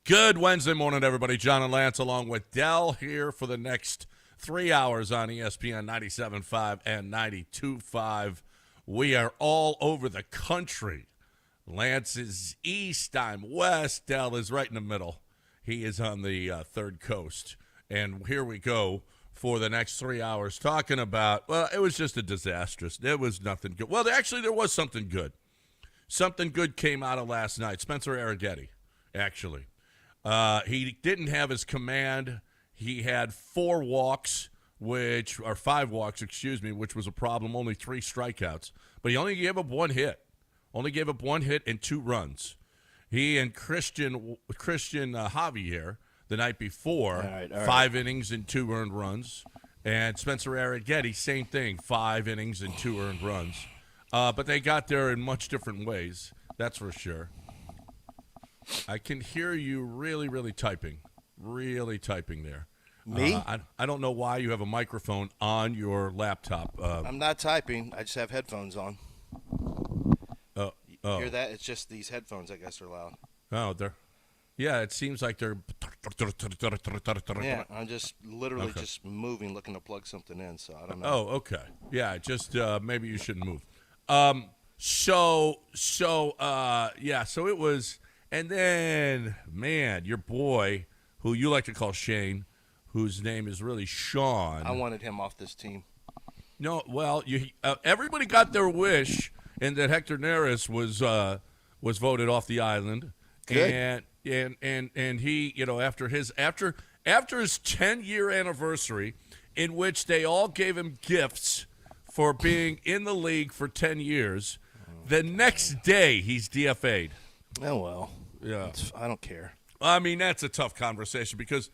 Good Wednesday morning, everybody. John and Lance along with Dell here for the next 3 hours on ESPN 97.5 and 92.5. We are all over the country. Lance is east, I'm west. Dell is right in the middle. He is on the third coast. And here we go for the next 3 hours talking about, well, it was just a disastrous. There was nothing good. Well, actually, there was something good. Something good came out of last night. Spencer Arrighetti, actually. He didn't have his command. He had 5 walks, which was a problem. Only 3 strikeouts. But he only gave up 1 hit. Only gave up 1 hit and 2 runs. He and Christian Javier the night before, all right. 5 innings and 2 earned runs. And Spencer Arrighetti, same thing, 5 innings and 2 earned runs. But they got there in much different ways, that's for sure. I can hear you really typing there. Me? I don't know why you have a microphone on your laptop. I'm not typing. I just have headphones on. Oh. Hear that? It's just these headphones, I guess, are loud. Oh, they're. Yeah, it seems like they're. Yeah, I'm just literally just moving, looking to plug something in, so I don't know. Oh, okay. Yeah, just maybe you shouldn't move. So it was, and then, man, your boy, who you like to call Shane, whose name is really Sean. I wanted him off this team. No, well, everybody got their wish, and that Hector Neris was voted off the island. Good. And he, after his 10-year anniversary, in which they all gave him gifts for being in the league for 10 years, the next day he's DFA'd. Oh, well. Yeah. I don't care. I mean, that's a tough conversation because,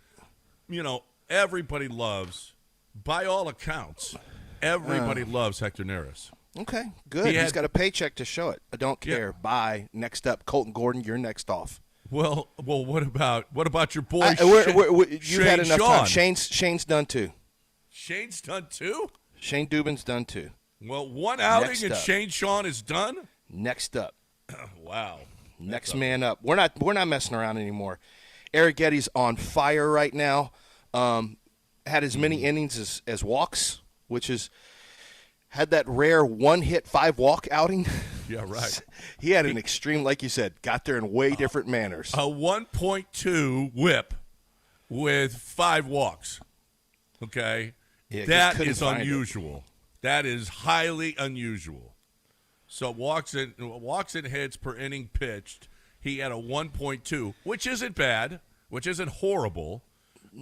everybody loves, by all accounts, everybody loves Hector Neris. Okay, good. He's got a paycheck to show it. I don't care. Yeah. Bye. Next up, Colton Gordon, you're next off. Well, what about your boy you had enough Sean? Time. Shane's done too. Shane's done too? Shane Dubin's done too. Well, one outing and Shane Sean is done? Next up. Wow. Next man up. We're not messing around anymore. Arrighetti's on fire right now. Had as many innings as walks, which is had that rare 1-hit 5-walk outing. Yeah, right. He had an extreme, like you said, got there in way different manners. A 1.2 whip with 5 walks. Okay? Yeah, that is unusual. That is highly unusual. So walks and hits per inning pitched. He had a 1.2, which isn't bad, which isn't horrible,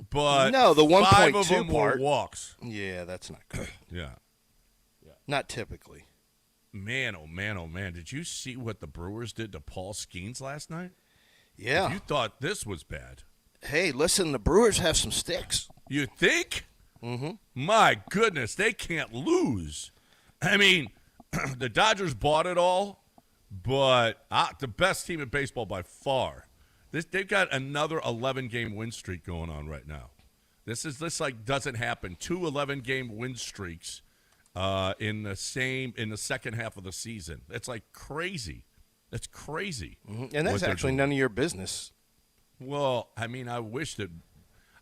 but no, the 1.2 5 of them were walks. Yeah, that's not good. Yeah. Not typically. Man, oh man. Did you see what the Brewers did to Paul Skeens last night? Yeah. If you thought this was bad. Hey, listen, the Brewers have some sticks. You think? Mm-hmm. My goodness, they can't lose. I mean, the Dodgers bought it all, but the best team in baseball by far. They've got another 11-game win streak going on right now. This doesn't happen. 2 11-game win streaks in the second half of the season. It's like crazy. It's crazy. Mm-hmm. And that's actually none of your business. Well, I mean, I wish that.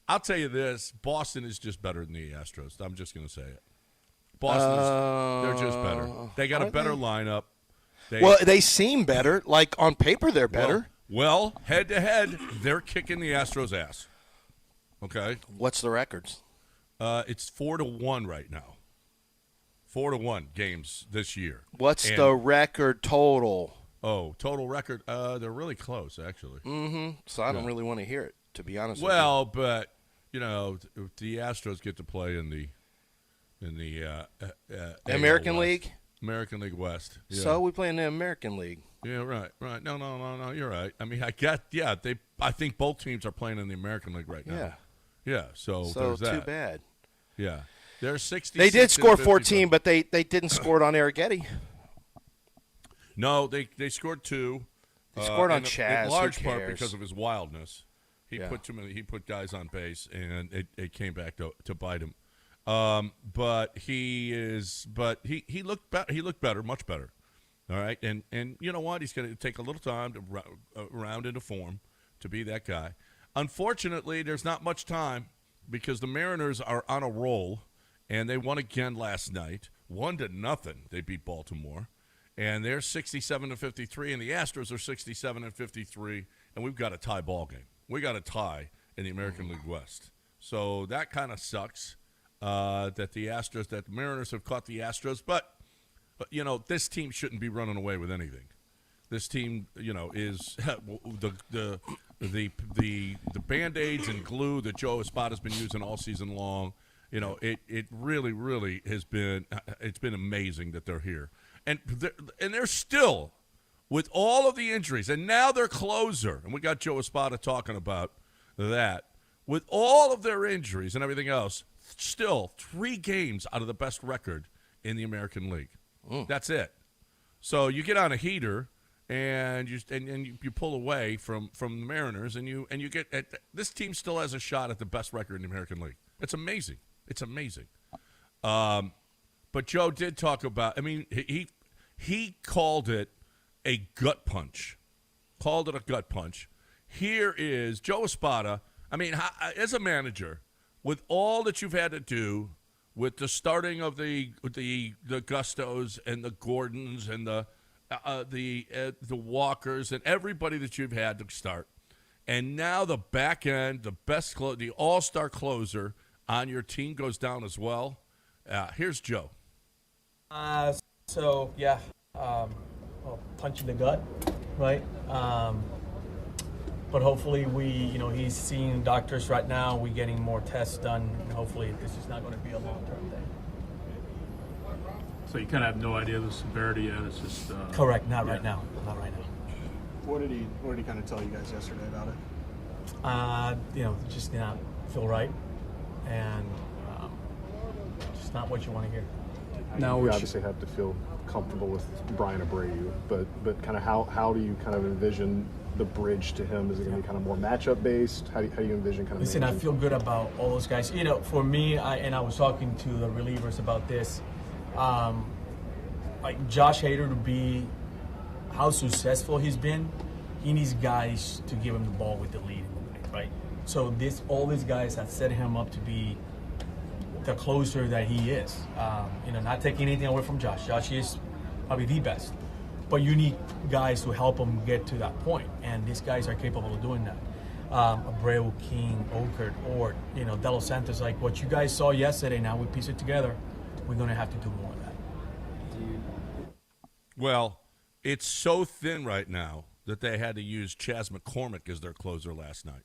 I'll tell you this: Boston is just better than the Astros. I'm just going to say it. They're just better. They got a better lineup. They seem better. Like on paper, they're better. Well, head to head, they're kicking the Astros' ass. Okay. What's the records? It's 4-1 right now. 4-1 games this year. What's the record total? Oh, total record. They're really close, actually. Mm-hmm. So I don't really want to hear it, to be honest. Well, but the Astros get to play in the American League. American League West. Yeah. So we play in the American League. Yeah, right. No. You're right. I mean, I think both teams are playing in the American League right now. Yeah. Yeah. So there's that. Too bad. Yeah. They're 60. They did score 14, but they didn't score it on Arrighetti. No, they scored 2. They scored on Chaz. In large part because of his wildness. He put guys on base, and it came back to bite him. But he looked better, much better. All right, and you know what? He's going to take a little time to round into form. to be that guy. Unfortunately, there's not much time because the Mariners are on a roll, and they won again last night, 1-0. They beat Baltimore, and they're 67-53, and the Astros are 67-53, and we've got a tie ball game. We got a tie in the American League West, so that kind of sucks that the Mariners have caught the Astros, but this team shouldn't be running away with anything. This team, is the Band-Aids and glue that Joe Espada's been using all season long. It really, really has been. It's been amazing that they're here, and they're still with all of the injuries, and now their closer. And we got Joe Espada talking about that. With all of their injuries and everything else, still 3 games out of the best record in the American League. That's it. So you get on a heater. And you pull away from the Mariners, and you get this team still has a shot at the best record in the American League. It's amazing. It's amazing. But Joe did talk about. I mean, he called it a gut punch. Called it a gut punch. Here is Joe Espada. I mean, as a manager, with all that you've had to do, with the starting of the Gustos and the Gordons and the Walkers and everybody that you've had to start, and now the back end, the all-star closer on your team goes down as well. Here's Joe. Punch in the gut, right? But hopefully he's seeing doctors right now. We're getting more tests done, and hopefully this is not going to be a long-term thing. So you kind of have no idea the severity yet. It's just correct. Not right now. What did he kind of tell you guys yesterday about it? Just did not feel right, and just not what you want to hear. Now we obviously have to feel comfortable with Brian Abreu, but kind of how do you kind of envision the bridge to him? Is it going to be kind of more matchup based? How do you envision kind of? Listen, I feel good about all those guys. For me, I was talking to the relievers about this. Like Josh Hader, to be how successful he's been, he needs guys to give him the ball with the lead in the night, right? So all these guys have set him up to be the closer that he is. Not taking anything away from Josh. Josh is probably the best, but you need guys to help him get to that point, and these guys are capable of doing that. Abreu, King, Okert, Ort, De Los Santos, like what you guys saw yesterday. Now we piece it together. We're going to have to do more of that. Well, it's so thin right now that they had to use Chas McCormick as their closer last night.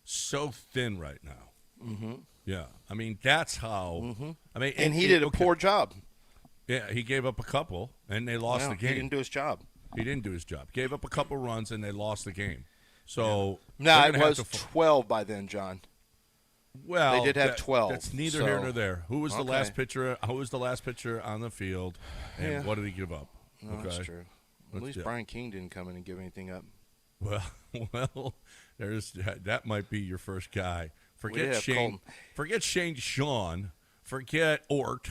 So thin right now. Mm-hmm. Yeah. I mean, that's how. Mm-hmm. I mean, and he did a poor job. Yeah, he gave up a couple, and they lost the game. He didn't do his job. Gave up a couple runs, and they lost the game. So it was 12 by then, John. Well, they did have 12. That's neither here nor there. Who was the last pitcher? Who was the last pitcher on the field, and what did he give up? No, that's true. At least Brian King didn't come in and give anything up. Well, that might be your first guy. Forget Shane. Forget Shane Sean. Forget Ort.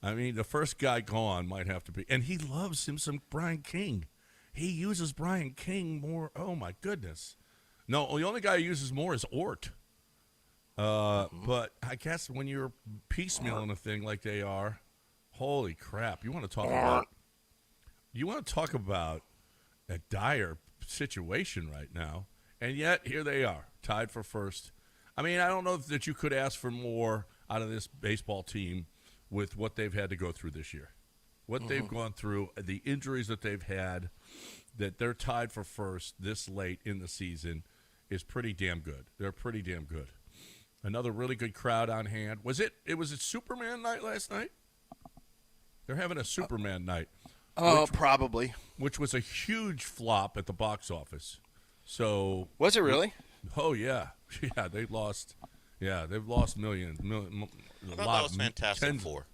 I mean, the first guy gone might have to be, and he loves him some Brian King. He uses Brian King more. Oh my goodness. No, the only guy who uses more is Ort. But I guess when you're piecemealing a thing like they are, holy crap! You want to talk about a dire situation right now, and yet here they are, tied for first. I mean, I don't know that you could ask for more out of this baseball team with what they've had to go through this year, what they've gone through, the injuries that they've had, that they're tied for first this late in the season is pretty damn good. They're pretty damn good. Another really good crowd on hand. Was it Superman night last night? They're having a Superman night. Probably. Which was a huge flop at the box office. So was it really? Oh yeah, yeah. They've lost millions. I thought that was Fantastic Four.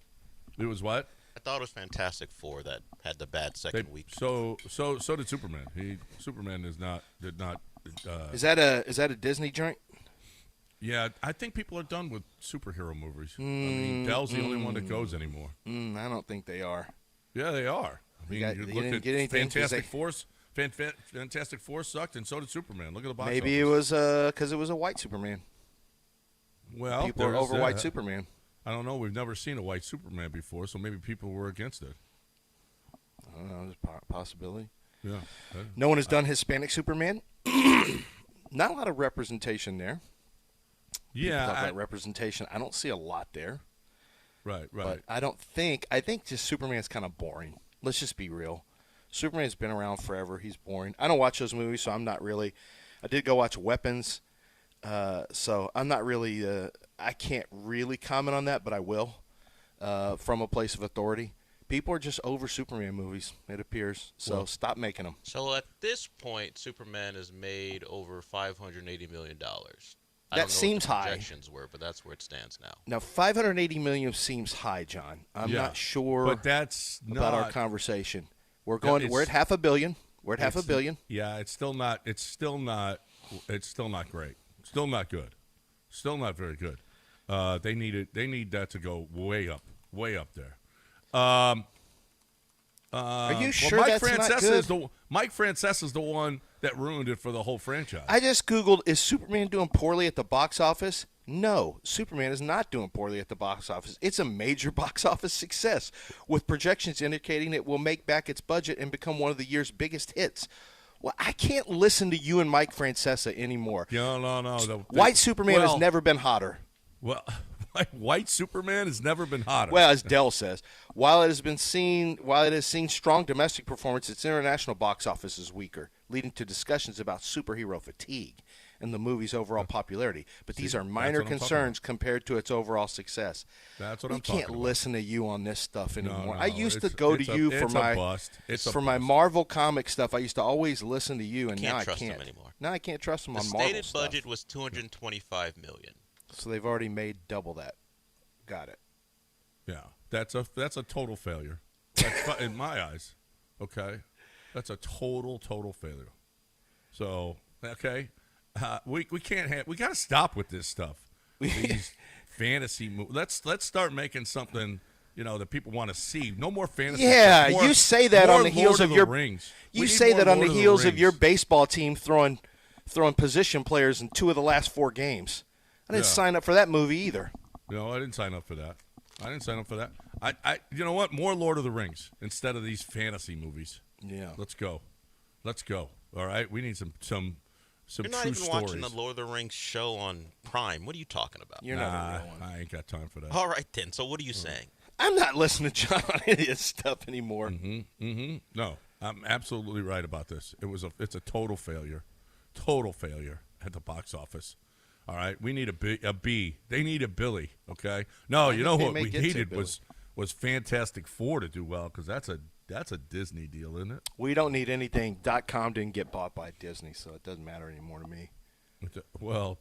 It was what? I thought it was Fantastic Four that had the bad second week. So did Superman. Superman did not. Is that a Disney joint? Yeah, I think people are done with superhero movies. I mean, Dell's the only one that goes anymore. I don't think they are. Yeah, they are. I mean, you didn't get anything. Fantastic Four sucked, and so did Superman. Look at the box Maybe it office. was because it was a white Superman. Well, People are there's over white Superman. I don't know. We've never seen a white Superman before, so maybe people were against it. I don't know. There's a possibility. Yeah. No one has done Hispanic Superman. Not a lot of representation there. Yeah. Talk about representation. I don't see a lot there. Right. But I think just Superman's kind of boring. Let's just be real. Superman's been around forever. He's boring. I don't watch those movies, so I'm not really. I did go watch Weapons, so I'm not really. I can't really comment on that, but I will from a place of authority. People are just over Superman movies, it appears. So stop making them. So at this point, Superman has made over $580 million. That seems high. Projections were, but that's where it stands now. Now, $580 million seems high, John. I'm not sure but that's about our conversation. We're at $500 million. We're at $500 million. Yeah, it's still not great. Still not good. Still not very good. They need that to go way up there. Are you sure that's not good? Mike Francesa is the one that ruined it for the whole franchise. I just Googled, is Superman doing poorly at the box office? No, Superman is not doing poorly at the box office. It's a major box office success, with projections indicating it will make back its budget and become one of the year's biggest hits. Well, I can't listen to you and Mike Francesa anymore. No. White Superman has never been hotter. Well, White Superman has never been hotter. Well, as Dell says, while it has seen strong domestic performance, its international box office is weaker, leading to discussions about superhero fatigue and the movie's overall popularity. But these are minor concerns compared to its overall success. That's what I'm talking about. We can't listen to you on this stuff anymore. I used to go to you for my Marvel comic stuff. I used to always listen to you, and now I can't. Trust them anymore. Now I can't trust them on Marvel stuff. The stated budget was $225 million. So they've already made double that. Got it. Yeah, that's a total failure. That's in my eyes. Okay, that's a total failure. So okay, we can't we got to stop with this stuff. These fantasy movies. Let's start making something that people want to see. No more fantasy. Yeah, you say that on the heels of your rings. You say that on the heels of your baseball team throwing position players in 2 of the last 4 games. I didn't sign up for that movie either. No, I didn't sign up for that. I you know what? More Lord of the Rings instead of these fantasy movies. Yeah. Let's go. All right. We need some true stories. You're not even stories. watching the Lord of the Rings show on Prime. What are you talking about? You're not a real one. I ain't got time for that. All right then. So what are you saying? I'm not listening to John on any of this stuff anymore. No, I'm absolutely right about this. It's a total failure. Total failure at the box office. All right, we need a B. They need a Billy. Okay. No, you know what we needed was Fantastic Four to do well, because that's a Disney deal, isn't it? We don't need anything. .com didn't get bought by Disney, so it doesn't matter anymore to me. Well,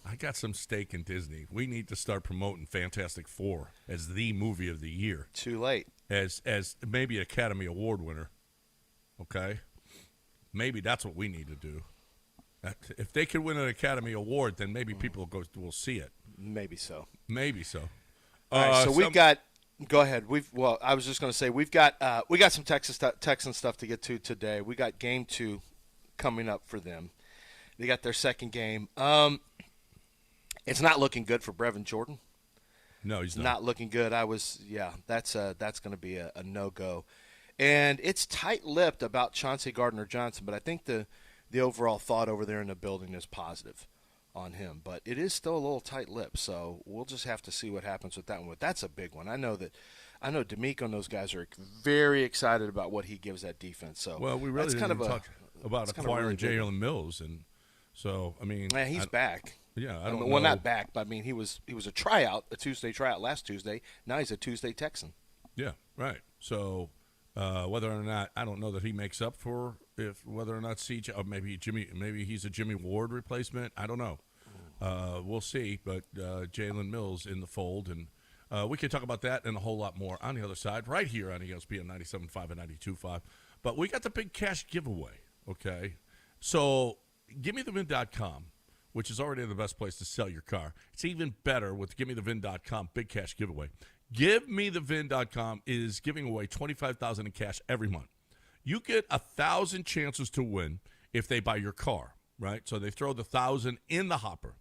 I got some stake in Disney. We need to start promoting Fantastic Four as the movie of the year. Too late. As maybe an Academy Award winner. Okay, maybe that's what we need to do. If they could win an Academy Award, then maybe people will see it. Maybe so. All right, so we've got. Go ahead. I was just going to say we got some Texan stuff to get to today. We got game 2 coming up for them. They got their second game. It's not looking good for Brevin Jordan. No, he's not looking good. That's going to be a no-go. And it's tight-lipped about Chauncey Gardner-Johnson, but I think the overall thought over there in the building is positive on him. But it is still a little tight-lipped, so we'll just have to see what happens with that one. But that's a big one. I know D'Amico and those guys are very excited about what he gives that defense. So we really didn't talk about acquiring Jalen Mills, and so I mean, he's back. Yeah, I don't know. Well, not back, but I mean, he was a tryout, a Tuesday tryout last Tuesday. Now he's a Tuesday Texan. Yeah, right. So whether or not, I don't know that he makes up for whether or not CJ, or maybe he's a Jimmy Ward replacement. I don't know. We'll see. But Jalen Mills in the fold, and we can talk about that and a whole lot more on the other side, right here on ESPN 97.5 and 92.5. But we got the big cash giveaway. Okay, so GimmeTheVin.com, which is already the best place to sell your car. It's even better with GimmeTheVin.com big cash giveaway. GiveMeTheVin.com is giving away $25,000 in cash every month. You get 1,000 chances to win if they buy your car, right? So they throw the 1,000 in the hopper.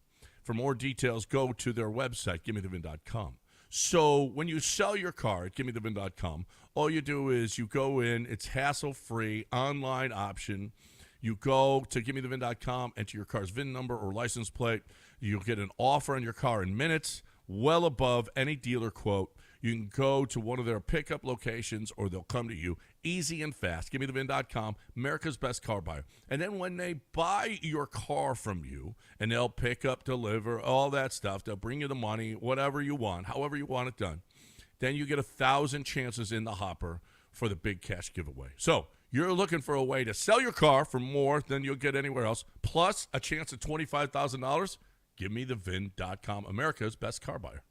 For more details, go to their website, GimmeTheVin.com. So when you sell your car at GimmeTheVin.com, all you do is you go in. It's hassle-free, online option. You go to GimmeTheVin.com, enter your car's VIN number or license plate. You'll get an offer on your car in minutes, well above any dealer quote. You can go to one of their pickup locations or they'll come to you. Easy and fast. GimmeTheVin.com, America's best car buyer. And then when they buy your car from you, and they'll pick up, deliver, all that stuff, they'll bring you the money, whatever you want, however you want it done, then you get 1,000 chances in the hopper for the big cash giveaway. So you're looking for a way to sell your car for more than you'll get anywhere else, plus a chance at $25,000. GimmeTheVin.com, America's best car buyer.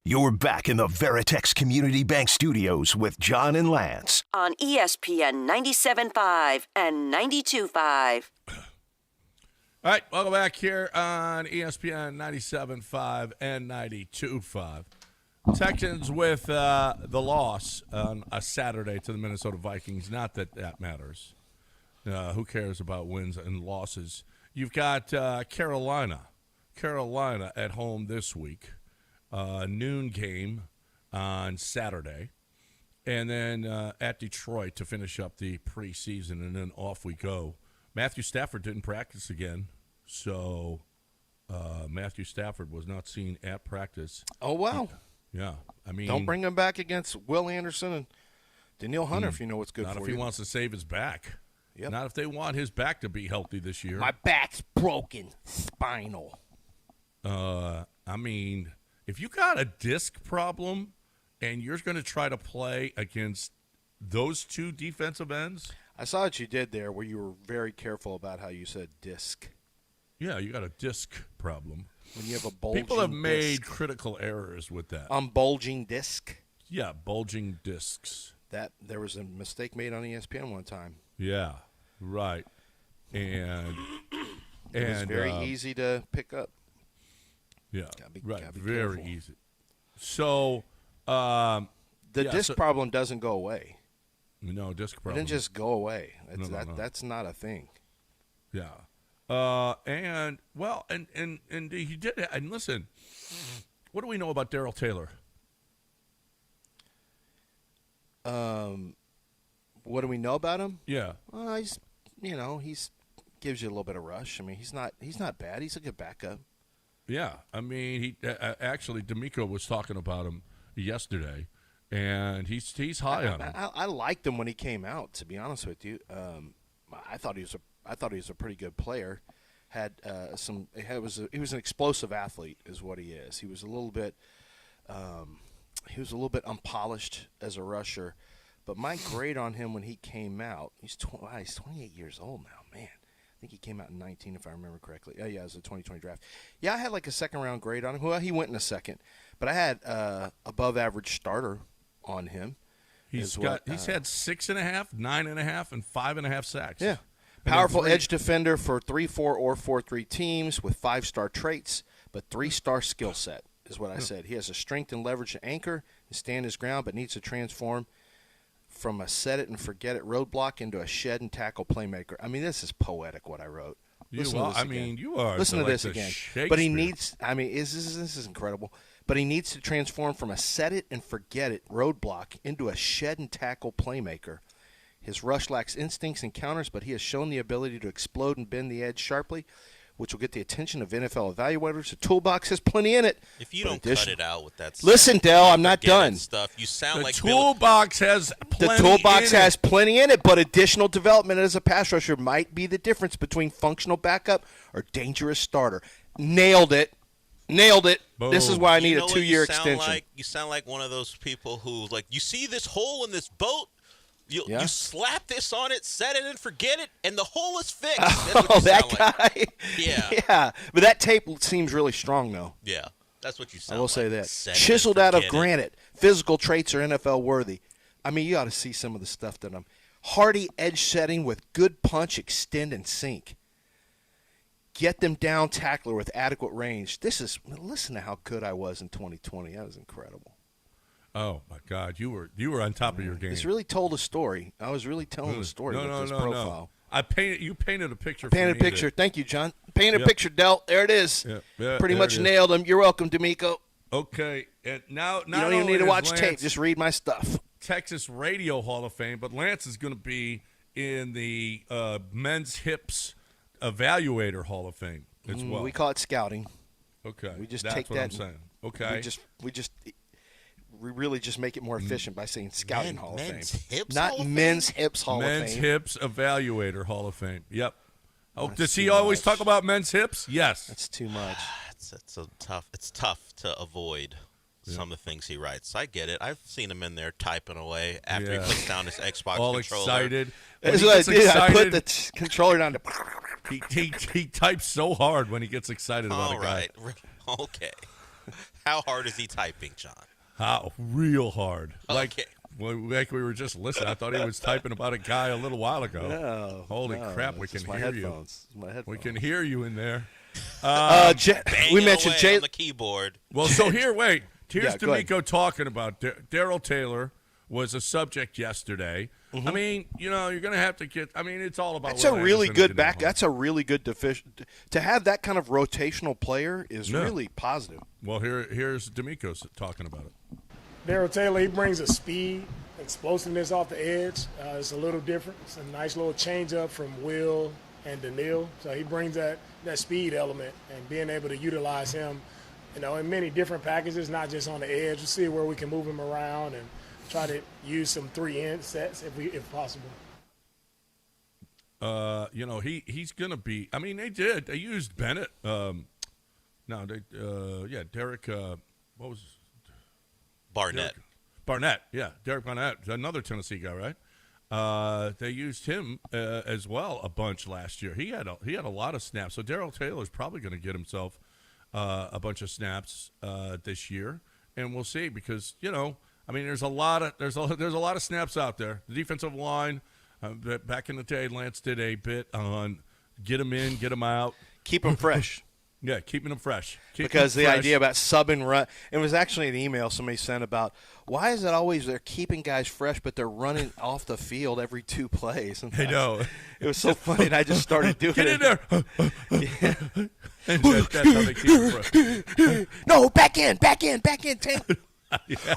You're back in the Veritex Community Bank Studios with John and Lance. On ESPN 97.5 and 92.5. All right, welcome back here on ESPN 97.5 and 92.5. Texans with the loss on a Saturday to the Minnesota Vikings. Not that that matters. Who cares about wins and losses? You've got Carolina at home this week. Noon game on Saturday, and then at Detroit to finish up the preseason, and then off we go Matthew Stafford didn't practice again, so Matthew Stafford was not seen at practice. Oh, wow. Yeah. I mean, Don't bring him back against Will Anderson and Danielle Hunter if you know what's good not for if you. he wants to save his back. Yep. Not if they want his back to be healthy this year. My back's broken. Spinal. I mean, if you got a disc problem and you're going to try to play against those two defensive ends. I saw what you did there where you were very careful about how you said disc. Yeah, you got a disc problem. When you have a bulging People have made disc. critical errors with that. Bulging disc? Yeah, bulging discs. That there was a mistake made on ESPN one time. Yeah, right. And It was very easy to pick up. Yeah, right. gotta be Very careful. easy. So The yeah, disc problem doesn't go away. No, disc It problem. didn't just go away. It's No. That's not a thing. Yeah. And he did it. And listen, what do we know about Darryl Taylor? What do we know about him? Yeah. He's gives you a little bit of rush. I mean, he's not bad. He's a good backup. Yeah. I mean, he actually D'Amico was talking about him yesterday, and he's high on him. I liked him when he came out. To be honest with you, I thought he was a pretty good player. He was an explosive athlete, is what he is. He was a little bit unpolished as a rusher, but my grade on him when he came out, he's 28 years old now, man. I think he came out in 19, if I remember correctly. Oh, yeah, it was a 2020 draft. Yeah, I had like a second-round grade on him. Well, he went in a second, but I had above-average starter on him. He's had 6.5, 9.5, and 5.5 sacks. Yeah. Powerful edge defender for 3-4 or 4-3 teams with 5-star traits, but 3-star skill set is what I said. He has a strength and leverage to anchor and stand his ground, but needs to transform from a set-it-and-forget-it roadblock into a shed-and-tackle playmaker. I mean, this is poetic what I wrote. You are. Listen to like this the again. Shakespeare. But he needs – I mean, this is incredible. But he needs to transform from a set-it-and-forget-it roadblock into a shed-and-tackle playmaker. His rush lacks instincts and counters, but he has shown the ability to explode and bend the edge sharply, which will get the attention of NFL evaluators. The toolbox has plenty in it. If you don't cut it out with that Listen, Dell, I'm not done. stuff, you sound The like toolbox has plenty has plenty in it, but additional development as a pass rusher might be the difference between functional backup or dangerous starter. Nailed it. Boom. This is why I need a what 2-year you sound extension. Like? You sound like one of those people who, like, you see this hole in this boat, you slap this on it, set it and forget it, and the hole is fixed. That's what you that sound guy. Like. Yeah. Yeah. But that tape seems really strong, though. Yeah. That's what you sound I will like. say that. Set it Chiseled and out of forget it. granite. Physical traits are NFL worthy. I mean, you ought to see some of the stuff that I'm. Hardy edge setting with good punch, extend, and sink. Get them down tackler with adequate range. Listen to how good I was in 2020. That was incredible. Oh my God, you were on top of your game. It's really told a story. I was really telling a story with this profile. You painted a picture. Painted a picture. Thank you, John. Painted a picture, Del. There it is. Yeah, Pretty there much it is. nailed him. You're welcome, D'Amico. Okay, and now You don't even need to watch tape. Just read my stuff. Texas Radio Hall of Fame, but Lance is going to be in the Men's Hips Evaluator Hall of Fame as well. We call it scouting. Okay, We just that's take what that. I'm saying. Okay, We really just make it more efficient by saying Scouting Hall of Fame. Men's Hips Not Hall of Fame? Men's Hips Hall of Men's Fame. Hips Evaluator Hall of Fame. Yep. Oh, That's does he too always much. talk about men's hips? Yes. That's too much. It's tough to avoid some of the things he writes. I get it. I've seen him in there typing away after he puts down his Xbox All controller. excited. When That's he what I gets did. I put excited, the controller down to. he types so hard when he gets excited about All a guy. right. Okay. How hard is he typing, John? How real hard. Like Okay. like we were just listening. I thought he was typing about a guy a little while ago. No, Holy no, crap, we it's can just my hear headphones. It's my you. headphones. We can hear you in there. Banging we mentioned away Jay. on the keyboard. Well, so here's Yeah, go ahead. D'Amico talking about Darryl Taylor was a subject yesterday. Mm-hmm. I mean, you're going to have to get. I mean, it's all about. That's a Will really Anderson good and back. Danielle That's a really good to have that kind of rotational player is Yeah. really positive. Well, here's D'Amico talking about it. Darryl Taylor, he brings a speed, explosiveness off the edge. It's a little different. It's a nice little change up from Will and Daniil. So he brings that speed element, and being able to utilize him, in many different packages, not just on the edge. We'll see where we can move him around and try to use some 3-end sets if possible. He's going to be. I mean, they used Bennett. Derek. What was Barnett? Barnett, yeah, Derek Barnett, another Tennessee guy, right? They used him as well a bunch last year. He had a lot of snaps. So Darrell Taylor's probably going to get himself a bunch of snaps this year, and we'll see because there's a lot of snaps out there. The defensive line. Back in the day, Lance did a bit on get them in, get them out. Keep them fresh. Yeah, keeping them fresh. Because the idea about subbing run, it was actually an email somebody sent about why is it always they're keeping guys fresh, but they're running off the field every 2 plays. And I know. It was so funny, and I just started doing Get it. in there. And that's how they keep them fresh. No, back in, Tank. Yeah.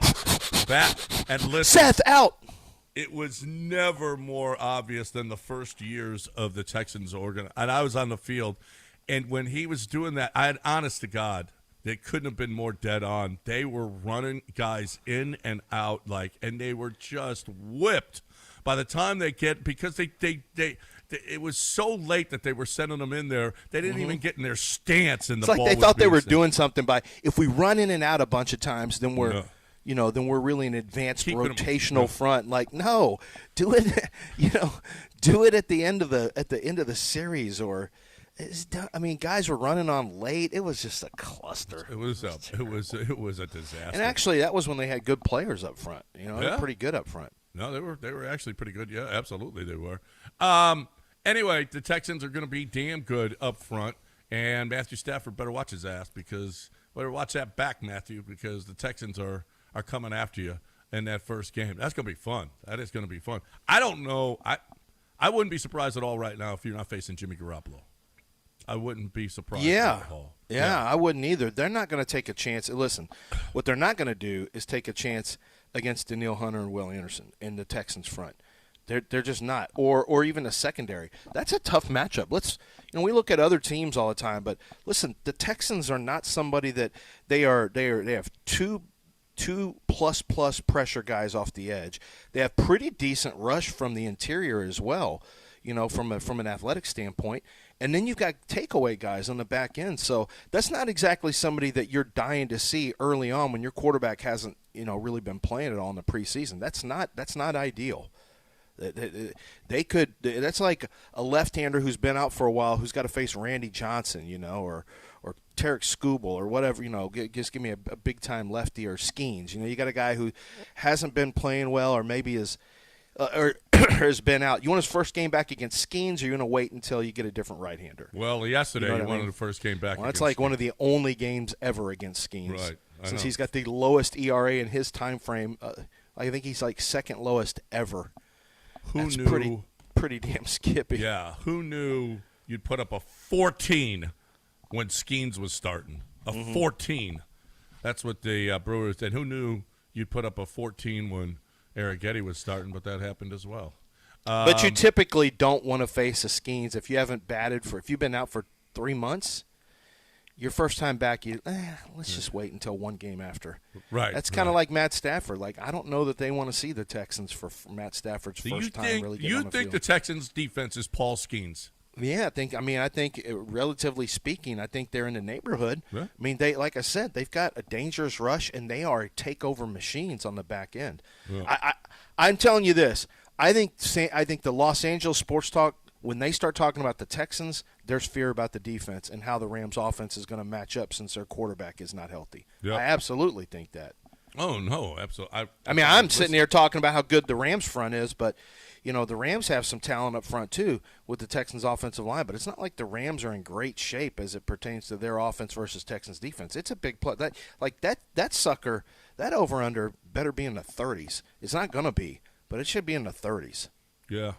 Back and listen. Seth, out. It was never more obvious than the first years of the Texans and I was on the field, and when he was doing that, honest to God, they couldn't have been more dead on. They were running guys in and out and they were just whipped. By the time because it was so late that they were sending them in there, they didn't even get in their stance, and it's like they thought they were doing something by if we run in and out a bunch of times, then we're. Yeah. Then we're really an advanced rotational front. Like, no, do it. Do it at the end of the series, or guys were running on late. It was just a cluster. It was a disaster. And actually, that was when they had good players up front. They were pretty good up front. No, they were actually pretty good. Yeah, absolutely they were. Anyway, the Texans are going to be damn good up front, and Matthew Stafford better watch his ass better watch that back, Matthew, because the Texans are coming after you in that first game. That's going to be fun. That is going to be fun. I don't know. I wouldn't be surprised at all right now if you're not facing Jimmy Garoppolo. I wouldn't be surprised at all. Yeah, I wouldn't either. They're not going to take a chance. Listen, what they're not going to do is take a chance against Daniil Hunter and Will Anderson in the Texans front. They're just not. Or even a secondary. That's a tough matchup. We look at other teams all the time, but listen, the Texans are not somebody that they have two plus pressure guys off the edge. They have pretty decent rush from the interior as well, from an athletic standpoint. And then you've got takeaway guys on the back end. So that's not exactly somebody that you're dying to see early on when your quarterback hasn't, really been playing at all in the preseason. That's not ideal. That's like a left-hander who's been out for a while who's got to face Randy Johnson, or Tarek Skubal or whatever, just give me a big-time lefty or Skeens. You got a guy who hasn't been playing well or maybe is or has been out. You want his first game back against Skeens, or you're going to wait until you get a different right-hander? Well, yesterday he wanted the first game back. Well, that's like one of the only games ever against Skeens. Right. Since he's got the lowest ERA in his time frame. I think he's like second lowest ever. That's pretty damn skippy. Yeah. Who knew you'd put up a 14 when Skeens was starting? A 14. That's what the Brewers did. Who knew you'd put up a 14 when Eric Getty was starting, but that happened as well. But you typically don't want to face a Skeens if you haven't if you've been out for 3 months. Your first time back, let's just wait until one game after. Right. That's kind of like Matt Stafford. Like, I don't know that they want to see the Texans for Matt Stafford's first time really getting on the field. You think the Texans' defense is Paul Skeens? Yeah, I think relatively speaking, I think they're in the neighborhood. Yeah. I mean, like I said, they've got a dangerous rush, and they are takeover machines on the back end. Yeah. I'm telling you this. I think the Los Angeles Sports Talk, when they start talking about the Texans, there's fear about the defense and how the Rams' offense is going to match up since their quarterback is not healthy. Yep. I absolutely think that. Oh, no, absolutely. I'm sitting here talking about how good the Rams' front is, but the Rams have some talent up front too with the Texans' offensive line, but it's not like the Rams are in great shape as it pertains to their offense versus Texans' defense. It's a big play. That sucker, that over-under better be in the 30s. It's not going to be, but it should be in the 30s. Yeah.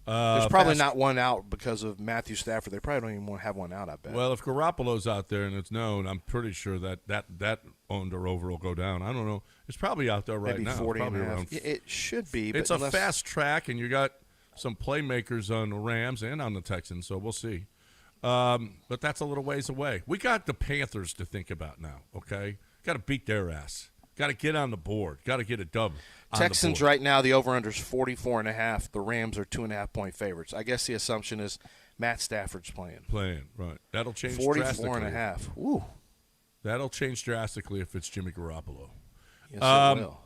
There's probably not one out because of Matthew Stafford. They probably don't even want to have one out, I bet. Well, if Garoppolo's out there and it's known, I'm pretty sure that under over will go down. I don't know. It's probably out there right Maybe now. 40 and a half. It should be. It's a fast track, and you got some playmakers on the Rams and on the Texans, so we'll see. But that's a little ways away. We got the Panthers to think about now, okay? Got to beat their ass. Got to get on the board. Got to get a dub. Texans right now, the over-under is 44.5. The Rams are 2.5-point favorites. I guess the assumption is Matt Stafford's playing. Right. That'll change 44.5. Ooh. That'll change drastically if it's Jimmy Garoppolo. Yes, it will.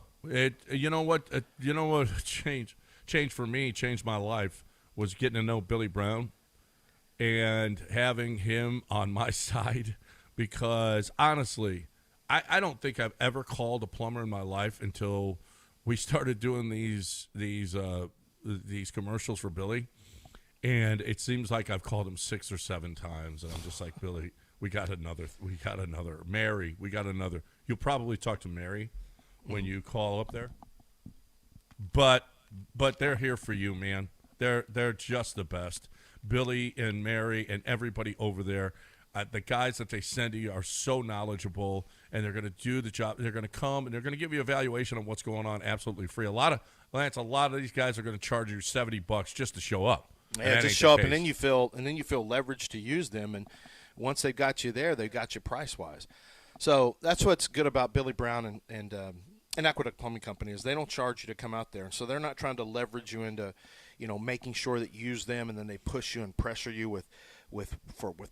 You know what? Changed for me, changed my life, was getting to know Billy Brown and having him on my side because, honestly, I don't think I've ever called a plumber in my life until we started doing these commercials for Billy, and it seems like I've called him 6 or 7 times, and I'm just like, Billy, we got another. Mary, we got another. You'll probably talk to Mary when you call up there, but they're here for you, man. They're just the best. Billy and Mary and everybody over there. The guys that they send to you are so knowledgeable, and they're going to do the job. They're going to come, and they're going to give you a evaluation on what's going on absolutely free. A lot of these guys are going to charge you $70 just to show up. Yeah, just show up, and then you feel leveraged to use them. And once they've got you there, they've got you price-wise. So that's what's good about Billy Brown and Aqueduct Plumbing Company is they don't charge you to come out there. So they're not trying to leverage you into, making sure that you use them, and then they push you and pressure you with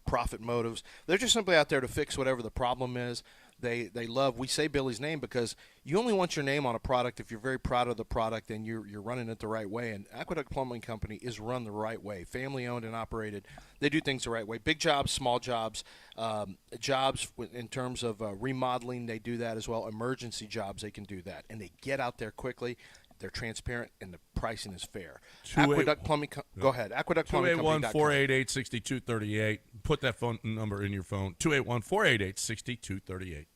profit motives. They're just simply out there to fix whatever the problem is. They love. We say Billy's name because you only want your name on a product if you're very proud of the product and you're running it the right way. And Aqueduct Plumbing Company is run the right way, family owned and operated. They do things the right way. Big jobs, small jobs, jobs in terms of remodeling. They do that as well. Emergency jobs, they can do that, and they get out there quickly. They're transparent, and the pricing is fair. Aqueduct Plumbing Go ahead. Aqueduct Plumbing Company. 281-488-6238. Put that phone number in your phone. 281-488-6238.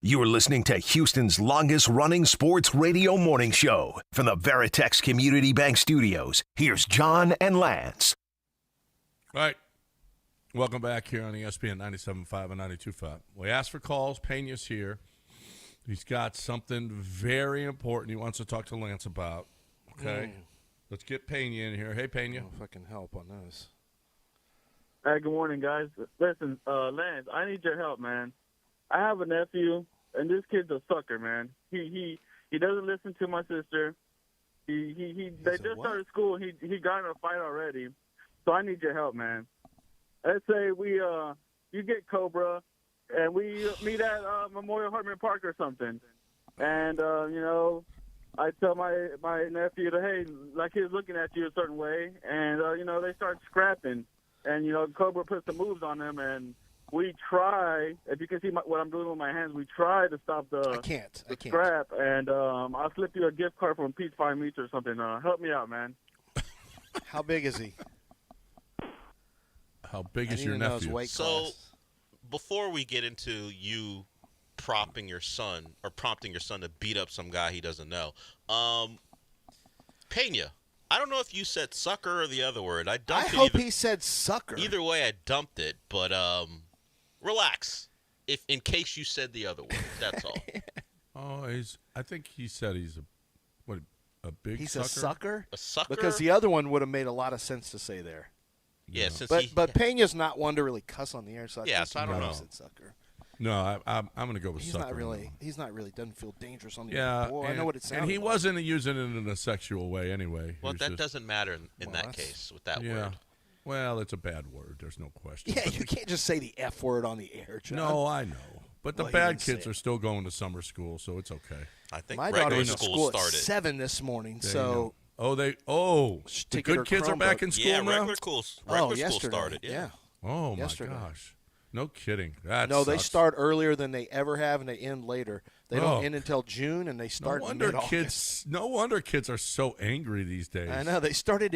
You're listening to Houston's longest-running sports radio morning show. From the Veritex Community Bank Studios, here's John and Lance. All right. Welcome back here on ESPN 97.5 and 92.5. We asked for calls. Pena's here. He's got something very important he wants to talk to Lance about. Okay? Let's get Pena in here. Hey, Pena. If I can help on this. Hey, good morning, guys. Listen, Lance, I need your help, man. I have a nephew, and this kid's a sucker, man. He doesn't listen to my sister. They just started school. He got in a fight already. So I need your help, man. Let's say you get Cobra, and we meet at Memorial Hartman Park or something. And, I tell my nephew that, hey, like he's looking at you a certain way. And, they start scrapping. And, Cobra puts the moves on him, and we try, if you can see what I'm doing with my hands, we try to stop the scrap. And I'll slip you a gift card from Pete's Fine Meats or something. Help me out, man. How big is he? How big is your nephew? So, before we get into you prompting your son to beat up some guy he doesn't know, Pena, I don't know if you said sucker or the other word. I hope he said sucker. Either way, I dumped it, but relax. If in case you said the other word, that's all. I think he said he's a big he's sucker? a sucker? A sucker? Because the other one would have made a lot of sense to say there. Yeah, but Pena's not one to really cuss on the air, so I think I don't know. Said sucker. No, I'm going to go with he's sucker. He's not really doesn't feel dangerous on the air. Boy, I know what it sounds. And he like. wasn't using it in a sexual way anyway. Well, that doesn't matter in that case with that word. Well, it's a bad word. There's no question. Yeah, you can't just say the F word on the air, John. No, I know. But the bad kids are still going to summer school, so it's okay. I think my daughter was at school at 7 this morning, so. The good kids are back in school now? Yeah, regular school started. Yeah. Oh, my gosh. No kidding. No, they start earlier than they ever have, and they end later. They don't end until June, and they start in mid-August. No wonder kids are so angry these days. I know. They started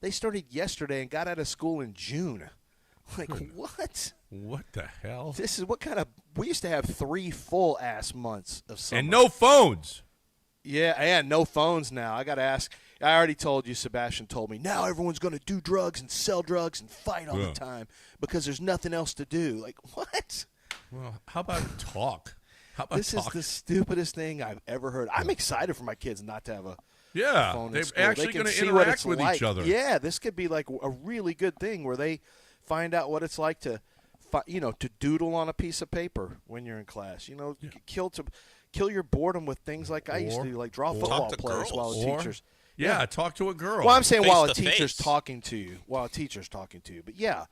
They started yesterday and got out of school in June. Like, what? What the hell? This is what kind of – we used to have 3 full-ass months of summer. And no phones. Yeah, no phones now. I got to ask – I already told you, Sebastian told me, now everyone's going to do drugs and sell drugs and fight all the time because there's nothing else to do. Like, what? Well, how about talk? This is the stupidest thing I've ever heard. I'm excited for my kids not to have a phone they're in school. actually going to interact with each other. Yeah, this could be like a really good thing where they find out what it's like to doodle on a piece of paper when you're in class. Kill your boredom with things like I used to do, like draw football players while the teachers. Yeah, talk to a girl. Well, I'm saying while a teacher's talking to you. But yeah,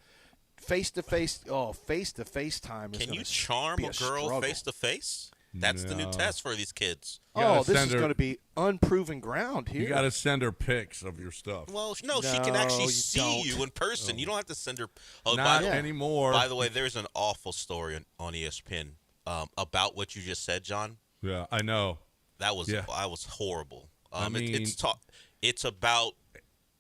face-to-face face-to-face time is Can you charm a girl face-to-face? That's the new test for these kids. This is going to be unproven ground here. You got to send her pics of your stuff. Well, no, she can actually see you in person. You don't have to send her. Not anymore. By the way, there's an awful story on ESPN about what you just said, John. Yeah, I know. That was horrible. I mean, it's about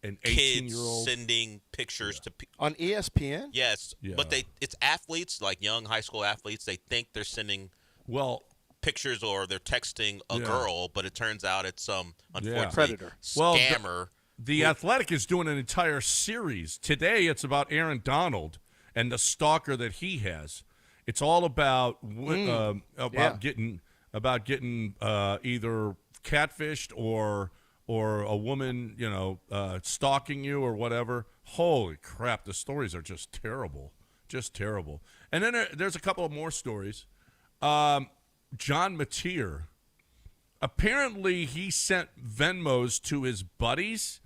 an kids sending pictures to people on ESPN. Yes, but it's athletes, like young high school athletes. They think they're sending pictures or they're texting a girl, but it turns out it's unfortunately predator scammer. Well, the Athletic is doing an entire series today. It's about Aaron Donald and the stalker that he has. It's all about getting either catfished or a woman, stalking you or whatever. Holy crap, the stories are just terrible. And then there's a couple of more stories. John Mateer, apparently he sent Venmos to his buddies.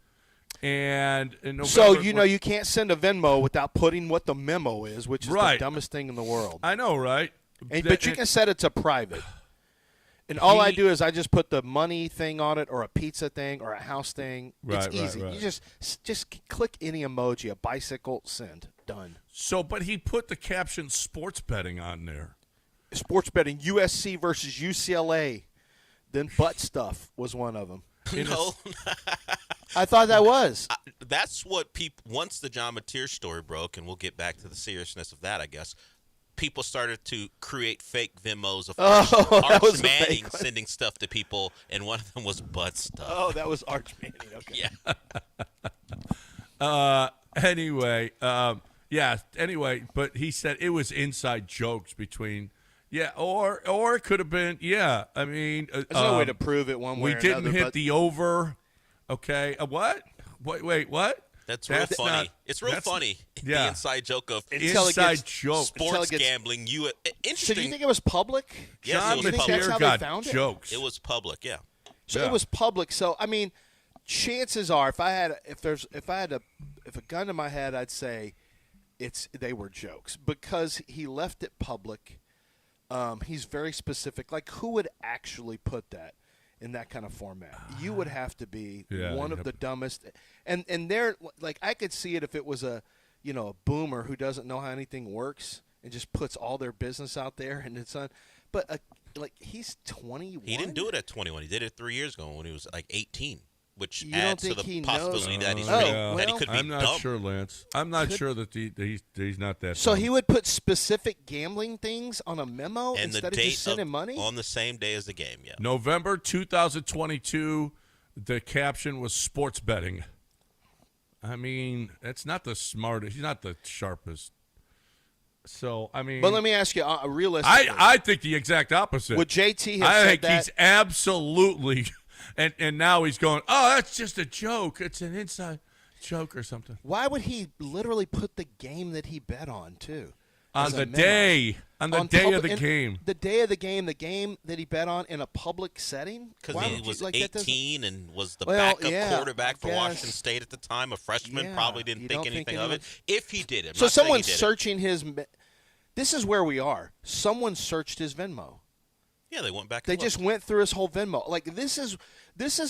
And in November, so, you can't send a Venmo without putting what the memo is, which is the dumbest thing in the world. I know, right? But you can set it to private. And all I do is I just put the money thing on it or a pizza thing or a house thing. It's easy. Right. You just click any emoji, a bicycle, send. Done. So, but he put the caption sports betting on there. Sports betting, USC versus UCLA. Then butt stuff was one of them. No. I thought that was. That's what people, once the John Mateer story broke, and we'll get back to the seriousness of that, I guess, people started to create fake Venmos of that was Arch a Manning fake one. sending stuff to people, and one of them was butt stuff. Oh, that was Arch Manning. Okay. Yeah. Anyway, Anyway, but he said it was inside jokes between. Yeah, or it could have been. Yeah, I mean, there's no way to prove it one way. We or didn't another, hit but the over. Okay, what? Wait, what? That's real funny. not- It's real funny. yeah. The inside joke of Inside joke. sports gets- gambling. So Interesting. do you think it was public? Yes, John it was public. that's how Mateer they got found it? jokes. It was public. Yeah. So Yeah. it was public. So I mean, chances are, if I had a gun to my head, I'd say they were jokes because he left it public. He's very specific. Like, who would actually put that in that kind of format? You would have to be one of the dumbest. And they're like, I could see it if it was a boomer who doesn't know how anything works and just puts all their business out there and it's on. But like, he's 21. He didn't do it at 21. He did it 3 years ago when he was like 18, which You don't adds to think he the possibility knows? that he's Oh, really, well, that he could be I'm not dumb. sure, Lance. I'm not sure that he's not that. So dumb. he would put specific gambling things on a memo And the instead of date just sending money? on the same day as the game. Yeah. November 2022. The caption was sports betting. I mean, that's not the smartest. He's not the sharpest. So I mean, But let me ask you, realistically, I think the exact opposite. would JT have I said think that? he's absolutely, and now he's going, oh, that's just a joke. It's an inside joke or something. Why would he literally put the game that he bet on too? On as a the memo? day of the in- game. The day of the game that he bet on in a public setting? Because Why he would you- was like, that doesn't- 18 and was the Well, backup yeah, quarterback for I Washington guess. State at the time, a freshman, Yeah, probably didn't you think don't think anything of it. anyone- If he did it. I'm So not saying he someone's did it. searching his. This is where we are. Someone searched his Venmo. Yeah, they went back. They and just looked. went through his whole Venmo. Like, this is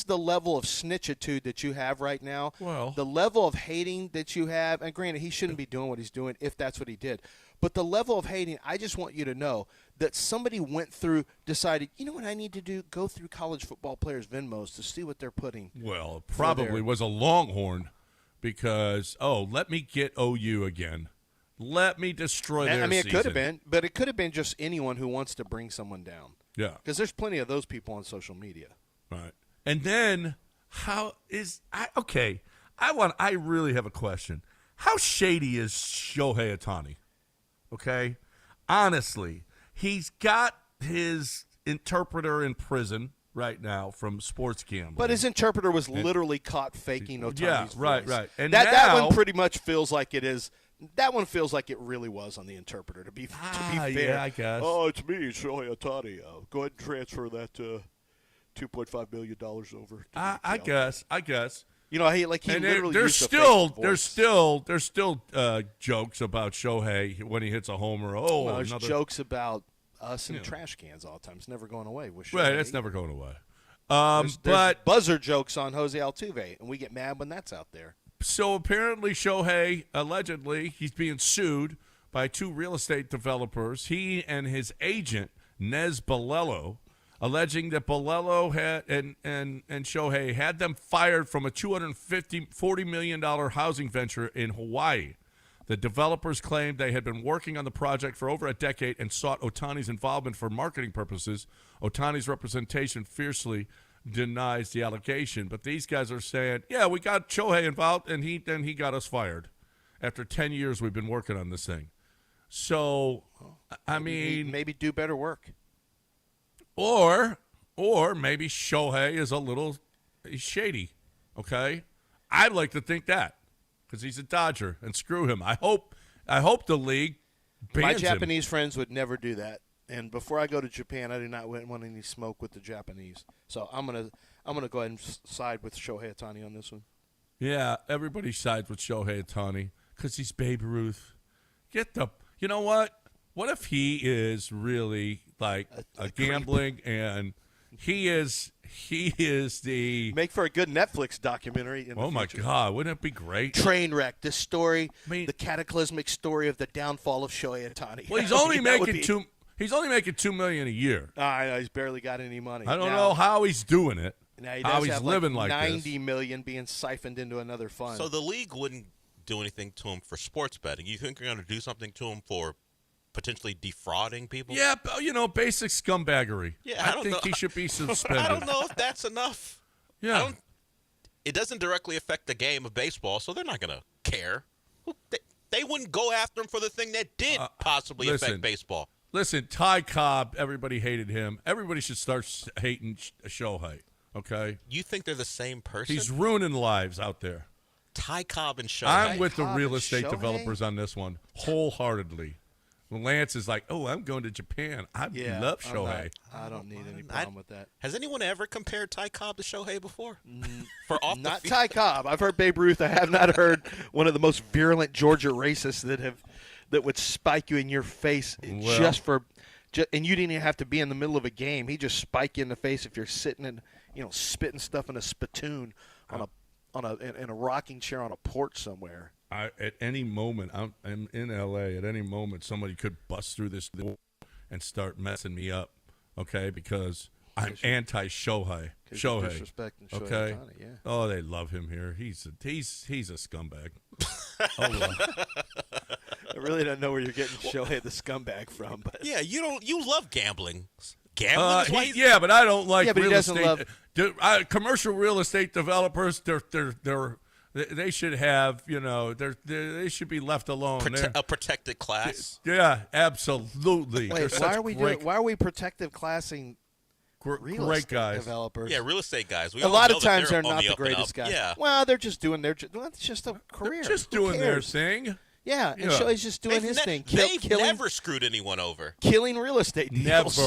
the level of snitchitude that you have right now. Well, the level of hating that you have, and granted, he shouldn't be doing what he's doing if that's what he did. But the level of hating, I just want you to know that somebody went through, decided, you know what I need to do? Go through college football players' Venmos to see what they're putting. Well, it probably was a Longhorn because, let me get OU again. Let me destroy their I mean, it season. could have been, but it could have been just anyone who wants to bring someone down. Yeah. Because there's plenty of those people on social media. Right. And then I really have a question. How shady is Shohei Ohtani? Okay? Honestly, he's got his interpreter in prison right now from sports gambling. But his interpreter was literally caught faking Ohtani's Yeah, right, voice. right. And that now, one pretty much feels like it is. That one feels like it really was on the interpreter. To be fair, yeah, I guess. Oh, it's me, Shohei Ohtani. Go ahead and transfer that $2.5 million over. To I guess. You know, he And literally there's used a fake voice. there's still jokes about Shohei when he hits a homer. Well, there's another jokes about us in trash cans all the time. It's never going away. With right. Shohei. That's never going away. There's But buzzer jokes on Jose Altuve, and we get mad when that's out there. so apparently Shohei, allegedly, he's being sued by two real estate developers. He and his agent, Nez Balello, alleging that Balello had and Shohei had them fired from a $40 million housing venture in Hawaii. The developers claimed they had been working on the project for over a decade and sought Ohtani's involvement for marketing purposes. Ohtani's representation fiercely denies the allegation, but these guys are saying, yeah, we got Shohei involved, and he got us fired. After 10 years, we've been working on this thing. So, I mean, maybe do better work. Or maybe Shohei is he's shady. Okay, I'd like to think that because he's a Dodger, and screw him. I hope the league bans My him. Japanese friends would never do that. And before I go to Japan, I do not want any smoke with the Japanese. So I'm gonna go ahead and side with Shohei Ohtani on this one. Yeah, everybody sides with Shohei Ohtani because he's Babe Ruth. You know what? What if he is really like a gambling and he is the Make for a good Netflix documentary. Oh my God, wouldn't it be great? Train wreck. This story, I mean, the cataclysmic story of the downfall of Shohei Ohtani. Well, he's only making $2 million a year. He's barely got any money. I don't know how he's doing it. Now he how does he's have living like like $90 million being siphoned into another fund. So the league wouldn't do anything to him for sports betting. You think you're going to do something to him for potentially defrauding people. Yeah, basic scumbaggery. Yeah, I think he should be suspended. I don't know if that's enough. Yeah. It doesn't directly affect the game of baseball, so they're not going to care. They wouldn't go after him for the thing that did possibly affect baseball. Listen, Ty Cobb, everybody hated him. Everybody should start hating Shohei, okay? You think they're the same person? He's ruining lives out there. Ty Cobb and Shohei. I'm with the real estate developers on this one wholeheartedly. Lance is like, I'm going to Japan. I love Shohei. I don't need any problem with that. Has anyone ever compared Ty Cobb to Shohei before? For off Not Ty Cobb. I've heard Babe Ruth. I have not heard one of the most virulent Georgia racists that would spike you in your face and you didn't even have to be in the middle of a game. He just spike you in the face if you're sitting and spitting stuff in a spittoon in a rocking chair on a porch somewhere. At any moment, I'm in L.A. At any moment, somebody could bust through this door and start messing me up, okay? Because I'm anti-Shohei. Shohei, okay? Ohtani, yeah. Oh, they love him here. He's a scumbag. I really don't know where you're getting Shohei the scumbag from, but yeah, you love gambling. Gambling, but I don't like real estate. Commercial real estate developers, they should have, they should be left alone. A protected class. Yeah, absolutely. Wait, why are we protective classing real estate guys developers? Yeah, real estate guys. A lot of times they're not the greatest guys. Yeah. Well, they're just doing it's just a career. They're just doing their thing. Yeah, and Shohei's just doing his thing. They've never screwed anyone over. Killing real estate deals.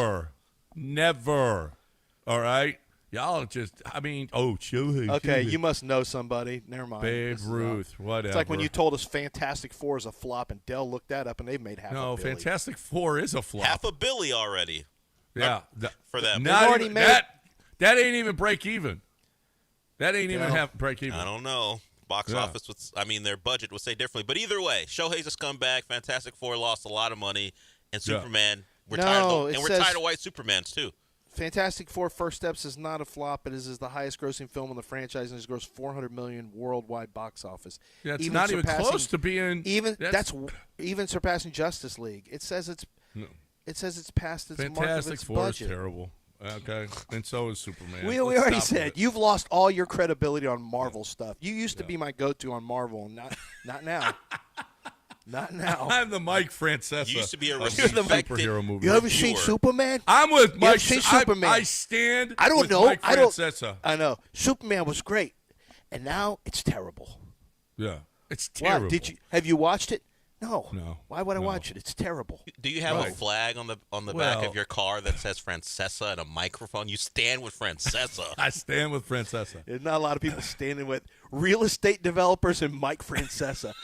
Never. All right? Y'all just, Shohei. Okay, you must know somebody. Never mind. Babe Ruth, whatever. It's like when you told us Fantastic Four is a flop, and Dell looked that up, and they've made half a billion. No, Fantastic Four is a flop. $500 million already. Yeah. For them. That ain't even break even. That ain't even break even. I don't know. Box office, their budget would say differently. But either way, Shohei's a scumbag. Fantastic Four lost a lot of money. And Superman, we're tired of white Supermans, too. Fantastic Four: First Steps is not a flop. It is the highest-grossing film in the franchise and has grossed $400 million worldwide box office. Yeah, it's not even close to being even surpassing Justice League. It says it's past its mark of its Fantastic Four budget. is terrible. Okay, and so is Superman. We already said you've lost all your credibility on Marvel stuff. You used to be my go-to on Marvel, not now. Not now. I'm the Mike Francesa. You used to be a superhero movie. You ever seen Superman? I'm with Mike. You seen Superman? I stand. I don't with know. Mike Francesa. I know. Superman was great, and now it's terrible. Yeah, it's terrible. Why? Have you watched it? No. Why would I No. watch it? It's terrible. Do you have a flag on the back of your car that says Francesa and a microphone? You stand with Francesa. I stand with Francesa. There's not a lot of people standing with real estate developers and Mike Francesa.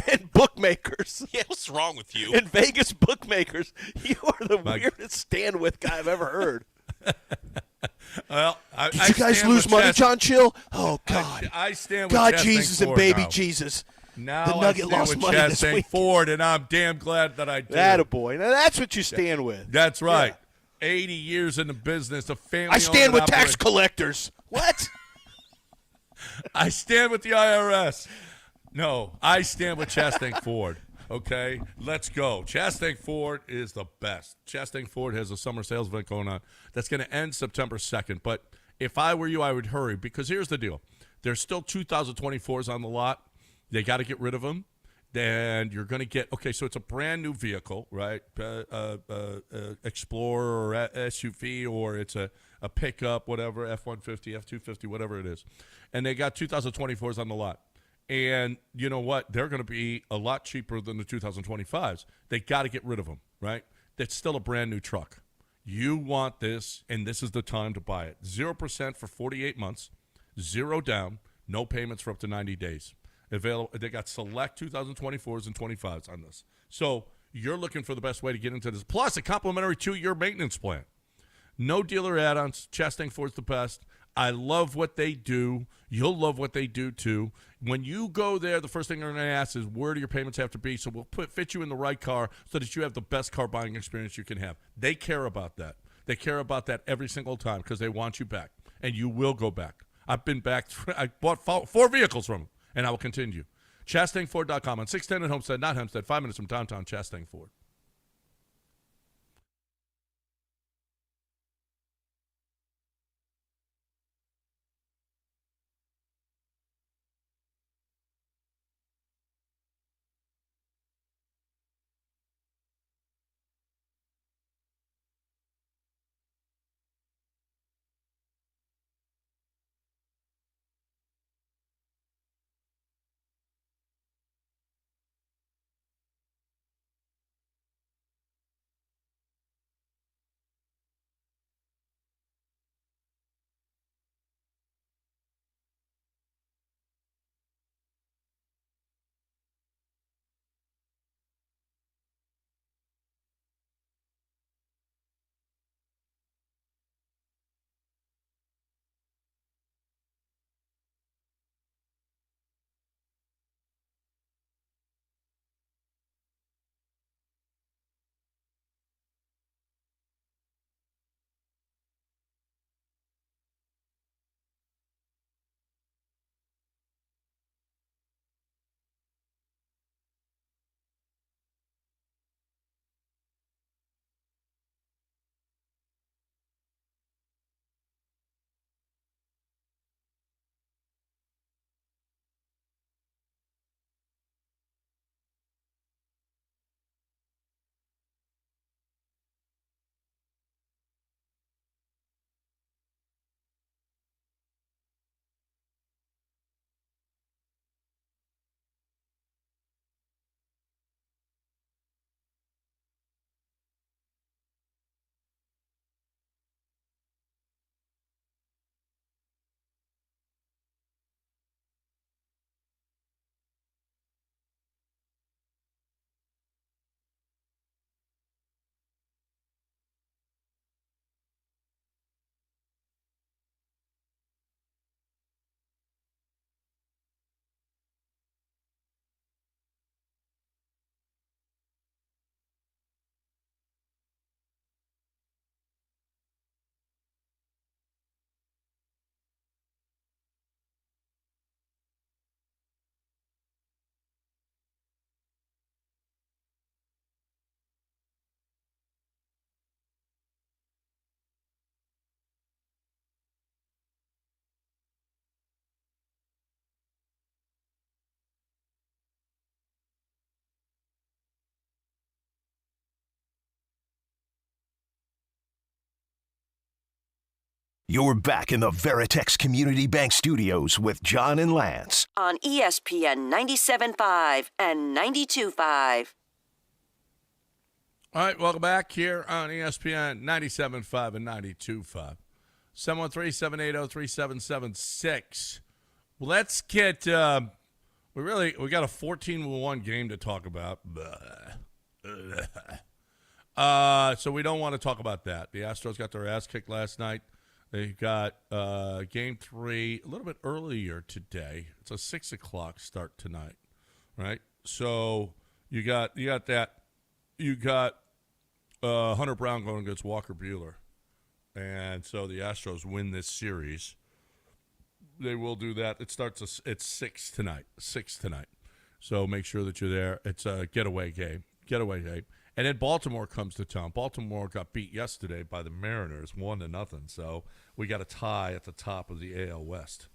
And bookmakers. Yeah, what's wrong with you? And Vegas bookmakers. You are the weirdest stand with guy I've ever heard. Well, Did you guys lose money, John Chill? Oh, God. I stand with God, Chastain Jesus, Ford and baby now. Jesus. Now the Nugget I stand lost with money this Chastain week. Ford, and I'm damn glad that I did. Attaboy. Now, that's what you stand with. That's right. 80 years in the business, a family. I stand with tax collectors. What? I stand with the IRS. No, I stand with Chastain Ford. Okay, let's go. Chastain Ford is the best. Chastain Ford has a summer sales event going on that's going to end September 2nd. But if I were you, I would hurry because here's the deal. There's still 2024s on the lot. They got to get rid of them. Then you're going to get, okay, so it's a brand new vehicle, right? Explorer or SUV, or it's a pickup, whatever, F-150, F-250, whatever it is. And they got 2024s on the lot. And you know what? They're going to be a lot cheaper than the 2025s. They got to get rid of them, right? That's still a brand new truck. You want this, and this is the time to buy it. 0% for 48 months, 0 down, no payments for up to 90 days. Available. They got select 2024s and 25s on this. So you're looking for the best way to get into this. Plus a complimentary 2-year maintenance plan. No dealer add-ons. Chastain Ford's the best. I love what they do. You'll love what they do, too. When you go there, the first thing they're going to ask is where do your payments have to be, so we'll fit you in the right car so that you have the best car buying experience you can have. They care about that. They care about that every single time because they want you back, and you will go back. I've been back. I bought 4 vehicles from them, and I will continue. ChastainFord.com on 610 at Homestead, not Hempstead, 5 minutes from downtown Chastain Ford. You're back in the Veritex Community Bank Studios with John and Lance. On ESPN 97.5 and 92.5. All right, welcome back here on ESPN 97.5 and 92.5. 713-780-3776. Let's get we got a 14-1 game to talk about. So we don't want to talk about that. The Astros got their ass kicked last night. They got game 3 a little bit earlier today. It's a 6 o'clock start tonight, right? So you got that. You got Hunter Brown going against Walker Buehler. And so the Astros win this series. They will do that. It starts at 6 tonight. 6 tonight. So make sure that you're there. It's a getaway game. And then Baltimore comes to town. Baltimore got beat yesterday by the Mariners, 1-0. So we got a tie at the top of the AL West.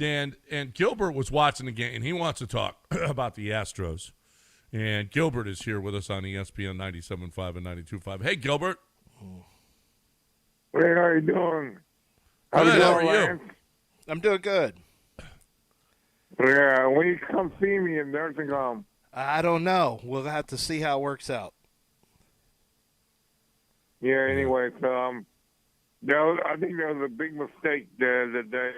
And Gilbert was watching the game, and he wants to talk about the Astros. And Gilbert is here with us on ESPN 97.5 and 92.5. Hey, Gilbert. Hey, how you doing? How are you? I'm doing good. Yeah, when you come see me in nursing home. I don't know. We'll have to see how it works out. Yeah, anyway, so I think there was a big mistake there the day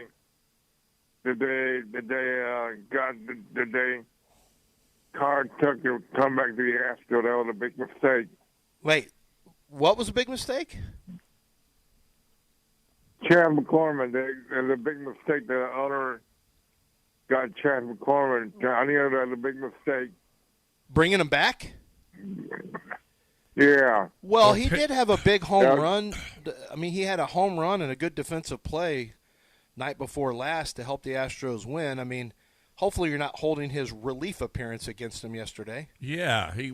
Card took to come back to the Astros. That was a big mistake. Wait, what was a big mistake? Chad McCormick, there's a big mistake. The owner got Chad McCormick. I think that was a big mistake. Bringing him back? Yeah. Well, he did have a big home run. I mean, he had a home run and a good defensive play night before last to help the Astros win. I mean, hopefully you're not holding his relief appearance against him yesterday. Yeah, he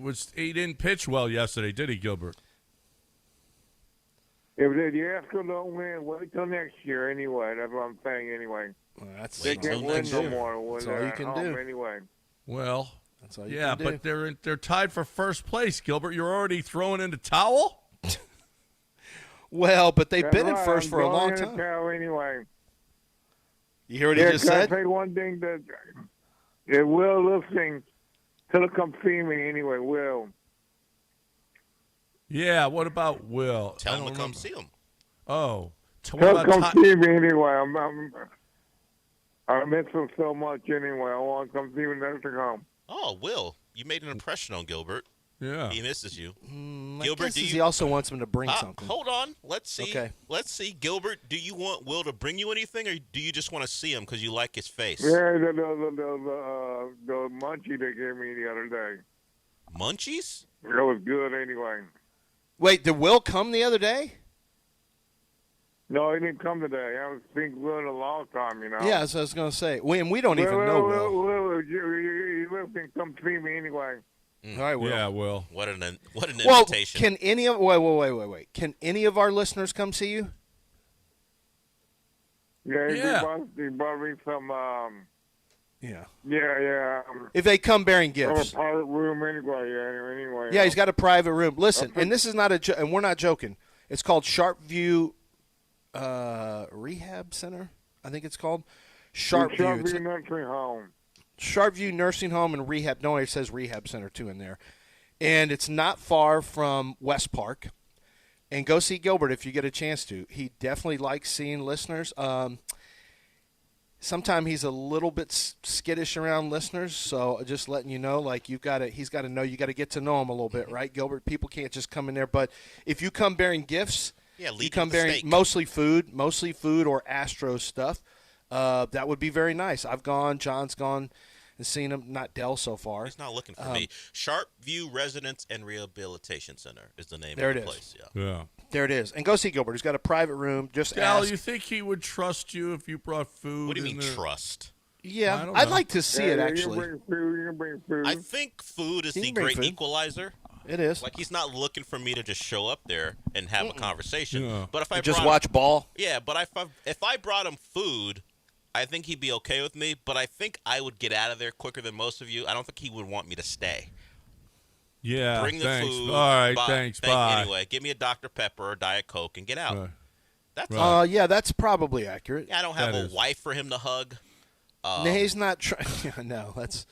didn't pitch well yesterday, did he, Gilbert? If the Astros don't win, wait till next year anyway. That's what I'm saying anyway. Well, they can't win no more. That's all you can do. Anyway. Well, that's all you can do. But they're tied for first place, Gilbert. You're already throwing in the towel? Well, but they've been in first for a long time. Anyway. You hear what he just said? Can I say one thing that it will listening till it come see me anyway, Will. Yeah, what about Will? Tell him to come see him. Oh. Till come see me anyway. I miss him so much anyway. I want to come see him next to come. Oh, Will, you made an impression on Gilbert. Yeah. He misses you. Gilbert, he also wants him to bring something. Hold on. Let's see. Okay. Let's see. Gilbert, do you want Will to bring you anything, or do you just want to see him because you like his face? Yeah, the munchie they gave me the other day. Munchies? It was good anyway. Wait, did Will come the other day? No, he didn't come today. I haven't seen Will in a long time, you know. Yeah, so I was going to say. We don't even know Will. Will can come see me anyway. All right, Will. Yeah, Will. What an well, invitation. Can any of wait. Can any of our listeners come see you? Yeah, he brought me some. Yeah. Yeah. If they come bearing gifts. A private room anyway. Yeah, he's got a private room. Listen, and this is not and we're not joking. It's called Sharpview Rehab Center, I think it's called. Sharpview Nursing Home. Sharpview Nursing Home and Rehab. No, it says Rehab Center, too, in there. And it's not far from West Park. And go see Gilbert if you get a chance to. He definitely likes seeing listeners. Sometimes he's a little bit skittish around listeners, so just letting you know, like he's got to know, you got to get to know him a little bit, right, Gilbert? People can't just come in there. But if you come bearing gifts, you come bearing mostly food or Astros stuff, that would be very nice. I've gone, John's gone and seen him, not Dell so far. He's not looking for me. Sharpview Residence and Rehabilitation Center is the name there of the it place. Is. Yeah. There it is. And go see Gilbert. He's got a private room. Just Dal, ask. you think he would trust you if you brought food? What do you mean trust? Yeah, I'd like to see it, actually. You bring food. I think food is the great equalizer. It is. Like, he's not looking for me to just show up there and have a conversation. Yeah. But if I just watch ball. Yeah, but if I brought him food, I think he'd be okay with me. But I think I would get out of there quicker than most of you. I don't think he would want me to stay. Yeah, Bring the thanks. food. All right, thanks. Bye. Anyway, give me a Dr. Pepper or Diet Coke and get out. That's yeah, that's probably accurate. Yeah, I don't have a wife for him to hug. No, he's not trying. No, that's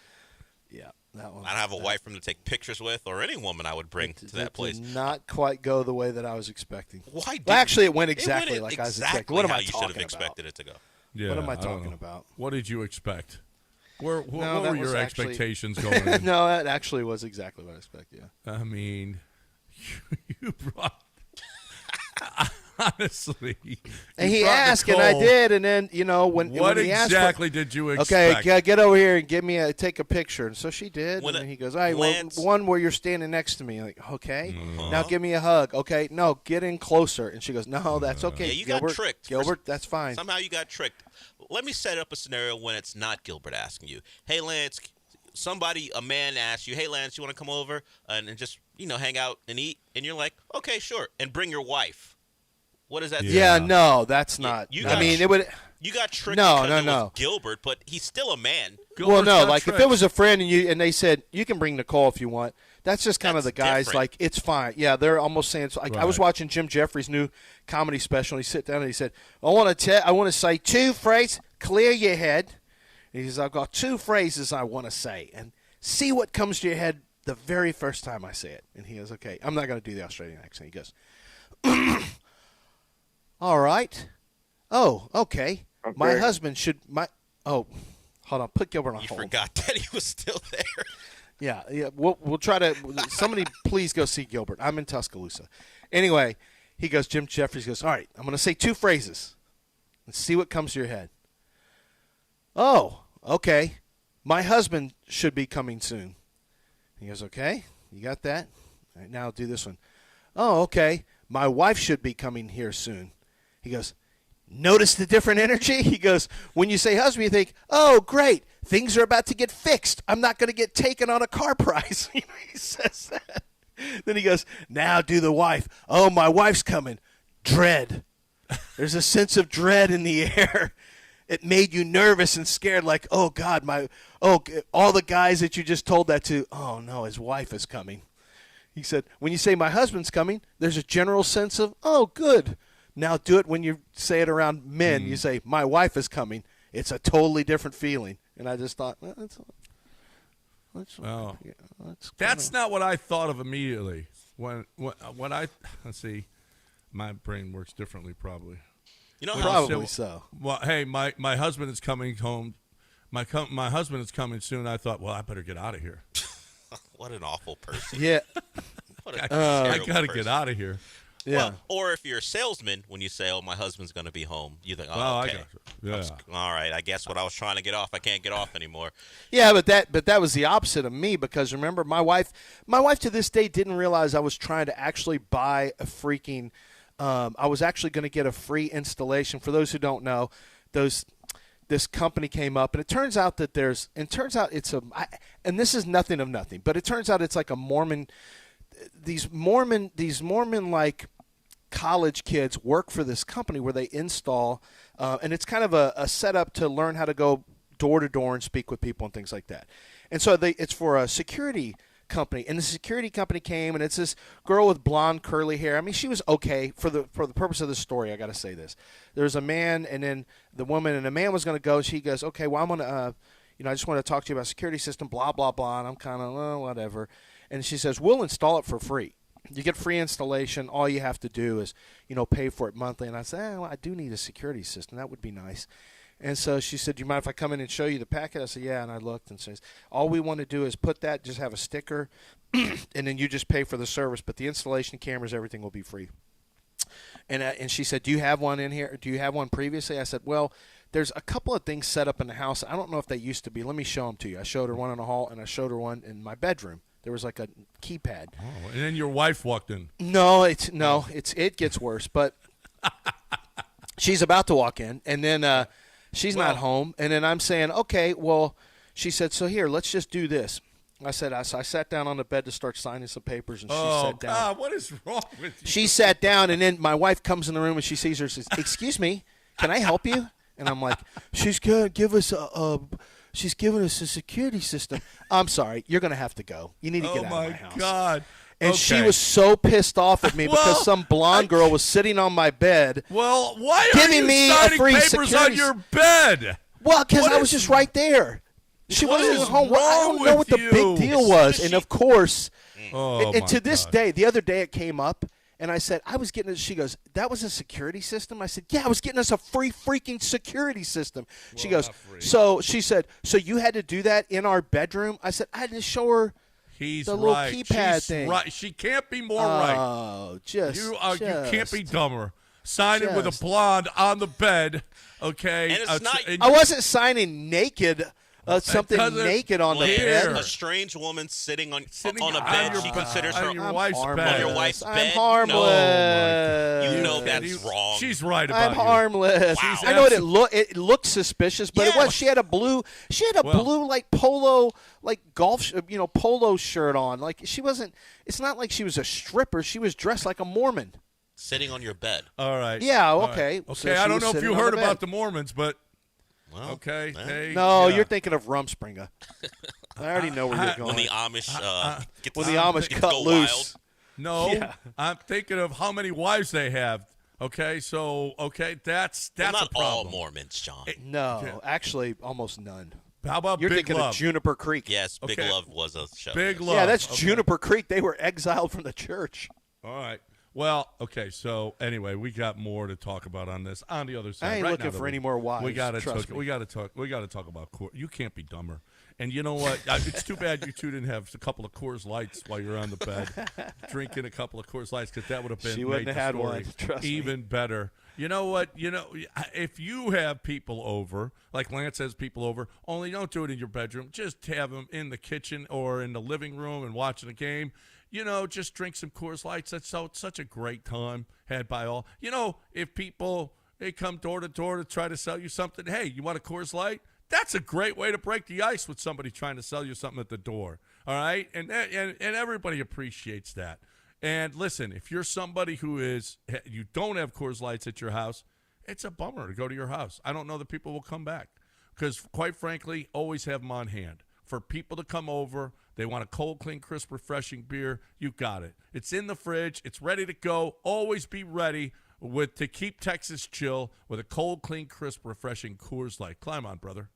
that one. I don't have a wife for him to take pictures with, or any woman I would bring to that place. Did not quite go the way that I was expecting. Why? Well, actually, it went exactly like I was expecting. What am I you talking should have expected about? it to go. Yeah, what am I talking about? What did you expect? What No, were that your was actually- expectations going in? No, that actually was exactly what I expected. Yeah. I mean, you brought honestly. And you he brought asked, and I Nicole. did, and then when What when he asked exactly did you Okay, expect? get over here and take a picture. And so she did. When and then he goes, "All right, Lance- one where you're standing next to me." Like, okay, now give me a hug. Okay, no, get in closer. And she goes, "No, that's okay." Yeah, you Gilbert, got tricked. Gilbert, that's fine. Somehow you got tricked. Let me set up a scenario when it's not Gilbert asking you. Hey, Lance, a man asks you, hey, Lance, you want to come over and just, hang out and eat? And you're like, okay, sure. And bring your wife. What does that say? Yeah, no, that's not. You I got mean, it would. You got tricked No, because no, it was no. Gilbert, but he's still a man. Well, no, got like if tricked. it was a friend and they said you can bring Nicole if you want. That's just kind of the guys different. like it's fine. Yeah, they're almost saying. Like I was Right. watching Jim Jeffries' new comedy special. And he sat down and he said, I want to say two phrases. Clear your head. And he says, I've got two phrases I want to say, and see what comes to your head the very first time I say it. And he goes, okay, I'm not going to do the Australian accent. He goes, all right. Oh, okay. My husband should hold on. Put Gilbert on You hold. forgot that he was still there. Yeah. We'll try to. Somebody, please go see Gilbert. I'm in Tuscaloosa. Anyway, he goes. Jim Jeffries goes. All right, I'm going to say two phrases, and see what comes to your head. Oh, okay. My husband should be coming soon. He goes. Okay, you got that. All right, now I'll do this one. Oh, okay. My wife should be coming here soon. He goes. Notice the different energy? He goes, when you say husband, you think, oh, great, things are about to get fixed. I'm not going to get taken on a car price. He says that. Then he goes, now do the wife. Oh, my wife's coming. Dread. There's a sense of dread in the air. It made you nervous and scared, like, oh, God, all the guys that you just told that to, oh, no, his wife is coming. He said, when you say my husband's coming, there's a general sense of, oh, good. Now do it when you say it around men. You say, my wife is coming. It's a totally different feeling. And I just thought, well, that's not what I thought of immediately. When I let's see, my brain works differently probably. You know how Probably so. Well, hey, my husband is coming home. My husband is coming soon. I thought, well, I better get out of here. What an awful person. Yeah. What a I terrible got to person. get out of here. Yeah. Well, or if you're a salesman, when you say, oh, my husband's going to be home, you think, oh, Well, okay. I got you. Yeah. All right, I guess what I was trying to get off, I can't get off anymore. Yeah, but that was the opposite of me because remember my wife to this day didn't realize I was trying to actually buy a freaking I was actually going to get a free installation. For those who don't know, this company came up and it turns out it's and this is nothing of nothing, but it turns out it's like a Mormon these Mormon like college kids work for this company where they install and it's kind of a setup to learn how to go door to door and speak with people and things like that. And so it's for a security company, and the security company came, and it's this girl with blonde curly hair. I mean, she was okay for the purpose of the story. I got to say this: there's a man, and then the woman, and the man was going to go. She goes, "Okay, well, I'm going to, I just want to talk to you about security system, blah blah blah." And I'm kind of whatever. And she says, "We'll install it for free. You get free installation. All you have to do is, pay for it monthly." And I said, "I do need a security system. That would be nice." And so she said, "Do you mind if I come in and show you the packet?" I said, "Yeah." And I looked and says, "All we want to do is put that, just have a sticker, and then you just pay for the service. But the installation, cameras, everything will be free." And she said, "Do you have one in here? Do you have one previously?" I said, "Well, there's a couple of things set up in the house. I don't know if they used to be. Let me show them to you." I showed her one in the hall, and I showed her one in my bedroom. There was like a keypad. Oh, and then your wife walked in. No, it gets worse. But she's about to walk in, and then she's not home. And then I'm saying, okay, well, she said, so here, let's just do this. I sat down on the bed to start signing some papers, and she sat down. God, what is wrong with you? She sat down, and then my wife comes in the room, and she sees her and says, "Excuse me, can I help you?" And I'm like, she's going to give us she's giving us a security system. I'm sorry, you're going to have to go. You need to get out of my house. Oh, my God. And she Okay. was so pissed off at me Well, because some blonde girl was sitting on my bed. Well, why are giving you me a signing free papers security on your bed? Well, because What I was is- just right there. She What wasn't is even home. I wrong don't know what with the you? big deal was. And of course, Oh, and my to this God. day, the other day it came up, and I said, I was getting it. She goes, that was a security system? I said, yeah, I was getting us a free freaking security system. She goes, not free. so she said, so you had to do that in our bedroom? I said, I had to show her He's the little right. keypad She's thing. right. She can't be more right. Oh, just You can't be dumber. Signing with a just- blonde on the bed, okay? And it's not- I wasn't signing naked, something doesn't- naked on the Lance, bed. a strange woman sitting on Sitting a on bed your she bed- considers on her your I'm wife's harmless. bed. on your wife's I'm bed. harmless. You know that's You- wrong. She's right about I'm you. harmless. Wow. I know it looked suspicious, but it Yeah. was. She had a blue like polo like golf polo shirt on. Like she wasn't. It's not like she was a stripper. She was dressed like a Mormon. Sitting on your bed. All right. Yeah, All okay. right. So Okay, she I don't was know if sitting you on heard the about bed. the Mormons, but Well, okay. well. Hey, No, yeah. you're thinking of Rumspringa. I already know where you're going. When the Amish get When to- the Amish get to cut go loose. wild. No, Yeah. I'm thinking of how many wives they have. Okay, so that's Well, not a problem. all Mormons, John. No, actually, almost none. How about You're Big thinking Love? of Juniper Creek. Yes, Big Okay. Love was a show. Big yes. Love. Yeah, that's Okay. Juniper Creek. They were exiled from the church. All right. Well, okay. So anyway, we got more to talk about on this. On the other side, I ain't right looking now, for though, any more wives, We got to trust talk. me. We got to talk. We got to talk about court. You can't be dumber. And you know what? It's too bad you two didn't have a couple of Coors Lights while you're on the bed, drinking a couple of Coors Lights, because that would have been She wouldn't made have the had story one, trust me. even better. You know what? If you have people over, like Lance has people over, only don't do it in your bedroom. Just have them in the kitchen or in the living room and watching a game. Just drink some Coors Lights. That's such a great time had by all. If people they come door to door to try to sell you something, hey, you want a Coors Light? That's a great way to break the ice with somebody trying to sell you something at the door. All right, and everybody appreciates that. And listen, if you're somebody you don't have Coors Lights at your house, it's a bummer to go to your house. I don't know that people will come back because, quite frankly, always have them on hand. For people to come over, they want a cold, clean, crisp, refreshing beer, you got it. It's in the fridge. It's ready to go. Always be ready to keep Texas chill with a cold, clean, crisp, refreshing Coors Light. Climb on, brother.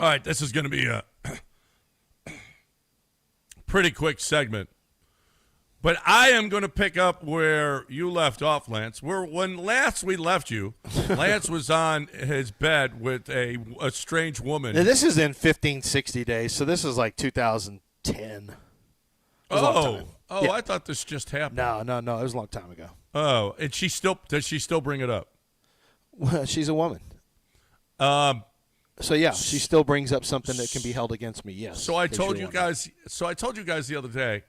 All right, this is going to be a pretty quick segment. But I am going to pick up where you left off, Lance. When last we left you, Lance was on his bed with a strange woman. Now, this is in 15, 60 days, so this is like 2010. Oh, yeah. I thought this just happened. No. It was a long time ago. Oh, and does she still bring it up? Well, she's a woman. So yeah, she still brings up something that can be held against me. Yes. So I told you guys the other day.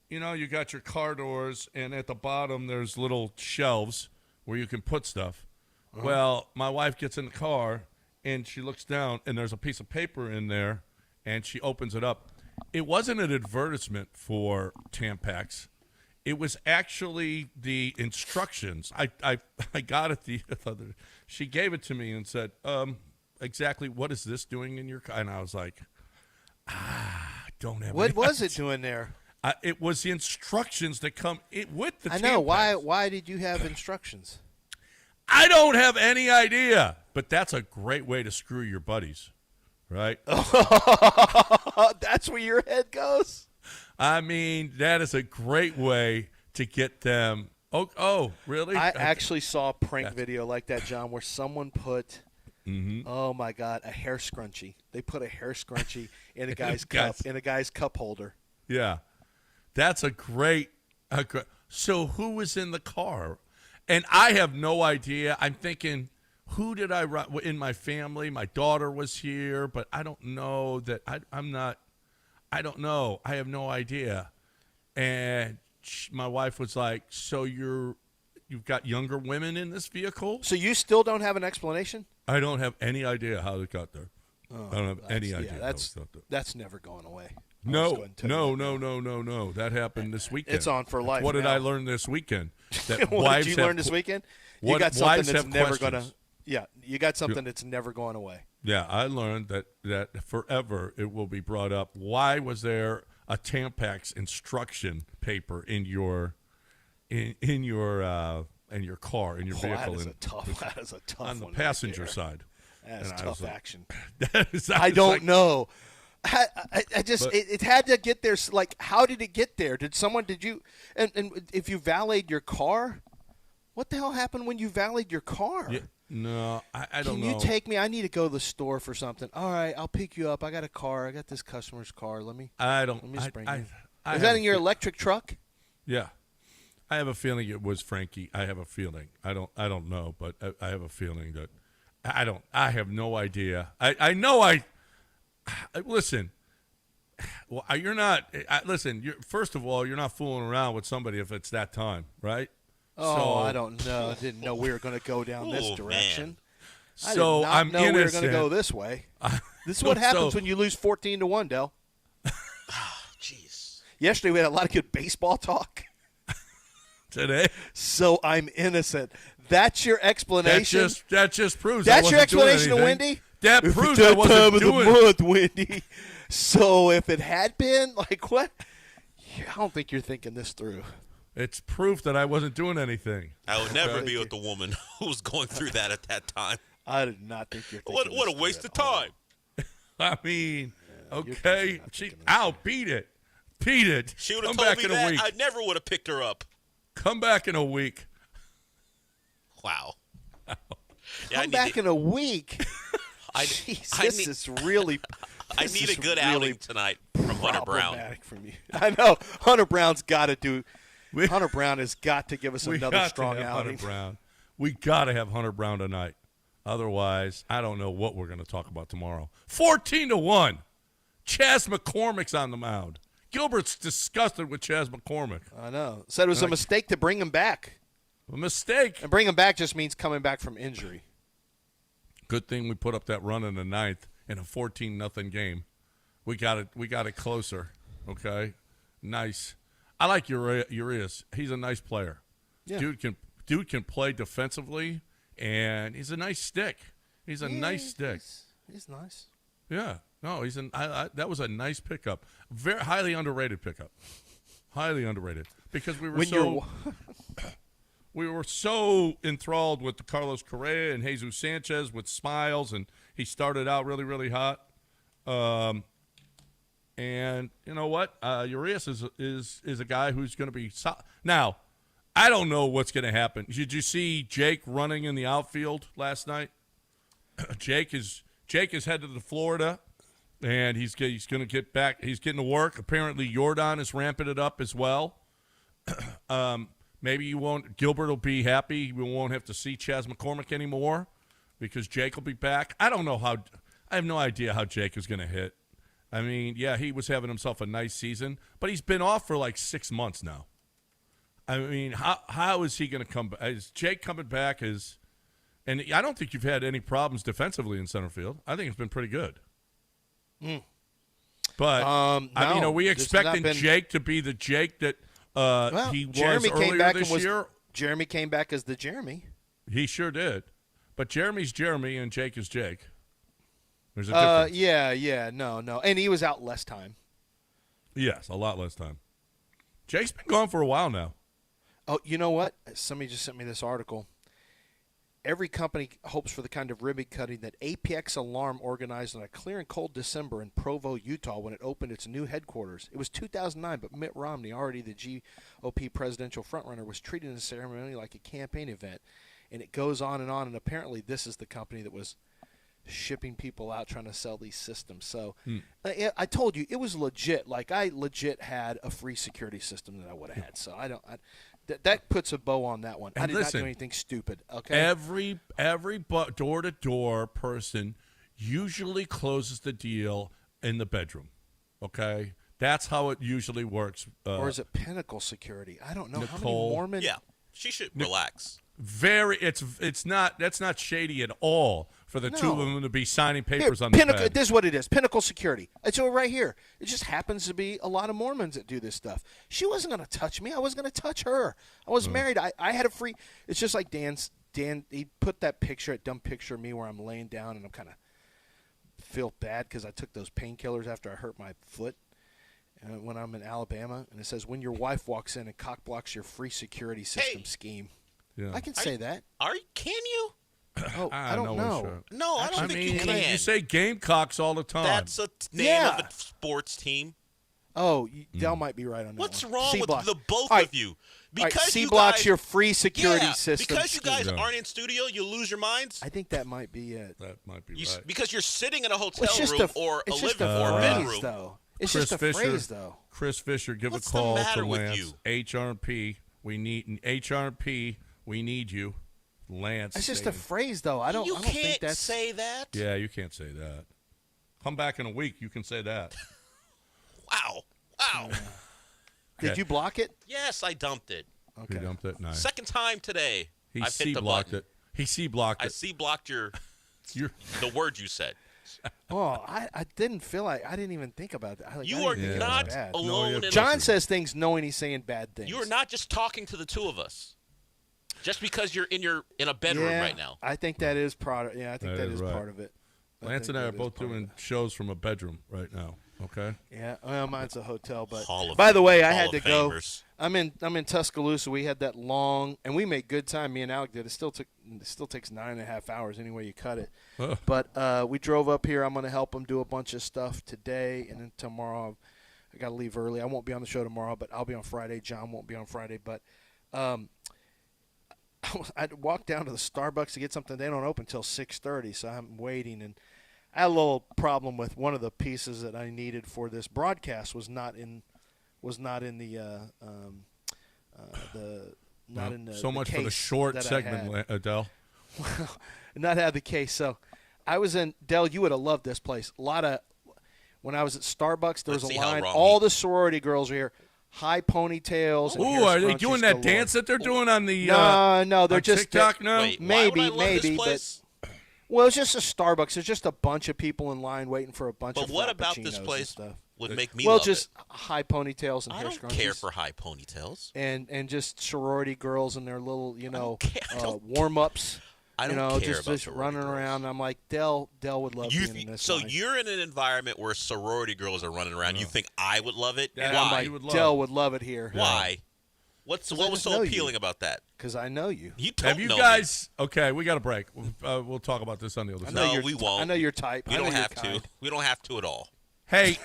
You know, you got your car doors, and at the bottom there's little shelves where you can put stuff. Uh-huh. Well, my wife gets in the car, and she looks down, and there's a piece of paper in there, and she opens it up. It wasn't an advertisement for Tampax. It was actually the instructions. I got it the other. She gave it to me and said, exactly what is this doing in your car? And I was like, don't have. What was it doing there? It was the instructions that come with the Tampax. I know. Why did you have instructions? I don't have any idea. But that's a great way to screw your buddies, right? That's where your head goes? I mean, that is a great way to get them. Oh, really? I actually saw a prank video like that, John, where someone put, oh, my God, a hair scrunchie. They put a hair scrunchie in a guy's cup holder. Yeah. That's a great. So who was in the car? And I have no idea. I'm thinking, who did I run in my family? My daughter was here, but I don't know that. I'm not. I don't know. I have no idea. And my wife was like, "So you've got younger women in this vehicle?" So you still don't have an explanation? I don't have any idea how it got there. I don't have any idea. That's never going away. No. That happened this weekend. It's on for life. What did I learn this weekend? That what did you learn this weekend? You got something that's never going to. Yeah, you got something that's never going away. Yeah, I learned that forever it will be brought up. Why was there a Tampax instruction paper in your car, in your vehicle? That is a tough on the one passenger right side. That's tough action. I don't know. I just it had to get there. Like, how did it get there? Did you and if you valeted your car, what the hell happened when you valeted your car? Yeah, no, I don't know. Can you take me? I need to go to the store for something. All right, I'll pick you up. I got a car. I got this customer's car. Let me just bring you. Is that in your electric truck? Yeah. I have a feeling it was Frankie. I have a feeling. I don't know, but I have a feeling that I have no idea. I know listen. Well, you're not. Listen. First of all, you're not fooling around with somebody if it's that time, right? Oh, so, I don't know. I didn't know we were going to go down this direction. Man. So I did not know innocent. we were going to go this way. This is what happens when you lose 14-1, Del. Jeez. Yesterday we had a lot of good baseball talk. Today. So I'm innocent. That's your explanation. That just proves. That's your explanation to Wendy. That proves I wasn't time of doing the month, Wendy. So if it had been, like, what? I don't think you're thinking this through. It's proof that I wasn't doing anything. I would never be with the woman who was going through that at that time. I did not think you're thinking What a waste of time. I mean, okay. Beat it. She would have Come told back me in a that. week. I never would have picked her up. Come back in a week. Wow. Come back in a week. This is really. I need a good outing tonight from Hunter Brown. From you. I know Hunter Brown's got to do. Hunter Brown has got to give us another strong outing. Hunter Brown. We got to have Hunter Brown tonight. Otherwise, I don't know what we're going to talk about tomorrow. 14-1. Chas McCormick's on the mound. Gilbert's disgusted with Chas McCormick. I know. Said it was a mistake to bring him back. A mistake. And bring him back just means coming back from injury. Good thing we put up that run in the ninth in a 14-0 game. We got it closer. Okay, nice. I like Urias. He's a nice player. Yeah. Dude can play defensively, and he's a nice stick. He's a nice stick. He's nice. Yeah. No, that was a nice pickup. Very highly underrated pickup. Highly underrated because we were so enthralled with the Carlos Correa and Jesus Sanchez with smiles, and he started out really, really hot. And you know what? Urias is a guy who's going to be now. I don't know what's going to happen. Did you see Jake running in the outfield last night? Jake is headed to Florida, and he's going to get back. He's getting to work. Apparently, Jordan is ramping it up as well. Maybe Gilbert will be happy. We won't have to see Chas McCormick anymore because Jake will be back. I don't know how. I have no idea how Jake is going to hit. I mean, yeah, he was having himself a nice season, but he's been off for like 6 months now. I mean, how is he going to come back? Is Jake coming back? And I don't think you've had any problems defensively in center field. I think it's been pretty good. But, I mean, are we expecting Jake to be the Jake that he was earlier this year? Jeremy came back as the Jeremy. He sure did. But Jeremy's Jeremy and Jake is Jake. There's a difference. Yeah, no. And he was out less time. Yes, a lot less time. Jake's been gone for a while now. Oh, you know what? Somebody just sent me this article. Every company hopes for the kind of ribbon cutting that APX Alarm organized on a clear and cold December in Provo, Utah, when it opened its new headquarters. It was 2009, but Mitt Romney, already the GOP presidential frontrunner, was treating the ceremony like a campaign event. And it goes on, and apparently this is the company that was shipping people out trying to sell these systems. So I told you, it was legit. Like, I legit had a free security system that I would have had. So that puts a bow on that one. And I did listen, not do anything stupid. Okay. Every door-to-door person usually closes the deal in the bedroom. Okay, that's how it usually works. Or is it Pinnacle Security? I don't know. Nicole, how many Mormon? Yeah, she should relax. It's not. That's not shady at all for the two of them to be signing papers on Pinnacle. the bed. This is what it is. Pinnacle Security. It's right here. It just happens to be a lot of Mormons that do this stuff. She wasn't going to touch me. I was going to touch her. I was married. I had a free. It's just like Dan. He put that dumb picture of me where I'm laying down and I'm kind of feel bad because I took those painkillers after I hurt my foot. When I'm in Alabama, and it says when your wife walks in and cock blocks your free security system scheme. Yeah. I can say that. Can you? Oh, I don't know. No, I don't think you can. You say Gamecocks all the time. That's a name of a sports team. Oh, Dell might be right on that. What's one. wrong C-block. with the both of you? Because C-block's your free security system. Because you guys aren't in studio, you lose your minds? I think that might be it. That might be right. Because you're sitting in a hotel room or a living room or a bedroom. Though. It's just a phrase, though. Chris Fisher, give a call to Lance. HRP, we need HRP. We need you, Lance. It's just a phrase, though. I don't think that's. Say that. Yeah, you can't say that. Come back in a week. You can say that. Wow. Did you block it? Yes, I dumped it. Okay. You dumped it? Nice. Second time today. He I've hit the button. He C-blocked it. I C-blocked the word you said. Oh, I didn't feel like I didn't even think about that. You are not alone. John says things knowing he's saying bad things. You are not just talking to the two of us. Just because you're in a bedroom right now. I think that is part of. Yeah, I think that is part of it. Lance and I are both doing shows from a bedroom right now. Okay. Yeah, well, mine's a hotel, but by the way, I had to go. I'm in Tuscaloosa. We had that long, and we made good time. Me and Alec did. It still takes 9.5 hours anyway you cut it. But we drove up here. I'm going to help him do a bunch of stuff today, and then tomorrow I got to leave early. I won't be on the show tomorrow, but I'll be on Friday. John won't be on Friday, but I walked down to the Starbucks to get something. They don't open until 6:30, so I'm waiting. And I had a little problem with one of the pieces that I needed for this broadcast was not in the so much for the short segment, Adele. Well, not had the case. So I was in Dell. You would have loved this place. When I was at Starbucks, there was a line. All the sorority girls are here. High ponytails. Ooh, are they doing that dance that they're doing on the no, they're just TikTok now? Wait, maybe, but well, it's just a Starbucks. There's just a bunch of people in line waiting for a bunch of. But what about this place would make me? Well, love just it? high ponytails and hair scrunchies. I don't care for high ponytails. And just sorority girls and their little warm ups. I don't care just, about just running around. I'm like, Dell would love being in this. So line. you're in an environment where sorority girls are running around. You think I would love it? Yeah, Why? Dell would love it here. Why? What was so appealing about that? Because I know you. You don't Have you know guys? Okay, we got a break. We'll talk about this on the other side. No, we won't. I know your type. We don't have to. We don't have to at all. Hey,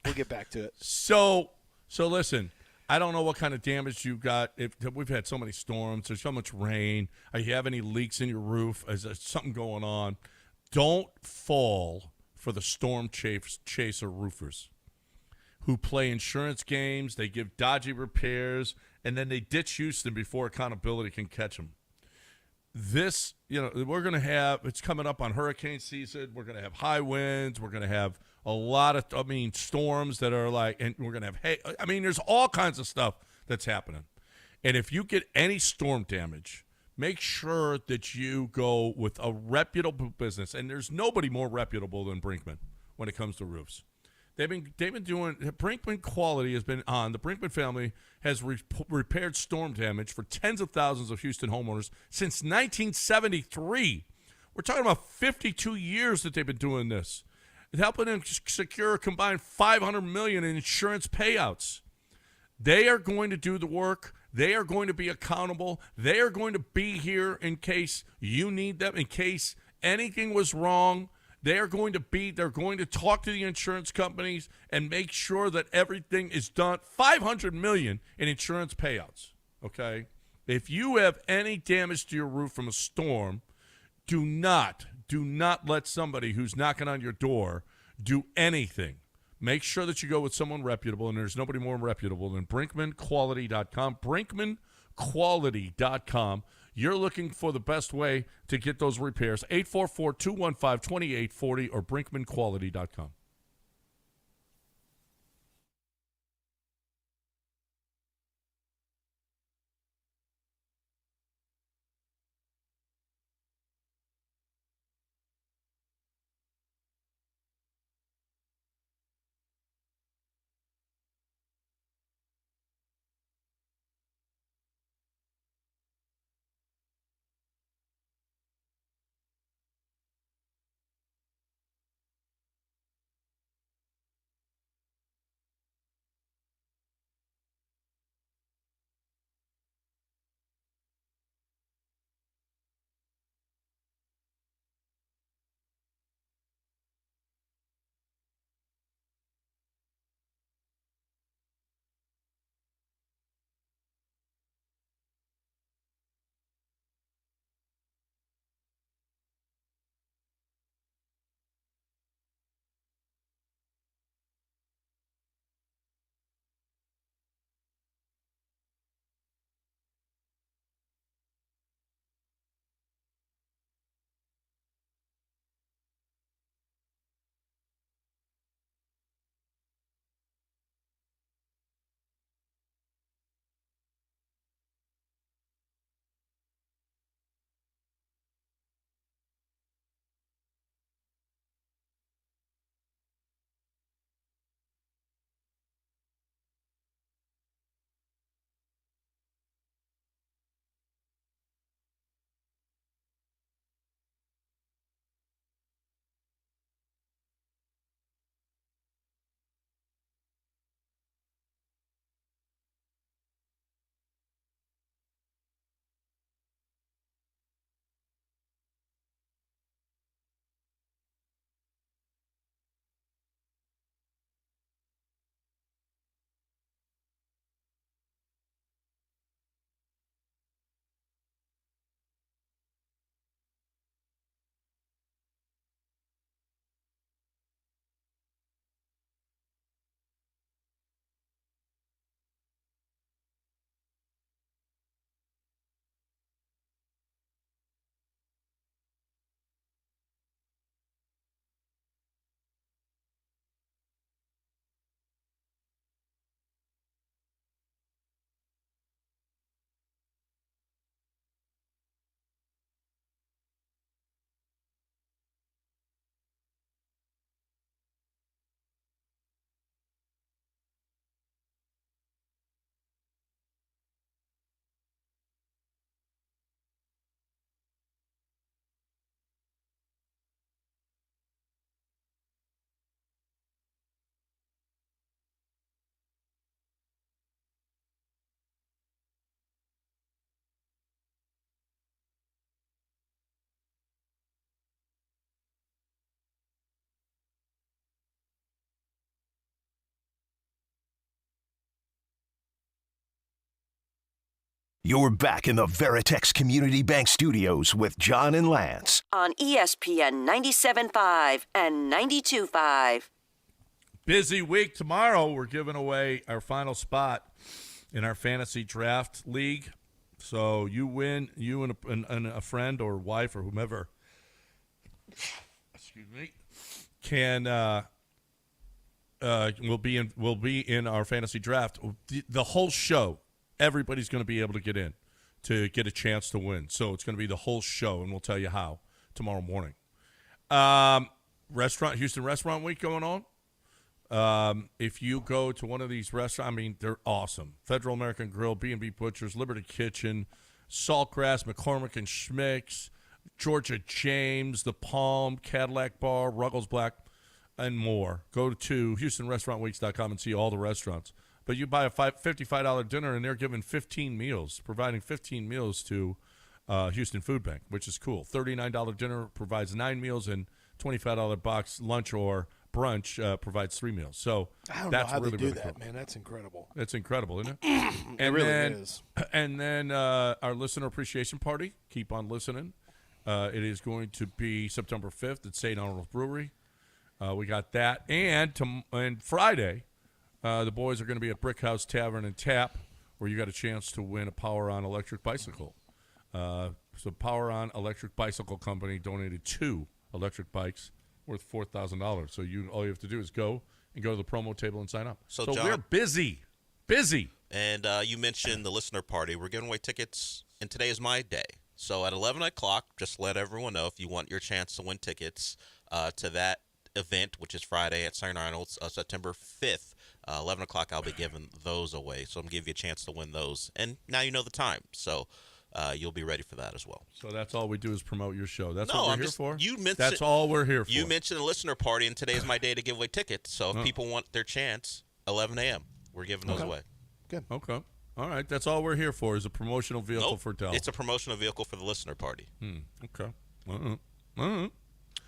we'll get back to it. So listen. I don't know what kind of damage you got. We've had so many storms. There's so much rain. Do you have any leaks in your roof? Is there something going on? Don't fall for the storm chaser roofers who play insurance games. They give dodgy repairs, and then they ditch Houston before accountability can catch them. This, we're going to have – it's coming up on hurricane season. We're going to have high winds. We're going to have a lot of storms that are like – and we're going to have there's all kinds of stuff that's happening. And if you get any storm damage, make sure that you go with a reputable business. And there's nobody more reputable than Brinkman when it comes to roofs. They've been doing Brinkman Quality has been on. The Brinkman family has repaired storm damage for tens of thousands of Houston homeowners since 1973. We're talking about 52 years that they've been doing this. It's helping them secure a combined $500 million in insurance payouts. They are going to do the work. They are going to be accountable. They are going to be here in case you need them, in case anything was wrong. They're going to talk to the insurance companies and make sure that everything is done. $500 million in insurance payouts, okay? If you have any damage to your roof from a storm, do not let somebody who's knocking on your door do anything. Make sure that you go with someone reputable, and there's nobody more reputable than BrinkmanQuality.com. BrinkmanQuality.com. You're looking for the best way to get those repairs. 844-215-2840 or BrinkmanQuality.com. You're back in the Veritex Community Bank Studios with John and Lance. On ESPN 97.5 and 92.5. Busy week tomorrow. We're giving away our final spot in our fantasy draft league. So you win, you and a friend or wife or whomever, excuse me, can will be in our fantasy draft. The whole show, everybody's going to be able to get in to get a chance to win. So it's going to be the whole show, and we'll tell you how tomorrow morning. Houston Restaurant Week going on. If you go to one of these restaurants, I mean, they're awesome. Federal American Grill, B&B Butchers, Liberty Kitchen, Saltgrass, McCormick and Schmick's, Georgia James, The Palm, Cadillac Bar, Ruggles Black, and more. Go to HoustonRestaurantWeeks.com and see all the restaurants. But you buy a $55 dinner, and they're giving 15 meals, providing 15 meals to Houston Food Bank, which is cool. $39 dinner provides 9 meals, and $25 box lunch or brunch provides 3 meals. So I don't that's know how really, they do really that, cool. man. That's incredible. It's incredible, isn't it? It really is. And then our listener appreciation party. Keep on listening. It is going to be September 5th at St. Arnold Brewery. We got that. And Friday, the boys are going to be at Brick House Tavern and Tap, where you got a chance to win a Power On electric bicycle. So Power On Electric Bicycle Company donated 2 electric bikes worth $4,000. So all you have to do is go to the promo table and sign up. So John, we're busy. And you mentioned the listener party. We're giving away tickets, and today is my day. So at 11 o'clock, just let everyone know if you want your chance to win tickets to that event, which is Friday at St. Arnold's, September 5th. 11 o'clock, I'll be giving those away. So I'm going to give you a chance to win those. And now you know the time. So you'll be ready for that as well. So that's all we do is promote your show. That's No, what we're I'm here just- for? you mentioned- That's all we're here for. You mentioned the listener party, and today is my day to give away tickets. So if people want their chance, 11 a.m., we're giving those away. Good. Okay. All right. That's all we're here for is a promotional vehicle for Dell. It's a promotional vehicle for the listener party. Okay.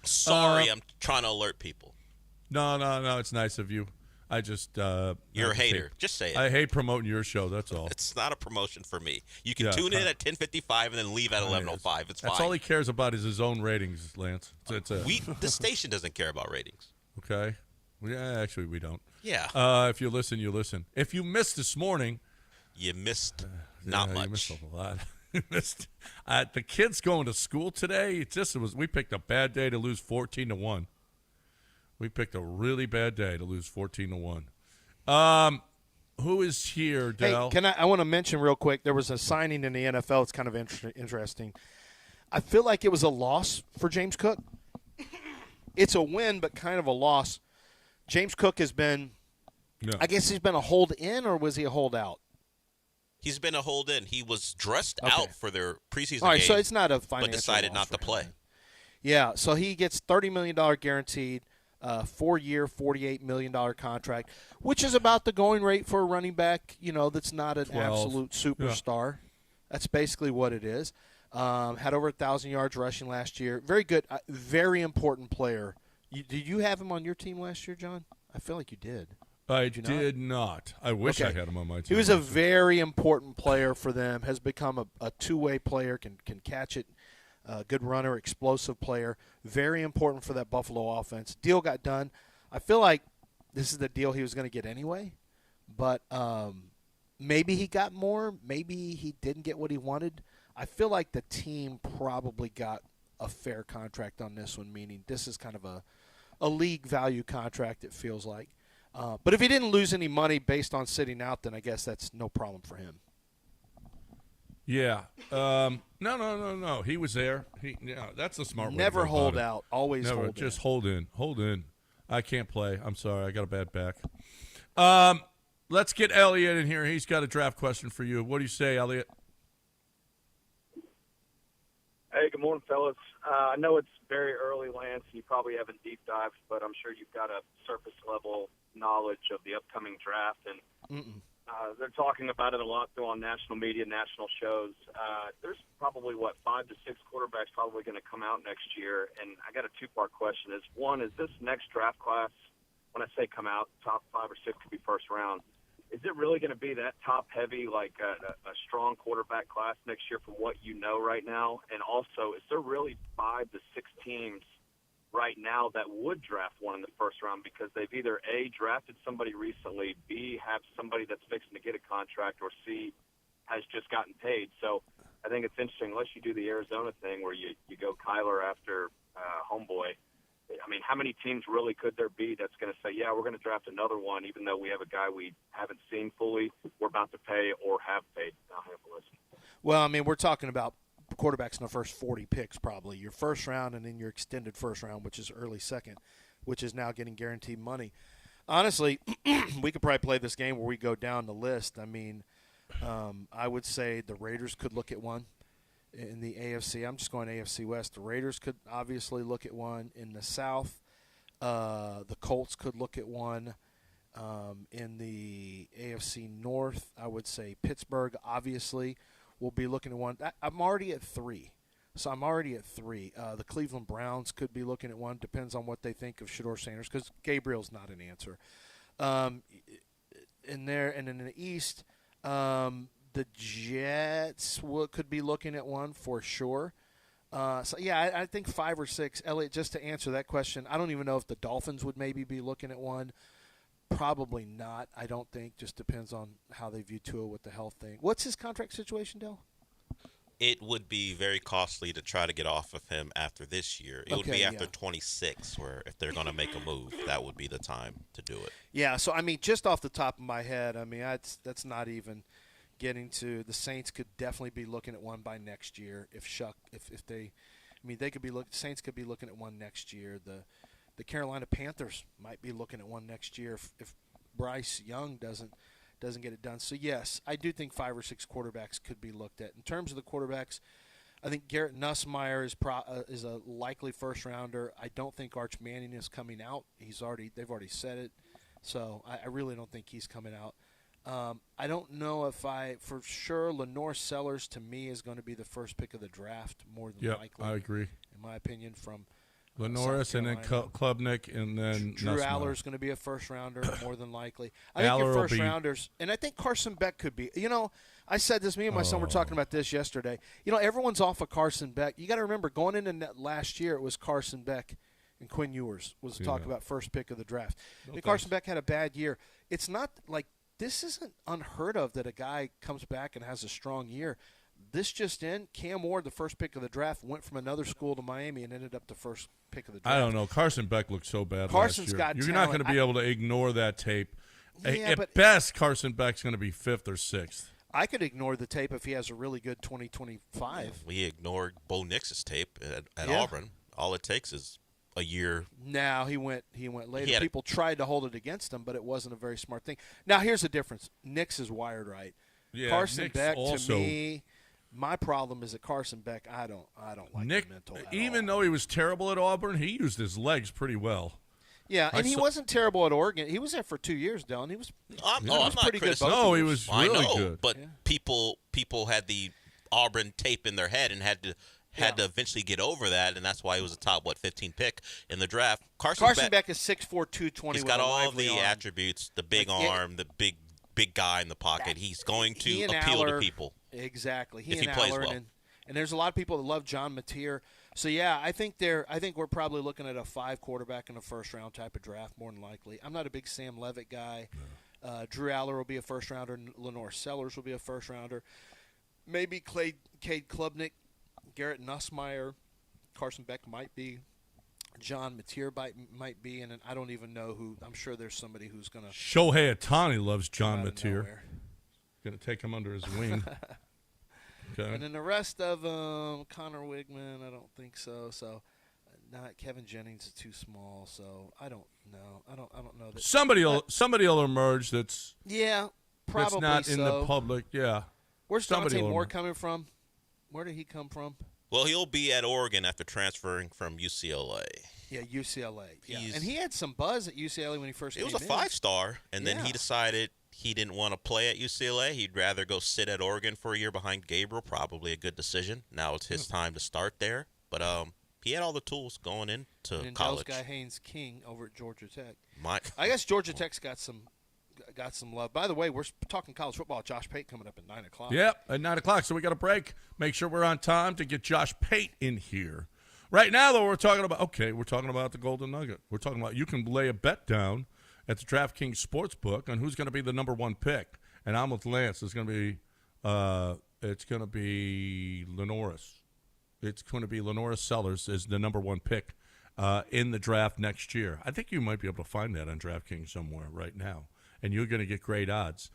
Sorry, I'm trying to alert people. No. It's nice of you. I just You're a hater. Just say it. I hate promoting your show. That's all. It's not a promotion for me. You can Yeah, tune in at 10:55 and then leave at 11:05. It's fine. That's all he cares about is his own ratings, Lance. The station doesn't care about ratings. Okay. Yeah, actually, we don't. Yeah. If you listen, you listen. If you missed this morning, you missed not much. You missed a lot. You missed. The kids going to school today. We picked a bad day to lose 14-1. We picked a really bad day to lose 14-1. Who is here, Dell? Hey, I want to mention real quick, there was a signing in the NFL. It's kind of interesting. I feel like it was a loss for James Cook. It's a win, but kind of a loss. James Cook has been, I guess he's been a hold-in, or was he a holdout? He's been a hold-in. He was dressed out for their preseason All right, game, so it's not a financial but decided loss not to for him. play. Yeah, so he gets $30 million guaranteed, 4-year, $48 million contract, which is about the going rate for a running back, that's not an 12. absolute superstar. Yeah. That's basically what it is. Had over 1,000 yards rushing last year. Very good, very important player. Did you have him on your team last year, John? I feel like you did. I did not. I wish I had him on my team. He was a very important player for them, has become a two-way player, can catch it, good runner, explosive player, very important for that Buffalo offense. Deal got done. I feel like this is the deal he was going to get anyway, but maybe he got more. Maybe he didn't get what he wanted. I feel like the team probably got a fair contract on this one, meaning this is kind of a league value contract, it feels like. But if he didn't lose any money based on sitting out, then I guess that's no problem for him. Yeah. No. He was there. That's the smart way. Never hold out. Always Never. hold Just in. hold in. Hold in. I can't play. I'm sorry. I got a bad back. Let's get Elliot in here. He's got a draft question for you. What do you say, Elliot? Hey, good morning, fellas. I know it's very early, Lance, and you probably haven't deep dived, but I'm sure you've got a surface-level knowledge of the upcoming draft. And they're talking about it a lot, though, on national media, national shows. There's probably, 5 to 6 quarterbacks probably going to come out next year. And I got a two-part question. One, is this next draft class, when I say come out, top 5 or 6 could be first round, is it really going to be that top-heavy, like a strong quarterback class next year from what you know right now? And also, is there really 5 to 6 teams right now that would draft one in the first round because they've either, A, drafted somebody recently, B, have somebody that's fixing to get a contract, or C, has just gotten paid? So I think it's interesting, unless you do the Arizona thing where you go Kyler after homeboy. I mean, how many teams really could there be that's going to say, yeah, we're going to draft another one, even though we have a guy we haven't seen fully, we're about to pay or have paid? I'll have a listen. Well, I mean, we're talking about quarterbacks in the first 40 picks probably. Your first round and then your extended first round, which is early second, which is now getting guaranteed money. Honestly, we could probably play this game where we go down the list. I mean, I would say the Raiders could look at one. In the AFC, I'm just going AFC West. The Raiders could obviously look at one. In the South, the Colts could look at one. In the AFC North, I would say Pittsburgh obviously will be looking at one. I'm already at 3. So I'm already at 3. The Cleveland Browns could be looking at one. Depends on what they think of Shedeur Sanders because Gabriel's not an answer. In there, and in the East, the Jets could be looking at one for sure. So, yeah, I think 5 or 6. Elliot, just to answer that question, I don't even know if the Dolphins would maybe be looking at one. Probably not, I don't think. Just depends on how they view Tua with the health thing. What's his contract situation, Del? It would be very costly to try to get off of him after this year. It would be after 26, where if they're going to make a move, that would be the time to do it. Yeah, so, I mean, just off the top of my head, I mean, that's not even – getting to the Saints could definitely be looking at one by next year. If they, I mean, they could be Saints could be looking at one next year. The Carolina Panthers might be looking at one next year if Bryce Young doesn't get it done. So yes, I do think 5 or 6 quarterbacks could be looked at. In terms of the quarterbacks, I think Garrett Nussmeier is a likely first rounder. I don't think Arch Manning is coming out. They've already said it, so I really don't think he's coming out. I don't know for sure Lenore Sellers to me is going to be the first pick of the draft more than likely. I agree. In my opinion, from Lenoris and then Klubnik and then Drew Nussmeier. Aller is going to be a first rounder more than likely. I think your first rounders, and I think Carson Beck could be. You know, I said this. Me and my son were talking about this yesterday. You know, everyone's off of Carson Beck. You got to remember, going into last year, it was Carson Beck and Quinn Ewers was talk about first pick of the draft. Carson Beck had a bad year. It's not like. This isn't unheard of that a guy comes back and has a strong year. This just in, Cam Ward, the first pick of the draft, went from another school to Miami and ended up the first pick of the draft. I don't know. Carson Beck looked so bad Carson's last year. got You're talent. not going to be able to ignore that tape. Yeah, At best, Carson Beck's going to be 5th or 6th. I could ignore the tape if he has a really good 2025. We ignored Bo Nix's tape at Auburn. All it takes is a year. Now he went later. People tried to hold it against him, but it wasn't a very smart thing. Now here's the difference. Nix is wired right. Yeah, Carson Nix Beck also, to me, my problem is that Carson Beck, I don't like Nick, him mental. even though he was terrible at Auburn, he used his legs pretty well. Yeah, and he wasn't terrible at Oregon. He was there for 2 years, Dylan. He was. I'm not pretty good. No, he was really I know, good. But people had the Auburn tape in their head and had to eventually get over that, and that's why he was a top 15 pick in the draft. Carson Beck is 6'4", 220. He's got all the attributes: the big arm, the big guy in the pocket. He's going to appeal to people. Exactly. If he plays well. And there's a lot of people that love John Mateer. So yeah, I think we're probably looking at a 5 quarterback in a first round type of draft more than likely. I'm not a big Sam Levitt guy. No. Drew Aller will be a first rounder. Lenore Sellers will be a first rounder. Maybe Cade Klubnik. Garrett Nussmeier, Carson Beck might be, John Mateer might be, and I don't even know who. I'm sure there's somebody who's going to. Shohei Ohtani loves John Mateer. Going to take him under his wing. Okay. And then the rest of them, Connor Wigman, I don't think so. So, not Kevin Jennings is too small. So I don't know. I don't know that somebody will emerge. That's probably that's not in the public. Yeah. Where's Dante Moore coming from? Where did he come from? Well, he'll be at Oregon after transferring from UCLA. Yeah, UCLA. Yeah. And he had some buzz at UCLA when he first came in. It was a 5-star, and then he decided he didn't want to play at UCLA. He'd rather go sit at Oregon for a year behind Gabriel. Probably a good decision. Now it's his time to start there. But he had all the tools going into college. Dell's guy Haynes King over at Georgia Tech. I guess Georgia Tech's got some got some love. By the way, we're talking college football. Josh Pate coming up at 9 o'clock. Yep, at 9 o'clock. So we got a break. Make sure we're on time to get Josh Pate in here. Right now, though, we're talking about the Golden Nugget. We're talking about you can lay a bet down at the DraftKings Sportsbook on who's going to be the number one pick. And I'm with Lance. It's going to be Lenoris. It's going to be Lenoris Sellers as the number one pick in the draft next year. I think you might be able to find that on DraftKings somewhere right now, and you're going to get great odds.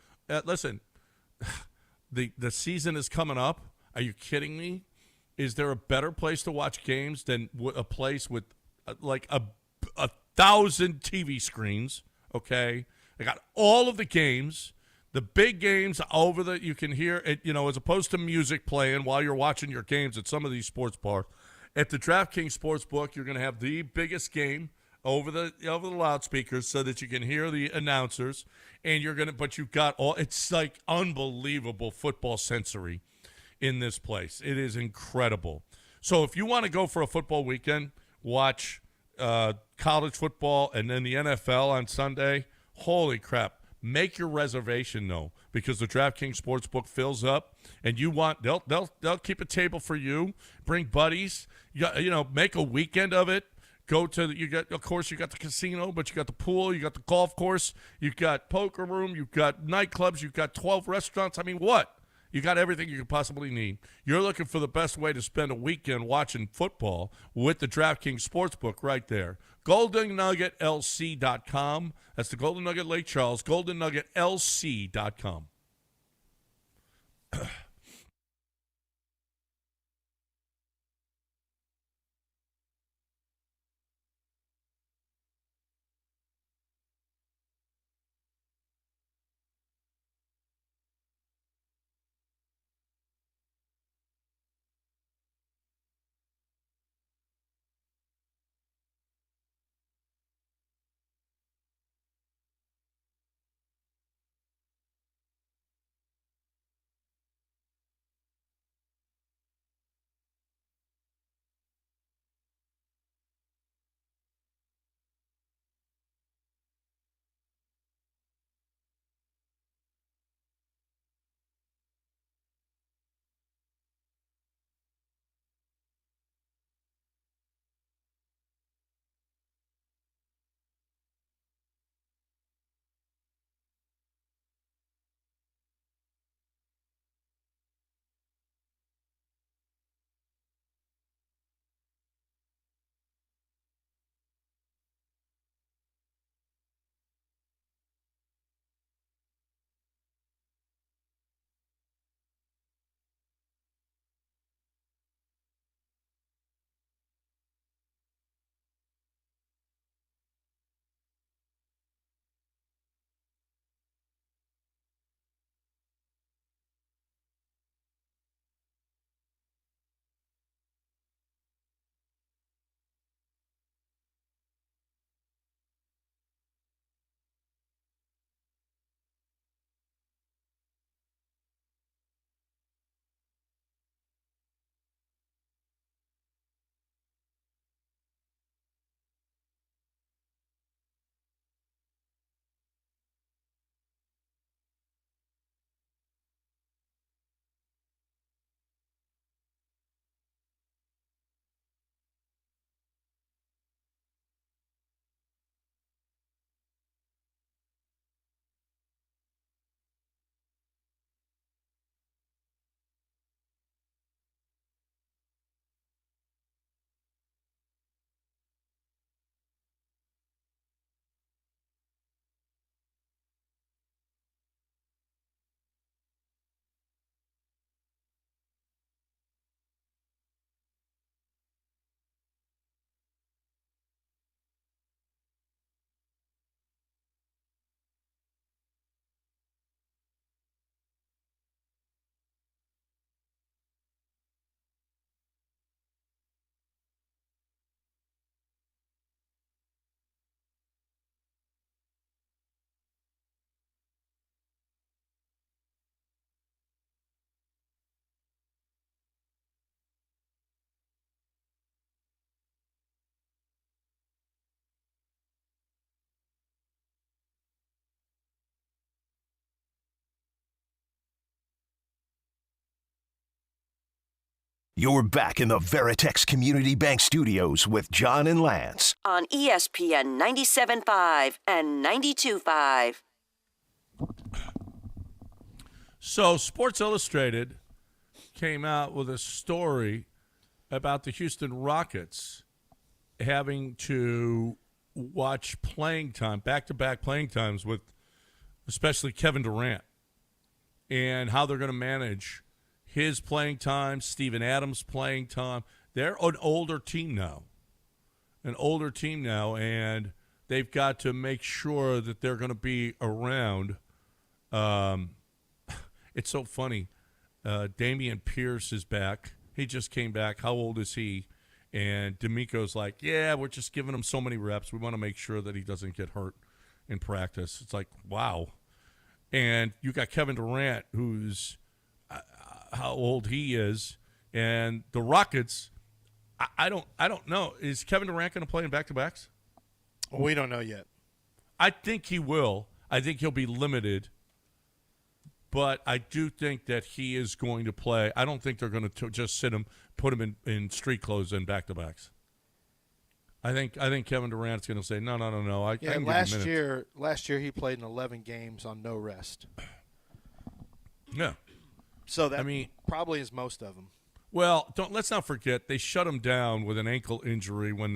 Listen, the season is coming up. Are you kidding me? Is there a better place to watch games than a place with like a 1,000 TV screens? Okay, they got all of the games. The big games you can hear it, as opposed to music playing while you're watching your games at some of these sports bars. At the DraftKings Sportsbook, you're going to have the biggest game over the loudspeakers so that you can hear the announcers, and but you've got it's like unbelievable football sensory in this place. It is incredible. So if you want to go for a football weekend, watch college football and then the NFL on Sunday, holy crap. Make your reservation, though, because the DraftKings Sportsbook fills up, and they'll keep a table for you. Bring buddies, make a weekend of it. Of course, you got the casino, but you got the pool, you got the golf course, you got poker room, you got nightclubs, you got 12 restaurants. I mean, what? You got everything you could possibly need. You're looking for the best way to spend a weekend watching football with the DraftKings Sportsbook right there. GoldenNuggetLC.com. That's the Golden Nugget Lake Charles. GoldenNuggetLC.com. You're back in the Veritex Community Bank Studios with John and Lance. On ESPN 97.5 and 92.5. So Sports Illustrated came out with a story about the Houston Rockets having to watch playing time, back-to-back playing times with especially Kevin Durant, and how they're going to manage his playing time, Steven Adams' playing time. They're an older team now, and they've got to make sure that they're going to be around. It's so funny. Damian Pierce is back. He just came back. How old is he? And D'Amico's like, yeah, we're just giving him so many reps. We want to make sure that he doesn't get hurt in practice. It's like, wow. And you got Kevin Durant, who's how old he is, and the Rockets. I don't know. Is Kevin Durant going to play in back-to-backs? We don't know yet. I think he will. I think he'll be limited, but I do think that he is going to play. I don't think they're going to just put him in street clothes and back-to-backs. I think Kevin Durant's going to say, no. Last year he played in 11 games on no rest. Yeah. So that probably is most of them. Well, let's not forget they shut him down with an ankle injury when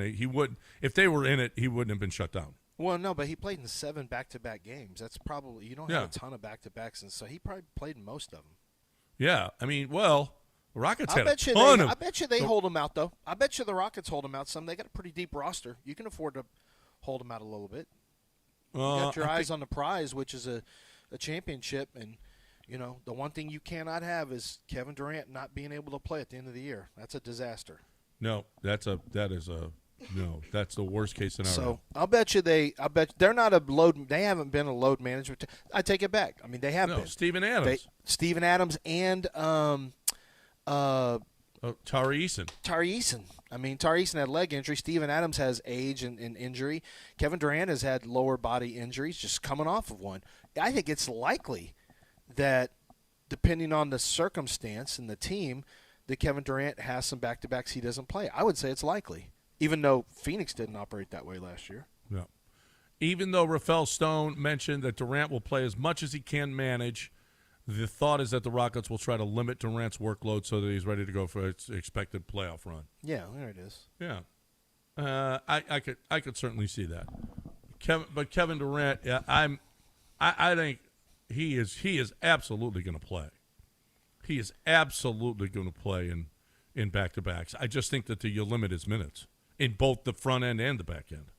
if they were in it, he wouldn't have been shut down. Well, no, but he played in 7 back-to-back games. That's probably you don't have a ton of back-to-backs, and so he probably played in most of them. Yeah, the Rockets had I a bet you they hold him out, though. I bet you the Rockets hold him out some. They got a pretty deep roster. You can afford to hold him out a little bit. You got your eyes on the prize, which is a championship, and the one thing you cannot have is Kevin Durant not being able to play at the end of the year. That's a disaster. No, that's the worst case scenario. So I bet they're not a load. They haven't been a load management. I take it back. I mean, they have been. Steven Adams. Steven Adams and Tari Eason. Tari Eason. I mean, Tari Eason had leg injury. Steven Adams has age and injury. Kevin Durant has had lower body injuries, just coming off of one. I think it's likely that, depending on the circumstance and the team, that Kevin Durant has some back-to-backs he doesn't play. I would say it's likely, even though Phoenix didn't operate that way last year. No. Even though Rafael Stone mentioned that Durant will play as much as he can manage, the thought is that the Rockets will try to limit Durant's workload so that he's ready to go for its expected playoff run. Yeah, there it is. Yeah. I could certainly see that. Kevin Durant, I think he is absolutely going to play. He is absolutely going to play in back-to-backs. I just think that you limit his minutes in both the front end and the back end.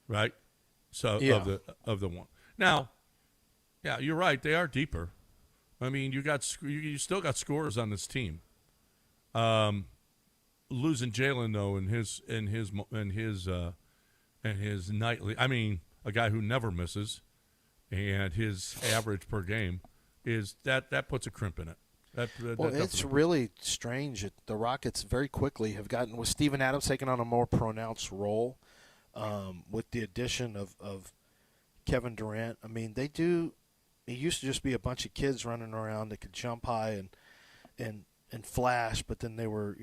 Right? So yeah. of the one. Now, yeah, you're right. They are deeper. I mean, you still got scorers on this team. Losing Jalen though, and his nightly. I mean, a guy who never misses, and his average per game is that puts a crimp in it. It's really strange. The Rockets very quickly have gotten, with Steven Adams taking on a more pronounced role, with the addition of Kevin Durant. I mean, they do. It used to just be a bunch of kids running around that could jump high and flash, but then they were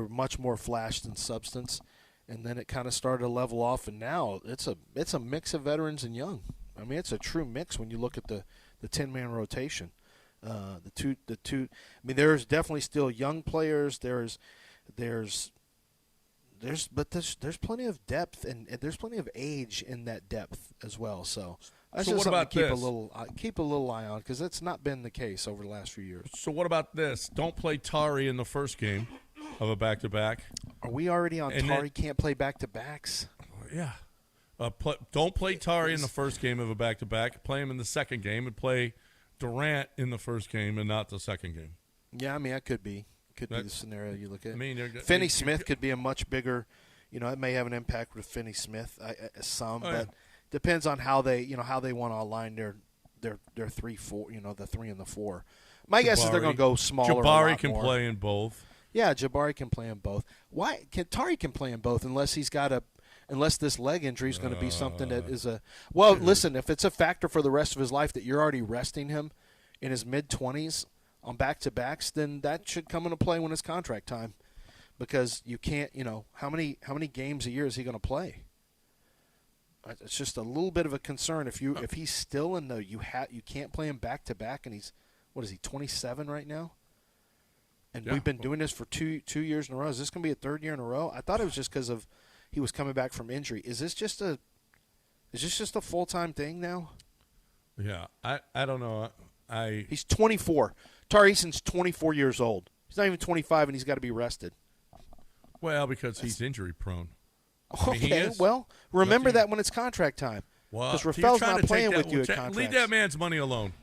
much more flash than substance, and then it kind of started to level off, and now it's a mix of veterans and young. I mean, it's a true mix when you look at the 10-man rotation. The two. I mean, there's definitely still young players. There's plenty of depth and there's plenty of age in that depth as well. So that's just something to keep a little eye on, because that's not been the case over the last few years. So what about this? Don't play Tari in the first game of a back-to-back. Are we already on Tari can't play back-to-backs? Yeah. Don't play Tari in the first game of a back-to-back. Play him in the second game, and play Durant in the first game and not the second game. Yeah, I mean, that could be the scenario you look at. I mean, Finney Smith could be a much bigger, it may have an impact with Finney Smith, but depends on how they want to align their 3-4, the 3 and the 4. My guess is they're going to go smaller. Jabari can play in both. Yeah, Jabari can play in both. Why Tari can play in both unless this leg injury is going to be something that is listen, if it's a factor for the rest of his life that you're already resting him in his mid-20s, on back-to-backs, then that should come into play when it's contract time, because you can't, how many games a year is he going to play? It's just a little bit of a concern if he's still in the you can't play him back-to-back, and he's 27 right now? And we've been doing this for two years in a row. Is this going to be a third year in a row? I thought it was just because of he was coming back from injury. Is this just a full-time thing now? Yeah, I don't know. He's 24. Tari Eason's 24 years old. He's not even 25, and he's got to be rested. Well, because he's injury prone. Okay, well, remember that when it's contract time. Well, because Rafael's not playing with you at contract. Leave that man's money alone.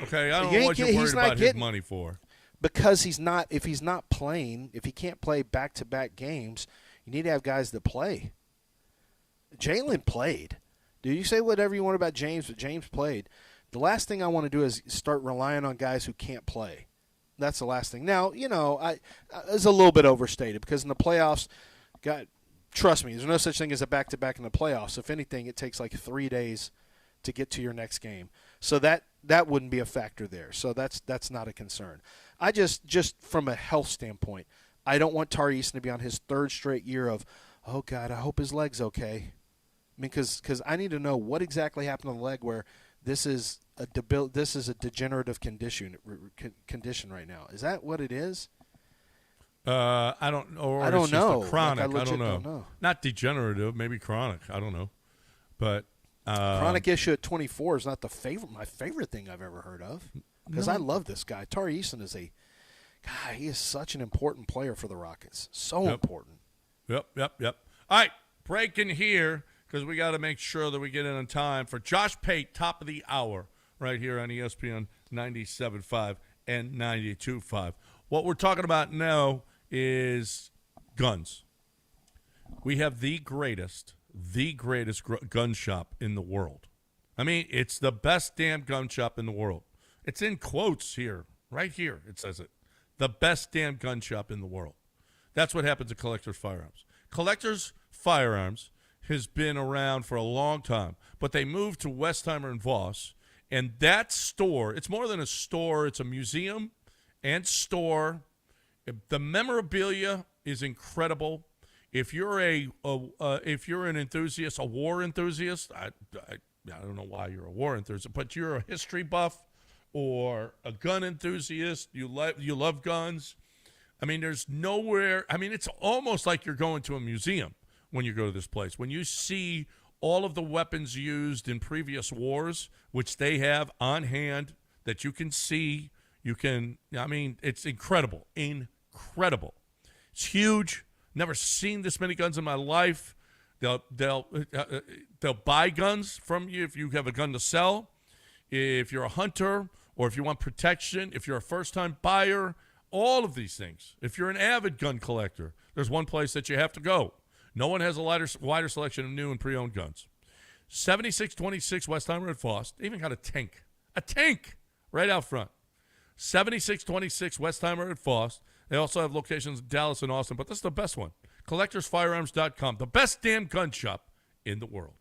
Okay, I don't know what you're worried about his money for. Because if he's not playing, if he can't play back-to-back games, you need to have guys that play. Jalen played. Dude, you say whatever you want about James, but James played. The last thing I want to do is start relying on guys who can't play. That's the last thing. Now, it's a little bit overstated because in the playoffs, trust me, there's no such thing as a back-to-back in the playoffs. If anything, it takes like 3 days to get to your next game. So that wouldn't be a factor there. So that's not a concern. I just from a health standpoint, I don't want Tari Eason to be on his third straight year of, oh, God, I hope his leg's okay. I mean, because I need to know what exactly happened to the leg where this is a degenerative condition right now. Is that what it is? I don't know. Or I don't it's know. Just a chronic. Like, I don't know. Not degenerative, maybe chronic. I don't know. But chronic issue at 24 is not my favorite thing I've ever heard of. Because I love this guy. Tari Eason is he is such an important player for the Rockets. So important. Yep. All right, breaking here because we got to make sure that we get in on time for Josh Pate, top of the hour, right here on ESPN 97.5 and 92.5. What we're talking about now is guns. We have the greatest gun shop in the world. I mean, it's the best damn gun shop in the world. It's in quotes here, right here. It says it. The best damn gun shop in the world. That's what happens at Collector's Firearms. Collector's Firearms has been around for a long time, but they moved to Westheimer and Voss, and that store, it's more than a store. It's a museum and store. The memorabilia is incredible. If you're an enthusiast, a war enthusiast, I don't know why you're a war enthusiast, but you're a history buff or a gun enthusiast, you love guns. I mean, there's nowhere. I mean, it's almost like you're going to a museum when you go to this place. When you see all of the weapons used in previous wars, which they have on hand that you can see, it's incredible. Incredible. It's huge. Never seen this many guns in my life. They'll buy guns from you if you have a gun to sell. If you're a hunter or if you want protection, if you're a first-time buyer, all of these things. If you're an avid gun collector, there's one place that you have to go. No one has a wider selection of new and pre-owned guns. 7626 Westheimer and Foss. They even got a tank right out front. 7626 Westheimer and Foss. They also have locations in Dallas and Austin, but this is the best one. CollectorsFirearms.com, the best damn gun shop in the world.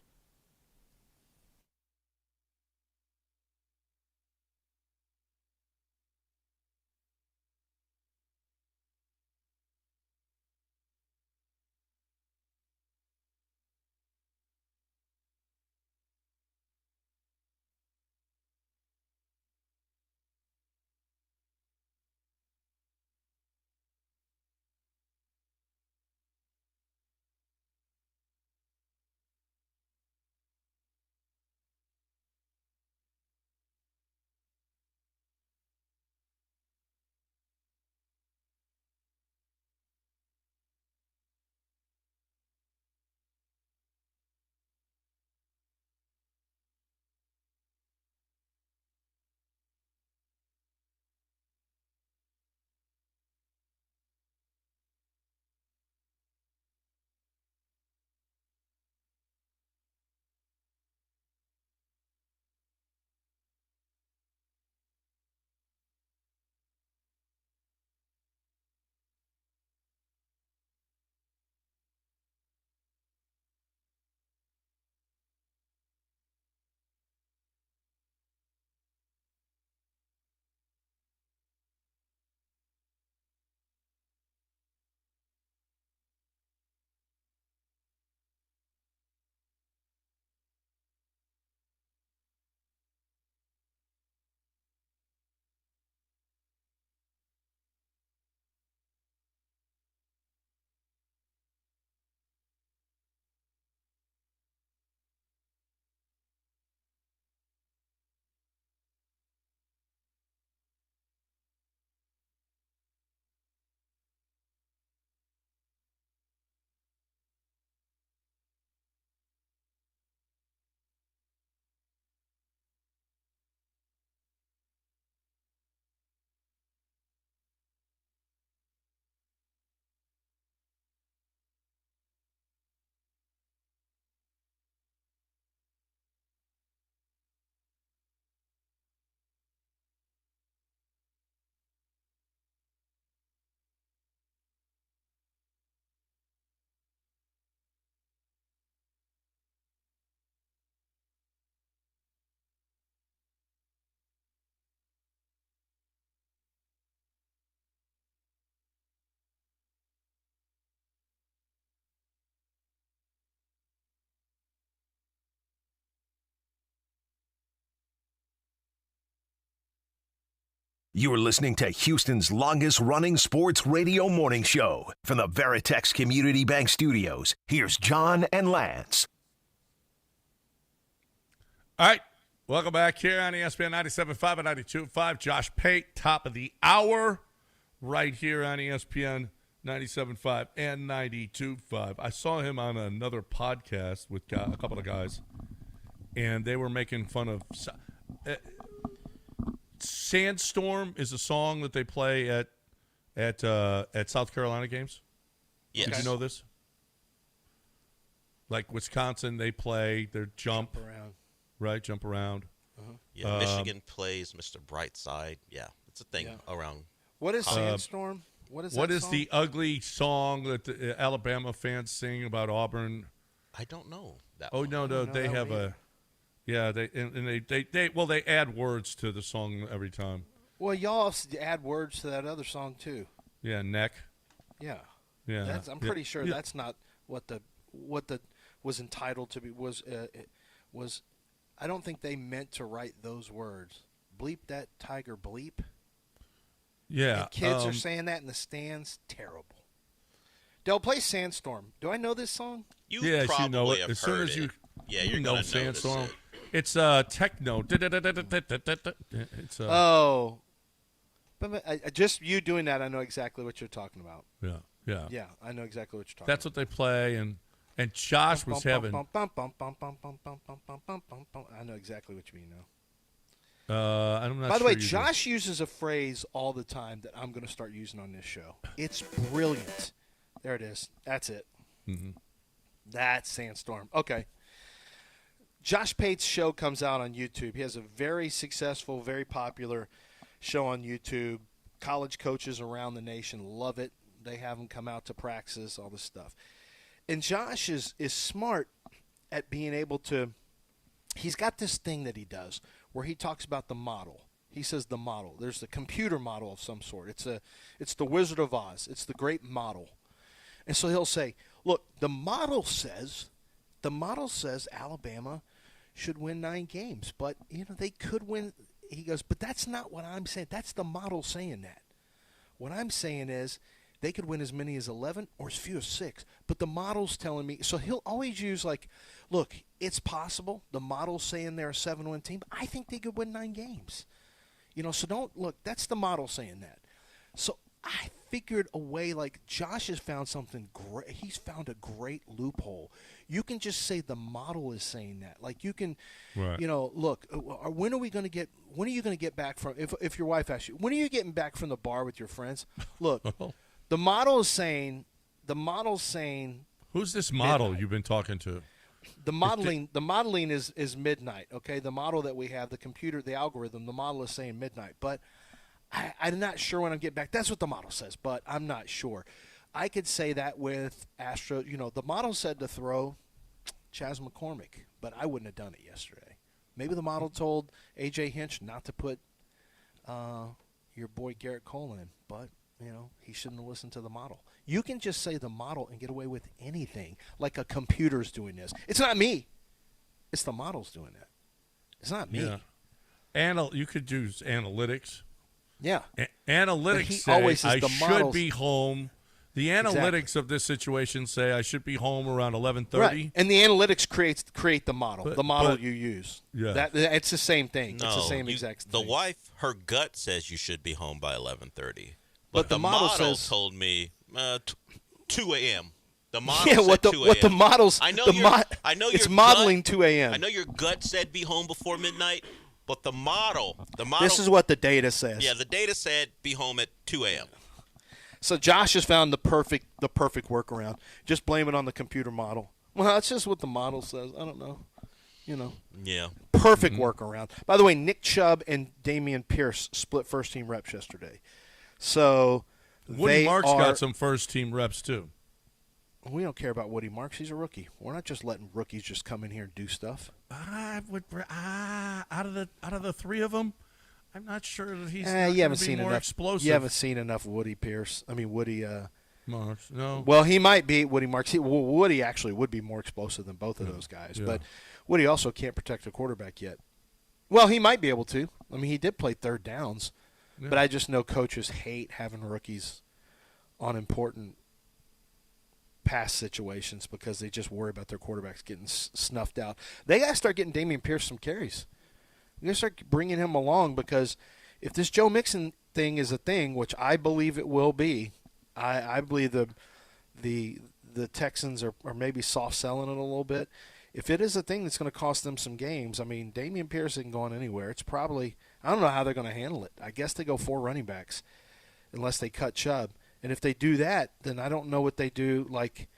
You are listening to Houston's longest-running sports radio morning show. From the Veritex Community Bank Studios, here's John and Lance. All right. Welcome back here on ESPN 97.5 and 92.5. Josh Pate, top of the hour, right here on ESPN 97.5 and 92.5. I saw him on another podcast with a couple of guys, and they were making fun of Sandstorm is a song that they play at South Carolina games. Yes. Did you know this? Like Wisconsin, they play their jump around. Right, jump around. Yeah, Michigan plays Mr. Brightside. Yeah, it's a thing around. What is Sandstorm? What is song? The ugly song that the Alabama fans sing about Auburn? I don't know that. Oh one. no, they have a. Yeah, they add words to the song every time. Well, y'all add words to that other song too. Yeah, neck. Yeah. Yeah. I'm pretty sure that's not what the was entitled to be was. I don't think they meant to write those words. Bleep that tiger bleep. Yeah. And kids are saying that in the stands. Terrible. They'll play Sandstorm. Do I know this song? Yes, you know it. As soon as you know Sandstorm. It's techno. It's But just you doing that, I know exactly what you're talking about. Yeah. Yeah, I know exactly what you're talking That's what they play, and Josh was having. I know exactly what you mean now. I'm not By the sure way, you do. Josh uses a phrase all the time that I'm going to start using on this show. It's brilliant. There it is. That's it. Mm-hmm. That's Sandstorm. Okay. Josh Pate's show comes out on YouTube. He has a very successful, very popular show on YouTube. College coaches around the nation love it. They have him come out to practice, all this stuff. And Josh is smart at being able to – he's got this thing that he does where he talks about the model. He says the model. There's the computer model of some sort. It's the Wizard of Oz. It's the great model. And so he'll say, look, the model says Alabama should win 9 games. But, they could win – he goes, but that's not what I'm saying. That's the model saying that. What I'm saying is – they could win as many as 11 or as few as 6. But the model's telling me – so he'll always use look, it's possible. The model's saying they're a 7-win team. But I think they could win 9 games. So don't – look, that's the model saying that. So I figured a way Josh has found something great. He's found a great loophole. You can just say the model is saying that. You can right. Look, when are you going to get back from – if your wife asks you, when are you getting back from the bar with your friends? Look – The model's saying. Who's this model midnight. You've been talking to? The modeling is midnight. Okay, the model that we have, the computer, the algorithm, the model is saying midnight. But I'm not sure when I'm getting back. That's what the model says, but I'm not sure. I could say that with Astro. The model said to throw Chaz McCormick, but I wouldn't have done it yesterday. Maybe the model told A.J. Hinch not to put your boy Garrett Cole in, but. He shouldn't have listened to the model. You can just say the model and get away with anything, like a computer's doing this. It's not me. It's the model's doing that. It's not me. Yeah. You could use analytics. Yeah. Analytics say always I the should models. be home. The analytics Exactly. of this situation say I should be home around 11:30. Right. And the analytics create the model. The model you use. Yeah. It's the same thing. No, it's the same exact thing. The wife, her gut says you should be home by 11:30. But the model says, told me 2 a.m. The model yeah, said 2 a.m. what the models. I know it's modeling 2 a.m. I know your gut said be home before midnight, but the model. This is what the data says. Yeah, the data said be home at 2 a.m. So Josh has found the perfect workaround. Just blame it on the computer model. Well, that's just what the model says. I don't know. Yeah. Perfect workaround. By the way, Nick Chubb and Damian Pierce split first-team reps yesterday. So Woody Marks got some first-team reps, too. We don't care about Woody Marks. He's a rookie. We're not just letting rookies just come in here and do stuff. I would out of the 3 of them, I'm not sure that he's you haven't seen more enough. explosive. You haven't seen enough Woody Pierce. I mean Woody Marks. No. Well, he might be Woody Marks. Woody actually would be more explosive than both of those guys. Yeah. But Woody also can't protect a quarterback yet. Well, he might be able to. I mean, he did play third downs. Yeah. But I just know coaches hate having rookies on important pass situations because they just worry about their quarterbacks getting snuffed out. They got to start getting Dameon Pierce some carries. You got to start bringing him along because if this Joe Mixon thing is a thing, which I believe it will be, I believe the Texans are maybe soft selling it a little bit. If it is a thing that's going to cost them some games, I mean, Dameon Pierce isn't going anywhere. It's probably – I don't know how they're going to handle it. I guess they go 4 running backs unless they cut Chubb. And if they do that, then I don't know what they do. Like,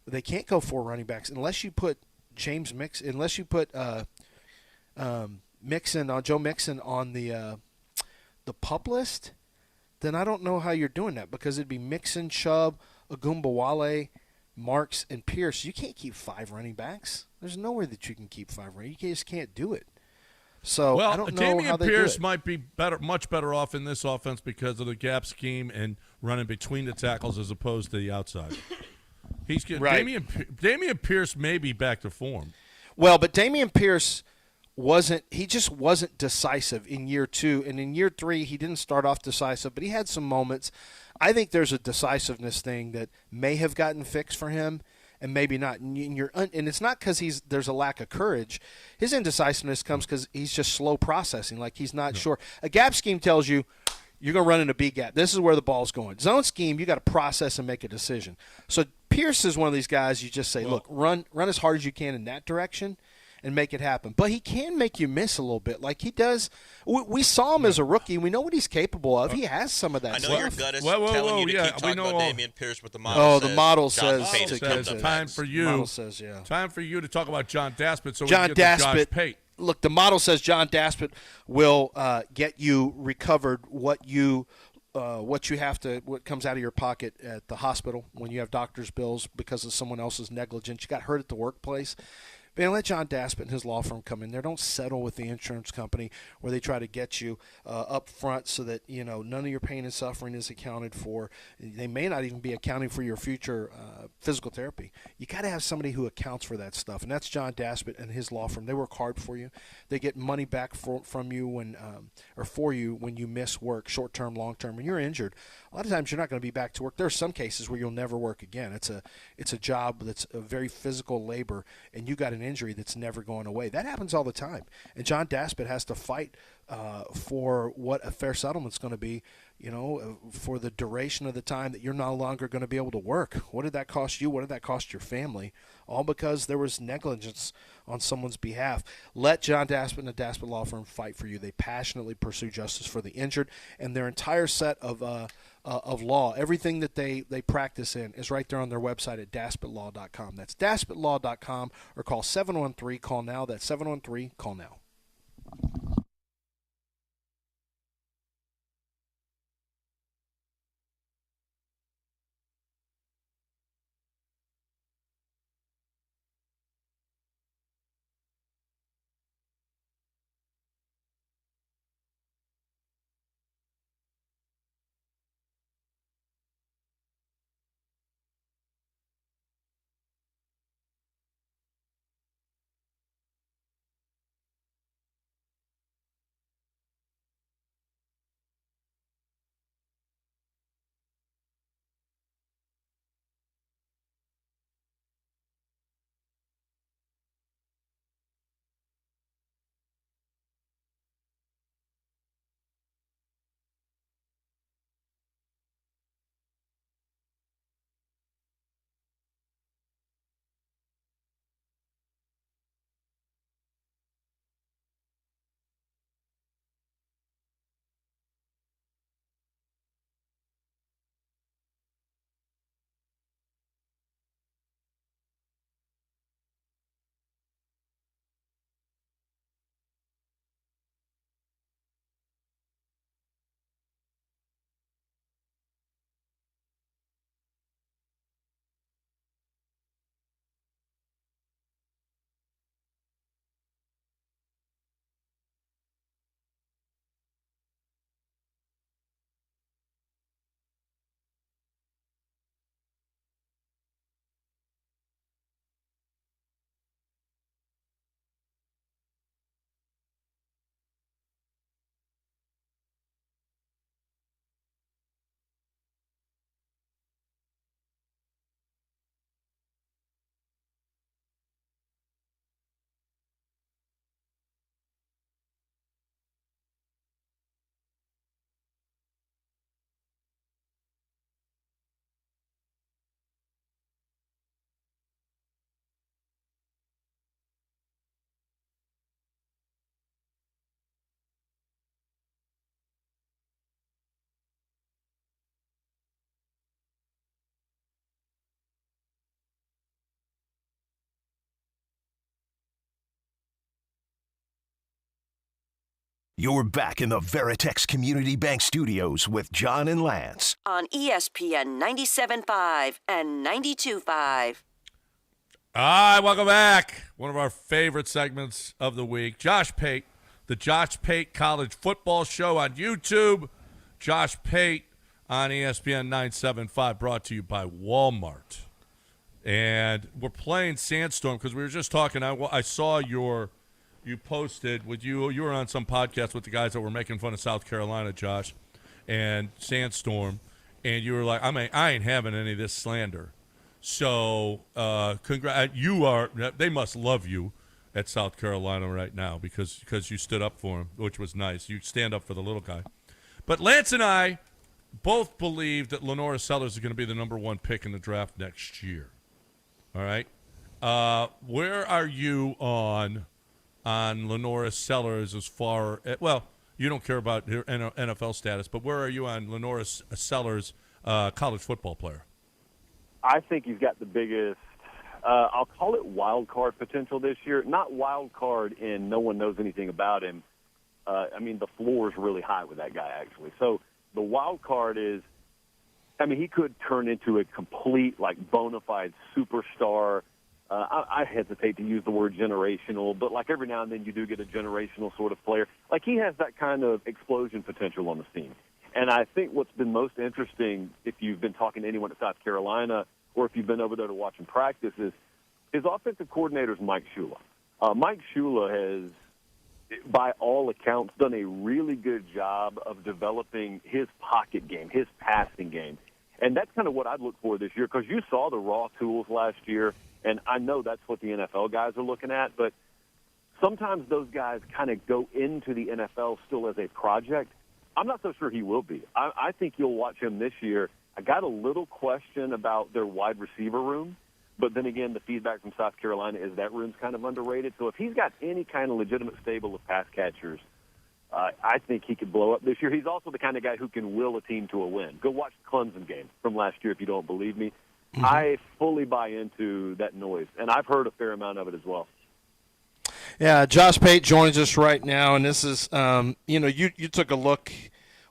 they can't go 4 running backs unless you put unless you put Joe Mixon on the PUP list, then I don't know how you're doing that because it'd be Mixon, Chubb, Agumbawale, Marks, and Pierce. You can't keep 5 running backs. There's nowhere that you can keep 5 running. You just can't do it. So I don't know how they Pierce do it. might be much better off in this offense because of the gap scheme and running between the tackles as opposed to the outside. He's getting right. Dameon Pierce may be back to form. Well, but Dameon Pierce just wasn't decisive in year 2, and in year 3 he didn't start off decisive, but he had some moments. I think there's a decisiveness thing that may have gotten fixed for him and maybe not. And it's not because there's a lack of courage. His indecisiveness comes because he's just slow processing, like he's not sure. A gap scheme tells you you're going to run in a B gap. This is where the ball's going. Zone scheme, you got to process and make a decision. So Pierce is one of these guys you just say, look, run as hard as you can in that direction and make it happen. But he can make you miss a little bit like he does. We saw him as a rookie. We know what he's capable of. He has some of that stuff. I know your gut is telling you to keep talking about Dameon Pierce, but the model says the model Jonathan says Pate is it's coming time next. for you. Model says, yeah. Time for you to talk about John Daspit so John we can get to Daspit, Josh Pate. Look, the model says John Daspit will get you recovered what comes out of your pocket at the hospital when you have doctor's bills because of someone else's negligence. You got hurt at the workplace. Man, let John Daspit and his law firm come in there. Don't settle with the insurance company where they try to get you up front so that none of your pain and suffering is accounted for. They may not even be accounting for your future physical therapy. You got to have somebody who accounts for that stuff, and that's John Daspit and his law firm. They work hard for you. They get money back from you for you when you miss work, short term, long term. When you're injured, a lot of times you're not going to be back to work. There are some cases where you'll never work again. It's a job that's a very physical labor, and you got an injury that's never going away. That happens all the time. And John Daspit has to fight for what a fair settlement's going to be, for the duration of the time that you're no longer going to be able to work. What did that cost you? What did that cost your family? All because there was negligence on someone's behalf. Let John Daspit and the Daspit Law Firm fight for you. They passionately pursue justice for the injured, and their entire set of law, everything that they practice in, is right there on their website at DaspitLaw.com. That's DaspitLaw.com, or call 713-CALL-NOW. That's 713-CALL-NOW. You're back in the Veritex Community Bank Studios with John and Lance. On ESPN 97.5 and 92.5. All right, welcome back. One of our favorite segments of the week. Josh Pate, the Josh Pate College Football Show on YouTube. Josh Pate on ESPN 97.5, brought to you by Walmart. And we're playing Sandstorm because we were just talking. I saw you posted with you were on some podcast with the guys that were making fun of South Carolina, Josh, and Sandstorm, and you were like, I ain't having any of this slander. So, they must love you at South Carolina right now because you stood up for him, which was nice. You stand up for the little guy. But Lance and I both believe that Lenora Sellers is going to be the number one pick in the draft next year. All right? Where are you on Lenora Sellers as far – well, you don't care about her NFL status, but where are you on Lenora Sellers, college football player? I think he's got the biggest, I'll call it wild card potential this year. Not wild card in no one knows anything about him. The floor is really high with that guy, actually. So the wild card is, he could turn into a complete, bona fide superstar. I hesitate to use the word generational, but every now and then you do get a generational sort of player. He has that kind of explosion potential on the scene. And I think what's been most interesting, if you've been talking to anyone at South Carolina or if you've been over there to watch him practice, is his offensive coordinator is Mike Shula. Mike Shula has, by all accounts, done a really good job of developing his pocket game, his passing game. And that's kind of what I'd look for this year, because you saw the raw tools last year, and I know that's what the NFL guys are looking at, but sometimes those guys kind of go into the NFL still as a project. I'm not so sure he will be. I think you'll watch him this year. I got a little question about their wide receiver room, but then again, the feedback from South Carolina is that room's kind of underrated. So if he's got any kind of legitimate stable of pass catchers, I think he could blow up this year. He's also the kind of guy who can will a team to a win. Go watch the Clemson game from last year if you don't believe me. Mm-hmm. I fully buy into that noise, and I've heard a fair amount of it as well. Yeah, Josh Pate joins us right now, and this is, you took a look.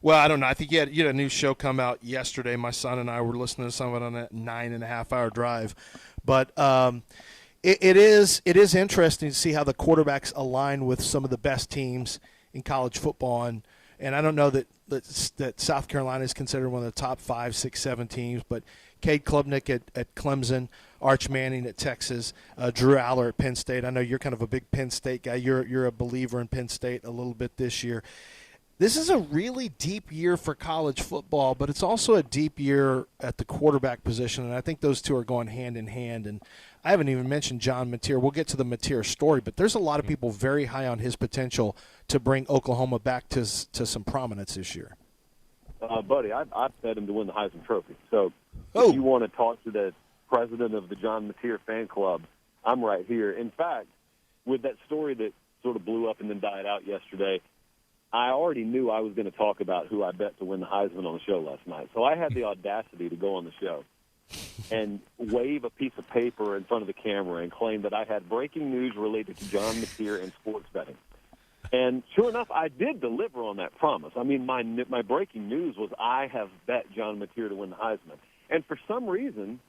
Well, I don't know. I think you had a new show come out yesterday. My son and I were listening to some of it on that 9.5-hour drive. But it is interesting to see how the quarterbacks align with some of the best teams in college football. And I don't know that South Carolina is considered one of the top 5, 6, 7 teams, but Cade Klubnik at Clemson, Arch Manning at Texas, Drew Aller at Penn State. I know you're kind of a big Penn State guy. You're a believer in Penn State a little bit this year. This is a really deep year for college football, but it's also a deep year at the quarterback position, and I think those two are going hand in hand. And I haven't even mentioned John Mateer. We'll get to the Mateer story, but there's a lot of people very high on his potential to bring Oklahoma back to some prominence this year. Buddy, I've bet him to win the Heisman Trophy. So if you want to talk to the president of the John Mateer fan club, I'm right here. In fact, with that story that sort of blew up and then died out yesterday, I already knew I was going to talk about who I bet to win the Heisman on the show last night. So I had the audacity to go on the show and wave a piece of paper in front of the camera and claim that I had breaking news related to John Mateer and sports betting. And sure enough, I did deliver on that promise. My breaking news was I have bet John Mateer to win the Heisman. And for some reason,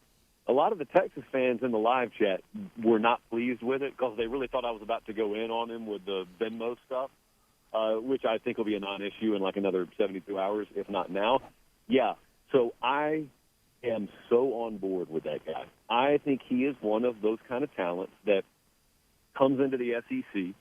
a lot of the Texas fans in the live chat were not pleased with it because they really thought I was about to go in on him with the Venmo stuff. Which I think will be a non-issue in another 72 hours, if not now. Yeah, so I am so on board with that guy. I think he is one of those kind of talents that comes into the SEC,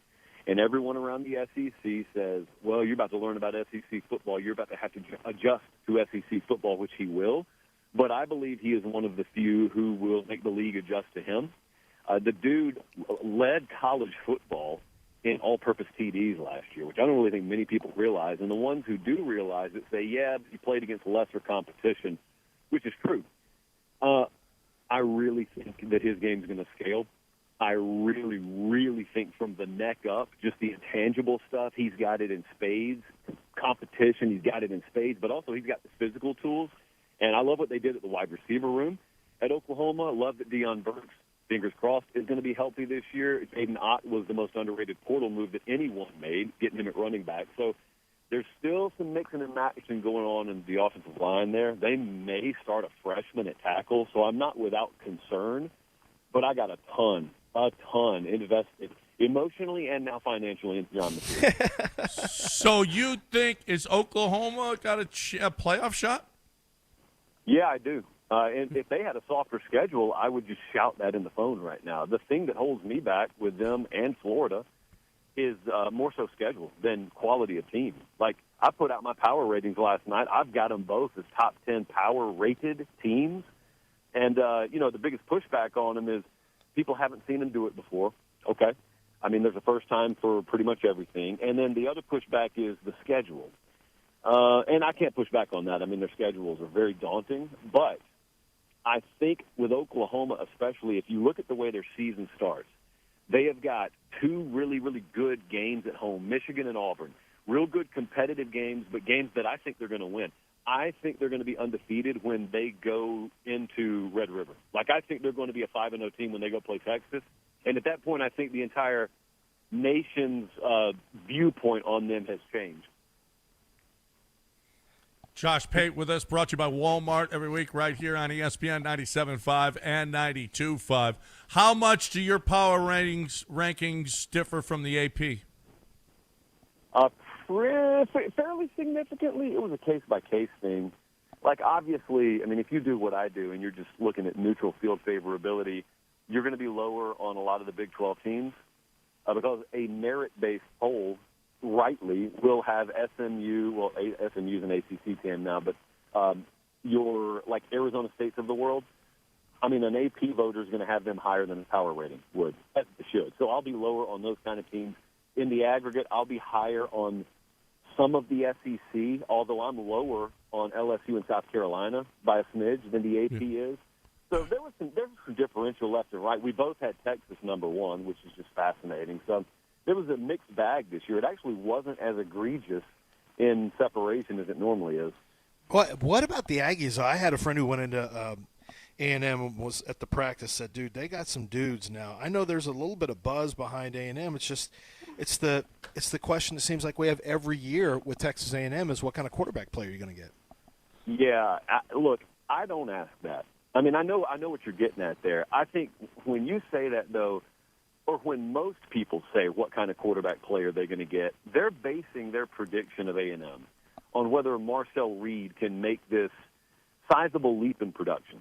and everyone around the SEC says, well, you're about to learn about SEC football. You're about to have to adjust to SEC football, which he will. But I believe he is one of the few who will make the league adjust to him. The dude led college football in all-purpose TDs last year, which I don't really think many people realize. And the ones who do realize it say, yeah, he played against lesser competition, which is true. I really think that his game's going to scale. I really, really think from the neck up, just the intangible stuff, he's got it in spades. Competition, he's got it in spades, but also he's got the physical tools. And I love what they did at the wide receiver room at Oklahoma. I love that Deion Burks fingers crossed, is going to be healthy this year. Aiden Ott was the most underrated portal move that anyone made, getting him at running back. So there's still some mixing and matching going on in the offensive line there. They may start a freshman at tackle, so I'm not without concern. But I got a ton invested emotionally and now financially into John Mateer. So you think is Oklahoma got a playoff shot? Yeah, I do. And if they had a softer schedule, I would just shout that in the phone right now. The thing that holds me back with them and Florida is more so schedule than quality of team. Like, I put out my power ratings last night. I've got them both as top 10 power-rated teams. And, the biggest pushback on them is people haven't seen them do it before. Okay. I mean, there's a first time for pretty much everything. And then the other pushback is the schedule. And I can't push back on that. I mean, their schedules are very daunting. But I think with Oklahoma especially, if you look at the way their season starts, they have got two really, really good games at home, Michigan and Auburn. Real good competitive games, but games that I think they're going to win. I think they're going to be undefeated when they go into Red River. Like, I think they're going to be a 5-0 team when they go play Texas. And at that point, I think the entire nation's viewpoint on them has changed. Josh Pate with us, brought to you by Walmart every week right here on ESPN 97.5 and 92.5. How much do your power rankings differ from the AP? Fairly significantly. It was a case-by-case thing. Like, obviously, I mean, if you do what I do and you're just looking at neutral field favorability, you're going to be lower on a lot of the Big 12 teams because a merit-based poll rightly will have SMU, well, SMU's an ACC team now, but your, like, Arizona States of the world, I mean, an AP voter is going to have them higher than a power rating would. It should. So I'll be lower on those kind of teams. In the aggregate, I'll be higher on some of the SEC, although I'm lower on LSU and South Carolina by a smidge than the AP is. So there was some differential left and right. We both had Texas number one, which is just fascinating. So there was a mixed bag this year. It actually wasn't as egregious in separation as it normally is. What about the Aggies? I had a friend who went into A&M and was at the practice, said, dude, they got some dudes now. I know there's a little bit of buzz behind A&M. It's just it's the question it seems like we have every year with Texas A&M is what kind of quarterback player you're going to get. Yeah, look, I don't ask that. I mean, I know what you're getting at there. I think when you say that, though, or when most people say what kind of quarterback player they're going to get, they're basing their prediction of A&M on whether Marcel Reed can make this sizable leap in production.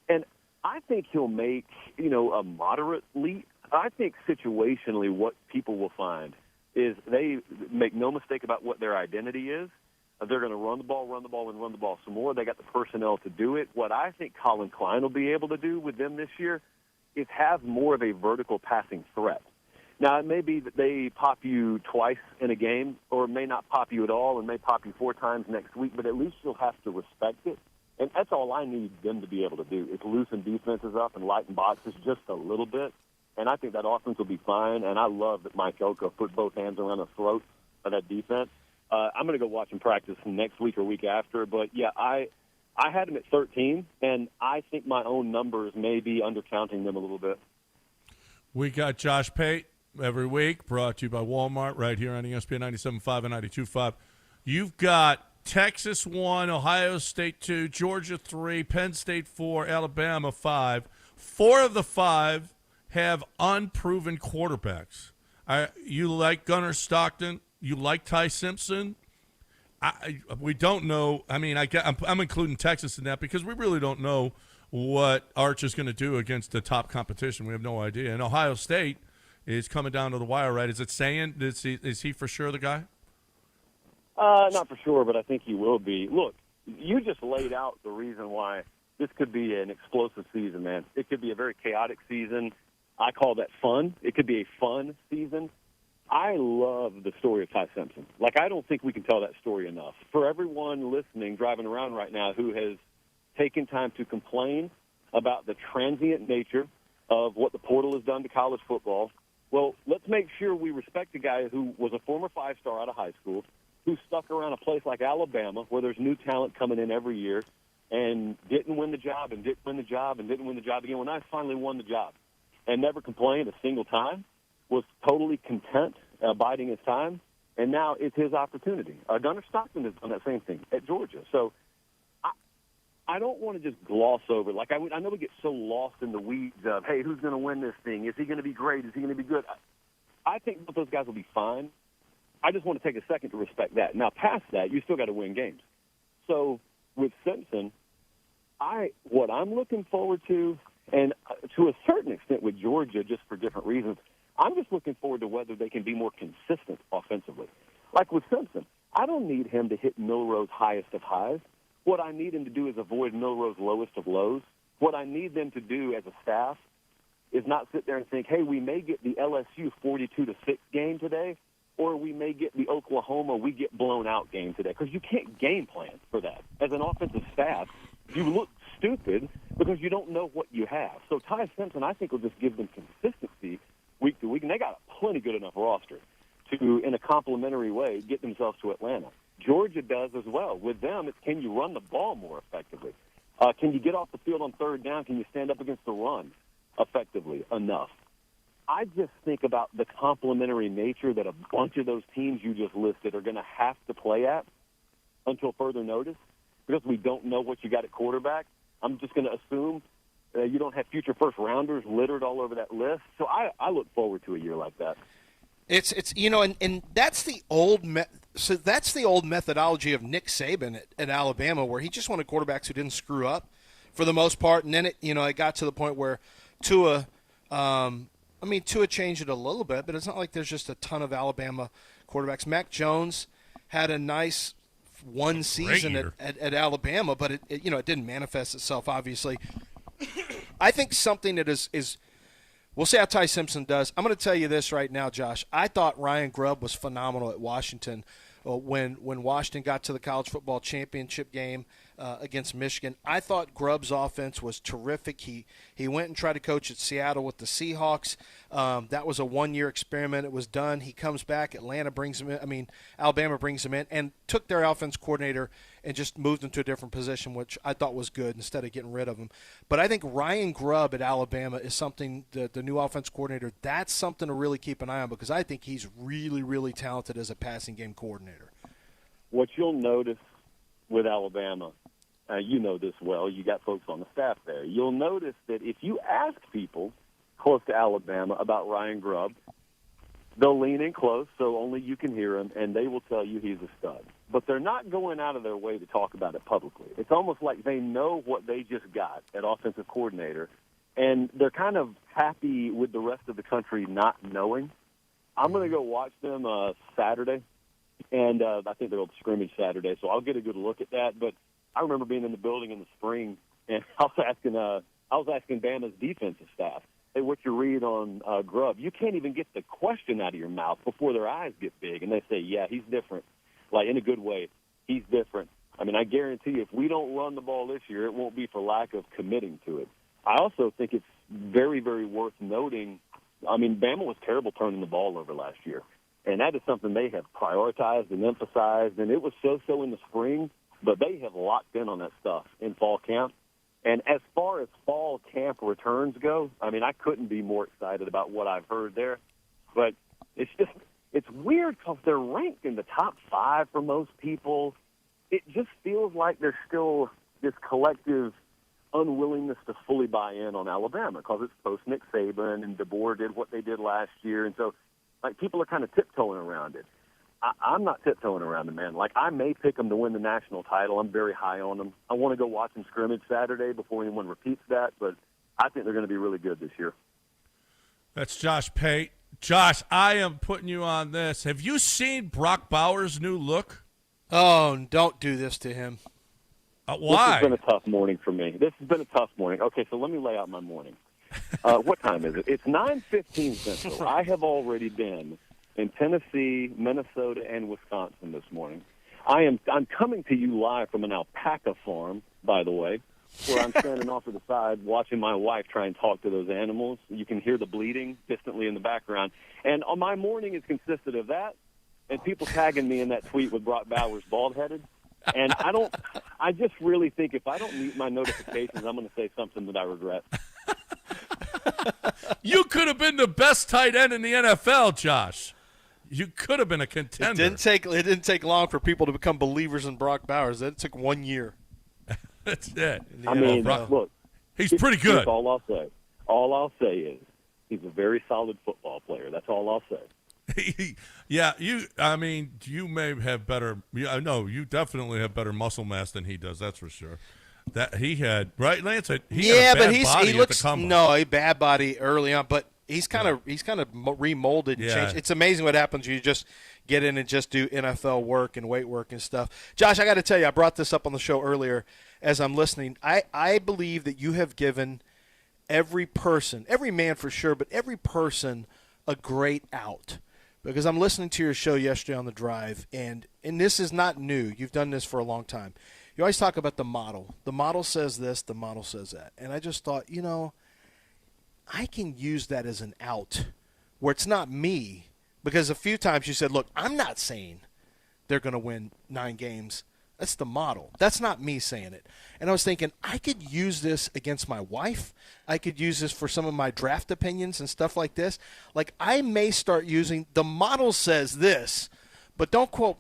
And I think he'll make, a moderate leap. I think situationally what people will find is they make no mistake about what their identity is. They're going to run the ball, and run the ball some more. They got the personnel to do it. What I think Colin Klein will be able to do with them this year is have more of a vertical passing threat. Now, it may be that they pop you twice in a game, or it may not pop you at all and may pop you 4 times next week, but at least you'll have to respect it. And that's all I need them to be able to do is loosen defenses up and lighten boxes just a little bit. And I think that offense will be fine. And I love that Mike Elko put both hands around the throat of that defense. I'm going to go watch him practice next week or week after. But, yeah, I had him at 13, and I think my own numbers may be undercounting them a little bit. We got Josh Pate every week, brought to you by Walmart right here on ESPN 97.5 and 92.5. You've got Texas 1, Ohio State 2, Georgia 3, Penn State 4, Alabama 5. 4 of the 5 have unproven quarterbacks. You like Gunnar Stockton. You like Ty Simpson. We don't know. I mean, I'm including Texas in that because we really don't know what Arch is going to do against the top competition. We have no idea. And Ohio State is coming down to the wire, right? Is it saying is he for sure the guy? Not for sure, but I think he will be. Look, you just laid out the reason why this could be an explosive season, man. It could be a very chaotic season. I call that fun. It could be a fun season. I love the story of Ty Simpson. Like, I don't think we can tell that story enough. For everyone listening, driving around right now, who has taken time to complain about the transient nature of what the portal has done to college football, well, let's make sure we respect the guy who was a former 5-star out of high school, who stuck around a place like Alabama where there's new talent coming in every year and didn't win the job and didn't win the job and didn't win the job again. When I finally won the job, and never complained a single time, was totally content, biding his time, and now it's his opportunity. Gunnar Stockton has done that same thing at Georgia. So I don't want to just gloss over. Like, I know we get so lost in the weeds of, hey, who's going to win this thing? Is he going to be great? Is he going to be good? I think both those guys will be fine. I just want to take a second to respect that. Now, past that, you still got to win games. So with Simpson, what I'm looking forward to, and to a certain extent with Georgia, just for different reasons, I'm just looking forward to whether they can be more consistent offensively. Like with Simpson, I don't need him to hit Milroe's highest of highs. What I need him to do is avoid Milroe's lowest of lows. What I need them to do as a staff is not sit there and think, hey, we may get the LSU 42-6 game today, or we may get the Oklahoma we get blown out game today, because you can't game plan for that. As an offensive staff, you look stupid because you don't know what you have. So Ty Simpson, I think, will just give them consistency week to week, and they got a plenty good enough roster to, in a complimentary way, get themselves to Atlanta. Georgia does as well. With them, it's can you run the ball more effectively? Can you get off the field on third down? Can you stand up against the run effectively enough? I just think about the complementary nature that a bunch of those teams you just listed are going to have to play at until further notice, because we don't know what you got at quarterback. I'm just going to assume you don't have future first-rounders littered all over that list. So I look forward to a year like that. It's and that's the old that's the old methodology of Nick Saban at Alabama, where he just wanted quarterbacks who didn't screw up for the most part, and then it got to the point where Tua changed it a little bit, but it's not like there's just a ton of Alabama quarterbacks. Mac Jones had a nice one season at Alabama, but it didn't manifest itself, obviously. I think something that is we'll see how Ty Simpson does. I'm going to tell you this right now, Josh. I thought Ryan Grubb was phenomenal at Washington when Washington got to the college football championship game against Michigan. I thought Grubb's offense was terrific. He went and tried to coach at Seattle with the Seahawks. That was a one-year experiment. It was done. He comes back. Alabama brings him in and took their offense coordinator and just moved him to a different position, which I thought was good instead of getting rid of him. But I think Ryan Grubb at Alabama is something, the new offense coordinator, that's something to really keep an eye on, because I think he's really, really talented as a passing game coordinator. What you'll notice with Alabama, you know this well, you got folks on the staff there, you'll notice that if you ask people close to Alabama about Ryan Grubb, they'll lean in close so only you can hear him, and they will tell you he's a stud. But they're not going out of their way to talk about it publicly. It's almost like they know what they just got at offensive coordinator, and they're kind of happy with the rest of the country not knowing. I'm going to go watch them Saturday, and I think they'll scrimmage Saturday, so I'll get a good look at that. But I remember being in the building in the spring, and I was asking Bama's defensive staff, hey, what's your read on Grubb? You can't even get the question out of your mouth before their eyes get big, and they say, yeah, he's different. Like, in a good way, he's different. I mean, I guarantee you, if we don't run the ball this year, it won't be for lack of committing to it. I also think it's very, very worth noting, I mean, Bama was terrible turning the ball over last year, and that is something they have prioritized and emphasized, and it was so-so in the spring, but they have locked in on that stuff in fall camp. And as far as fall camp returns go, I mean, I couldn't be more excited about what I've heard there. But it's weird because they're ranked in the top 5 for most people. It just feels like there's still this collective unwillingness to fully buy in on Alabama because it's post-Nick Saban and DeBoer did what they did last year. And so, like, people are kind of tiptoeing around it. I'm not tiptoeing around it, man. Like, I may pick them to win the national title. I'm very high on them. I want to go watch them scrimmage Saturday before anyone repeats that, but I think they're going to be really good this year. That's Josh Pate. Josh, I am putting you on this. Have you seen Brock Bowers' new look? Oh, don't do this to him. Why? This has been a tough morning for me. Okay, so let me lay out my morning. What time is it? It's 9:15 Central. I have already been in Tennessee, Minnesota, and Wisconsin this morning. I'm coming to you live from an alpaca farm, by the way, where I'm standing off to the side watching my wife try and talk to those animals. You can hear the bleeding distantly in the background. And my morning has consisted of that and people tagging me in that tweet with Brock Bowers bald-headed. And I just really think if I don't mute my notifications, I'm going to say something that I regret. You could have been the best tight end in the NFL, Josh. You could have been a contender. It didn't take long for people to become believers in Brock Bowers. It took 1 year. That's it. I mean, look, he's pretty good. That's all I'll say. All I'll say is he's a very solid football player. That's all I'll say. Yeah, you may have better. No, you definitely have better muscle mass than he does. That's for sure. That he had, right, Lance? He had a bad body he looks at the combine. a bad body early on, but he's kind of remolded and changed. It's amazing what happens. You just get in and just do NFL work and weight work and stuff. Josh, I got to tell you, I brought this up on the show earlier as I'm listening. I believe that you have given every person, every man for sure, but every person a great out. Because I'm listening to your show yesterday on the drive, and this is not new. You've done this for a long time. You always talk about the model. The model says this, the model says that. And I just thought, I can use that as an out where it's not me. Because a few times you said, look, I'm not saying they're going to win 9 games. That's the model. That's not me saying it. And I was thinking, I could use this against my wife. I could use this for some of my draft opinions and stuff like this. Like, I may start using, the model says this, but don't quote,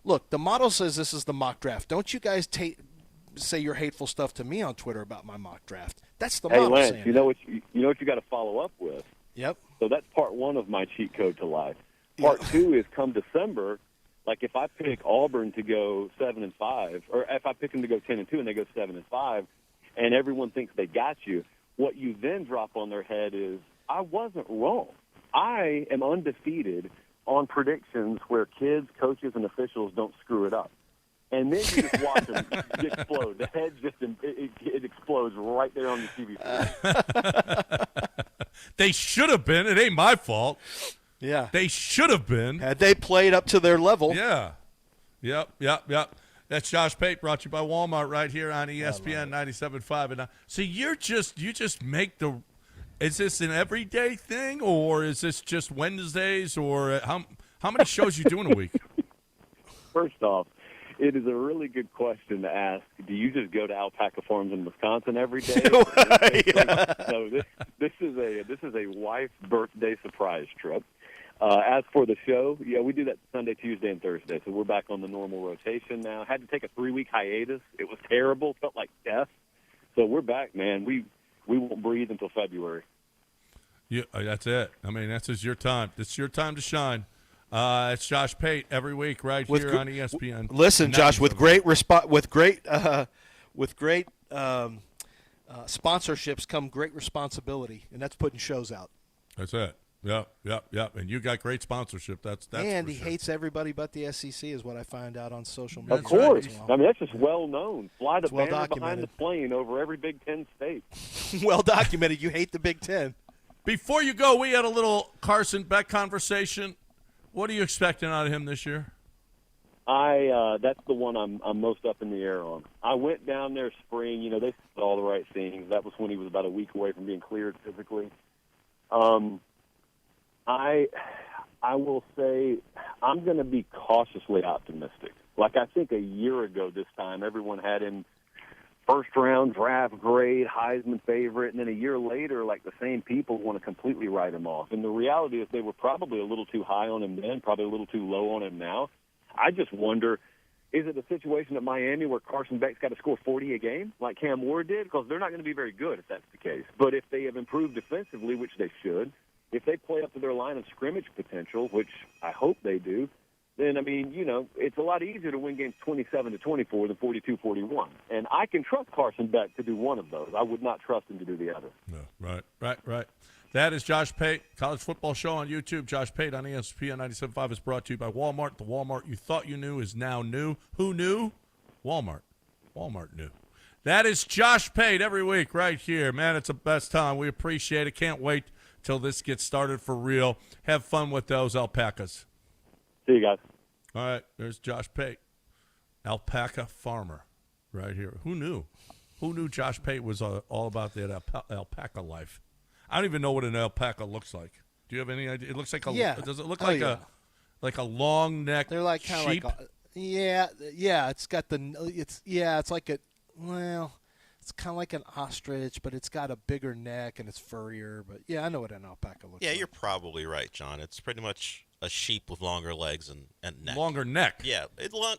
look, the model says this is the mock draft. Don't you guys say your hateful stuff to me on Twitter about my mock draft. That's the model Lance, saying you know what you got to follow up with? Yep. So that's part 1 of my cheat code to life. Part 2 is come December, like if I pick Auburn to go 7-5, or if I pick them to go 10-2 and they go 7-5, and everyone thinks they got you, what you then drop on their head is, I wasn't wrong. I am undefeated on predictions where kids, coaches, and officials don't screw it up. And then you just watch them explode. The head it explodes right there on the TV screen. They should have been. It ain't my fault. Yeah. They should have been. Had they played up to their level. Yeah. Yep. That's Josh Pate, brought to you by Walmart right here on ESPN 97.5. And so you just make the – is this an everyday thing, or is this just Wednesdays, or how many shows you do in a week? First off, it is a really good question to ask. Do you just go to alpaca farms in Wisconsin every day? No, this is a wife's birthday surprise trip. As for the show, we do that Sunday, Tuesday, and Thursday, so we're back on the normal rotation now. Had to take a 3-week hiatus. It was terrible. Felt like death. So we're back, man. We won't breathe until February. Yeah, that's it. I mean, this is your time. It's your time to shine. It's Josh Pate every week right here on ESPN. Listen, Josh, with great sponsorships come great responsibility, and that's putting shows out. That's it. Yep. And you got great sponsorship. That's and for he sure. hates everybody but the SEC is what I find out on social media. Of course. I mean, that's just well known. Fly the banner documented. behind the plane over every Big Ten state. Well documented. You hate the Big Ten. Before you go, we had a little Carson Beck conversation. What are you expecting out of him this year? That's the one I'm most up in the air on. I went down there spring. They said all the right things. That was when he was about a week away from being cleared physically. I will say I'm going to be cautiously optimistic. Like I think a year ago this time, everyone had him first-round draft grade, Heisman favorite, and then a year later, like the same people want to completely write him off. And the reality is they were probably a little too high on him then, probably a little too low on him now. I just wonder, is it a situation at Miami where Carson Beck's got to score 40 a game like Cam Ward did? Because they're not going to be very good if that's the case. But if they have improved defensively, which they should, if they play up to their line of scrimmage potential, which I hope they do, then, it's a lot easier to win games 27-24 than 42-41. And I can trust Carson Beck to do one of those. I would not trust him to do the other. No, right. That is Josh Pate, College Football Show on YouTube. Josh Pate on ESPN 97.5 is brought to you by Walmart. The Walmart you thought you knew is now new. Who knew? Walmart. Walmart knew. That is Josh Pate every week right here. Man, it's the best time. We appreciate it. Can't wait till this gets started for real. Have fun with those alpacas. See you guys. All right, there's Josh Pate, alpaca farmer right here. Who knew? Who knew Josh Pate was all about that alpaca life? I don't even know what an alpaca looks like. Do you have any idea? It looks like does it look like a long neck? They're like kind of like it's got it's like It's kind of like an ostrich, but it's got a bigger neck and it's furrier. But yeah, I know what an alpaca looks Yeah, like. you're probably right, John. It's pretty much a sheep with longer legs and neck. Longer neck. Yeah,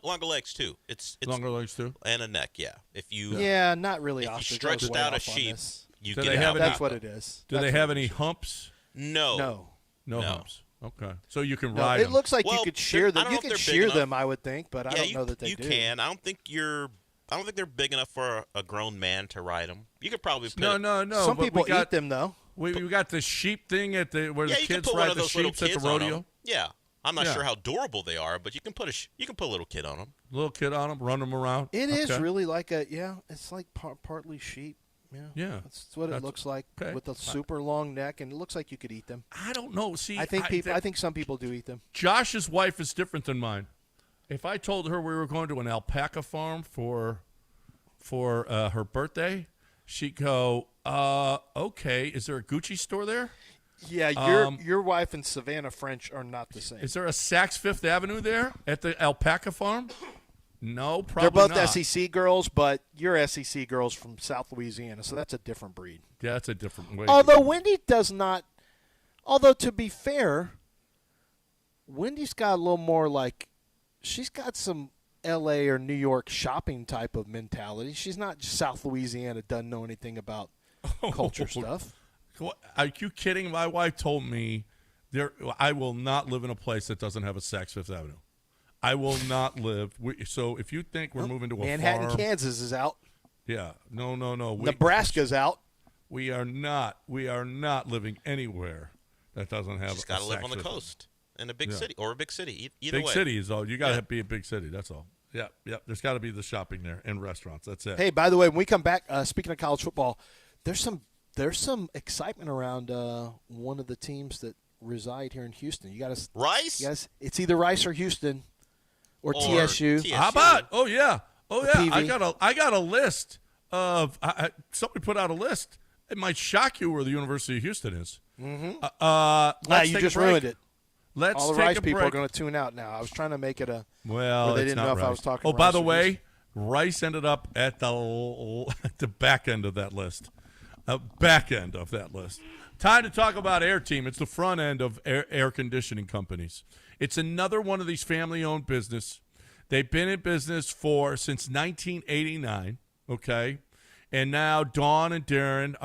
longer legs too. It's longer legs too, and a neck. Yeah, if you not really if ostrich. you I was stretched way out a off on sheep, this. you Do get they an have any- alpaca. That's what it is. Do they That's have what it any is. humps? No. No humps. Okay, so you can No, ride it them. looks like you Well, could shear I them. don't You know if could they're big shear enough. them, I would think, but I Yeah, don't know that they you do. can. I don't think they're big enough for a grown man to ride them. You could probably put No. Some but people we got, eat them though. We got the sheep thing at the where Yeah, the you can kids put one ride of the those little sheep at the kids on rodeo. 'em. Yeah, I'm not Yeah. sure how durable they are, but you can put a little kid on them. Little kid on them, run them around. It is Okay. really like it's like partly sheep. Yeah, that's what it looks like okay. with a super long neck, and it looks like you could eat them. I don't know. See, I think some people do eat them. Josh's wife is different than mine. If I told her we were going to an alpaca farm for her birthday, she'd go, okay, is there a Gucci store there? Yeah, your wife and Savannah French are not the same. Is there a Saks Fifth Avenue there at the alpaca farm? No, probably They're both not. SEC girls, but you're SEC girls from South Louisiana, so that's a different breed. Yeah, that's a different way. Although Wendy does not. Although to be fair, Wendy's got a little more like she's got some L.A. or New York shopping type of mentality. She's not just South Louisiana, doesn't know anything about culture stuff. Are you kidding? My wife told me I will not live in a place that doesn't have a Saks Fifth Avenue. I will not live. So if you think we're moving to a Manhattan, farm, Kansas is out. Yeah, no. Nebraska's out. We are not living anywhere that doesn't have. Just got to live on the Saks Fifth. coast in a big city or a big city. Either Big way. city is all. You got to be a big city. That's all. Yeah. There's got to be the shopping there and restaurants. That's it. Hey, by the way, when we come back, speaking of college football, there's some excitement around one of the teams that reside here in Houston. You got to Rice. Yes, it's either Rice or Houston or TSU. How about? Oh yeah. PV. I got a list of. Somebody put out a list. It might shock you where the University of Houston is. Mm-hmm. Let's you take just a break. ruined it. Let's All the take Rice a people break. are going to tune out now. I was trying to make it a. Well, where they it's didn't not know if Rice. I was talking. Oh, by Rice the or way, Houston. Rice ended up at the back end of that list. Back end of that list. Time to talk about Air Team. It's the front end of air conditioning companies. It's another one of these family-owned business. They've been in business since 1989. Okay, and now Dawn and Darren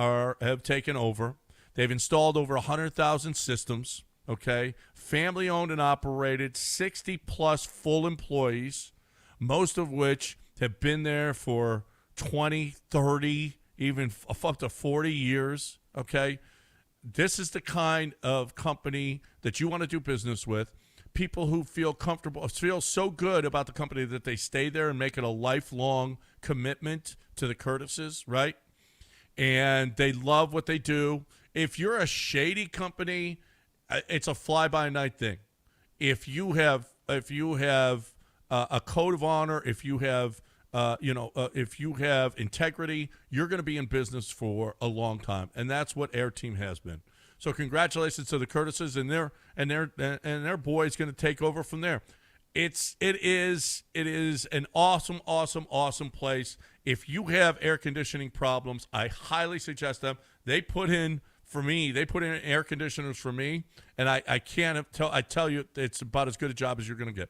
have taken over. They've installed over 100,000 systems. Okay, family-owned and operated, 60-plus full employees, most of which have been there for 20, 30, even up to 40 years. Okay, this is the kind of company that you want to do business with. People who feel comfortable, feel so good about the company that they stay there and make it a lifelong commitment to the Curtises, right? And they love what they do. If you're a shady company, it's a fly-by-night thing. If you have a code of honor, if you have integrity, you're going to be in business for a long time, and that's what Air Team has been. So congratulations to the Curtises, and their boy is going to take over from there. It is an awesome place. If you have air conditioning problems, I highly suggest them. They put in air conditioners for me, and I tell you, it's about as good a job as you're going to get.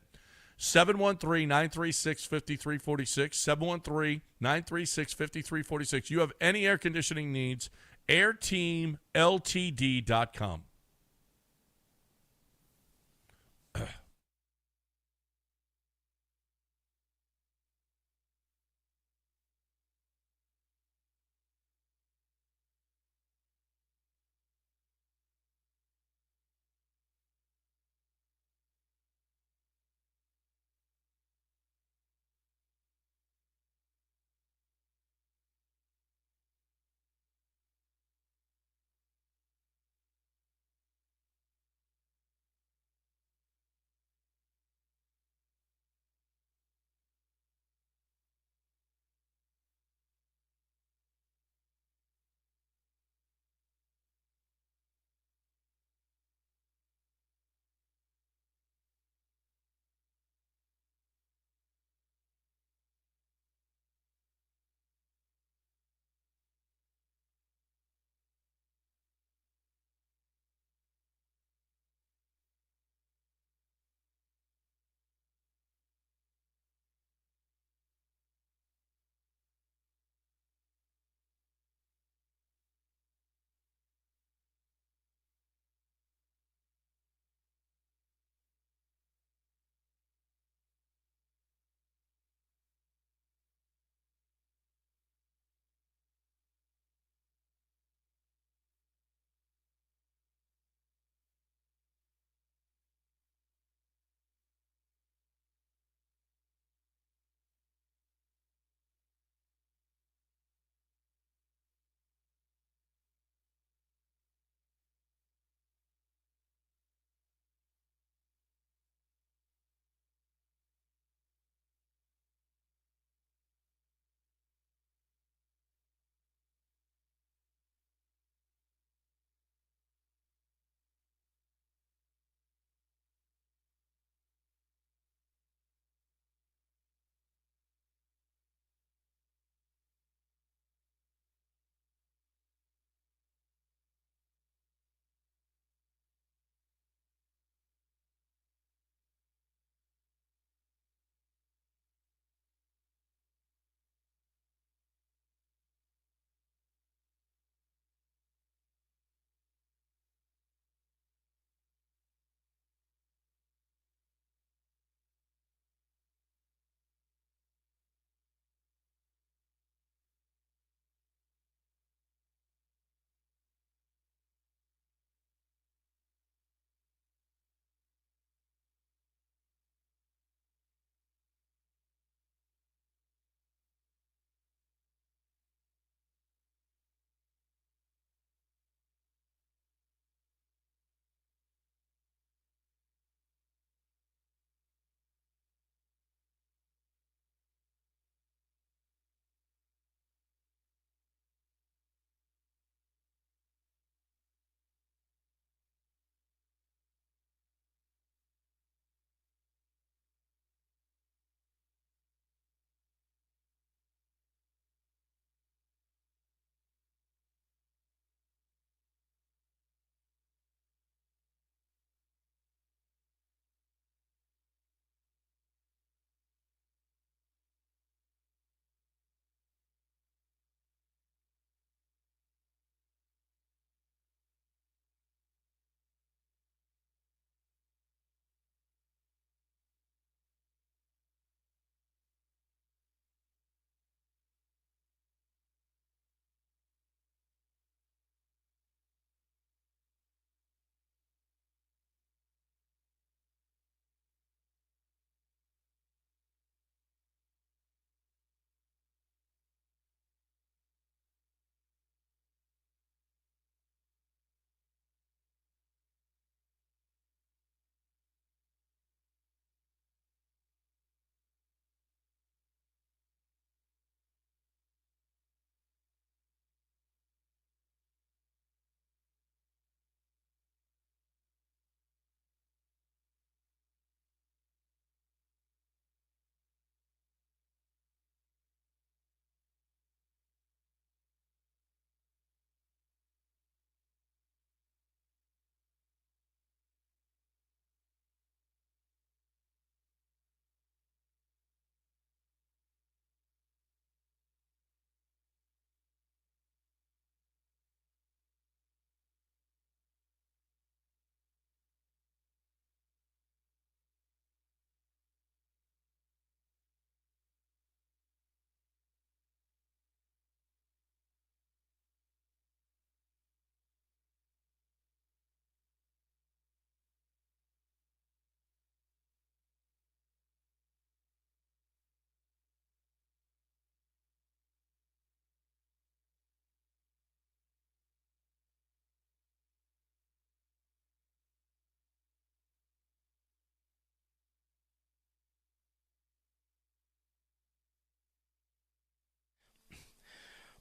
713-936-5346, 713-936-5346. You have any air conditioning needs, airteamltd.com.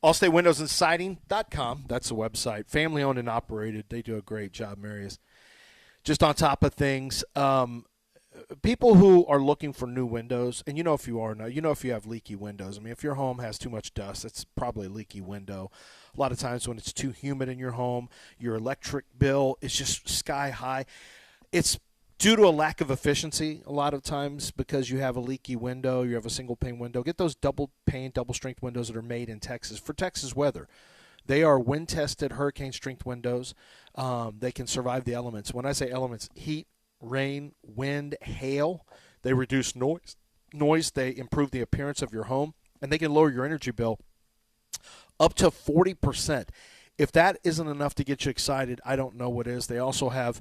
AllstateWindowsAndSiding.com. That's the website. Family-owned and operated. They do a great job, Marius. Just on top of things, people who are looking for new windows, and you know if you are now, you know if you have leaky windows. I mean, if your home has too much dust, it's probably a leaky window. A lot of times when it's too humid in your home, your electric bill is just sky high. It's due to a lack of efficiency a lot of times because you have a leaky window, you have a single-pane window. Get those double-pane, double-strength windows that are made in Texas for Texas weather. They are wind-tested, hurricane-strength windows. They can survive the elements. When I say elements, heat, rain, wind, hail. They reduce noise. They improve the appearance of your home, and they can lower your energy bill up to 40%. If that isn't enough to get you excited, I don't know what is. They also have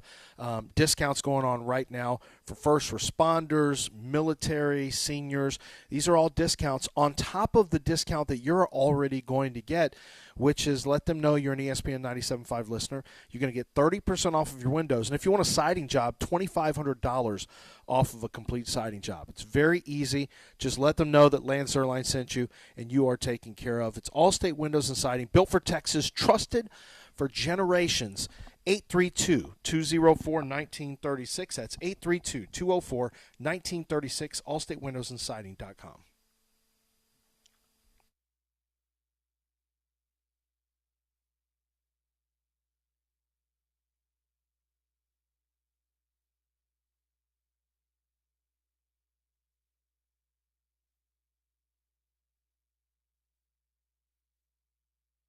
discounts going on right now for first responders, military, seniors. These are all discounts on top of the discount that you're already going to get, which is let them know you're an ESPN 97.5 listener. You're going to get 30% off of your windows. And if you want a siding job, $2,500 off of a complete siding job. It's very easy. Just let them know that Lance Zierlein sent you and you are taken care of. It's Allstate Windows and Siding, built for Texas, trusted for generations. 832-204-1936. That's 832-204-1936. AllstateWindowsAndSiding.com.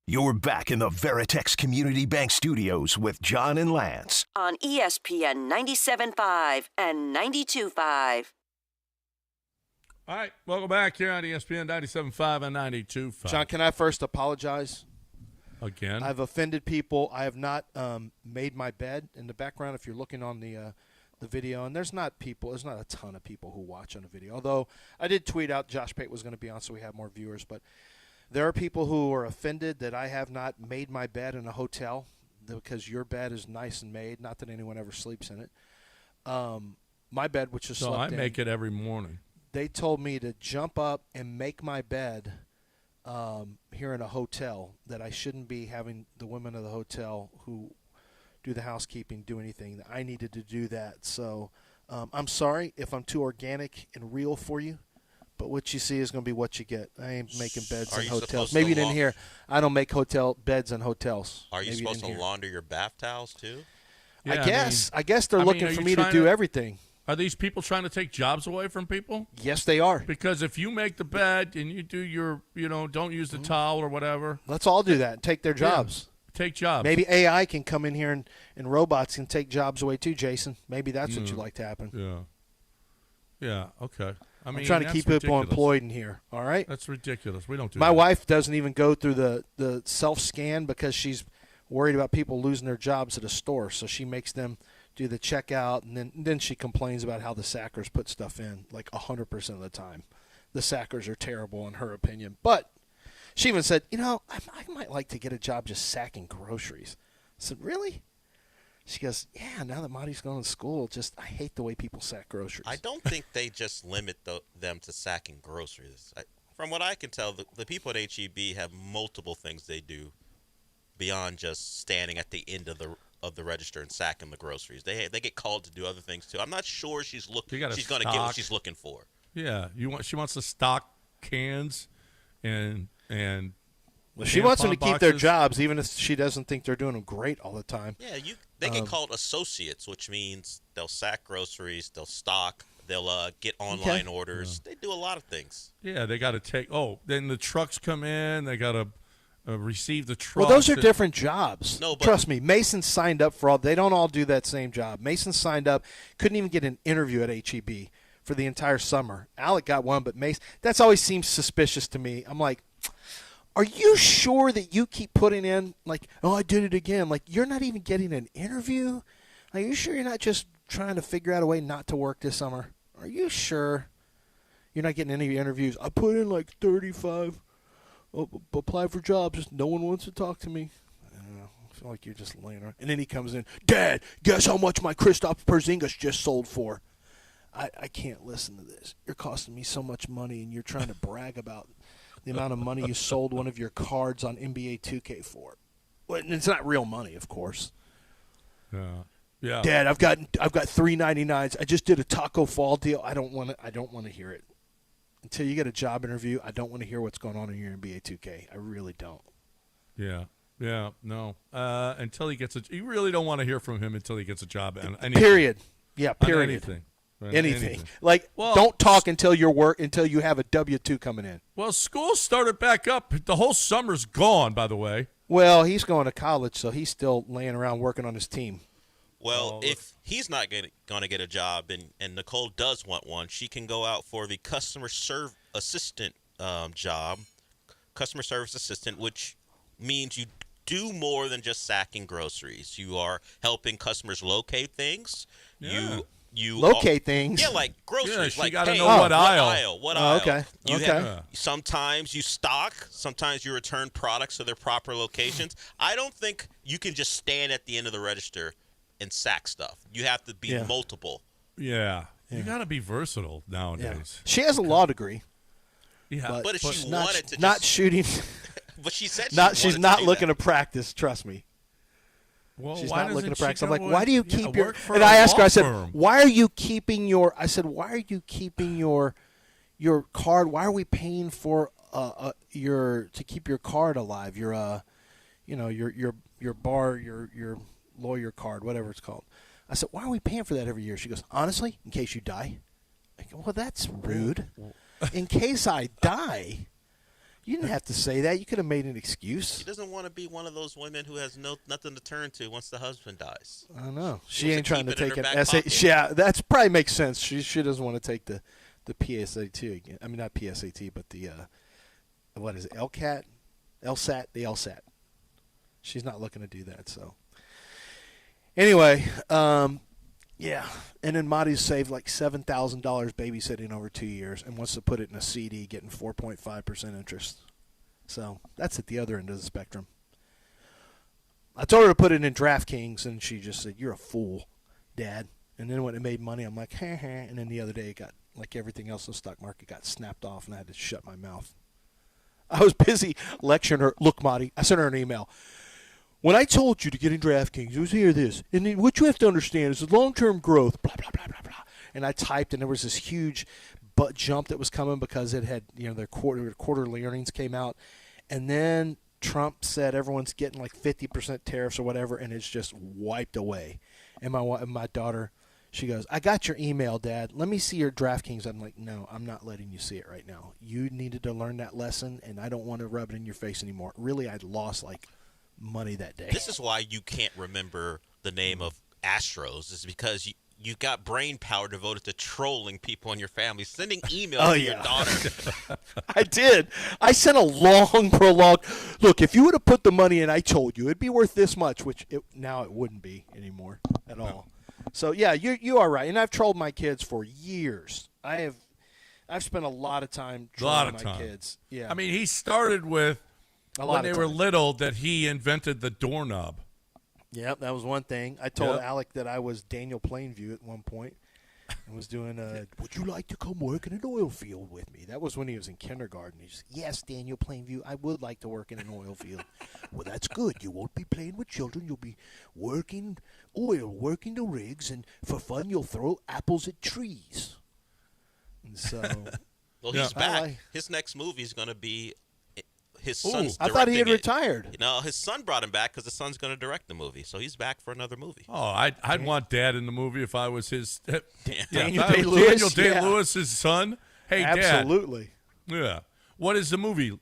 You're back in the Veritex Community Bank Studios with John and Lance. On ESPN 97.5 and 92.5. All right, welcome back here on ESPN 97.5 and 92.5. John, can I first apologize? Again? I've offended people. I have not made my bed. In the background, if you're looking on the video, and there's not a ton of people who watch on the video, although I did tweet out Josh Pate was going to be on so we have more viewers, but there are people who are offended that I have not made my bed in a hotel because your bed is nice and made. Not that anyone ever sleeps in it. My bed, which is slept in. I make it every morning. They told me to jump up and make my bed here in a hotel, that I shouldn't be having the women of the hotel who do the housekeeping do anything. I needed to do that. So I'm sorry if I'm too organic and real for you. But what you see is going to be what you get. I ain't making beds in hotels. Maybe you didn't hear. I don't make hotel beds in hotels. Are you supposed to launder your bath towels too? Yeah, I guess they're looking for me to do everything. Are these people trying to take jobs away from people? Yes, they are. Because if you make the bed and you do your, don't use the towel or whatever. Let's all do that and take their jobs. Yeah, take jobs. Maybe AI can come in here and robots can take jobs away too, Jason. Maybe that's what you'd like to happen. Yeah. Yeah, okay. I'm trying to keep people employed in here, all right? That's ridiculous. We don't do that. My wife doesn't even go through the self-scan because she's worried about people losing their jobs at a store, so she makes them do the checkout, and then she complains about how the sackers put stuff in like 100% of the time. The sackers are terrible in her opinion. But she even said, I might like to get a job just sacking groceries. I said, really? She goes, yeah, now that Marty's going to school, I hate the way people sack groceries. I don't think they just limit them to sacking groceries. From what I can tell, the people at HEB have multiple things they do beyond just standing at the end of the register and sacking the groceries. They get called to do other things too. I'm not sure she's going to get what she's looking for. Yeah, she wants to stock cans and well, she wants them to keep their jobs, even if she doesn't think they're doing them great all the time. Yeah, they get called associates, which means they'll sack groceries, they'll stock, they'll get online orders. Yeah. They do a lot of things. Yeah, they got to take. Oh, then the trucks come in. They got to receive the trucks. Well, those are different jobs. No, but trust me, Mason signed up for all. They don't all do that same job. Mason signed up, couldn't even get an interview at HEB for the entire summer. Alec got one, but Mason. That's always seems suspicious to me. I'm like, are you sure that you keep putting in, like, I did it again? Like, you're not even getting an interview? Are you sure you're not just trying to figure out a way not to work this summer? Are you sure you're not getting any interviews? I put in like 35, apply for jobs, just no one wants to talk to me. I don't know. I feel like you're just laying around. And then he comes in, Dad, guess how much my Kristaps Porzingis just sold for? I can't listen to this. You're costing me so much money, and you're trying to brag about the amount of money you sold one of your cards on NBA 2K for. Well, and it's not real money, of course. Yeah. Dad, I've got $3.99s. I just did a Taco Fall deal. I don't want to hear it. Until you get a job interview, I don't want to hear what's going on in your NBA 2K. I really don't. Yeah, no. Until he gets you really don't want to hear from him until he gets a job. And anything. Period. Yeah, period. Anything. Anything. Like, don't talk until you have a W-2 coming in. Well, school started back up. The whole summer's gone, by the way. Well, he's going to college, so he's still laying around working on his team. Well, if he's not going to get a job and Nicole does want one, she can go out for the customer service assistant job, customer service assistant, which means you do more than just sacking groceries. You are helping customers locate things. Yeah. You locate things. Yeah, like groceries. Yeah, she like, got to hey, know what aisle. What aisle? Okay. Sometimes you stock. Sometimes you return products to their proper locations. I don't think you can just stand at the end of the register and sack stuff. You have to be multiple. Yeah. You got to be versatile nowadays. She has a law degree. Yeah, but if she wanted to not shooting. But she said she's not looking to practice. Trust me. Well, she's why not looking to practice. I'm like, with, why do you keep your? work for And a I asked her. law I said, firm? why are you keeping your? I said, why are you keeping your card? Why are we paying for to keep your card alive? Your your bar, your lawyer card, whatever it's called. I said, why are we paying for that every year? She goes, honestly, in case you die. I go, well, that's rude. In case I die. You didn't have to say that. You could have made an excuse. She doesn't want to be one of those women who has nothing to turn to once the husband dies. I know. She ain't trying to take an essay. Yeah, that probably makes sense. She doesn't want to take the PSAT again. I mean, not PSAT, but the what is it? LSAT? The LSAT. She's not looking to do that. So anyway, yeah. And then Marty's saved like $7,000 babysitting over 2 years and wants to put it in a CD, getting 4.5% interest. So that's at the other end of the spectrum. I told her to put it in DraftKings, and she just said, "You're a fool, Dad." And then when it made money, I'm like, "Ha ha." And then the other day, it got like everything else in the stock market got snapped off, and I had to shut my mouth. I was busy lecturing her. Look, Marty, I sent her an email. When I told you to get in DraftKings, it was here this. And then what you have to understand is the long-term growth, blah, blah, blah, blah, blah. And I typed, and there was this huge butt jump that was coming because it had, their quarterly earnings came out. And then Trump said everyone's getting like 50% tariffs or whatever, and it's just wiped away. And my daughter, she goes, I got your email, Dad. Let me see your DraftKings. I'm like, no, I'm not letting you see it right now. You needed to learn that lesson, and I don't want to rub it in your face anymore. Really, I'd lost like money that day. This is why you can't remember the name of Astros, is because you've got brain power devoted to trolling people in your family, sending emails to your daughter. I did. I sent a long, prolonged, look, if you would have put the money in, I told you, it'd be worth this much, which now it wouldn't be anymore at all. So, yeah, you are right. And I've trolled my kids for years. I've spent a lot of time trolling my kids. Yeah. I mean, he started with when they were little that he invented the doorknob. Yep, that was one thing. I told Alec that I was Daniel Plainview at one point and was doing would you like to come work in an oil field with me? That was when he was in kindergarten. He just, yes, Daniel Plainview, I would like to work in an oil field. Well, that's good. You won't be playing with children. You'll be working oil, working the rigs, and for fun you'll throw apples at trees. And so, well, he's back. His next movie is going to be his son's I thought he had retired. No, his son brought him back because the son's going to direct the movie, so he's back for another movie. Oh, I'd want Dad in the movie if I was his Daniel Day-Lewis's son. Hey, absolutely. Dad. Yeah. What is the movie?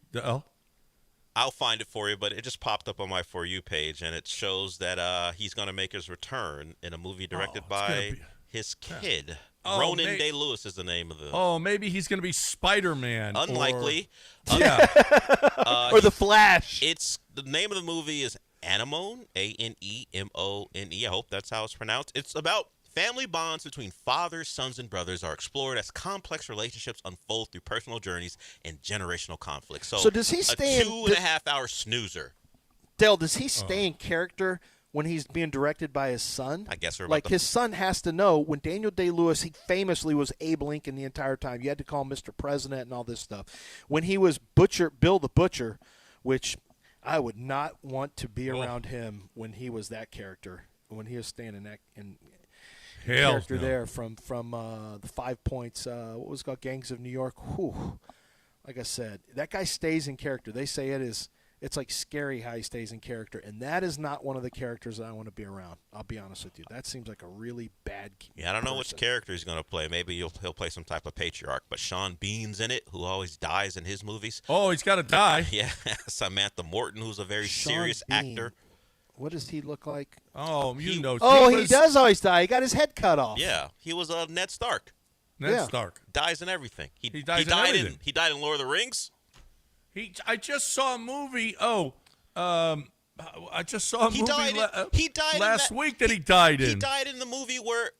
I'll find it for you, but it just popped up on my For You page, and it shows that he's going to make his return in a movie directed by his kid. Ronan Day-Lewis is the name of the... Oh, maybe he's going to be Spider-Man. Unlikely. Or The Flash. The name of the movie is Anemone, Anemone. I hope that's how it's pronounced. It's about family bonds between fathers, sons, and brothers are explored as complex relationships unfold through personal journeys and generational conflicts. So does he stay a 2.5 hour snoozer. Dale, does he stay in character when he's being directed by his son. I guess we're like his son has to know when Daniel Day-Lewis, he famously was Abe Lincoln the entire time. You had to call him Mr. President and all this stuff. When he was Bill the Butcher, which I would not want to be around him when he was that character, when he was standing in character there from the 5 Points, what was it called, Gangs of New York. Whew. Like I said, that guy stays in character. They say it's like scary how he stays in character, and that is not one of the characters that I want to be around. I'll be honest with you. That seems like a really bad Yeah, I don't know which character he's going to play. Maybe he'll play some type of patriarch, but Sean Bean's in it, who always dies in his movies. Oh, he's got to die. Yeah, Samantha Morton, who's a very serious actor. What does he look like? Oh, you know. He does always die. He got his head cut off. Yeah, he was Ned Stark. Ned Stark dies in everything. He dies in died everything. He died in Lord of the Rings. I just saw a movie. I just saw a movie last week that he died in. He died in the movie where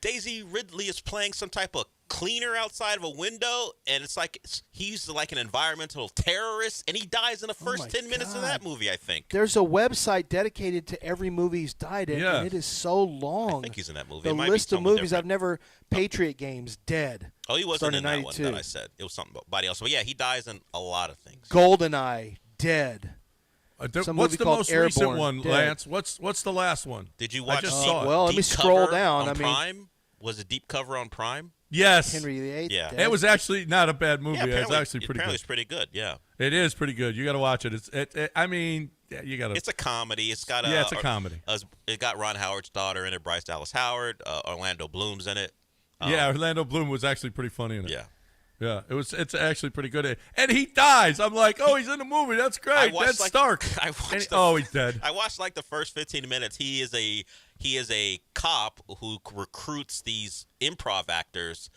Daisy Ridley is playing some type of cleaner outside of a window, and it's like he's like an environmental terrorist, and he dies in the first 10 minutes of that movie, I think. There's a website dedicated to every movie he's died in, and it is so long. I think he's in that movie. The list of movies I've never. Patriot Games, dead. Oh, he wasn't in that one that I said. It was somebody else. But yeah, he dies in a lot of things. GoldenEye, dead. What's the most recent one, dead. Lance? What's the last one? Did you watch? I just saw it. Well, let me scroll down. On Prime? Was it Deep Cover on Prime? Yes. Henry VIII. Yeah. Dead. It was actually not a bad movie. Yeah, it's actually pretty good. It's pretty good. Yeah. It is pretty good. You got to watch it. I mean, you got to. It's a comedy. It's got it's a comedy. It got Ron Howard's daughter in it, Bryce Dallas Howard. Orlando Bloom's in it. Orlando Bloom was actually pretty funny in it. Yeah. Yeah, it's actually pretty good. And he dies. I'm like, oh, he's in the movie. That's great. That's Stark. He's dead. I watched like the first 15 minutes. He is a cop who recruits these improv actors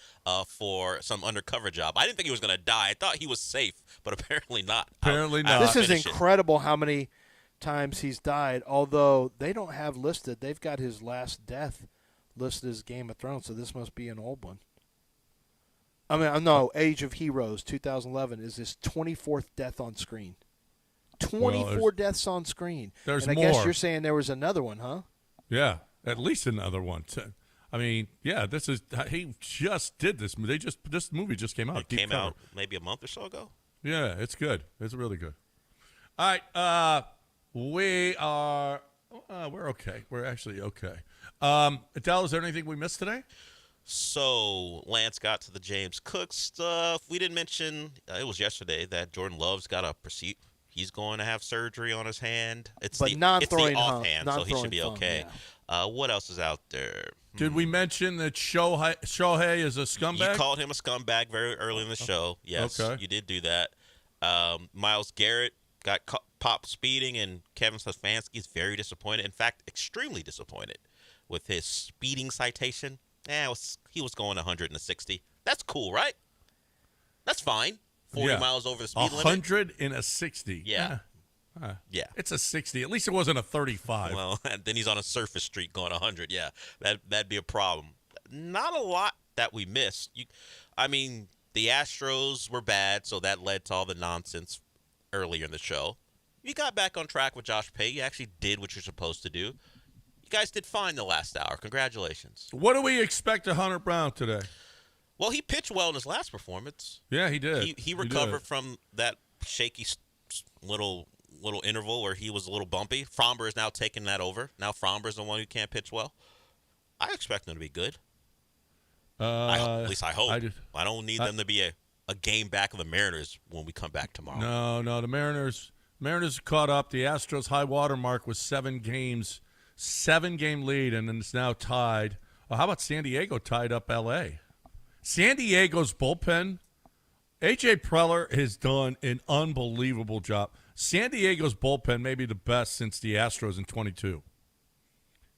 for some undercover job. I didn't think he was going to die. I thought he was safe, but apparently not. Apparently not. This is incredible how many times he's died, although they don't have listed. They've got his last death listed as Game of Thrones, so this must be an old one. I mean, no, Age of Heroes, 2011, is his 24th death on screen. 24 deaths on screen. There's and I more. guess you're saying there was another one, huh? Yeah, at least another one. I mean, yeah, he just did this. This movie just came out. It came out maybe a month or so ago. Yeah, it's good. It's really good. All right, we're okay. We're actually okay. Adele, is there anything we missed today? So Lance got to the James Cook stuff. We didn't mention it was yesterday that Jordan Love's got a procedure. He's going to have surgery on his hand. It's the offhand, so he should be okay. Yeah. What else is out there? Did we mention that Shohei is a scumbag? You called him a scumbag very early in the show. Yes, you did do that. Myles Garrett got popped speeding, and Kevin Stefanski is very disappointed. In fact, extremely disappointed with his speeding citation. He was going 160. That's cool, right? That's fine. 40 miles over the speed limit. 160. Yeah. Yeah. It's a 60. At least it wasn't a 35. Well, then he's on a surface street going 100. Yeah, that'd be a problem. Not a lot that we missed. I mean, the Astros were bad, so that led to all the nonsense earlier in the show. You got back on track with Josh Pate. You actually did what you're supposed to do. You guys did fine the last hour. Congratulations. What do we expect of Hunter Brown today? Well, he pitched well in his last performance. Yeah, he did. He recovered from that shaky little interval where he was a little bumpy. Fromber is now taking that over. Now Fromber is the one who can't pitch well. I expect them to be good. At least I hope. I don't need them to be a game back of the Mariners when we come back tomorrow. No, the Mariners caught up. The Astros' high water mark was 7 games. 7-game lead, and then it's now tied. Well, how about San Diego tied up L.A.? San Diego's bullpen, A.J. Preller has done an unbelievable job. San Diego's bullpen may be the best since the Astros in 22.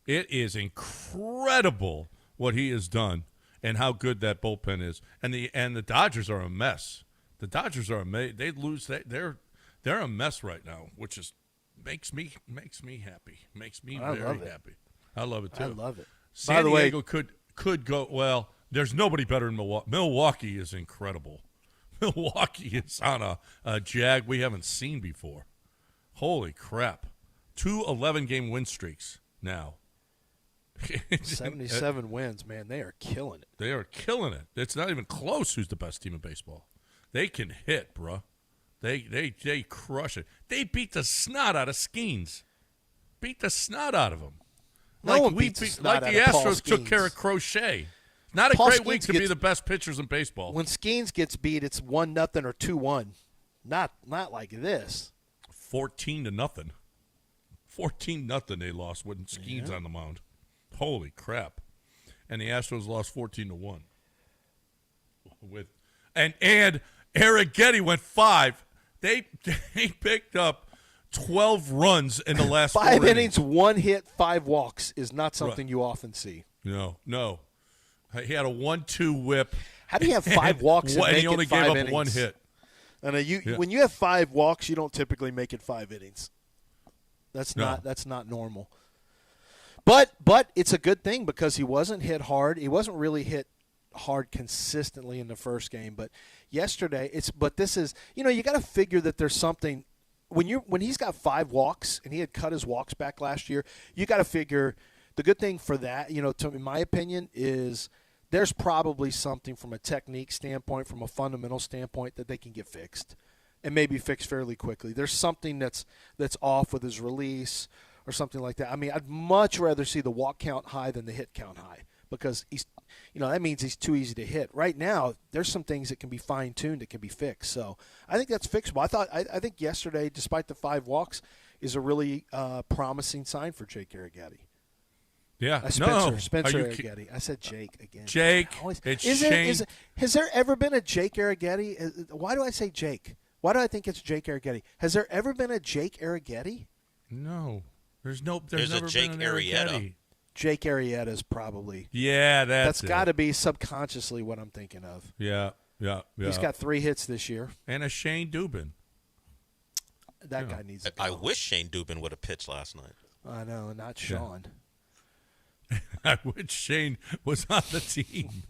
It is incredible what he has done and how good that bullpen is. And the Dodgers are a mess. The Dodgers are amazing. They lose. They're a mess right now, which is makes me happy. Makes me very happy. I love it too. I love it. San Diego could go well. There's nobody better than Milwaukee. Milwaukee is incredible. Milwaukee is on a jag we haven't seen before. Holy crap. 2 11-game win streaks now. 77 wins, man. They are killing it. They are killing it. It's not even close who's the best team in baseball. They can hit, bro. They crush it. They beat the snot out of Skeens. Beat the snot out of them. No one beats the snot like the out of Paul Astros took Skeens. care of Crochet. Not a Paul great week Skeens to be gets- the best pitchers in baseball. When Skeens gets beat, it's 1-0 or 2-1. Not like this. 14-0. 14-0 they lost when Skeens on the mound. Holy crap. And the Astros lost 14-1. And Eric Getty went 5. They picked up 12 runs in the last 4 5 innings, 1 hit, 5 walks is not something you often see. No. He had a 1-2 whip. How do you have 5 walks and make he only it 5 gave up innings? 1 hit? When you have 5 walks, you don't typically make it 5 innings. That's No. not normal. But it's a good thing because he wasn't hit hard. He wasn't really hit hard consistently in the first game, but yesterday this is, you got to figure that there's something when he's got 5 walks and he had cut his walks back last year. You got to figure the good thing for that, in my opinion, is there's probably something from a technique standpoint, from a fundamental standpoint that they can get fixed and maybe fixed fairly quickly. There's something that's off with his release or something like that. I mean, I'd much rather see the walk count high than the hit count high because he's, that means he's too easy to hit. Right now, there's some things that can be fine-tuned that can be fixed. So I think that's fixable. I think yesterday, despite the 5 walks, is a really promising sign for Jake Arrighetti. Yeah, Spencer Arrighetti. I said Jake again. Jake. It's Shane. Has there ever been a Jake Arrighetti? Why do I say Jake? Why do I think it's Jake Arrighetti? Has there ever been a Jake Arrighetti? No. There's a never Jake been an Arrieta. Arrighetti. Jake Arrieta is probably. Yeah, that's got to be subconsciously what I'm thinking of. Yeah. He's got 3 hits this year. And a Shane Dubin. That guy needs to go. I wish Shane Dubin would have pitched last night. I know, not Sean. I wish Shane was on the team.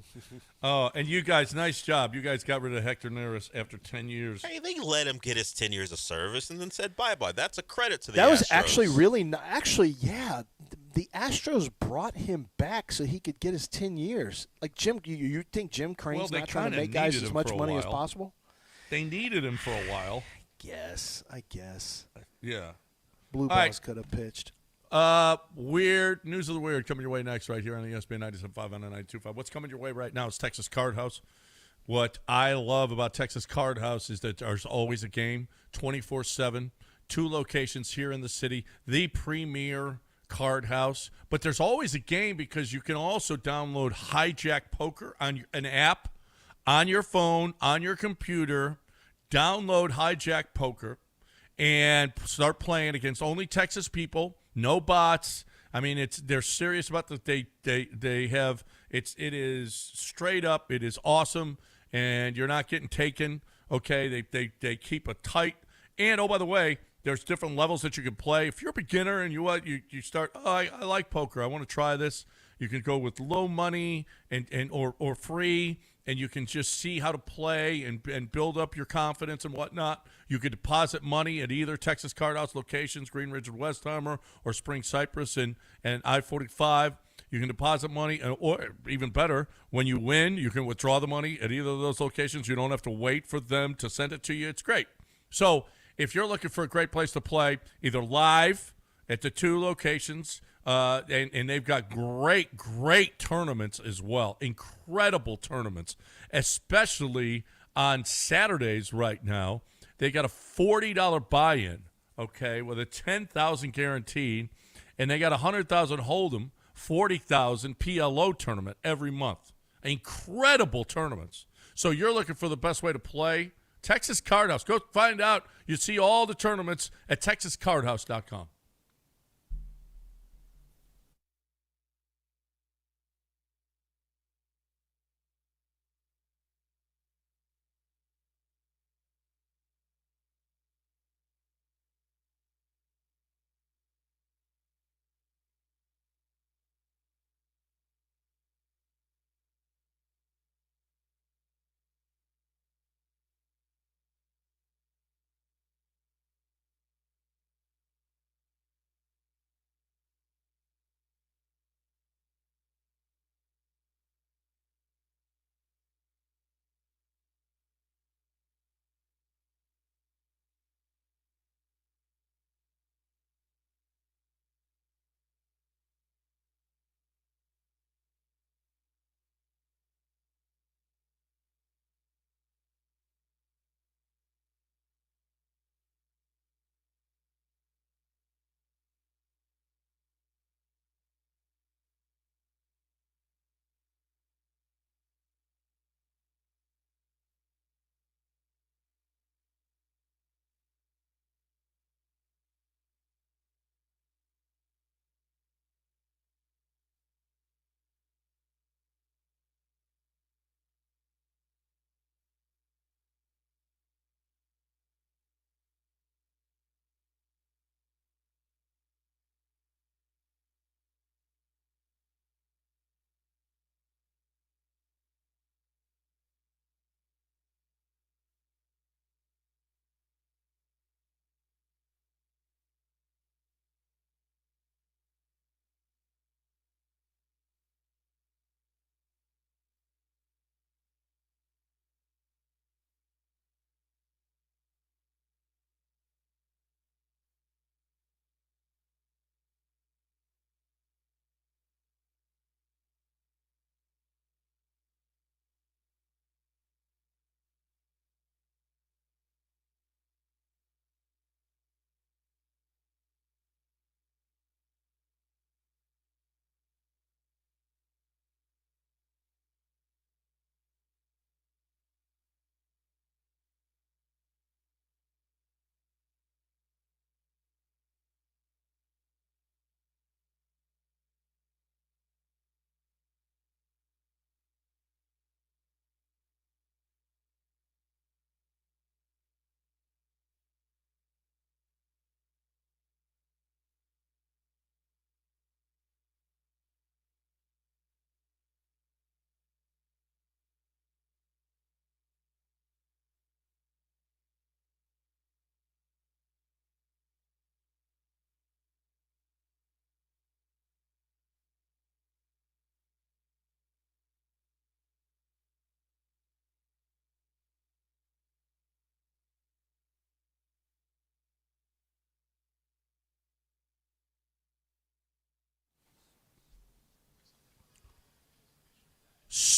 And you guys, nice job. You guys got rid of Hector Neris after 10 years. Hey, they let him get his 10 years of service and then said bye-bye. That's a credit to the That Astros. was actually really yeah. The Astros brought him back so he could get his 10 years. Like Jim, you think Jim Crane's not trying to make guys as much money as possible? They needed him for a while. I guess. Yeah. Blue Balls could have pitched. Weird news of the weird coming your way next right here on ESPN 97.5 and 92.5. What's coming your way right now is Texas Card House. What I love about Texas Card House is that there's always a game 24/7, 2 locations here in the city, the premier card house. But there's always a game because you can also download Hijack Poker on an app on your phone, on your computer. Download Hijack Poker and start playing against only Texas people. No bots. I mean, they're serious about that. They have it is straight up. It is awesome, and you're not getting taken. Okay, they keep it tight. And oh, by the way, there's different levels that you can play. If you're a beginner and you start, I like poker. I want to try this. You can go with low money or free, and you can just see how to play and build up your confidence and whatnot. You could deposit money at either Texas Card House locations, Green Ridge and Westheimer, or Spring Cypress and I-45. You can deposit money, or even better, when you win, you can withdraw the money at either of those locations. You don't have to wait for them to send it to you. It's great. So if you're looking for a great place to play, either live at the 2 locations, and they've got great tournaments as well, incredible tournaments, especially on Saturdays right now. They got a $40 buy-in, okay, with a $10,000 guaranteed, and they got a $100,000 Hold'em, $40,000 PLO tournament every month. Incredible tournaments. So you're looking for the best way to play. Texas Card House. Go find out. You see all the tournaments at TexasCardHouse.com.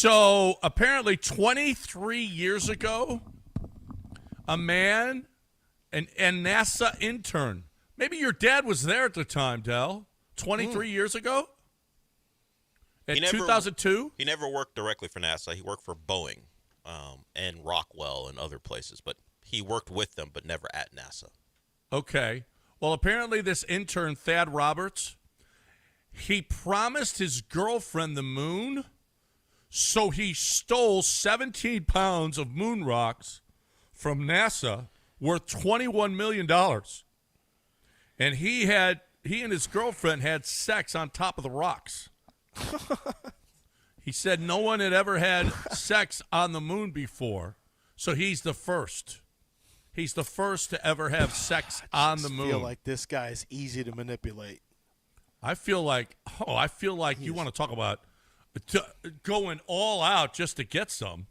So apparently 23 years ago, a man, an NASA intern, maybe your dad was there at the time, Del, 23 years ago? In 2002? He never worked directly for NASA. He worked for Boeing and Rockwell and other places, but he worked with them, but never at NASA. Okay. Well, apparently this intern, Thad Roberts, he promised his girlfriend the moon, so he stole 17 pounds of moon rocks from NASA worth $21 million. And he and his girlfriend had sex on top of the rocks. He said no one had ever had sex on the moon before, so he's the first. He's the first to ever have sex on the moon. I feel like this guy is easy to manipulate. I feel like you want to talk about going all out just to get some.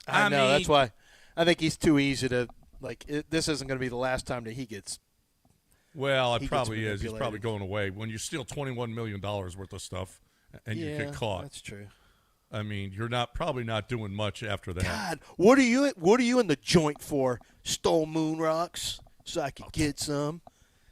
I know, that's why I think he's too easy to, this isn't going to be the last time that he gets. Well, it probably is. He's probably going away. When you steal $21 million worth of stuff and you get caught. That's true. I mean, you're probably not doing much after that. God, what are you in the joint for? Stole moon rocks so I could get some.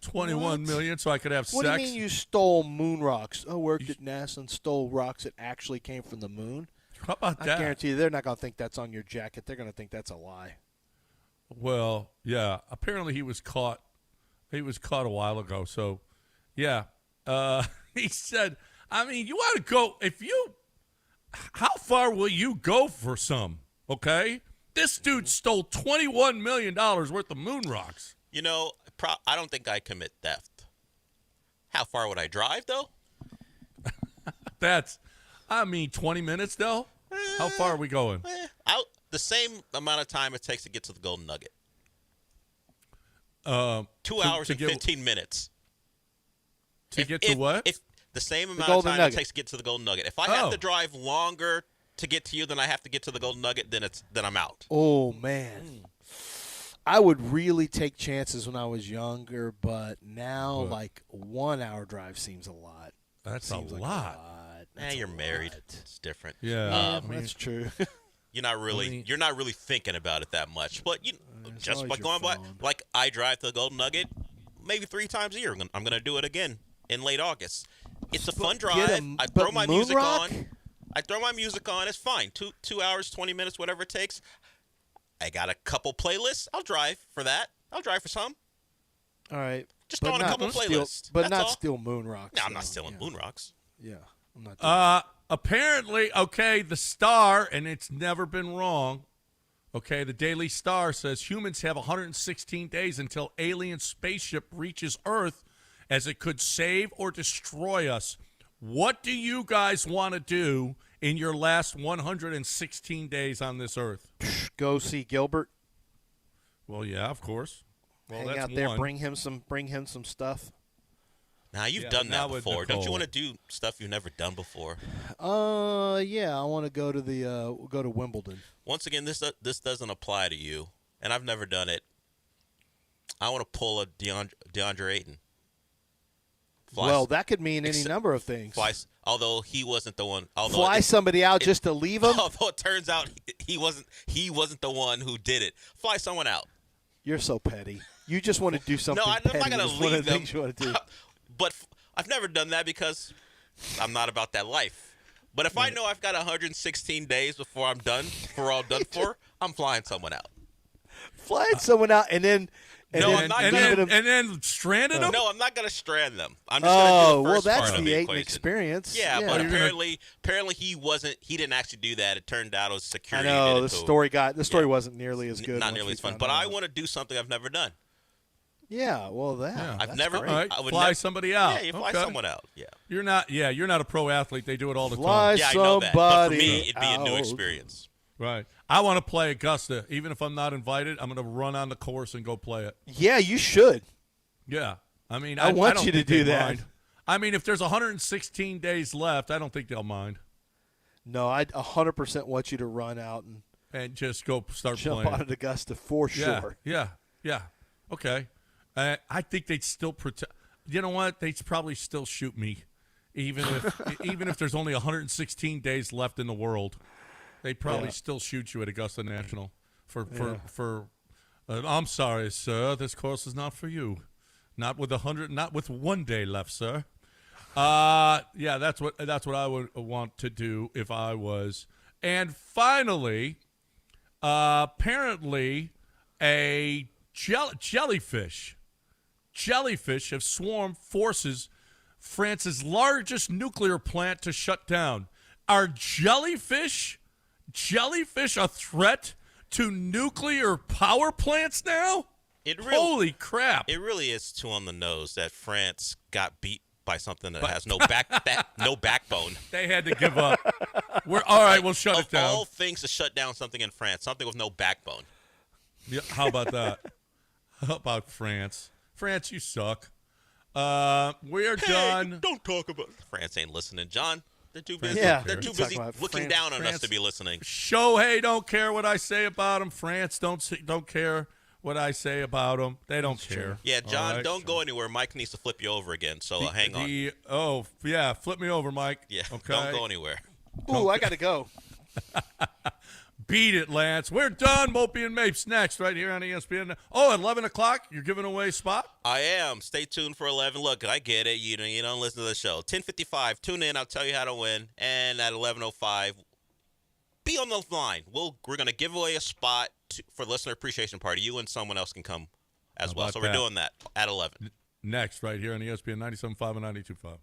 21 million so I could have sex? What do you mean you stole moon rocks? I worked at NASA and stole rocks that actually came from the moon. How about that? I guarantee you they're not going to think that's on your jacket. They're going to think that's a lie. Well, yeah. Apparently he was caught. He was caught a while ago. So, yeah. He said, I mean, you want to go, how far will you go for some, okay? This dude stole $21 million worth of moon rocks. You know, I don't think I commit theft. How far would I drive, though? 20 minutes, though? How far are we going? The same amount of time it takes to get to the Golden Nugget. 2 hours and 15 minutes. To get to what? If the same amount of time it takes to get to the Golden Nugget. If I have to drive longer to get to you than I have to get to the Golden Nugget, then I'm out. Oh, man. I would really take chances when I was younger, but now, 1 hour drive seems a lot. That's a lot. You're married. It's different. Yeah, that's true. You're not really thinking about it that much. But just by going by, like I drive to the Golden Nugget maybe 3 times a year. I'm going to do it again in late August. It's a fun drive. I throw my music on. It's fine. 2 hours, 20 minutes, whatever it takes. I got a couple playlists. I'll drive for that. I'll drive for some. All right. Just throw on a couple playlists. But not steal moon rocks. No, I'm not stealing moon rocks. Yeah. I'm not doing apparently, the Star, and it's never been wrong, the Daily Star says humans have 116 days until alien spaceship reaches Earth as it could save or destroy us. What do you guys want to do in your last 116 days on this Earth? Go see Gilbert. Well, yeah, of course. Well, hang that's out there, one. bring him some stuff. Now you've done that before. Don't you want to do stuff you've never done before? Yeah, I want to go to Wimbledon. Once again, this doesn't apply to you, and I've never done it. I want to pull a DeAndre Ayton. Well, that could mean any number of things. Although he wasn't the one. Fly somebody out just to leave him. Although it turns out he wasn't the one who did it. Fly someone out. You're so petty. You just want to do something. No, I'm petty. not going to leave them. You want to do. But I've never done that because I'm not about that life. But if I know I've got 116 days before I'm done, I'm flying someone out. Flying someone out and then. And then stranded them? No, I'm not going to strand them. I'm just going to do the first that's part of the the Ayton equation. experience. Yeah, but apparently he wasn't. He didn't actually do that. It turned out it was security. I know did it the story wasn't nearly as good. Not nearly as fun. But I want to do something I've never done. Yeah, well, I've never. Right. I would fly somebody out. Yeah, you fly someone out. Yeah. You're not a pro athlete. They do it all the time. Yeah, I know that. But for me, it'd be a new experience. Right. I want to play Augusta. Even if I'm not invited, I'm going to run on the course and go play it. Yeah, you should. Yeah. I mean, I want don't you to think do they that. mind. I mean, if there's 116 days left, I don't think they'll mind. No, I 100% want you to run out and just go start jump playing. Out at Augusta for sure. Yeah. Okay. I think they'd still protect. You know what? They'd probably still shoot me, even if there's only 116 days left in the world. They probably Yeah. still shoot you at Augusta National for. I'm sorry, sir. This course is not for you. Not with 1 day left, sir. Yeah, that's what I would want to do if I was. And finally, apparently, a jellyfish have swarmed forces France's largest nuclear plant to shut down. Are jellyfish a threat to nuclear power plants now? Holy crap! It really is too on the nose that France got beat by something that has no no backbone. They had to give up. All right. We'll shut it down. All things to shut down something in France, something with no backbone. Yeah, how about that? How about France? France, you suck. We're done. Don't talk about France. Ain't listening, John. They're too busy. Yeah, They're too busy looking down on us to be listening. Shohei don't care what I say about him. France don't care what I say about them. They don't care. Yeah, John, right? don't go anywhere. Mike needs to flip you over again, so hang on. Oh, yeah, flip me over, Mike. Yeah, okay. don't go anywhere. Ooh, I got to go. Beat it, Lance. We're done. Mopey and Mapes next right here on ESPN. Oh, at 11 o'clock, you're giving away a spot? I am. Stay tuned for 11. Look, I get it. You don't listen to the show. 10:55, tune in. I'll tell you how to win. And at 11:05, be on the line. We're going to give away a spot for listener appreciation party. You and someone else can come as well. So we're doing that at 11. Next right here on ESPN 97.5 and 92.5.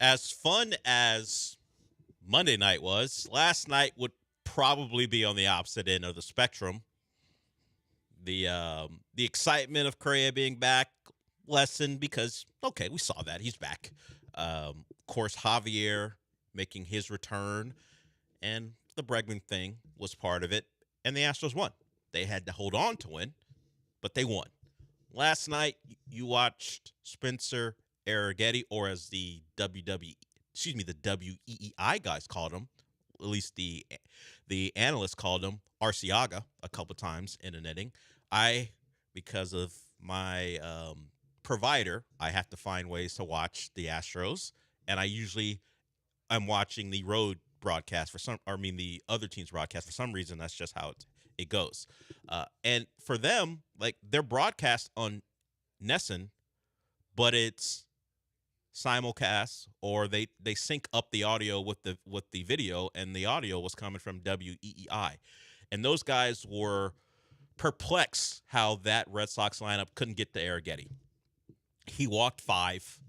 as fun as Monday night was, last night would probably be on the opposite end of the spectrum. The excitement of Correa being back lessened because, okay, we saw that. He's back. Of course, Javier making his return, and the Bregman thing was part of it, and the Astros won. They had to hold on to win, but they won. Last night, you watched Spencer Arrighetti, or as the WEEI guys called him, at least the analysts called him Arciaga a couple times in an inning. Because of my provider, I have to find ways to watch the Astros, and I usually am watching the road broadcast the other team's broadcast. For some reason, that's just how it goes. And for them, like, their broadcast on Nesson, but it's simulcast, or they sync up the audio with the video, and the audio was coming from WEEI. And those guys were perplexed how that Red Sox lineup couldn't get to Arrighetti. He walked 5.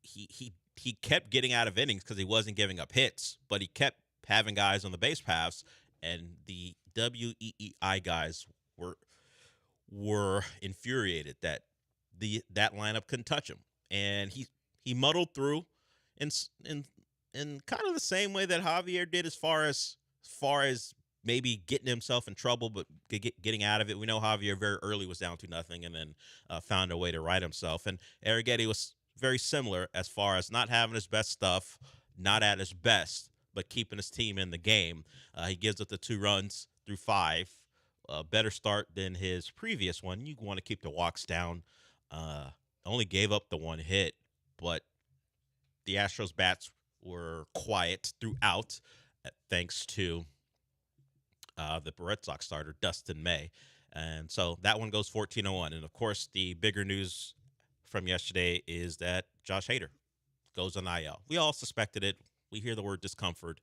He kept getting out of innings because he wasn't giving up hits, but he kept having guys on the base paths, and the WEEI guys were infuriated that that lineup couldn't touch him. And he muddled through in kind of the same way that Javier did, as far as maybe getting himself in trouble, but getting out of it. We know Javier very early was down 2-0 and then found a way to right himself. And Arrighetti was very similar as far as not having his best stuff, not at his best, but keeping his team in the game. He gives up the 2 runs through 5. A better start than his previous one. You want to keep the walks down. Only gave up the 1 hit, but the Astros bats were quiet throughout, thanks to the Red Sox starter, Dustin May. And so that one goes 14-1. And, of course, the bigger news from yesterday is that Josh Hader goes on IL. We all suspected it. We hear the word discomfort,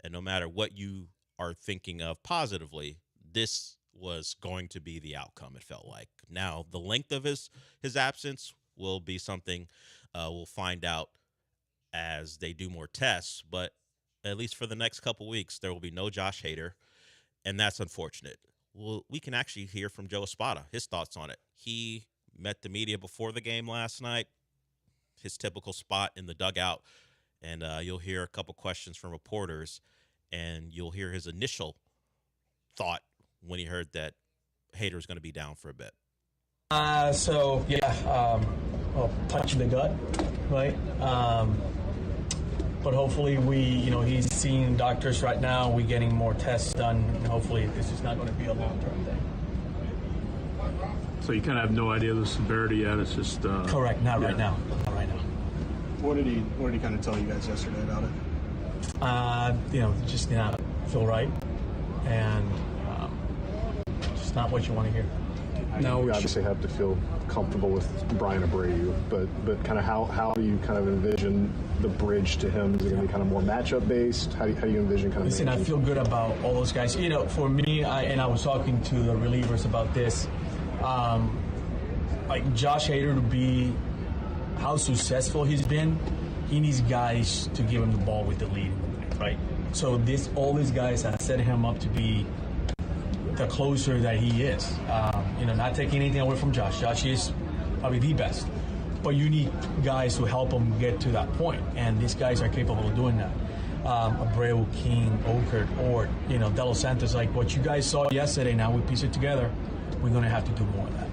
and no matter what you are thinking of positively, this was going to be the outcome, it felt like. Now, the length of his absence will be something we'll find out as they do more tests, but at least for the next couple weeks, there will be no Josh Hader, and that's unfortunate. Well, we can actually hear from Joe Espada, his thoughts on it. He met the media before the game last night, his typical spot in the dugout, and you'll hear a couple questions from reporters, and you'll hear his initial thought when he heard that Hader was going to be down for a bit. Touching the gut, right? But hopefully he's seeing doctors right now. We're getting more tests done, and hopefully this is not going to be a long-term thing. So you kind of have no idea the severity yet. It's just correct. Not right now. What did he kind of tell you guys yesterday about it? Just not feel right, and just not what you want to hear. No, you obviously have to feel comfortable with Brian Abreu, but kind of how do you kind of envision the bridge to him? Is it going to be kind of more matchup based? How do you envision kind of? Listen, I feel good about all those guys. For me, I was talking to the relievers about this. Like Josh Hader, to be how successful he's been, he needs guys to give him the ball with the lead, right? So all these guys have set him up to be the closer that he is. Not taking anything away from Josh. Josh is probably the best. But you need guys to help him get to that point, and these guys are capable of doing that. Abreu, King, Okert, Ort, De Los Santos, like what you guys saw yesterday, now we piece it together, we're going to have to do more of that.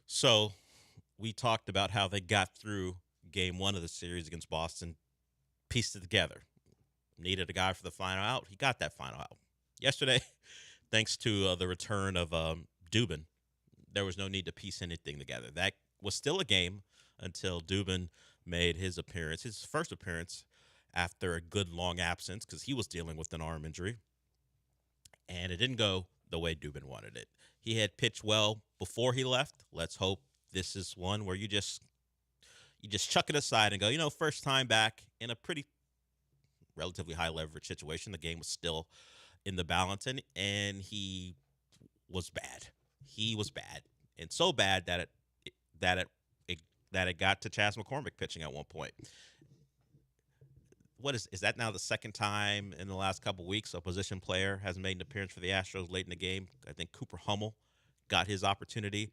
So we talked about how they got through game 1 of the series against Boston, pieced it together. Needed a guy for the final out. He got that final out. Yesterday, thanks to the return of Dubin, there was no need to piece anything together. That was still a game until Dubin made his first appearance after a good long absence, because he was dealing with an arm injury. And it didn't go the way Dubin wanted it. He had pitched well before he left. Let's hope this is one where you just chuck it aside and go, first time back in a pretty relatively high leverage situation. The game was still in the balance, and he was bad. He was bad, and so bad that it that it got to Chas McCormick pitching at one point. Is that now the second time in the last couple weeks a position player has made an appearance for the Astros late in the game? I think Cooper Hummel got his opportunity.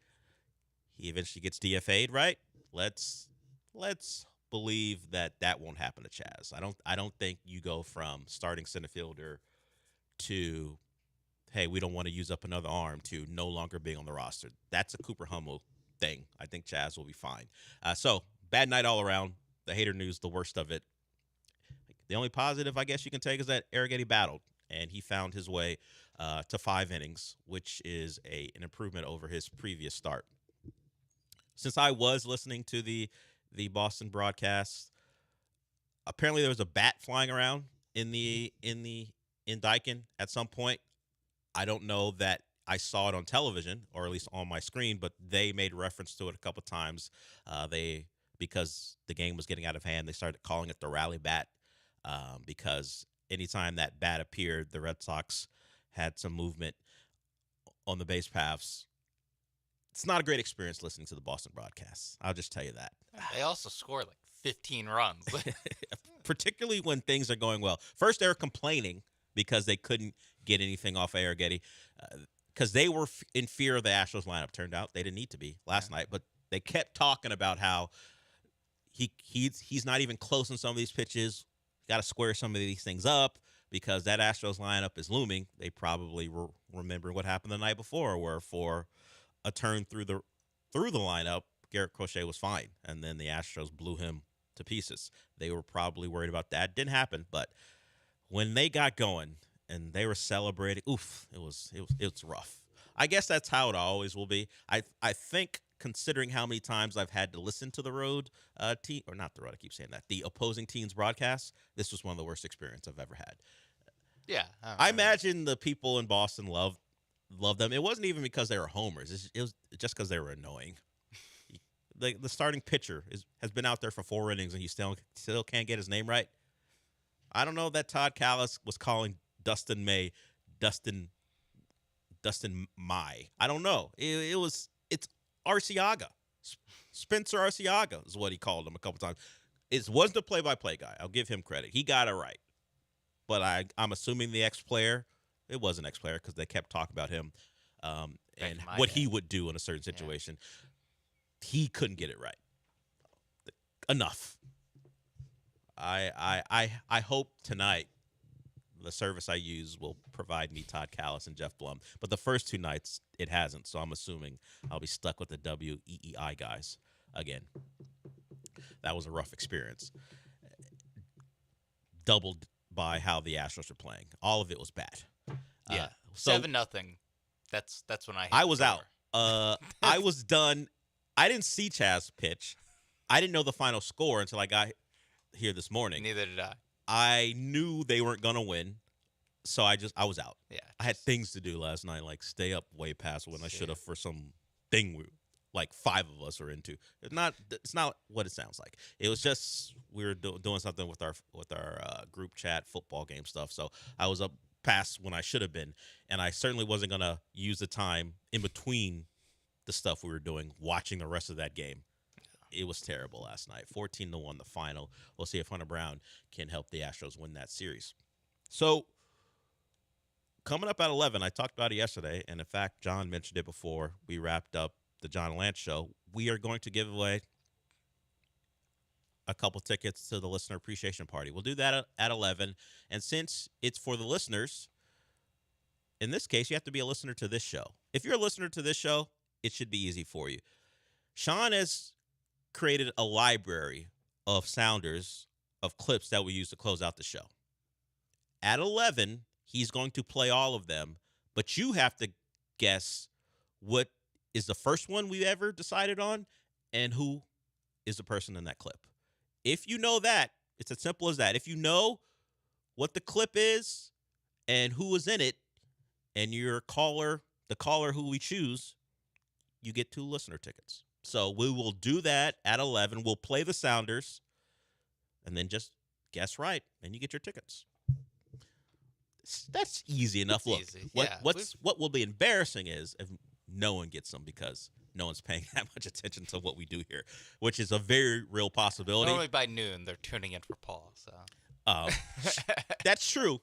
He eventually gets DFA'd, right? Let's believe that won't happen to Chas. I don't think you go from starting center fielder to, hey, we don't want to use up another arm, to no longer being on the roster. That's a Cooper Hummel thing. I think Chas will be fine. So bad night all around. The hater news, the worst of it. The only positive I guess you can take is that Arrighetti battled, and he found his way to 5 innings, which is an improvement over his previous start. Since I was listening to the Boston broadcast, apparently there was a bat flying around in Daikin at some point. I don't know that I saw it on television, or at least on my screen, but they made reference to it a couple times. Because the game was getting out of hand, they started calling it the rally bat. Because anytime that bat appeared, the Red Sox had some movement on the base paths. It's not a great experience listening to the Boston broadcasts. I'll just tell you that. They also scored like 15 runs. Particularly when things are going well. First, they were complaining because they couldn't get anything off Arrighetti because they were in fear of the Astros lineup. Turned out they didn't need to be last night, but they kept talking about how he's not even close on some of these pitches. Got to square some of these things up because that Astros lineup is looming. They probably remember what happened the night before, where for a turn through the lineup, Garrett Crochet was fine, and then the Astros blew him to pieces. They were probably worried about that. Didn't happen, but when they got going and they were celebrating, it was rough. I guess that's how it always will be. I think, considering how many times I've had to listen to the road team, or not the road, I keep saying that, the opposing team's broadcast, this was one of the worst experiences I've ever had. Yeah. I imagine the people in Boston love them. It wasn't even because they were homers. It was just because they were annoying. The starting pitcher has been out there for 4 innings, and you still can't get his name right. I don't know that Todd Callis was calling Dustin May Dustin Mai. I don't know. It's Arciaga. Spencer Arciaga is what he called him a couple times. It wasn't a play-by-play guy. I'll give him credit. He got it right. But I'm assuming the ex-player, it was an ex-player because they kept talking about him and what he would do in a certain situation. Yeah. He couldn't get it right. Enough. I hope tonight the service I use will provide me Todd Callis and Jeff Blum. But the first 2 nights, it hasn't. So I'm assuming I'll be stuck with the WEEI guys again. That was a rough experience. Doubled by how the Astros are playing. All of it was bad. Yeah. 7-0. That's when I was out. I was done. I didn't see Chas pitch. I didn't know the final score until I got here this morning. Neither did I. I knew they weren't going to win, so I was out. Yeah, I had things to do last night, like stay up way past when I should have for some thing like 5 of us are into. It's not what it sounds like. It was just we were doing something with our group chat football game stuff, so I was up past when I should have been, and I certainly wasn't going to use the time in between the stuff we were doing watching the rest of that game. It was terrible last night. 14-1 the final. We'll see if Hunter Brown can help the Astros win that series. So coming up at 11, I talked about it yesterday, and in fact, John mentioned it before we wrapped up the John and Lance show. We are going to give away a couple tickets to the listener appreciation party. We'll do that at 11, and since it's for the listeners, in this case, you have to be a listener to this show. If you're a listener to this show, it should be easy for you. Sean has created a library of sounders of clips that we use to close out the show. At 11, he's going to play all of them, but you have to guess what is the first one we ever decided on and who is the person in that clip. If you know that, it's as simple as that. If you know what the clip is and who is in it, and your caller, the caller who we choose, you get 2 listener tickets. So we will do that at 11. We'll play the sounders, and then just guess right, and you get your tickets. That's easy enough. Look, easy. What will be embarrassing is if no one gets them because no one's paying that much attention to what we do here, which is a very real possibility. Normally by noon, they're tuning in for Paul. So that's true.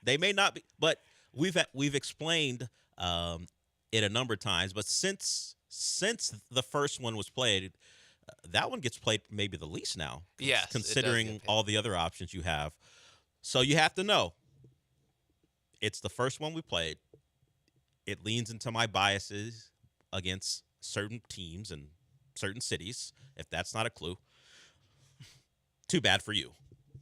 They may not be, but we've explained it a number of times. But since the first one was played, that one gets played maybe the least now. Yes, considering all the other options you have. So you have to know, it's the first one we played. It leans into my biases against certain teams and certain cities, if that's not a clue. Too bad for you.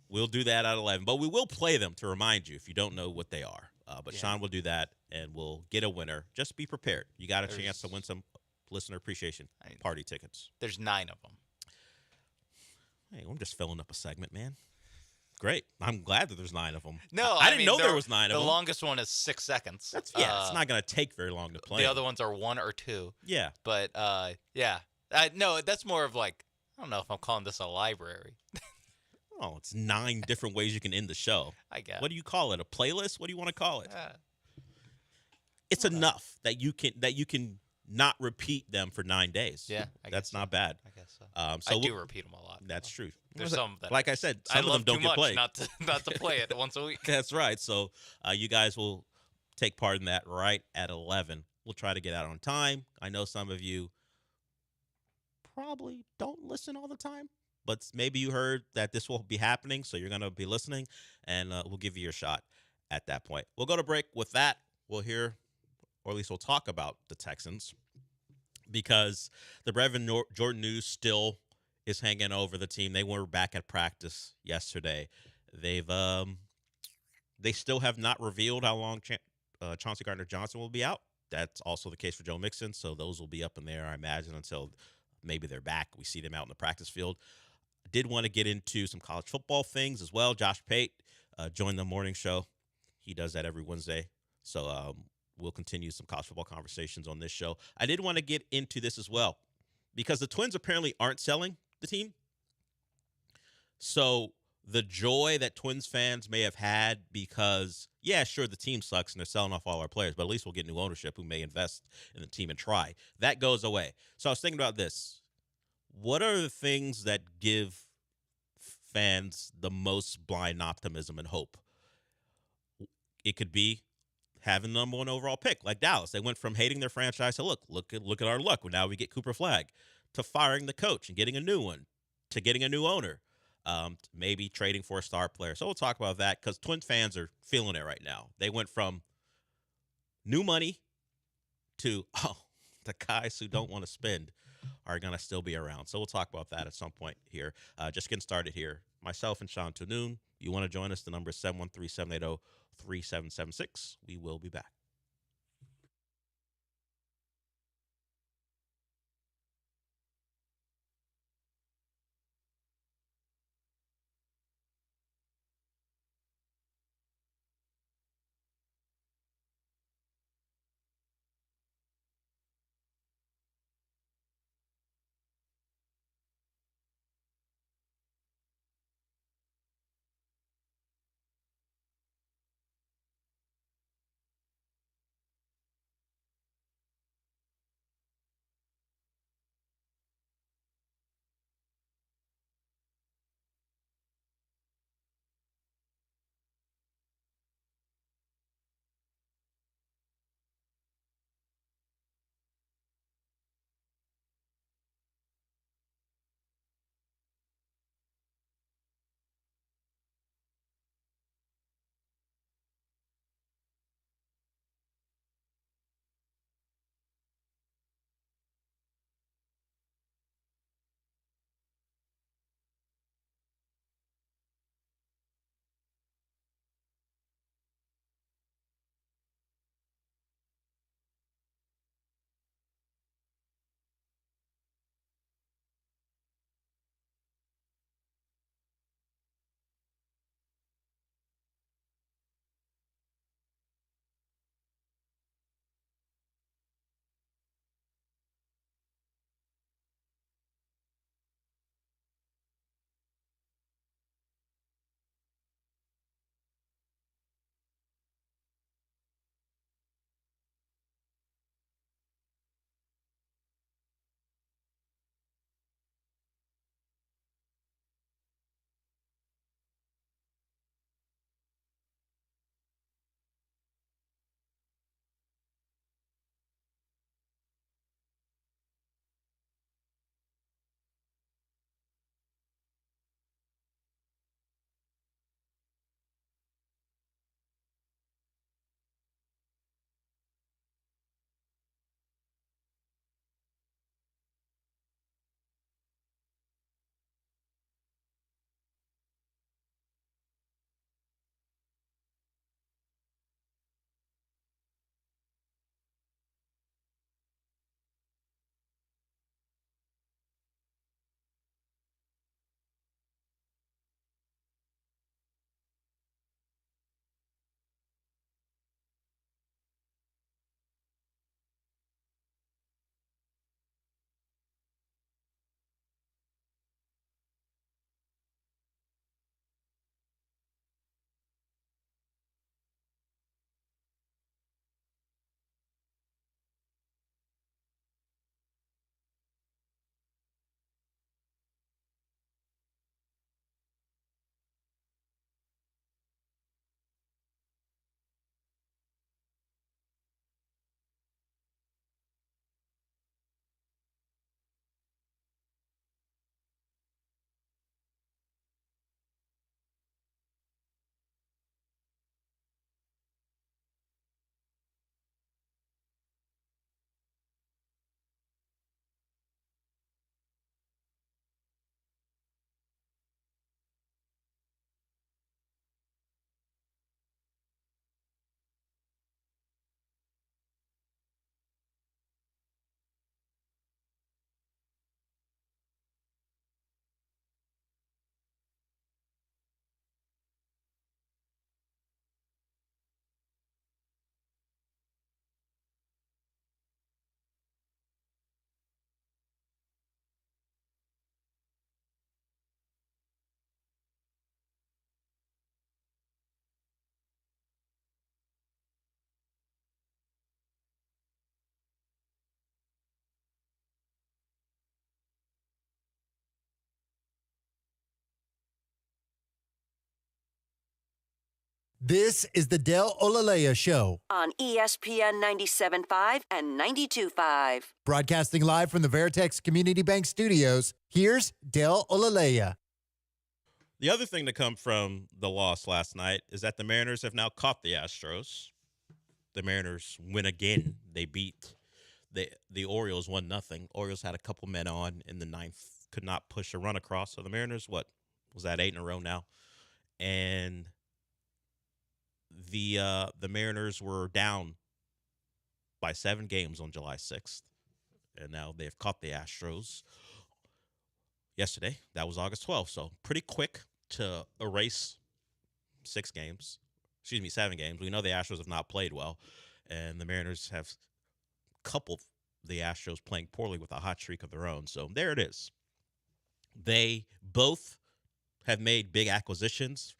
We'll do that at 11, but we will play them to remind you if you don't know what they are. But Sean will do that, and we'll get a winner. Just be prepared. You got a chance to win some listener appreciation party tickets. There's 9 of them. Hey, I'm just filling up a segment, man. Great. I'm glad that there's 9 of them. No, I didn't know there was 9 of them. The longest one is 6 seconds. It's not going to take very long to play. The other ones are 1 or 2. Yeah. But, no, that's more of like, I don't know if I'm calling this a library. Oh, it's 9 different ways you can end the show. I guess. What do you call it? A playlist? What do you want to call it? It's enough that you can not repeat them for 9 days. Yeah, that's not bad. I guess so. I do repeat them a lot. That's true. There's some that, like I said, I some of love them don't too get played. Not to play it once a week. That's right. So you guys will take part in that right at 11. We'll try to get out on time. I know some of you probably don't listen all the time, but maybe you heard that this will be happening, so you're going to be listening, and we'll give you your shot at that point. We'll go to break. With that, we'll hear, or at least we'll talk about the Texans, because the Brevin Jordan news still is hanging over the team. They were back at practice yesterday. They still have not revealed how long Chauncey Gardner-Johnson will be out. That's also the case for Joe Mixon, so those will be up in there, I imagine, until maybe they're back. We see them out in the practice field. I did want to get into some college football things as well. Josh Pate joined the morning show. He does that every Wednesday, so we'll continue some college football conversations on this show. I did want to get into this as well because the Twins apparently aren't selling the team. So the joy that Twins fans may have had because, yeah, sure, the team sucks and they're selling off all our players, but at least we'll get new ownership who may invest in the team and try. That goes away. So I was thinking about this. What are the things that give fans the most blind optimism and hope? It could be having the number 1 overall pick, like Dallas. They went from hating their franchise to look at our luck. Now we get Cooper Flagg, to firing the coach and getting a new one, to getting a new owner, maybe trading for a star player. So we'll talk about that because Twins fans are feeling it right now. They went from new money to, the guys who don't want to spend are going to still be around. So we'll talk about that at some point here. Just getting started here. Myself and Sean till noon. You want to join us? The number is 713-780-3776. We will be back. This is the Del Olaleye Show. On ESPN 97.5 and 92.5. Broadcasting live from the Veritex Community Bank Studios, here's Del Olaleye. The other thing to come from the loss last night is that the Mariners have now caught the Astros. The Mariners win again. They beat the Orioles 1-0. Orioles had a couple men on in the ninth, could not push a run across. So the Mariners, was that 8 in a row now? And the Mariners were down by 7 games on July 6th. And now they've caught the Astros yesterday. That was August 12th. So pretty quick to erase 7 games. We know the Astros have not played well, and the Mariners have coupled the Astros playing poorly with a hot streak of their own. So there it is. They both have made big acquisitions.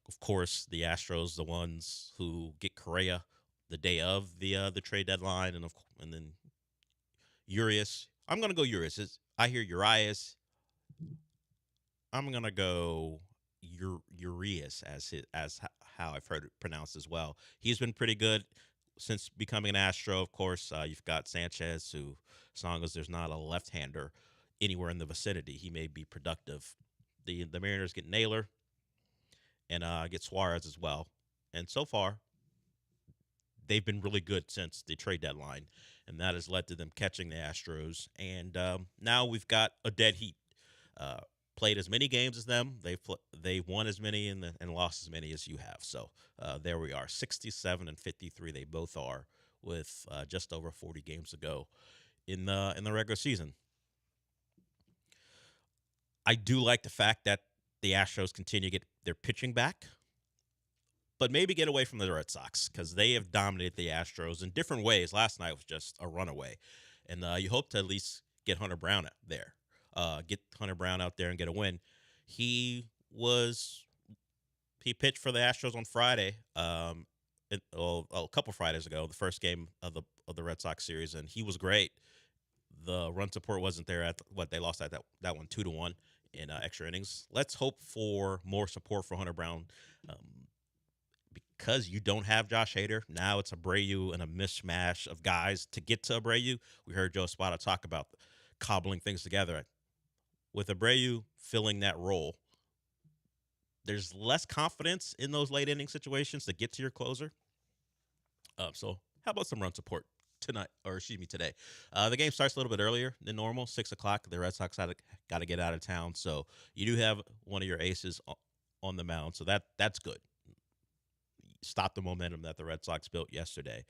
Of course, the Astros, the ones who get Correa the day of the trade deadline, and then Urias. I'm going to go Urias. I hear Urias. I'm going to go Urias as how I've heard it pronounced as well. He's been pretty good since becoming an Astro. Of course, you've got Sanchez, who, as long as there's not a left-hander anywhere in the vicinity, he may be productive. The Mariners get Naylor and get Suarez as well. And so far, they've been really good since the trade deadline, and that has led to them catching the Astros. And now we've got a dead heat. Played as many games as them. They've won as many and lost as many as you have. So there we are, 67 and 53. They both are, with just over 40 games to go in the regular season. I do like the fact that the Astros continue to get their pitching back, but maybe get away from the Red Sox, because they have dominated the Astros in different ways. Last night was just a runaway, and you hope to at least get Hunter Brown there. Get Hunter Brown out there and get a win. He pitched for the Astros on Friday, a couple Fridays ago, the first game of the Red Sox series, and he was great. The run support wasn't there they lost that one 2-1 in extra innings. Let's hope for more support for Hunter Brown, because you don't have Josh Hader. Now it's Abreu and a mishmash of guys to get to Abreu. We heard Joe Espada talk about cobbling things together. With Abreu filling that role, there's less confidence in those late inning situations to get to your closer. So how about some run support today? The game starts a little bit earlier than normal, 6 o'clock. The Red Sox got to get out of town, so you do have one of your aces on the mound, so that's good. Stop the momentum that the Red Sox built yesterday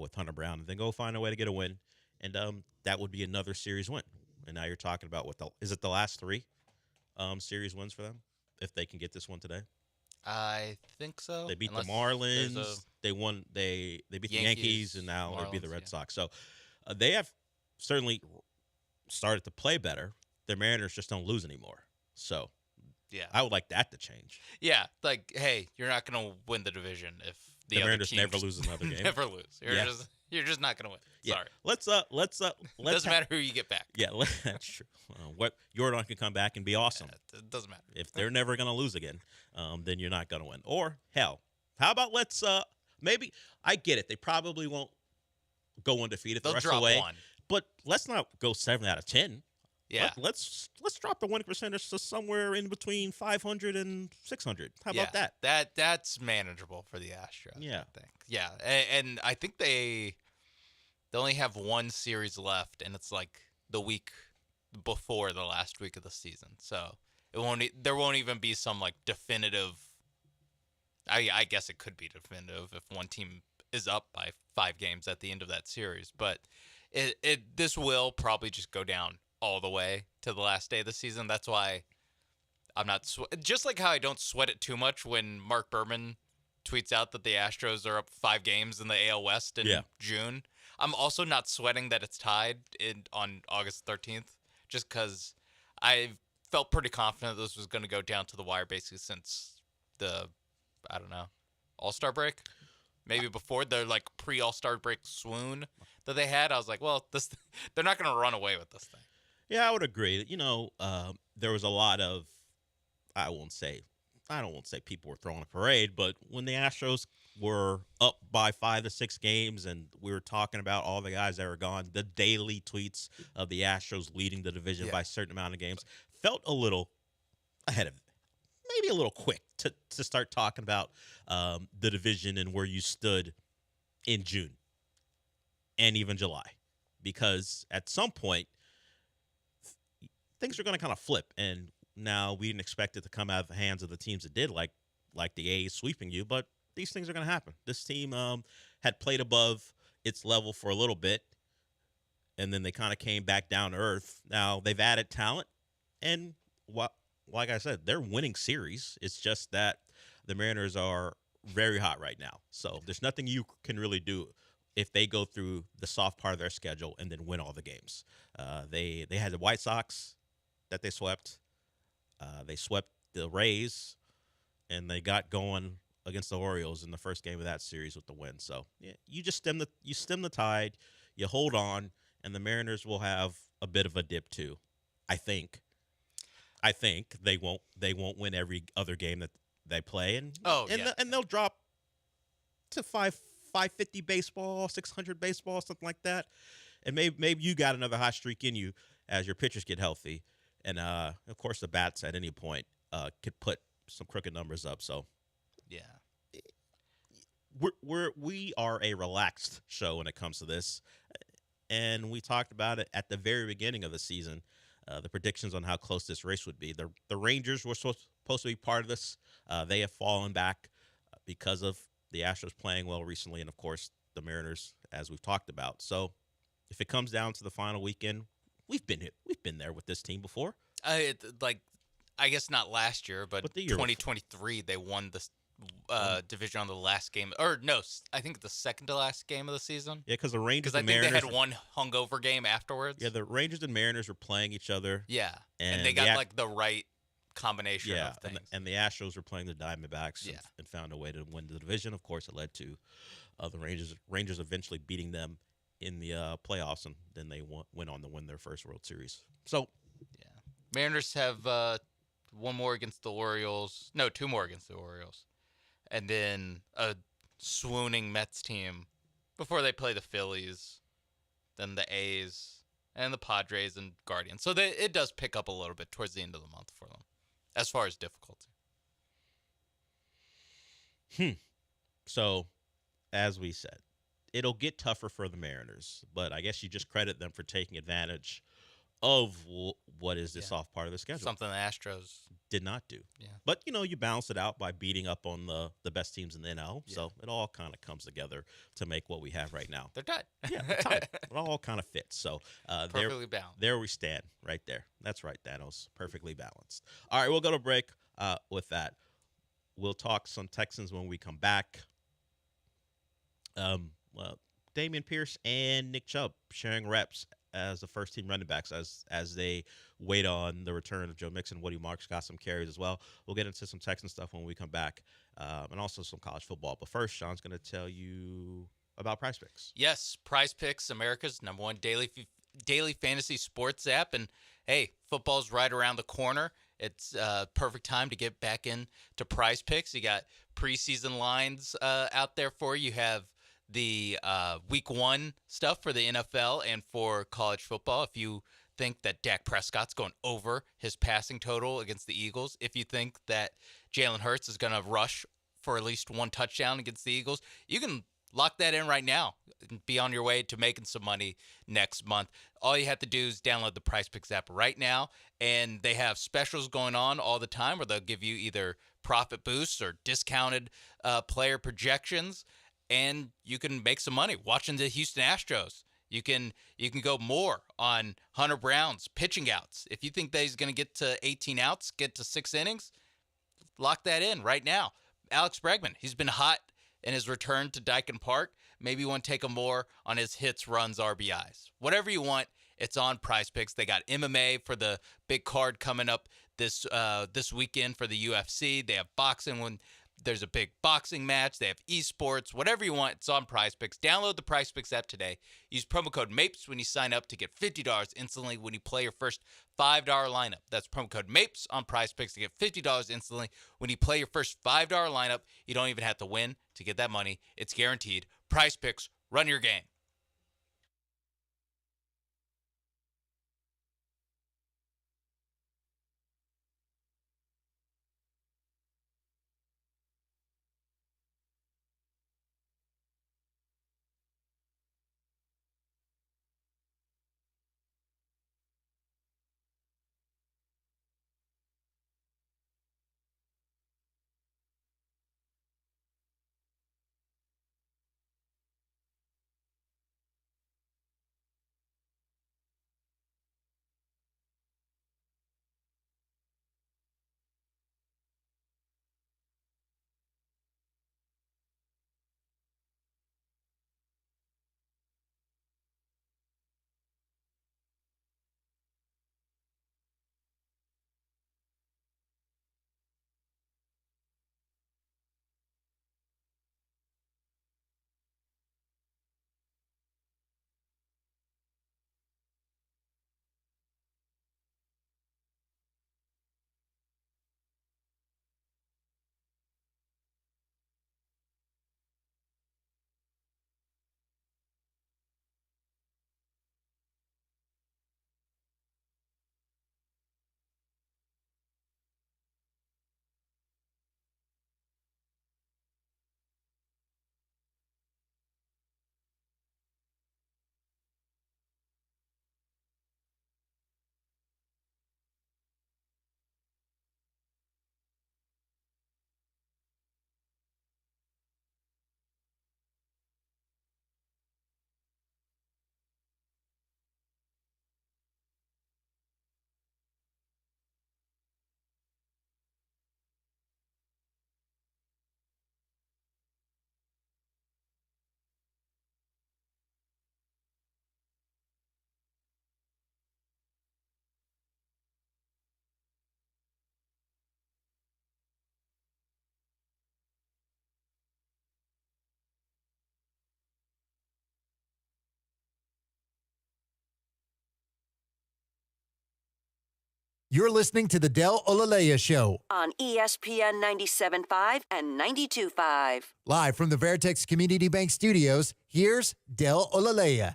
with Hunter Brown, and then go find a way to get a win, and that would be another series win. And now you're talking about is it the last 3 series wins for them, if they can get this one today? I think so. They beat the Marlins. They won. They beat the Yankees, and now they beat the Red Sox. So they have certainly started to play better. The Mariners just don't lose anymore. So yeah, I would like that to change. Yeah, like, hey, you're not going to win the division if the Mariners never lose another game. Never lose. You're just not going to win. Yeah. Sorry. Let's doesn't matter who you get back. Yeah, that's true. Jordan can come back and be awesome. It doesn't matter. If they're never going to lose again, then you're not going to win. Or hell, how about maybe I get it. They probably won't go undefeated the rest of the way. One. But let's not go 7 out of 10. Yeah. Let's drop the winning percentage to somewhere in between 500 and 600. How about that? That's manageable for the Astros. Yeah. I think. Yeah, and I think they only have one series left, and it's like the week before the last week of the season. So there won't even be some like definitive. I guess it could be definitive if one team is up by 5 games at the end of that series, but this will probably just go down all the way to the last day of the season. That's why I'm not just like how I don't sweat it too much when Mark Berman tweets out that the Astros are up 5 games in the AL West in June. I'm also not sweating that it's tied on August 13th, just because I felt pretty confident this was going to go down to the wire basically since the, I don't know, All-Star break. Maybe before their like pre-All-Star break swoon that they had. I was like, well, they're not going to run away with this thing. Yeah, I would agree. There was a lot of, I won't say I don't want to say people were throwing a parade, but when the Astros were up by 5 to 6 games and we were talking about all the guys that were gone, the daily tweets of the Astros leading the division by a certain amount of games felt a little ahead of it. Maybe a little quick to start talking about the division and where you stood in June and even July. Because at some point, things are going to kind of flip. And now we didn't expect it to come out of the hands of the teams that did, like the A's sweeping you. But these things are going to happen. This team had played above its level for a little bit, and then they kind of came back down to earth. Now they've added talent, and like I said, they're winning series. It's just that the Mariners are very hot right now. So there's nothing you can really do if they go through the soft part of their schedule and then win all the games. They had the White Sox that they swept. They swept the Rays, and they got going against the Orioles in the first game of that series with the win. So yeah, you just stem the tide, you hold on, and the Mariners will have a bit of a dip too. I think they won't win every other game that they play, and they'll drop to 550 baseball, 600 baseball, something like that. And maybe you got another hot streak in you as your pitchers get healthy. And, of course, the bats at any point could put some crooked numbers up. So, yeah, we are a relaxed show when it comes to this. And we talked about it at the very beginning of the season, the predictions on how close this race would be. The Rangers were supposed to be part of this. They have fallen back because of the Astros playing well recently, and, of course, the Mariners, as we've talked about. So if it comes down to the final weekend, we've been there with this team before. I guess not last year, but 2023 they won the division on the last game. Or no, I think the second to last game of the season. Yeah, because the Rangers and Mariners. Because I think they had one hungover game afterwards. Yeah, the Rangers and Mariners were playing each other. Yeah, and they got the right combination of things. And the Astros were playing the Diamondbacks and found a way to win the division. Of course, it led to the Rangers eventually beating them in the playoffs, and then they went on to win their first World Series. So, yeah, Mariners have one more against the Orioles. No, two more against the Orioles, and then a swooning Mets team before they play the Phillies, then the A's, and the Padres and Guardians. So it does pick up a little bit towards the end of the month for them, as far as difficulty. So, as we said, it'll get tougher for the Mariners, but I guess you just credit them for taking advantage of what is the soft part of the schedule. Something the Astros did not do. Yeah. But, you balance it out by beating up on the best teams in the NL. Yeah. So it all kind of comes together to make what we have right now. They're tied. Yeah, they're tied. It all kind of fits. So perfectly balanced. There we stand right there. That's right, Thanos. Perfectly balanced. All right, we'll go to break with that. We'll talk some Texans when we come back. Damian Pierce and Nick Chubb sharing reps as the first-team running backs as they wait on the return of Joe Mixon. Woody Marks got some carries as well. We'll get into some Texan stuff when we come back, and also some college football. But first, Sean's going to tell you about Prize Picks. Yes, Prize Picks, America's #1 daily fantasy sports app. And, hey, football's right around the corner. It's perfect time to get back into Prize Picks. You got preseason lines out there for you. You have the week 1 stuff for the NFL and for college football. If you think that Dak Prescott's going over his passing total against the Eagles, if you think that Jalen Hurts is going to rush for at least 1 touchdown against the Eagles, you can lock that in right now and be on your way to making some money next month. All you have to do is download the Prize Picks app right now, and they have specials going on all the time where they'll give you either profit boosts or discounted player projections, and you can make some money watching the Houston Astros. You can go more on Hunter Brown's pitching outs. If you think that he's going to get to 18 outs, get to 6 innings, lock that in right now. Alex Bregman, he's been hot in his return to Dyken Park. Maybe you want to take a more on his hits, runs, RBIs. Whatever you want, it's on Prize Picks. They got MMA for the big card coming up this weekend for the UFC. They have boxing when there's a big boxing match. They have esports, whatever you want. It's on Prize Picks. Download the Prize Picks app today. Use promo code MAPES when you sign up to get $50 instantly when you play your first $5 lineup. That's promo code MAPES on Prize Picks to get $50 instantly when you play your first $5 lineup. You don't even have to win to get that money. It's guaranteed. Prize Picks, run your game. You're listening to the Del Olaleye Show. On ESPN 97.5 and 92.5. Live from the Veritex Community Bank Studios, here's Del Olaleye.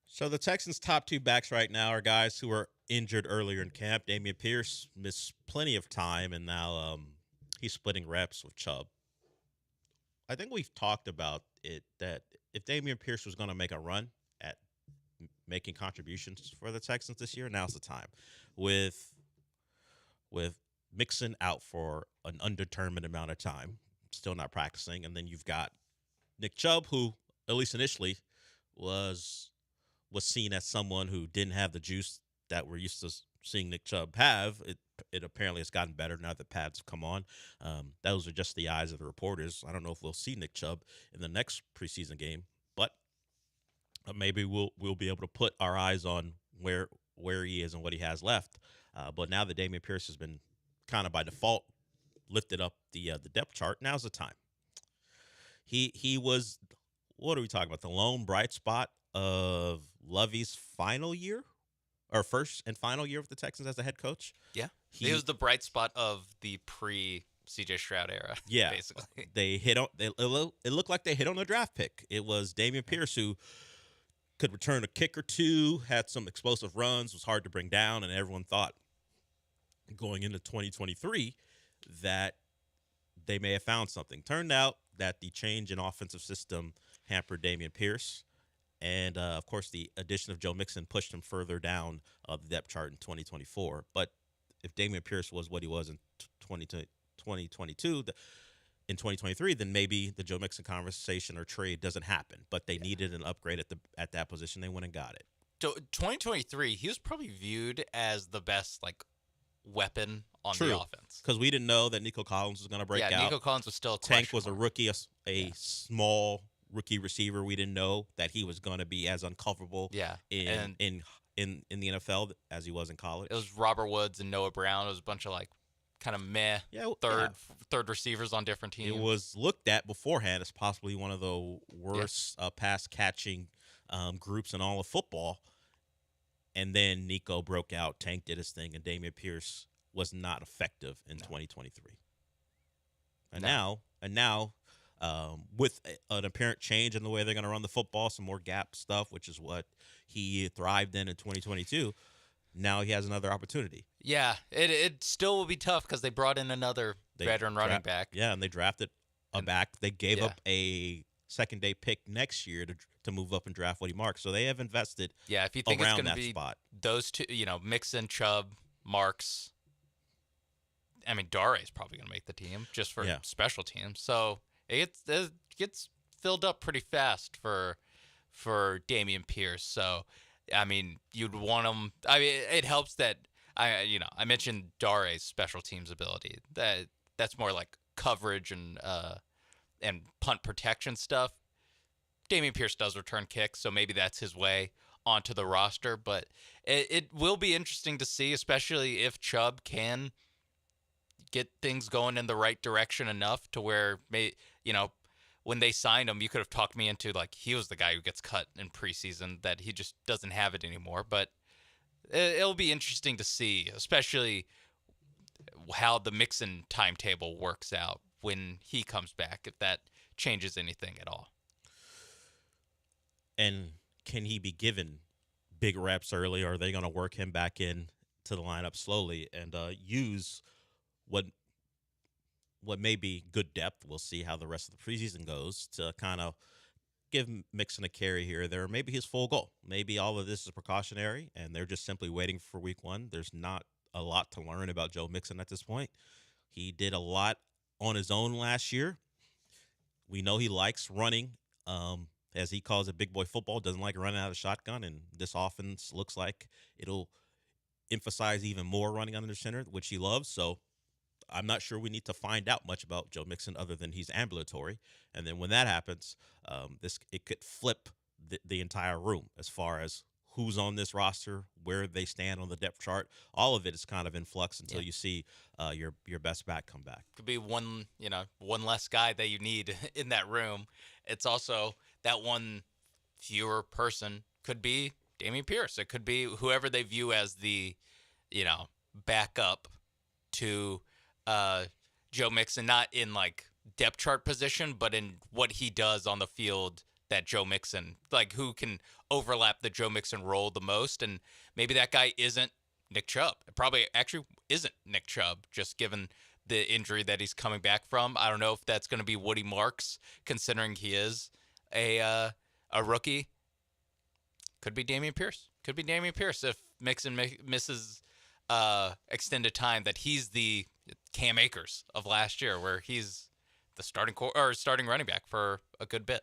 So the Texans' top two backs right now are guys who were injured earlier in camp. Dameon Pierce missed plenty of time, and now he's splitting reps with Chubb. I think we've talked about it, that if Dameon Pierce was going to make a run at making contributions for the Texans this year, now's the time. With Mixon out for an undetermined amount of time, still not practicing, and then you've got Nick Chubb, who, at least initially, was seen as someone who didn't have the juice that we're used to seeing Nick Chubb have. It apparently has gotten better now that pads have come on. Those are just the eyes of the reporters. I don't know if we'll see Nick Chubb in the next preseason game, but maybe we'll be able to put our eyes on where he is and what he has left. But now that Dameon Pierce has been kind of by default lifted up the depth chart, now's the time. He was, what are we talking about? The lone bright spot of Lovey's final year, or first and final year with the Texans as the head coach. Yeah, he was the bright spot of the pre-CJ Stroud era. Yeah, basically, they hit on. It looked like they hit on a draft pick. It was Dameon Pierce, who could return a kick or two, had some explosive runs, was hard to bring down, and everyone thought going into 2023 that they may have found something. Turned out that the change in offensive system hampered Dameon Pierce. And, of course, the addition of Joe Mixon pushed him further down the depth chart in 2024. But if Dameon Pierce was what he was in 2022, in 2023, then maybe the Joe Mixon conversation or trade doesn't happen. But they needed an upgrade at that position. They went and got it. So 2023, he was probably viewed as the best weapon on True. The offense. Because we didn't know that Nico Collins was going to break out. Yeah, Nico Collins was still Tank was a rookie, a small rookie receiver. We didn't know that he was going to be as uncomfortable in the NFL as he was in college. It was Robert Woods and Noah Brown. It was a bunch of kind of third receivers on different teams. It was looked at beforehand as possibly one of the worst pass catching groups in all of football. And then Nico broke out, Tank did his thing, and Dameon Pierce was not effective in 2023. And now, with an apparent change in the way they're going to run the football, some more gap stuff, which is what he thrived in 2022. Now he has another opportunity. Yeah, it still will be tough because they brought in another veteran running back. Yeah, and they drafted a back. They gave up a second-day pick next year to move up and draft Woody Marks. So they have invested if you think around it's going to be spot. Those two, Mixon, Chubb, Marks. I mean, Dare is probably going to make the team just for special teams. So it gets filled up pretty fast for Dameon Pierce. So, I mean, you'd want him. I mean, it helps that I mentioned Dare's special teams ability. That's more like coverage and punt protection stuff. Dameon Pierce does return kicks, so maybe that's his way onto the roster. But it will be interesting to see, especially if Chubb can get things going in the right direction enough to where, when they signed him, you could have talked me into he was the guy who gets cut in preseason, that he just doesn't have it anymore. But it'll be interesting to see, especially how the Mixon timetable works out when he comes back, if that changes anything at all. And can he be given big reps early, or are they going to work him back in to the lineup slowly and use what may be good depth? We'll see how the rest of the preseason goes to kind of give Mixon a carry here or there. Maybe his full goal. Maybe all of this is precautionary, and they're just simply waiting for week one. There's not a lot to learn about Joe Mixon at this point. He did a lot on his own last year. We know he likes running, as he calls it, big boy football. Doesn't like running out of the shotgun, and this offense looks like it'll emphasize even more running under center, which he loves. So I'm not sure we need to find out much about Joe Mixon other than he's ambulatory. And then when that happens, it could flip the entire room as far as who's on this roster, where they stand on the depth chart. All of it is kind of in flux until you see your best back come back. Could be one less guy that you need in that room. It's also that one fewer person could be Dameon Pierce. It could be whoever they view as the, backup to Joe Mixon, not in depth chart position, but in what he does on the field that Joe Mixon, who can overlap the Joe Mixon role the most. And maybe that guy isn't Nick Chubb. It probably actually isn't Nick Chubb, just given the injury that he's coming back from. I don't know if that's going to be Woody Marks, considering he is a rookie. Could be Dameon Pierce. Could be Dameon Pierce if Mixon misses extended time, that he's the Cam Akers of last year, where he's the starting running back for a good bit.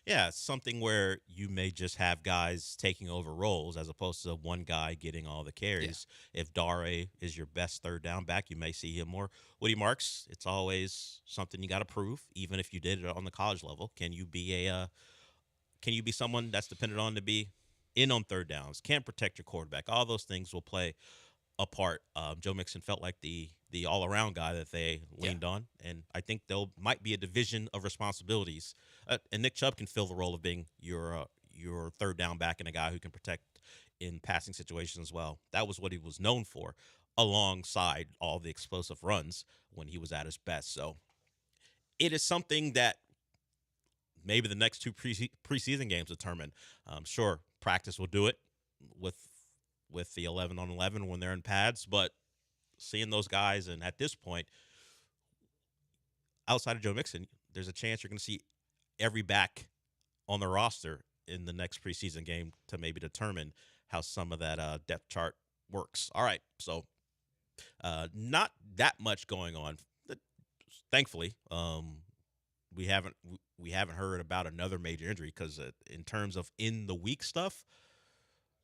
Yeah, it's something where you may just have guys taking over roles as opposed to one guy getting all the carries. Yeah. If Dare is your best third down back, you may see him more. Woody Marks, it's always something you got to prove, even if you did it on the college level. Can you be someone that's dependent on to be in on third downs, can protect your quarterback? All those things will play a part. Joe Mixon felt like the all-around guy that they leaned on, and I think there might be a division of responsibilities. And Nick Chubb can fill the role of being your third down back and a guy who can protect in passing situations as well. That was what he was known for, alongside all the explosive runs when he was at his best. So it is something that maybe the next two preseason games determine. Sure, practice will do it with the 11-on-11 when they're in pads, but seeing those guys, and at this point, outside of Joe Mixon, there's a chance you're going to see every back on the roster in the next preseason game to maybe determine how some of that depth chart works. All right, so not that much going on. Thankfully, we haven't heard about another major injury, because in terms of in the week stuff,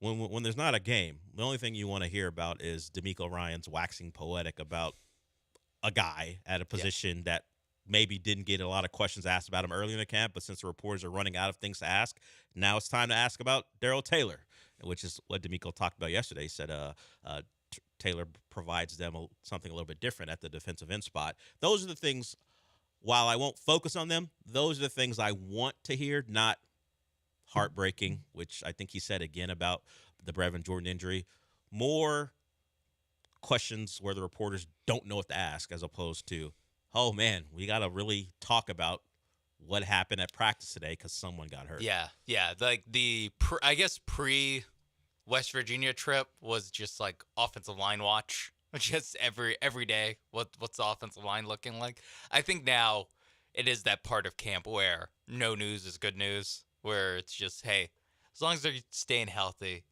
when there's not a game, the only thing you want to hear about is DeMeco Ryans waxing poetic about a guy at a position that maybe didn't get a lot of questions asked about him early in the camp, but since the reporters are running out of things to ask, now it's time to ask about Darrell Taylor, which is what D'Amico talked about yesterday. He said Taylor provides them something a little bit different at the defensive end spot. Those are the things, while I won't focus on them, those are the things I want to hear, not heartbreaking, which I think he said again about the Brevin Jordan injury. More questions where the reporters don't know what to ask, as opposed to, oh, man, we got to really talk about what happened at practice today because someone got hurt. Yeah. Like I guess pre-West Virginia trip was just like offensive line watch. Just every day, what's the offensive line looking like? I think now it is that part of camp where no news is good news, where it's just, hey, as long as they're staying healthy.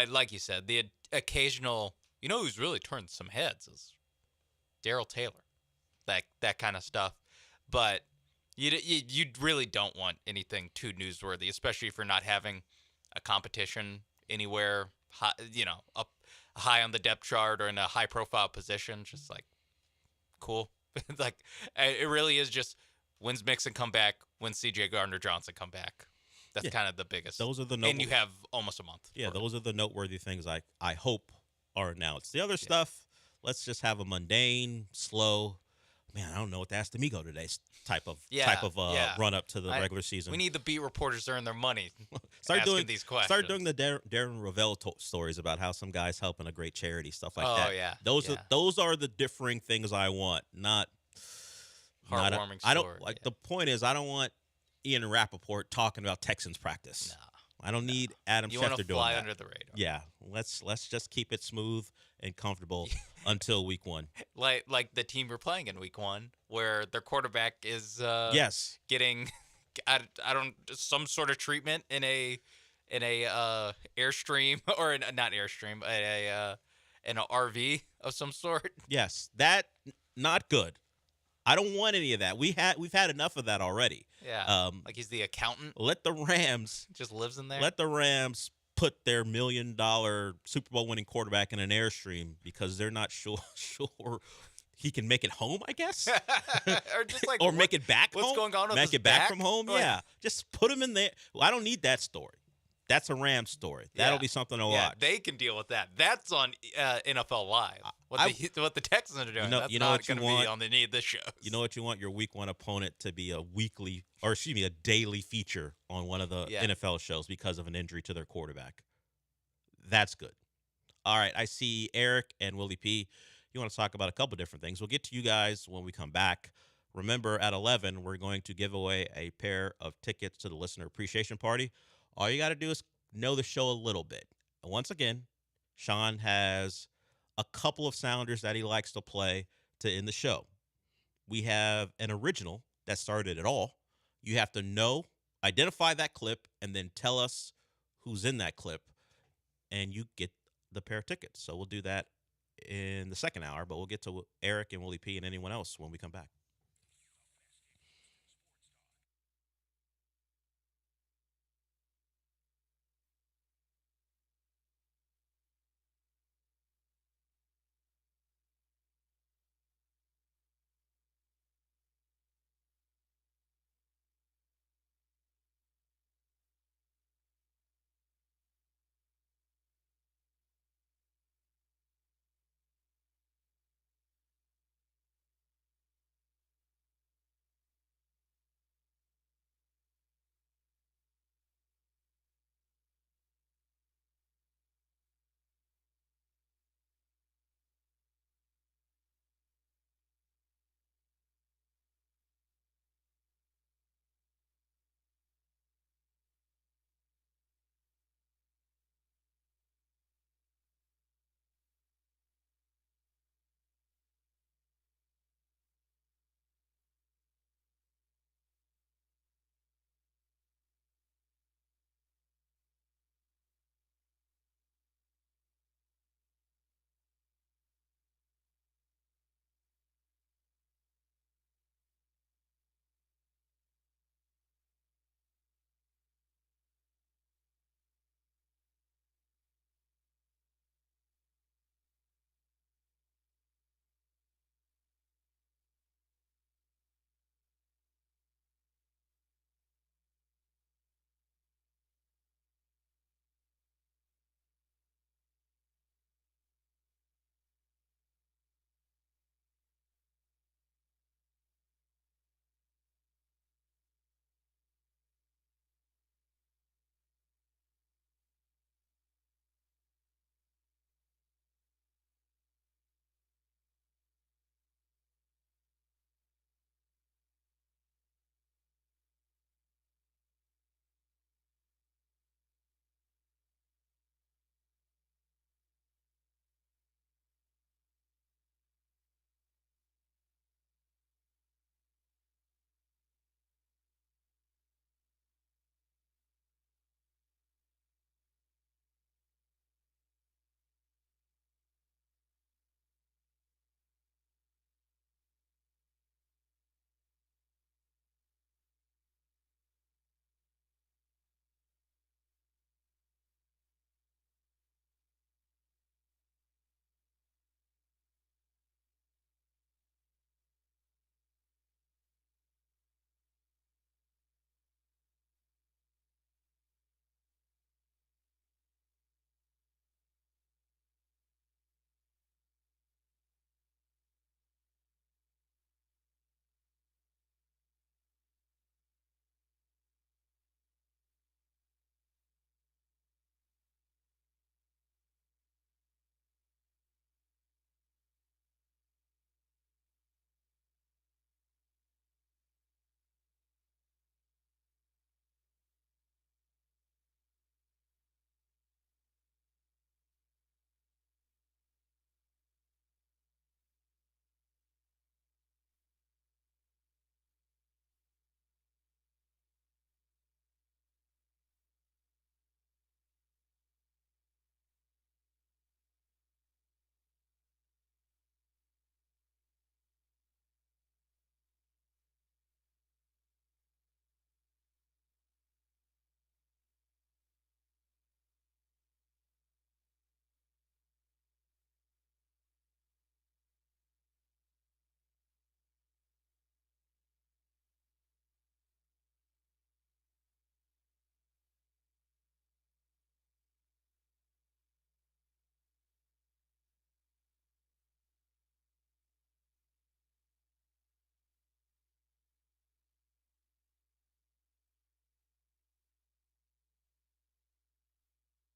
Like you said, the occasional, who's really turned some heads is Darrell Taylor, that kind of stuff. But you really don't want anything too newsworthy, especially if you're not having a competition anywhere, up high on the depth chart or in a high profile position. Just like, cool. Like, it really is just, when's Mixon come back, when's C.J. Gardner-Johnson come back. That's kind of the biggest. Those are the and you have almost a month. Yeah, those are the noteworthy things I hope are announced. The other stuff, let's just have a mundane, slow, man, I don't know what to ask D'Amico today type of run up to the regular season. We need the beat reporters to earn their money. Start doing these questions. Start doing the Darren Rovell stories about how some guy's helping a great charity, stuff like that. Oh yeah, those are the differing things I want, not heartwarming story. I don't like. The point is, I don't want Ian Rappaport talking about Texans practice. No. I don't need Adam Schefter doing that. You want to fly under the radar. Yeah, let's just keep it smooth and comfortable until week 1. Like the team we're playing in week 1, where their quarterback is getting some sort of treatment in a airstream or not airstream, in an RV of some sort. Yes, that not good. I don't want any of that. We've had enough of that already. Yeah. Like he's the accountant. Let the Rams just lives in there. Let the Rams put their $1 million Super Bowl winning quarterback in an Airstream because they're not sure he can make it home, I guess. or just like or make it back what's home. Going on with make his it back back? from home. Like, yeah. Just put him in there. Well, I don't need that story. That's a Rams story. That'll be something to watch. They can deal with that. That's on NFL Live. What the Texans are doing. That's not going to be on any of the shows. You know what you want? Your week 1 opponent to be a daily feature on one of the NFL shows because of an injury to their quarterback. That's good. All right. I see Eric and Willie P. You want to talk about a couple different things. We'll get to you guys when we come back. Remember, at 11, we're going to give away a pair of tickets to the Listener Appreciation Party. All you got to do is know the show a little bit. And once again, Sean has a couple of sounders that he likes to play to end the show. We have an original that started it all. You have to identify that clip, and then tell us who's in that clip, and you get the pair of tickets. So we'll do that in the second hour, but we'll get to Eric and Willie P and anyone else when we come back.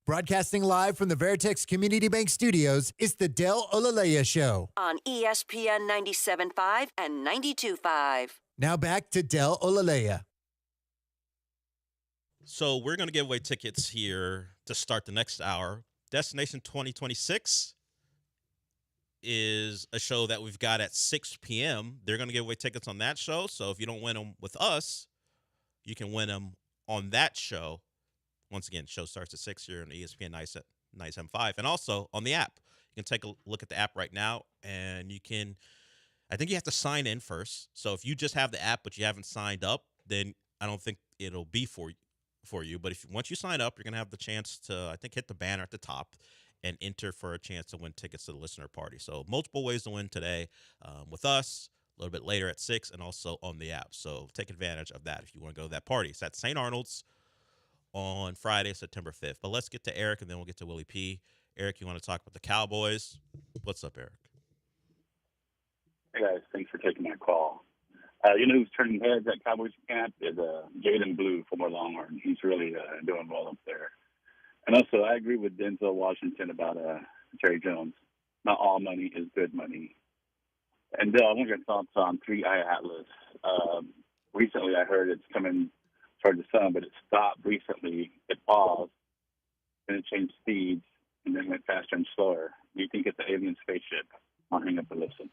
Broadcasting live from the Veritex Community Bank Studios, it's the Del Olaleye Show. On ESPN 97.5 and 92.5. Now back to Del Olaleye. So we're going to give away tickets here to start the next hour. Destination 2026 is a show that we've got at 6 p.m. They're going to give away tickets on that show. So if you don't win them with us, you can win them on that show. Once again, show starts at 6 here on ESPN 97.5. And also on the app. You can take a look at the app right now, and you can – I think you have to sign in first. So if you just have the app but you haven't signed up, then I don't think it'll be for you. But once you sign up, you're going to have the chance to, I think, hit the banner at the top and enter for a chance to win tickets to the listener party. So multiple ways to win today with us, a little bit later at 6, and also on the app. So take advantage of that if you want to go to that party. It's at St. Arnold's on Friday, September 5th. But let's get to Eric, and then we'll get to Willie P. Eric, you want to talk about the Cowboys? What's up, Eric? Hey, guys. Thanks for taking my call. You know who's turning heads at Cowboys camp is Jaden Blue, former Longhorn. He's really doing well up there. And also, I agree with Denzel Washington about Jerry Jones. Not all money is good money. And Bill, I want your thoughts on 3-Eye Atlas. Recently, I heard it's coming toward the sun, but it stopped recently. It paused, and it changed speeds, and then went faster and slower. Do you think it's an alien spaceship? I'll hang up and listen.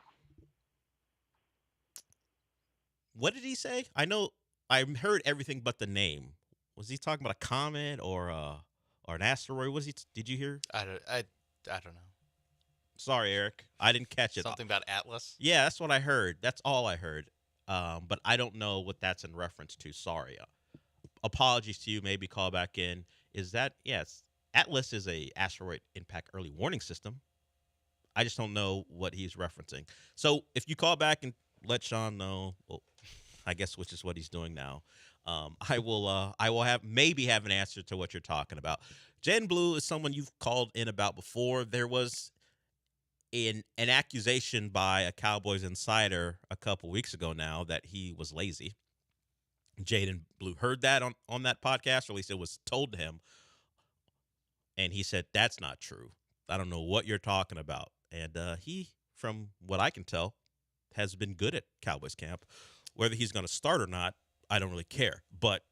What did he say? I know I heard everything but the name. Was he talking about a comet or an asteroid? Did you hear? I don't know. Sorry, Eric. I didn't catch it. Something about Atlas? Yeah, that's what I heard. That's all I heard. But I don't know what that's in reference to. Sorry. Apologies to you. Maybe call back in. Yes. Atlas is a asteroid impact early warning system. I just don't know what he's referencing. So if you call back and let Sean know, well, I guess which is what he's doing now. I will have an answer to what you're talking about. Jen Blue is someone you've called in about before. There was an accusation by a Cowboys insider a couple weeks ago now that he was lazy. Jaden Blue heard that on that podcast, or at least it was told to him. And he said, that's not true. I don't know what you're talking about. And he, from what I can tell, has been good at Cowboys camp. Whether he's going to start or not, I don't really care. But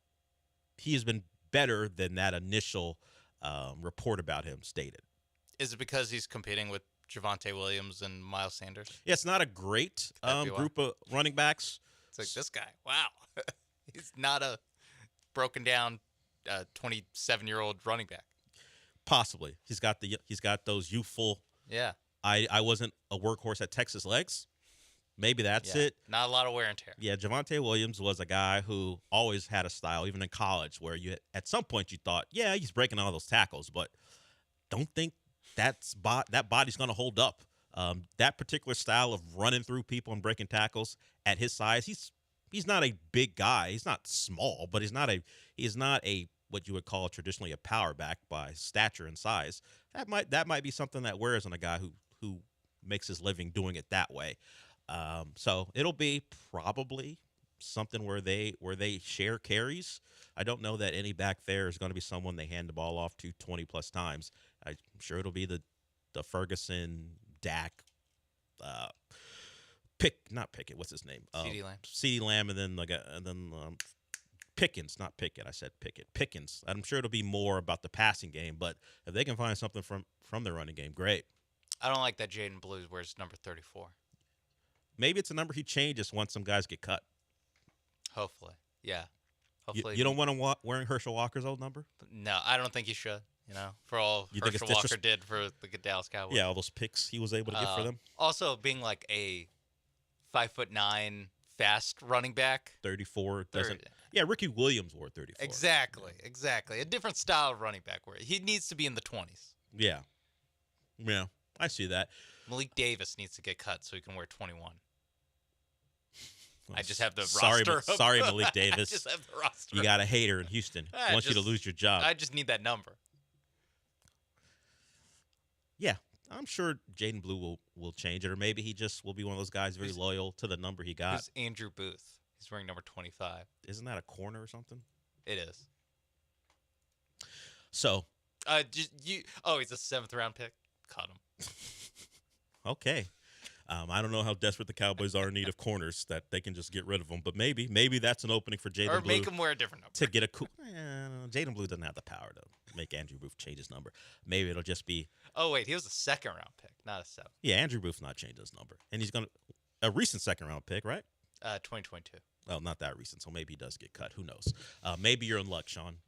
he has been better than that initial report about him stated. Is it because he's competing with Javonte Williams and Miles Sanders? Yeah, it's not a great group of running backs. It's like this guy. Wow. He's not a broken down 27-year-old running back. Possibly. He's got those youthful. Yeah. I wasn't a workhorse at Texas legs. Maybe that's it. Not a lot of wear and tear. Yeah, Javonte Williams was a guy who always had a style, even in college, where you at some point you thought, yeah, he's breaking all those tackles, but don't think that body's going to hold up. That particular style of running through people and breaking tackles at his size, he's not a big guy. He's not small, but he's not a what you would call traditionally a power back by stature and size. That might be something that wears on a guy who makes his living doing it that way. So it'll be probably something where they share carries. I don't know that any back there is going to be someone they hand the ball off to 20 plus times. I'm sure it'll be the Ferguson, Dak, not Pickett. What's his name? CeeDee Lamb, and then Pickens, not Pickett. I said Pickett. Pickens. I'm sure it'll be more about the passing game, but if they can find something from the running game, great. I don't like that Jaden Blue wears number 34. Maybe it's a number he changes once some guys get cut. Hopefully. Yeah. Hopefully. You don't want him wearing Herschel Walker's old number? No, I don't think he should. For all Herschel Walker did for the Dallas Cowboys. Yeah, all those picks he was able to get for them. Also, being like a 5'9" fast running back. 34 doesn't. Yeah, Ricky Williams wore 34. Exactly. A different style of running back where he needs to be in the 20s. Yeah, I see that. Malik Davis needs to get cut so he can wear 21. Well, I just have the roster. Sorry, Malik Davis. I just have the roster. You got a hater in Houston. Wants you to lose your job. I just need that number. Yeah, I'm sure Jaden Blue will change it, or maybe he just will be one of those guys very loyal to the number he got. Who's Andrew Booth? He's wearing number 25. Isn't that a corner or something? It is. So He's a 7th round pick. Cut him. Okay. I don't know how desperate the Cowboys are in need of corners that they can just get rid of them, but maybe that's an opening for Jaden Blue. Or make him wear a different number. To get a cool. Jaden Blue doesn't have the power to make Andrew Booth change his number. Maybe it'll just be. Oh wait, he was a 2nd round pick, not a 7th. Yeah, Andrew Booth's not changing his number, and he's a recent 2nd round pick, right? 2022. Well, not that recent, so maybe he does get cut. Who knows? Maybe you're in luck, Sean.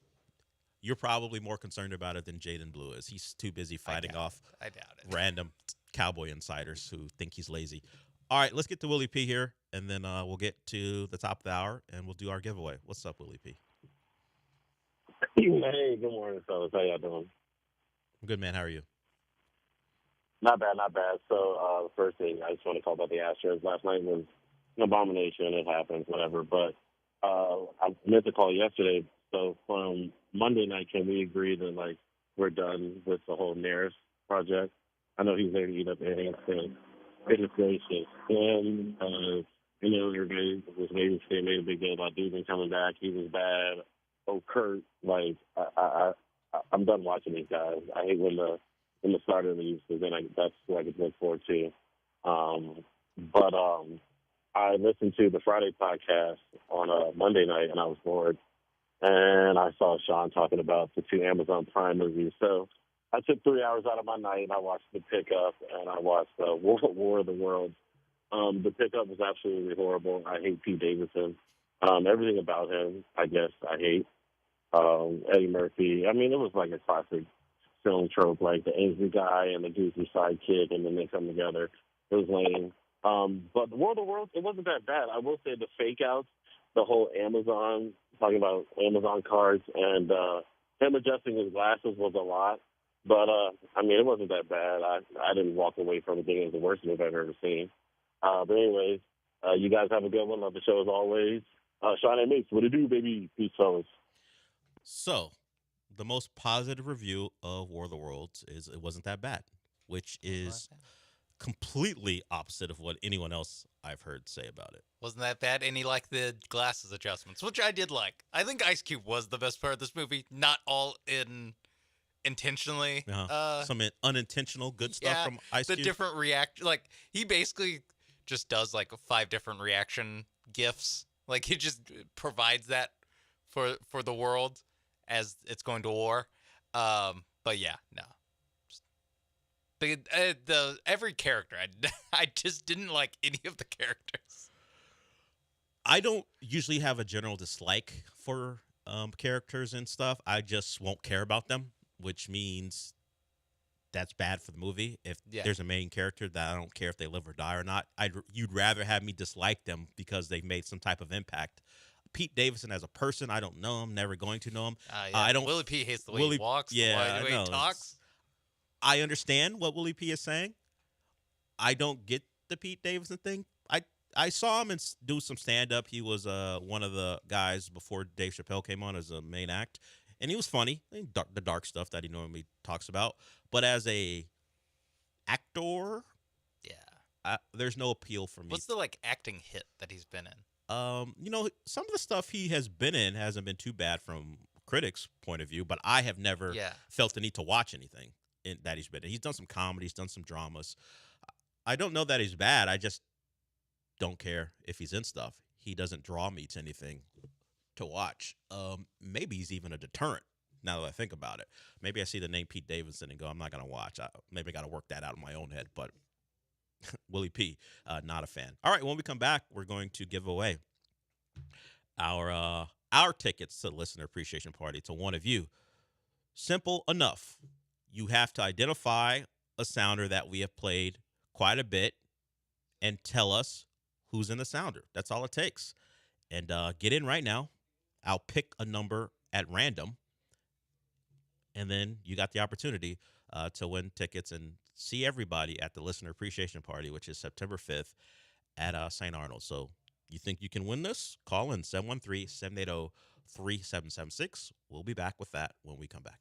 You're probably more concerned about it than Jaden Blue is. He's too busy fighting off I doubt it. random Cowboy insiders who think he's lazy. All right, let's get to Willie P here, and then we'll get to the top of the hour, and we'll do our giveaway. What's up, Willie P? Hey, good morning, fellas. How y'all doing? I'm good, man. How are you? Not bad, not bad. So, the first thing I just want to talk about the Astros. Last night was an abomination. It happens, whatever. But I meant to call yesterday. So from Monday night, can we agree that, like, we're done with the whole Nair's project? I know he's there to eat up innings, but goodness gracious. And, everybody was waiting to say, made a big deal about Dubin coming back. He was bad. Oh, Kurt, like, I'm done watching these guys. I hate when the starter leaves, because then that's what I can look forward to. But I listened to the Friday podcast on a Monday night, and I was bored. And I saw Sean talking about the 2 Amazon Prime movies. So I took 3 hours out of my night, and I watched The Pickup, and I watched War of the Worlds. The Pickup was absolutely horrible. I hate Pete Davidson. Everything about him, I guess, I hate. Eddie Murphy. I mean, it was like a classic film trope, like the angry guy and the goofy sidekick, and then they come together. It was lame. But the War of the Worlds, it wasn't that bad. I will say the fake outs, the whole Amazon, talking about Amazon cards, and him adjusting his glasses was a lot. But, I mean, it wasn't that bad. I didn't walk away from it thinking it was the worst movie I've ever seen. But anyways, you guys have a good one. Love the show as always. Sean and Mace, what it do, baby? Peace, fellas. So, the most positive review of War of the Worlds is it wasn't that bad, which is completely opposite of what anyone else I've heard say about it. Wasn't that bad? And he liked the glasses adjustments, which I did like. I think Ice Cube was the best part of this movie. Not all intentionally. Some unintentional good stuff from Ice Cube. The different reaction. Like, he basically just does like 5 different reaction gifs. Like, he just provides that for the world as it's going to war. But yeah, no. Every character, I just didn't like any of the characters. I don't usually have a general dislike for characters and stuff. I just won't care about them, which means that's bad for the movie. If there's a main character that I don't care if they live or die or not, you'd rather have me dislike them because they've made some type of impact. Pete Davidson as a person, I don't know him, never going to know him. I don't. Willie P hates the way he walks, the way he talks. I understand what Willie P is saying. I don't get the Pete Davidson thing. I saw him do some stand-up. He was one of the guys before Dave Chappelle came on as a main act, and he was funny. The dark stuff that he normally talks about. But as a actor, there's no appeal for me. What's the acting hit that he's been in? Some of the stuff he has been in hasn't been too bad from critics' point of view, but I have never felt the need to watch anything that he's been in. He's done some comedy, he's done some dramas. I don't know that he's bad. I just don't care if he's in stuff. He doesn't draw me to anything to watch. Maybe he's even a deterrent now that I think about it. Maybe I see the name Pete Davidson and go, I'm not going to watch. Maybe I got to work that out in my own head, but Willie P, not a fan. All right, when we come back, we're going to give away our tickets to the Listener Appreciation Party to one of you. Simple enough. You have to identify a sounder that we have played quite a bit and tell us who's in the sounder. That's all it takes. And get in right now. I'll pick a number at random. And then you got the opportunity to win tickets and see everybody at the Listener Appreciation Party, which is September 5th at St. Arnold. So you think you can win this? Call in 713-780-3776. We'll be back with that when we come back.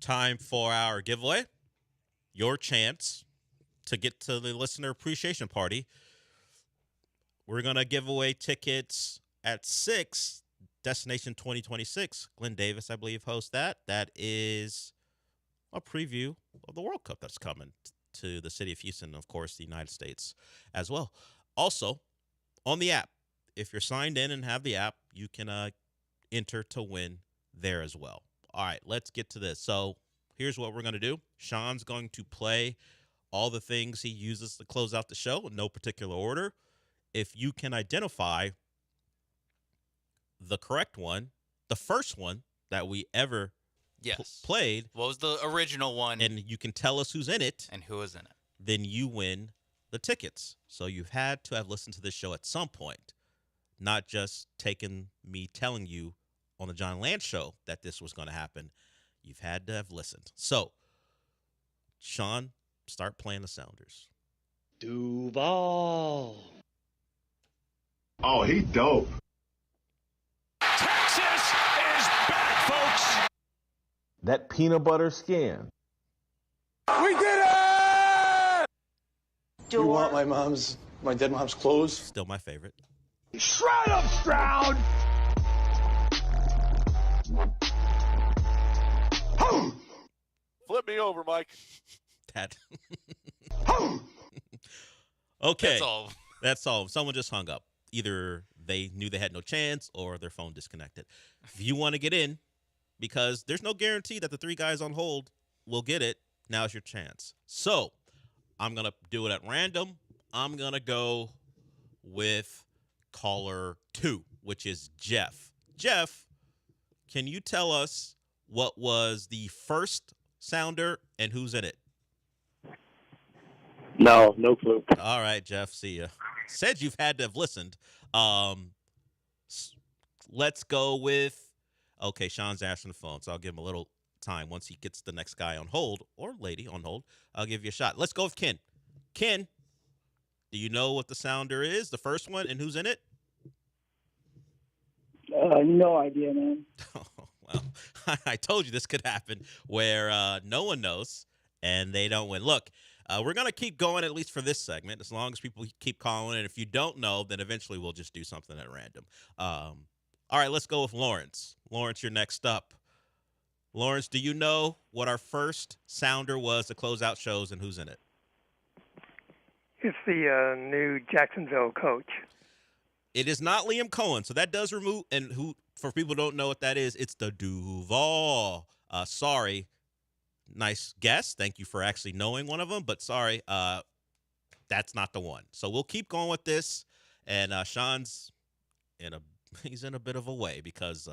Time for our giveaway. Your chance to get to the listener appreciation party. We're going to give away tickets at 6, Destination 2026. Glenn Davis, I believe, hosts that. That is a preview of the World Cup that's coming to the city of Houston, of course, the United States as well. Also, on the app, if you're signed in and have the app, you can enter to win there as well. All right, let's get to this. So here's what we're going to do. Sean's going to play all the things he uses to close out the show in no particular order. If you can identify the correct one, the first one that we ever played. What was the original one? And you can tell us who's in it. And who is in it. Then you win the tickets. So you've had to have listened to this show at some point, not just taken me telling you on the John Lance show that this was going to happen. You've had to have listened. So, Sean, start playing the Sounders. Duval. Oh, he dope. Texas is back, folks. That peanut butter skin. We did it! You want my dead mom's clothes? Still my favorite. Shroud of Stroud! Flip me over, Mike. That. Okay. That's all. That's all. Someone just hung up. Either they knew they had no chance or their phone disconnected. If you want to get in, because there's no guarantee that the 3 guys on hold will get it, now's your chance. So I'm going to do it at random. I'm going to go with caller 2, which is Jeff. Jeff, can you tell us what was the first sounder and who's in it? No clue. All right, Jeff, see ya. Said you've had to have listened. Let's go with, okay, Sean's answering the phone, so I'll give him a little time. Once he gets the next guy on hold, or lady on hold, I'll give you a shot. Let's go with Ken. Ken, do you know what the sounder is, the first one, and who's in it? No idea, man. Well, I told you this could happen where no one knows and they don't win. Look, we're going to keep going at least for this segment as long as people keep calling. And if you don't know, then eventually we'll just do something at random. All right, let's go with Lawrence. Lawrence, you're next up. Lawrence, do you know what our first sounder was to close out shows and who's in it? It's the new Jacksonville coach. It is not Liam Cohen, so that does remove, and who, for people who don't know what that is, it's the Duval. Sorry. Nice guess. Thank you for actually knowing one of them, but sorry, that's not the one. So we'll keep going with this, and Sean's he's in a bit of a way because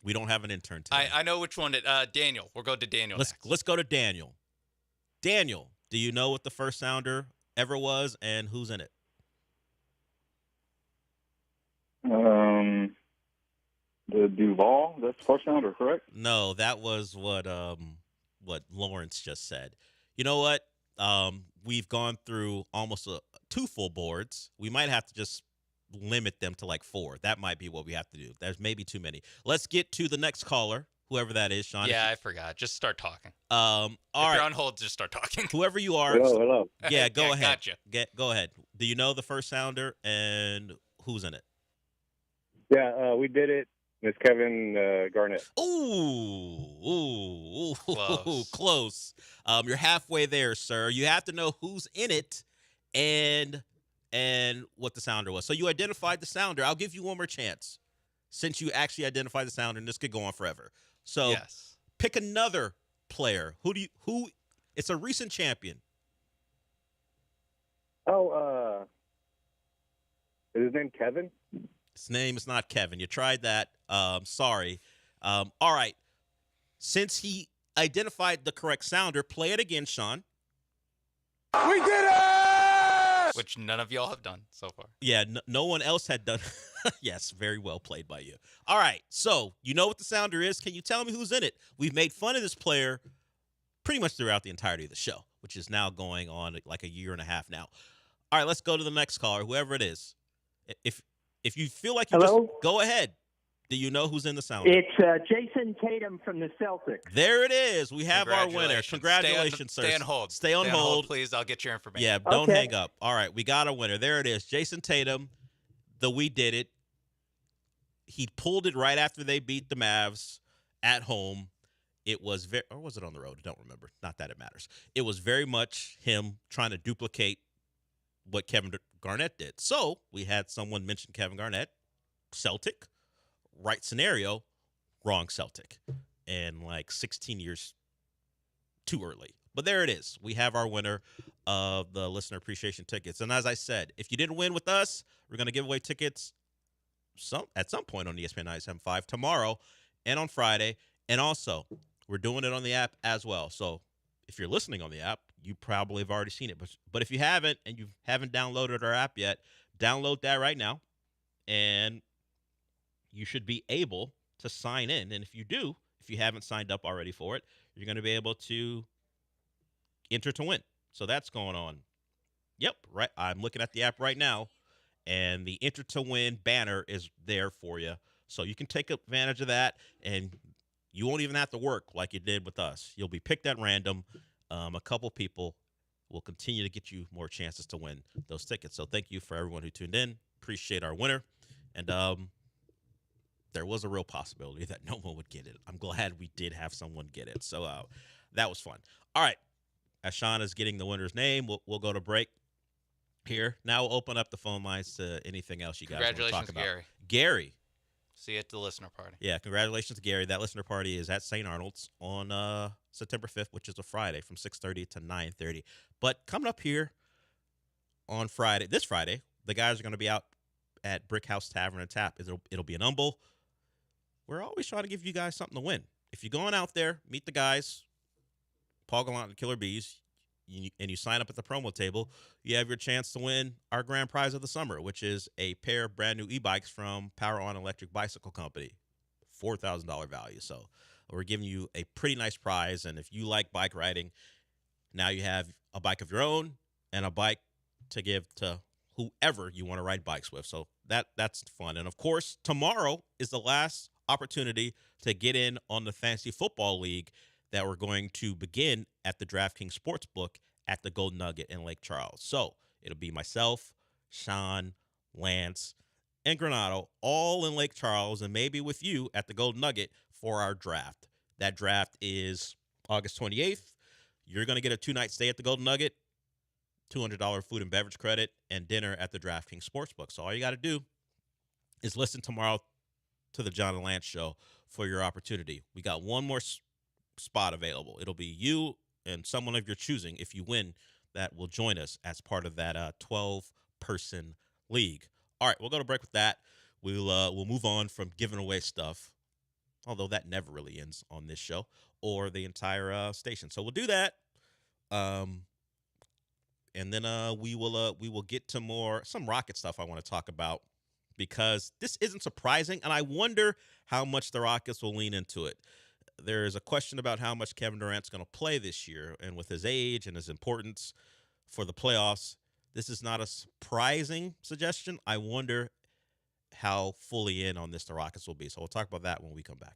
we don't have an intern today. I know which one. Daniel. We'll go to Daniel. Let's go to Daniel. Daniel, do you know what the first sounder ever was and who's in it? The Duval, that's the first sounder, correct? No, that was what Lawrence just said. You know what? We've gone through almost 2 full boards. We might have to just limit them to like 4. That might be what we have to do. There's maybe too many. Let's get to the next caller, whoever that is, Sean. Yeah, I forgot. Just start talking. All if right. you're on hold, just start talking. Whoever you are. Hello. Yeah, go ahead. Gotcha. Go ahead. Do you know the first sounder and who's in it? Yeah, we did it. It's Kevin Garnett. Ooh, close. You're halfway there, sir. You have to know who's in it and what the sounder was. So you identified the sounder. I'll give you one more chance since you actually identified the sounder, and this could go on forever. So yes. Pick another player. Who it's a recent champion. Oh, is his name Kevin? His name is not Kevin. You tried that. Sorry. All right. Since he identified the correct sounder, play it again, Sean. We did it! Which none of y'all have done so far. Yeah, no one else had done. Yes, very well played by you. All right. So you know what the sounder is. Can you tell me who's in it? We've made fun of this player pretty much throughout the entirety of the show, which is now going on like a year and a half now. All right, let's go to the next caller, whoever it is. If you feel like you Hello? just go ahead. Do you know who's in the sounder? It's Jason Tatum from the Celtics. There it is. We have our winner. Congratulations, sir. Stay on hold. Stay on hold. Please. I'll get your information. Yeah, don't hang up. All right, we got a winner. There it is. Jason Tatum, We Did It. He pulled it right after they beat the Mavs at home. It was or was it on the road? I don't remember. Not that it matters. It was very much him trying to duplicate what Kevin Garnett did. So we had someone mention Kevin Garnett, Celtic, right scenario, wrong Celtic, and like 16 years too early. But there it is. We have our winner of the listener appreciation tickets. And as I said, if you didn't win with us, we're going to give away tickets at some point on ESPN 97.5 tomorrow and on Friday. And also, we're doing it on the app as well. So if you're listening on the app, you probably have already seen it. But if you haven't and you haven't downloaded our app yet, download that right now. And you should be able to sign in. And if you do, if you haven't signed up already for it, you're going to be able to enter to win. So that's going on. Yep, right. I'm looking at the app right now, and the enter to win banner is there for you. So you can take advantage of that, and you won't even have to work like you did with us. You'll be picked at random. A couple people will continue to get you more chances to win those tickets. So thank you for everyone who tuned in. Appreciate our winner. And there was a real possibility that no one would get it. I'm glad we did have someone get it. So that was fun. All right. As Sean is getting the winner's name, we'll go to break here. Now we'll open up the phone lines to anything else you guys want to talk about. Congratulations, Gary. See you at the listener party. Yeah, congratulations to Gary. That listener party is at St. Arnold's on September 5th, which is a Friday, from 6:30 to 9:30. But coming up here on this Friday, the guys are going to be out at Brick House Tavern and Tap. It'll be an humble. We're always trying to give you guys something to win. If you're going out there, meet the guys, Paul Gallant and Killer Bees, and you sign up at the promo table, you have your chance to win our grand prize of the summer, which is a pair of brand new e-bikes from Power On Electric Bicycle Company, $4,000 value. So we're giving you a pretty nice prize. And if you like bike riding, now you have a bike of your own and a bike to give to whoever you want to ride bikes with. So that's fun. And of course, tomorrow is the last opportunity to get in on the Fantasy Football League that we're going to begin at the DraftKings Sportsbook at the Golden Nugget in Lake Charles. So it'll be myself, Sean, Lance, and Granado all in Lake Charles, and maybe with you at the Golden Nugget for our draft. That draft is August 28th. You're going to get a 2-night stay at the Golden Nugget, $200 food and beverage credit, and dinner at the DraftKings Sportsbook. So all you got to do is listen tomorrow to the John and Lance Show for your opportunity. We got one more spot available. It'll be you and someone of your choosing, if you win, that will join us as part of that 12-person league. All right, we'll go to break with that. We'll move on from giving away stuff, although that never really ends on this show or the entire station. So we'll do that, and then we will get to some Rocket stuff I want to talk about, because this isn't surprising, and I wonder how much the Rockets will lean into it. There is a question about how much Kevin Durant's going to play this year, and with his age and his importance for the playoffs, this is not a surprising suggestion. I wonder how fully in on this the Rockets will be. So we'll talk about that when we come back.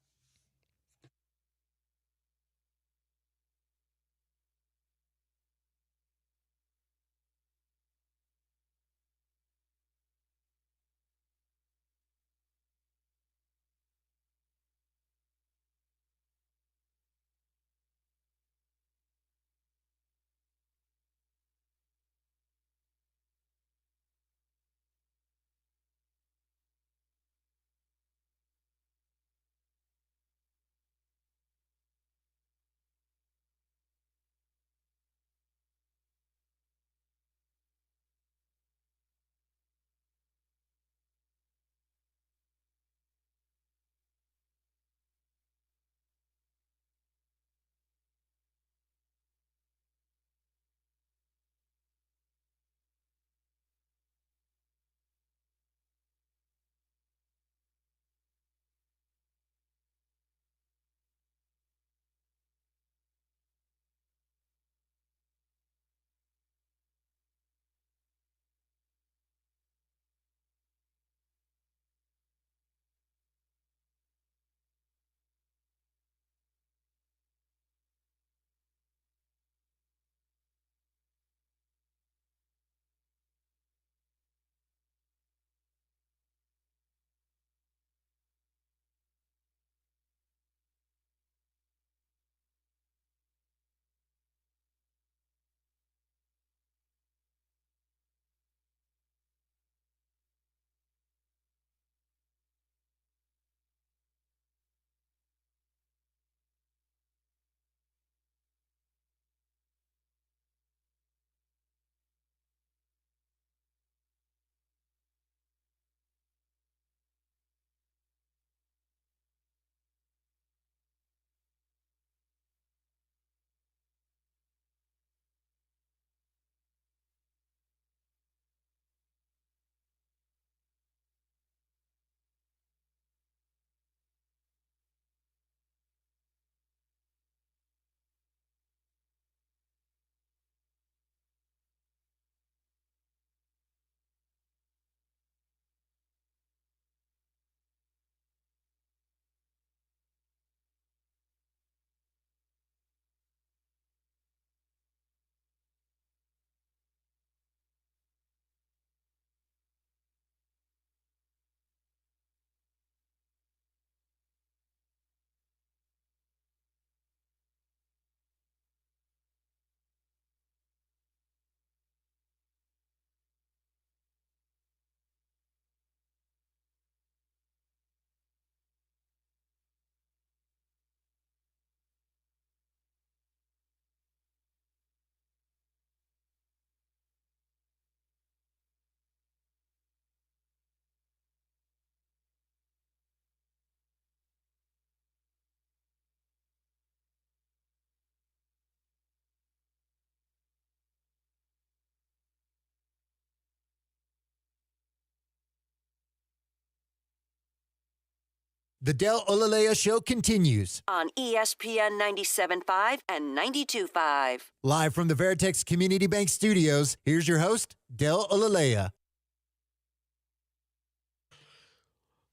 The Del Olaleye Show continues. On ESPN 97.5 and 92.5. Live from the Veritex Community Bank Studios, here's your host, Del Olaleye.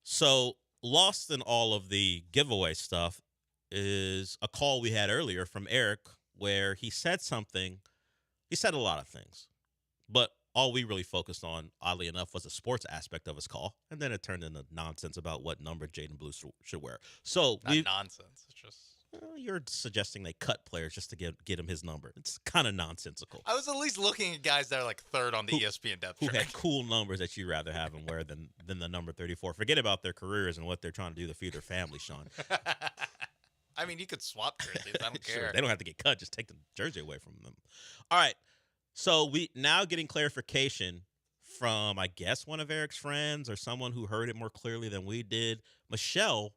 So, lost in all of the giveaway stuff is a call we had earlier from Eric where he said something. He said a lot of things, but all we really focused on, oddly enough, was the sports aspect of his call, and then it turned into nonsense about what number Jaden Blue should wear. So Not nonsense. It's just you're suggesting they cut players just to get him his number. It's kind of nonsensical. I was at least looking at guys that are like third on the ESPN depth Who chart. had cool numbers that you'd rather have them wear than the number 34. Forget about their careers and what they're trying to do to feed their family, Sean. I mean, you could swap jerseys. I don't Sure, care. they don't have to get cut. Just take the jersey away from them. All right. So we now getting clarification from, I guess, one of Eric's friends or someone who heard it more clearly than we did. Michelle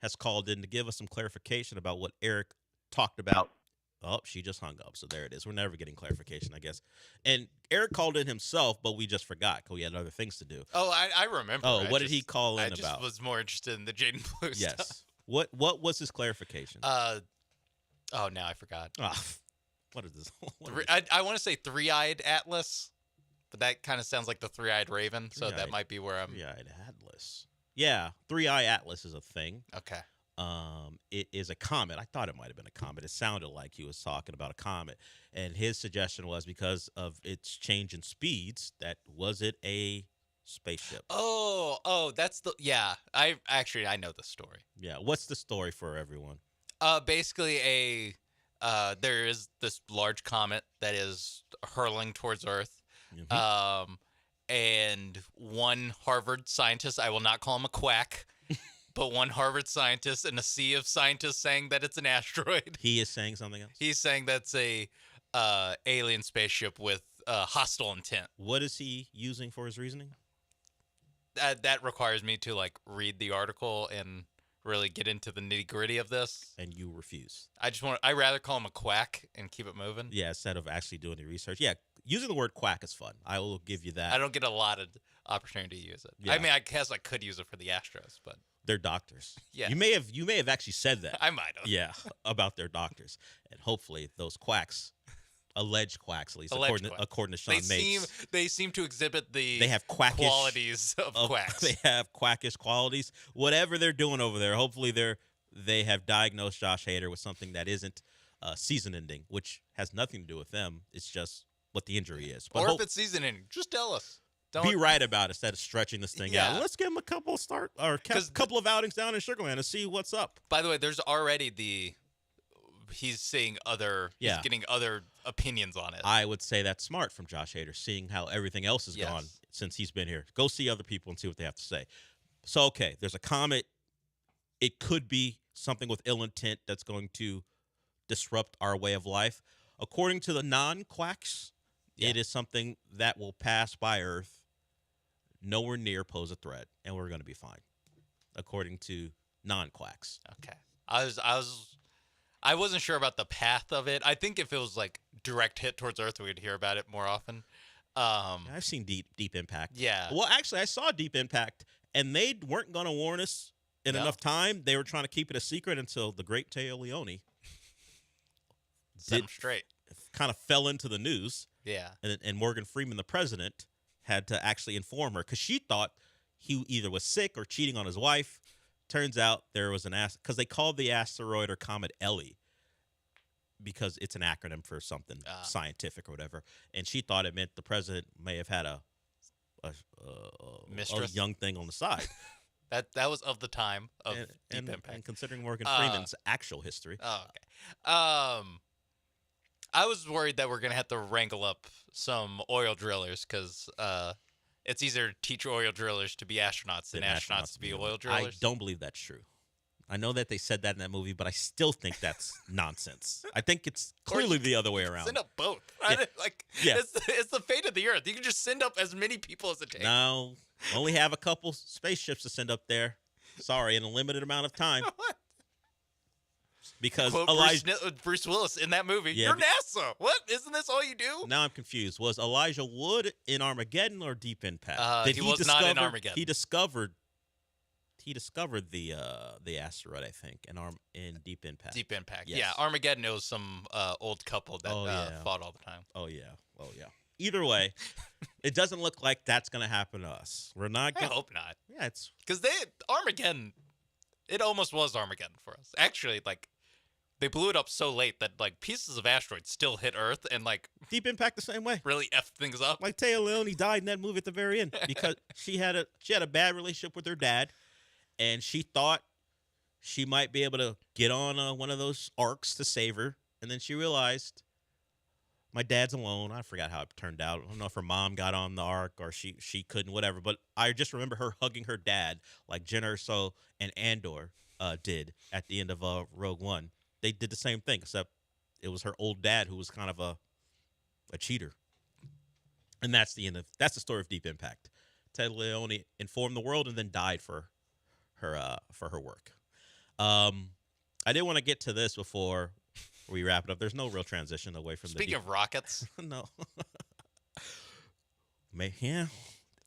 has called in to give us some clarification about what Eric talked about. Oh, she just hung up. So there it is. We're never getting clarification, I guess. And Eric called in himself, but we just forgot because we had other things to do. Oh, I remember. Oh, what did he call in I just about? was more interested in the Jaden Blue Yes. stuff. What was his clarification? Oh, now I forgot. What is this? I want to say three-eyed Atlas, but that kind of sounds like the three-eyed Raven, so that Three-eyed- might be where I'm. Three-eyed Atlas. Yeah, Three-Eye Atlas is a thing. Okay. It is a comet. I thought it might have been a comet. It sounded like he was talking about a comet, and his suggestion was because of its change in speeds. That was it a spaceship? Oh, that's the I know the story. Yeah. What's the story for everyone? Basically there is this large comet that is hurling towards Earth. Mm-hmm. And one Harvard scientist, I will not call him a quack, but one Harvard scientist in a sea of scientists saying that it's an asteroid. He is saying something else? He's saying that's a alien spaceship with hostile intent. What is he using for his reasoning? That requires me to read the article and really get into the nitty-gritty of this. And you refuse. I'd rather call him a quack and keep it moving. Yeah, instead of actually doing the research. Yeah, using the word quack is fun. I will give you that. I don't get a lot of opportunity to use it. Yeah. I mean, I guess I could use it for the Astros, but They're doctors. Yeah. You may have actually said that. I might have. Yeah, about their doctors. And hopefully those quacks, alleged quacks at least, Alleged according to Sean Mates. They seem to exhibit the They have quackish qualities of quacks. They have quackish qualities. Whatever they're doing over there, hopefully they have diagnosed Josh Hader with something that isn't season-ending, which has nothing to do with them. It's just what the injury is. But or if it's season-ending, just tell us. Be right about it instead of stretching this thing Yeah. out. Let's give him a couple of outings down in Sugar Land and see what's up. By the way, there's already he's seeing he's getting other opinions on it. I would say that's smart from Josh Hader, seeing how everything else has Yes. gone since he's been here. Go see other people and see what they have to say. So, okay, there's a comet. It could be something with ill intent that's going to disrupt our way of life. According to the non-quacks, it is something that will pass by Earth, nowhere near pose a threat, and we're going to be fine, according to non-quacks. Okay. I wasn't sure about the path of it. I think if it was direct hit towards Earth, we'd hear about it more often. I've seen Deep Impact. Yeah. Well, actually, I saw Deep Impact, and they weren't going to warn us in enough time. They were trying to keep it a secret until the great Teo Leone set him straight. Kind of fell into the news. Yeah. And Morgan Freeman, the president, had to actually inform her because she thought he either was sick or cheating on his wife. Turns out there was because they called the asteroid or comet Ellie because it's an acronym for something scientific or whatever. And she thought it meant the president may have had a Mistress? young thing on the side. That was of the time of Deep Impact. And considering Morgan Freeman's actual history. Oh, okay. I was worried that we're going to have to wrangle up some oil drillers because it's easier to teach oil drillers to be astronauts than astronauts to be oil drillers. I don't believe that's true. I know that they said that in that movie, but I still think that's nonsense. I think it's clearly the other way around. Send up both. Yeah. It's the fate of the Earth. You can just send up as many people as it takes. No, only have a couple spaceships to send up there. Sorry, in a limited amount of time. Because Quote Bruce Willis in that movie. Yeah, You're NASA. What? Isn't this all you do? Now I'm confused. Was Elijah Wood in Armageddon or Deep Impact? He was not in Armageddon. He discovered he discovered the asteroid, I think, in Deep Impact. Deep Impact. Yes. Yeah, Armageddon was some old couple that fought all the time. Oh yeah. Either way, it doesn't look like that's going to happen to us. We're not. I hope not. Yeah, it's because Armageddon. It almost was Armageddon for us. Actually, like they blew it up so late that like pieces of asteroids still hit Earth and like Deep Impact the same way. Really effed things up. Like Taya Leone died in that movie at the very end because she had a bad relationship with her dad, and she thought she might be able to get on one of those arcs to save her, and then she realized my dad's alone. I forgot how it turned out. I don't know if her mom got on the arc or she couldn't, whatever. But I just remember her hugging her dad like Jen Erso and Andor did at the end of Rogue One. They did the same thing, except it was her old dad who was kind of a cheater. And that's the story of Deep Impact. Ted Leone informed the world and then died for her work. I did want to get to this before we wrap it up. There's no real transition away from Speaking of rockets. No. Yeah.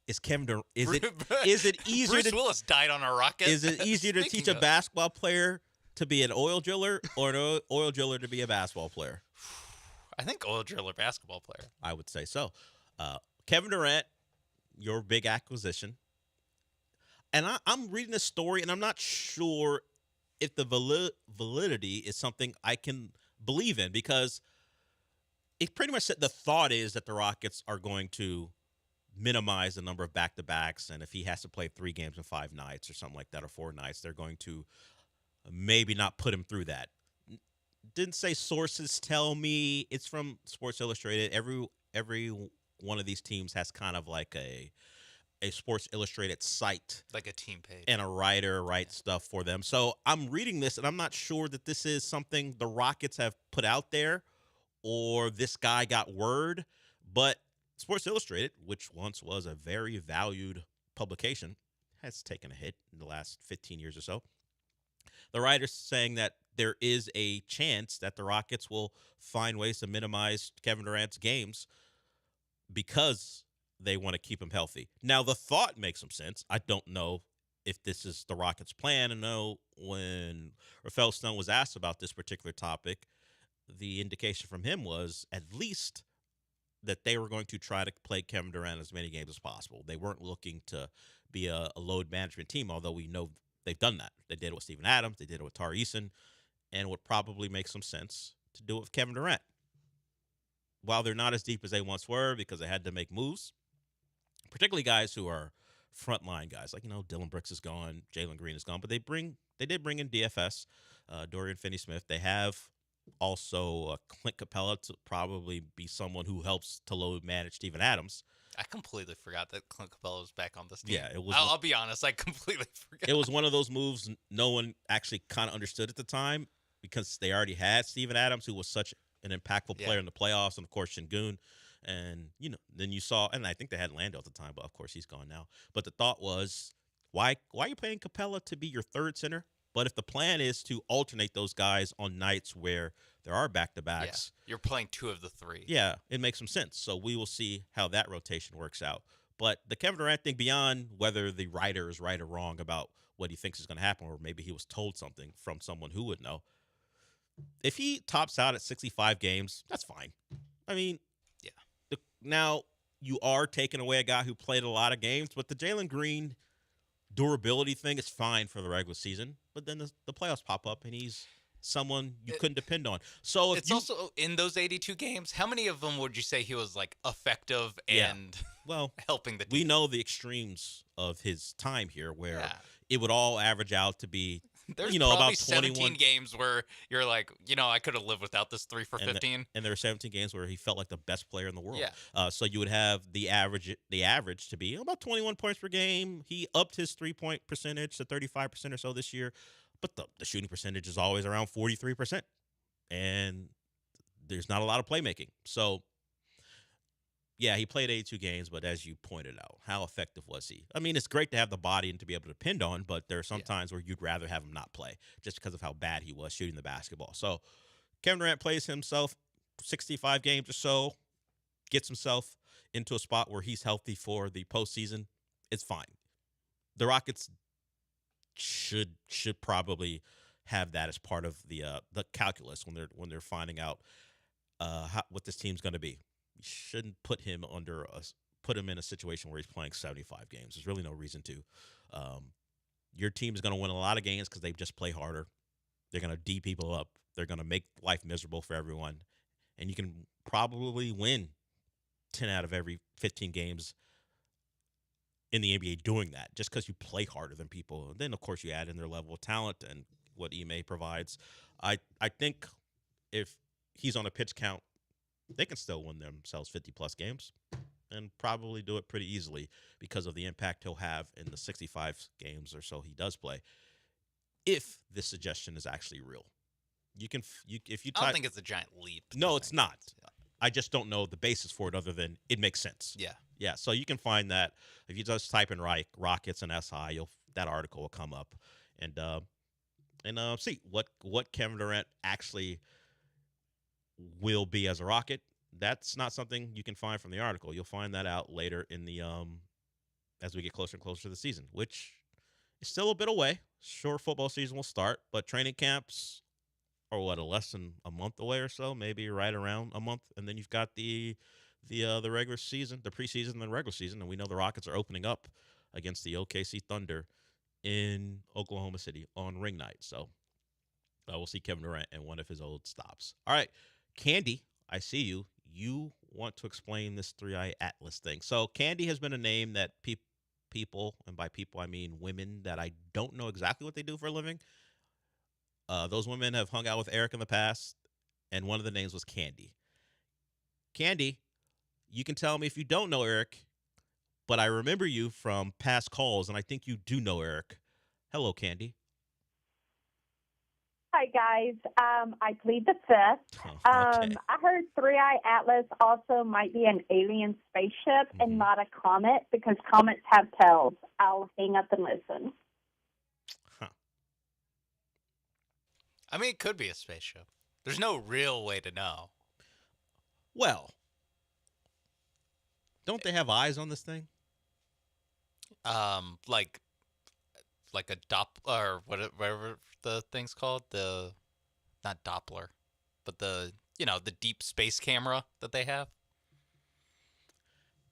Is it easier Bruce Willis died on a rocket? Is it easier to teach a basketball player to be an oil driller or an oil driller to be a basketball player? I think oil driller basketball player. I would say so. Kevin Durant, your big acquisition. And I'm reading this story, and I'm not sure if the validity is something I can believe in, because it pretty much said the thought is that the Rockets are going to minimize the number of back-to-backs, and if he has to play 3 games in 5 nights or something like that, or 4 nights, they're going to maybe not put him through that. Didn't say sources tell me. It's from Sports Illustrated. Every one of these teams has kind of like a Sports Illustrated site, like a team page, and a writer writes stuff for them. So I'm reading this, and I'm not sure that this is something the Rockets have put out there, or this guy got word. But Sports Illustrated, which once was a very valued publication, has taken a hit in the last 15 years or so. The writer's saying that there is a chance that the Rockets will find ways to minimize Kevin Durant's games because they want to keep him healthy. Now, the thought makes some sense. I don't know if this is the Rockets' plan. I know when Rafael Stone was asked about this particular topic, the indication from him was at least that they were going to try to play Kevin Durant as many games as possible. They weren't looking to be a load management team, although we know they've done that. They did it with Steven Adams. They did it with Tari Eason, and would probably make some sense to do it with Kevin Durant. While they're not as deep as they once were because they had to make moves, particularly guys who are frontline guys, like, Dylan Brooks is gone, Jalen Green is gone, but they did bring in DFS, Dorian Finney-Smith. They have also Clint Capella to probably be someone who helps to load manage Steven Adams. I completely forgot that Clint Capella was back on this team. Yeah, it was. I'll be honest, I completely forgot. It was one of those moves no one actually kind of understood at the time, because they already had Steven Adams, who was such an impactful player in the playoffs, and of course Şengün, and then you saw, and I think they had Lando at the time, but of course he's gone now. But the thought was, why are you playing Capella to be your third center? But if the plan is to alternate those guys on nights where there are back-to-backs, you're playing 2 of the 3. Yeah, it makes some sense. So we will see how that rotation works out. But the Kevin Durant thing, beyond whether the writer is right or wrong about what he thinks is going to happen, or maybe he was told something from someone who would know, if he tops out at 65 games, that's fine. I mean, yeah. Now, you are taking away a guy who played a lot of games, but the Jalen Green durability thing is fine for the regular season. But then the playoffs pop up, and he's someone you couldn't depend on. So if it's also in those 82 games, how many of them would you say he was like effective and helping the team? We know the extremes of his time here, where it would all average out to be There's about probably 21 17 games where you're like, I could have lived without this 3 for 15. And there are 17 games where he felt like the best player in the world. Yeah. So you would have the average to be about 21 points per game. He upped his 3-point percentage to 35% or so this year, but the shooting percentage is always around 43%, and there's not a lot of playmaking. So yeah, he played 82 games, but as you pointed out, how effective was he? I mean, it's great to have the body and to be able to depend on, but there are some times where you'd rather have him not play just because of how bad he was shooting the basketball. So Kevin Durant plays himself 65 games or so, gets himself into a spot where he's healthy for the postseason. It's fine. The Rockets should probably have that as part of the calculus when they're finding out what this team's going to be. You shouldn't put him in a situation where he's playing 75 games. There's really no reason to. Your team is going to win a lot of games because they just play harder. They're going to D people up. They're going to make life miserable for everyone. And you can probably win 10 out of every 15 games in the NBA doing that just because you play harder than people. And then, of course, you add in their level of talent and what Ime provides. I think if he's on a pitch count, they can still win themselves 50-plus games and probably do it pretty easily because of the impact he'll have in the 65 games or so he does play. If this suggestion is actually real, I don't think it's a giant leap. No, it's not. I just don't know the basis for it other than it makes sense. Yeah. So you can find that if you just type in Rockets and SI, that article will come up, and see what Kevin Durant actually will be as a Rocket. That's not something you can find from the article. You'll find that out later in the as we get closer and closer to the season, which is still a bit away. Sure, football season will start, but training camps are less than a month away or so, maybe right around a month, and then you've got the regular season, the preseason, and the regular season, and we know the Rockets are opening up against the OKC Thunder in Oklahoma City on ring night. So we'll see Kevin Durant in one of his old stops. All right, Candy, I see you. You want to explain this 3-Eye Atlas thing. So Candy has been a name that people, and by people I mean women, that I don't know exactly what they do for a living. Those women have hung out with Eric in the past, and one of the names was Candy. Candy, you can tell me if you don't know Eric, but I remember you from past calls, and I think you do know Eric. Hello, Candy. Hi, guys. I plead the fifth. Okay. I heard 3-Eye Atlas also might be an alien spaceship and not a comet because comets have tails. I'll hang up and listen. I mean, it could be a spaceship. There's no real way to know. Well, don't they have eyes on this thing? Like a Doppler, or whatever the thing's called. Not Doppler, but the deep space camera that they have.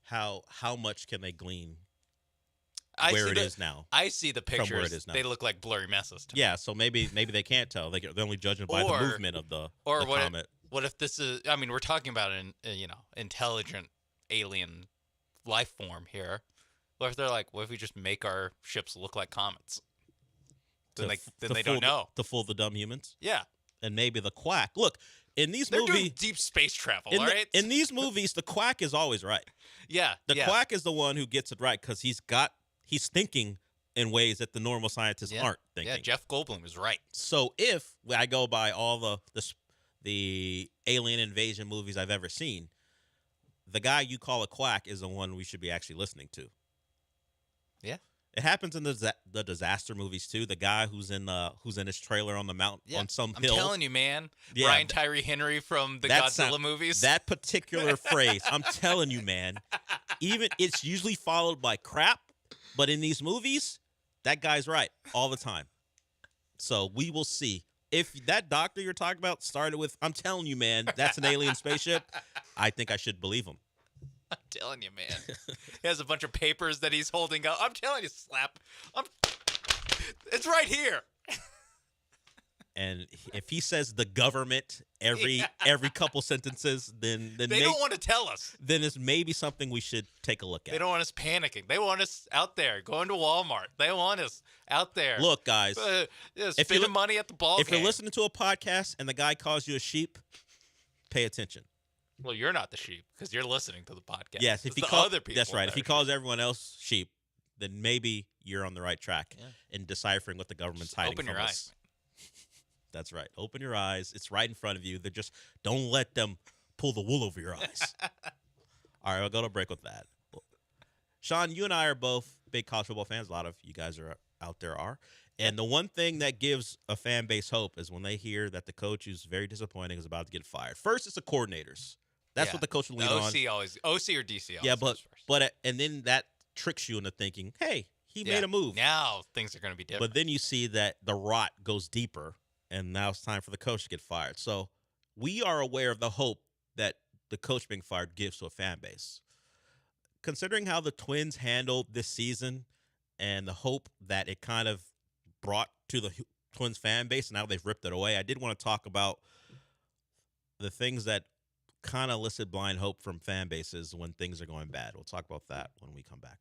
How much can they glean where it is now? I see the pictures. From where it is now. They look like blurry messes to me. Yeah, so maybe they can't tell. They're only judging by the movement of the comet. What if this is? I mean, we're talking about an intelligent alien life form here. What if they're like, what if we just make our ships look like comets? Then they don't know. To fool the dumb humans? Yeah. And maybe the Quack. Look, in these They're movies... doing deep space travel, all right? In these movies, the Quack is always right. Yeah. The Quack is the one who gets it right because he's thinking in ways that the normal scientists aren't thinking. Yeah, Jeff Goldblum is right. So if I go by all the alien invasion movies I've ever seen, the guy you call a Quack is the one we should be actually listening to. Yeah. It happens in the disaster movies too. The guy who's in his trailer on the mountain on some hill. I'm telling you, man. Yeah, Brian Tyree Henry from the Godzilla movies. That particular phrase, I'm telling you, man. Even it's usually followed by crap, but in these movies, that guy's right all the time. So we will see. If that doctor you're talking about started with, I'm telling you, man, that's an alien spaceship, I think I should believe him. I'm telling you, man. He has a bunch of papers that he's holding up. I'm telling you, Slap. It's right here. And if he says the government every couple sentences, then they don't want to tell us. Then it's maybe something we should take a look at. They don't want us panicking. They want us out there going to Walmart. They want us out there. Look, guys, spending money at the ball game. If you're listening to a podcast and the guy calls you a sheep, pay attention. Well, you're not the sheep because you're listening to the podcast. Yes, if he calls other people, that's right. If he calls everyone else sheep, then maybe you're on the right track in deciphering what the government's hiding from us. Open your eyes. That's right. Open your eyes. It's right in front of you. They're just don't let them pull the wool over your eyes. All right, I'll go to break with that. Sean, you and I are both big college football fans. A lot of you guys are out there are. And the one thing that gives a fan base hope is when they hear that the coach who's very disappointing is about to get fired. First, it's the coordinators. That's what the coach will lean on. OC or DC always. Yeah, and then that tricks you into thinking, hey, he made a move. Now things are going to be different. But then you see that the rot goes deeper, and now it's time for the coach to get fired. So we are aware of the hope that the coach being fired gives to a fan base. Considering how the Twins handled this season and the hope that it kind of brought to the Twins fan base, and now they've ripped it away, I did want to talk about the things that kind of elicit blind hope from fan bases when things are going bad. We'll talk about that when we come back.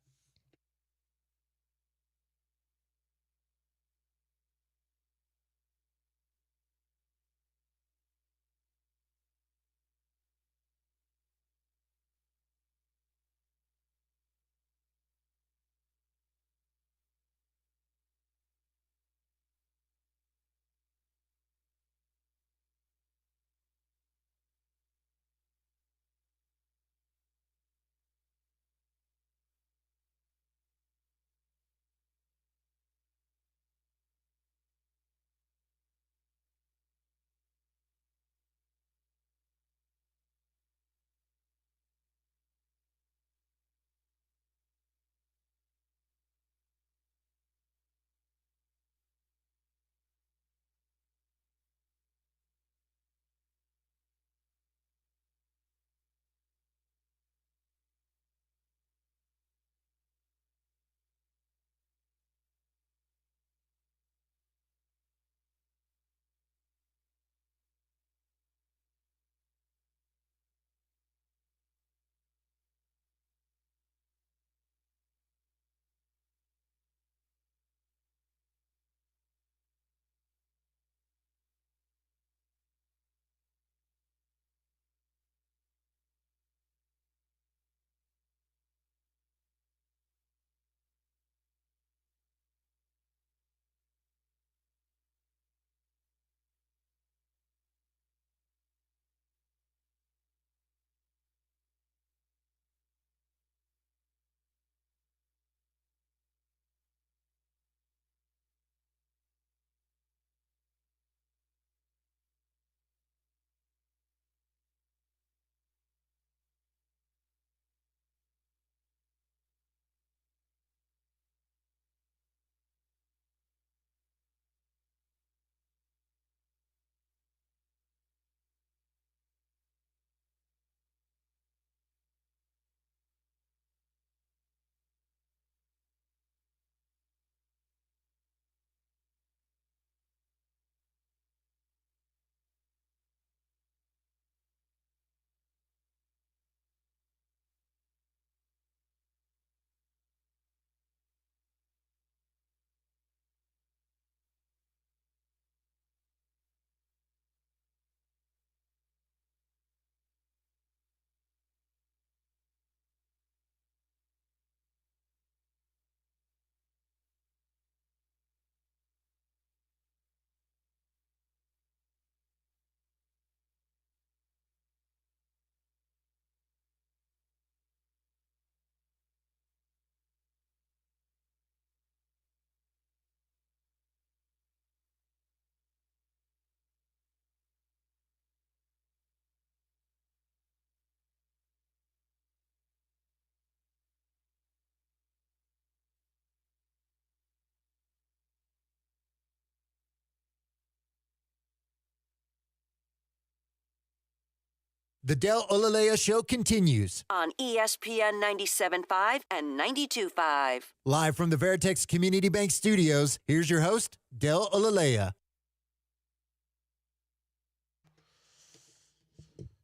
The Del Olaleye Show continues. On ESPN 97.5 and 92.5. Live from the Veritex Community Bank Studios, here's your host, Del Olaleye.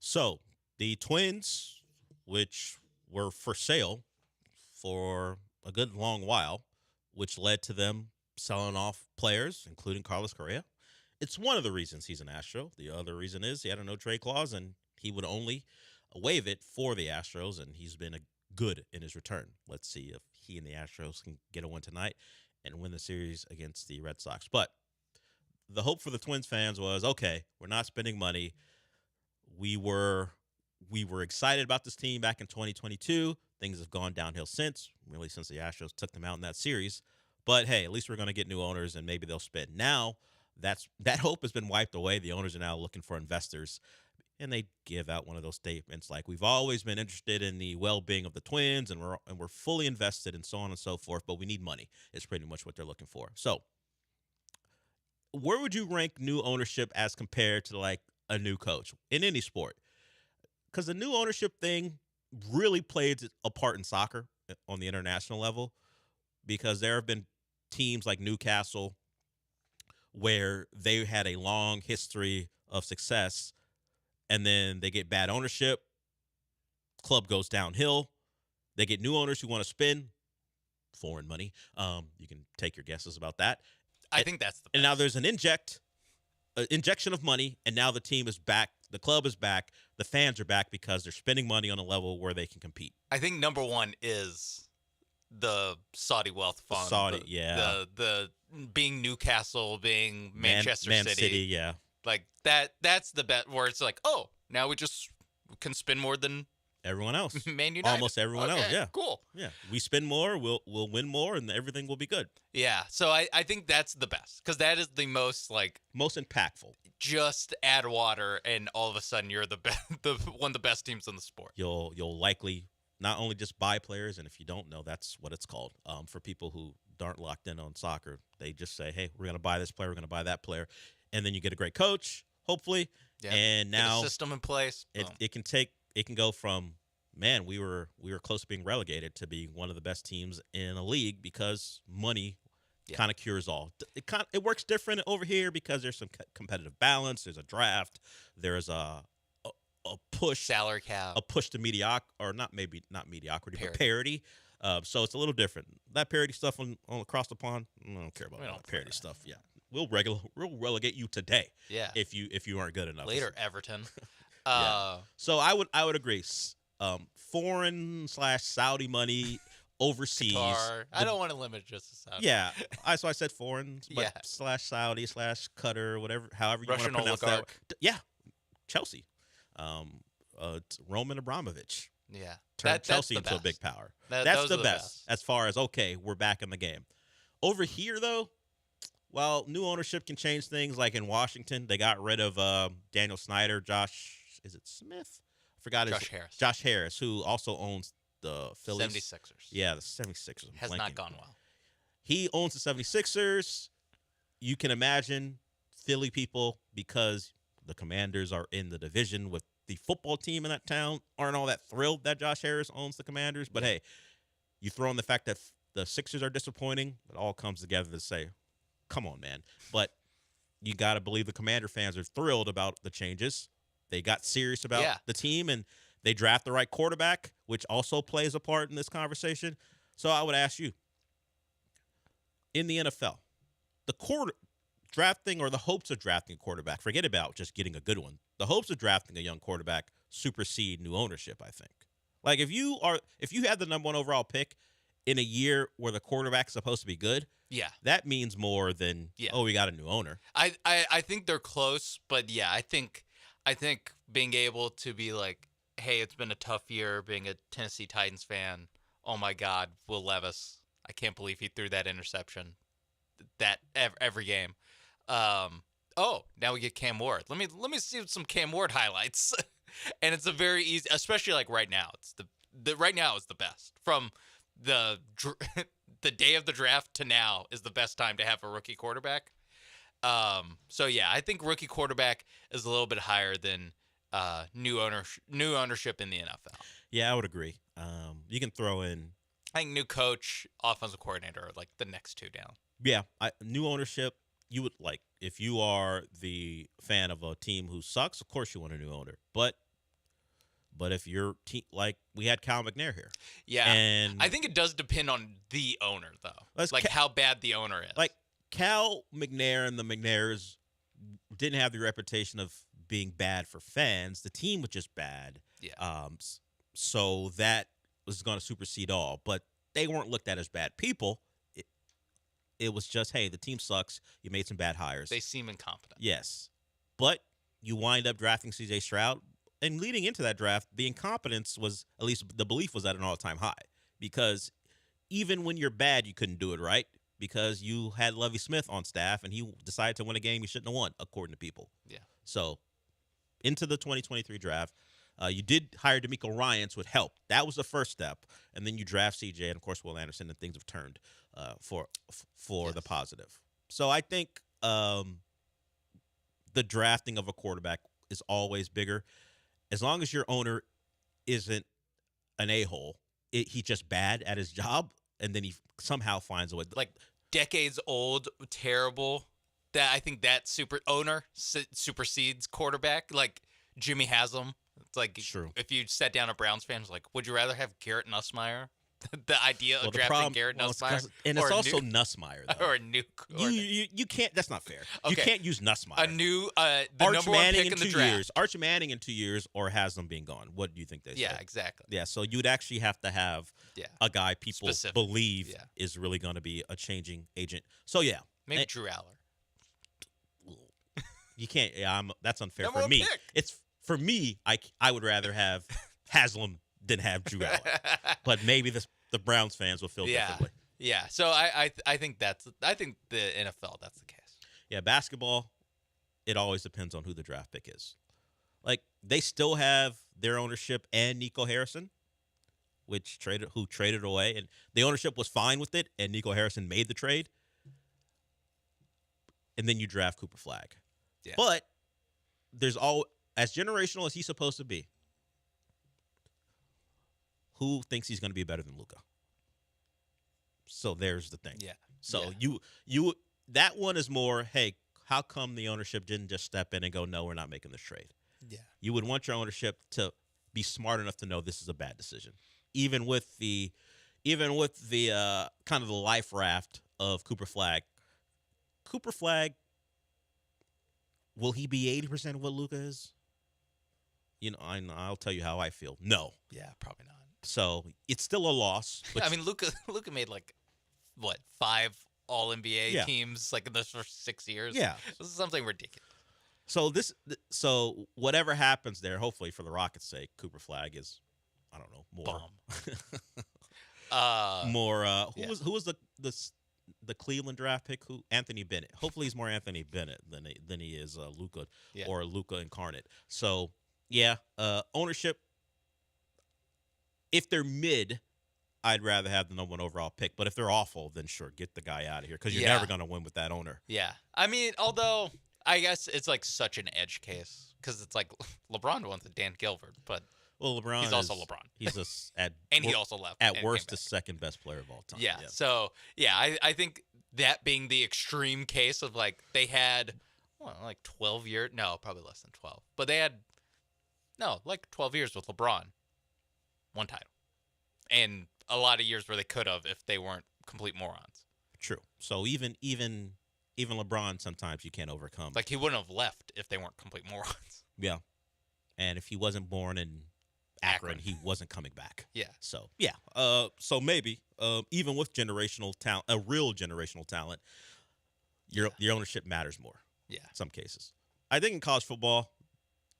So, the Twins, which were for sale for a good long while, which led to them selling off players, including Carlos Correa. It's one of the reasons he's an Astro. The other reason is he had a no-trade clause, and he would only waive it for the Astros, and he's been good in his return. Let's see if he and the Astros can get a win tonight and win the series against the Red Sox. But the hope for the Twins fans was, okay, we're not spending money. We were excited about this team back in 2022. Things have gone downhill since, really since the Astros took them out in that series. But, hey, at least we're going to get new owners, and maybe they'll spend. Now, that hope has been wiped away. The owners are now looking for investors. and they give out one of those statements like, we've always been interested in the well-being of the Twins, and we're fully invested, and so on and so forth, but we need money. It's pretty much what they're looking for. So where would you rank new ownership as compared to like a new coach in any sport? Because the new ownership thing really plays a part in soccer on the international level, because there have been teams like Newcastle where they had a long history of success, and then they get bad ownership, club goes downhill, they get new owners who want to spend foreign money. You can take your guesses about that. I think that's the best. And now there's an injection of money, and now the team is back, the club is back, the fans are back because they're spending money on a level where they can compete. I think number one is the Saudi wealth fund. The being Newcastle, being Manchester Man City. City, yeah. Like that's the bet where it's like, oh, now we can spend more than everyone else. Man United. Almost everyone else, yeah. Cool. Yeah. We spend more, we'll win more, and everything will be good. Yeah. So I think that's the best, because that is the most impactful. Just add water, and all of a sudden you're one of the best teams in the sport. You'll likely not only just buy players, and if you don't know, that's what it's called. For people who aren't locked in on soccer, they just say, hey, we're going to buy this player, we're going to buy that player. And then you get a great coach, hopefully. Yeah. And now get a system in place. It can go from, man, we were close to being relegated to be one of the best teams in a league because money kind of cures all. It works different over here because there's some competitive balance. There's a draft. There's a push, salary cap, a push to mediocrity, or not mediocrity, but parity. So it's a little different. That parity stuff on across the pond, I don't care about that parity stuff. Yeah, we'll relegate you today. Yeah, if you aren't good enough. Later, Everton. So I would agree. Foreign / Saudi money overseas. Qatar. I don't want to limit just to Saudi. Yeah, so I said foreign, but / Saudi / Qatar, whatever, however you Russian want to pronounce oligarch. that. Yeah, Chelsea. Roman Abramovich. Yeah, turned Chelsea that's into a big power. That's those the are best as far as, okay, we're back in the game. Over here, though, well, new ownership can change things. Like in Washington, they got rid of Daniel Snyder, is it Smith? I forgot his Harris. Josh Harris, who also owns the Phillies. 76ers. Yeah, the 76ers. Has not gone well. He owns the 76ers. You can imagine Philly people, because the Commanders are in the division with the football team in that town, aren't all that thrilled that Josh Harris owns the Commanders. But hey, you throw in the fact that the Sixers are disappointing, it all comes together to say, come on, man. But you got to believe the Commander fans are thrilled about the changes. They got serious about the team, and they draft the right quarterback, which also plays a part in this conversation. So I would ask you, in the NFL, drafting or the hopes of drafting a quarterback, forget about just getting a good one. The hopes of drafting a young quarterback supersede new ownership, I think. Like if you had the number 1 overall pick in a year where the quarterback's supposed to be good, that means more than we got a new owner. I think they're close, but I think being able to be like, hey, it's been a tough year being a Tennessee Titans fan. Oh my God, Will Levis! I can't believe he threw that interception. That every game. Now we get Cam Ward. Let me see some Cam Ward highlights. And it's a very easy, especially like right now. It's the right now is the best. From the day of the draft to now is the best time to have a rookie quarterback. I think rookie quarterback is a little bit higher than new ownership in the NFL. Yeah, I would agree. You can throw in, I think new coach, offensive coordinator are like the next two down. Yeah, new ownership. You would like, if you are the fan of a team who sucks, of course you want a new owner. But if your team, like we had Cal McNair here. Yeah, and I think it does depend on the owner though. Like how bad the owner is. Like Cal McNair and the McNairs didn't have the reputation of being bad for fans. The team was just bad. Yeah. So that was going to supersede all. But they weren't looked at as bad people. It was just, hey, the team sucks. You made some bad hires. They seem incompetent. Yes. But you wind up drafting C.J. Stroud. And leading into that draft, the incompetence was, at least the belief was at an all-time high. Because even when you're bad, you couldn't do it right. Because you had Lovie Smith on staff, and he decided to win a game he shouldn't have won, according to people. Yeah. So into the 2023 draft. You did hire D'Amico Ryans with help. That was the first step, and then you draft CJ and of course Will Anderson, and things have turned for the positive. So I think the drafting of a quarterback is always bigger, as long as your owner isn't an a-hole. He's just bad at his job, and then he somehow finds a way. Like decades old, terrible. That I think that owner supersedes quarterback. Like Jimmy Haslam. It's like true. If you sat down a Browns fan, was like, would you rather have Garrett Nussmeier? The idea of drafting Garrett Nussmeier, and it's also Nussmeier, though. Or a new. You can't. That's not fair. Okay. You can't use Nussmeier. A new the Arch number one Manning pick in in the 2 draft. years. Arch Manning in 2 years, or Haslam being gone. What do you think they say? Yeah, exactly. Yeah, so you'd actually have to have a guy people Specific. believe is really going to be a changing agent. So yeah, Maybe Drew Aller. You can't. Yeah, that's unfair Number for one me. pick. It's for me. I would rather have Haslam than have Drew Aller. But maybe the Browns fans will feel differently. Yeah. So I think the NFL, that's the case. Yeah, basketball, it always depends on who the draft pick is. Like they still have their ownership and Nico Harrison, who traded away, and the ownership was fine with it, and Nico Harrison made the trade. And then you draft Cooper Flagg. Yeah. But there's as generational as he's supposed to be, who thinks he's going to be better than Luka? So there's the thing. Yeah. So you that one is more, hey, how come the ownership didn't just step in and go, no, we're not making this trade? Yeah. You would want your ownership to be smart enough to know this is a bad decision, even with the kind of the life raft of Cooper Flagg. Cooper Flagg, will he be 80% of what Luka is? You know, I'll tell you how I feel. No. Yeah, probably not. So it's still a loss. But I mean, Luka made like what 5 All-NBA teams like in the first 6 years. Yeah, this is something ridiculous. So whatever happens there, hopefully for the Rockets' sake, Cooper Flagg is, I don't know, more. Who was the Cleveland draft pick? Who? Anthony Bennett. Hopefully he's more Anthony Bennett than he is Luka or Luka incarnate. So ownership. If they're mid, I'd rather have the number 1 overall pick. But if they're awful, then sure, get the guy out of here because you're never going to win with that owner. Yeah. I mean, although I guess it's like such an edge case because it's like LeBron wants a Dan Gilbert, but LeBron he's also LeBron. He's he also left. At worst, the second best player of all time. Yeah. So, I think that being the extreme case of like they had, like 12 years. No, probably less than 12. But they had, like 12 years with LeBron. 1 title. And a lot of years where they could have if they weren't complete morons. True. So even LeBron, sometimes you can't overcome. Like he wouldn't have left if they weren't complete morons. Yeah. And if he wasn't born in Akron, he wasn't coming back. Yeah. So, so maybe, even with generational talent, a real generational talent, your ownership matters more. Yeah. In some cases. I think in college football,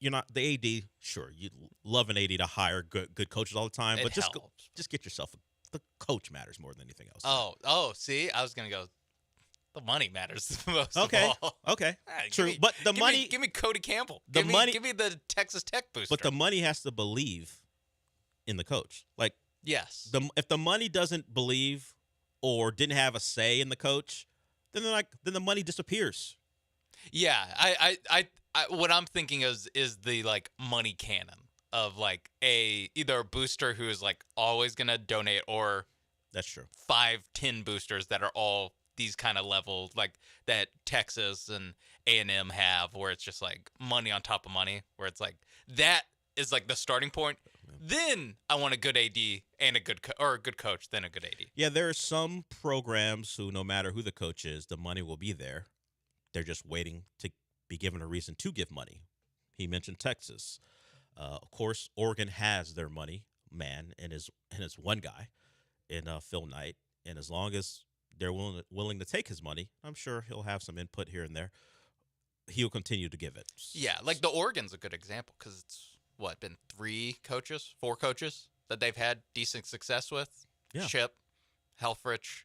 you're not the AD. Sure, you love an AD to hire good coaches all the time, but just get yourself. The coach matters more than anything else. Oh, see, I was gonna go. The money matters the most. Okay, of all. okay, Right, true. But the money. Give me Cody Campbell. Give me the Texas Tech booster. But the money has to believe in the coach. Like yes, if the money doesn't believe or didn't have a say in the coach, then the money disappears. Yeah, I what I'm thinking is the like money cannon of like either a booster who is like always gonna donate or that's true 5-10 boosters that are all these kind of levels like that Texas and A&M have where it's just like money on top of money where it's like that is like the starting point. Then I want a good AD and a good coach, then a good AD. Yeah, there are some programs who no matter who the coach is, the money will be there. They're just waiting to be given a reason to give money. He mentioned Texas. Of course, Oregon has their money man and is one guy in Phil Knight. And as long as they're willing to take his money, I'm sure he'll have some input here and there. He'll continue to give it. Yeah, like the Oregon's a good example because it's been 4 coaches that they've had decent success with. Yeah. Chip, Helfrich,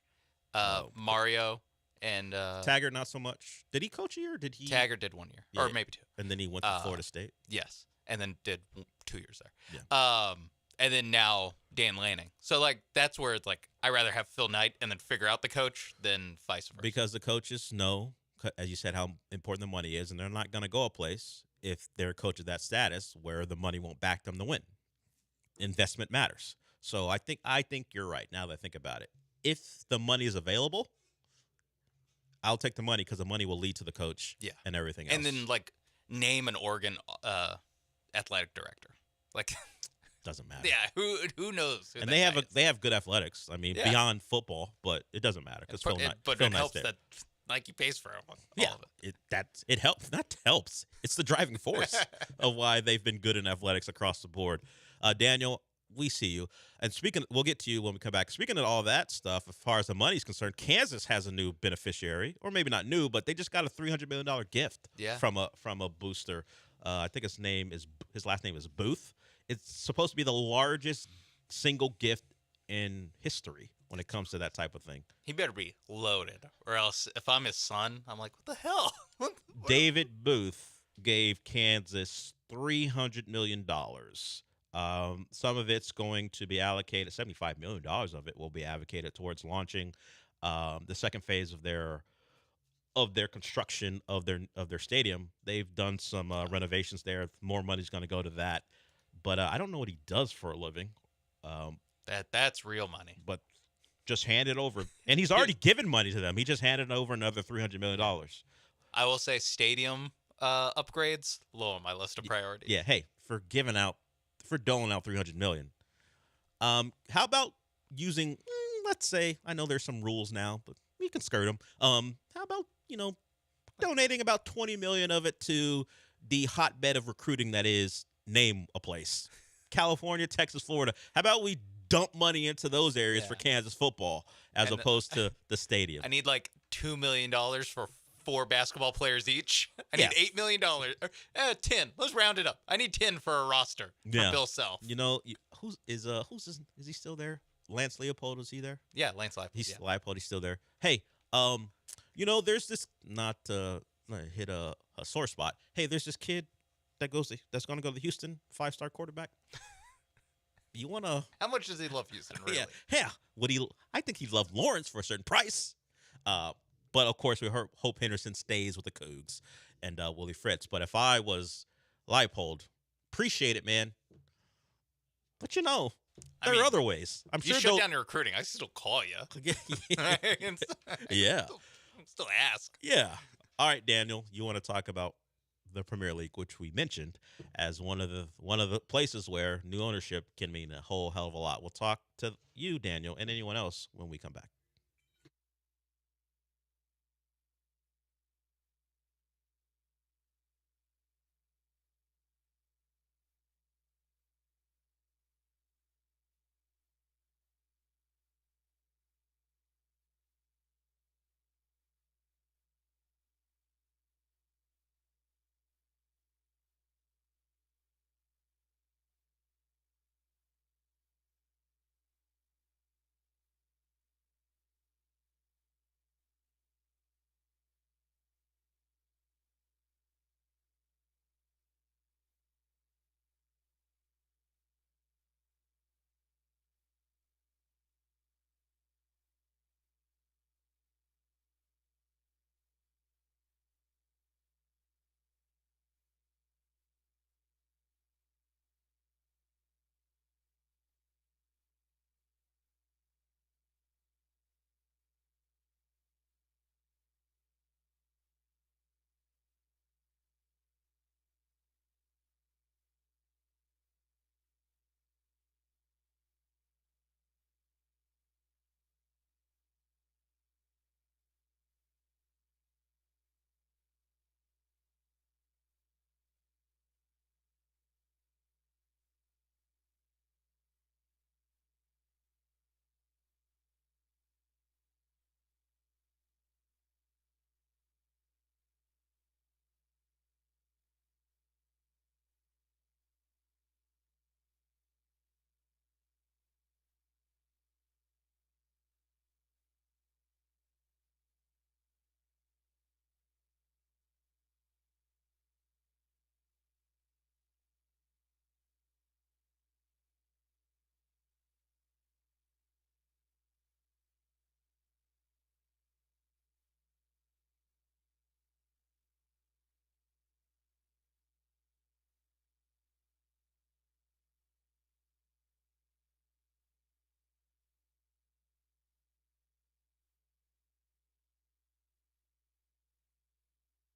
Mario, And Taggart, not so much. Did he coach a year? Or did he? Taggart did 1 year, Yeah, or maybe 2. And then he went to Florida State. Yes, and then did 2 years there. Yeah. And then now Dan Lanning. So like that's where it's like I rather have Phil Knight and then figure out the coach than vice versa. Because the coaches know, as you said, how important the money is, and they're not going to go a place if they're a coach of that status where the money won't back them to win. Investment matters. So I think you're right. Now that I think about it, if the money is available, I'll take the money because the money will lead to the coach. Yeah. And everything else. And then like name an Oregon athletic director. Like doesn't matter. Yeah, who knows? Who and that they have good athletics. I mean, beyond football, but it doesn't matter because Phil Knight. But Phil it Knight's helps there. that Nike pays for all Yeah, of it. It helps. Not helps. It's the driving force of why they've been good in athletics across the board. Daniel, we see you. And we'll get to you when we come back. Speaking of all that stuff, as far as the money's concerned, Kansas has a new beneficiary, or maybe not new, but they just got a $300 million gift from a booster. I think his last name is Booth. It's supposed to be the largest single gift in history when it comes to that type of thing. He better be loaded, or else if I'm his son, I'm like, what the hell? David Booth gave Kansas $300 million. Some of it's going to be allocated. $75 million of it will be allocated towards launching the second phase of their construction of their stadium. They've done some renovations there. More money's going to go to that. But I don't know what he does for a living. That's real money. But just hand it over. And he's already given money to them. He just handed over another $300 million. I will say stadium upgrades, low on my list of priorities. Yeah, hey, for doling out $300 million. How about using, let's say, I know there's some rules now, but we can skirt them. How about, donating about $20 million of it to the hotbed of recruiting that is, name a place. California, Texas, Florida. How about we dump money into those areas for Kansas football as opposed to the stadium? I need like $2 million for 4 basketball players each. I need $8 million. 10. Let's round it up. I need 10 for a roster for Bill Self. Is he still there? Lance Leopold, is he there? Yeah, Lance Leopold. Leopold, he's still there. Hey, there's this, not to hit a sore spot. Hey, there's this kid that's going to go to the Houston 5-star quarterback. You want to? How much does he love Houston? Really? Yeah. I think he'd love Lawrence for a certain price. But of course, we hope Henderson stays with the Cougs and Willie Fritz. But if I was Leipold, appreciate it, man. But there are other ways. I'm sure. You shut down your recruiting. I still call you. Yeah. Still ask. Yeah. All right, Daniel. You want to talk about the Premier League, which we mentioned as one of the places where new ownership can mean a whole hell of a lot. We'll talk to you, Daniel, and anyone else when we come back.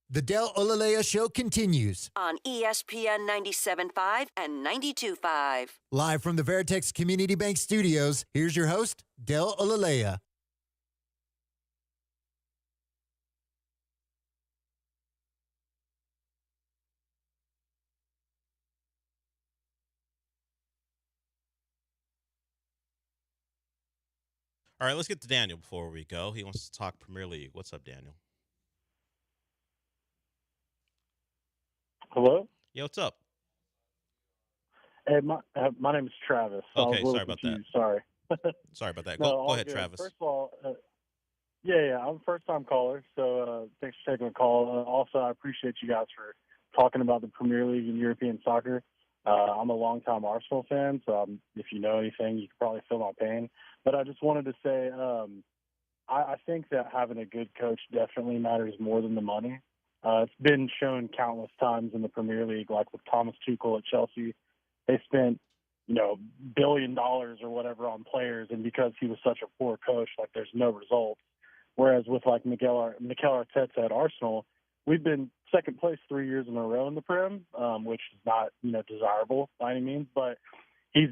The Del Olaleye Show continues. On ESPN 97.5 and 92.5. Live from the Veritex Community Bank Studios, here's your host, Del Olaleye. All right, let's get to Daniel before we go. He wants to talk Premier League. What's up, Daniel? Hello? Yeah, what's up? Hey, my name is Travis. I was Okay, a little sorry about that. confused. Sorry. Sorry about that. No, Go all ahead, good. Travis. First of all, I'm a first-time caller, so thanks for taking the call. Also, I appreciate you guys for talking about the Premier League and European soccer. I'm a longtime Arsenal fan, so if you know anything, you can probably feel my pain. But I just wanted to say I think that having a good coach definitely matters more than the money. It's been shown countless times in the Premier League, like with Thomas Tuchel at Chelsea. They spent, $1 billion or whatever on players, and because he was such a poor coach, like there's no results. Whereas with like Mikel Arteta at Arsenal, we've been second place 3 years in a row in the Prem, which is not desirable by any means. But he's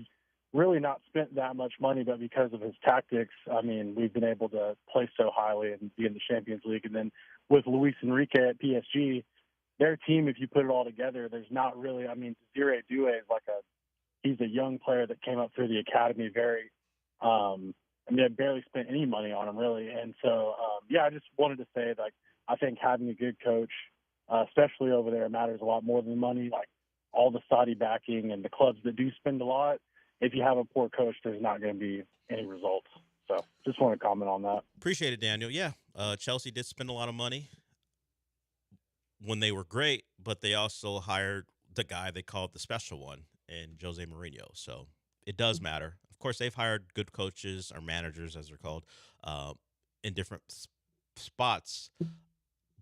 really not spent that much money, but because of his tactics, I mean, we've been able to play so highly and be in the Champions League. And then with Luis Enrique at PSG, their team, if you put it all together, there's not really, Desiree Doué is he's a young player that came up through the academy I barely spent any money on him really. And so, I just wanted to say, I think having a good coach, especially over there, matters a lot more than money. Like all the Saudi backing and the clubs that do spend a lot, if you have a poor coach, there's not going to be any results. So just want to comment on that. Appreciate it, Daniel. Yeah, Chelsea did spend a lot of money when they were great, but they also hired the guy they called the special one in Jose Mourinho. So it does matter. Of course, they've hired good coaches or managers, as they're called, in different spots.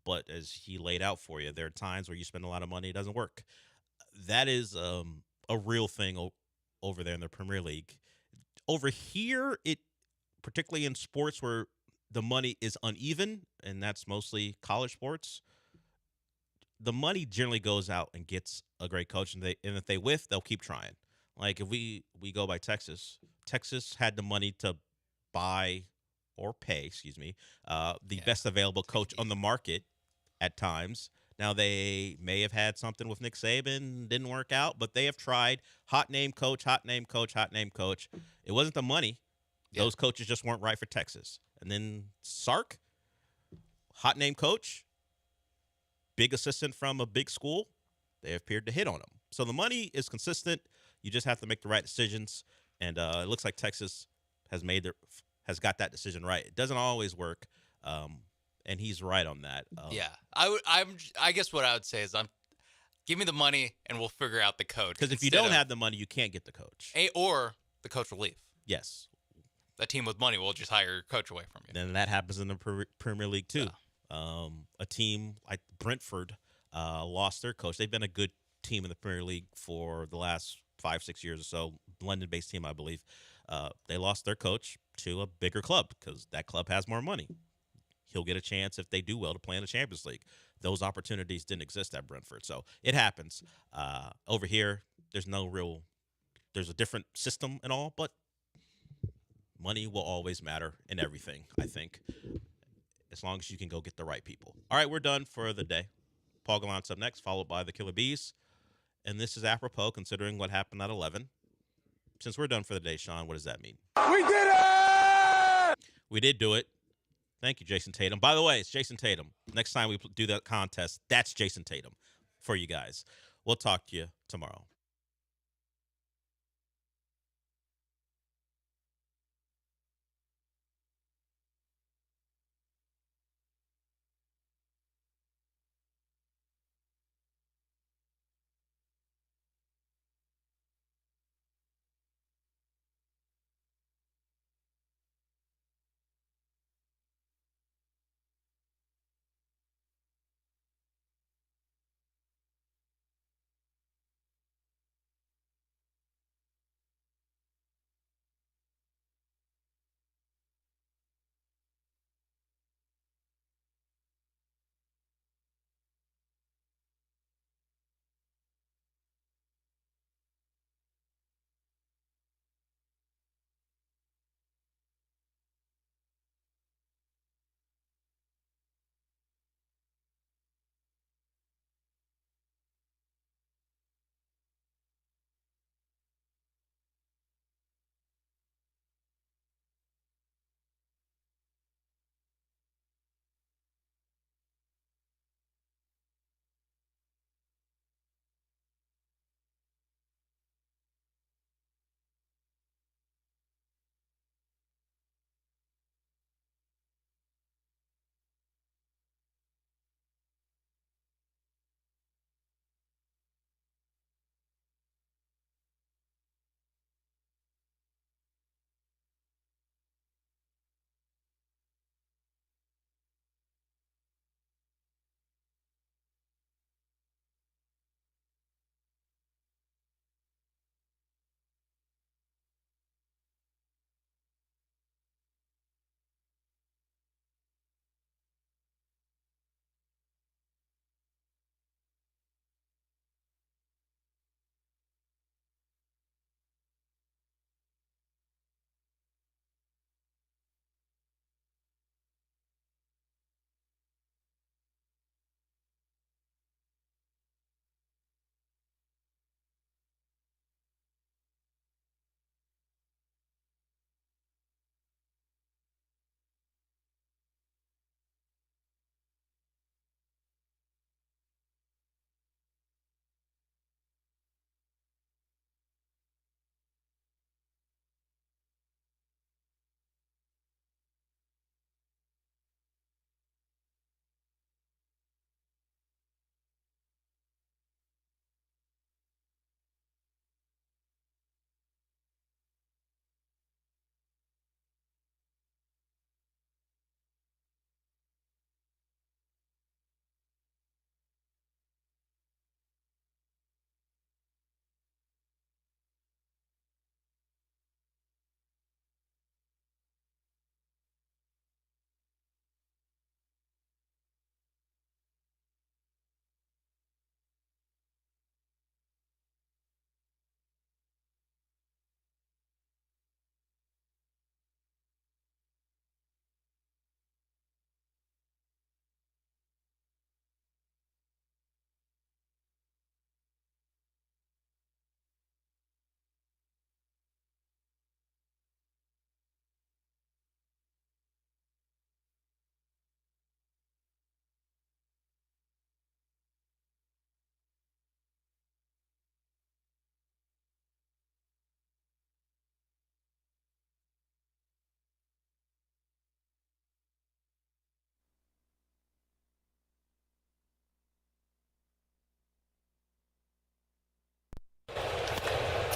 But as he laid out for you, there are times where you spend a lot of money, it doesn't work. That is a real thing over there in the Premier League. Over here, particularly in sports where the money is uneven, and that's mostly college sports, the money generally goes out and gets a great coach, and if they whiff, they'll keep trying. Like if we go by Texas had the money to buy or pay, the best available coach on the market at times. Now, they may have had something with Nick Saban, didn't work out, but they have tried. Hot name coach. It wasn't the money. Yeah. Those coaches just weren't right for Texas. And then Sark, hot name coach, big assistant from a big school. They appeared to hit on him. So the money is consistent. You just have to make the right decisions. And it looks like Texas has got that decision right. It doesn't always work. And he's right on that. I guess what I would say is give me the money and we'll figure out the coach. Because if you don't have the money, you can't get the coach. Or the coach will leave. Yes. A team with money will just hire your coach away from you. And that happens in the Premier League too. Yeah. A team like Brentford lost their coach. They've been a good team in the Premier League for the last 5-6 years or so. London-based team, I believe. They lost their coach to a bigger club because that club has more money. He'll get a chance if they do well to play in the Champions League. Those opportunities didn't exist at Brentford. So it happens. Over here, there's a different system and all, but money will always matter in everything, I think, as long as you can go get the right people. All right, we're done for the day. Paul Gallant's up next, followed by the Killer Bees. And this is apropos considering what happened at 11. Since we're done for the day, Sean, what does that mean? We did it! We did do it. Thank you, Jason Tatum. By the way, it's Jason Tatum. Next time we do that contest, that's Jason Tatum for you guys. We'll talk to you tomorrow.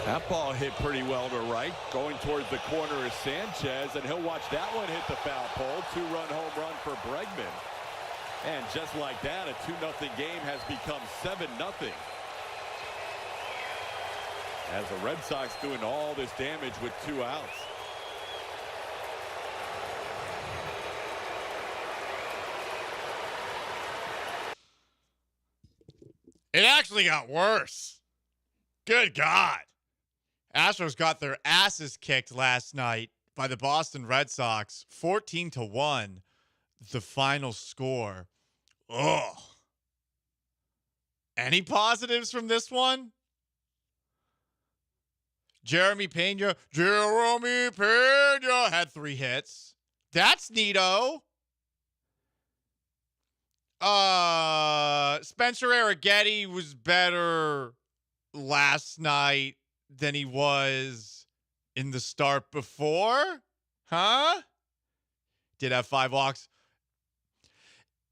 That ball hit pretty well to right, going towards the corner is Sanchez, and he'll watch that one hit the foul pole. 2-run home run for Bregman. And just like that, a 2-0 game has become 7-0. As the Red Sox doing all this damage with 2 outs. It actually got worse. Good God. Astros got their asses kicked last night by the Boston Red Sox. 14-1, the final score. Ugh. Any positives from this one? Jeremy Pena had 3 hits. That's neato. Spencer Arrighetti was better last night than he was in the start before. Huh? Did have 5 walks.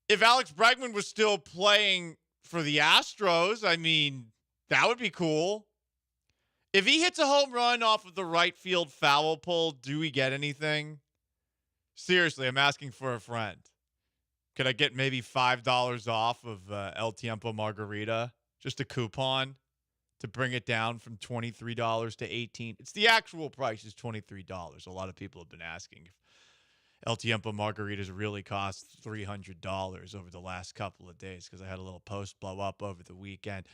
If Alex Bregman was still playing for the Astros, I mean, that would be cool. If he hits a home run off of the right field foul pole, do we get anything? Seriously, I'm asking for a friend. Could I get maybe $5 off of El Tiempo Margarita? Just a coupon to bring it down from $23 to $18. It's the actual price is $23. A lot of people have been asking if El Tiempo Margaritas really cost $300 over the last couple of days because I had a little post blow up over the weekend.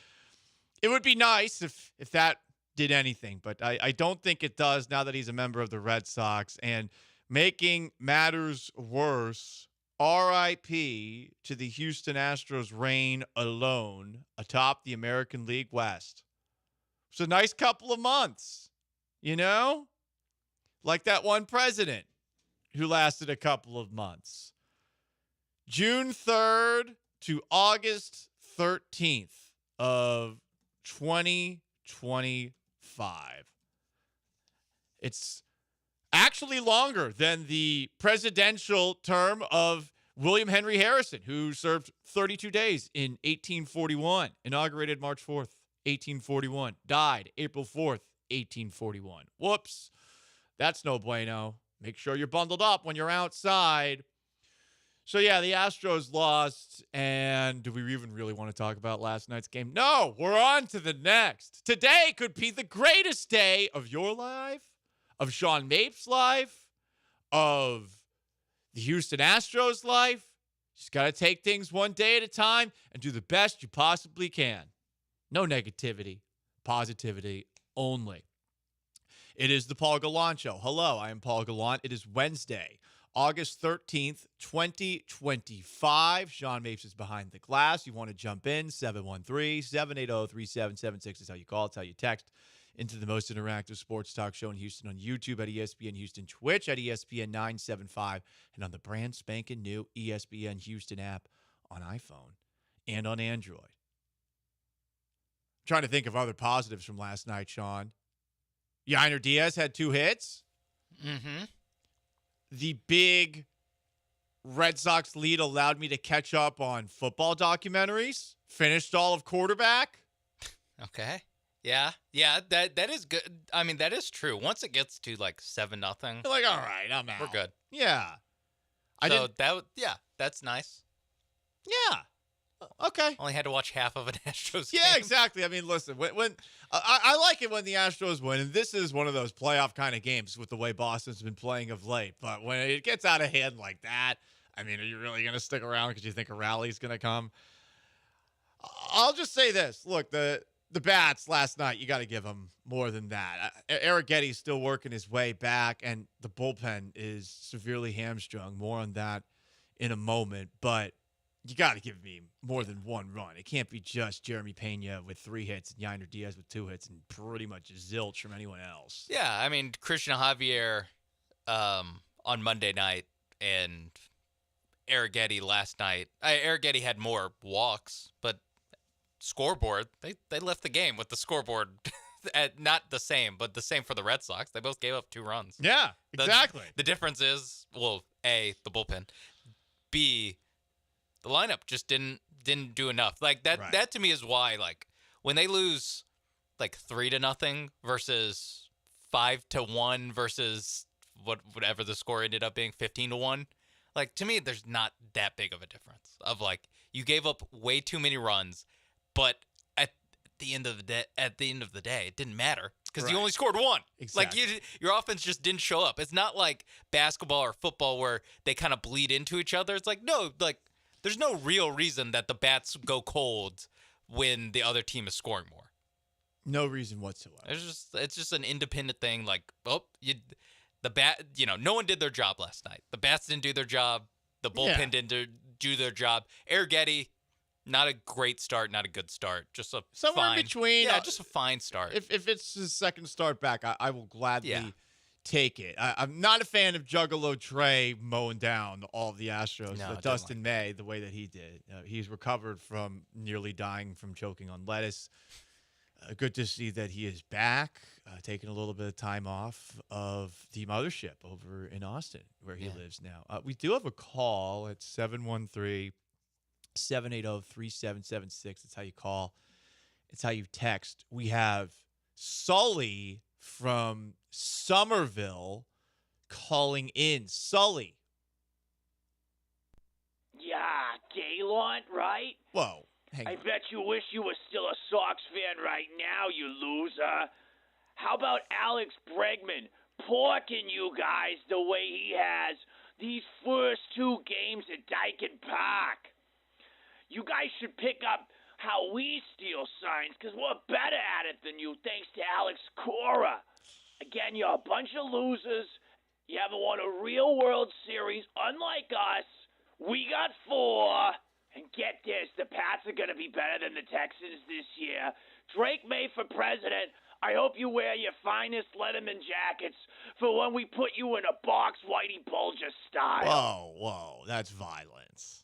It would be nice if that did anything, but I don't think it does now that he's a member of the Red Sox. And making matters worse, R.I.P. to the Houston Astros' reign alone atop the American League West. It's a nice couple of months, you know? Like that one president who lasted a couple of months. June 3rd to August 13th of 2025. It's actually longer than the presidential term of William Henry Harrison, who served 32 days in 1841, inaugurated March 4th, 1841, died April 4th, 1841. Whoops. That's no bueno. Make sure you're bundled up when you're outside. So, yeah, the Astros lost. And do we even really want to talk about last night's game? No, we're on to the next. Today could be the greatest day of your life, of Sean Mapes' life, of the Houston Astros' life. Just got to take things one day at a time and do the best you possibly can. No negativity, positivity only. It is the Paul Gallant Show. Hello, I am Paul Gallant. It is Wednesday, August 13th, 2025. Sean Mapes is behind the glass. You want to jump in, 713-780-3776 is how you call. It's how you text into the most interactive sports talk show in Houston on YouTube at ESPN Houston, Twitch at ESPN 975, and on the brand spanking new ESPN Houston app on iPhone and on Android. I'm trying to think of other positives from last night, Sean. Yainer Diaz had 2 hits. Mm-hmm. The big Red Sox lead allowed me to catch up on football documentaries. Finished all of Quarterback. Okay. Yeah, that is good. I mean, that is true. Once it gets to like 7-0, you're like, all right, I'm out. We're good. Yeah. That's nice. Yeah. Okay. Only had to watch half of an Astros game. Yeah, exactly. I mean, listen, when I like it when the Astros win, and this is one of those playoff kind of games with the way Boston's been playing of late. But when it gets out of hand like that, I mean, are you really going to stick around because you think a rally's going to come? I'll just say this. Look, the bats last night, you got to give them more than that. Arrighetti's still working his way back, and the bullpen is severely hamstrung. More on that in a moment, but you got to give me more than one run. It can't be just Jeremy Pena with 3 hits and Yainer Diaz with 2 hits and pretty much a zilch from anyone else. Yeah, I mean, Christian Javier on Monday night and Arrighetti last night. Arrighetti had more walks, but scoreboard, they left the game with the scoreboard at not the same, but the same for the Red Sox. They both gave up 2 runs. Yeah, exactly. The difference is, well, A, the bullpen, B, the lineup just didn't do enough. Like that to me is why, like, when they lose like 3-0 versus 5-1 versus whatever the score ended up being, 15-1. Like, to me, there's not that big of a difference of like you gave up way too many runs, but at the end of the day, it didn't matter because you only scored one. Exactly. Like your offense just didn't show up. It's not like basketball or football where they kind of bleed into each other. It's like, no, like there's no real reason that the bats go cold when the other team is scoring more. No reason whatsoever. It's just an independent thing. Like, no one did their job last night. The bats didn't do their job. The bullpen didn't do their job. Getty, not a great start, not a good start. Just a Somewhere fine, in between. Yeah, just a fine start. If it's his second start back, I will gladly take it. I'm not a fan of Juggalo Trey mowing down all of the Astros. No, Dustin May, the way that he did. He's recovered from nearly dying from choking on lettuce. Good to see that he is back, taking a little bit of time off of the mothership over in Austin, where he lives now. We do have a call at 713-780-3776. That's how you call. It's how you text. We have Sully from Somerville calling in. Sully. Yeah, Gallant, right? Whoa. I bet you wish you were still a Sox fan right now, you loser. How about Alex Bregman porking you guys the way he has these first 2 games at Dyken Park? You guys should pick up how we steal signs because we're better at it than you thanks to Alex Cora. Again, you're a bunch of losers. You haven't won a real World Series. Unlike us, we got 4. And get this, the Pats are going to be better than the Texans this year. Drake May for president. I hope you wear your finest Letterman jackets for when we put you in a box Whitey Bulger style. Whoa. That's violence.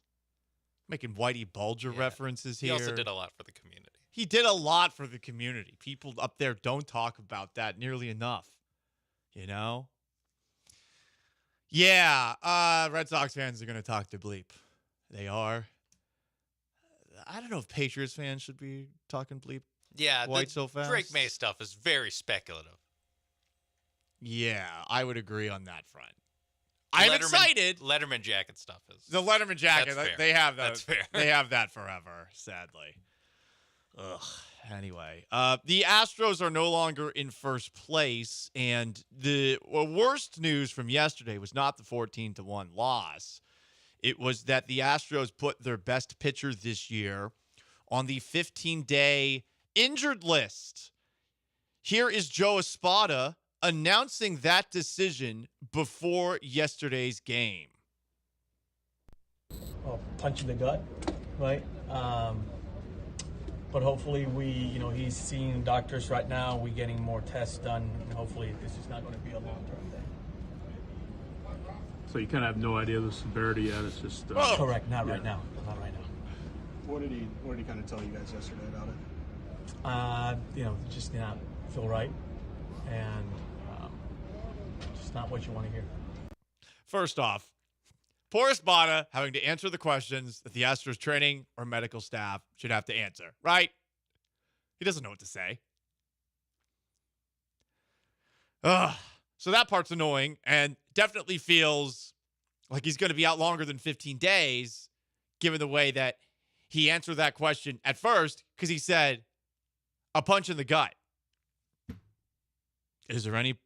Making Whitey Bulger references here. He also did a lot for the community. He did a lot for the community. People up there don't talk about that nearly enough. You know? Yeah, Red Sox fans are going to talk to bleep. They are. I don't know if Patriots fans should be talking bleep. Yeah, quite so fast. Drake May stuff is very speculative. Yeah, I would agree on that front. I'm excited. Letterman jacket stuff is the Letterman jacket. That's fair. They have that. That's fair. They have that forever. Sadly. Ugh. Anyway, the Astros are no longer in first place, and the worst news from yesterday was not the 14-1 loss. It was that the Astros put their best pitcher this year on the 15-day injured list. Here is Joe Espada announcing that decision before yesterday's game. Well, punch in the gut, right? But hopefully he's seeing doctors right now. We're getting more tests done, and hopefully this is not going to be a long-term thing. So you kind of have no idea the severity yet. It's just correct. Not right now. Not right now. What did he kind of tell you guys yesterday about it? Just did not feel right, and just not what you want to hear. First off, poor Espada having to answer the questions that the Astros training or medical staff should have to answer, right? He doesn't know what to say. So that part's annoying and definitely feels like he's going to be out longer than 15 days, given the way that he answered that question at first, because he said a punch in the gut. Is there any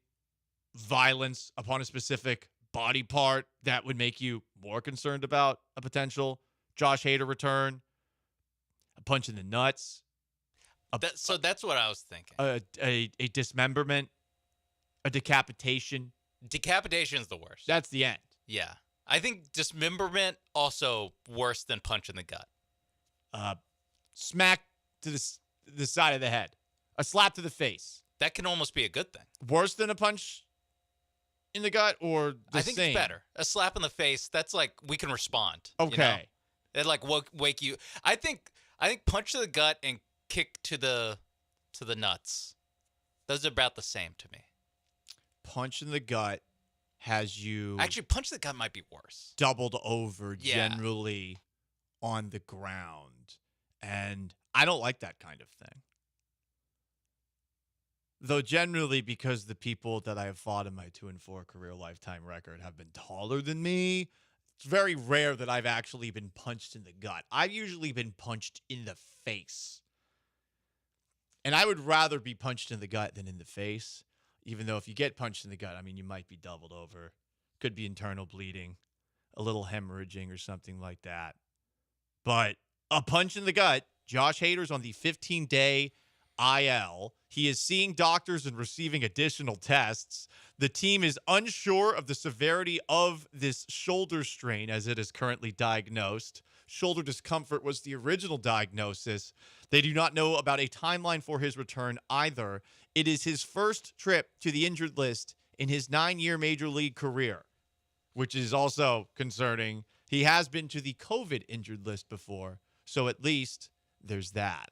violence upon a specific body part that would make you more concerned about a potential Josh Hader return? A punch in the nuts? So that's what I was thinking. A dismemberment? A decapitation? Decapitation is the worst. That's the end. Yeah. I think dismemberment also worse than punch in the gut. Smack to the side of the head. A slap to the face. That can almost be a good thing. Worse than a punch in the gut or the I think same? it's better. A slap in the face, that's like we can respond. Okay. It like wake you. I think punch to the gut and kick to the nuts. Those are about the same to me. Punch in the gut has you actually punch to the gut might be worse. Doubled over generally on the ground. And I don't like that kind of thing. Though generally, because the people that I have fought in my 2-4 career lifetime record have been taller than me, it's very rare that I've actually been punched in the gut. I've usually been punched in the face. And I would rather be punched in the gut than in the face, even though if you get punched in the gut, I mean, you might be doubled over. Could be internal bleeding, a little hemorrhaging or something like that. But a punch in the gut, Josh Hader's on the 15-day IL. He is seeing doctors and receiving additional tests. The team is unsure of the severity of this shoulder strain as it is currently diagnosed. Shoulder discomfort was the original diagnosis. They do not know about a timeline for his return either. It is his first trip to the injured list in his 9-year major league career, which is also concerning. He has been to the COVID injured list before, so at least there's that.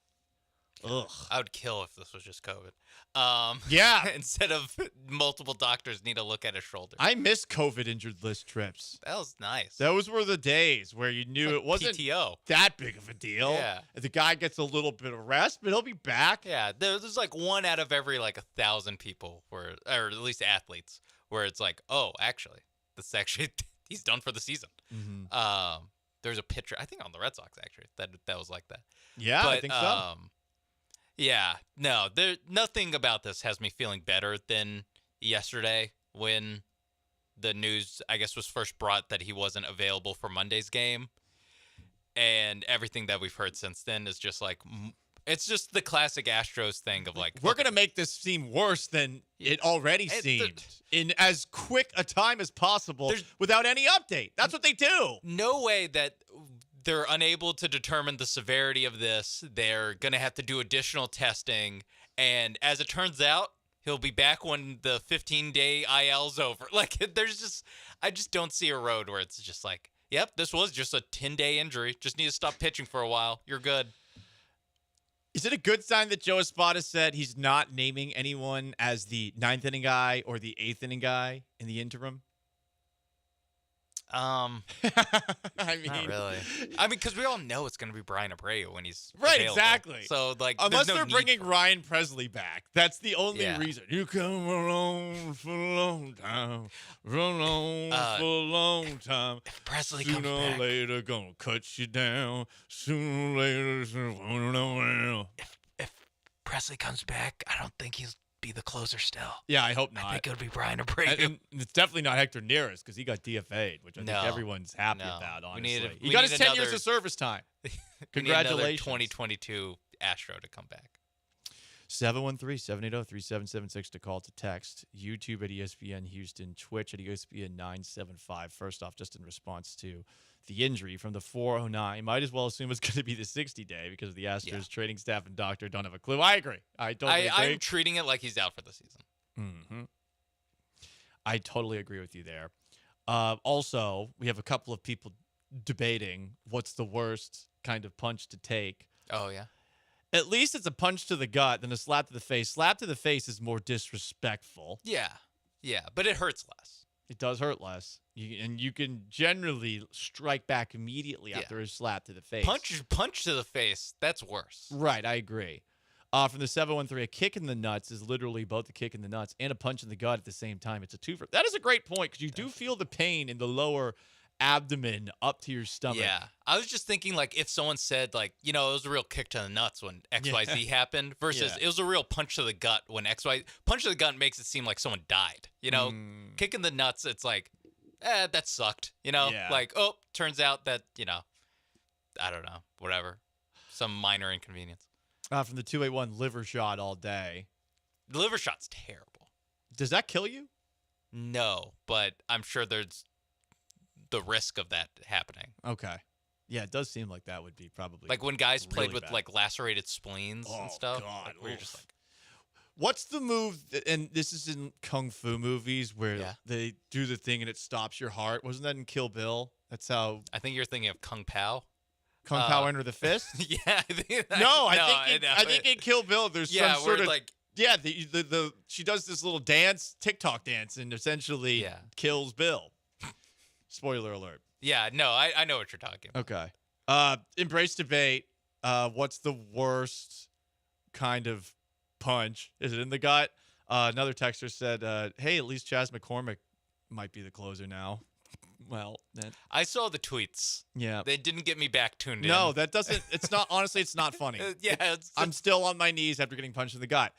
Ugh. I would kill if this was just COVID. Yeah. Instead of multiple doctors need to look at his shoulder. I miss COVID injured list trips. That was nice. Those were the days where you knew it wasn't PTO. that big of a deal. Yeah. The guy gets a little bit of rest, but he'll be back. Yeah, there's like one out of every 1,000 people, or at least athletes, where it's like, oh, actually, he's done for the season. Mm-hmm. There's a picture, I think on the Red Sox actually, that was like that. Yeah, but, I think so. Yeah, no, nothing about this has me feeling better than yesterday when the news, I guess, was first brought that he wasn't available for Monday's game. And everything that we've heard since then is just like, it's just the classic Astros thing of like, we're going to make this seem worse than it already seemed in as quick a time as possible without any update. That's what they do. No way that they're unable to determine the severity of this. They're going to have to do additional testing. And as it turns out, he'll be back when the 15-day IL's over. I just don't see a road where it's just like, yep, this was just a 10-day injury. Just need to stop pitching for a while. You're good. Is it a good sign that Joe Espada said he's not naming anyone as the 9th inning guy or the 8th inning guy in the interim? I mean, not really. I mean, because we all know it's going to be Brian Abreu when he's right. available. Exactly. So unless they're bringing Ryan Presley back, that's the only reason. You come along for a long time, run on for a long time. If Presley sooner comes back, or later gonna cut you down. Sooner or later, if Presley comes back, I don't think he'll be the closer still. Yeah, I hope not. I think it would be Brian Abreu. And it's definitely not Hector Neris because he got DFA'd, which I think everyone's happy about, honestly. He got his 10 years of service time. Congratulations. 2022 Astro to come back. 713-780-3776 to call to text. YouTube at ESPN Houston. Twitch at ESPN 975. First off, just in response to the injury from the 409, might as well assume it's going to be the 60-day because the Astros training staff and doctor don't have a clue. I agree. I totally agree. I'm treating it like he's out for the season. Mm-hmm. I totally agree with you there. Also, we have a couple of people debating what's the worst kind of punch to take. Oh, yeah. At least it's a punch to the gut than a slap to the face. Slap to the face is more disrespectful. Yeah. Yeah, but it hurts less. It does hurt less. And you can generally strike back immediately after a slap to the face. Punch to the face, that's worse. Right, I agree. From the 713, a kick in the nuts is literally both a kick in the nuts and a punch in the gut at the same time. It's a twofer. That is a great point because you do feel the pain in the lower abdomen up to your stomach. Yeah. I was just thinking, if someone said, it was a real kick to the nuts when XYZ happened versus it was a real punch to the gut when XY. Punch to the gut makes it seem like someone died. Kick in the nuts, it's like, that sucked. Turns out that, I don't know, whatever. Some minor inconvenience. From the 281, liver shot all day. The liver shot's terrible. Does that kill you? No, but I'm sure there's the risk of that happening. Okay. Yeah, it does seem like that would be probably like when guys really played with bad. lacerated spleens and stuff. God. Where you're just like, what's the move? And this is in kung fu movies where they do the thing and it stops your heart. Wasn't that in Kill Bill? That's how. I think you're thinking of Kung Pao. Kung Pao Enter the Fist? Yeah. I think in Kill Bill there's some sort of she does this little dance, TikTok dance, and essentially kills Bill. Spoiler alert. Yeah, no, I know what you're talking about. Okay. Embrace debate. What's the worst kind of punch. Is it in the gut? Another texter said, hey, at least Chas McCormick might be the closer now. Well, I saw the tweets. Yeah. They didn't get me back tuned in. No, that doesn't. It's not. Honestly, it's not funny. I'm still on my knees after getting punched in the gut.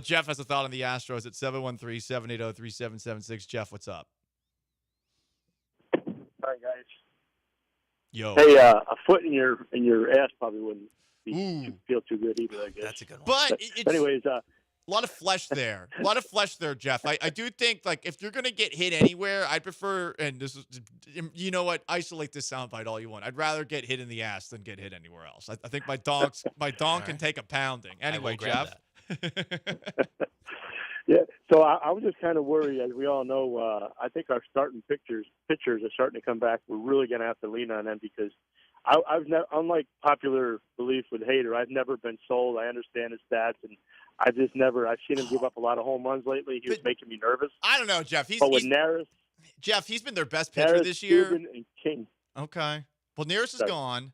Jeff has a thought on the Astros at 713-780-3776. Jeff, what's up? All right, guys. Yo. Hey, a foot in your ass probably wouldn't feel too good either, I guess. That's a good one. But anyways, a lot of flesh there. A lot of flesh there, Jeff. I do think, like, if you're going to get hit anywhere, I'd prefer, and this is, you know what, isolate this soundbite all you want. I'd rather get hit in the ass than get hit anywhere else. I think my donk can take a pounding. Anyway, Jeff. Yeah, so I was just kind of worried, as we all know. I think our starting pitchers are starting to come back. We're really going to have to lean on them because I've never, unlike popular belief with Hader, I've never been sold. I understand his stats, and I've seen him give up a lot of home runs lately. He was making me nervous. I don't know, Jeff. But with Neris, Jeff, he's been their best pitcher this year. Dubin, and King. Okay. Well, Neris is gone.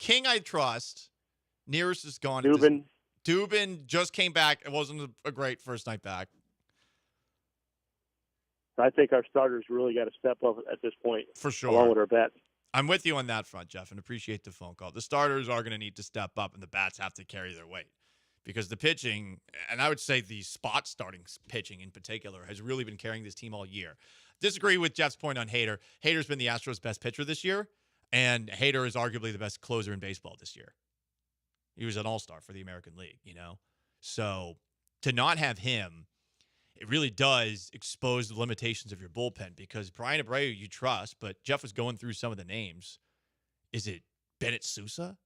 King, I trust. Neris is gone. Dubin just came back. It wasn't a great first night back. I think our starters really got to step up at this point. For sure. Along with our bats. I'm with you on that front, Jeff, and appreciate the phone call. The starters are going to need to step up, and the bats have to carry their weight. Because the pitching, and I would say the spot starting pitching in particular, has really been carrying this team all year. Disagree with Jeff's point on Hader. Hader's been the Astros' best pitcher this year, and Hader is arguably the best closer in baseball this year. He was an all-star for the American League, you know? So to not have him, it really does expose the limitations of your bullpen because Brian Abreu you trust, but Jeff was going through some of the names. Is it Bennett Sousa?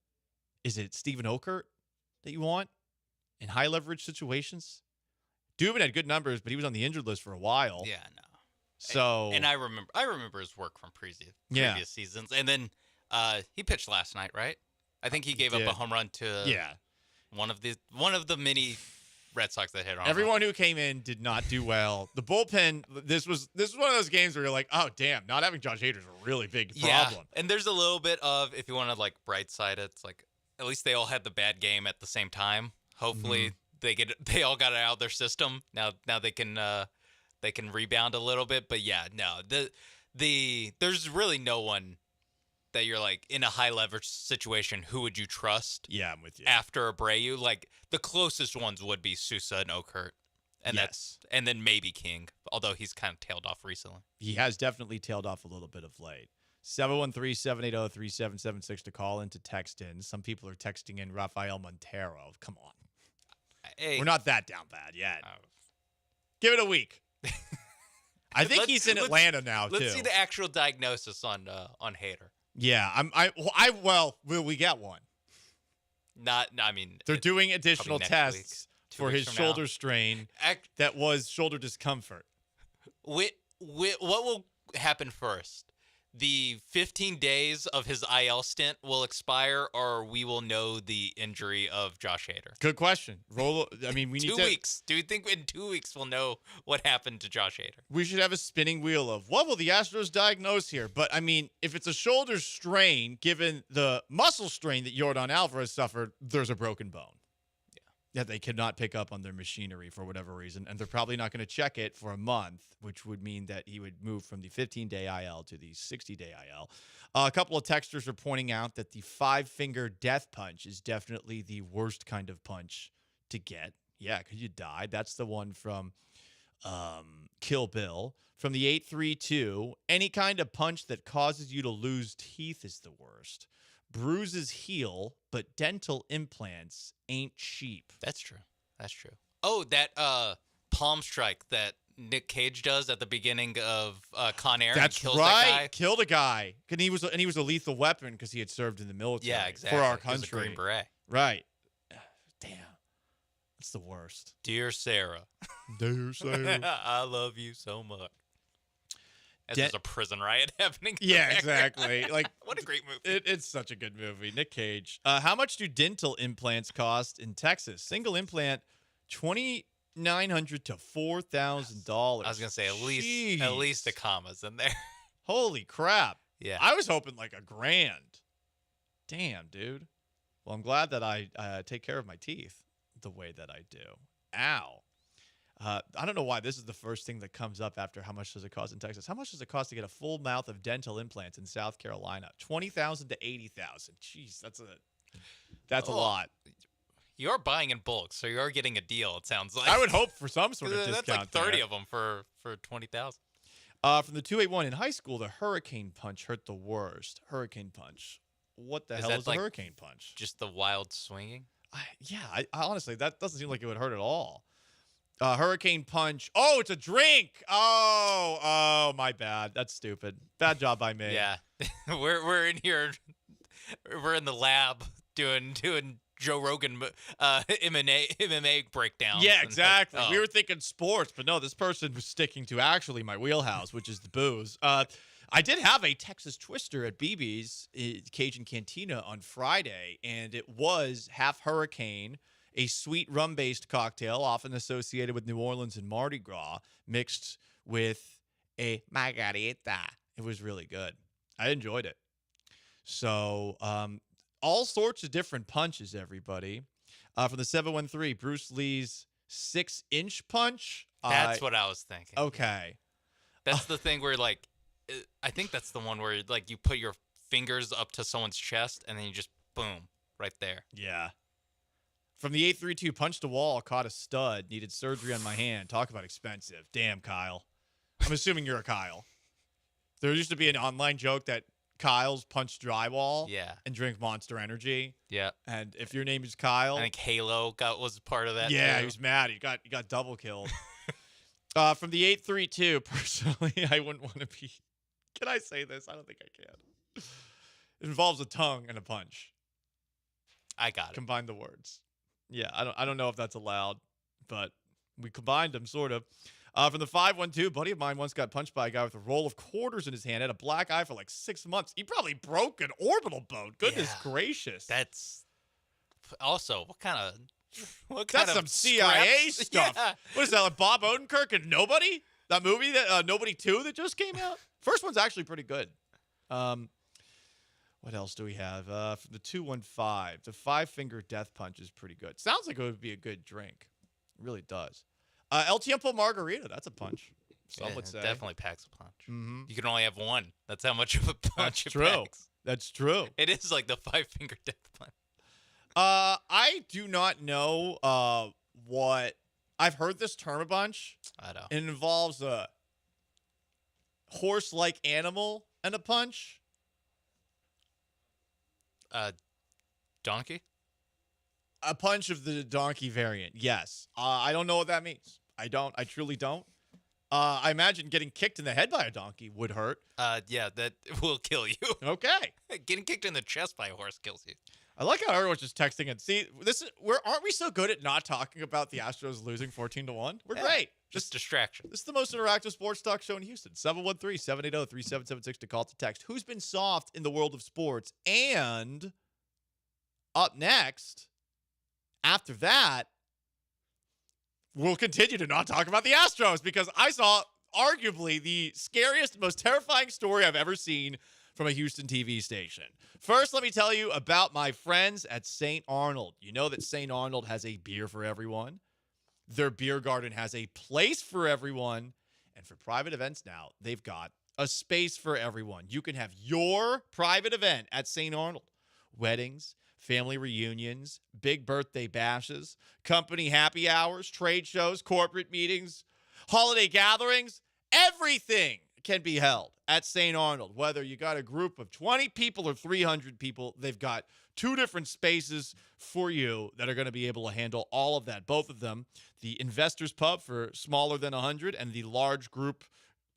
Is it Steven Okert that you want in high-leverage situations? Dubin had good numbers, but he was on the injured list for a while. Yeah, no. So and I remember his work from previous seasons. And then he pitched last night, right? I think he gave up a home run to one of the many Red Sox that hit on. Everyone who came in did not do well. The bullpen. This was one of those games where you're like, oh damn, not having Josh Hader is a really big problem. Yeah, and there's a little bit of, if you want to like bright side it, it's like at least they all had the bad game at the same time. Hopefully they all got it out of their system. Now they can rebound a little bit. But yeah, no, there's really no one that you're like in a high leverage situation. Who would you trust? Yeah, I'm with you. After Abreu, like the closest ones would be Sousa and Okert, and and then maybe King. Although he's kind of tailed off recently. He has definitely tailed off a little bit of late. 713-780-3776 to call in, to text in. Some people are texting in Rafael Montero. Come on. Hey. We're not that down bad yet. Give it a week. I think he's in Atlanta now, too. Let's see the actual diagnosis on Hader. Yeah, will we get one? They're doing additional tests for his shoulder strain that was shoulder discomfort. What will happen first? The 15 days of his IL stint will expire, or we will know the injury of Josh Hader? Good question. We need 2 weeks. Do you think in 2 weeks we'll know what happened to Josh Hader? We should have a spinning wheel of what will the Astros diagnose here? But if it's a shoulder strain, given the muscle strain that Yordan Alvarez suffered, there's a broken bone. That they cannot pick up on their machinery for whatever reason, and they're probably not going to check it for a month, which would mean that he would move from the 15-day IL to the 60-day IL. A couple of texters are pointing out that the 5-finger death punch is definitely the worst kind of punch to get. Yeah, because you die. That's the one from Kill Bill. From the 832, any kind of punch that causes you to lose teeth is the worst. Bruises heal, but dental implants ain't cheap. That's true. Oh, that palm strike that Nick Cage does at the beginning of Con Air. That's kills right. That guy. Killed a guy. And he was a lethal weapon because he had served in the military. Yeah, exactly. For our He was a country. Green Beret. Right. Damn. That's the worst. Dear Sarah. Dear Sarah. I love you so much. As there's a prison riot happening. Yeah, exactly. What a great movie. It's such a good movie. Nick Cage. How much do dental implants cost in Texas? Single implant, $2,900 to $4,000. I was gonna say at least a comma's in there. Holy crap. Yeah. I was hoping like $1,000. Damn, dude. Well, I'm glad that I take care of my teeth the way that I do. Ow. I don't know why this is the first thing that comes up after how much does it cost in Texas. How much does it cost to get a full mouth of dental implants in South Carolina? $20,000 to $80,000. Jeez, that's a lot. You're buying in bulk, so you're getting a deal, it sounds like. I would hope for some sort of discount. That's like 30 there. of them for $20,000. From the 281 in high school, the hurricane punch hurt the worst. Hurricane punch. What the hell is a hurricane punch? Just the wild swinging? I honestly, that doesn't seem like it would hurt at all. Hurricane punch. Oh, it's a drink. Oh, my bad. That's stupid. Bad job by me. Yeah, we're in here. We're in the lab doing Joe Rogan MMA breakdowns. Yeah, exactly. We were thinking sports, but no, this person was sticking to actually my wheelhouse, which is the booze. I did have a Texas Twister at BB's Cajun Cantina on Friday, and it was half hurricane, a sweet rum-based cocktail often associated with New Orleans and Mardi Gras, mixed with a margarita. It was really good. I enjoyed it. So, all sorts of different punches, everybody. From the 713, Bruce Lee's 6-inch punch. That's what I was thinking. Okay. That's the thing where, like, I think that's the one where, like, you put your fingers up to someone's chest and then you just, boom, right there. Yeah. From the 832, punched a wall, caught a stud, needed surgery on my hand. Talk about expensive. Damn, Kyle. I'm assuming you're a Kyle. There used to be an online joke that Kyle's punch drywall and drink Monster Energy. Yeah. And if your name is Kyle. I think Halo was part of that. Yeah, too. he was mad. He got double killed. From the 832, personally, I wouldn't want to be. Can I say this? I don't think I can. It involves a tongue and a punch. I got it. Combine the words. Yeah, I don't know if that's allowed, but we combined them, sort of. From the 512, a buddy of mine once got punched by a guy with a roll of quarters in his hand, had a black eye for like 6 months. He probably broke an orbital bone. Goodness gracious. That's also, what kind of That's some CIA stuff. Yeah. What is that, like Bob Odenkirk and Nobody? That movie, that Nobody 2 that just came out? First one's actually pretty good. What else do we have? From the 215, the 5-finger death punch is pretty good. Sounds like it would be a good drink. It really does. El Tiempo Margarita, that's a punch. Some would say. It definitely packs a punch. Mm-hmm. You can only have one. That's how much of a punch it true. packs. That's true. It is like the 5-finger death punch. I do not know what... I've heard this term a bunch. I know. It involves a horse-like animal and a punch. Donkey? A punch of the donkey variant, yes. I don't know what that means. I truly don't. I imagine getting kicked in the head by a donkey would hurt. Yeah, that will kill you. Okay. Getting kicked in the chest by a horse kills you. I like how everyone's just texting and see aren't we so good at not talking about the Astros losing 14-1? We're great. Just distraction. This is the most interactive sports talk show in Houston. 713-780-3776 to call to text. Who's been soft in the world of sports? And up next, after that, we'll continue to not talk about the Astros because I saw arguably the scariest, most terrifying story I've ever seen from a Houston TV station. First, let me tell you about my friends at St. Arnold. You know that St. Arnold has a beer for everyone. Their beer garden has a place for everyone. And for private events now, they've got a space for everyone. You can have your private event at St. Arnold. Weddings, family reunions, big birthday bashes, company happy hours, trade shows, corporate meetings, holiday gatherings, everything can be held at St. Arnold. Whether you got a group of 20 people or 300 people, they've got 2 different spaces for you that are going to be able to handle all of that. Both of them, the Investors Pub for smaller than 100 and the large group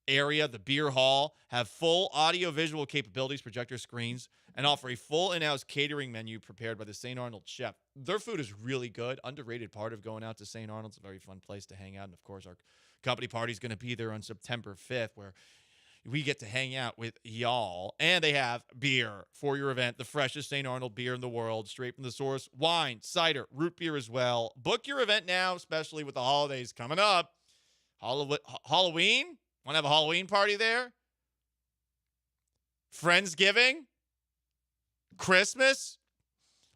area, the beer hall, have full audio-visual capabilities, projector screens, and offer a full in-house catering menu prepared by the St. Arnold chef. Their food is really good. Underrated part of going out to St. Arnold's. A very fun place to hang out. And, of course, our company party is going to be there on September 5th, where we get to hang out with y'all. And they have beer for your event, the freshest St. Arnold beer in the world, straight from the source. Wine, cider, root beer as well. Book your event now, especially with the holidays coming up. Halloween? Want to have a Halloween party there? Friendsgiving? Christmas?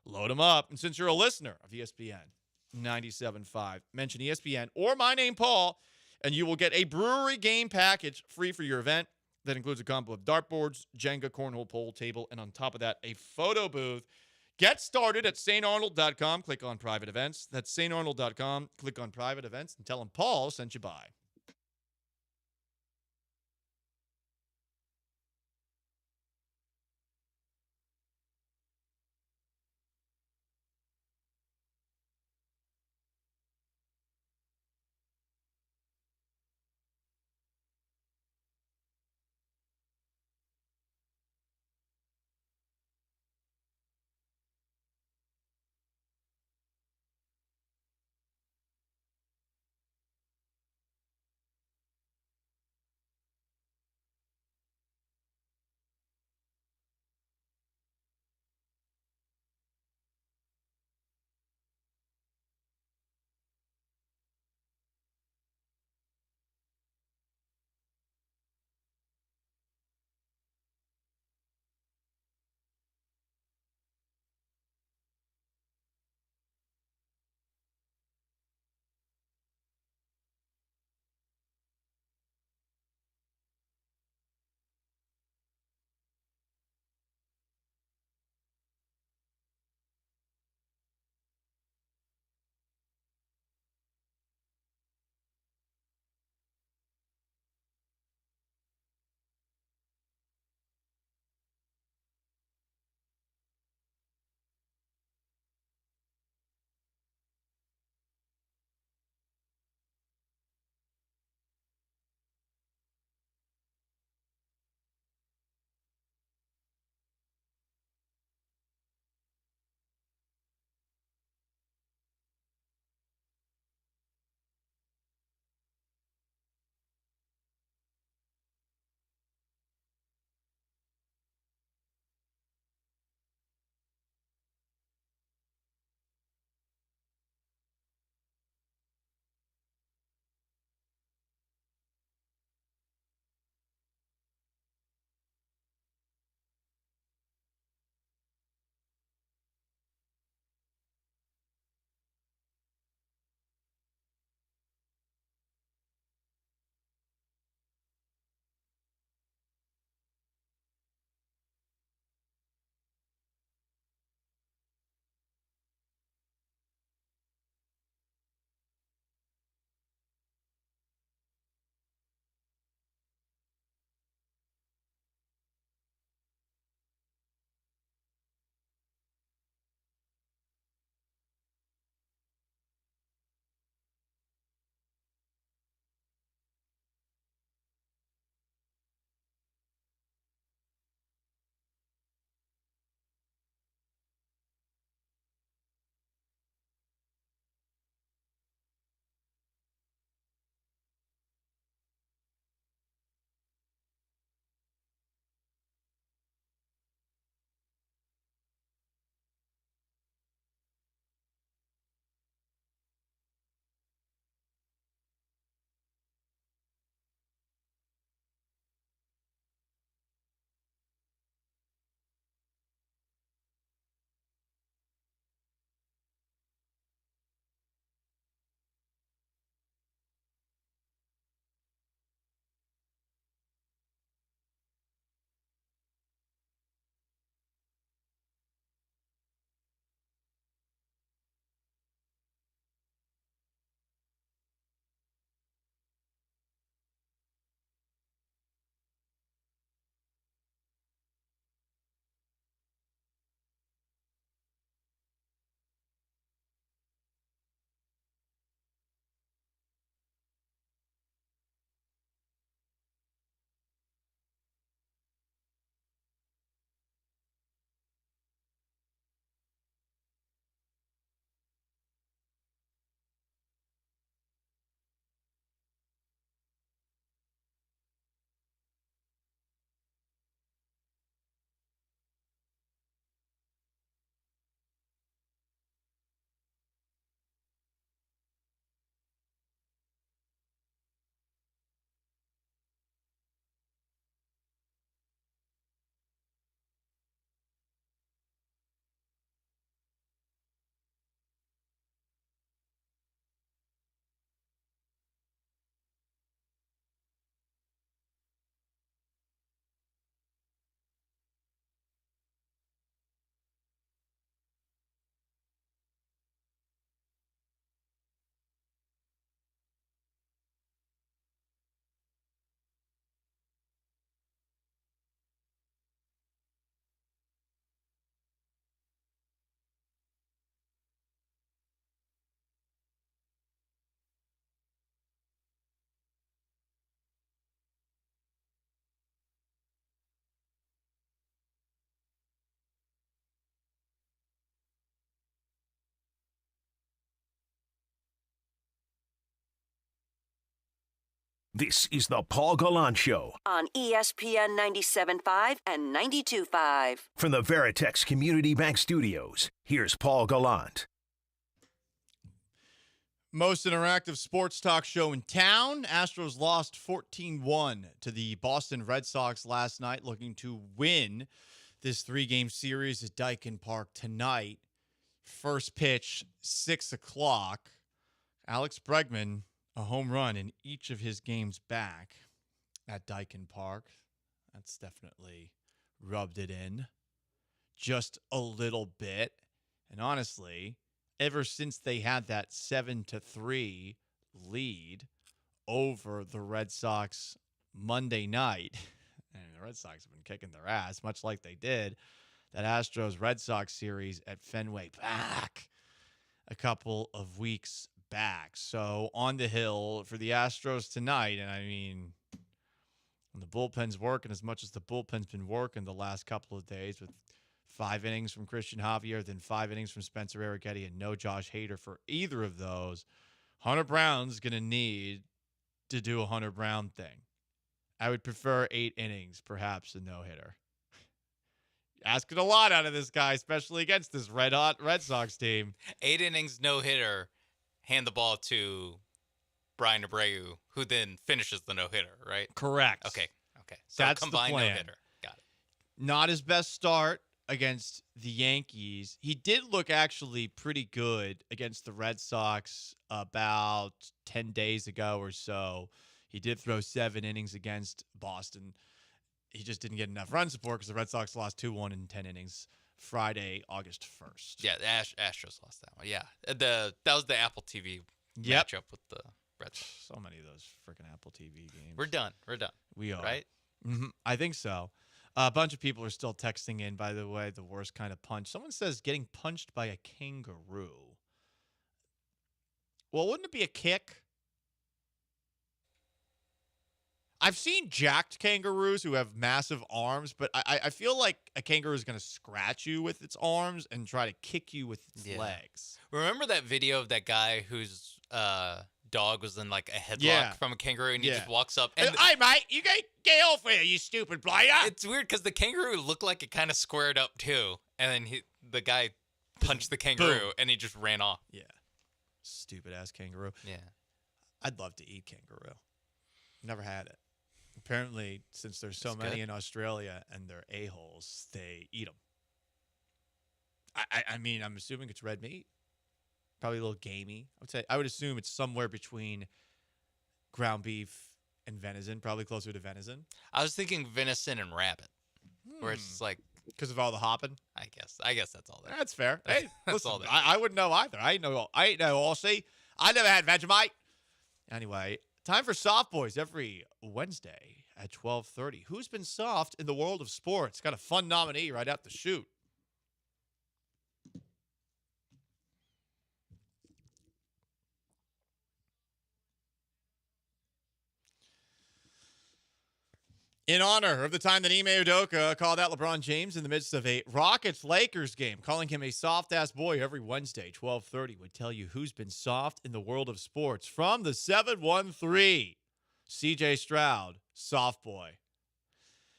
Load them up. And since you're a listener of ESPN, 97.5. Mention ESPN or my name, Paul, and you will get a brewery game package free for your event. That includes a combo of dartboards, Jenga, cornhole, pool table, and on top of that, a photo booth. Get started at starnold.com. Click on private events. That's starnold.com. Click on private events and tell them Paul sent you by. This is the Paul Gallant Show on ESPN 97.5 and 92.5. From the Veritex Community Bank Studios, here's Paul Gallant. Most interactive sports talk show in town. Astros lost 14-1 to the Boston Red Sox last night, looking to win this 3-game series at Daikin Park tonight. First pitch, 6 o'clock. Alex Bregman, a home run in each of his games back at Daikin Park. That's definitely rubbed it in just a little bit. And honestly, ever since they had that 7-3 lead over the Red Sox Monday night, and the Red Sox have been kicking their ass, much like they did that Astros-Red Sox series at Fenway back a couple of weeks back. So on the hill for the Astros tonight, and I mean, when the bullpen's working as much as the bullpen's been working the last couple of days with 5 innings from Christian Javier, then 5 innings from Spencer Arrighetti, and no Josh Hader for either of those, Hunter Brown's going to need to do a Hunter Brown thing. I would prefer 8 innings, perhaps a no-hitter. Asking a lot out of this guy, especially against this red-hot Red Sox team. 8 innings, no-hitter, hand the ball to Brian Abreu, who then finishes the no-hitter, right? Correct. Okay. So that's combined the plan. No-hitter. Got it. Not his best start against the Yankees. He did look actually pretty good against the Red Sox about 10 days ago or so. He did throw 7 innings against Boston. He just didn't get enough run support because the Red Sox lost 2-1 in 10 innings Friday, August 1st. Yeah, the Astros lost that one. Yeah, that was the Apple TV matchup with the Red Sox. So many of those freaking Apple TV games. We're done. We are. Right? Mm-hmm. I think so. A bunch of people are still texting in, by the way, the worst kind of punch. Someone says getting punched by a kangaroo. Well, wouldn't it be a kick? I've seen jacked kangaroos who have massive arms, but I feel like a kangaroo is going to scratch you with its arms and try to kick you with its legs. Remember that video of that guy whose dog was in like a headlock from a kangaroo, and he just walks up and hey mate, you get off here, you stupid player. It's weird because the kangaroo looked like it kind of squared up too, and then the guy punched the kangaroo and he just ran off. Yeah, stupid ass kangaroo. Yeah, I'd love to eat kangaroo. Never had it. Apparently, since there's so many in Australia and they're a-holes, they eat them. I mean, I'm assuming it's red meat. Probably a little gamey. I would assume it's somewhere between ground beef and venison, probably closer to venison. I was thinking venison and rabbit, where it's like because of all the hopping. I guess that's all there. That's fair. Hey, that's listen, all there. I wouldn't know either. I ain't no Aussie. I never had Vegemite. Anyway, time for Soft Boys every Wednesday at 12:30. Who's been soft in the world of sports? Got a fun nominee right out the chute. In honor of the time that Ime Udoka called out LeBron James in the midst of a Rockets-Lakers game, calling him a soft-ass boy every Wednesday, 12:30, would tell you who's been soft in the world of sports. From the 713, CJ Stroud, soft boy,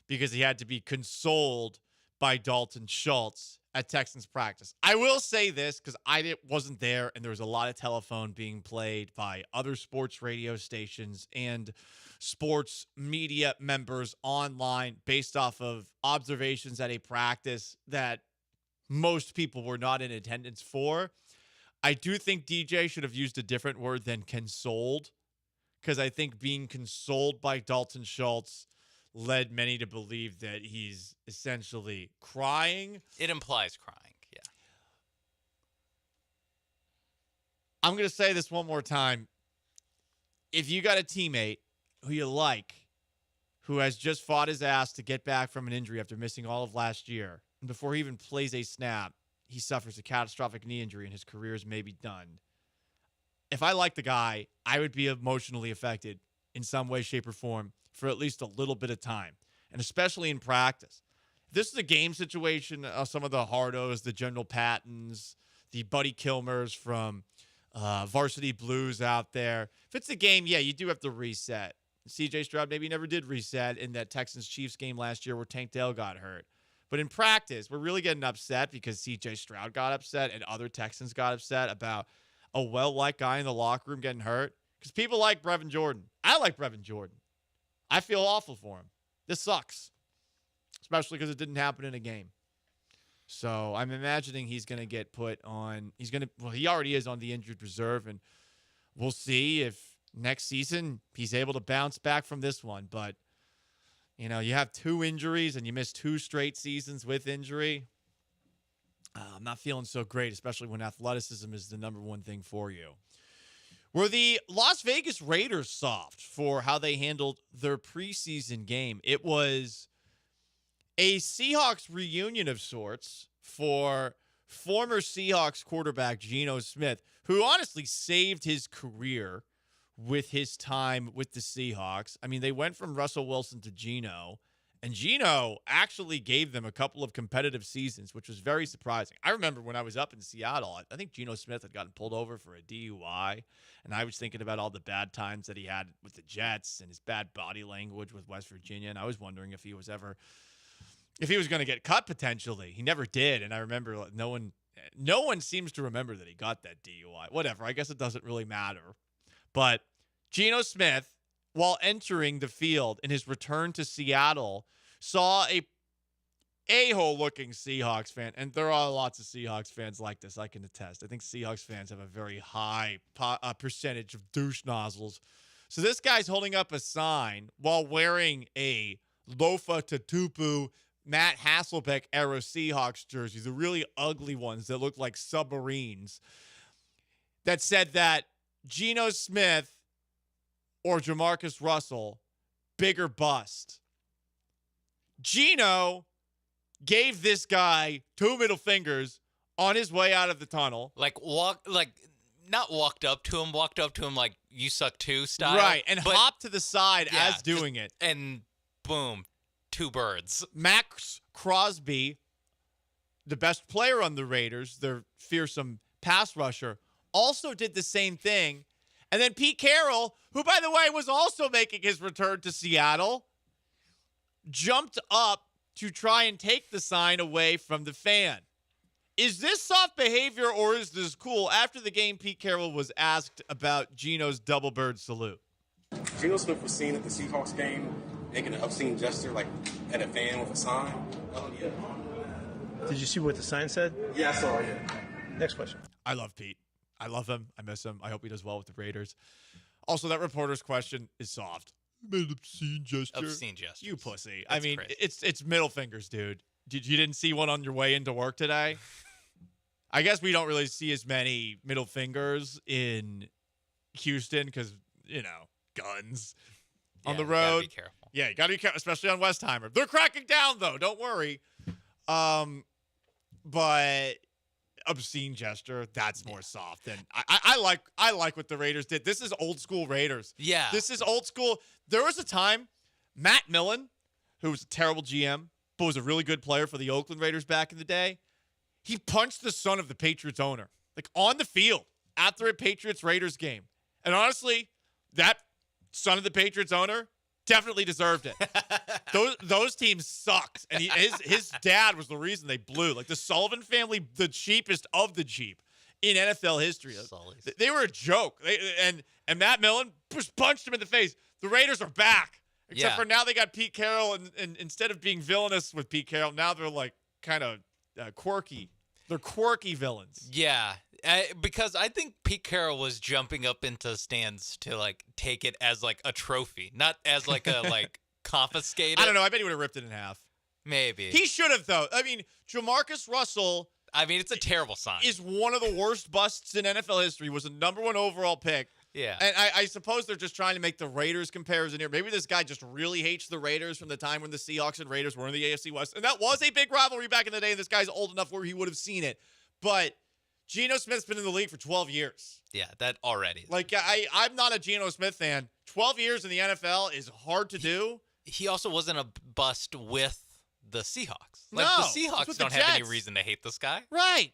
because he had to be consoled by Dalton Schultz at Texans practice. I will say this because I wasn't there, and there was a lot of telephone being played by other sports radio stations and sports media members online based off of observations at a practice that most people were not in attendance for. I do think DJ should have used a different word than consoled, because I think being consoled by Dalton Schultz led many to believe that he's essentially crying. It implies crying, yeah. I'm going to say this one more time. If you got a teammate who you like, who has just fought his ass to get back from an injury after missing all of last year, and before he even plays a snap, he suffers a catastrophic knee injury and his career is maybe done. If I like the guy, I would be emotionally affected in some way, shape, or form for at least a little bit of time, and especially in practice. If this is a game situation, some of the hardos, the General Pattons, the Buddy Kilmers from Varsity Blues out there. If it's a game, yeah, you do have to reset. C.J. Stroud maybe never did reset in that Texans-Chiefs game last year where Tank Dell got hurt. But in practice, we're really getting upset because C.J. Stroud got upset and other Texans got upset about a well-liked guy in the locker room getting hurt. Because people like Brevin Jordan. I like Brevin Jordan. I feel awful for him. This sucks. Especially because it didn't happen in a game. So I'm imagining he's going to get put on. He already is on the injured reserve. And we'll see if next season he's able to bounce back from this one. But, you know, you have 2 injuries and you miss 2 straight seasons with injury. I'm not feeling so great, especially when athleticism is the number one thing for you. Were the Las Vegas Raiders soft for how they handled their preseason game? It was a Seahawks reunion of sorts for former Seahawks quarterback Geno Smith, who honestly saved his career with his time with the Seahawks. I mean, they went from Russell Wilson to Geno, and Geno actually gave them a couple of competitive seasons, which was very surprising. I remember when I was up in Seattle, I think Geno Smith had gotten pulled over for a DUI, and I was thinking about all the bad times that he had with the Jets and his bad body language with West Virginia, and I was wondering if he was going to get cut potentially. He never did, and I remember no one seems to remember that he got that DUI. Whatever, I guess it doesn't really matter. But Geno Smith, while entering the field in his return to Seattle, saw a-hole looking Seahawks fan. And there are lots of Seahawks fans like this, I can attest. I think Seahawks fans have a very high percentage of douche nozzles. So this guy's holding up a sign while wearing a Lofa Tatupu Matt Hasselbeck era Seahawks jersey, the really ugly ones that look like submarines, that said that Geno Smith or Jamarcus Russell, bigger bust. Geno gave this guy 2 middle fingers on his way out of the tunnel. Not walked up to him like you suck too style. Right, and hopped to the side as doing it. And boom, 2 birds. Max Crosby, the best player on the Raiders, their fearsome pass rusher, also did the same thing. And then Pete Carroll, who, by the way, was also making his return to Seattle, jumped up to try and take the sign away from the fan. Is this soft behavior or is this cool? After the game, Pete Carroll was asked about Geno's double bird salute. Geno Smith was seen at the Seahawks game making an obscene gesture, like at a fan with a sign. Oh, yeah. Did you see what the sign said? Yeah, I saw it, yeah. Next question. I love Pete. I love him. I miss him. I hope he does well with the Raiders. Also, that reporter's question is soft. Made obscene gesture. Obscene gesture. You pussy. That's I mean, crazy. it's middle fingers, dude. You didn't see one on your way into work today? I guess we don't really see as many middle fingers in Houston because, guns on the road. You gotta be careful. Yeah, you got to be careful, especially on Westheimer. They're cracking down, though. Don't worry. But obscene gesture, that's more soft. And I like what the Raiders did. This is old school Raiders. Yeah. This is old school. There was a time, Matt Millen, who was a terrible GM, but was a really good player for the Oakland Raiders back in the day, he punched the son of the Patriots owner, like on the field after a Patriots-Raiders game. And honestly, that son of the Patriots owner definitely deserved it. Those teams sucked. And his dad was the reason they blew. Like the Sullivan family, the cheapest of the cheap in NFL history. They were a joke. And Matt Millen just punched him in the face. The Raiders are back. Except for now they got Pete Carroll. And instead of being villainous with Pete Carroll, now they're like kind of quirky. They're quirky villains. Yeah. Because I think Pete Carroll was jumping up into stands to take it as a trophy, not as a confiscated. I don't know. I bet he would have ripped it in half. Maybe. He should have, though. I mean, Jamarcus Russell. I mean, it's a terrible sign. Is one of the worst busts in NFL history. Was a number 1 overall pick. Yeah. And I suppose they're just trying to make the Raiders comparison here. Maybe this guy just really hates the Raiders from the time when the Seahawks and Raiders were in the AFC West. And that was a big rivalry back in the day. And this guy's old enough where he would have seen it. But Geno Smith's been in the league for 12 years. Yeah, that already. I'm not a Geno Smith fan. 12 years in the NFL is hard to do. He also wasn't a bust with the Seahawks. No, the Seahawks don't have any reason to hate this guy. Right.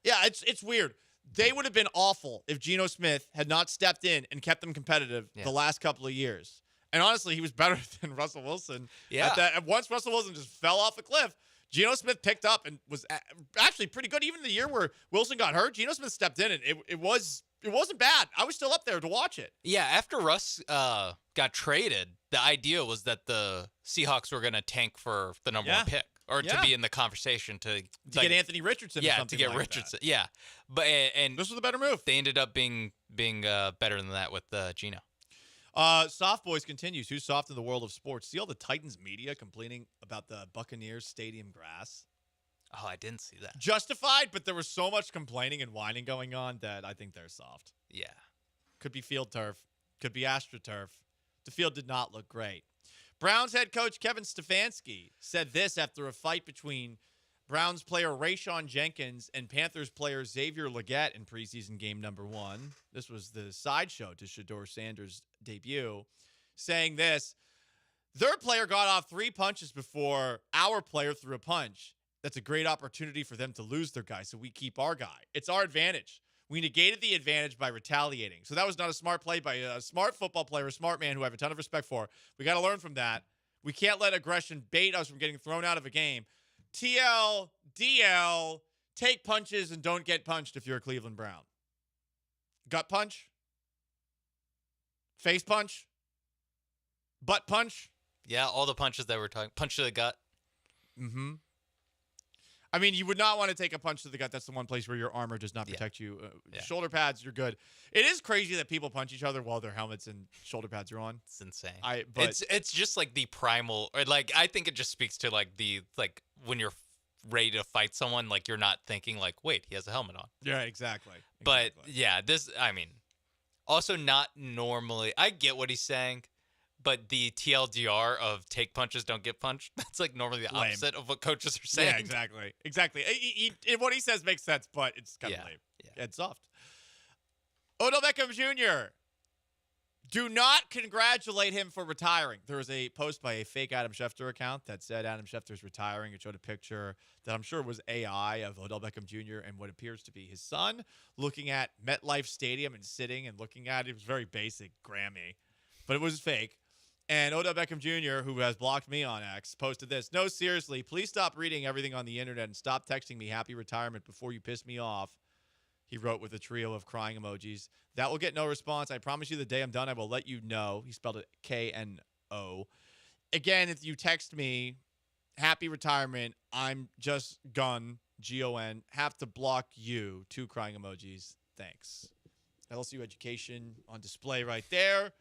Yeah, it's weird. They would have been awful if Geno Smith had not stepped in and kept them competitive the last couple of years. And honestly, he was better than Russell Wilson. Yeah. Once Russell Wilson just fell off a cliff, Geno Smith picked up and was actually pretty good. Even the year where Wilson got hurt, Geno Smith stepped in, and it wasn't bad. I was still up there to watch it. Yeah, after Russ got traded, the idea was that the Seahawks were going to tank for the number one pick, or to be in the conversation to get Anthony Richardson. Yeah, or something to get like Richardson. That. Yeah, but and this was a better move. They ended up being better than that with Geno. Soft boys continues. Who's soft in the world of sports? See all the Titans media complaining about the Buccaneers stadium grass? Oh, I didn't see that. Justified, but there was so much complaining and whining going on that I think they're soft. Yeah. Could be field turf. Could be AstroTurf. The field did not look great. Browns head coach Kevin Stefanski said this after a fight between Browns player Rayshon Jenkins and Panthers player Xavier Legette in preseason game number 1. This was the sideshow to Shedeur Sanders' debut, saying this: their player got off 3 punches before our player threw a punch. That's a great opportunity for them to lose their guy, so we keep our guy. It's our advantage. We negated the advantage by retaliating. So that was not a smart play by a smart football player, a smart man who I have a ton of respect for. We got to learn from that. We can't let aggression bait us from getting thrown out of a game. TL, DL, take punches and don't get punched if you're a Cleveland Brown. Gut punch? Face punch? Butt punch? Yeah, all the punches that we're talking. Punch to the gut. Mm-hmm. I mean, you would not want to take a punch to the gut. That's the one place where your armor does not protect you. Shoulder pads, you're good. It is crazy that people punch each other while their helmets and shoulder pads are on. It's insane. But it's just like the primal, or like I think it just speaks to like when you're ready to fight someone, like you're not thinking like, wait, he has a helmet on. Yeah, exactly. But yeah, also not normally. I get what he's saying. But the TLDR of take punches, don't get punched, that's like normally the opposite of what coaches are saying. Yeah, exactly. What he says makes sense, but it's kind of lame. Yeah. It's soft. Odell Beckham Jr. Do not congratulate him for retiring. There was a post by a fake Adam Schefter account that said Adam Schefter's retiring. It showed a picture that I'm sure was AI of Odell Beckham Jr. and what appears to be his son looking at MetLife Stadium and sitting and looking at it. It was very basic, Grammy, but it was fake. And Odell Beckham Jr., who has blocked me on X, posted this: no, seriously, please stop reading everything on the internet and stop texting me happy retirement before you piss me off. He wrote with a trio of crying emojis. That will get no response. I promise you the day I'm done, I will let you know. He spelled it K-N-O. Again, if you text me happy retirement, I'm just gun, G-O-N, have to block you. 2 crying emojis. Thanks. LSU education on display right there.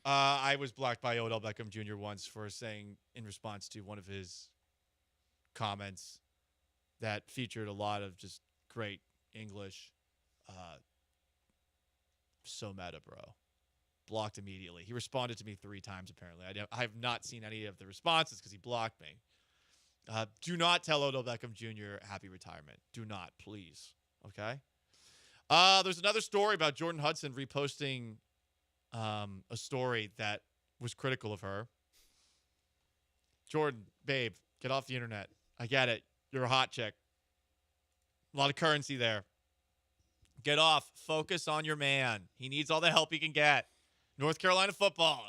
I was blocked by Odell Beckham Jr. once for saying, in response to one of his comments that featured a lot of just great English. So meta, bro. Blocked immediately. He responded to me 3 times, apparently. I have not seen any of the responses because he blocked me. Do not tell Odell Beckham Jr. happy retirement. Do not, please. Okay? There's another story about Jordan Hudson reposting a story that was critical of her. Jordan, babe, get off the internet. I get it. You're a hot chick. A lot of currency there. Get off. Focus on your man. He needs all the help he can get. North Carolina football.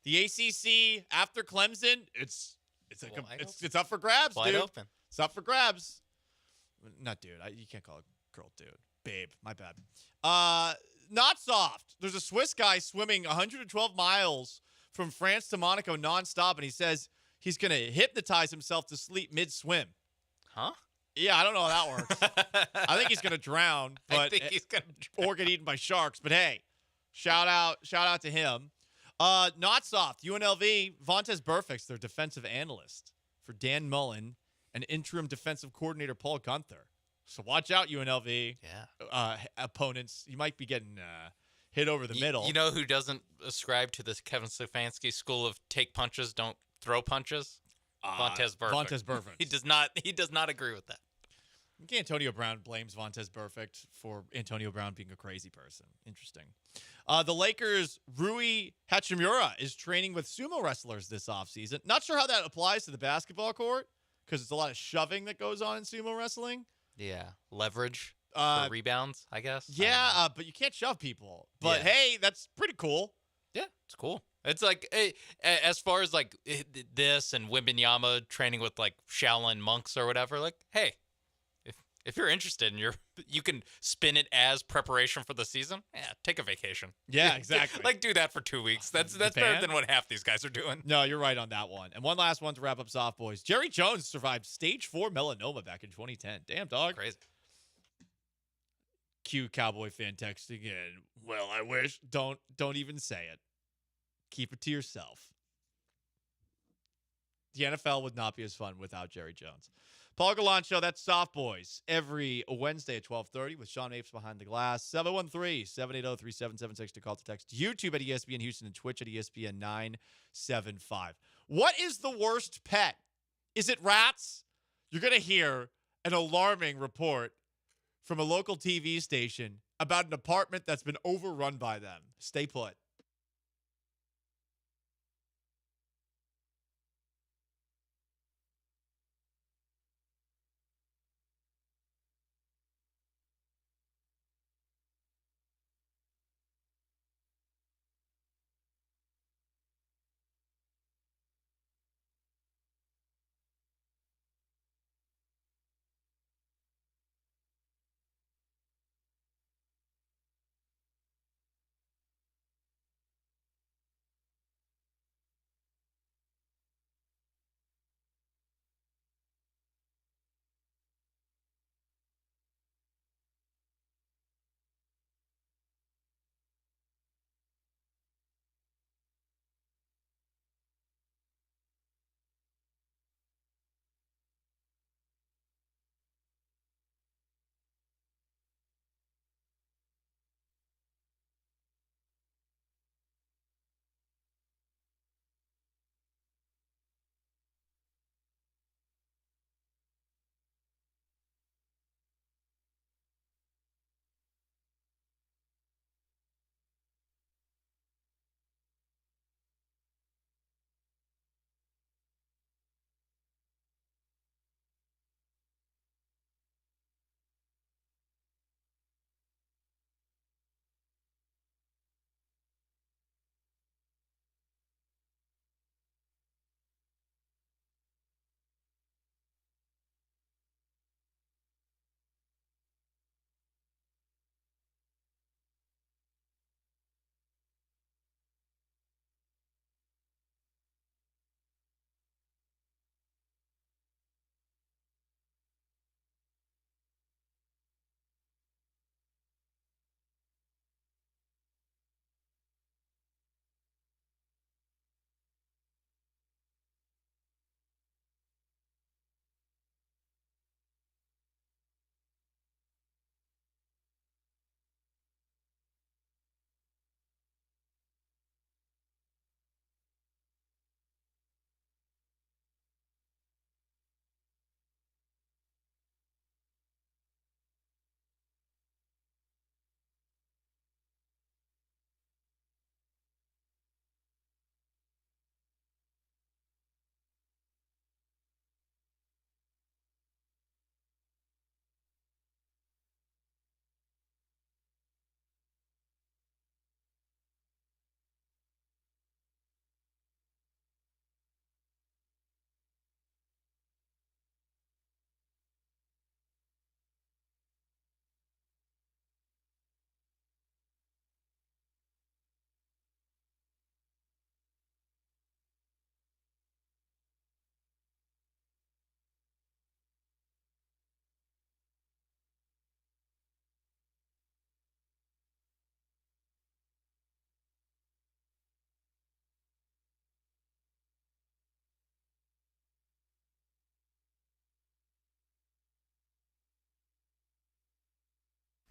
The ACC after Clemson, it's up for grabs, Wide dude. open. It's up for grabs. Not dude. You can't call a girl dude. Babe, my bad. Not soft. There's a Swiss guy swimming 112 miles from France to Monaco nonstop, and he says he's going to hypnotize himself to sleep mid-swim. Huh? Yeah, I don't know how that works. I think he's going to drown, I think he's gonna or get eaten by sharks. But hey, shout out to him. Not soft. UNLV, Vontaze Burfict's their defensive analyst for Dan Mullen and interim defensive coordinator Paul Gunther. So watch out, UNLV. Yeah. Opponents. You might be getting hit over the middle. You know who doesn't ascribe to this Kevin Stefanski school of take punches, don't throw punches? Vontaze Burfict. Vontaze Burfict. He does not agree with that. I think Antonio Brown blames Vontaze Burfict for Antonio Brown being a crazy person. Interesting. The Lakers' Rui Hachimura is training with sumo wrestlers this offseason. Not sure how that applies to the basketball court because it's a lot of shoving that goes on in sumo wrestling. Yeah, leverage for rebounds, I guess. Yeah, but you can't shove people. But hey, that's pretty cool. Yeah, it's cool. It's like, as far as like this and Wimbenyama training with like Shaolin monks or whatever, like, hey, if you're interested and you can spin it as preparation for the season, take a vacation. Yeah, exactly. Like, do that for 2 weeks. That's better than what half these guys are doing. No, you're right on that one. And one last one to wrap up Soft Boys. Jerry Jones survived stage 4 melanoma back in 2010. Damn, dog. Crazy. Cue Cowboy fan texting in. Well, I wish. Don't even say it. Keep it to yourself. The NFL would not be as fun without Jerry Jones. Paul Gallant Show, that's Soft Boys, every Wednesday at 12:30 with Sean Mapes behind the glass. 713-780-3776 to call to text. YouTube at ESPN Houston and Twitch at ESPN 975. What is the worst pet? Is it rats? You're going to hear an alarming report from a local TV station about an apartment that's been overrun by them. Stay put.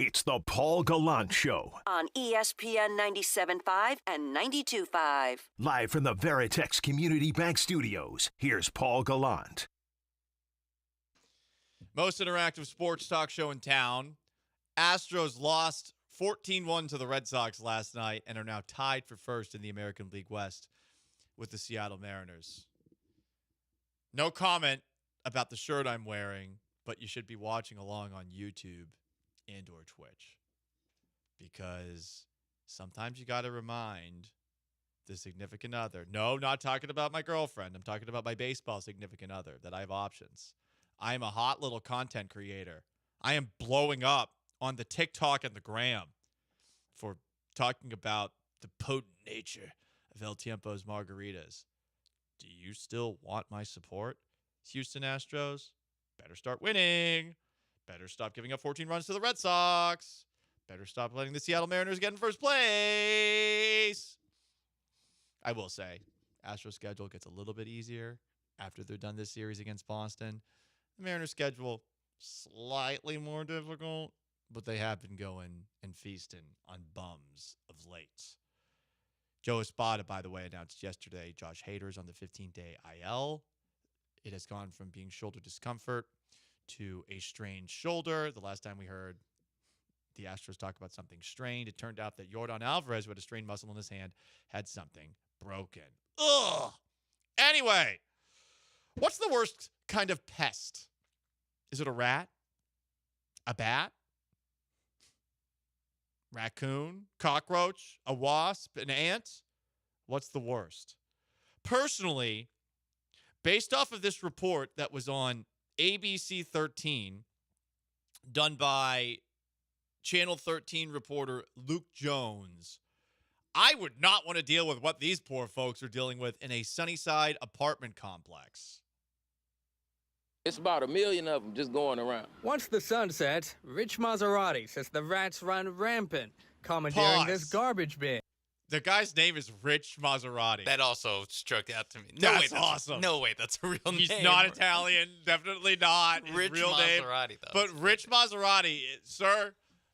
It's the Paul Gallant Show. On ESPN 97.5 and 92.5. Live from the Veritex Community Bank Studios, here's Paul Gallant. Most interactive sports talk show in town. Astros lost 14-1 to the Red Sox last night and are now tied for first in the American League West with the Seattle Mariners. No comment about the shirt I'm wearing, but you should be watching along on YouTube and or Twitch, because sometimes you got to remind the significant other. No, not talking about my girlfriend. I'm talking about my baseball significant other, that I have options. I am a hot little content creator. I am blowing up on the TikTok and the gram for talking about the potent nature of El Tiempo's margaritas. Do you still want my support? Houston Astros, better start winning. Better stop giving up 14 runs to the Red Sox. Better stop letting the Seattle Mariners get in first place. I will say, Astros schedule gets a little bit easier after they're done this series against Boston. The Mariners schedule slightly more difficult, but they have been going and feasting on bums of late. Joe Espada, by the way, announced yesterday Josh Hader's on the 15-day IL. It has gone from being shoulder discomfort to a strained shoulder. The last time we heard the Astros talk about something strained, it turned out that Yordan Alvarez, who had a strained muscle in his hand, had something broken. Ugh! Anyway, what's the worst kind of pest? Is it a rat? A bat? Raccoon? Cockroach? A wasp? An ant? What's the worst? Personally, based off of this report that was on ABC 13, done by Channel 13 reporter Luke Jones, I would not want to deal with what these poor folks are dealing with in a Sunnyside apartment complex. It's about 1 million of them just going around. Once the sun sets, Rich Maserati says the rats run rampant, commandeering this garbage bin. The guy's name is Rich Maserati. That also struck out to me. That's awesome. No way, that's a real name. He's not Italian. Definitely not. His Rich real Maserati, name. though. But Rich Maserati, sir,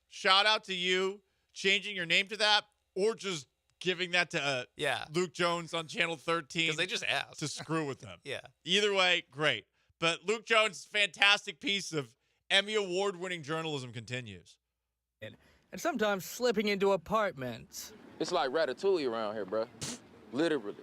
shout out to you changing your name to that or just giving that to Luke Jones on Channel 13. Because they just asked. To screw with him. Yeah. Either way, great. But Luke Jones' fantastic piece of Emmy Award-winning journalism continues. And sometimes slipping into apartments. It's like Ratatouille around here, bro. Literally.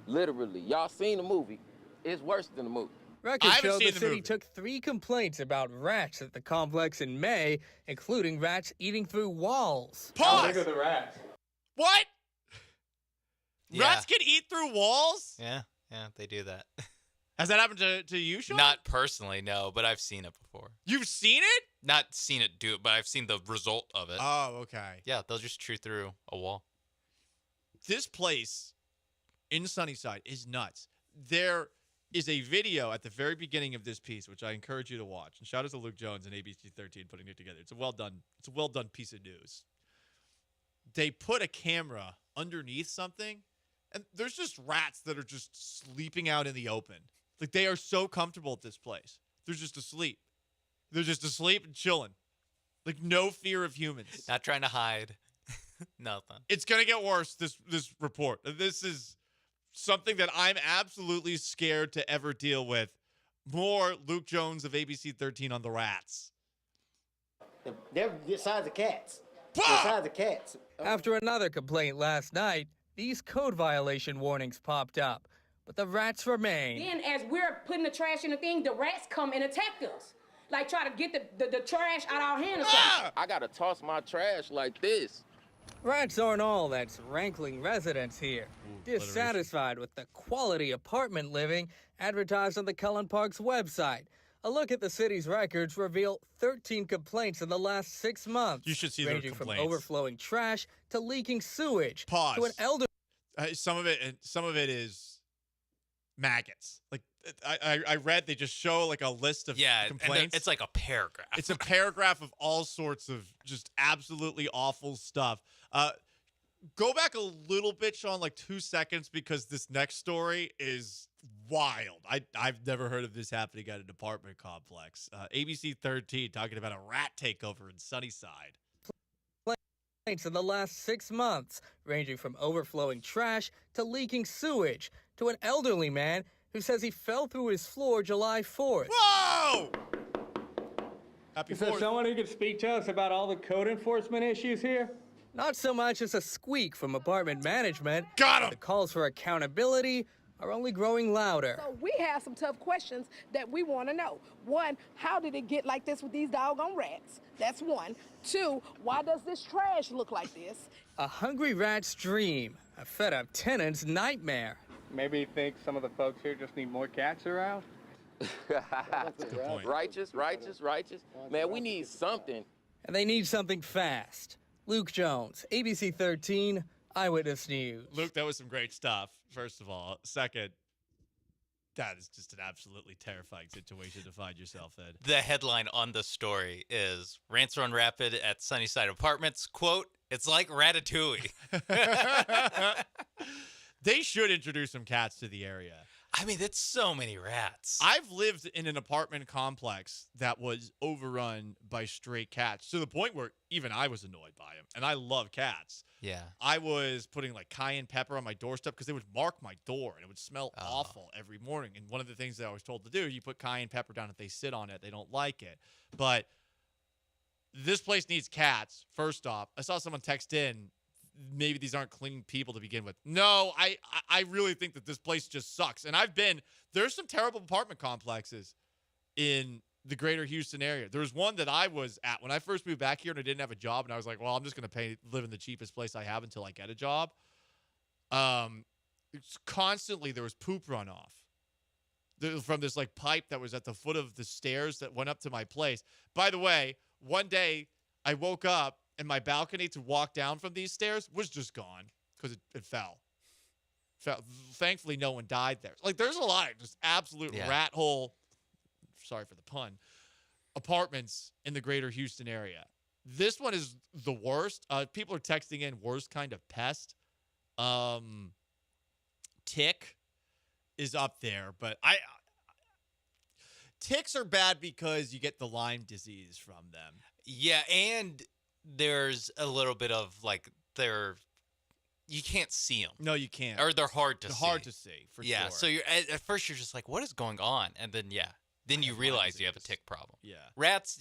Literally. Y'all seen the movie. It's worse than the movie. Records show the city took 3 complaints about rats at the complex in May, including rats eating through walls. Pause! How big are the rats? What? Yeah. Rats can eat through walls? Yeah, they do that. Has that happened to you, Sean? Not personally, no, but I've seen it before. You've seen it? Not seen it do it, but I've seen the result of it. Oh, okay. Yeah, they'll just chew through a wall. This place in Sunnyside is nuts. There is a video at the very beginning of this piece, which I encourage you to watch. And shout out to Luke Jones and ABC 13 putting it together. It's a well done piece of news. They put a camera underneath something, and there's just rats that are just sleeping out in the open. Like, they are so comfortable at this place. They're just asleep. They're just asleep and chilling. Like, no fear of humans. Not trying to hide. Nothing. It's going to get worse, this report. This is something that I'm absolutely scared to ever deal with. More Luke Jones of ABC 13 on the rats. They're the size of cats. The size of cats. After another complaint last night, these code violation warnings popped up, but the rats remain. Then as we're putting the trash in the thing, the rats come and attack us. Like try to get the trash out of our hands. I gotta toss my trash like this. Rats aren't all that's rankling residents here. Dissatisfied with the quality apartment living advertised on the Cullen Park's website. A look at the city's records reveal 13 complaints in the last 6 months. You should see their ranging complaints. From overflowing trash to leaking sewage. Pause. To an elder. Some of it is maggots. Like, I read they just show like a list of complaints. And it's like a paragraph. It's a paragraph of all sorts of just absolutely awful stuff. Go back a little bit, Sean, like 2 seconds, because this next story is wild. I've never heard of this happening at an apartment complex. ABC 13 talking about a rat takeover in Sunnyside. In the last 6 months, ranging from overflowing trash to leaking sewage to an elderly man who says he fell through his floor July 4th. Whoa! Happy Is there 4th. someone who could speak to us about all the code enforcement issues here? Not so much as a squeak from apartment management. Got him! The calls for accountability are only growing louder. So we have some tough questions that we want to know. One, how did it get like this with these doggone rats? That's one. Two, why does this trash look like this? A hungry rat's dream, a fed-up tenant's nightmare. Maybe you think some of the folks here just need more cats around? Good point. Righteous. Man, we need something. And they need something fast. Luke Jones, ABC 13, Eyewitness News. Luke, that was some great stuff, first of all. Second, that is just an absolutely terrifying situation to find yourself in. The headline on the story is Rants Run Rapid at Sunnyside Apartments. Quote, it's like Ratatouille. They should introduce some cats to the area. I mean, it's so many rats. I've lived in an apartment complex that was overrun by stray cats to the point where even I was annoyed by them. And I love cats. Yeah. I was putting like cayenne pepper on my doorstep because they would mark my door and it would smell awful every morning. And one of the things that I was told to do, you put cayenne pepper down. If they sit on it, they don't like it. But this place needs cats, first off. I saw someone text in, maybe these aren't clean people to begin with. No, I really think that this place just sucks. And there's some terrible apartment complexes in the greater Houston area. There was one that I was at when I first moved back here and I didn't have a job. And I was like, well, I'm just going to live in the cheapest place I have until I get a job. Constantly there was poop runoff from this like pipe that was at the foot of the stairs that went up to my place. By the way, one day I woke up and my balcony to walk down from these stairs was just gone because it fell. Thankfully, no one died there. Like, there's a lot of just absolute rat hole, sorry for the pun, apartments in the greater Houston area. This one is the worst. People are texting in worst kind of pest. Tick is up there, but ticks are bad because you get the Lyme disease from them. Yeah, and there's a little bit of like you can't see them. No, you can't. Or they're hard to see. They're hard to see, for sure. Yeah, so at first you're just like, what is going on? And then you realize you have a tick problem. Yeah. Rats,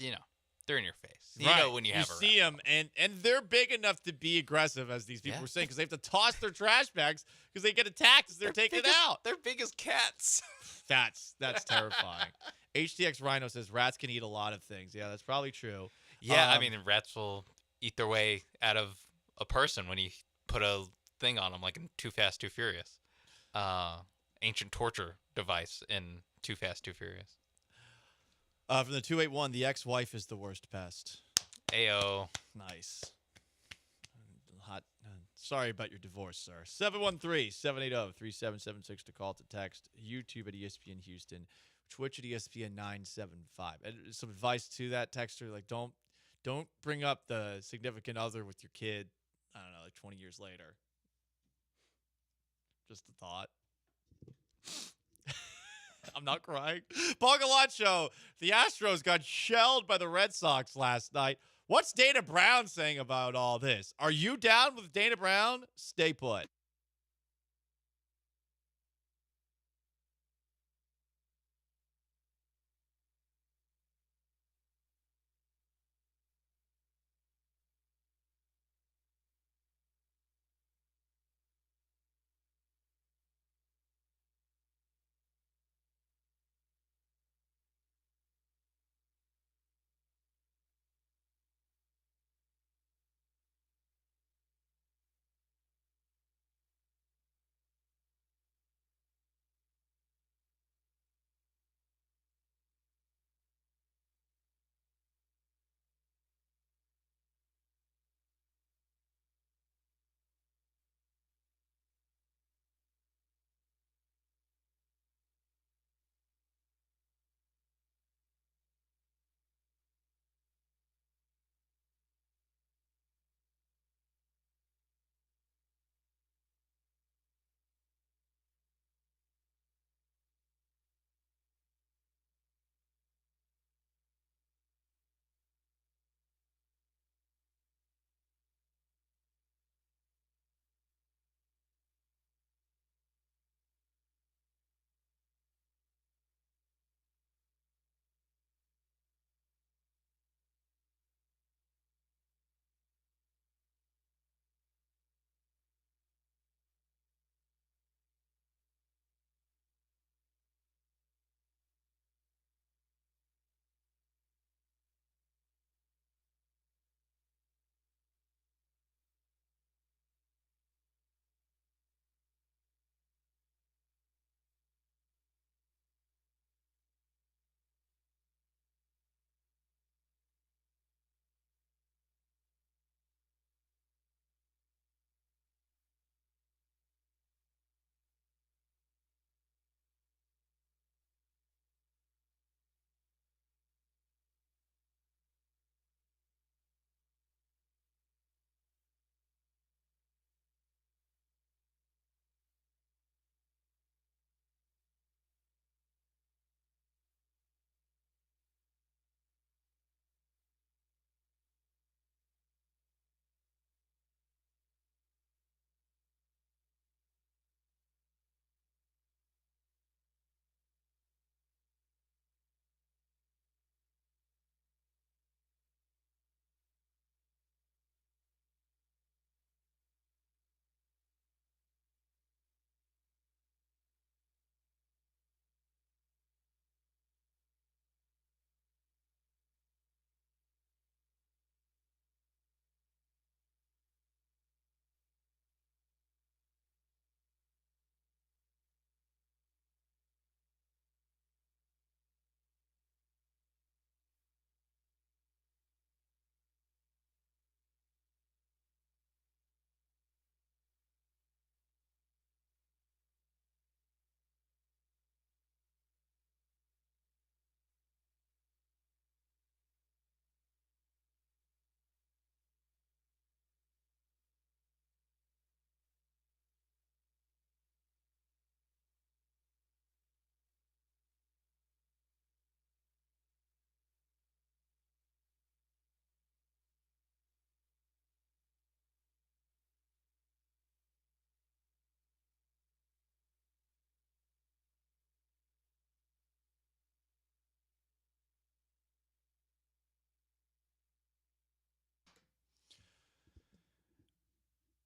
they're in your face. You know when you have a rat. You see them, and they're big enough to be aggressive, as these people were saying, because they have to toss their trash bags because they get attacked as they're taken out. They're big as cats. That's terrifying. HTX Rhino says rats can eat a lot of things. Yeah, that's probably true. Yeah, I mean, rats will eat their way out of a person when you put a thing on them, like in Too Fast, Too Furious. Ancient torture device in Too Fast, Too Furious. From the 281, the ex-wife is the worst pest. Ayo. Nice. Hot. Sorry about your divorce, sir. 713-780-3776 to call, to text. YouTube at ESPN Houston. Twitch at ESPN 975. And some advice to that texter, like don't bring up the significant other with your kid, I don't know, like 20 years later. Just a thought. I'm not crying. Paul Gallant Show. The Astros got shelled by the Red Sox last night. What's Dana Brown saying about all this? Are you down with Dana Brown? Stay put.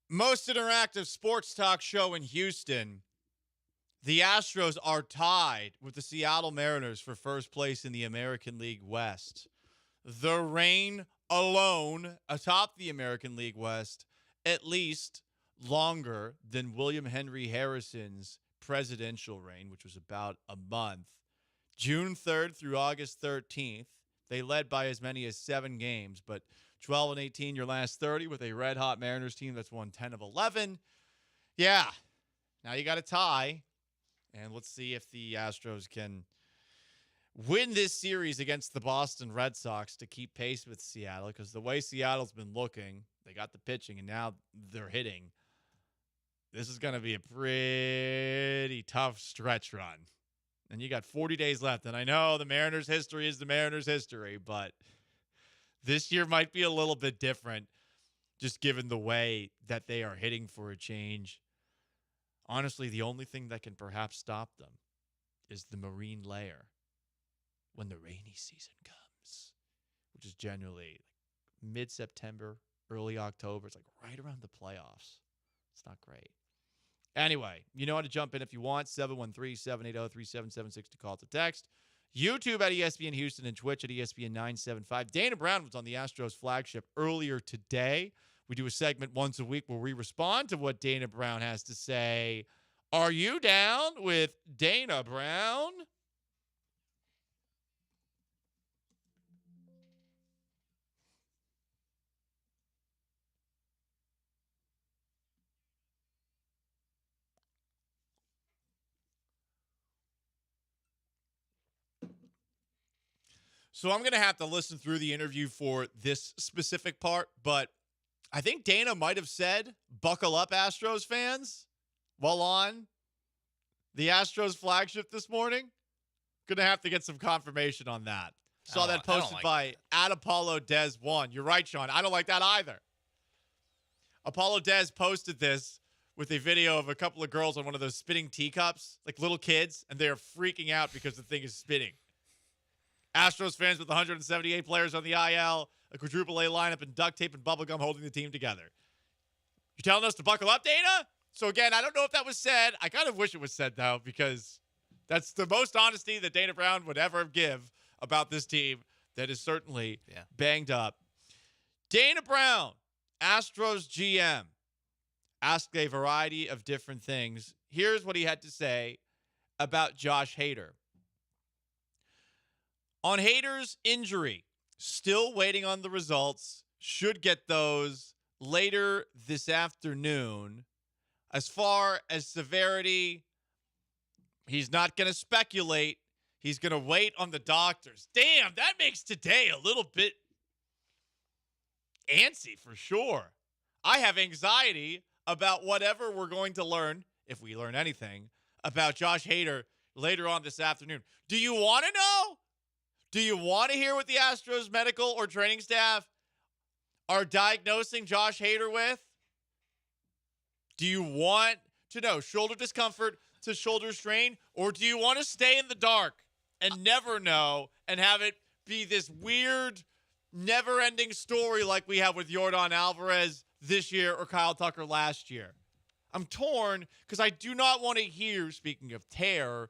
most interactive sports talk show in Houston. The Astros are tied with the Seattle Mariners for first place in the American League West. The reign alone atop the American League West, at least longer than William Henry Harrison's presidential reign, which was about a month. June 3rd through August 13th, they led by as many as 7 games, but 12-18 your last 30 with a red-hot Mariners team that's won 10 of 11. Yeah, now you got a tie, and let's see if the Astros can win this series against the Boston Red Sox to keep pace with Seattle, because the way Seattle's been looking, they got the pitching, and now they're hitting. This is going to be a pretty tough stretch run. And you got 40 days left. And I know the Mariners' history is the Mariners' history, but this year might be a little bit different just given the way that they are hitting for a change. Honestly, the only thing that can perhaps stop them is the marine layer when the rainy season comes, which is generally mid-September, early October. It's like right around the playoffs. It's not great. Anyway, you know how to jump in if you want. 713-780-3776 to call to text. YouTube at ESPN Houston and Twitch at ESPN 975. Dana Brown was on the Astros flagship earlier today. We do a segment once a week where we respond to what Dana Brown has to say. Are you down with Dana Brown? So I'm going to have to listen through the interview for this specific part, but I think Dana might have said, buckle up, Astros fans, while on the Astros flagship this morning. Going to have to get some confirmation on that. Saw that posted by at Apollo Des 1. You're right, Sean. I don't like that either. Apollo Des posted this with a video of a couple of girls on one of those spinning teacups, like little kids, and they're freaking out because the thing is spinning. Astros fans with 178 players on the IL, a quadruple A lineup, and duct tape and bubblegum holding the team together. You're telling us to buckle up, Dana? So, again, I don't know if that was said. I kind of wish it was said, though, because that's the most honesty that Dana Brown would ever give about this team that is certainly banged up. Dana Brown, Astros GM, asked a variety of different things. Here's what he had to say about Josh Hader. On Hader's injury, still waiting on the results. Should get those later this afternoon. As far as severity, he's not going to speculate. He's going to wait on the doctors. Damn, that makes today a little bit antsy for sure. I have anxiety about whatever we're going to learn, if we learn anything, about Josh Hader later on this afternoon. Do you want to know? Do you want to hear what the Astros medical or training staff are diagnosing Josh Hader with? Do you want to know shoulder discomfort to shoulder strain, or do you want to stay in the dark and never know and have it be this weird, never-ending story like we have with Yordan Alvarez this year or Kyle Tucker last year? I'm torn because I do not want to hear, speaking of tear,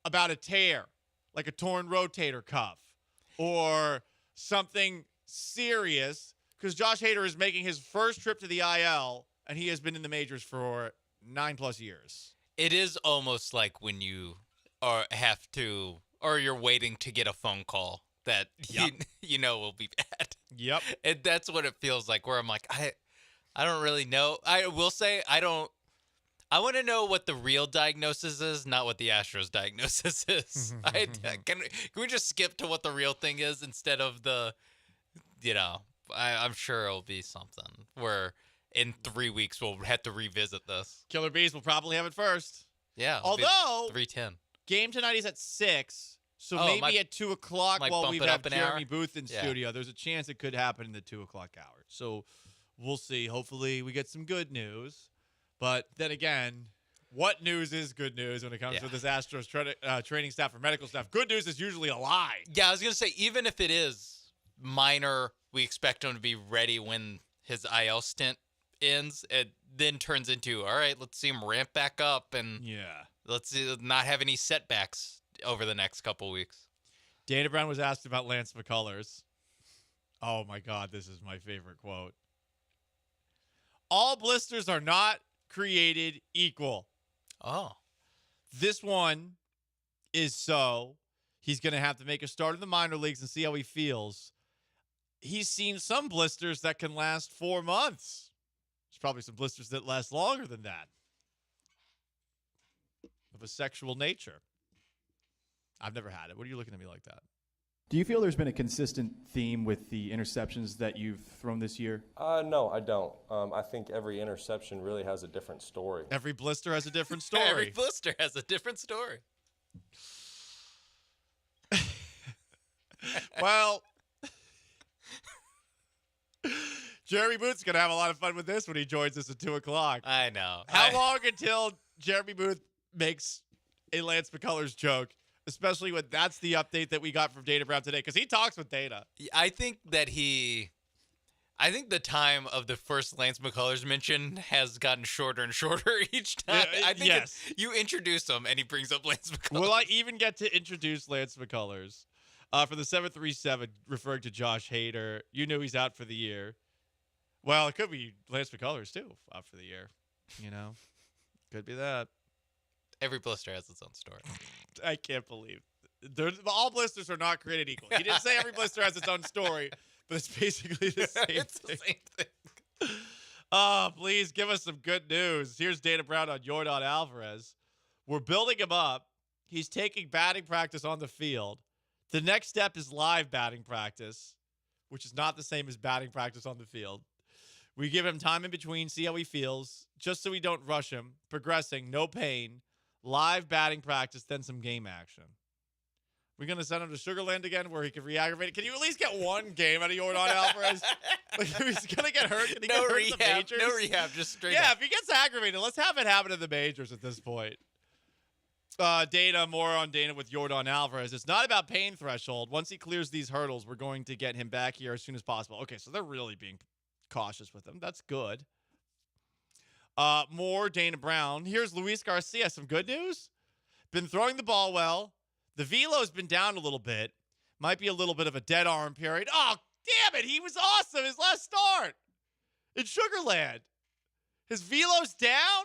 about a tear, like a torn rotator cuff or something serious, because Josh Hader is making his first trip to the IL, and he has been in the majors for 9+ years. It is almost like when you you're waiting to get a phone call that you know will be bad. Yep. And that's what it feels like, where I'm like, I don't really know. I will say I want to know what the real diagnosis is, not what the Astros diagnosis is. Can we just skip to what the real thing is instead of the, I'm sure it'll be something where in 3 weeks we'll have to revisit this. Killer Bees will probably have it first. Yeah. Although 3:10. Game tonight is at 6, so maybe at 2 o'clock while we have Jeremy Booth in studio, there's a chance it could happen in the 2 o'clock hour. So we'll see. Hopefully we get some good news. But then again, what news is good news when it comes to this Astros training staff or medical staff? Good news is usually a lie. Yeah, I was going to say, even if it is minor, we expect him to be ready when his IL stint ends. then turns into, all right, let's see him ramp back up and let's not have any setbacks over the next couple weeks. Dana Brown was asked about Lance McCullers. Oh, my God, this is my favorite quote. All blisters are not created equal. Oh. This one is so he's going to have to make a start in the minor leagues and see how he feels. He's seen some blisters that can last 4 months. There's probably some blisters that last longer than that. Of a sexual nature. I've never had it. What are you looking at me like that? Do you feel there's been a consistent theme with the interceptions that you've thrown this year? No, I don't. I think every interception really has a different story. Every blister has a different story. Every blister has a different story. Well, Jeremy Booth's going to have a lot of fun with this when he joins us at 2 o'clock. I know. How long until Jeremy Booth makes a Lance McCullers joke? Especially when that's the update that we got from Dana Brown today, because he talks with Dana. I think the time of the first Lance McCullers mention has gotten shorter and shorter each time. I think you introduce him and he brings up Lance McCullers. Will I even get to introduce Lance McCullers? For the 737, referring to Josh Hader, you knew he's out for the year. Well, it could be Lance McCullers, too, out for the year. You know? Could be that. Every blister has its own story. I can't believe all blisters are not created equal. He didn't say every blister has its own story, but it's basically the same it's thing. the same thing. Oh, please give us some good news. Here's Dana Brown on Yordan Alvarez. We're building him up. He's taking batting practice on the field. The next step is live batting practice, which is not the same as batting practice on the field. We give him time in between, see how he feels, just so we don't rush him. Progressing, no pain. Live batting practice, then some game action. We're going to send him to Sugar Land again where he can re-aggravate it. Can you at least get one game out of Yordan Alvarez? Like, if he's going to get hurt, can he get hurt in the majors? No rehab, just straight up. up. If he gets aggravated, let's have it happen in the majors at this point. Dana, more on Dana with Yordan Alvarez. It's not about pain threshold. Once he clears these hurdles, we're going to get him back here as soon as possible. Okay, so they're really being cautious with him. That's good. More Dana Brown. Here's Luis Garcia. Some good news. Been throwing the ball well. The velo's been down a little bit. Might be a little bit of a dead arm period. Oh, damn it. He was awesome his last start in Sugarland. His velo's down.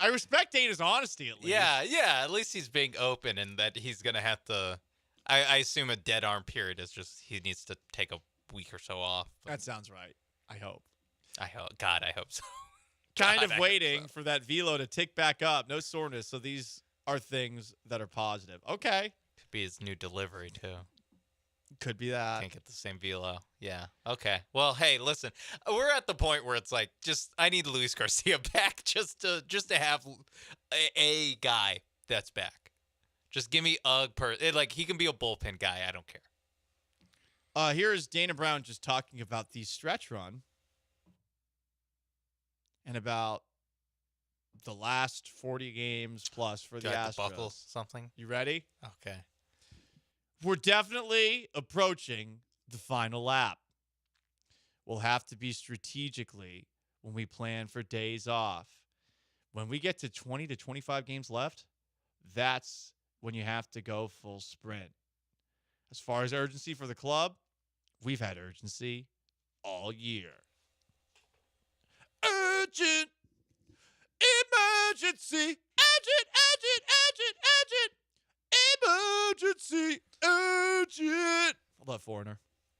I respect Dana's honesty at least. Yeah. At least he's being open and that he's going to have to. I assume a dead arm period is just he needs to take a week or so off. That sounds right. I hope. God, I hope so. Kind of waiting for that velo to tick back up. No soreness. So these are things that are positive. Okay. Could be his new delivery, too. Could be that. Can't get the same velo. Yeah. Okay. Well, hey, listen. We're at the point where it's like, I need Luis Garcia back just to have a guy that's back. Just give me he can be a bullpen guy. I don't care. Here's Dana Brown just talking about the stretch run. And about the last 40 games plus for the Astros. Buckle something? You ready? Okay. We're definitely approaching the final lap. We'll have to be strategically when we plan for days off. When we get to 20 to 25 games left, that's when you have to go full sprint. As far as urgency for the club, we've had urgency all year. Urgent, emergency, emergency, urgent. Hold that foreigner.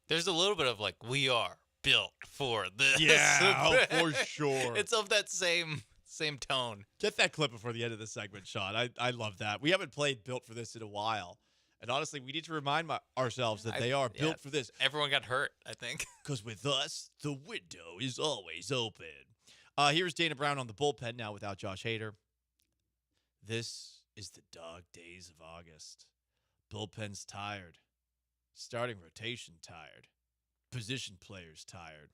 There's a little bit of we are built for this. Yeah, for sure. It's of that same tone. Get that clip before the end of the segment, Sean. I love that. We haven't played Built for This in a while. And honestly, we need to remind ourselves that they are built for this. Everyone got hurt, I think. Because with us, the window is always open. Here's Dana Brown on the bullpen now without Josh Hader. This is the dog days of August. Bullpen's tired. Starting rotation tired. Position players tired.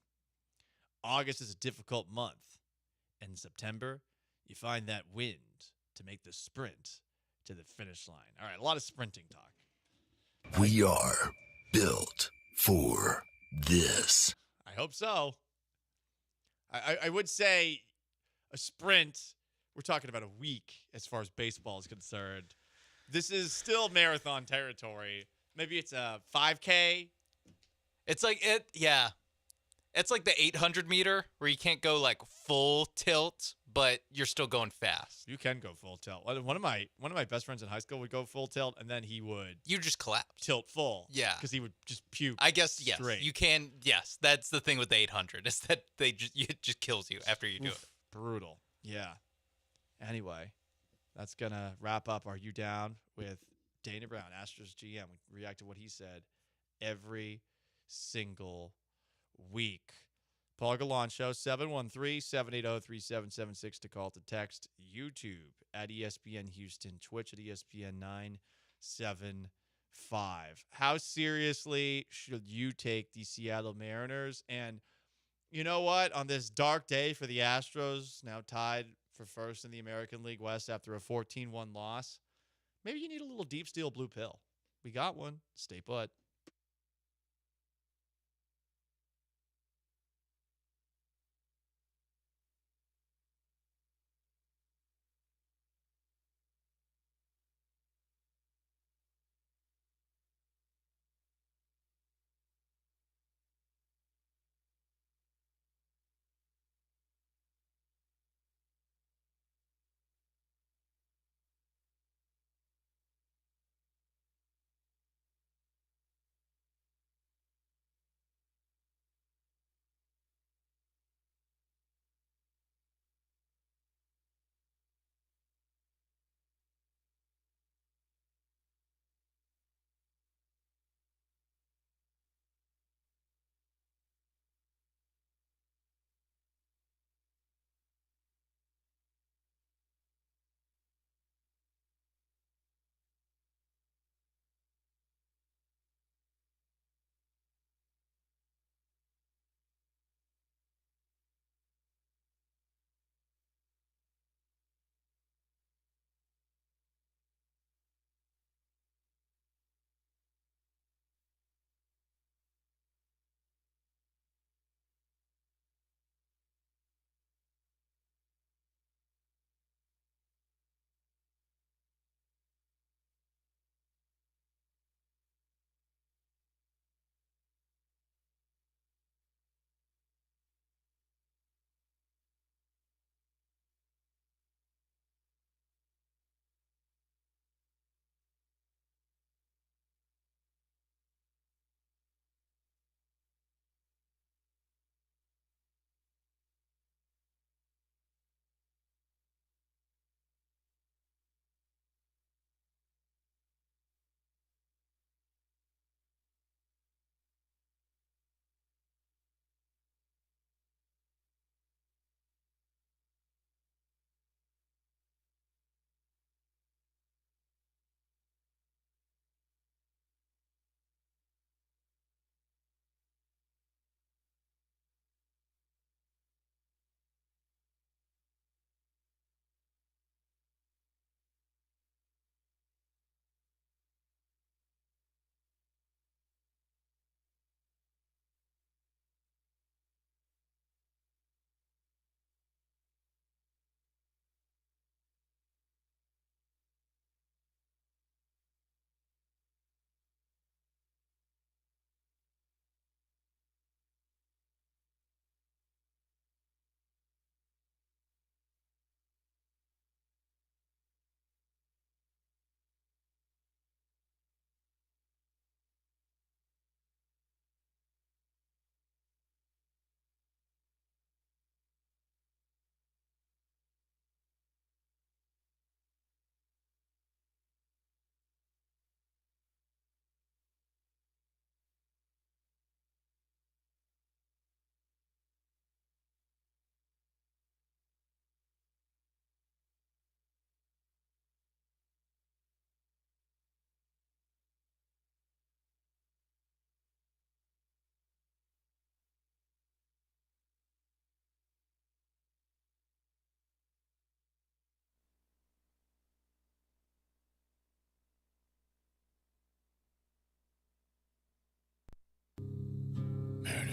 August is a difficult month. And in September, you find that wind to make the sprint to the finish line. All right, a lot of sprinting talk. We are built for this. I hope so. I would say a sprint, we're talking about a week as far as baseball is concerned. This is still marathon territory. Maybe it's a 5K. It's like yeah. It's like the 800 meter where you can't go like full tilt, but you're still going fast. You can go full tilt. One of my best friends in high school would go full tilt, and then he would You just collapse. tilt full. Yeah. Because he would just puke. I guess yes. straight. You can. Yes, that's the thing with the 800 is that it just kills you after you do it. Brutal. Yeah. Anyway, that's gonna wrap up Are You Down with Dana Brown, Astros GM. We react to what he said every single week. Paul Gallant Show, 713-780-3776 to call, to text. YouTube at ESPN Houston, Twitch at ESPN 975. How seriously should you take the Seattle Mariners? And you know what? On this dark day for the Astros, now tied for first in the American League West after a 14-1 loss, maybe you need a little deep steel blue pill. We got one. Stay put.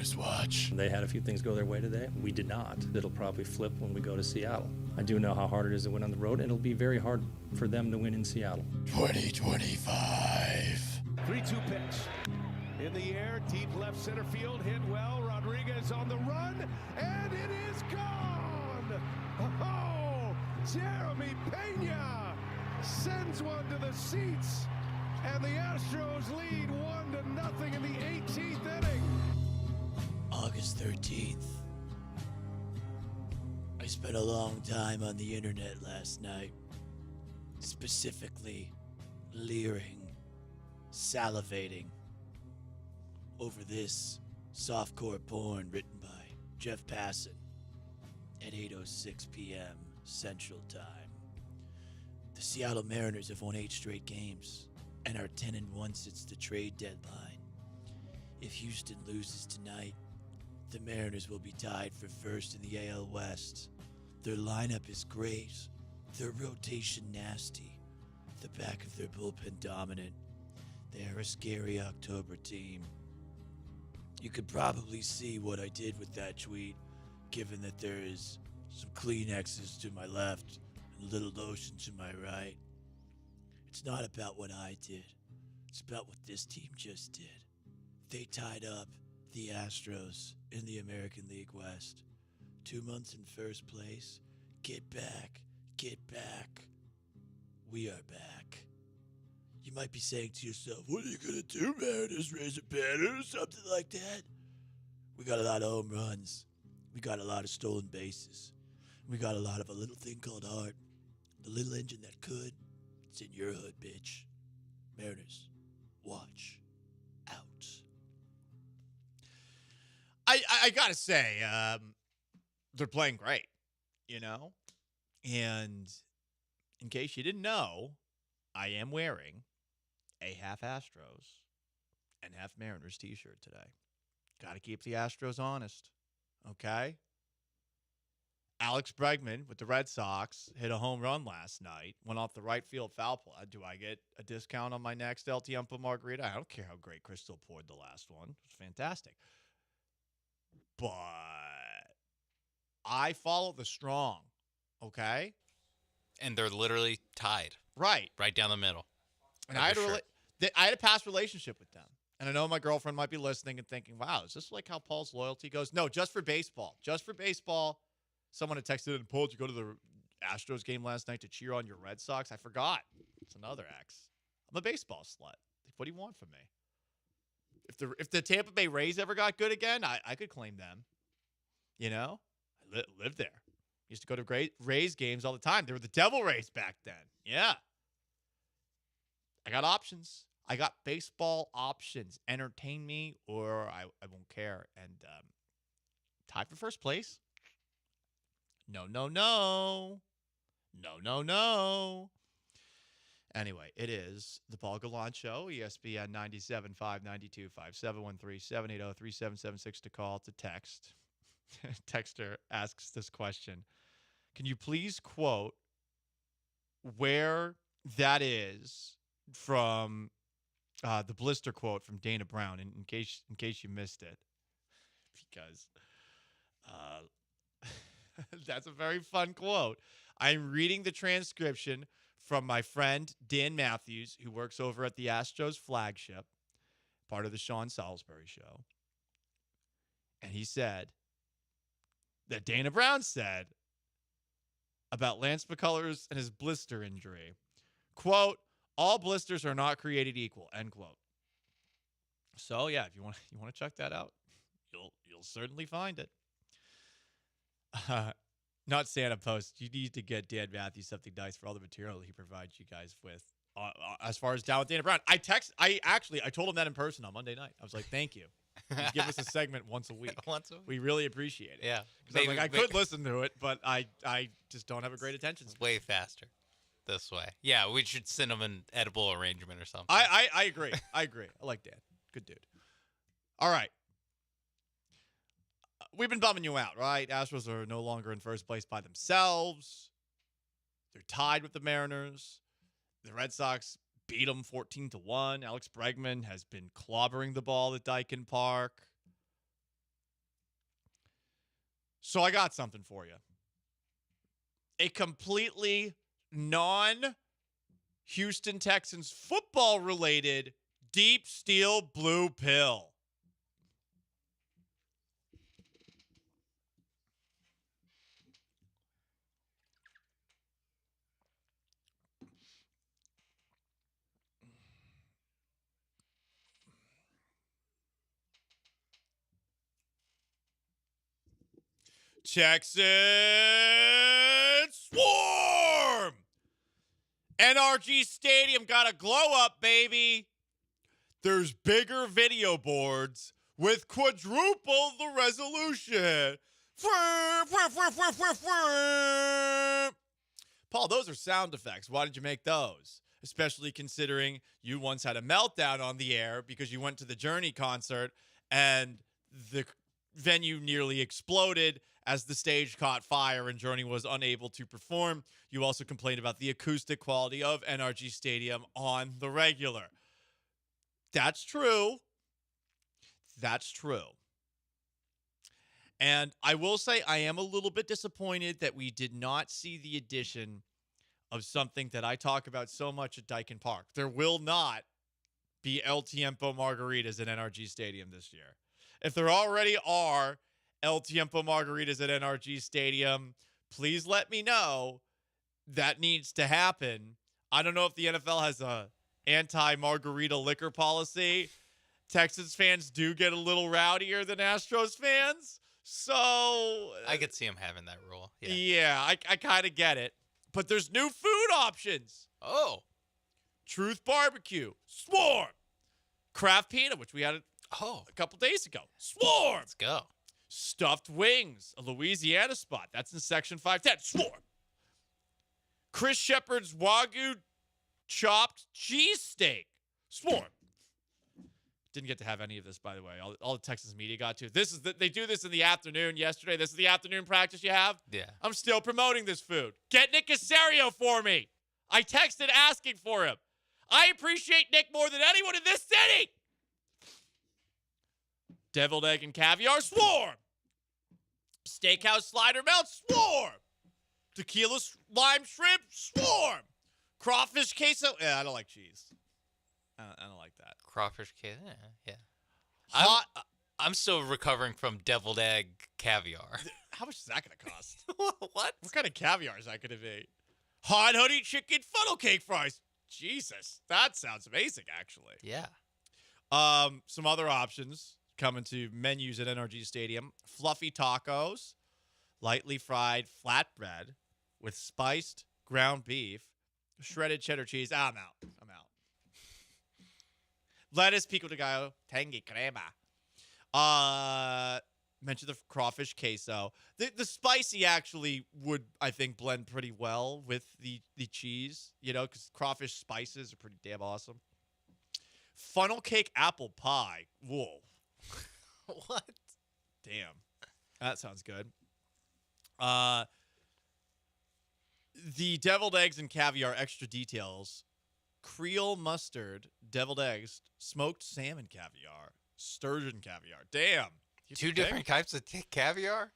Mariners watch. They had a few things go their way today. We did not. It'll probably flip when we go to Seattle. I do know how hard it is to win on the road, and it'll be very hard for them to win in Seattle. 2025. 3-2 pitch. In the air, deep left center field, hit well. Rodriguez on the run, and it is gone! Oh, Jeremy Pena sends one to the seats, and the Astros lead 1-0 in the 18th inning. August 13th. I spent a long time on the internet last night, specifically leering, salivating over this softcore porn written by Jeff Passan at 8:06 p.m. Central Time. The Seattle Mariners have won 8 straight games and are 10-1 since the trade deadline. If Houston loses tonight, the Mariners will be tied for first in the AL West. Their lineup is great, their rotation nasty, the back of their bullpen dominant. They are a scary October team. You could probably see what I did with that tweet, given that there is some Kleenexes to my left and a little lotion to my right. It's not about what I did. It's about what this team just did. They tied up the Astros in the American League West. 2 months in first place. Get back. Get back. We are back. You might be saying to yourself, what are you going to do, Mariners? Raise a banner or something like that? We got a lot of home runs. We got a lot of stolen bases. We got a lot of a little thing called heart. The little engine that could. It's in your hood, bitch. Mariners, watch out. I gotta say, they're playing great, you know? And in case you didn't know, I am wearing a half Astros and half Mariners t-shirt today. Got to keep the Astros honest, okay? Alex Bregman with the Red Sox hit a home run last night, went off the right field foul pole. Do I get a discount on my next El Tiempo Margarita? I don't care how great Crystal poured the last one. It was fantastic. But I follow the strong, okay? And they're literally tied. Right. Right down the middle. And I had a past relationship with them. And I know my girlfriend might be listening and thinking, wow, is this like how Paul's loyalty goes? No, just for baseball. Just for baseball. Someone had texted in, Paul, did you go to the Astros game last night to cheer on your Red Sox? I forgot. It's another ex. I'm a baseball slut. What do you want from me? If the Tampa Bay Rays ever got good again, I could claim them. You know? I lived there. Used to go to great Rays games all the time. They were the Devil Rays back then. Yeah. I got options. I got baseball options. Entertain me or I won't care. And tied for first place. No. Anyway, it is the Paul Gallant Show, ESPN 97.5, 92.5, 713-780-3776 to call, to text. Texter asks this question. Can you please quote where that is from the blister quote from Dana Brown in case you missed it? Because that's a very fun quote. I'm reading the transcription from my friend Dan Matthews, who works over at the Astros flagship, part of the Sean Salisbury show. And he said that Dana Brown said about Lance McCullers and his blister injury, quote, all blisters are not created equal, end quote. So yeah, if you want to check that out, you'll certainly find it. Not Santa Post. You need to get Dan Matthews something nice for all the material he provides you guys with. As far as down with Dana Brown, I told him that in person on Monday night. I was like, thank you. He's give us a segment once a week. We really appreciate it. Yeah. Because I could listen to it, but I just don't have a great attention span. Way faster this way. Yeah, we should send him an edible arrangement or something. I agree. I like Dan. Good dude. All right. We've been bumming you out, right? Astros are no longer in first place by themselves. They're tied with the Mariners. The Red Sox beat them 14-1. Alex Bregman has been clobbering the ball at Daikin Park. So I got something for you. A completely non-Houston Texans football-related deep steel blue pill. Texans swarm! NRG Stadium got a glow up, baby. There's bigger video boards with quadruple the resolution. Paul, those are sound effects. Why did you make those? Especially considering you once had a meltdown on the air because you went to the Journey concert and the venue nearly exploded as the stage caught fire and Journey was unable to perform. You also complained about the acoustic quality of NRG Stadium on the regular. That's true. That's true. And I will say I am a little bit disappointed that we did not see the addition of something that I talk about so much at Dyken Park. There will not be El Tiempo margaritas at NRG Stadium this year. If there already are El Tiempo margaritas at NRG Stadium, please let me know. That needs to happen. I don't know if the NFL has a anti-margarita liquor policy. Texans fans do get a little rowdier than Astros fans. So I could see him having that rule. Yeah, I kind of get it. But there's new food options. Oh. Truth Barbecue. Swarm. Kraft Pizza, which we had a couple days ago. Swarm. Let's go. Stuffed Wings, a Louisiana spot. That's in Section 510. Swarm. Chris Shepard's Wagyu chopped cheesesteak. Swarm. Didn't get to have any of this, by the way. All the Texas media got to. They do this in the afternoon yesterday. This is the afternoon practice you have? Yeah. I'm still promoting this food. Get Nick Casario for me. I texted asking for him. I appreciate Nick more than anyone in this city. Deviled egg and caviar, swarm. Steakhouse slider melt, swarm. Tequila lime shrimp, swarm. Crawfish queso. Yeah, I don't like cheese. I don't like that. Crawfish cake. Yeah. Hot. I'm still recovering from deviled egg caviar. How much is that going to cost? What? What kind of caviar is that going to be? Hot honey chicken funnel cake fries. Jesus, that sounds amazing, actually. Yeah. Some other options coming to menus at NRG Stadium. Fluffy tacos, lightly fried flatbread with spiced ground beef, shredded cheddar cheese. I'm out. Lettuce, pico de gallo, tangy crema. Mentioned the crawfish queso. The spicy actually would, I think, blend pretty well with the cheese, because crawfish spices are pretty damn awesome. Funnel cake apple pie. Whoa. What? Damn. That sounds good. The deviled eggs and caviar extra details. Creole mustard, deviled eggs, smoked salmon caviar, sturgeon caviar. Damn. Two different types of caviar?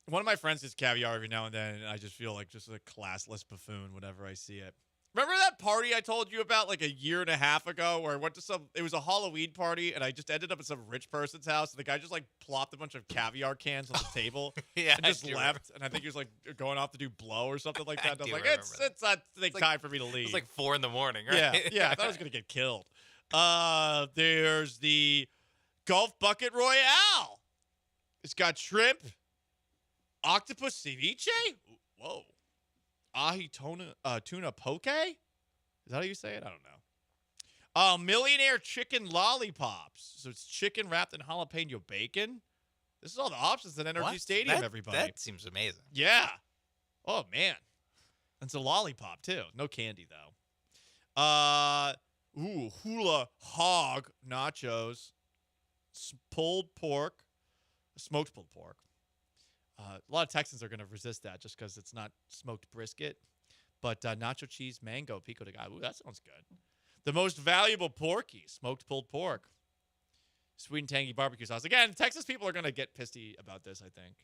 One of my friends gets caviar every now and then, and I just feel like just a classless buffoon whenever I see it. Remember that party I told you about like a year and a half ago where I went to it was a Halloween party, and I just ended up at some rich person's house, and the guy just like plopped a bunch of caviar cans on the table Yeah, and just left, and I think he was like going off to do blow or something like that. And I was like, it's not time for me to leave. It's like 4 a.m, right? Yeah, I thought I was going to get killed. There's the Gulf Bucket Royale. It's got shrimp, octopus ceviche. Whoa. Ahi tuna poke? Is that how you say it? I don't know. Millionaire chicken lollipops. So it's chicken wrapped in jalapeno bacon. This is all the options at NRG Stadium, everybody. That seems amazing. Yeah. Oh, man. And it's a lollipop, too. No candy, though. Hula hog nachos. Pulled pork. Smoked pulled pork. A lot of Texans are going to resist that just because it's not smoked brisket. But nacho cheese, mango, pico de gallo. Ooh, that sounds good. The most valuable porky, smoked pulled pork. Sweet and tangy barbecue sauce. Again, Texas people are going to get pissy about this, I think.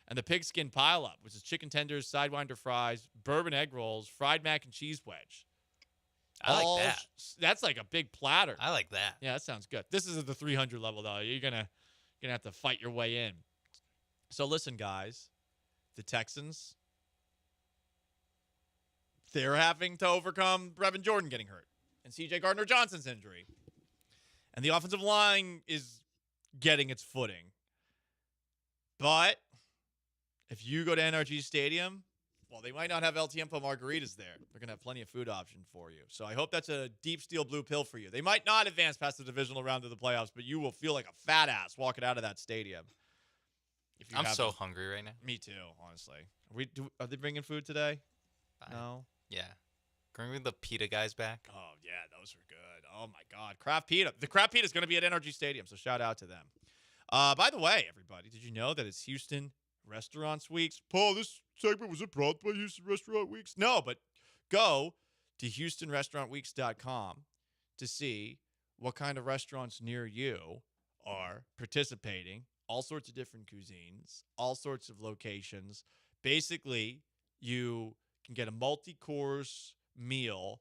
And the pigskin pile-up, which is chicken tenders, sidewinder fries, bourbon egg rolls, fried mac and cheese wedge. I like that. That's like a big platter. I like that. Yeah, that sounds good. This is at the 300 level, though. You're gonna have to fight your way in. So listen, guys, the Texans, they're having to overcome Brevin Jordan getting hurt and C.J. Gardner-Johnson's injury. And the offensive line is getting its footing. But if you go to NRG Stadium, well, they might not have El Tiempo margaritas there. They're going to have plenty of food options for you. So I hope that's a deep steel blue pill for you. They might not advance past the divisional round of the playoffs, but you will feel like a fat ass walking out of that stadium. I'm so hungry right now. Me too, honestly. Are they bringing food today? No? Yeah. Can we bring the pita guys back? Oh, yeah, those were good. Oh, my God. Kraft Pita. The Kraft Pita is going to be at NRG Stadium, so shout out to them. By the way, everybody, did you know that it's Houston Restaurants Weeks? Paul, this segment was brought by Houston Restaurant Weeks? No, but go to HoustonRestaurantWeeks.com to see what kind of restaurants near you are participating. All sorts of different cuisines, all sorts of locations. Basically, you can get a multi-course meal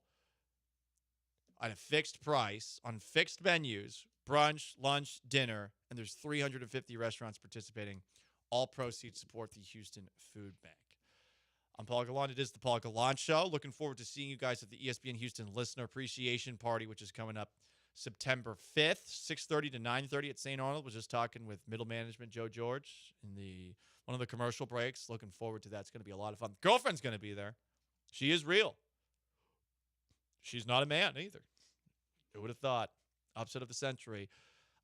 at a fixed price on fixed menus, brunch, lunch, dinner, and there's 350 restaurants participating. All proceeds support the Houston Food Bank. I'm Paul Gallant. It is the Paul Gallant Show. Looking forward to seeing you guys at the ESPN Houston Listener Appreciation Party, which is coming up September 5th, 6:30 to 9:30 at St. Arnold. Was just talking with middle management Joe George in one of the commercial breaks. Looking forward to that. It's going to be a lot of fun. Girlfriend's going to be there. She is real. She's not a man either. Who would have thought? Upset of the century.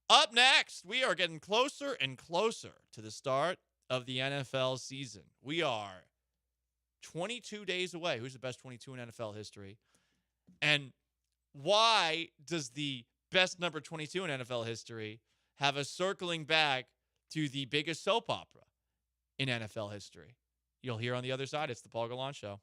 Up next, we are getting closer and closer to the start of the NFL season. We are 22 days away. Who's the best 22 in NFL history? And why does the best number 22 in NFL history have a circling back to the biggest soap opera in NFL history? You'll hear on the other side. It's the Paul Gallant Show.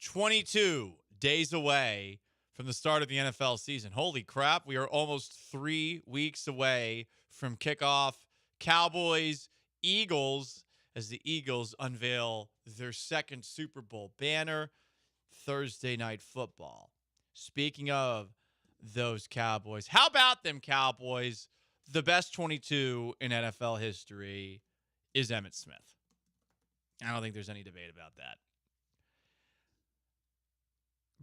22 days away from the start of the NFL season. Holy crap, we are almost 3 weeks away from kickoff. Cowboys, Eagles, as the Eagles unveil their second Super Bowl banner, Thursday Night Football. Speaking of those Cowboys, how about them Cowboys? The best 22 in NFL history is Emmitt Smith. I don't think there's any debate about that.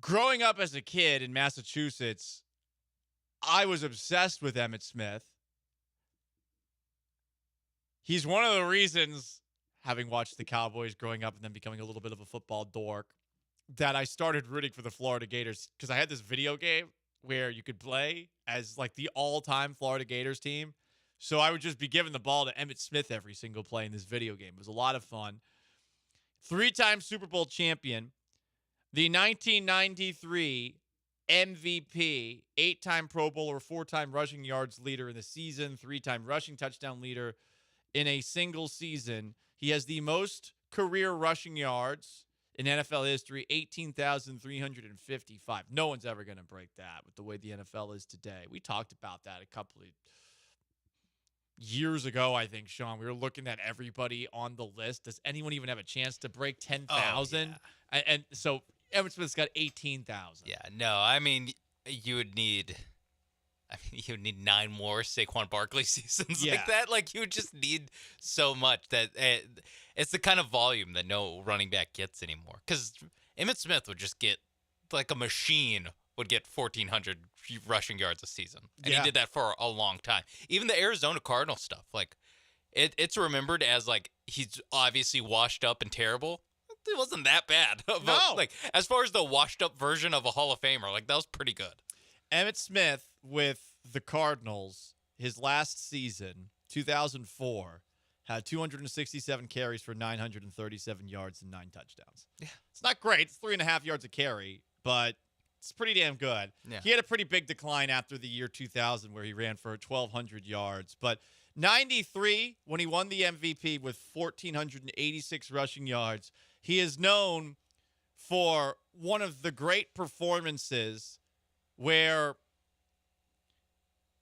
Growing up as a kid in Massachusetts, I was obsessed with Emmitt Smith. He's one of the reasons, having watched the Cowboys growing up and then becoming a little bit of a football dork, that I started rooting for the Florida Gators, because I had this video game where you could play as like the all-time Florida Gators team. So I would just be giving the ball to Emmitt Smith every single play in this video game. It was a lot of fun. 3-time Super Bowl champion, the 1993 MVP, 8-time Pro Bowler, 4-time rushing yards leader in the season, 3-time rushing touchdown leader in a single season. He has the most career rushing yards in NFL history, 18,355. No one's ever going to break that with the way the NFL is today. We talked about that a couple of years ago, I think, Sean. We were looking at everybody on the list. Does anyone even have a chance to break 10,000? Yeah. And so Emmitt Smith's got 18,000. Yeah, no, I mean, you would need 9 more Saquon Barkley seasons like that. Like, you would just need so much that it's the kind of volume that no running back gets anymore. Because Emmitt Smith would just get, like a machine, would get 1,400 rushing yards a season. And he did that for a long time. Even the Arizona Cardinal stuff, like, it's remembered as, like, he's obviously washed up and terrible. It wasn't that bad. No. Like, as far as the washed up version of a Hall of Famer, like, that was pretty good. Emmitt Smith with the Cardinals, his last season, 2004, had 267 carries for 937 yards and 9 touchdowns. Yeah. It's not great. It's 3.5 yards a carry, but it's pretty damn good. Yeah. He had a pretty big decline after the year 2000 where he ran for 1,200 yards. But 93, when he won the MVP with 1,486 rushing yards, he is known for one of the great performances where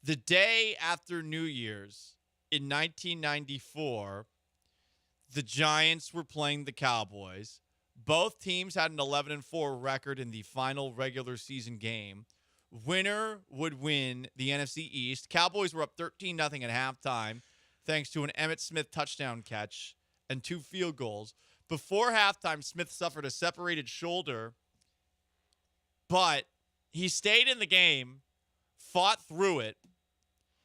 the day after New Year's in 1994, the Giants were playing the Cowboys. Both teams had an 11-4 record in the final regular season game. Winner would win the NFC East. Cowboys were up 13-0 at halftime thanks to an Emmitt Smith touchdown catch and 2 field goals. Before halftime, Smith suffered a separated shoulder, but he stayed in the game, fought through it.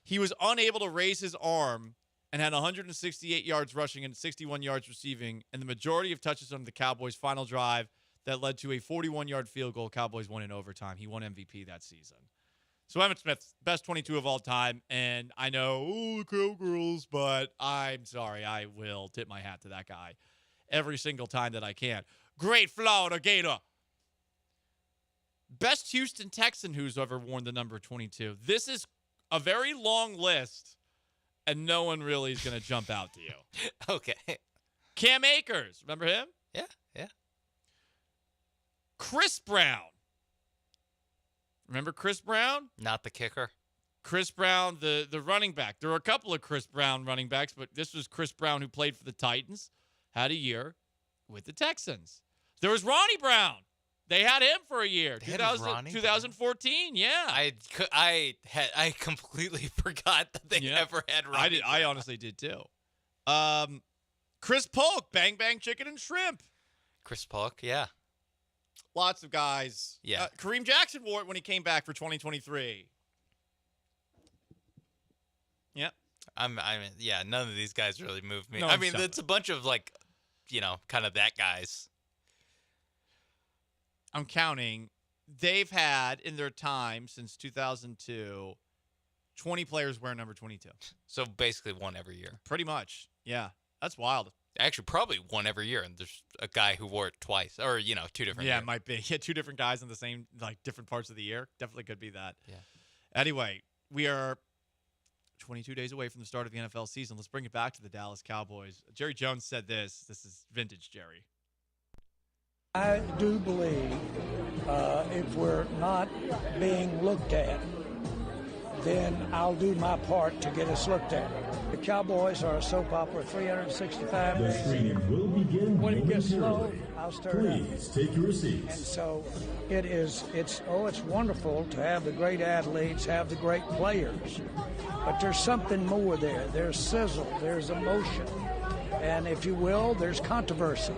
He was unable to raise his arm and had 168 yards rushing and 61 yards receiving, and the majority of touches on the Cowboys' final drive that led to a 41-yard field goal. Cowboys won in overtime. He won MVP that season. So Emmitt Smith, best 22 of all time, and I know, the Cowgirls, but I'm sorry, I will tip my hat to that guy every single time that I can. Great Florida Gator. Best Houston Texan who's ever worn the number 22. This is a very long list, and no one really is going to jump out to you. Okay. Cam Akers. Remember him? Yeah. Chris Brown. Remember Chris Brown? Not the kicker. Chris Brown, the running back. There were a couple of Chris Brown running backs, but this was Chris Brown who played for the Titans, had a year with the Texans. There was Ronnie Brown. They had him for a year. 2014, yeah. I completely forgot that they ever had Ronnie Brown. I honestly did too. Chris Polk, Bang Bang Chicken and Shrimp. Chris Polk, yeah. Lots of guys. Yeah. Kareem Jackson wore it when he came back for 2023. Yeah. None of these guys really moved me. No, I mean, it's a bunch of, like, kind of that guys. I'm counting. They've had, in their time since 2002, 20 players wear number 22. So basically one every year. Pretty much. Yeah. That's wild. Actually, probably one every year, and there's a guy who wore it twice, or 2 different. Yeah, years. It might be. Yeah, 2 different guys in the same, different parts of the year. Definitely could be that. Yeah. Anyway, we are 22 days away from the start of the NFL season. Let's bring it back to the Dallas Cowboys. Jerry Jones said this. This is vintage Jerry. I do believe if we're not being looked at, then I'll do my part to get us looked at. The Cowboys are a soap opera 365 The days. streaming will begin When it gets slow, momentarily. I'll stir it up. Please take your seats. And so it's wonderful to have the great athletes, have the great players. But there's something more there. There's sizzle, there's emotion, and if you will, there's controversy.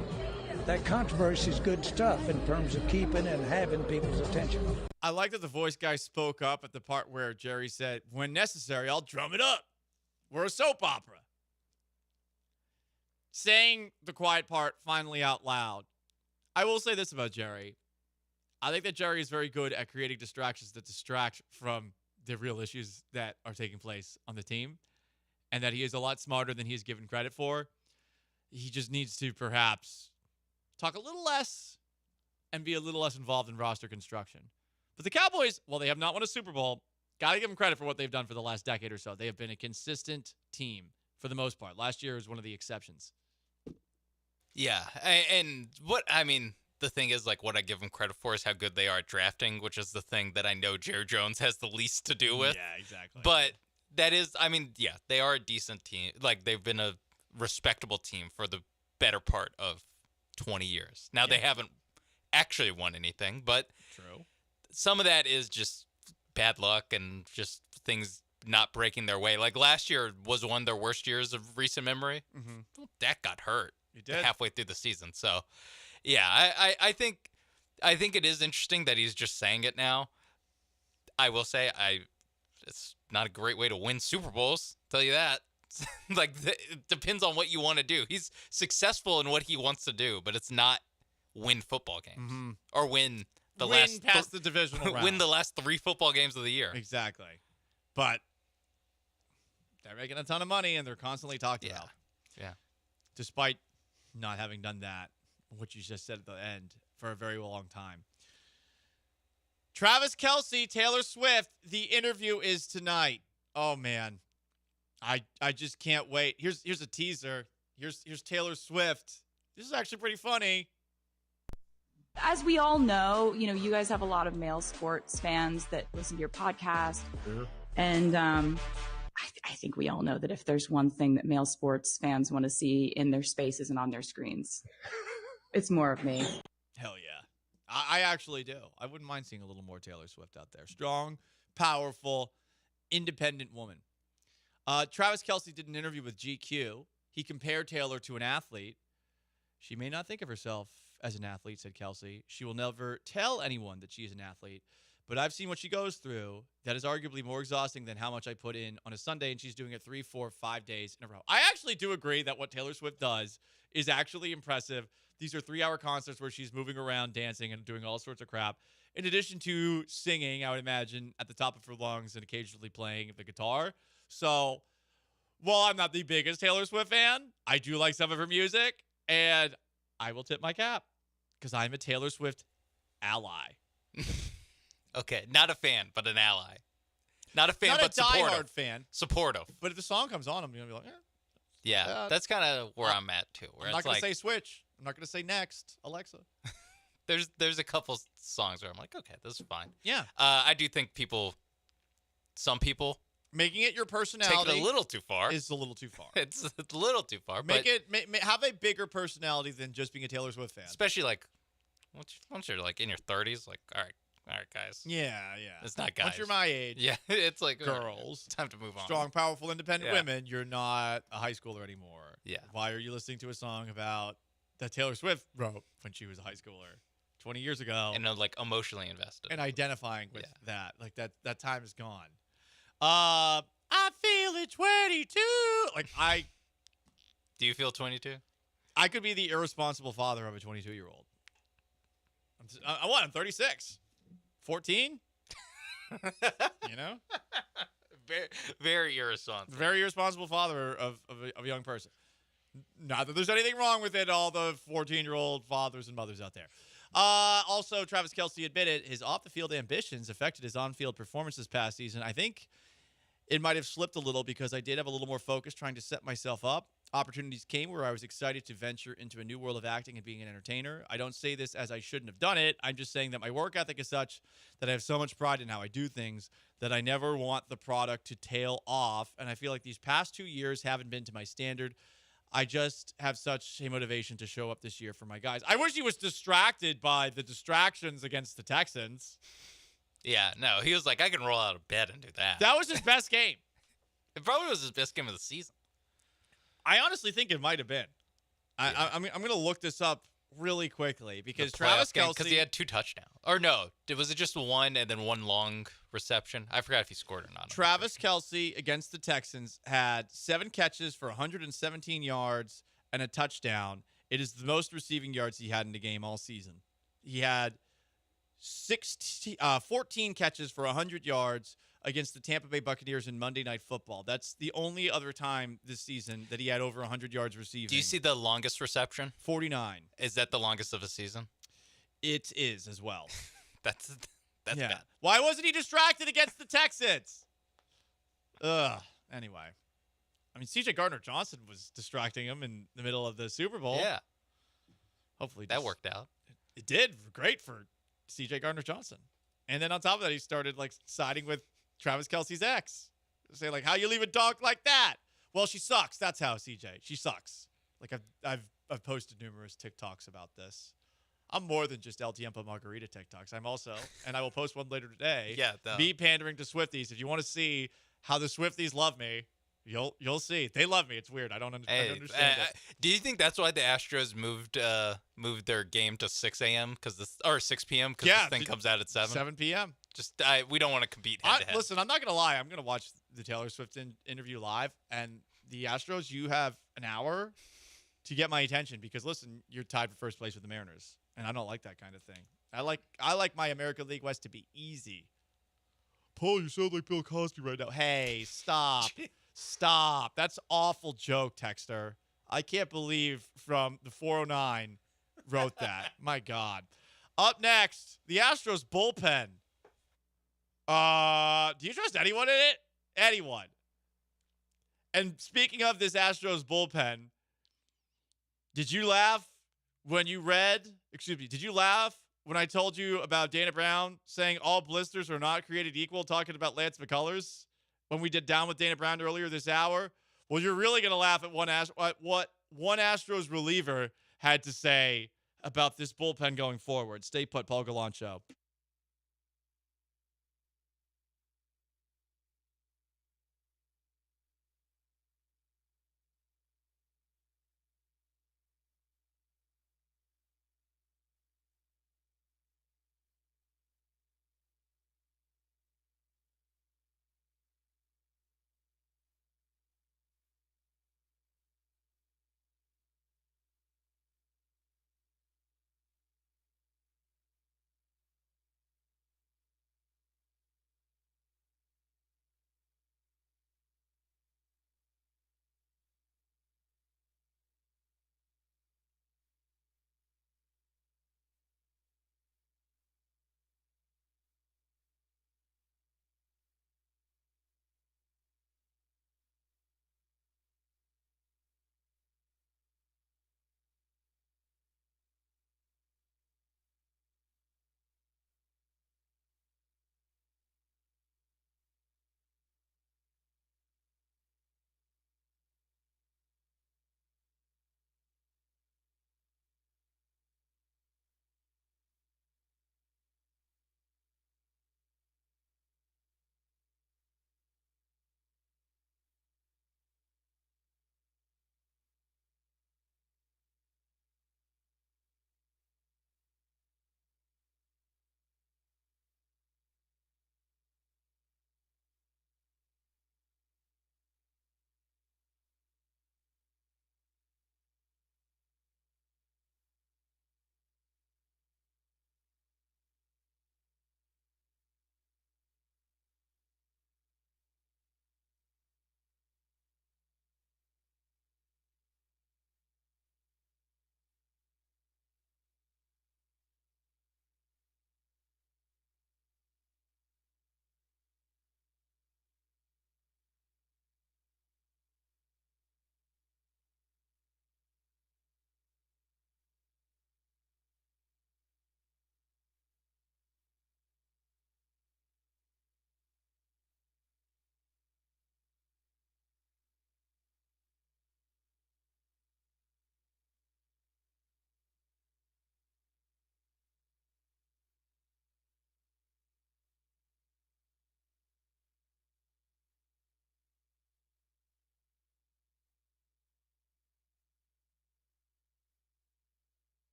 That controversy is good stuff in terms of keeping and having people's attention. I like that the voice guy spoke up at the part where Jerry said, when necessary, I'll drum it up. We're a soap opera. Saying the quiet part finally out loud. I will say this about Jerry. I think that Jerry is very good at creating distractions that distract from the real issues that are taking place on the team, and that he is a lot smarter than he is given credit for. He just needs to perhaps talk a little less and be a little less involved in roster construction. But the Cowboys, while they have not won a Super Bowl, got to give them credit for what they've done for the last decade or so. They have been a consistent team for the most part. Last year was one of the exceptions. Yeah, and the thing is, like, what I give them credit for is how good they are at drafting, which is the thing that I know Jerry Jones has the least to do with. Yeah, exactly. But that is, they are a decent team. Like, they've been a respectable team for the better part of 20 years. Now, they haven't actually won anything, but true. Some of that is just bad luck and just things not breaking their way. Like, last year was one of their worst years of recent memory. Mm-hmm. Dak got hurt did. halfway through the season. So, yeah, I think it is interesting that he's just saying it now. I will say it's not a great way to win Super Bowls, tell you that. It depends on what you want to do. He's successful in what he wants to do, but it's not win football games or win past the divisional round. Win the last 3 football games of the year. Exactly. But they're making a ton of money, and they're constantly talked about. Yeah. Despite not having done that, what you just said at the end, for a very long time. Travis Kelce, Taylor Swift, the interview is tonight. Oh, man. I just can't wait. Here's a teaser. Here's Taylor Swift. This is actually pretty funny. As we all know, you guys have a lot of male sports fans that listen to your podcast. Yeah. And I think we all know that if there's one thing that male sports fans want to see in their spaces and on their screens, it's more of me. Hell yeah. I actually do. I wouldn't mind seeing a little more Taylor Swift out there. Strong, powerful, independent woman. Travis Kelce did an interview with GQ. He compared Taylor to an athlete. She may not think of herself as an athlete, said Kelce. She will never tell anyone that she is an athlete. But I've seen what she goes through. That is arguably more exhausting than how much I put in on a Sunday, and she's doing it 3, 4, 5 days in a row. I actually do agree that what Taylor Swift does is actually impressive. These are 3-hour concerts where she's moving around, dancing, and doing all sorts of crap. In addition to singing, I would imagine, at the top of her lungs and occasionally playing the guitar. So, while I'm not the biggest Taylor Swift fan, I do like some of her music, and I will tip my cap because I'm a Taylor Swift ally. Okay, not a fan, but an ally. Not a fan, not but a diehard supportive. fan. Supportive. But if the song comes on, I'm going to be like, yeah, that's kind of where I'm at, too. Where I'm not going to say switch. I'm not going to say next, Alexa. There's a couple songs where I'm like, okay, this is fine. Yeah. I do think some people... Making it your personality take it a little too far. Is a little too far. It's a little too far. Have a bigger personality than just being a Taylor Swift fan. Especially like once you're like in your 30s, like all right, guys. Yeah. It's not guys. Once you're my age. Yeah, it's like girls. It's time to move on. Strong, powerful, independent women. You're not a high schooler anymore. Yeah. Why are you listening to a song about that Taylor Swift wrote when she was a high schooler 20 years ago? And like emotionally invested. And identifying with that. Like that time is gone. I feel it 22. Like Do you feel 22? I could be the irresponsible father of a 22-year-old. I'm 36. 14? You know? Very, very irresponsible. Very irresponsible father of a young person. Not that there's anything wrong with it, all the 14-year-old fathers and mothers out there. Also, Travis Kelce admitted his off-the-field ambitions affected his on-field performance this past season. I think it might have slipped a little because I did have a little more focus trying to set myself up Opportunities came where I was excited to venture into a new world of acting and being an entertainer. I don't say this as I shouldn't have done it. I'm just saying that my work ethic is such that I have so much pride in how I do things that I never want the product to tail off. And I feel like these past 2 years haven't been to my standard. I just have such a motivation to show up this year for my guys. I wish he was distracted by the distractions against the Texans. Yeah, no, he was like, I can roll out of bed and do that. That was his best game. It probably was his best game of the season. I honestly think it might have been. Yeah. I'm going to look this up really quickly because Travis Kelce, because he had 2 touchdowns. Or no, was it just one and then one long reception? I forgot if he scored or not. Travis Kelce against the Texans had 7 catches for 117 yards and a touchdown. It is the most receiving yards he had in the game all season. He had 14 catches for 100 yards against the Tampa Bay Buccaneers in Monday Night Football. That's the only other time this season that he had over 100 yards receiving. Do you see the longest reception? 49. Is that the longest of a season? It is as well. That's bad. Why wasn't he distracted against the Texans? Anyway. I mean, C.J. Gardner-Johnson was distracting him in the middle of the Super Bowl. Yeah. Hopefully that worked out. It did. Great for C.J. Gardner-Johnson. And then on top of that, he started siding with Travis Kelce's ex. Say how you leave a dog like that? Well, she sucks. That's how, CJ. She sucks. I've posted numerous TikToks about this. I'm more than just El Tiempo Margarita TikToks. I'm also, and I will post one later today. Yeah, me pandering to Swifties. If you want to see how the Swifties love me, you'll see. They love me. It's weird. I don't understand it. Do you think that's why the Astros moved their game to 6 a.m. or 6 p.m. because this thing comes out at 7? 7 p.m. We don't want to compete head-to-head. Listen, I'm not going to lie. I'm going to watch the Taylor Swift interview live. And the Astros, you have an hour to get my attention because, listen, you're tied for first place with the Mariners. And I don't like that kind of thing. I like my American League West to be easy. Paul, you sound like Bill Cosby right now. Hey, stop. Stop. That's awful joke, Texter. I can't believe from the 409 wrote that. My God. Up next, the Astros bullpen. Do you trust anyone in it? Anyone. And speaking of this Astros bullpen, did you laugh when I told you about Dana Brown saying all blisters are not created equal, talking about Lance McCullers when we did Down with Dana Brown earlier this hour? Well, you're really going to laugh at what one Astros reliever had to say about this bullpen going forward. Stay put, Paul Gallant Show.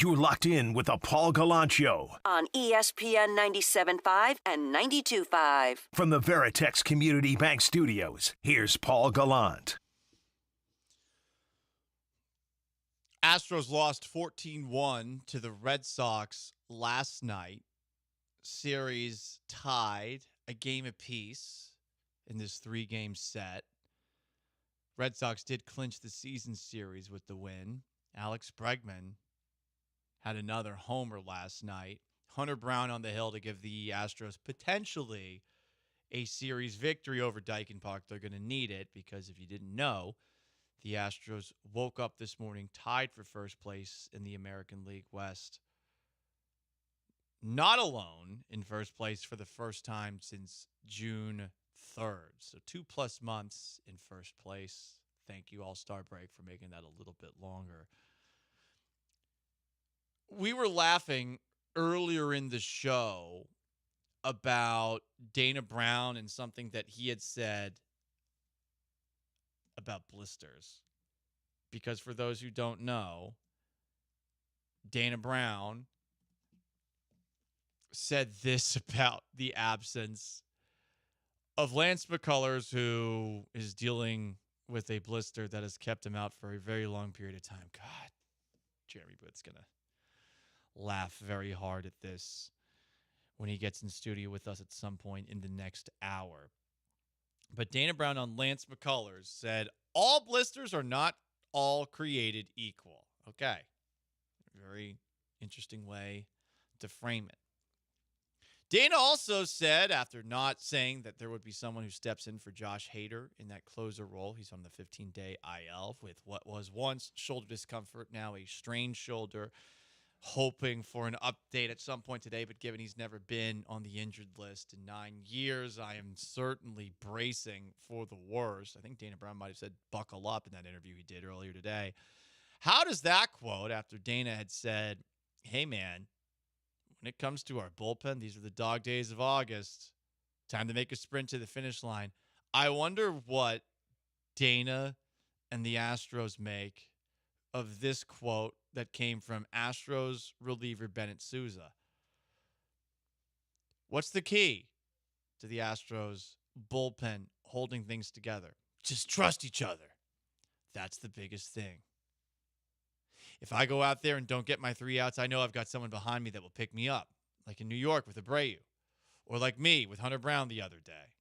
You're locked in with the Paul Gallant Show on ESPN 97.5 and 92.5. From the Veritex Community Bank Studios, here's Paul Gallant. Astros lost 14-1 to the Red Sox last night. Series tied a game apiece in this 3-game set. Red Sox did clinch the season series with the win. Alex Bregman had another homer last night. Hunter Brown on the hill to give the Astros potentially a series victory over Dyken Park. They're going to need it because if you didn't know, the Astros woke up this morning tied for first place in the American League West. Not alone in first place for the first time since June 3rd. So 2+ months in first place. Thank you, All-Star Break, for making that a little bit longer. We were laughing earlier in the show about Dana Brown and something that he had said about blisters. Because for those who don't know, Dana Brown said this about the absence of Lance McCullers, who is dealing with a blister that has kept him out for a very long period of time. God, Jeremy Booth's going to laugh very hard at this when he gets in studio with us at some point in the next hour. But Dana Brown on Lance McCullers said, all blisters are not all created equal. Okay. Very interesting way to frame it. Dana also said, after not saying that there would be someone who steps in for Josh Hader in that closer role, he's on the 15-day IL with what was once shoulder discomfort, now a strained shoulder, hoping for an update at some point today, but given he's never been on the injured list in 9 years, I am certainly bracing for the worst. I think Dana Brown might have said buckle up in that interview he did earlier today. How does that quote, after Dana had said, hey, man, when it comes to our bullpen, these are the dog days of August. Time to make a sprint to the finish line. I wonder what Dana and the Astros make of this quote that came from Astros reliever Bennett Sousa. What's the key to the Astros bullpen holding things together? Just trust each other. That's the biggest thing. If I go out there and don't get my 3 outs, I know I've got someone behind me that will pick me up, like in New York with Abreu, or like me with Hunter Brown the other day.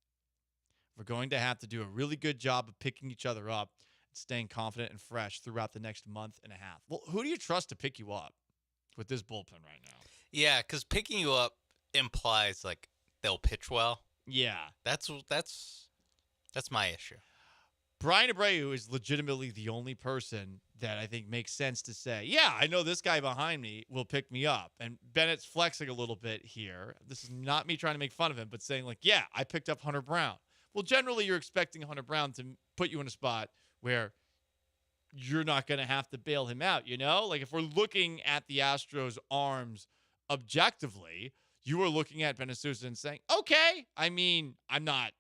We're going to have to do a really good job of picking each other up and staying confident and fresh throughout the next month and a half. Well, who do you trust to pick you up with this bullpen right now? Yeah, because picking you up implies like they'll pitch well. Yeah. That's my issue. Brian Abreu is legitimately the only person that I think makes sense to say, yeah, I know this guy behind me will pick me up. And Bennett's flexing a little bit here. This is not me trying to make fun of him, but saying like, yeah, I picked up Hunter Brown. Well, generally you're expecting Hunter Brown to put you in a spot where you're not going to have to bail him out, you know? Like if we're looking at the Astros arms objectively, you are looking at Bennett Sousa and saying, okay, I mean, I'm not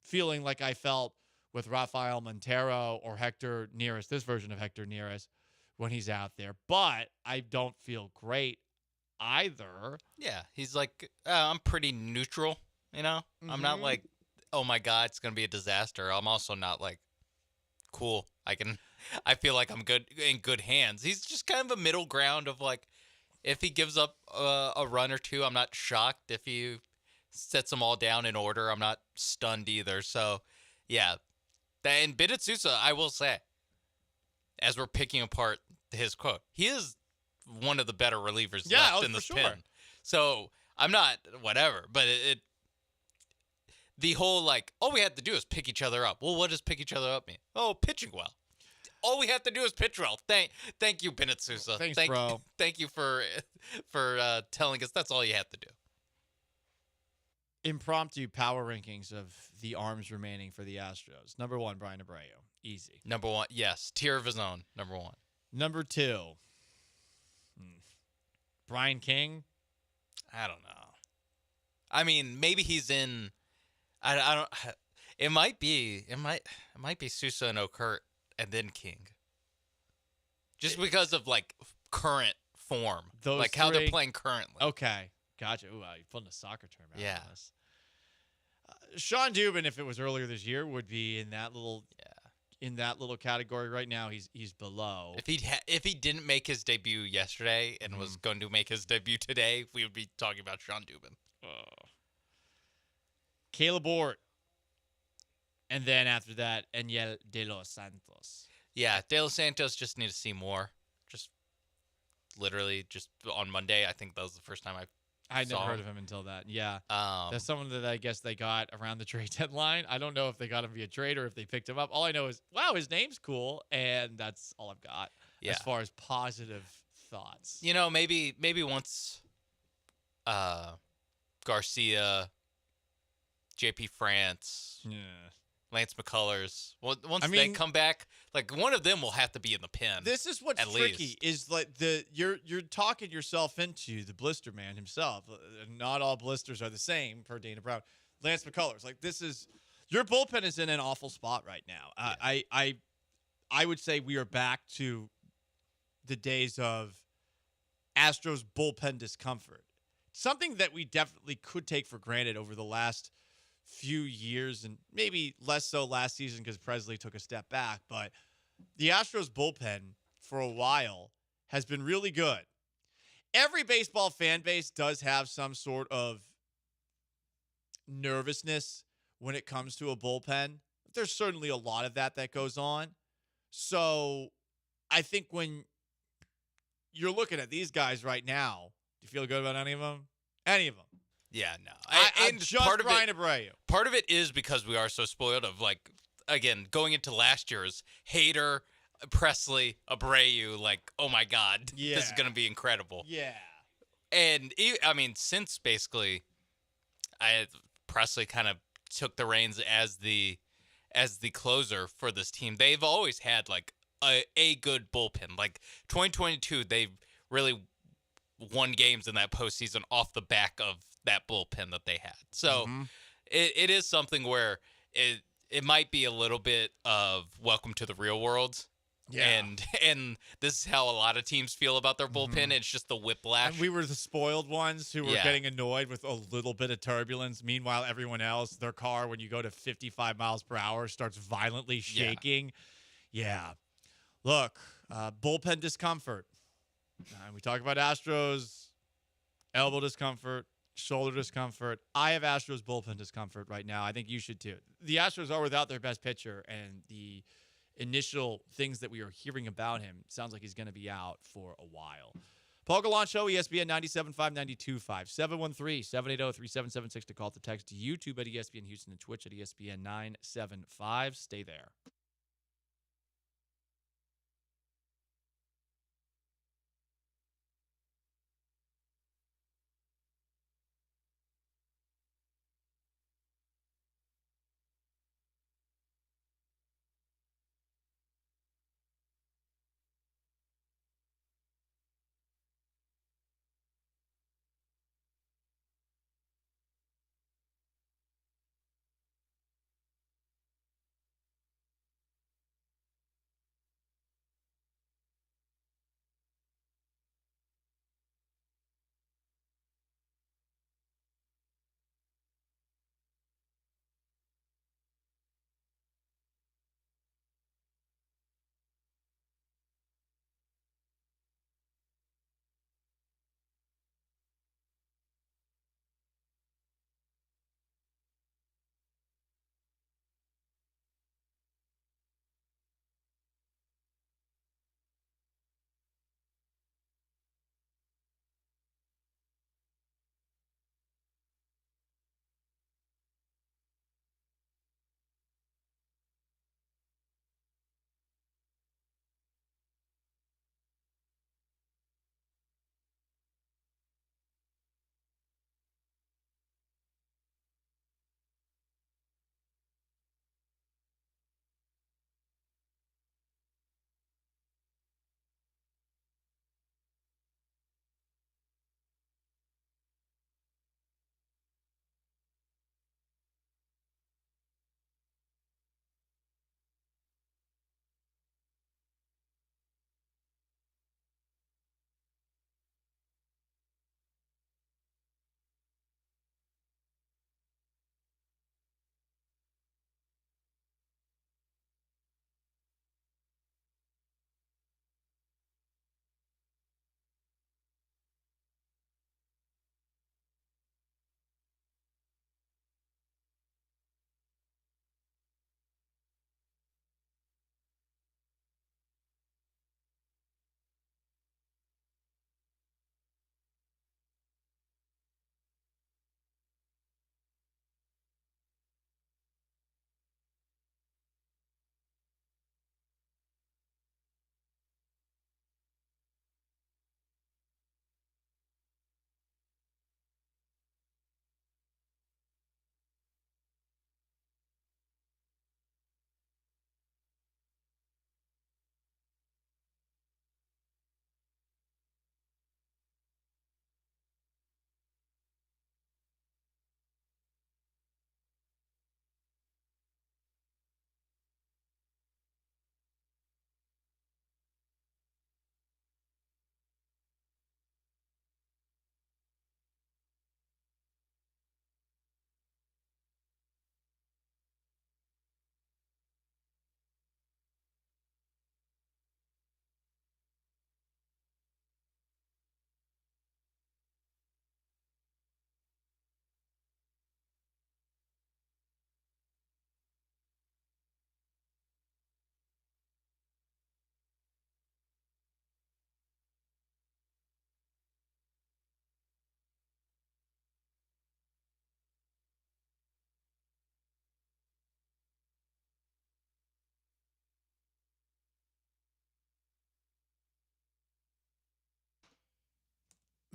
feeling like I felt with Rafael Montero or Hector Neris, this version of Hector Neris, when he's out there. But I don't feel great either. Yeah, he's like, I'm pretty neutral, you know? Mm-hmm. I'm not like, oh my God, it's going to be a disaster. I'm also not like, cool, I feel like I'm good in good hands. He's just kind of a middle ground of like, if he gives up a run or two, I'm not shocked. If he sets them all down in order, I'm not stunned either. So, yeah. And Bennett Sousa, I will say, as we're picking apart his quote, he is one of the better relievers left in this pen. So I'm not whatever, but the whole like, all we have to do is pick each other up. Well, what does pick each other up mean? Oh, pitching well. All we have to do is pitch well. Thank you, Bennett Sousa. Thanks, bro. Thank you for telling us that's all you have to do. Impromptu power rankings of the arms remaining for the Astros. Number 1, Brian Abreu. Easy. Number 1, yes. Tier of his own. Number 1. Number 2, Brian King. I don't know. I mean, maybe he's in. I don't. It might be Sousa and Okert and then King. Just because of like current form, Those like how they're three? playing currently. Okay, gotcha. Ooh, you're pulling a soccer term out Yeah. of this. Sean Dubin, if it was earlier this year, would be in that little category. Right now, he's below. If he didn't make his debut yesterday and was going to make his debut today, we would be talking about Sean Dubin. Caleb Ort. And then after that, Eniel De Los Santos. Yeah, De Los Santos just need to see more. Just literally just on Monday, I think that was the first time I never saw heard him. of him until that. Yeah. That's someone that I guess they got around the trade deadline. I don't know if they got him via trade or if they picked him up. All I know is, wow, his name's cool, and that's all I've got as far as positive thoughts. You know, maybe once Garcia, JP France, Lance McCullers, once they come back, like one of them will have to be in the pen. This is what's tricky is like you're talking yourself into the blister man himself. Not all blisters are the same, per Dana Brown. Lance McCullers, like this is your bullpen is in an awful spot right now. I would say we are back to the days of Astros bullpen discomfort. Something that we definitely could take for granted over the last few years, and maybe less so last season because Presley took a step back. But the Astros bullpen for a while has been really good. Every baseball fan base does have some sort of nervousness when it comes to a bullpen. There's certainly a lot of that goes on. So I think when you're looking at these guys right now, do you feel good about any of them? Any of them? Yeah, no. And just part of Ryan Abreu. Part of it is because we are so spoiled of, like, again, going into last year's Hader, Presley, Abreu, like, oh my God, this is going to be incredible. Yeah. And, I mean, since basically Presley kind of took the reins as the closer for this team, they've always had, like, a good bullpen. Like, 2022, they've really won games in that postseason off the back of that bullpen that they had. So it is something where it might be a little bit of welcome to the real world. Yeah. And this is how a lot of teams feel about their bullpen. It's just the whiplash. And we were the spoiled ones who were getting annoyed with a little bit of turbulence. Meanwhile, everyone else, their car, when you go to 55 miles per hour, starts violently shaking. Yeah. Look, bullpen discomfort. We talk about Astros, elbow discomfort, shoulder discomfort. I have Astros bullpen discomfort right now. I think you should too. The Astros are without their best pitcher, and the initial things that we are hearing about him sounds like he's going to be out for a while. Paul Gallant Show, ESPN 97.5, 92.5, 713-780-3776 to call to text YouTube at ESPN Houston and Twitch at ESPN 975. Stay there.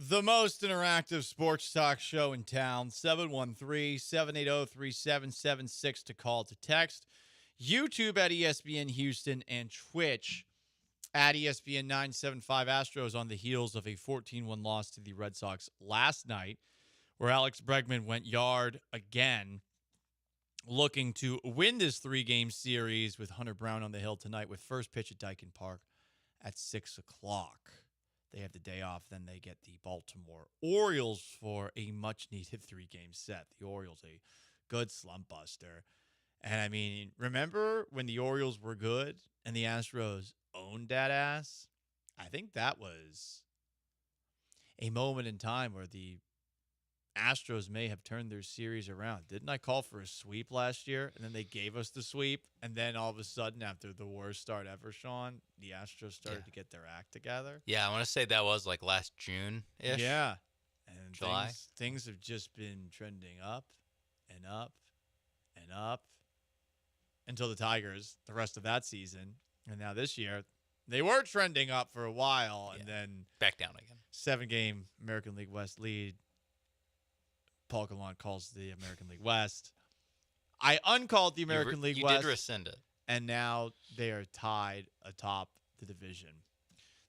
The most interactive sports talk show in town. 713-780-3776 to call, to text. YouTube at ESPN Houston and Twitch at ESPN 975. Astros on the heels of a 14-1 loss to the Red Sox last night, where Alex Bregman went yard again, looking to win this 3-game series with Hunter Brown on the hill tonight with first pitch at Dyken Park at 6 o'clock. They have the day off. Then they get the Baltimore Orioles for a much-needed 3-game set. The Orioles, a good slump buster. And, I mean, remember when the Orioles were good and the Astros owned that ass? I think that was a moment in time where the Astros may have turned their series around. Didn't I call for a sweep last year? And then they gave us the sweep. And then all of a sudden, after the worst start ever, Sean, the Astros started to get their act together. Yeah, I want to say that was like last June-ish. Yeah. And July. Things have just been trending up and up and up until the Tigers, the rest of that season. And now this year, they were trending up for a while and then back down again. 7-game American League West lead. Paul Gallant calls the American League West. I uncalled the American League West. You did rescind it. And now they are tied atop the division,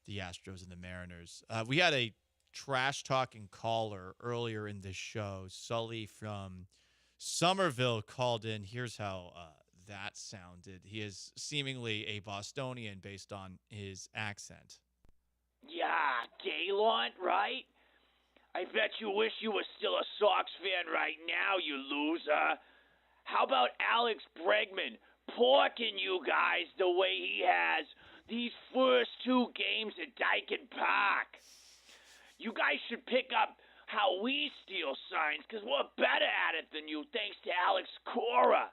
the Astros and the Mariners. We had a trash-talking caller earlier in this show. Sully from Somerville called in. Here's how that sounded. He is seemingly a Bostonian based on his accent. Yeah, Gallant, right? I bet you wish you were still a Sox fan right now, you loser. How about Alex Bregman porking you guys the way he has these first 2 games at Dyken Park? You guys should pick up how we steal signs, because we're better at it than you, thanks to Alex Cora.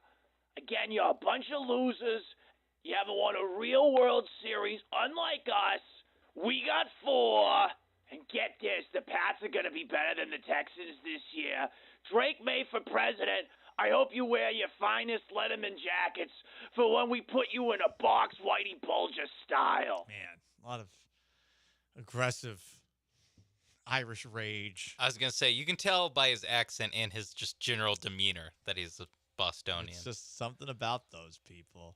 Again, you're a bunch of losers. You haven't won a real World Series, unlike us. We got 4. And get this, the Pats are going to be better than the Texans this year. Drake May for president. I hope you wear your finest Letterman jackets for when we put you in a box, Whitey Bulger style. Man, a lot of aggressive Irish rage. I was going to say, you can tell by his accent and his just general demeanor that he's a Bostonian. It's just something about those people.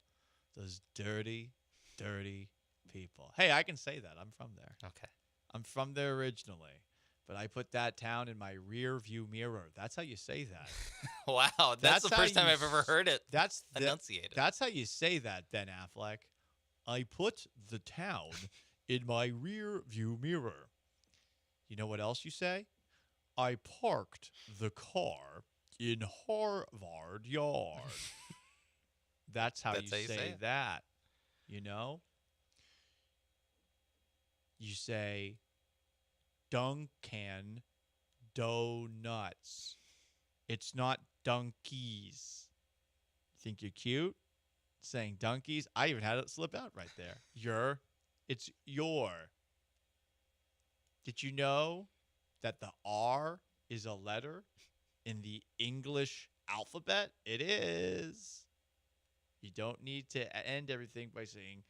Those dirty, dirty people. Hey, I can say that. I'm from there. Okay. I'm from there originally, but I put that town in my rear view mirror. That's how you say that. Wow, that's the first time I've ever heard it enunciated. That's how you say that, Ben Affleck. I put the town in my rear view mirror. You know what else you say? I parked the car in Harvard Yard. That's how you say that. You know? You say Dunkin' Donuts. It's not donkeys. Think you're cute? Saying donkeys? I even had it slip out right there. It's your. Did you know that the R is a letter in the English alphabet? It is. You don't need to end everything by saying,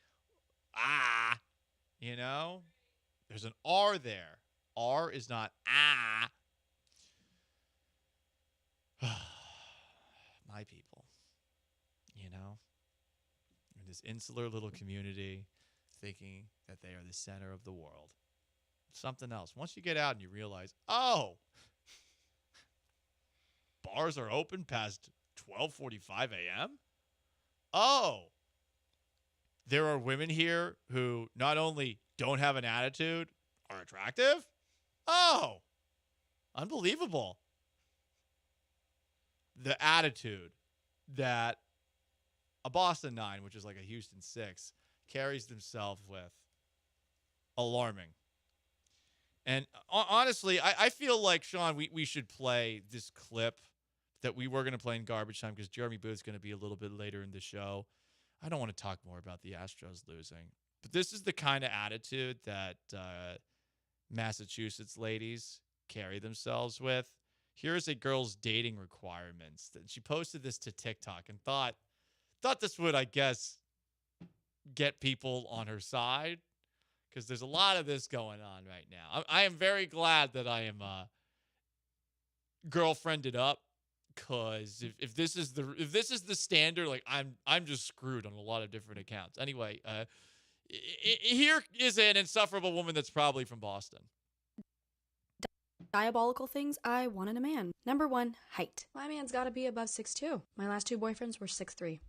ah, you know? There's an R there. R is not ah. My people, you know, in this insular little community, thinking that they are the center of the world. Something else. Once you get out and you realize, oh, bars are open past 12:45 a.m. Oh, there are women here who not only don't have an attitude, are attractive. Oh, unbelievable. The attitude that a Boston 9, which is like a Houston 6, carries themselves with. Alarming. And honestly, I feel like, Sean, we should play this clip that we were going to play in garbage time because Jeremy Booth's going to be a little bit later in the show. I don't want to talk more about the Astros losing. But this is the kind of attitude that Massachusetts ladies carry themselves with. Here's a girl's dating requirements. She posted this to TikTok and thought this would, I guess, get people on her side because there's a lot of this going on right now. I am very glad that I am girlfriended up, because if this is the standard, like I'm just screwed on a lot of different accounts. Anyway, here is an insufferable woman that's probably from Boston. Diabolical things I want in a man. Number 1, height. My man's got to be above 6'2". My last 2 boyfriends were 6'3".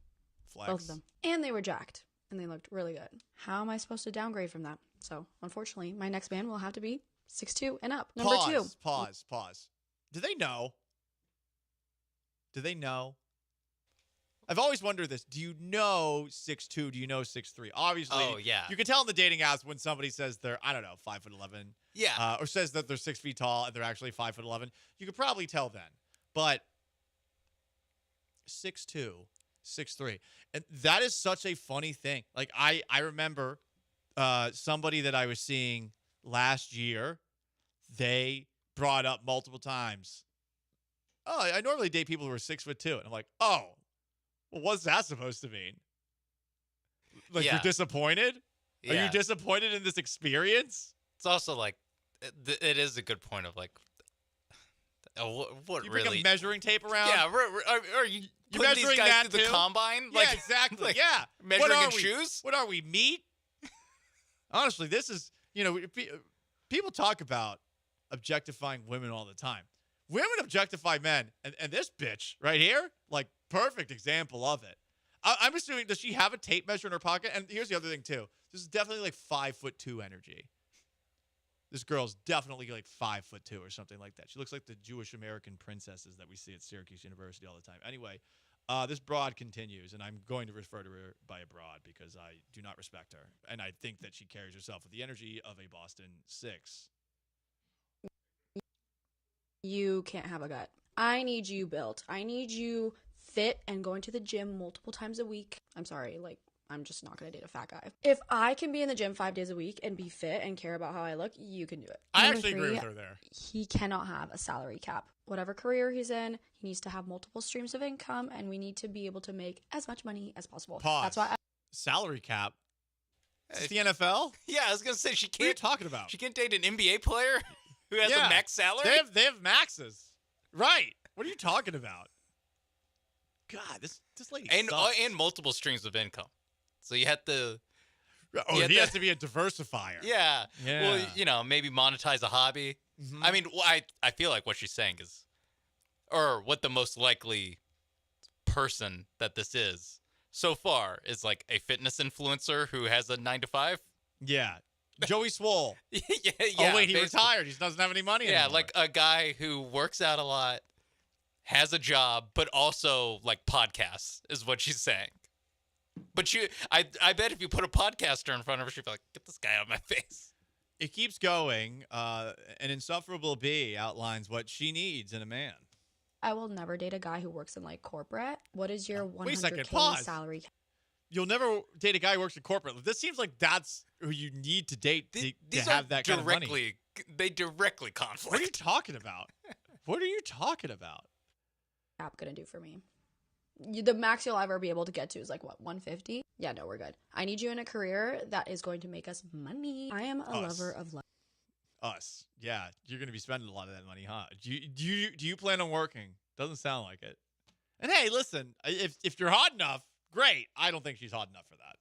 Flex. Both of them. And they were jacked. And they looked really good. How am I supposed to downgrade from that? So, unfortunately, my next man will have to be 6'2" and up. Number 2. Pause. Do they know? I've always wondered this. Do you know 6'2"? Do you know 6'3"? Obviously, you can tell in the dating apps when somebody says they're, 5'11". Yeah. Or says that they're 6 feet tall and they're actually 5'11". You could probably tell then. But 6'2", 6'3". And that is such a funny thing. Like, I remember somebody that I was seeing last year, they brought up multiple times, oh, I normally date people who are 6'2". And I'm like, oh, well, what's that supposed to mean? Like, you're disappointed? Yeah. Are you disappointed in this experience? It's also like, it is a good point of like, what you really? Bring a measuring tape around? Yeah, are you putting measuring these guys that through the too? combine? Yeah, exactly. Like, yeah. Measuring in shoes? What are we, meat? Honestly, this is, people talk about objectifying women all the time. Women objectify men, and this bitch right here, like, perfect example of it. I'm assuming, does she have a tape measure in her pocket? And here's the other thing, too. This is definitely like 5'2" energy. This girl's definitely like 5'2" or something like that. She looks like the Jewish American princesses that we see at Syracuse University all the time. Anyway, this broad continues, and I'm going to refer to her by a broad because I do not respect her. And I think that she carries herself with the energy of a Boston 6. You can't have a gut. I need you built. I need you fit and going to the gym multiple times a week. I'm sorry, like, I'm just not going to date a fat guy. If I can be in the gym 5 days a week and be fit and care about how I look, you can do it. I actually agree with her there. He cannot have a salary cap. Whatever career he's in, he needs to have multiple streams of income, and we need to be able to make as much money as possible. Pause. That's why salary cap? Is this the NFL? Yeah, I was going to say, she can't. What are you talking about? She can't date an NBA player who has a max salary? They have maxes. Right. What are you talking about? God, this lady sucks. And multiple streams of income. So you have to... he has to be a diversifier. Yeah. Well, maybe monetize a hobby. Mm-hmm. I mean, I feel like what she's saying is... Or what the most likely person that this is so far is like a fitness influencer who has a 9-to-5. Yeah. Joey Swole. yeah. Oh, wait, he retired. He doesn't have any money anymore. Yeah, like a guy who works out a lot, has a job, but also, like, podcasts is what she's saying. But I bet if you put a podcaster in front of her, she'd be like, get this guy out of my face. It keeps going. An insufferable B outlines what she needs in a man. I will never date a guy who works in, like, corporate. What is your 100K Wait a second, pause. salary? You'll never date a guy who works in corporate. This seems like that's who you need to date to have that kind of money. They directly conflict. What are you talking about? What are you talking about? App gonna do for me? The max you'll ever be able to get to is like, what, 150? Yeah, no, we're good. I need you in a career that is going to make us money. I am a lover of life. Us. Yeah, you're going to be spending a lot of that money, huh? Do you plan on working? Doesn't sound like it. And hey, listen, if you're hot enough, great. I don't think she's hot enough for that.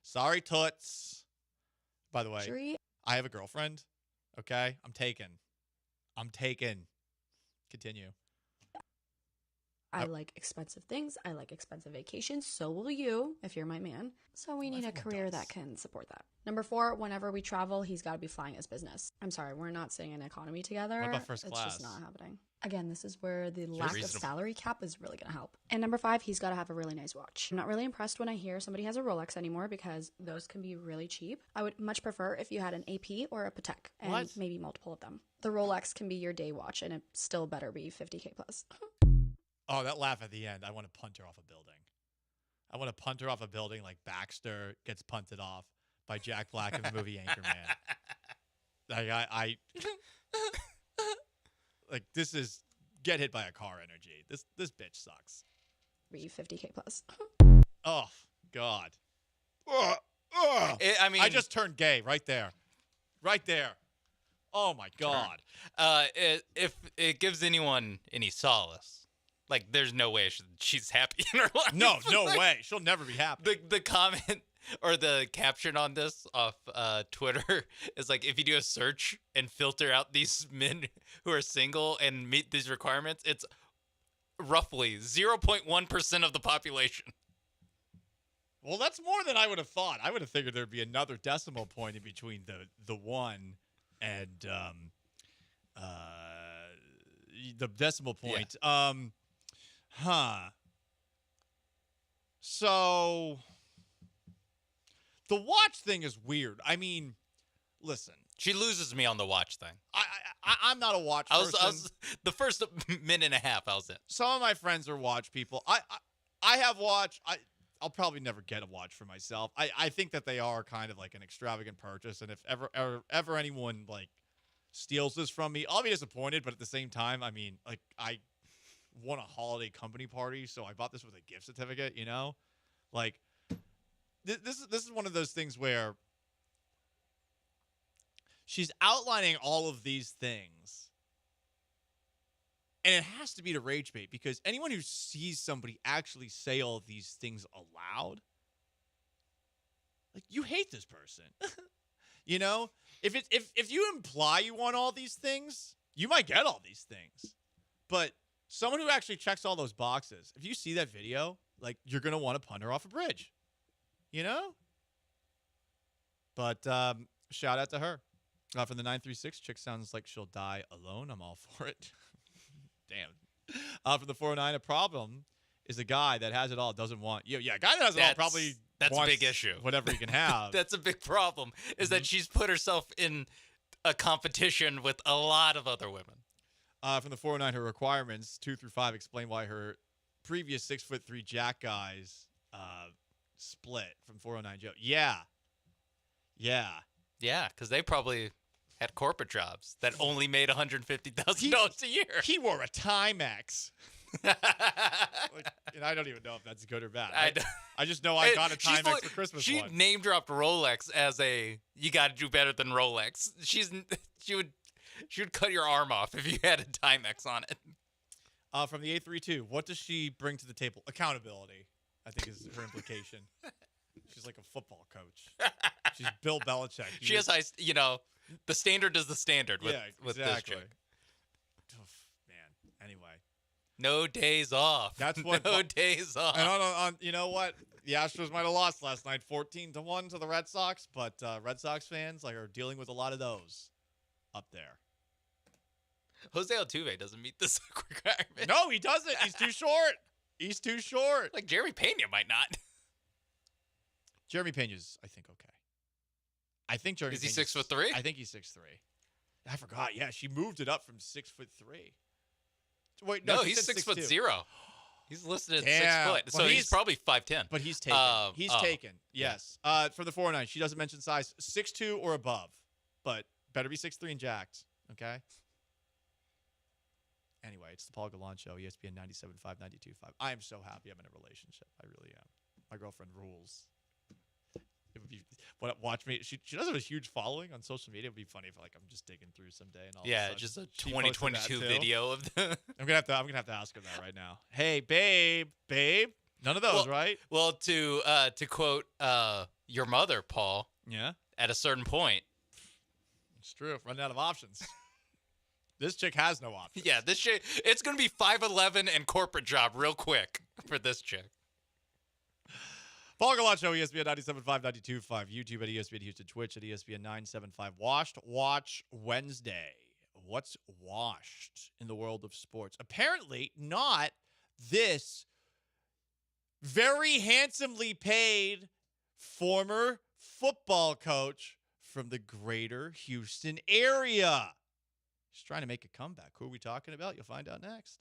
Sorry, toots. By the way, I have a girlfriend. Okay? I'm taken. Continue. I like expensive things. I like expensive vacations. So will you, if you're my man. So we need a career that can support that. Number 4, whenever we travel, he's got to be flying his business. I'm sorry, we're not sitting in economy together. What about first class? It's just not happening. Again, this is where the lack of salary cap is really going to help. And number 5, he's got to have a really nice watch. I'm not really impressed when I hear somebody has a Rolex anymore because those can be really cheap. I would much prefer if you had an AP or a Patek and maybe multiple of them. The Rolex can be your day watch and it still better be 50K plus. Oh, that laugh at the end. I want to punt her off a building. I want to punt her off a building like Baxter gets punted off by Jack Black in the movie Anchorman. Like like this is get hit by a car energy. This bitch sucks. Be 50K plus. Oh God. I just turned gay right there. Right there. Oh, my God. If it gives anyone any solace, like, there's no way she's happy in her life. No way. She'll never be happy. The comment or the caption on this off Twitter is like, if you do a search and filter out these men who are single and meet these requirements, it's roughly 0.1% of the population. Well, that's more than I would have thought. I would have figured there'd be another decimal point in between the 1 and the decimal point. Yeah. So the watch thing is weird. I mean, listen. She loses me on the watch thing. I'm not a watch person. I was the first minute and a half I was in. Some of my friends are watch people. I have watch. I'll probably never get a watch for myself. I think that they are kind of like an extravagant purchase, and if ever anyone like steals this from me, I'll be disappointed. But at the same time, I mean, like, I won a holiday company party, so I bought this with a gift certificate. You know, like this is one of those things where she's outlining all of these things. And it has to be to rage bait, because anyone who sees somebody actually say all of these things aloud, like, you hate this person. You know? If you imply you want all these things, you might get all these things. But someone who actually checks all those boxes, if you see that video, like, you're going to want to punt her off a bridge. You know? But shout out to her. From the 936, chick sounds like she'll die alone. I'm all for it. Damn. From the 409, a problem is a guy that has it all, doesn't want. Yeah, a guy that has it all probably that's wants a big issue. Whatever he can have. That's a big problem, is that she's put herself in a competition with a lot of other women. From the 409, her requirements, 2 through 5, explain why her previous 6'3" Jack guys split from 409 Joe. Yeah, because they probably had corporate jobs that only made $150,000 a year. He wore a Timex. Like, and I don't even know if that's good or bad. I just know I got a Timex for Christmas. She name dropped Rolex as you got to do better than Rolex. She would cut your arm off if you had a Timex on it. From the 832, what does she bring to the table? Accountability, I think, is her implication. She's like a football coach. She's Bill Belichick. She has the standard is the standard with this chick. Man, anyway. No days off. That's what. No days off. And on you know what? The Astros might have lost last night, 14-1 to the Red Sox, but Red Sox fans are dealing with a lot of those up there. Jose Altuve doesn't meet this requirement. No, he doesn't. He's too short. Like, Jeremy Pena might not. Jeremy Pena's, I think, okay. I think Jeremy Is he Pena's, 6'3"? I think he's 6'3". I forgot. Yeah, she moved it up from 6'3". Wait, no, he's 6'0". He's listed at 6 foot, so well, he's probably 5'10". But he's taken. He's taken. Yes. For the 409, she doesn't mention size. 6'2" or above, but better be 6'3" and jacked. Okay. Anyway, it's the Paul Gallant Show, ESPN 97.5, 92.5. I am so happy I'm in a relationship. I really am. My girlfriend rules. It would be watch me. She does have a huge following on social media. It would be funny if I'm just digging through someday and all. Yeah, just a 2022 video of the. I'm gonna have to ask her that right now. Hey, babe. None of those, right? Well, to quote your mother, Paul. Yeah. At a certain point. It's true. Running out of options. This chick has no options. Yeah, this chick. It's gonna be 5'11" and corporate job real quick for this chick. Paul Gallant Show, ESPN 97.5, 92.5, YouTube at ESPN Houston, Twitch at ESPN 975. Watch Wednesday. What's washed in the world of sports? Apparently not this very handsomely paid former football coach from the greater Houston area. He's trying to make a comeback. Who are we talking about? You'll find out next.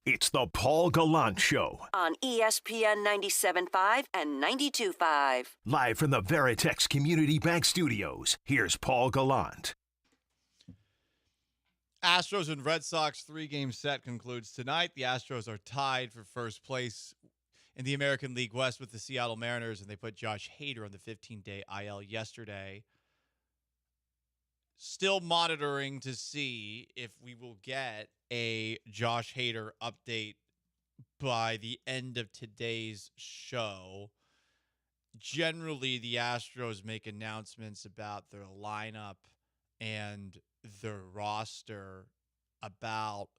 It's the Paul Gallant Show. On ESPN 97.5 and 92.5. Live from the Veritex Community Bank Studios, here's Paul Gallant. Astros and Red Sox 3-game set concludes tonight. The Astros are tied for first place in the American League West with the Seattle Mariners, and they put Josh Hader on the 15-day IL yesterday. Still monitoring to see if we will get a Josh Hader update by the end of today's show. Generally, the Astros make announcements about their lineup and their roster about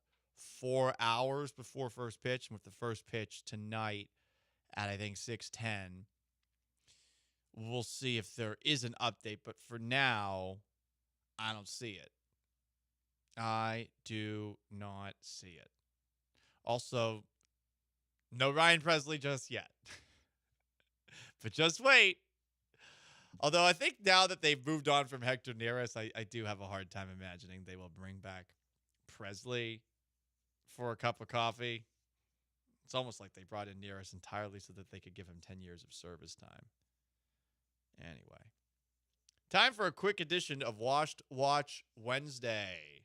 4 hours before first pitch, and with the first pitch tonight at, I think, 6:10. We'll see if there is an update, but for now, I don't see it. I do not see it. Also, no Ryan Presley just yet. But just wait. Although I think now that they've moved on from Hector Neris, I do have a hard time imagining they will bring back Presley for a cup of coffee. It's almost like they brought in Neris entirely so that they could give him 10 years of service time. Anyway. Time for a quick edition of Washed Watch Wednesday.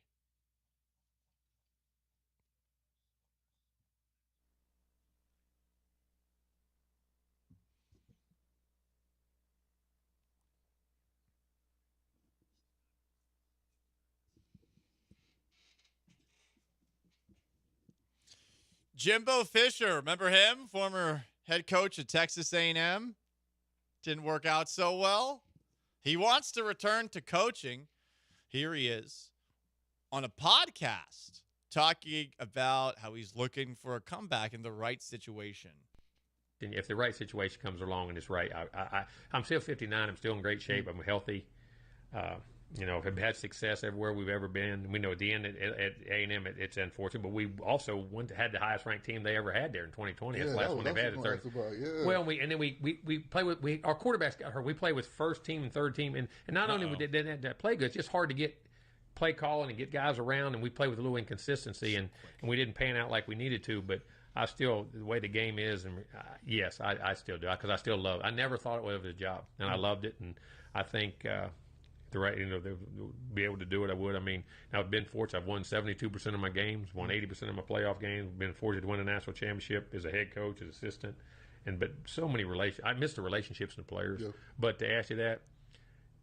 Jimbo Fisher, remember him? Former head coach at Texas A&M. Didn't work out so well. He wants to return to coaching. Here he is on a podcast talking about how he's looking for a comeback in the right situation. If the right situation comes along and it's right, I'm still 59. I'm still in great shape. I'm healthy. I've had success everywhere we've ever been. We know at the end at A&M it's unfortunate, but we also had the highest ranked team they ever had there in 2020. That's the last one they've had. Well, we play with our quarterbacks got hurt. We play with first team and third team, and not only we didn't play good, it's just hard to get play calling and get guys around, and we play with a little inconsistency, and we didn't pan out like we needed to. But I still, the way the game is, and yes, I still do, because I still love it. I never thought it was a job, and I loved it, and I think. Be able to do it, I would. I mean, I've been fortunate. I've won 72% of my games, won 80% of my playoff games, been fortunate to win a national championship as a head coach, as assistant, but so many I miss the relationships and the players. Yeah. But to ask you that,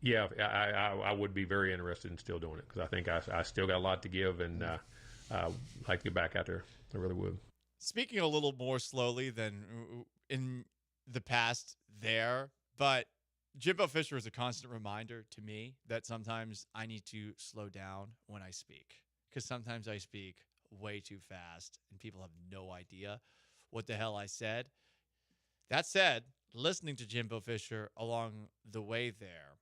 yeah, I would be very interested in still doing it, because I think I still got a lot to give, and I'd like to get back out there. I really would. Speaking a little more slowly than in the past there, but Jimbo Fisher is a constant reminder to me that sometimes I need to slow down when I speak, because sometimes I speak way too fast and people have no idea what the hell I said. That said, listening to Jimbo Fisher along the way there,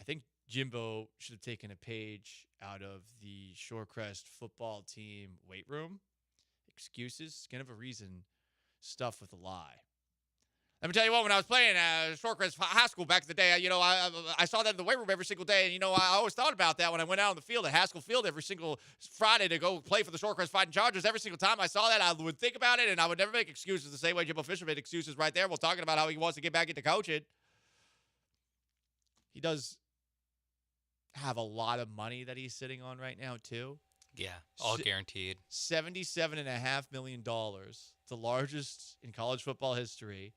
I think Jimbo should have taken a page out of the Shorecrest football team weight room. Excuses, skin of a reason, stuff with a lie. Let me tell you what, when I was playing Shorecrest High School back in the day, I saw that in the weight room every single day. And, I always thought about that when I went out on the field at Haskell Field every single Friday to go play for the Shorecrest Fighting Chargers. Every single time I saw that, I would think about it, and I would never make excuses the same way Jimbo Fisher made excuses right there while talking about how he wants to get back into coaching. He does have a lot of money that he's sitting on right now, too. Yeah, all guaranteed. $77.5 million, the largest in college football history.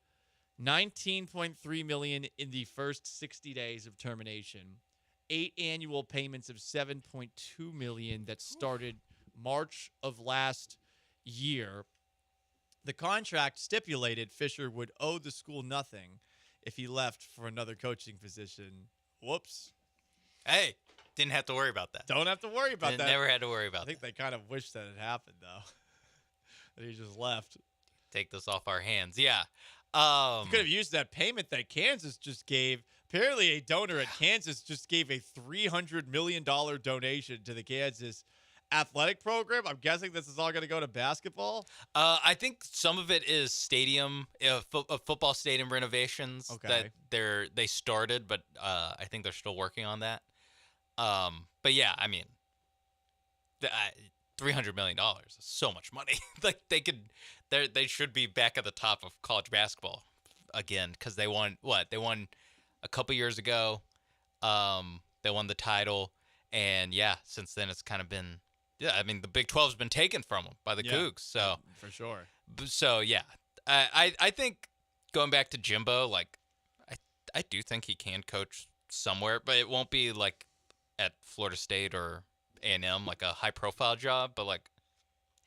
$19.3 million in the first 60 days of termination. 8 annual payments of $7.2 million that started March of last year. The contract stipulated Fisher would owe the school nothing if he left for another coaching position. Whoops. Hey, didn't have to worry about that. Don't have to worry about that. Never had to worry about that. I think they kind of wish that it happened, though. That he just left. Take this off our hands. Yeah. Could have used that payment that Kansas just gave. Apparently, a donor at Kansas just gave a $300 million donation to the Kansas athletic program. I'm guessing this is all going to go to basketball. I think some of it is stadium, football stadium renovations that they started, but I think they're still working on that. But yeah, I mean, $300 million is so much money. Like they should be back at the top of college basketball again because they won what? They won a couple years ago. They won the title, and since then it's kind of been I mean the Big 12's been taken from them by the Cougs. So for sure. So I think going back to Jimbo, like I do think he can coach somewhere, but it won't be like at Florida State or A&M, like a high-profile job. But like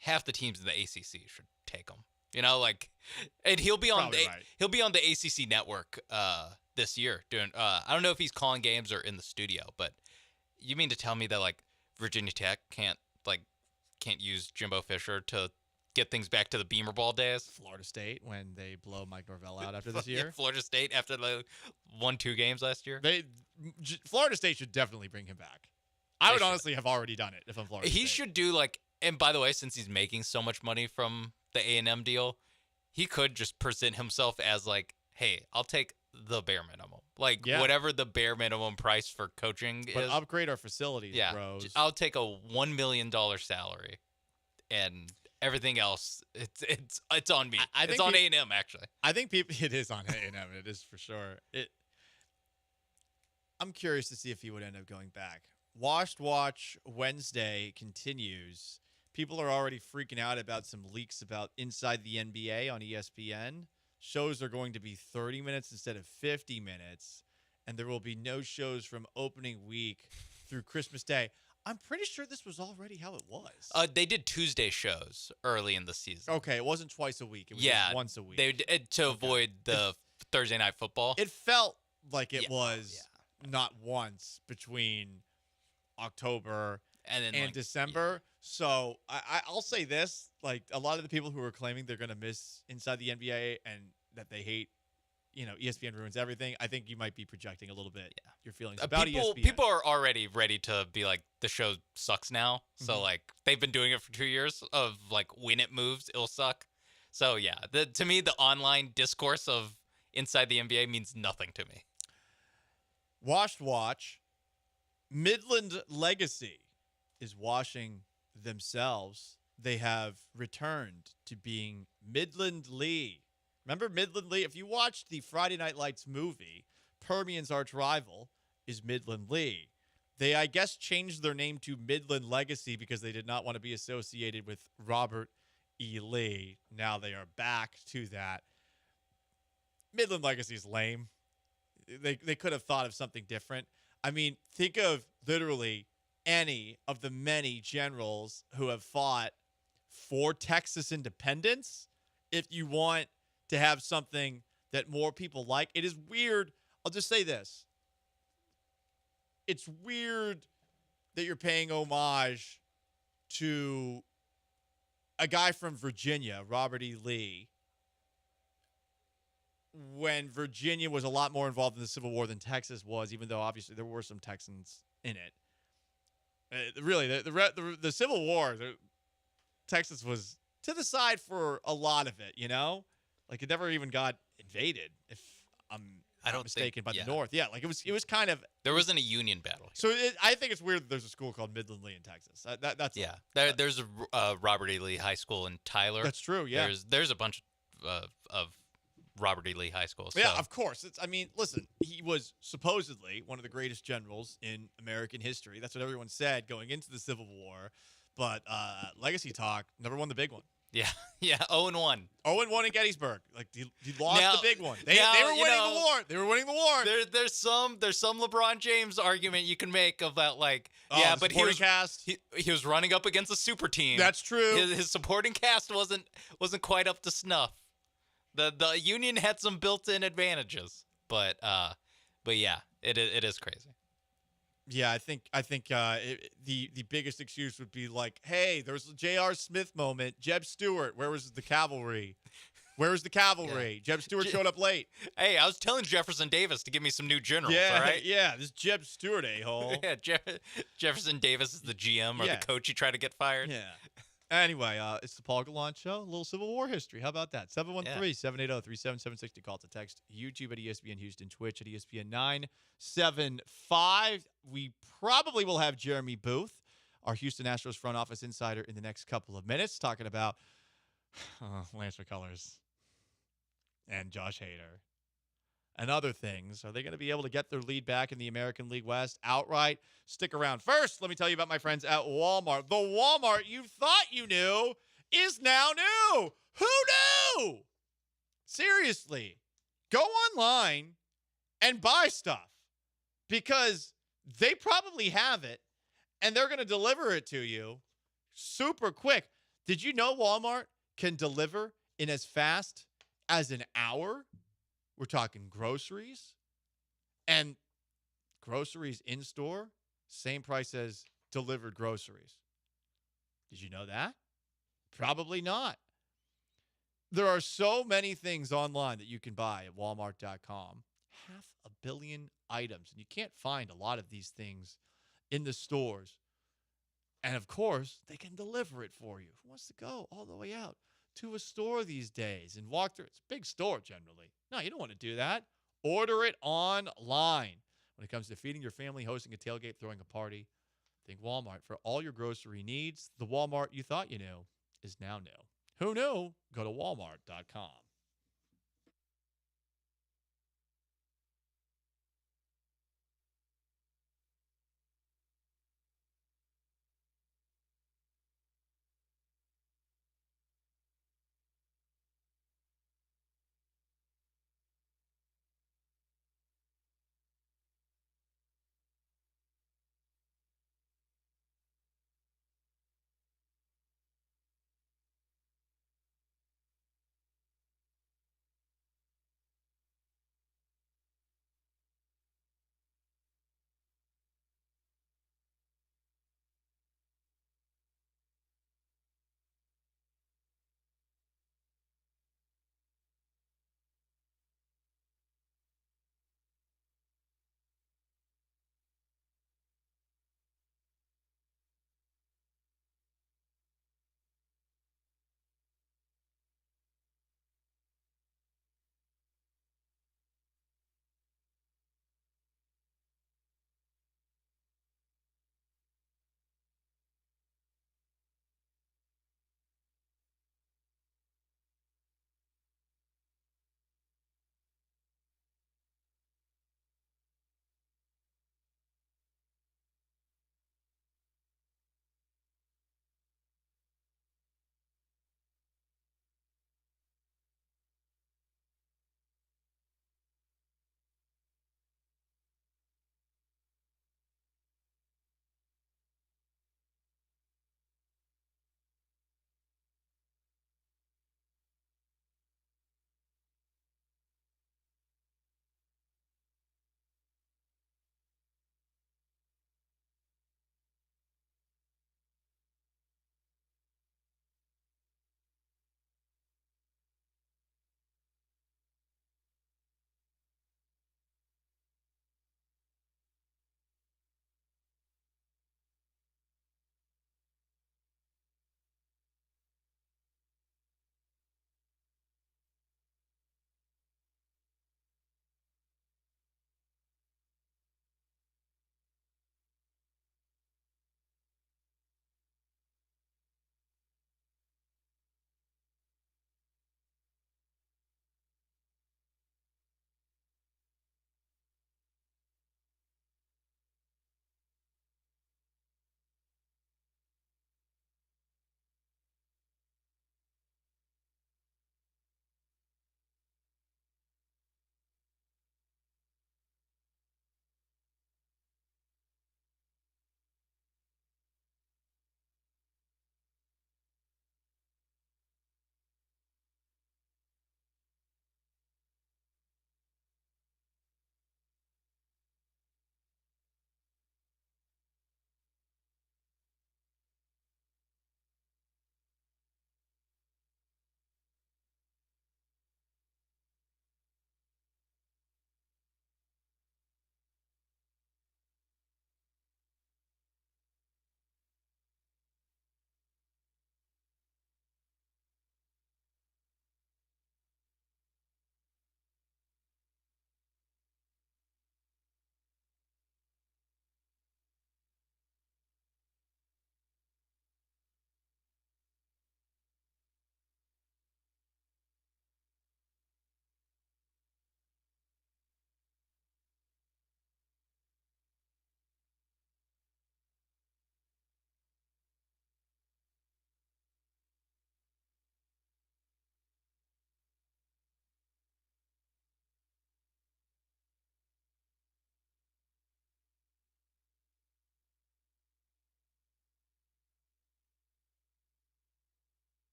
half the teams in the ACC should take him. You know, like, and he'll be on the ACC network this year doing. I don't know if he's calling games or in the studio, but you mean to tell me that like Virginia Tech can't use Jimbo Fisher to get things back to the Beamer Ball days? Florida State when they blow Mike Norvell out after this year. Florida State after they won 2 games last year. Florida State should definitely bring him back. I would honestly have already done it if I'm Florida State. He should do like, and by the way, since he's making so much money from the A&M deal, he could just present himself as like, hey, I'll take the bare minimum. Like whatever the bare minimum price for coaching is. Upgrade our facilities, bros. I'll take a $1 million salary and everything else, it's on me. It's on A&M, actually. I think it is on A&M. It is for sure. I'm curious to see if he would end up going back. Washed Watch Wednesday continues. People are already freaking out about some leaks about Inside the NBA on ESPN. Shows are going to be 30 minutes instead of 50 minutes, and there will be no shows from opening week through Christmas Day. I'm pretty sure this was already how it was. They did Tuesday shows early in the season. Okay, it wasn't twice a week. It was just once a week. They did, to avoid the Thursday night football. It felt like it was not once between October and December. So I'll say this, like a lot of the people who are claiming they're going to miss Inside the NBA and that they hate, ESPN ruins everything. I think you might be projecting a little bit your feelings about ESPN. People are already ready to be like, the show sucks now. So like they've been doing it for 2 years of like when it moves, it'll suck. So to me, the online discourse of Inside the NBA means nothing to me. Washed Watch, Midland Legacy is washing themselves. They have returned to being Midland Lee. Remember Midland Lee? If you watched the Friday Night Lights movie, Permian's arch rival is Midland Lee. They, I guess, changed their name to Midland Legacy because they did not want to be associated with Robert E. Lee. Now they are back to that. Midland Legacy is lame. They could have thought of something different. I mean, think of literally any of the many generals who have fought for Texas independence. If you want to have something that more people like, it is weird. I'll just say this. It's weird that you're paying homage to a guy from Virginia, Robert E. Lee, when Virginia was a lot more involved in the Civil War than Texas was, even though obviously there were some Texans in it. Really, the Civil War, Texas was to the side for a lot of it, Like it never even got invaded, if I'm not mistaken, by the North. Yeah, like it was kind of... There wasn't a Union battle. So I think it's weird that there's a school called Midland Lee in Texas. That's there's a Robert E. Lee High School in Tyler. That's true, yeah. There's a bunch of Robert E. Lee High Schools. Yeah, of course. Listen, he was supposedly one of the greatest generals in American history. That's what everyone said going into the Civil War. But Legacy Talk never won the big one. Yeah, 0-1. 0-1 in Gettysburg. Like he lost the big one. They were winning the war. They were winning the war. There's some LeBron James argument you can make about like but he was running up against a super team. That's true. His supporting cast wasn't quite up to snuff. The Union had some built-in advantages, but yeah, it is crazy. Yeah, I think the biggest excuse would be like, hey, there was a J.R. Smith moment. Jeb Stuart, where was the cavalry? Where was the cavalry? Yeah. Jeb Stuart showed up late. Hey, I was telling Jefferson Davis to give me some new generals, all right? Yeah, this Jeb Stuart a-hole. Yeah, Jefferson Davis is the GM or the coach you try to get fired. Yeah. Anyway, it's the Paul Gallant Show. A little Civil War history. How about that? 713-780-3776 to call to text. YouTube at ESPN Houston. Twitch at ESPN 975. We probably will have Jeremy Booth, our Houston Astros front office insider in the next couple of minutes, talking about Lance McCullers and Josh Hader and other things. Are they going to be able to get their lead back in the American League West outright? Stick around. First, let me tell you about my friends at Walmart. The Walmart you thought you knew is now new. Who knew? Seriously, go online and buy stuff because they probably have it and they're going to deliver it to you super quick. Did you know Walmart can deliver in as fast as an hour? We're talking groceries, and groceries in store, same price as delivered groceries. Did you know that? Probably not. There are so many things online that you can buy at walmart.com. 500 million items, and you can't find a lot of these things in the stores. And of course, they can deliver it for you. Who wants to go all the way out to a store these days and walk through? It's a big store generally. No, you don't want to do that. Order it online. When it comes to feeding your family, hosting a tailgate, throwing a party, think Walmart. For all your grocery needs, the Walmart you thought you knew is now new. Who knew? Go to walmart.com.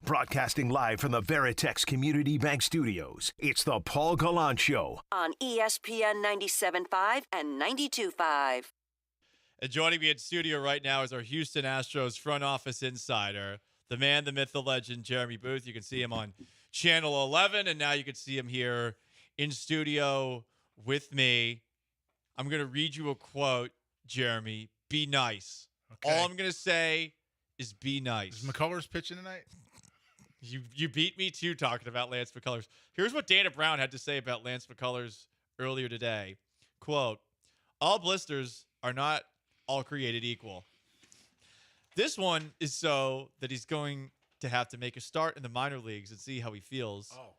Broadcasting live from the Veritex Community Bank Studios, it's the Paul Gallant Show. On ESPN 97.5 and 92.5. And joining me in studio right now is our Houston Astros front office insider, the man, the myth, the legend, Jeremy Booth. You can see him on Channel 11, and now you can see him here in studio with me. I'm going to read you a quote, Jeremy. Be nice. Okay. All I'm going to say is be nice. Is McCullers pitching tonight? You beat me too talking about Lance McCullers. Here's what Dana Brown had to say about Lance McCullers earlier today. Quote, all blisters are not all created equal. This one is so that he's going to have to make a start in the minor leagues and see how he feels. Oh.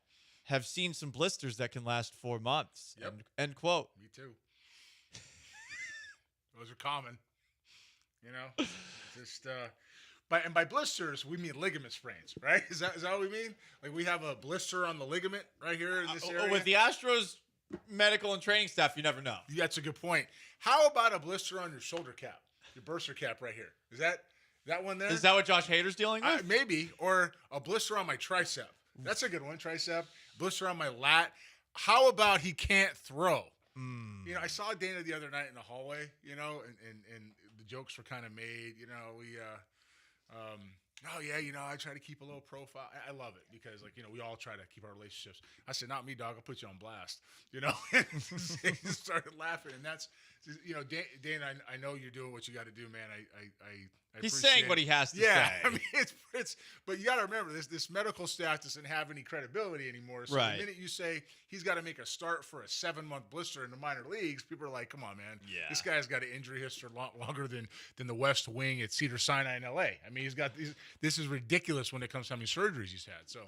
Have seen some blisters that can last 4 months. Yep. End quote. Me too. Those are common. You know? Just by blisters, we mean ligament sprains, right? Is that what we mean? Like we have a blister on the ligament right here in this area? With the Astros medical and training staff, you never know. That's a good point. How about a blister on your shoulder cap, your burster cap right here? Is that one there? Is that what Josh Hader's dealing with? Maybe. Or a blister on my tricep. That's a good one, tricep. Blister on my lat. How about he can't throw? You know, I saw Dana the other night in the hallway, you know, and the jokes were kind of made. You know, oh, yeah, you know, I try to keep a low profile. I love it because, like, you know, we all try to keep our relationships. I said, not me, dog. I'll put you on blast, you know. And he started laughing. And that's, you know, Dana, I know you're doing what you got to do, man. I He's saying what he has to say. Yeah, I mean, it's but you got to remember, this medical staff doesn't have any credibility anymore. So right. The minute you say he's got to make a start for a 7-month blister in the minor leagues, people are like, come on, man. Yeah. This guy's got an injury history longer than the West Wing at Cedar Sinai in L.A. I mean, he's got these. This is ridiculous when it comes to how many surgeries he's had. So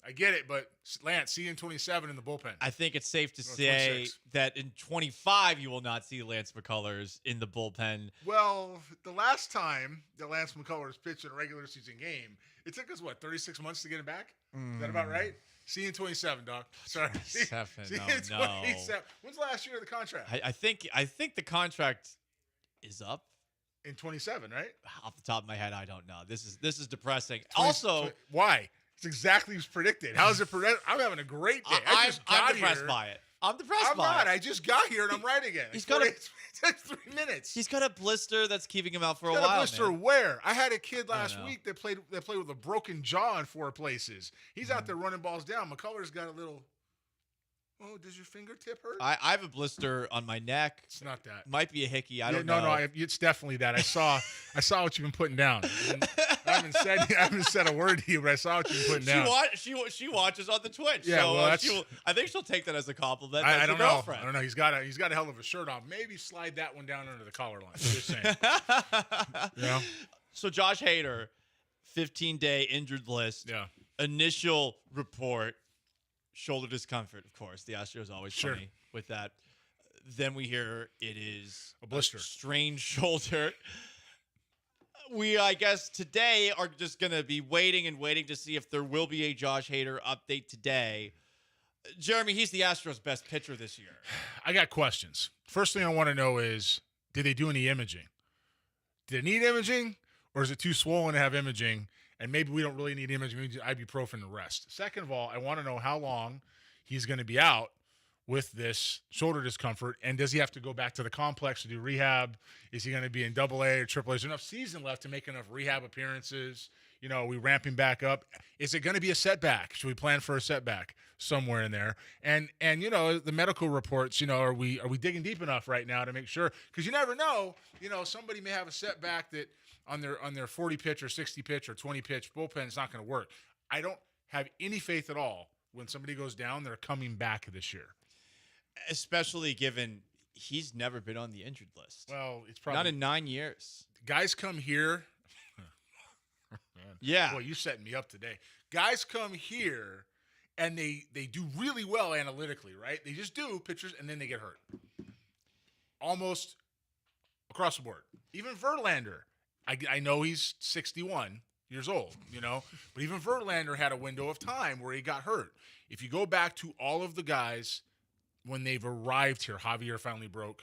I get it, but Lance, see you in 27 in the bullpen. I think it's safe to say 26. that in 25 you will not see Lance McCullers in the bullpen. Well, the last time that Lance McCullers pitched in a regular season game, it took us, 36 months to get him back? Is that about right? See you in 27, dog. Sorry. See you in 27. When's the last year of the contract? I think the contract is up. In 27, right? Off the top of my head, I don't know. This is depressing. Also, why? It's exactly as predicted. How is it predicted? I'm having a great day. I'm depressed by it. I'm not. I just got here and I'm right again. It takes 3 minutes. He's got a blister that's keeping him out for a He's while. got a blister man. where? I had a kid last week that played with a broken jaw in 4 places. He's out there running balls down. McCullers got a little. Oh, does your fingertip hurt? I have a blister on my neck. It's not that. Might be a hickey. I don't know. No, it's definitely that. I saw what you've been putting down. I haven't said a word to you, but I saw what you've been putting down. She watches on the Twitch. Yeah, so, well, I think she'll take that as a compliment. I don't know. Girlfriend. I don't know. He's got a hell of a shirt on. Maybe slide that one down under the collar line. Just saying. Yeah. So Josh Hader, 15-day injured list. Yeah. Initial report. Shoulder discomfort, of course. The Astros always funny with that. Then we hear it is a blister, strained shoulder. We, I guess, today are just going to be waiting to see if there will be a Josh Hader update today. Jeremy, he's the Astros' best pitcher this year. I got questions. First thing I want to know is, did they do any imaging? Did it need imaging, or is it too swollen to have imaging? And maybe we don't really need imaging. We need ibuprofen and rest. Second of all, I want to know how long he's going to be out with this shoulder discomfort. And does he have to go back to the complex to do rehab? Is he going to be in AA or AAA? Is there enough season left to make enough rehab appearances? You know, are we ramping back up? Is it going to be a setback? Should we plan for a setback somewhere in there? And you know, the medical reports, you know, are we digging deep enough right now to make sure? Because you never know. You know, somebody may have a setback that on their 40 pitch or 60 pitch or 20 pitch bullpen is not going to work. I don't have any faith at all when somebody goes down, they're coming back this year. Especially given he's never been on the injured list. Well, it's probably not in 9 years. Guys come here. Yeah. Boy, you setting me up today. Guys come here and they do really well analytically, right? They just do pitchers and then they get hurt. Almost across the board. Even Verlander. I know he's 61 years old, you know, but even Verlander had a window of time where he got hurt. If you go back to all of the guys when they've arrived here, Javier finally broke,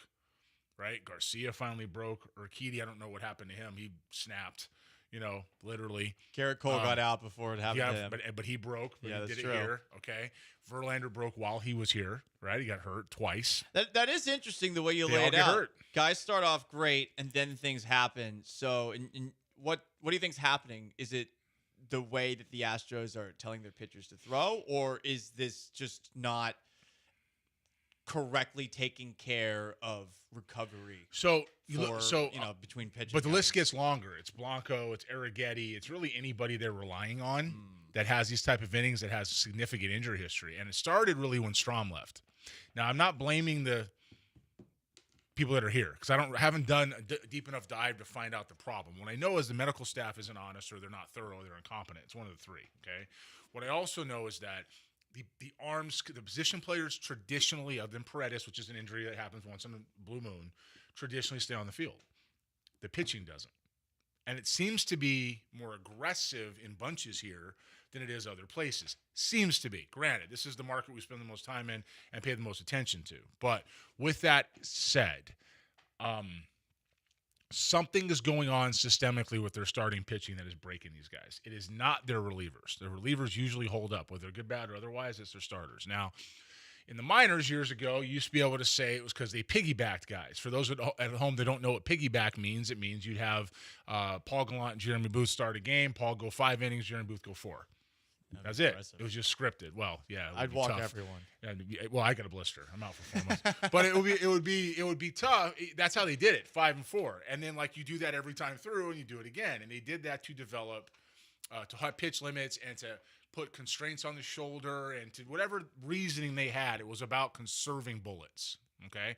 right? Garcia finally broke. Urquidy, I don't know what happened to him. He snapped. literally. Garrett Cole got out before it happened to him. But he broke. But Yeah, he that's did true. it here. Okay. Verlander broke while he was here, right? He got hurt twice. That is interesting the way you They lay all it get out. hurt. Guys start off great, and then things happen. So, what do you think's happening? Is it the way that the Astros are telling their pitchers to throw, or is this just not correctly taking care of recovery? Between pitching. But the list gets longer. It's Blanco, it's Arrighetti, it's really anybody they're relying on that has these type of innings that has significant injury history. And it started really when Strom left. Now, I'm not blaming the people that are here because haven't done a deep enough dive to find out the problem. What I know is the medical staff isn't honest, or they're not thorough, they're incompetent. It's one of the three. Okay. What I also know is that the position players traditionally, other than Paredes, which is an injury that happens once in a blue moon, traditionally stay on the field. The pitching doesn't. And it seems to be more aggressive in bunches here than it is other places. Seems to be. Granted, this is the market we spend the most time in and pay the most attention to. But with that said, something is going on systemically with their starting pitching that is breaking these guys. It is not their relievers. Their relievers usually hold up, whether they're good, bad, or otherwise. It's their starters. Now, in the minors years ago, you used to be able to say it was because they piggybacked guys. For those at home that don't know what piggyback means, it means you'd have Paul Gallant and Jeremy Booth start a game. Paul go 5 innings, Jeremy Booth go 4. That's it. It was just scripted. Well, yeah, I'd walk everyone. Well, I got a blister. I'm out for 4 months. But it would be tough. That's how they did it, 5 and 4. And then you do that every time through, and you do it again. And they did that to develop to hot pitch limits and to put constraints on the shoulder and to whatever reasoning they had. It was about conserving bullets. Okay.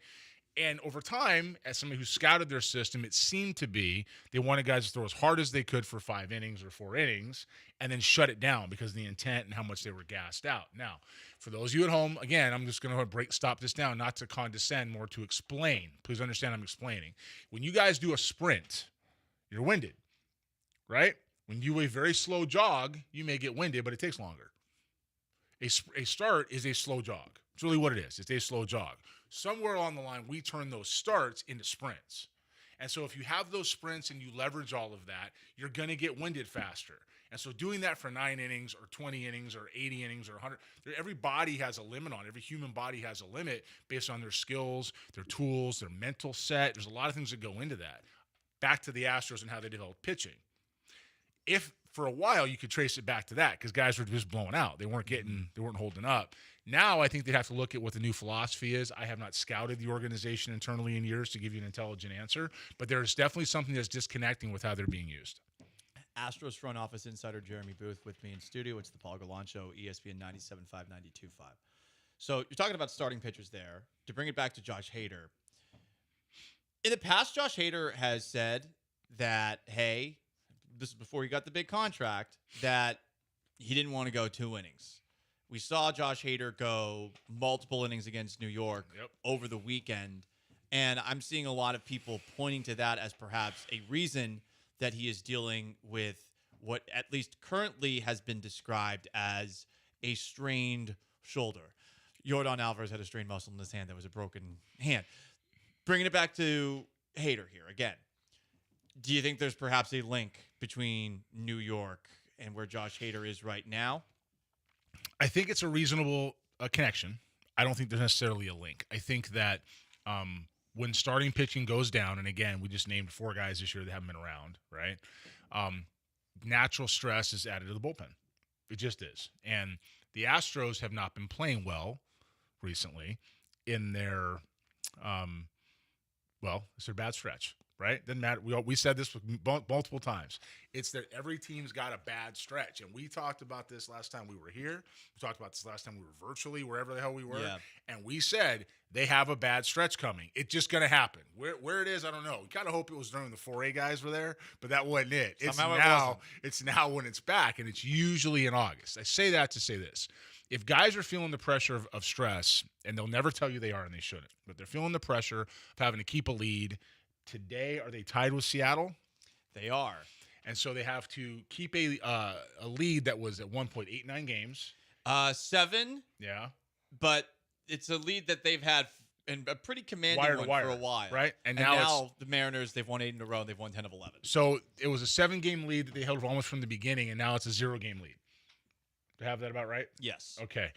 And over time, as somebody who scouted their system, it seemed to be they wanted guys to throw as hard as they could for 5 innings or 4 innings and then shut it down because of the intent and how much they were gassed out. Now, for those of you at home, again, I'm just going to stop this down, not to condescend, more to explain. Please understand I'm explaining. When you guys do a sprint, you're winded, right? When you do a very slow jog, you may get winded, but it takes longer. A start is a slow jog. It's really what it is. It's a slow jog. Somewhere along the line, we turn those starts into sprints. And so if you have those sprints and you leverage all of that, you're going to get winded faster. And so doing that for 9 innings or 20 innings or 80 innings or 100, every body has a limit on it. Every human body has a limit based on their skills, their tools, their mental set. There's a lot of things that go into that. Back to the Astros and how they develop pitching. If for a while you could trace it back to that because guys were just blowing out. They weren't holding up. Now I think they'd have to look at what the new philosophy is. I have not scouted the organization internally in years to give you an intelligent answer, but there's definitely something that's disconnecting with how they're being used. Astros front office insider Jeremy Booth with me in studio. It's the Paul Gallant Show, ESPN 97.5, 92.5. So you're talking about starting pitchers there. To bring it back to Josh Hader, in the past, Josh Hader has said that, hey, this is before he got the big contract, that he didn't want to go 2 innings. We saw Josh Hader go multiple innings against New York over the weekend, and I'm seeing a lot of people pointing to that as perhaps a reason that he is dealing with what at least currently has been described as a strained shoulder. Yordan Alvarez had a strained muscle in his hand that was a broken hand. Bringing it back to Hader here again. Do you think there's perhaps a link between New York and where Josh Hader is right now? I think it's a reasonable connection. I don't think there's necessarily a link. I think that when starting pitching goes down, and again, we just named 4 guys this year that haven't been around, right? Natural stress is added to the bullpen. It just is. And the Astros have not been playing well recently in their, it's their bad stretch. Right? Doesn't matter. We said this multiple times. It's that every team's got a bad stretch. And we talked about this last time we were here. We talked about this last time we were virtually, wherever the hell we were. Yeah. And we said they have a bad stretch coming. It's just going to happen. Where it is, I don't know. We kind of hope it was during the 4A guys were there, but that wasn't it. It's now when it's back, and it's usually in August. I say that to say this. If guys are feeling the pressure of stress, and they'll never tell you they are and they shouldn't, but they're feeling the pressure of having to keep a lead. Today, are they tied with Seattle? They are. And so they have to keep a lead that was at 1.89 games. 7. Yeah. But it's a lead that they've had and a pretty commanding Wire to one wire, for a while. right? And now now the Mariners, they've won 8 in a row. They've won 10 of 11. So it was a 7-game lead that they held almost from the beginning, and now it's a 0-game lead. Do I have that about right? Yes. Okay.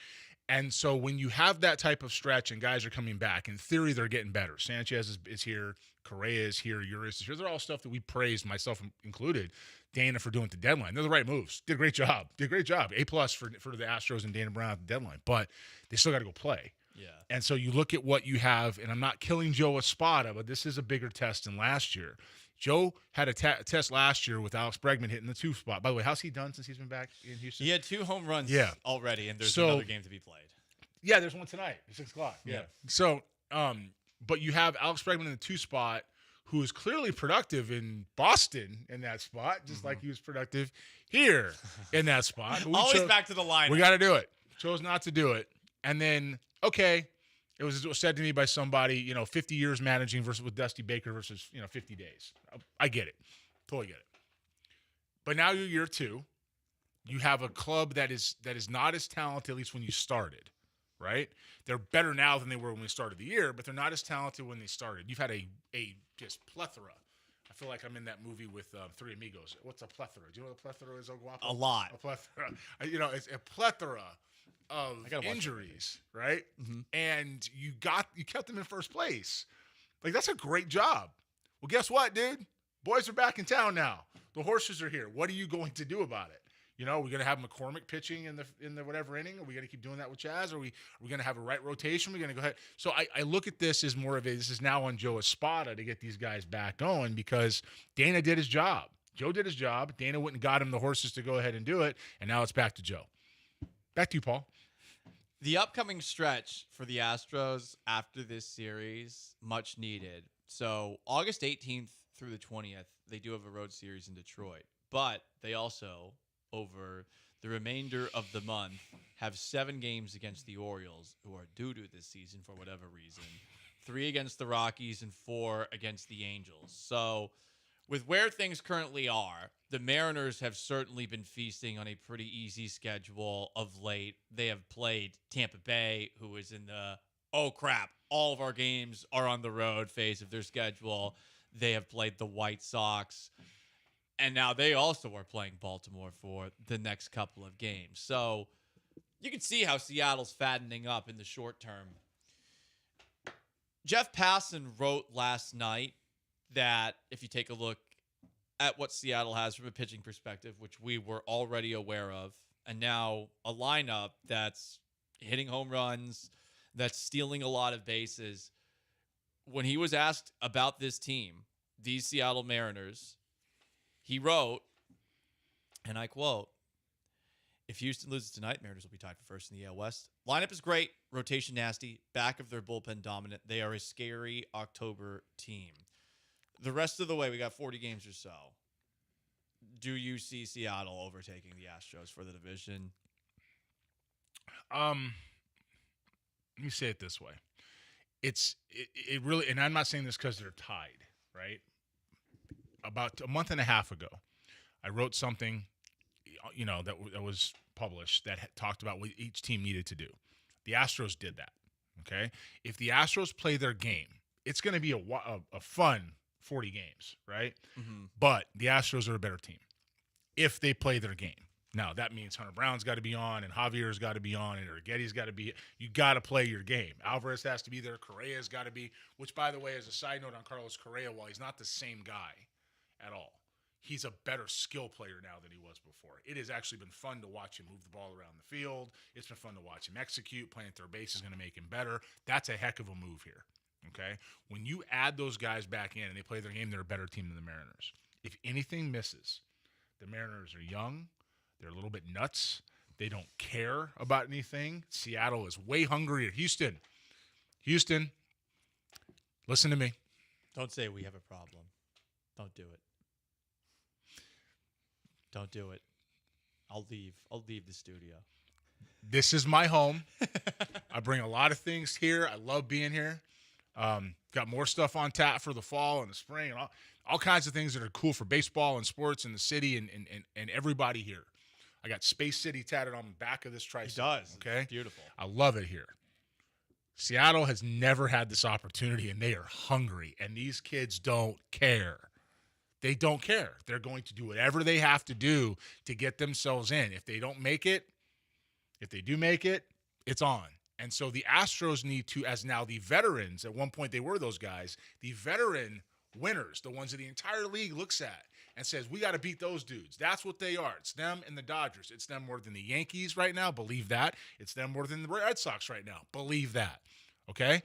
And so when you have that type of stretch and guys are coming back, in theory, they're getting better. Sanchez is here. Correa is here. Urias is here. They're all stuff that we praised, myself included, Dana for doing at the deadline. They're the right moves. Did a great job. A+ for the Astros and Dana Brown at the deadline. But they still got to go play. Yeah. And so you look at what you have, and I'm not killing Joe Espada, but this is a bigger test than last year. Joe had a test last year with Alex Bregman hitting the 2 spot. By the way, how's he done since he's been back in Houston? He had 2 home runs already, and there's another game to be played. Yeah, there's one tonight at 6 o'clock. Yeah. So, but you have Alex Bregman in the 2 spot, who is clearly productive in Boston in that spot, just like he was productive here in that spot. Always back to the lineup. We got to do it. Chose not to do it. And then, okay, it was said to me by somebody, 50 years managing versus with Dusty Baker versus, 50 days. I get it. Totally get it. But now you're year 2. You have a club that is not as talented, at least when you started, right? They're better now than they were when we started the year, but they're not as talented when they started. You've had a just plethora. I feel like I'm in that movie with Three Amigos. What's a plethora? Do you know what a plethora is, Oguapo? A lot. A plethora. It's a plethora of injuries, right? Mm-hmm. And you kept them in first place. Like, that's a great job. Well, guess what, dude? Boys are back in town now. The horses are here. What are you going to do about it? We're going to have McCormick pitching in the whatever inning. Are we going to keep doing that with Chaz? Are we going to have a right rotation? We're going to go ahead. So I look at this as more of this is now on Joe Espada to get these guys back going because Dana did his job. Joe did his job. Dana went and got him the horses to go ahead and do it, and now it's back to Joe. Back to you, Paul. The upcoming stretch for the Astros after this series, much needed. So August 18th through the 20th, they do have a road series in Detroit, but they also, over the remainder of the month, have 7 games against the Orioles, who are doo-doo this season for whatever reason, 3 against the Rockies, and 4 against the Angels. So with where things currently are, the Mariners have certainly been feasting on a pretty easy schedule of late. They have played Tampa Bay, who is in the, oh crap, all of our games are on the road phase of their schedule. They have played the White Sox. And now they also are playing Baltimore for the next couple of games. So you can see how Seattle's fattening up in the short term. Jeff Passan wrote last night that if you take a look at what Seattle has from a pitching perspective, which we were already aware of, and now a lineup that's hitting home runs, that's stealing a lot of bases. When he was asked about this team, these Seattle Mariners, he wrote, and I quote, "If Houston loses tonight, Mariners will be tied for first in the AL West. Lineup is great, rotation nasty, back of their bullpen dominant. They are a scary October team." The rest of the way, we got 40 games or so. Do you see Seattle overtaking the Astros for the division? Let me say it this way. It really, and I'm not saying this because they're tied, right? About a month and a half ago, I wrote something, that was published that talked about what each team needed to do. The Astros did that, okay? If the Astros play their game, it's going to be a fun 40 games, right? Mm-hmm. But the Astros are a better team if they play their game. Now, that means Hunter Brown's got to be on, and Javier's got to be on, and Urquidy's got to be. You got to play your game. Alvarez has to be there. Correa's got to be, which, by the way, as a side note on Carlos Correa, while he's not the same guy at all, he's a better skill player now than he was before. It has actually been fun to watch him move the ball around the field. It's been fun to watch him execute. Playing third base is going to make him better. That's a heck of a move here. Okay? When you add those guys back in and they play their game, they're a better team than the Mariners. If anything misses, the Mariners are young. They're a little bit nuts. They don't care about anything. Seattle is way hungrier. Houston, listen to me. Don't say we have a problem. Don't do it. Don't do it. I'll leave. I'll leave the studio. This is my home. I bring a lot of things here. I love being here. Got more stuff on tap for the fall and the spring and all kinds of things that are cool for baseball and sports in the city and everybody here. I got Space City tatted on the back of this tricep. It does. Okay? It's beautiful. I love it here. Seattle has never had this opportunity, and they are hungry, and these kids don't care. They don't care. They're going to do whatever they have to do to get themselves in. If they don't make it, if they do make it, it's on. And so the Astros need to, as now the veterans, at one point they were those guys, the veteran winners, the ones that the entire league looks at and says, we got to beat those dudes. That's what they are. It's them and the Dodgers. It's them more than the Yankees right now. Believe that. It's them more than the Red Sox right now. Believe that. Okay?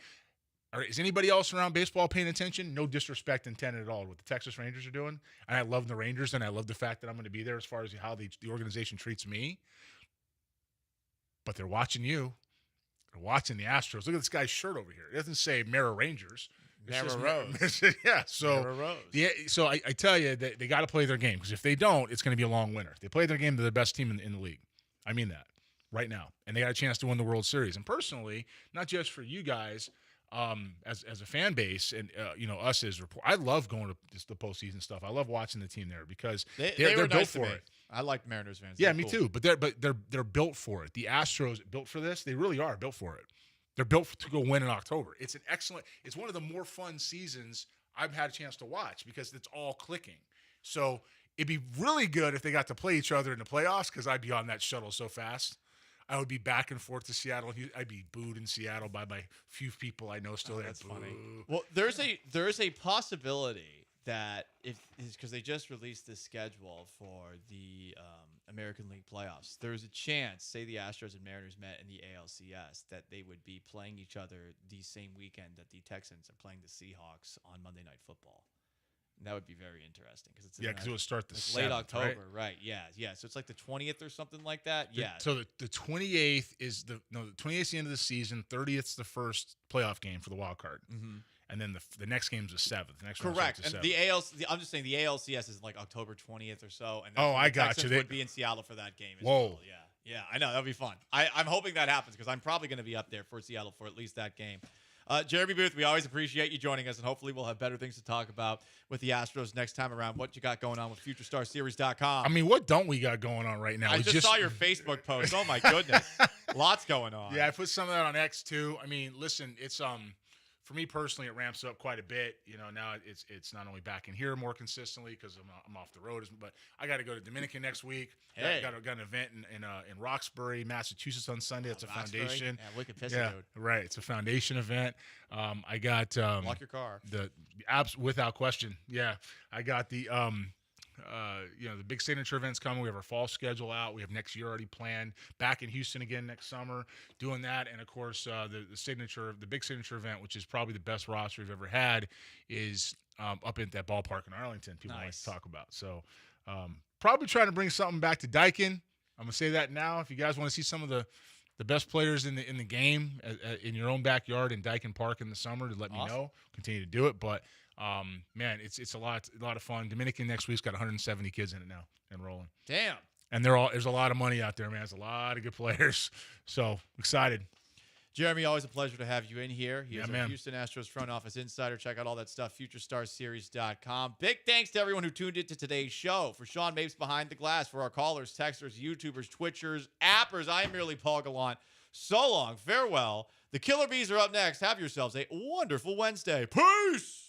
All right, is anybody else around baseball paying attention? No disrespect intended at all what the Texas Rangers are doing. And I love the Rangers, and I love the fact that I'm going to be there as far as how the organization treats me. But they're watching you. They're watching the Astros. Look at this guy's shirt over here. It doesn't say Mara Rangers. Mara Rose. Yeah, so Mara Rose. So I tell you that they got to play their game, because if they don't, it's going to be a long winter. If they play their game, they're the best team in the league. I mean that right now. And they got a chance to win the World Series. And personally, not just for you guys, as a fan base, and us as I love going to just the postseason stuff. I love watching the team there because they're built nice for it. I like Mariners fans. Yeah, They're me cool. too. But they're built for it. The Astros built for this. They really are built for it. They're built to go win in October. It's it's one of the more fun seasons I've had a chance to watch because it's all clicking. So it'd be really good if they got to play each other in the playoffs, because I'd be on that shuttle so fast. I would be back and forth to Seattle. I'd be booed in Seattle by my few people I know still there. That's funny. Well, there's a possibility that because they just released the schedule for the American League playoffs, there's a chance, say the Astros and Mariners met in the ALCS, that they would be playing each other the same weekend that the Texans are playing the Seahawks on Monday Night Football. And that would be very interesting because it's because it would start the 7th, late October, right? Yeah. So it's like the 20th or something like that. Yeah. So the 28th is the 28th is the end of the season. 30th is the first playoff game for the wild card, and then the next game is the 7th. The next Correct. And the I'm just saying the ALCS is like October 20th or so, and I got Texans you. Would be in Seattle for that game. As Whoa. Well. Yeah. I know that'll be fun. I'm hoping that happens because I'm probably going to be up there for Seattle for at least that game. Jeremy Booth, we always appreciate you joining us, and hopefully we'll have better things to talk about with the Astros next time around. What you got going on with FutureStarSeries.com? I mean, what don't we got going on right now? I just saw your Facebook post. Oh my goodness, lots going on. Yeah, I put some of that on X too. I mean, listen, it's for me personally, it ramps up quite a bit. Now it's not only back in here more consistently because I'm off the road, but I got to go to Dominican next week. Hey. Got an event in Roxbury, Massachusetts on Sunday. It's a foundation. Yeah, wicked pissy Yeah, dude. right. It's a foundation event. I got Lock your car. The apps without question. Yeah, I got the the big signature events coming. We have our fall schedule out. We have next year already planned. Back in Houston again next summer, doing that. And of course, the big signature event, which is probably the best roster we've ever had, is up at that ballpark in Arlington. People like to talk about. So probably trying to bring something back to Daikin. I'm gonna say that now. If you guys want to see some of the best players in the game in your own backyard in Daikin Park in the summer, to let me know. Continue to do it, but. Man, it's a lot of fun. Dominican next week's got 170 kids in it now and rolling. Damn. And there's a lot of money out there, man. There's a lot of good players. So excited. Jeremy, always a pleasure to have you in here. He is man. our Houston Astros front office insider. Check out all that stuff, FutureStarsSeries.com. Big thanks to everyone who tuned into today's show. For Sean Mapes behind the glass, for our callers, texters, YouTubers, Twitchers, appers, I am merely Paul Gallant. So long. Farewell. The Killer Bees are up next. Have yourselves a wonderful Wednesday. Peace!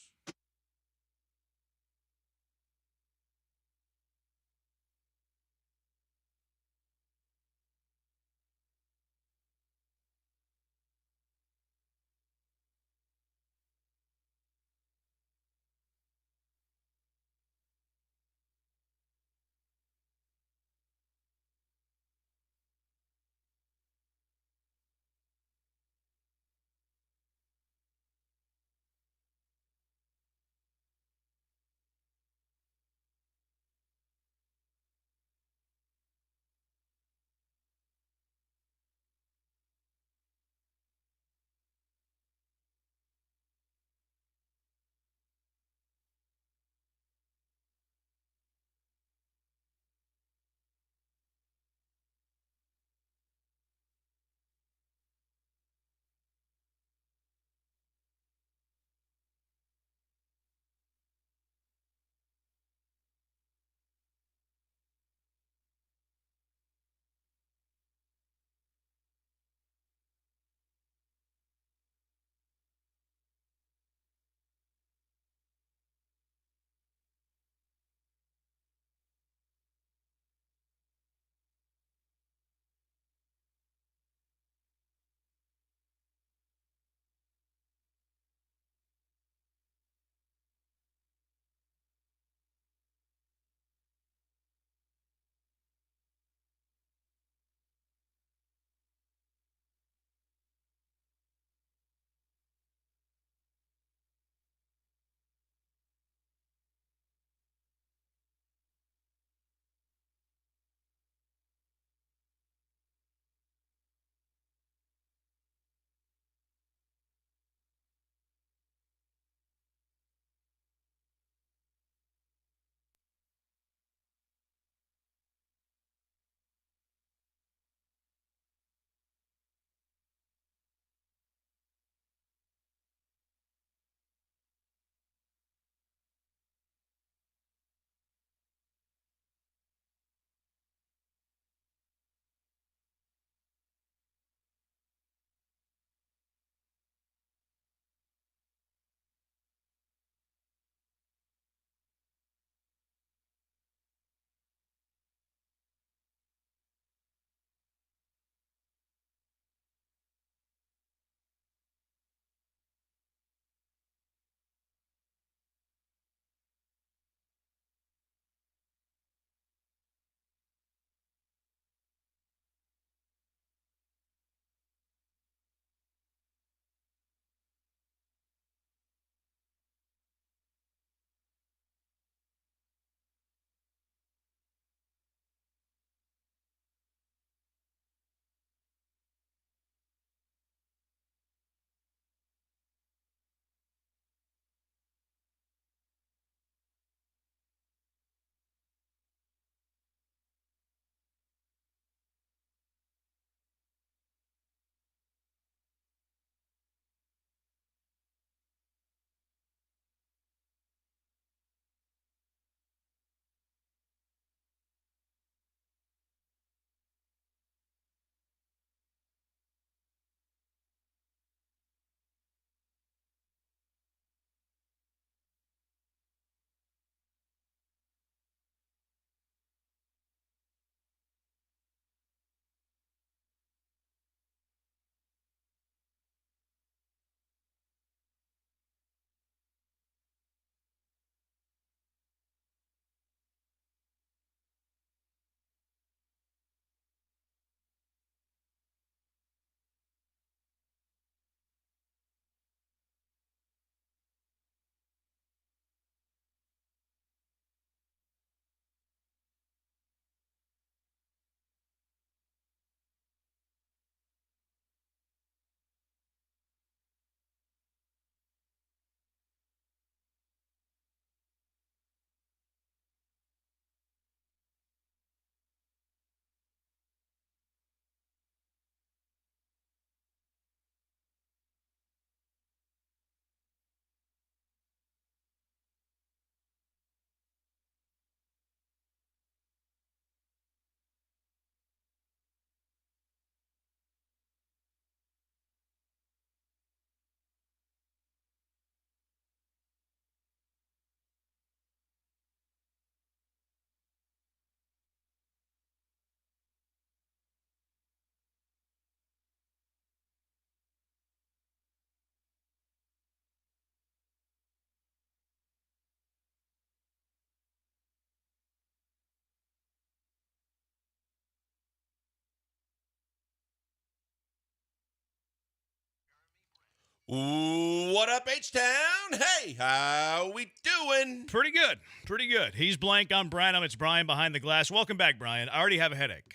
What up, H-Town? Hey, how we doing? Pretty good. Pretty good. He's Blank. I'm Brian. It's Brian behind the glass. Welcome back, Brian. I already have a headache.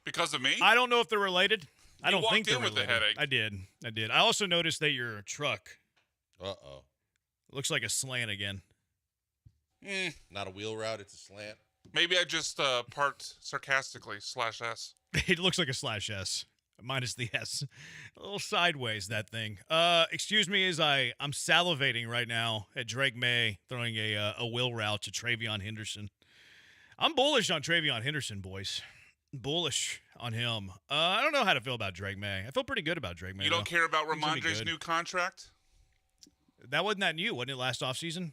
Because of me? I don't know if they're related. I don't think they're with related. the headache. I did. I also noticed that your truck Uh-oh. looks like a slant again. Not a wheel route, it's a slant. Maybe I just parked sarcastically /S. It looks like a /S. Minus the S. A little sideways, that thing. Excuse me as I'm salivating right now at Drake May throwing a wheel route to Travion Henderson. I'm bullish on Travion Henderson, boys. Bullish on him. I don't know how to feel about Drake May. I feel pretty good about Drake May. You don't care about He's gonna be Ramondre's good. new contract? That wasn't that new, wasn't it, last offseason?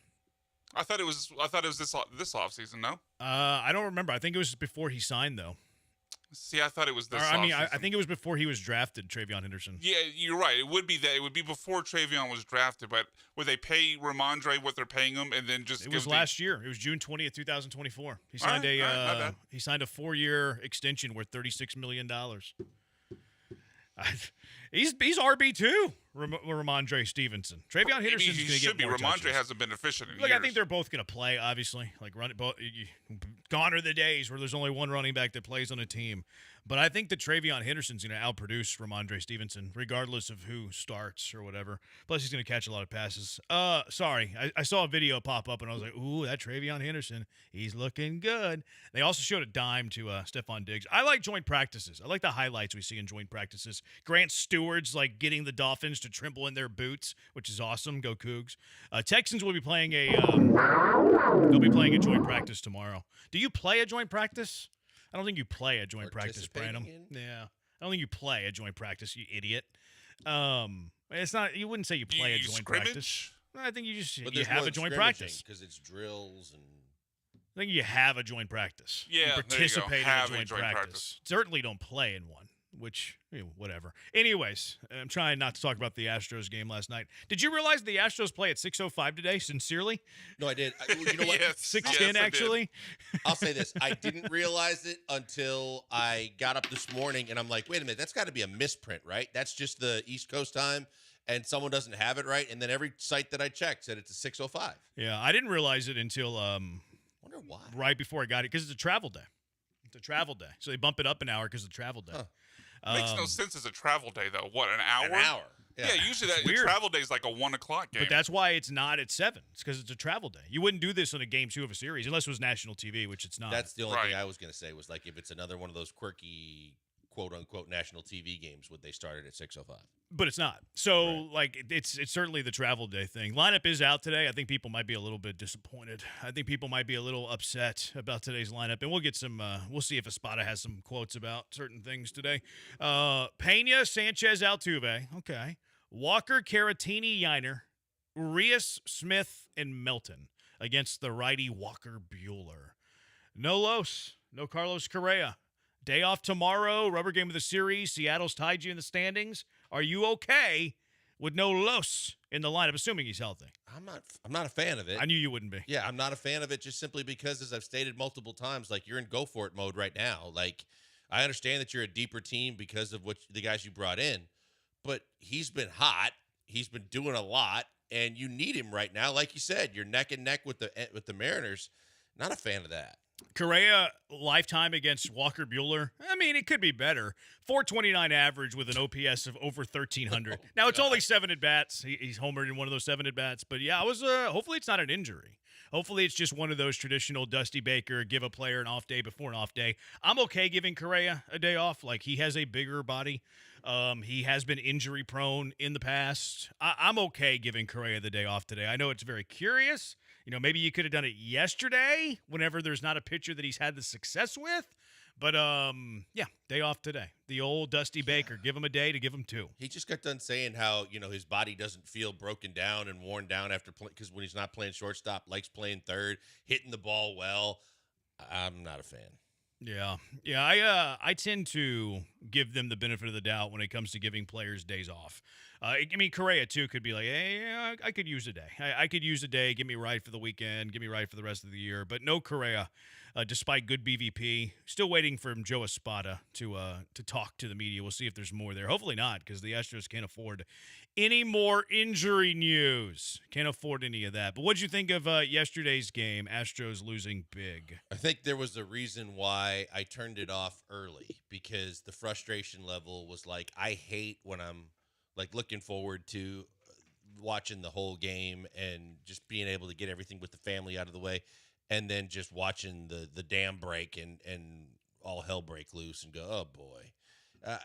I thought it was this offseason, no? I don't remember. I think it was before he signed, though. See, I thought it was this I mean, offseason. I think it was before he was drafted, Travion Henderson. Yeah, you're right. It would be that. It would be before Travion was drafted, but would they pay Ramondre what they're paying him and then just It was last year. It was June 20th, 2024. He signed he signed a 4-year extension worth $36 million. He's RB2, Ramondre Stevenson. Travion Henderson's going to get more Ramondre touches. hasn't been efficient in Look, years. I think they're both going to play, obviously. Like, gone are the days where there's only one running back that plays on a team. But I think that Travion Henderson's going to outproduce Ramondre Stevenson, regardless of who starts or whatever. Plus, he's going to catch a lot of passes. Sorry, I saw a video pop up, and I was like, ooh, that Travion Henderson, he's looking good. They also showed a dime to Stephon Diggs. I like joint practices. I like the highlights we see in joint practices. Grant Stewart's, like, getting the Dolphins to tremble in their boots, which is awesome. Go Cougs. Texans will be playing they'll be playing a joint practice tomorrow. Do you play a joint practice? I don't think you play a joint practice, Branham. Yeah. I don't think you play a joint practice, you idiot. It's not. You wouldn't say you play a joint practice. I think you have a joint practice. Because it's drills and... I think you have a joint practice. Yeah, you participate in a joint practice. Certainly don't play in one. Which, whatever. Anyways, I'm trying not to talk about the Astros game last night. Did you realize the Astros play at 6:05 today, sincerely? No, I did. You know what? 6:10, actually? I'll say this. I didn't realize it until I got up this morning, and I'm like, wait a minute, that's got to be a misprint, right? That's just the East Coast time, and someone doesn't have it right, and then every site that I checked said it's a 6:05. Yeah, I didn't realize it until wonder why. Right before I got it, because it's a travel day. It's a travel day. So they bump it up an hour because of the travel day. Huh. Makes no sense as a travel day, though. What, an hour? An hour. Yeah, usually It's that weird. travel day is like a 1 o'clock game. But that's why it's not at 7. It's because it's a travel day. You wouldn't do this on a game 2 of a series unless it was national TV, which it's not. That's the only thing I was going to say was like if it's another one of those quirky, quote-unquote, national TV games, would they start it at 6:05? But it's not. So, it's certainly the travel day thing. Lineup is out today. I think people might be a little bit disappointed. I think people might be a little upset about today's lineup. And we'll get some, we'll see if Espada has some quotes about certain things today. Pena, Sanchez, Altuve. Okay. Walker, Caratini, Yiner, Urias, Smith, and Melton against the righty Walker Buehler. No Los. No Carlos Correa. Day off tomorrow, rubber game of the series. Seattle's tied you in the standings. Are you okay with no Los in the lineup, assuming he's healthy? I'm not a fan of it. I knew you wouldn't be. Yeah, I'm not a fan of it just simply because, as I've stated multiple times, like, you're in go for it mode right now. Like, I understand that you're a deeper team because of what the guys you brought in, but he's been hot. He's been doing a lot, and you need him right now. Like you said, you're neck and neck with the Mariners. Not a fan of that. Correa, lifetime against Walker Buehler. I mean, it could be better. 429 average with an OPS of over 1,300. Now, it's only 7 at-bats. He's homered in one of those 7 at-bats. But, yeah, hopefully it's not an injury. Hopefully it's just one of those traditional Dusty Baker, give a player an off day before an off day. I'm okay giving Correa a day off. Like, he has a bigger body. He has been injury-prone in the past. I'm okay giving Correa the day off today. I know it's very curious. Maybe you could have done it yesterday whenever there's not a pitcher that he's had the success with. But, yeah, day off today. The old Dusty Baker. Give him a day to give him 2. He just got done saying how, his body doesn't feel broken down and worn down after because when he's not playing shortstop, likes playing third, hitting the ball well. I'm not a fan. Yeah. I tend to give them the benefit of the doubt when it comes to giving players days off. Correa, too, could be like, hey, I could use a day. I could use a day. Get me right for the weekend. Get me right for the rest of the year. But no Correa. despite good BVP. Still waiting for Joe Espada to talk to the media. We'll see if there's more there. Hopefully not, because the Astros can't afford any more injury news. Can't afford any of that. But what did you think of yesterday's game, Astros losing big? I think there was a reason why I turned it off early, because the frustration level was like, I hate when I'm like looking forward to watching the whole game and just being able to get everything with the family out of the way, and then just watching the dam break and all hell break loose and go, oh boy.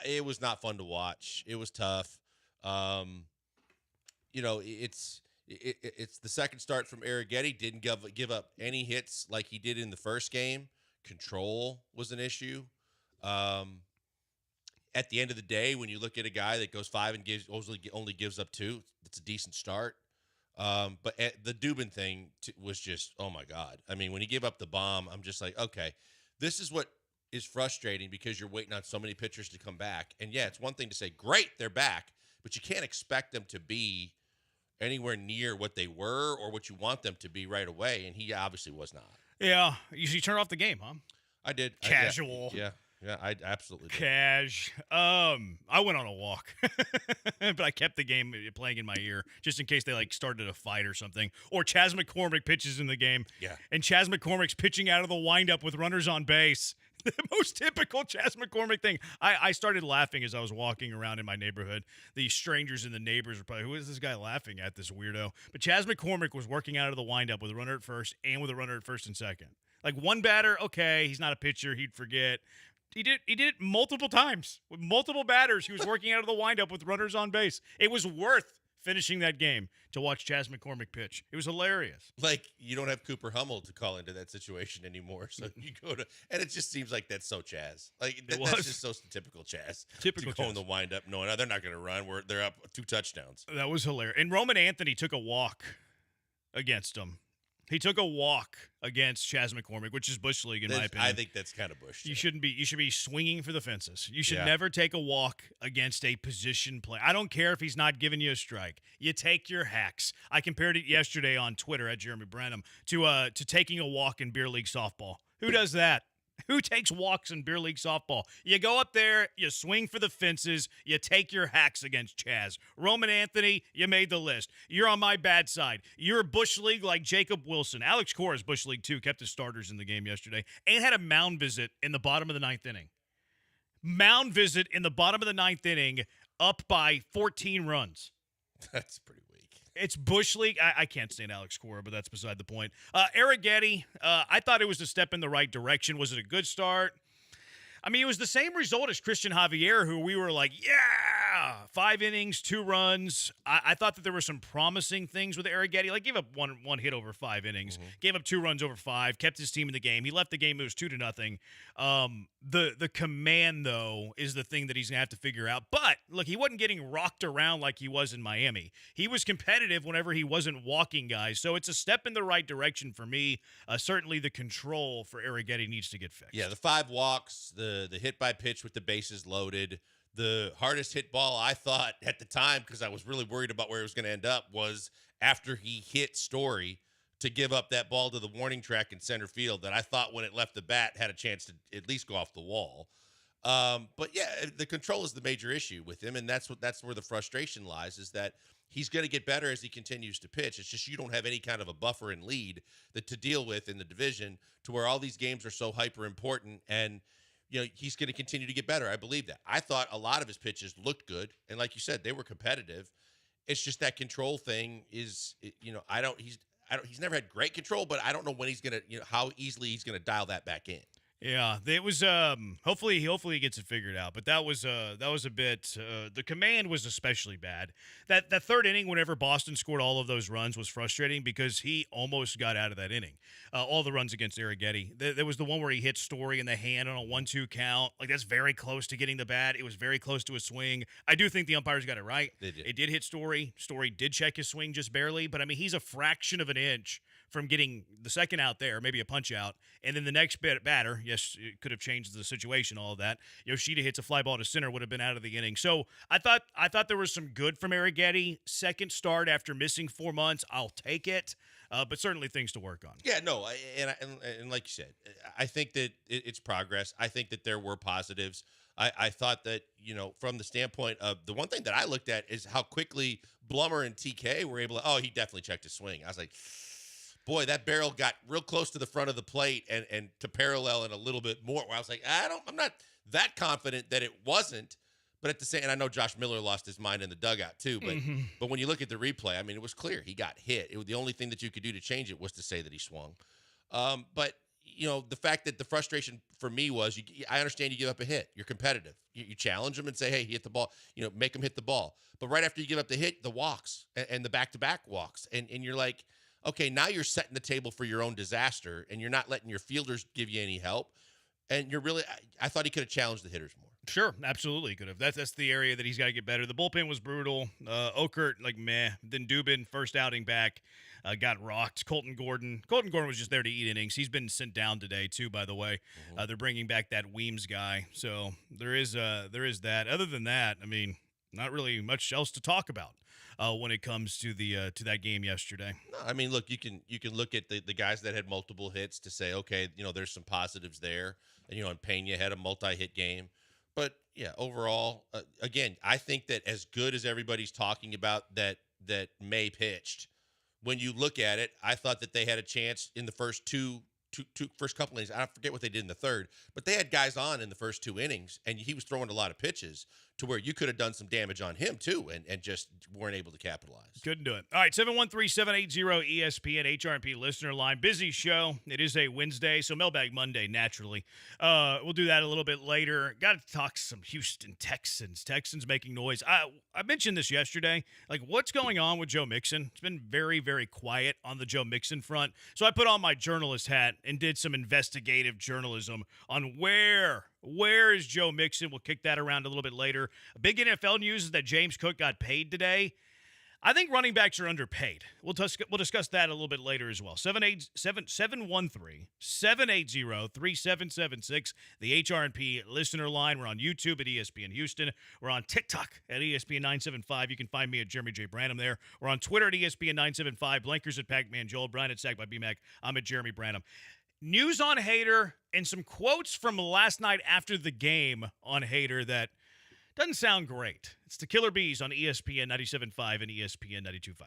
It was not fun to watch. It was tough. It's the second start from Arrighetti. Didn't give up any hits like he did in the first game. Control was an issue. At the end of the day, when you look at a guy that goes 5 and only gives up 2, it's a decent start. But the Dubin thing was just, oh my God. I mean, when he gave up the bomb, I'm just like, okay, this is what is frustrating, because you're waiting on so many pitchers to come back. And yeah, it's one thing to say, great, they're back, but you can't expect them to be anywhere near what they were or what you want them to be right away. And he obviously was not. Yeah. You turned off the game, huh? I did. Casual. Yeah, I absolutely did. Cash. I went on a walk, but I kept the game playing in my ear just in case they started a fight or something. Or Chas McCormick pitches in the game. Yeah. And Chas McCormick's pitching out of the windup with runners on base. The most typical Chas McCormick thing. I started laughing as I was walking around in my neighborhood. The strangers and the neighbors were probably, who is this guy laughing at, this weirdo? But Chas McCormick was working out of the windup with a runner at first and with a runner at first and second. Like one batter, okay, he's not a pitcher, he'd forget. He did it multiple times. With multiple batters, he was working out of the windup with runners on base. It was worth finishing that game to watch Chas McCormick pitch. It was hilarious. Like, you don't have Cooper Hummel to call into that situation anymore, so you go to, and it just seems like that's so Chas. Like, that's just so typical Chas. Typical to go in Chas. the windup knowing they're not going to run. They're up 2 touchdowns. That was hilarious. And Roman Anthony took a walk against him. He took a walk against Chas McCormick, which is Bush League in my opinion. I think that's kind of Bush. You shouldn't be. You should be swinging for the fences. You should never take a walk against a position play. I don't care if he's not giving you a strike. You take your hacks. I compared it yesterday on Twitter at Jeremy Brenham to taking a walk in beer league softball. Who does that? Who takes walks in beer league softball? You go up there, you swing for the fences, you take your hacks against Chas. Roman Anthony, you made the list. You're on my bad side. You're Bush League like Jacob Wilson. Alex Cora's Bush League too, kept his starters in the game yesterday, and had a mound visit in the bottom of the 9th inning. Mound visit in the bottom of the 9th inning, up by 14 runs. That's pretty weak. It's Bush League. I can't stand Alex Cora, but that's beside the point. Arrighetti, I thought it was a step in the right direction. Was it a good start? I mean, it was the same result as Christian Javier, who we were like, yeah, 5 innings, 2 runs. I thought that there were some promising things with Arrighetti. Like, gave up one hit over 5 innings, gave up 2 runs over 5, kept his team in the game. He left the game, it was 2-0. The command, though, is the thing that he's going to have to figure out. But, look, he wasn't getting rocked around like he was in Miami. He was competitive whenever he wasn't walking guys. So it's a step in the right direction for me. Certainly the control for Arrighetti needs to get fixed. Yeah, the 5 walks, the hit by pitch with the bases loaded. The hardest hit ball, I thought at the time, because I was really worried about where it was going to end up, was after he hit Story to give up that ball to the warning track in center field that I thought when it left the bat had a chance to at least go off the wall. But yeah, the control is the major issue with him, and that's where the frustration lies, is that he's going to get better as he continues to pitch. It's just you don't have any kind of a buffer and lead to deal with in the division, to where all these games are so hyper important, and he's going to continue to get better. I believe that. I thought a lot of his pitches looked good, and like you said, they were competitive. It's just that control thing is, he's never had great control, but I don't know when he's going to, how easily he's going to dial that back in. Yeah, it was hopefully he gets it figured out. But that was a bit the command was especially bad. That 3rd inning, whenever Boston scored all of those runs, was frustrating because he almost got out of that inning. All the runs against Arrighetti. There was the one where he hit Story in the hand on a 1-2 count. Like, that's very close to getting the bat. It was very close to a swing. I do think the umpires got it right. They did. It did hit Story. Story did check his swing just barely, but I mean, he's a fraction of an inch from getting the second out there, maybe a punch out, and then the next batter, yes, it could have changed the situation, all of that. Yoshida hits a fly ball to center, would have been out of the inning. So I thought there was some good from Arrighetti. Second start after missing 4 months, I'll take it. but certainly things to work on. Yeah, no, and like you said, I think that it's progress. I think that there were positives. I thought that, from the standpoint of the one thing that I looked at is how quickly Blummer and TK were able to, he definitely checked his swing. I was like, boy, that barrel got real close to the front of the plate and to parallel it a little bit more. Where I was like, I'm not that confident that it wasn't. But at the same, and I know Josh Miller lost his mind in the dugout too. But when you look at the replay, I mean, it was clear he got hit. The only thing that you could do to change it was to say that he swung. But the fact that the frustration for me was, I understand you give up a hit. You're competitive. You challenge him and say, hey, he hit the ball. Make him hit the ball. But right after you give up the hit, the walks and the back-to-back walks, and you're like, okay, now you're setting the table for your own disaster, and you're not letting your fielders give you any help. And you're really, I thought he could have challenged the hitters more. Sure, absolutely could have. That's the area that he's got to get better. The bullpen was brutal. Okert, meh. Then Dubin, first outing back, got rocked. Colton Gordon was just there to eat innings. He's been sent down today too, by the way. They're bringing back that Weems guy, so there is that. Other than that, I mean, not really much else to talk about when it comes to the to that game yesterday. No, I mean, look, you can look at the guys that had multiple hits to say, okay, there's some positives there, and Pena had a multi-hit game. But yeah, overall, again, I think that as good as everybody's talking about that May pitched, when you look at it, I thought that they had a chance in the first first couple innings. I forget what they did in the third, but they had guys on in the first 2 innings, and he was throwing a lot of pitches to where you could have done some damage on him too, and just weren't able to capitalize. Couldn't do it. All right, 713-780-ESPN HRP listener line. Busy show. It is a Wednesday, so Mailbag Monday, naturally. We'll do that a little bit later. Got to talk some Houston Texans. Texans making noise. I mentioned this yesterday. What's going on with Joe Mixon? It's been very, very quiet on the Joe Mixon front. So I put on my journalist hat and did some investigative journalism on where is Joe Mixon. We'll kick that around a little bit later. Big NFL news is that James Cook got paid today. I think running backs are underpaid. We'll discuss that a little bit later as well. 713-780-3776, the HRP listener line. We're on YouTube at ESPN Houston. We're on TikTok at ESPN 975. You can find me at Jeremy J. Branham there. We're on Twitter at ESPN 975. Blankers at Pac-Man Joel. Brian at Sag by BMAC. I'm at Jeremy Branham. News on Hader and some quotes from last night after the game on Hader that doesn't sound great. It's the Killer Bees on ESPN 97.5 and ESPN 92.5.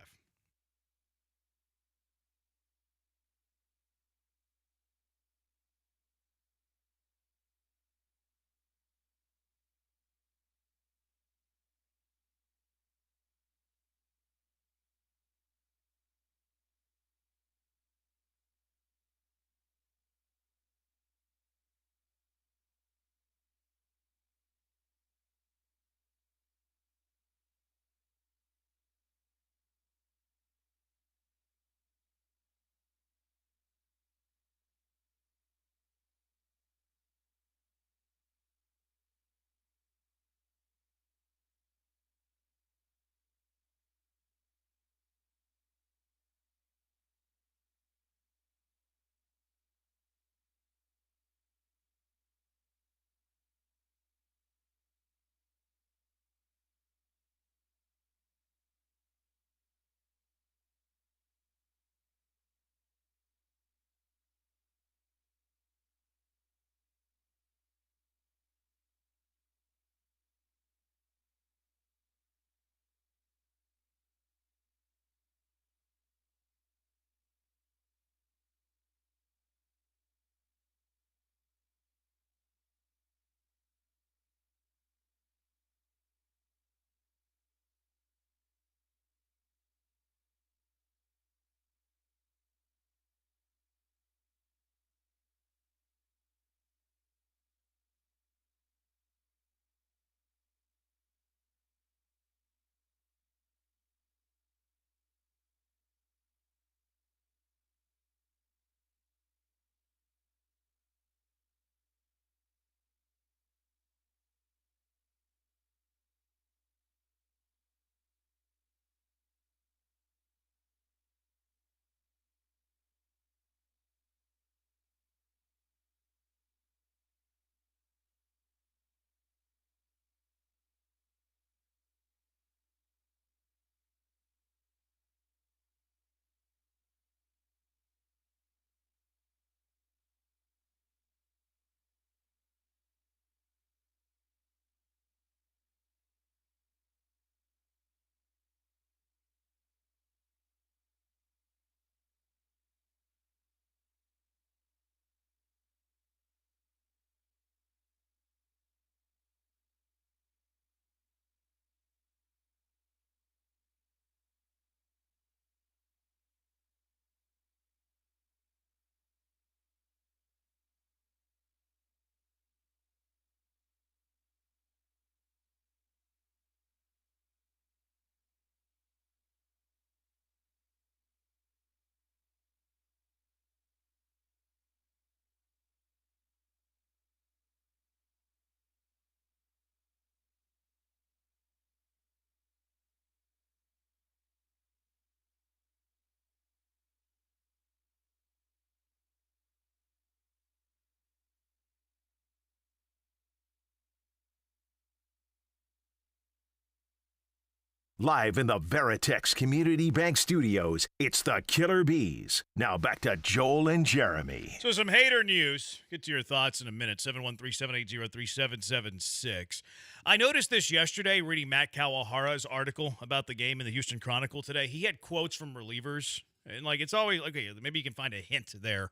Live in the Veritex Community Bank Studios, it's the Killer Bees. Now back to Joel and Jeremy. So some hater news. Get to your thoughts in a minute. 713-780-3776. I noticed this yesterday reading Matt Kawahara's article about the game in the Houston Chronicle today. He had quotes from relievers. And, it's always, okay, maybe you can find a hint there.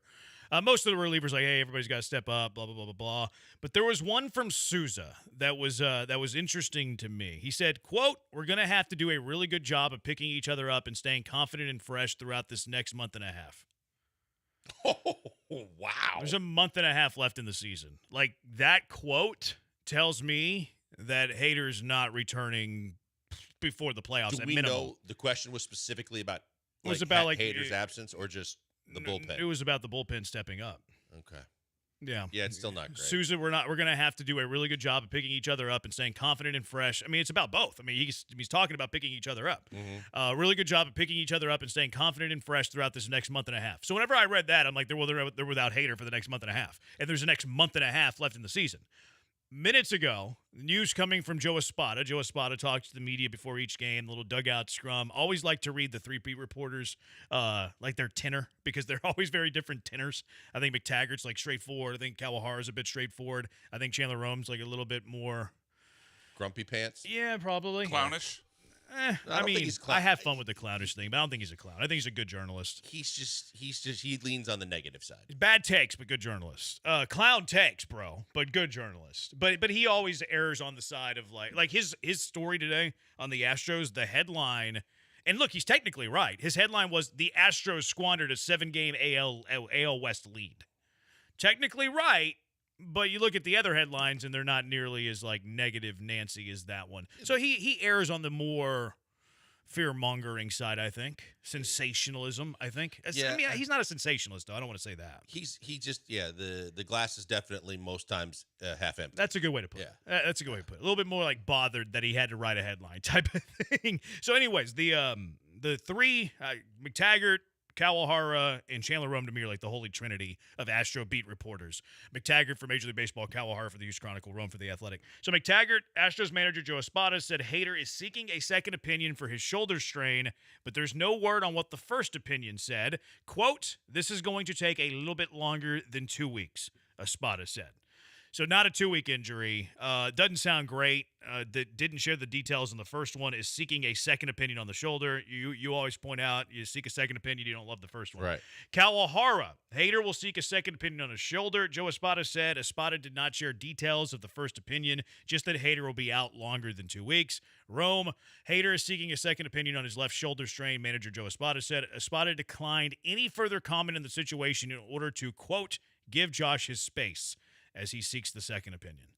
Most of the relievers hey, everybody's got to step up, blah, blah, blah, blah, blah. But there was one from Souza that was interesting to me. He said, quote, "We're going to have to do a really good job of picking each other up and staying confident and fresh throughout this next month and a half." Oh, wow. There's a month and a half left in the season. That quote tells me that Hader's not returning before the playoffs at minimum. Know the question was specifically about Hader's absence or just the bullpen? It was about the bullpen stepping up. Okay. Yeah. Yeah, it's still not great. Souza, we're going to have to do a really good job of picking each other up and staying confident and fresh. I mean, it's about both. I mean, he's talking about picking each other up. Mm-hmm. Really good job of picking each other up and staying confident and fresh throughout this next month and a half. So whenever I read that, I'm like, they're without Hader for the next month and a half. And there's the next month and a half left in the season. Minutes ago, news coming from Joe Espada. Joe Espada talks to the media before each game, little dugout scrum. Always like to read the three-beat reporters like their tenor because they're always very different tenors. I think McTaggart's straightforward. I think Kawahara's a bit straightforward. I think Chandler Rome's a little bit more grumpy pants. Yeah, probably clownish. I mean, I have fun with the clownish thing, but I don't think he's a clown. I think he's a good journalist. He leans on the negative side. Bad takes, but good journalist. Clown takes, bro, but good journalist. But he always errs on the side of his story today on the Astros, the headline, and look, he's technically right. His headline was "The Astros squandered a 7-game AL West lead." Technically right. But you look at the other headlines, and they're not nearly as negative Nancy as that one. So he errs on the more fear-mongering side, I think. Sensationalism, I think. Yeah, I mean, he's not a sensationalist, though. I don't want to say that. The glass is definitely most times half empty. That's a good way to put it. That's a good way to put it. A little bit more bothered that he had to write a headline type of thing. So anyways, the three, McTaggart, Kawahara, and Chandler Rome to me are the holy trinity of Astro beat reporters. McTaggart for Major League Baseball, Kawahara for the Houston Chronicle, Rome for the Athletic. So McTaggart, Astros manager Joe Espada, said Hader is seeking a second opinion for his shoulder strain, but there's no word on what the first opinion said. Quote, "This is going to take a little bit longer than 2 weeks," Espada said. So not a 2-week injury. Doesn't sound great. That didn't share the details on the first one. Is seeking a second opinion on the shoulder. You always point out you seek a second opinion. You don't love the first one. Right. Kawahara. Hader will seek a second opinion on his shoulder. Joe Espada said Espada did not share details of the first opinion, just that Hader will be out longer than 2 weeks. Rome. Hader is seeking a second opinion on his left shoulder strain. Manager Joe Espada said Espada declined any further comment on the situation in order to, quote, "give Josh his space," as he seeks the second opinion.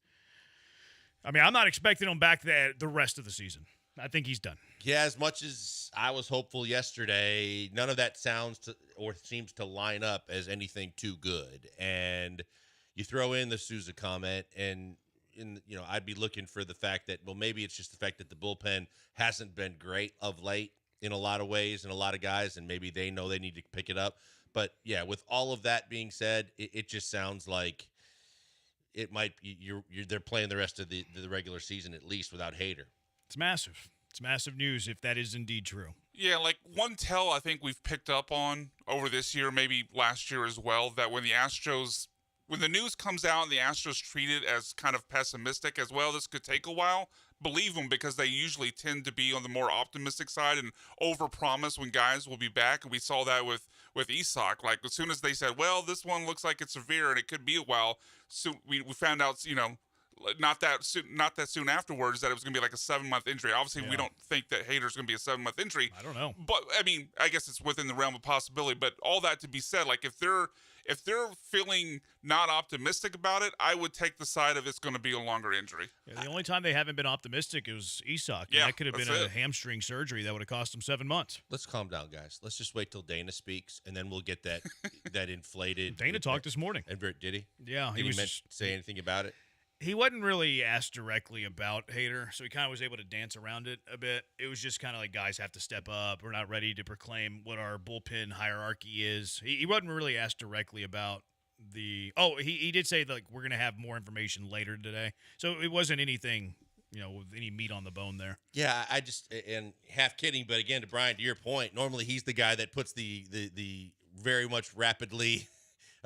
I mean, I'm not expecting him back the rest of the season. I think he's done. Yeah, as much as I was hopeful yesterday, none of that seems to line up as anything too good. And you throw in the Souza comment, and I'd be looking for the fact that, well, maybe it's just the fact that the bullpen hasn't been great of late in a lot of ways and a lot of guys, and maybe they know they need to pick it up. But, yeah, with all of that being said, it just sounds like it might be they're playing the rest of the regular season at least without Hader. It's massive. It's massive news if that is indeed true. Yeah, one tell I think we've picked up on over this year, maybe last year as well, that when the news comes out and the Astros treat it as kind of pessimistic as well, this could take a while. Believe them, because they usually tend to be on the more optimistic side and overpromise when guys will be back. And we saw that with Isak. As soon as they said, well, this one looks like it's severe and it could be a while, so we found out, not that soon afterwards that it was going to be a 7-month injury. Obviously, we don't think that Hader's going to be a 7-month injury. I don't know. But, I mean, I guess it's within the realm of possibility. But all that to be said, if they're feeling not optimistic about it, I would take the side of it's going to be a longer injury. Yeah, the only time they haven't been optimistic was Isak. Yeah, that could have been a hamstring surgery that would have cost him 7 months. Let's calm down, guys. Let's just wait till Dana speaks, and then we'll get that inflated. Dana talked this morning. And did he? Yeah. Did he say anything about it? He wasn't really asked directly about Hader, so he kind of was able to dance around it a bit. It was just kind of guys have to step up. We're not ready to proclaim what our bullpen hierarchy is. He wasn't really asked directly about he did say we're going to have more information later today. So it wasn't anything with any meat on the bone there. Yeah, I just, and half kidding, but again, to Brian, to your point, normally he's the guy that puts the very much rapidly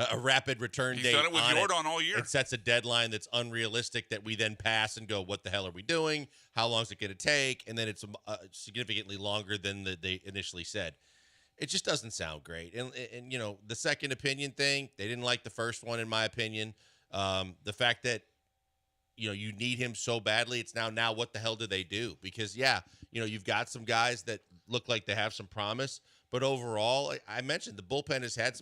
a rapid return date. He's done it with Jordan all year. It sets a deadline that's unrealistic that we then pass and go, what the hell are we doing? How long is it going to take? And then it's significantly longer than they initially said. It just doesn't sound great. And the second opinion thing, they didn't like the first one, in my opinion. The fact that, you need him so badly, it's now what the hell do they do? Because, you've got some guys that look like they have some promise. But overall, I mentioned the bullpen has had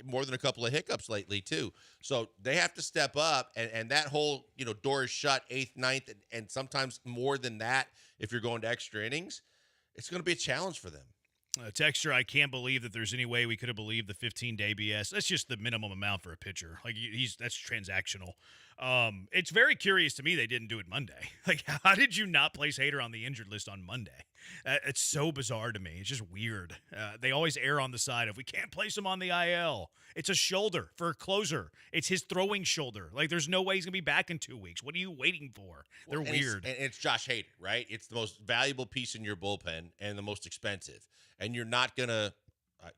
more than a couple of hiccups lately, too. So they have to step up. And that whole, door is shut, 8th, 9th, and sometimes more than that if you're going to extra innings. It's going to be a challenge for them. Texture, I can't believe that there's any way we could have believed the 15-day BS. That's just the minimum amount for a pitcher. Like, that's transactional. It's very curious to me they didn't do it Monday. Like, how did you not place Hader on the injured list on Monday? It's so bizarre to me. It's just weird. They always err on the side of we can't place him on the IL. It's a shoulder for a closer. It's his throwing shoulder. Like, there's no way he's going to be back in 2 weeks. What are you waiting for? They're weird. It's Josh Hader, right? It's the most valuable piece in your bullpen and the most expensive. And you're not going to,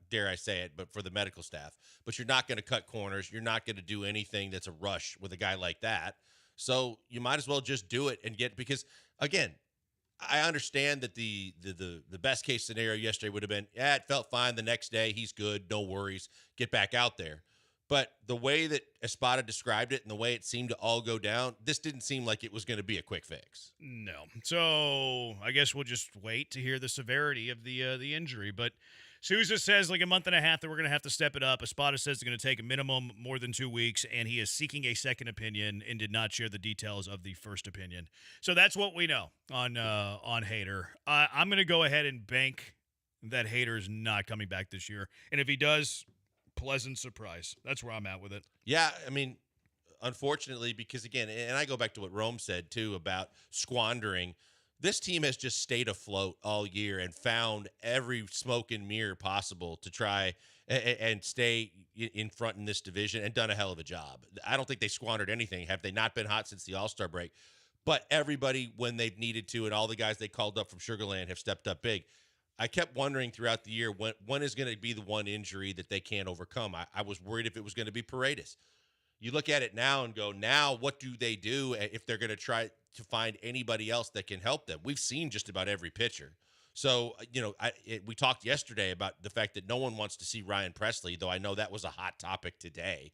dare I say it, but for the medical staff, but you're not going to cut corners. You're not going to do anything that's a rush with a guy like that. So you might as well just do it and because, again, I understand that the best case scenario yesterday would have been, it felt fine the next day. He's good. No worries. Get back out there. But the way that Espada described it and the way it seemed to all go down, this didn't seem like it was going to be a quick fix. No. So I guess we'll just wait to hear the severity of the injury. But Souza says like a month and a half that we're going to have to step it up. Espada says it's going to take a minimum more than 2 weeks, and he is seeking a second opinion and did not share the details of the first opinion. So that's what we know on Hader. I'm going to go ahead and bank that Hader is not coming back this year. And if he does, pleasant surprise. That's where I'm at with it. Yeah, I mean, unfortunately, because again, and I go back to what Rome said too about squandering. This team has just stayed afloat all year and found every smoke and mirror possible to try and stay in front in this division and done a hell of a job. I don't think they squandered anything. Have they not been hot since the All-Star break? But everybody, when they've needed to, and all the guys they called up from Sugar Land have stepped up big. I kept wondering throughout the year, when is going to be the one injury that they can't overcome? I was worried if it was going to be Paredes. You look at it now and go, now what do they do if they're going to try to find anybody else that can help them? We've seen just about every pitcher. So, we talked yesterday about the fact that no one wants to see Ryan Presley, though I know that was a hot topic today.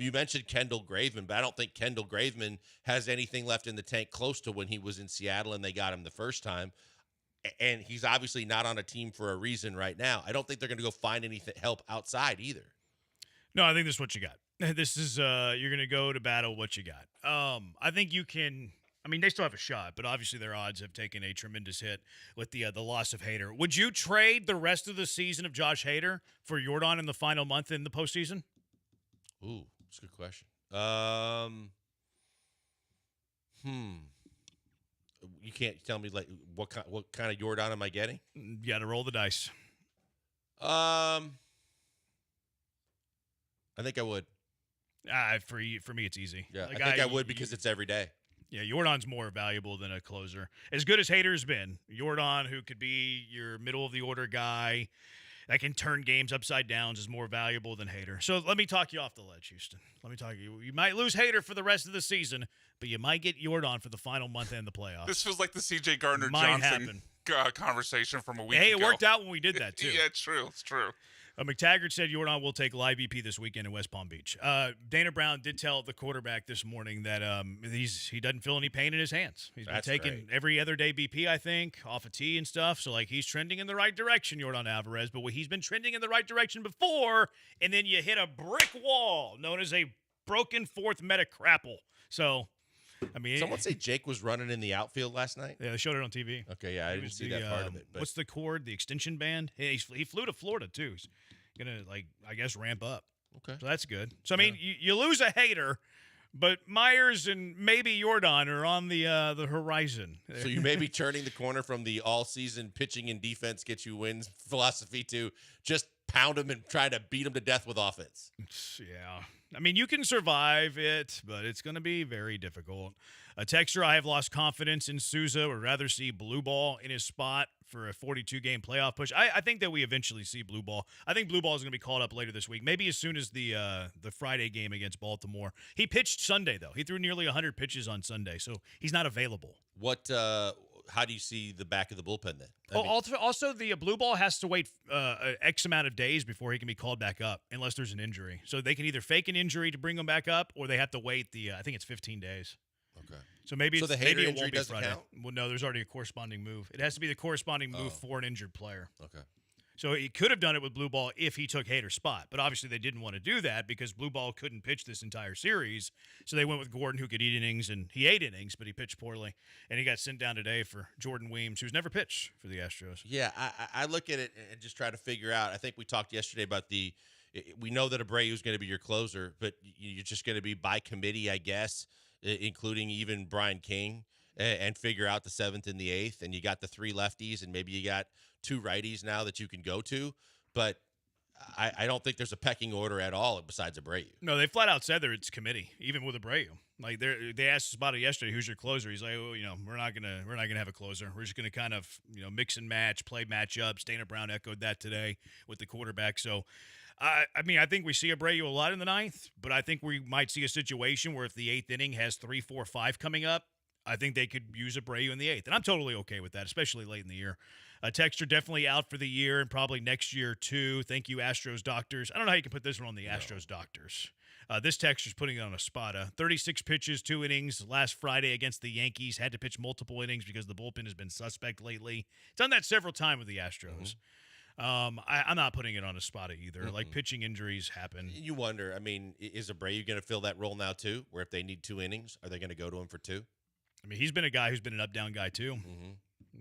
You mentioned Kendall Graveman, but I don't think Kendall Graveman has anything left in the tank close to when he was in Seattle and they got him the first time. And he's obviously not on a team for a reason right now. I don't think they're going to go find any help outside either. No, I think this is what you got. This is you're going to go to battle what you got. I think you can. I mean, they still have a shot, but obviously their odds have taken a tremendous hit with the loss of Hader. Would you trade the rest of the season of Josh Hader for Jordan in the final month in the postseason? Ooh, that's a good question. You can't tell me like what kind of Jordan am I getting? You got to roll the dice. I think I would. For me, it's easy. Yeah, like I think I would because it's every day. Yeah, Jordan's more valuable than a closer. As good as Hader's been, Jordan, who could be your middle-of-the-order guy that can turn games upside down, is more valuable than Hader. So let me talk you off the ledge, Houston. Let me talk you. You might lose Hader for the rest of the season, but you might get Jordan for the final month and the playoffs. This feels like the C.J. Gardner-Johnson conversation from a week ago. Hey, it worked out when we did that, too. Yeah, it's true. It's true. McTaggart said Jordan will take live BP this weekend in West Palm Beach. Dana Brown did tell the quarterback this morning that he doesn't feel any pain in his hands. He's been taking every other day BP, I think, off a tee and stuff. So, like, he's trending in the right direction, Jordan Alvarez. But he's been trending in the right direction before, and then you hit a brick wall known as a broken fourth metacrapple. So, I mean, someone say Jake was running in the outfield last night. Yeah, they showed it on TV. Okay, yeah, I didn't see that part of it. But. What's the cord? The extension band? He flew to Florida too. He's gonna I guess ramp up. Okay, so that's good. So I mean, you lose a Hader, but Myers and maybe Jordan are on the horizon. So you may be turning the corner from the all-season pitching and defense get you wins philosophy to just pound them and try to beat them to death with offense. Yeah. I mean, you can survive it, but it's going to be very difficult. A texture, I have lost confidence in Souza. Would rather see Blue Ball in his spot for a 42-game playoff push. I think that we eventually see Blue Ball. I think Blue Ball is going to be called up later this week, maybe as soon as the Friday game against Baltimore. He pitched Sunday, though. He threw nearly 100 pitches on Sunday, so he's not available. How do you see the back of the bullpen then? Also, the Blue Ball has to wait X amount of days before he can be called back up, unless there's an injury. So they can either fake an injury to bring him back up, or they have to wait I think it's 15 days. Okay. So maybe the Hader maybe it injury won't be doesn't Friday. count? Well, no, there's already a corresponding move. It has to be the corresponding move for an injured player. Okay. So he could have done it with Blue Ball if he took Hader's spot, but obviously they didn't want to do that because Blue Ball couldn't pitch this entire series. So they went with Gordon, who could eat innings, and he ate innings, but he pitched poorly, and he got sent down today for Jordan Weems, who's never pitched for the Astros. Yeah, I look at it and just try to figure out. I think we talked yesterday about we know that Abreu is going to be your closer, but you're just going to be by committee, I guess, including even Brian King, and figure out the 7th and the 8th, and you got the 3 lefties, and maybe you got 2 righties now that you can go to, but I don't think there's a pecking order at all besides Abreu. No, they flat out said that it's committee, even with Abreu. Like they asked us about it yesterday. Who's your closer? He's like, well, we're not gonna have a closer. We're just gonna kind of mix and match, play matchups. Dana Brown echoed that today with the quarterback. So, I think we see Abreu a lot in the 9th, but I think we might see a situation where if the 8th inning has 3, 4, 5 coming up, I think they could use Abreu in the 8th, and I'm totally okay with that, especially late in the year. Texture definitely out for the year and probably next year too. Thank you, Astros doctors. I don't know how you can put this one on the Astros doctors. This texture's putting it on a spot. 36 pitches, 2 innings last Friday against the Yankees. Had to pitch multiple innings because the bullpen has been suspect lately. Done that several times with the Astros. I'm not putting it on a spot either. Like pitching injuries happen. You wonder. Is Abreu going to fill that role now too? Where if they need 2 innings, are they going to go to him for 2? He's been a guy who's been an up-down guy too.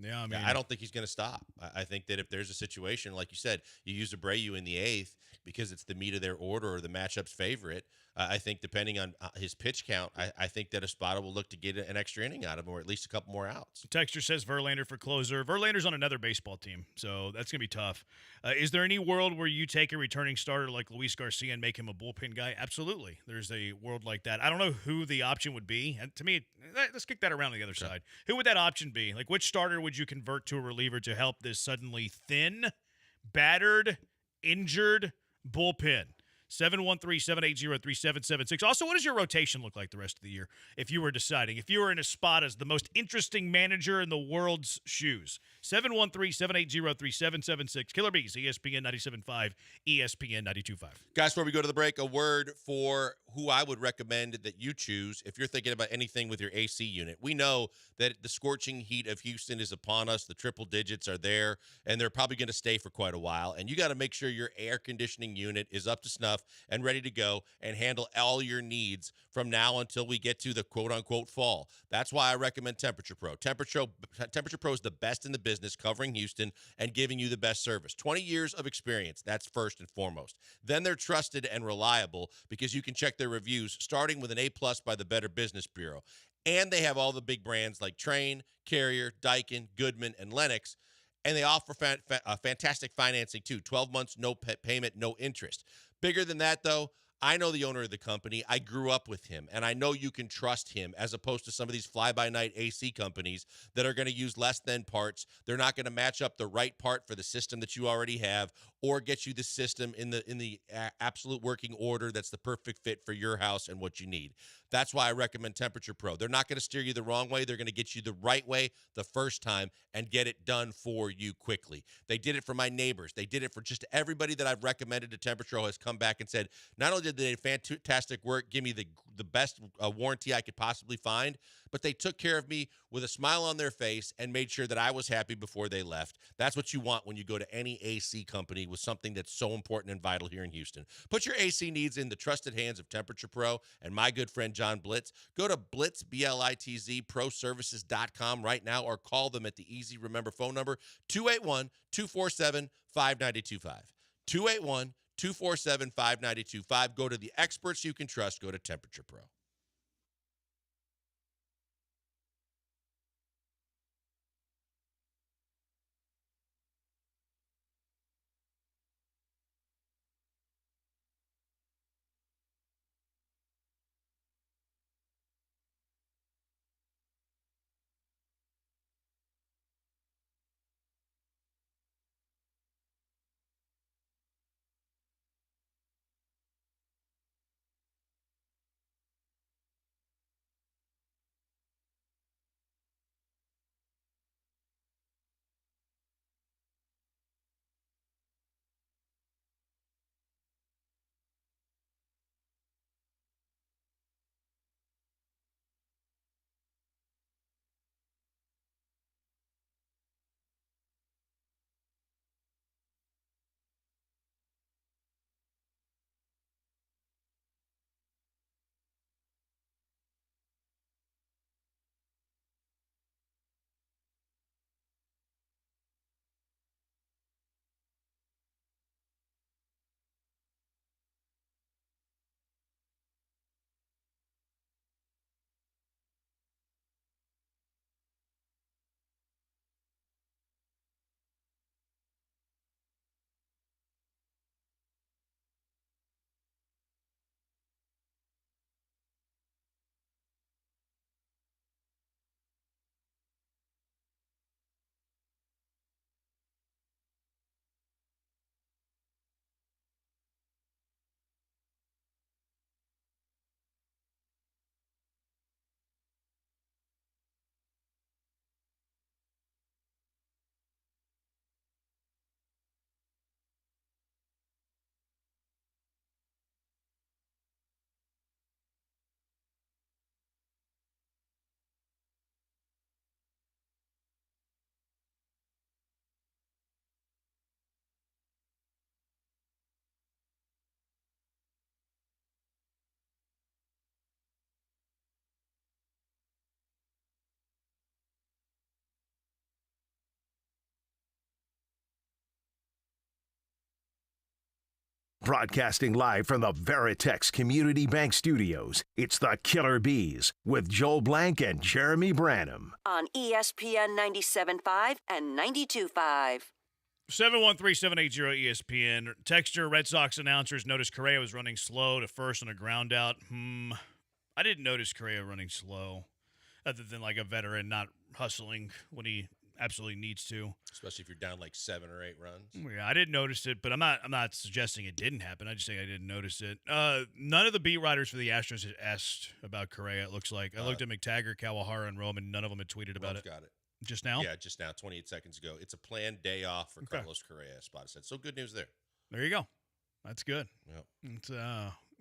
Yeah, I don't think he's going to stop. I think that if there's a situation, like you said, you use Abreu in the 8th because it's the meat of their order or the matchup's favorite. I think depending on his pitch count, I think that Espada will look to get an extra inning out of him or at least a couple more outs. Texture says Verlander for closer. Verlander's on another baseball team, so that's going to be tough. Is there any world where you take a returning starter like Luis Garcia and make him a bullpen guy? Absolutely. There's a world like that. I don't know who the option would be. And to me, let's kick that around to the other side. Who would that option be? Like, which starter would you convert to a reliever to help this suddenly thin, battered, injured bullpen? 713-780-3776. Also, what does your rotation look like the rest of the year if you were deciding? If you were in Espada's the most interesting manager in the world's shoes. 713-780-3776. Killer Bees, ESPN 97.5, ESPN 92.5. Guys, before we go to the break, a word for who I would recommend that you choose if you're thinking about anything with your AC unit. We know that the scorching heat of Houston is upon us. The triple digits are there, and they're probably going to stay for quite a while. And you got to make sure your air conditioning unit is up to snuff and ready to go and handle all your needs from now until we get to the quote-unquote fall. That's why I recommend Temperature Pro. Temperature Pro is the best in the business covering Houston and giving you the best service. 20 years of experience, that's first and foremost. Then they're trusted and reliable because you can check their reviews, starting with an A+ by the Better Business Bureau. And they have all the big brands like Trane, Carrier, Daikin, Goodman, and Lennox. And they offer fantastic financing, too. 12 months, no payment, no interest. Bigger than that, though, I know the owner of the company. I grew up with him, and I know you can trust him as opposed to some of these fly-by-night AC companies that are going to use less than parts. They're not going to match up the right part for the system that you already have or get you the system in the absolute working order that's the perfect fit for your house and what you need. That's why I recommend Temperature Pro. They're not going to steer you the wrong way. They're going to get you the right way the first time and get it done for you quickly. They did it for my neighbors. They did it for just everybody that I've recommended to Temperature Pro has come back and said, not only did they do fantastic work, give me the best warranty I could possibly find, but they took care of me with a smile on their face and made sure that I was happy before they left. That's what you want when you go to any AC company with something that's so important and vital here in Houston. Put your AC needs in the trusted hands of Temperature Pro and my good friend John Blitz. Go to Blitz, B-L-I-T-Z, proservices.com right now or call them at the easy remember phone number, 281-247-5925. 281-247-5925. Go to the experts you can trust. Go to Temperature Pro. Broadcasting live from the Veritex Community Bank Studios, it's the Killer Bees with Joel Blank and Jeremy Branham. On ESPN 97.5 and 92.5. 713-780-ESPN. Texture, Red Sox announcers noticed Correa was running slow to first on a ground out. I didn't notice Correa running slow, other than like a veteran not hustling when he absolutely needs to. Especially if you're down like 7 or 8 runs. Yeah, I didn't notice it, but I'm not suggesting it didn't happen. I just think I didn't notice it. None of the beat writers for the Astros had asked about Correa, it looks like. I looked at McTaggart, Kawahara, and Roman. None of them had tweeted about it. Got it. Just now? Yeah, just now, 28 seconds ago. It's a planned day off for Carlos Correa, Spot said. So good news there. There you go. That's good. Yep. It's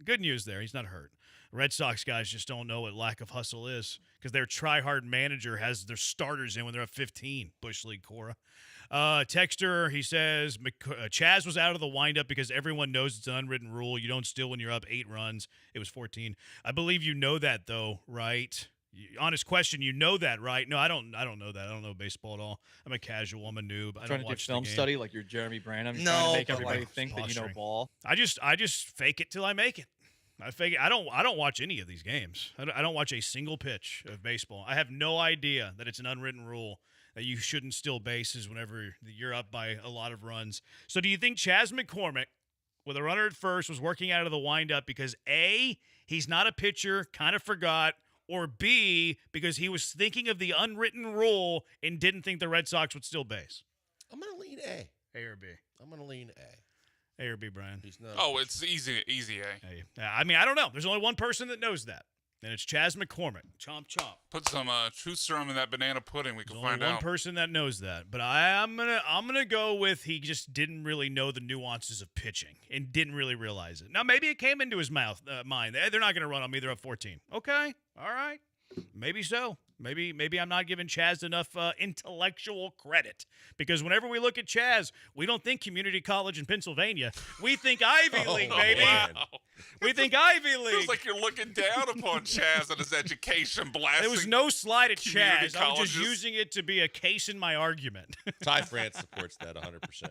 good news there. He's not hurt. Red Sox guys just don't know what lack of hustle is because their try-hard manager has their starters in when they're up 15. Bush League Cora. Texter, he says, Chaz was out of the windup because everyone knows it's an unwritten rule. You don't steal when you're up 8 runs. It was 14. I believe you know that, though, right? Honest question, you know that, right? No, I don't know that. I don't know baseball at all. I'm a casual. I'm a noob. I Trying don't to watch do film the game. study like you're Jeremy Branham. You're No, trying to make but everybody like think that you know posturing. ball. I just fake it till I make it. I fake it. I don't watch any of these games. I don't watch a single pitch of baseball. I have no idea that it's an unwritten rule that you shouldn't steal bases whenever you're up by a lot of runs. So do you think Chas McCormick, with a runner at first, was working out of the windup because A, he's not a pitcher, kind of forgot, or B, because he was thinking of the unwritten rule and didn't think the Red Sox would steal base? I'm going to lean A. A or B? I'm going to lean A. A or B, Brian? He's not. Oh, it's easy A. I mean, I don't know. There's only one person that knows that, and it's Chas McCormick. Chomp, chomp. Put some truth serum in that banana pudding. We can There's only find one out. person that knows that, but I'm gonna go with he just didn't really know the nuances of pitching and didn't really realize it. Now maybe it came into his mind. They're not gonna run on me. They're up 14. Okay, all right, maybe so. Maybe I'm not giving Chaz enough intellectual credit because whenever we look at Chaz, we don't think community college in Pennsylvania. We think Ivy League, baby. Wow. We think Ivy League. Feels like you're looking down upon Chaz and his education blasting. There was no slide at community Chaz. I was just colleges. using it to be a case in my argument. Ty France supports that 100%.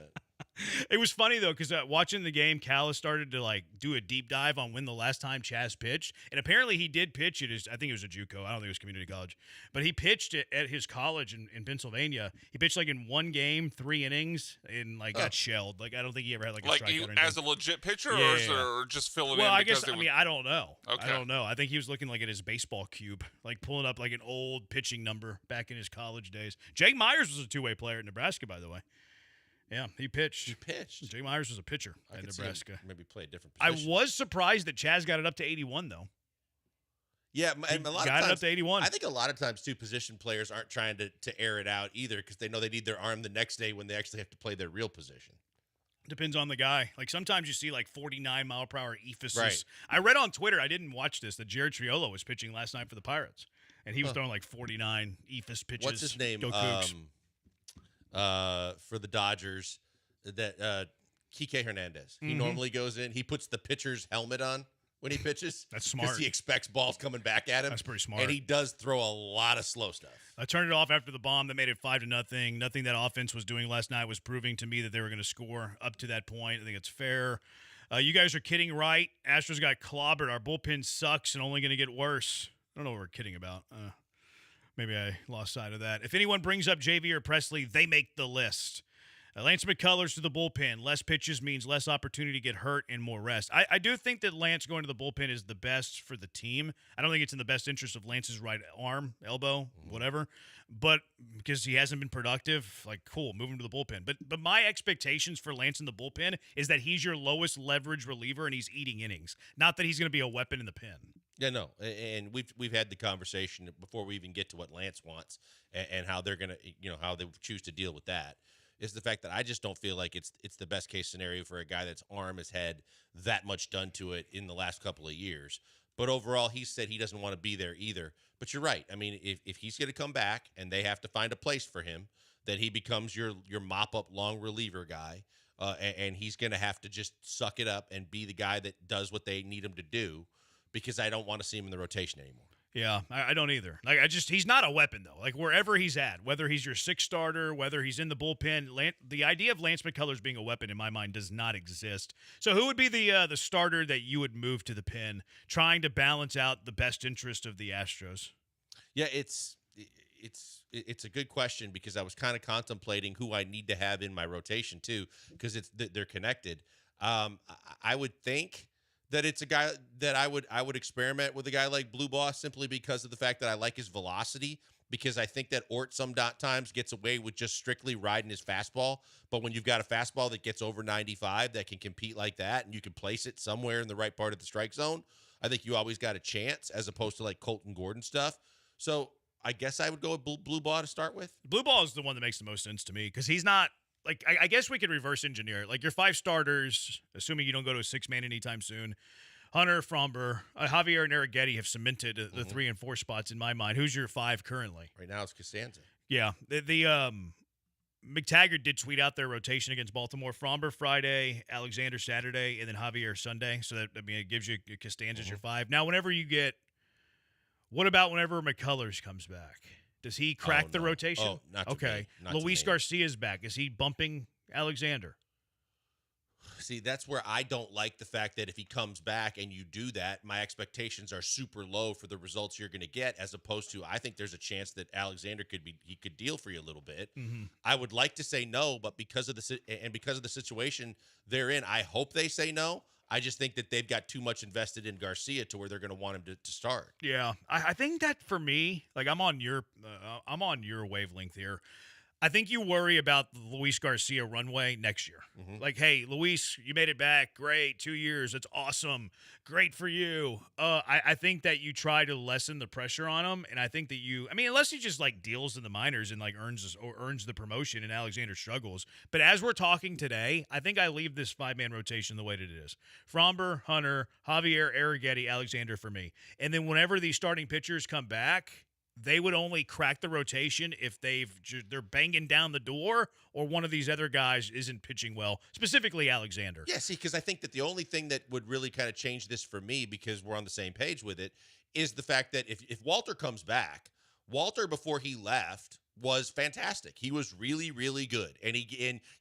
It was funny, though, because watching the game, Callis started to, do a deep dive on when the last time Chaz pitched. And apparently he did pitch at I think it was a JUCO. I don't think it was community college. But he pitched it at his college in Pennsylvania. He pitched, in one game, 3 innings, and, got shelled. I don't think he ever had, a strikeout or anything. As a legit pitcher or just filling in? Well, I because guess, I don't know. Okay. I don't know. I think he was looking, at his baseball cube, pulling up, an old pitching number back in his college days. Jake Myers was a two-way player at Nebraska, by the way. Yeah, he pitched. Jay Myers was a pitcher at Nebraska. Maybe play a different I position. was surprised that Chaz got it up to 81, though. Yeah, and a lot got of times, it up to 81. I think a lot of times, too, position players aren't trying to air it out either because they know they need their arm the next day when they actually have to play their real position. Depends on the guy. Sometimes you see 49-mile-per-hour ephysis. Right. I read on Twitter, I didn't watch this, that Jared Triolo was pitching last night for the Pirates. And he was throwing 49 ephys pitches. What's his name? Go Cougs. For the Dodgers, that Kike Hernandez. He normally goes in. He puts the pitcher's helmet on when he pitches. That's smart. Because he expects balls coming back at him. That's pretty smart. And he does throw a lot of slow stuff. I turned it off after the bomb that made it 5-0. Nothing that offense was doing last night was proving to me that they were going to score up to that point. I think it's fair. You guys are kidding, right? Astros got clobbered. Our bullpen sucks and only going to get worse. I don't know what we're kidding about. Maybe I lost sight of that. If anyone brings up JV or Presley, they make the list. Lance McCullers to the bullpen. Less pitches means less opportunity to get hurt and more rest. I do think that Lance going to the bullpen is the best for the team. I don't think it's in the best interest of Lance's right arm, elbow, whatever. But because he hasn't been productive, cool, move him to the bullpen. But my expectations for Lance in the bullpen is that he's your lowest leverage reliever and he's eating innings. Not that he's going to be a weapon in the pen. Yeah, no, and we've had the conversation before we even get to what Lance wants and how they're gonna, how they choose to deal with that. Is the fact that I just don't feel like it's the best case scenario for a guy that's arm has had that much done to it in the last couple of years. But overall, he said he doesn't want to be there either. But you're right. I mean, if he's going to come back and they have to find a place for him, that he becomes your mop-up long reliever guy, and he's going to have to just suck it up and be the guy that does what they need him to do because I don't want to see him in the rotation anymore. Yeah, I don't either. Like, he's not a weapon, though. Like, wherever he's at, whether he's your sixth starter, whether he's in the bullpen, the idea of Lance McCullers being a weapon, in my mind, does not exist. So who would be the starter that you would move to the pen, trying to balance out the best interest of the Astros? Yeah, it's a good question because I was kind of contemplating who I need to have in my rotation, too, because they're connected. I would think that it's a guy that I would experiment with a guy like Blue Boss simply because of the fact that I like his velocity, because I think that Ort sometimes gets away with just strictly riding his fastball. But when you've got a fastball that gets over 95 that can compete like that and you can place it somewhere in the right part of the strike zone, I think you always got a chance as opposed to like Colton Gordon stuff. So I guess I would go with Blue Ball to start with. Blue Ball is the one that makes the most sense to me because he's not like I guess we could reverse engineer it. Like your 5 starters, assuming you don't go to a 6-man anytime soon. Hunter, Fromber, Javier, and Arrighetti have cemented the 3 and 4 spots in my mind. Who's your 5 currently? Right now it's Costanza. Yeah, the McTaggart did tweet out their rotation against Baltimore. Fromber Friday, Alexander Saturday, and then Javier Sunday. So that it gives you Costanza as your 5. Now, what about whenever McCullers comes back? Does he crack the rotation? Oh, not to okay. me. Luis Garcia's back. Is he bumping Alexander? See, that's where I don't like the fact that if he comes back and you do that, my expectations are super low for the results you're going to get, as opposed to I think there's a chance that Alexander could deal for you a little bit. Mm-hmm. I would like to say no, but because of the situation they're in, I hope they say no. I just think that they've got too much invested in Garcia to where they're going to want him to start. Yeah, I think that for me, like I'm on your wavelength here. I think you worry about the Luis Garcia runway next year. Mm-hmm. Like, hey, Luis, you made it back. Great. 2 years. It's awesome. Great for you. I think that you try to lessen the pressure on him. And I think that unless he just like deals in the minors and like earns the promotion and Alexander struggles. But as we're talking today, I think I leave this 5-man rotation the way that it is. Fromber, Hunter, Javier, Arrighetti, Alexander for me. And then whenever these starting pitchers come back, they would only crack the rotation if they're banging down the door or one of these other guys isn't pitching well, specifically Alexander. Yeah, see, because I think that the only thing that would really kind of change this for me, because we're on the same page with it, is the fact that if Walter comes back, Walter before he left was fantastic. He was really, really good, and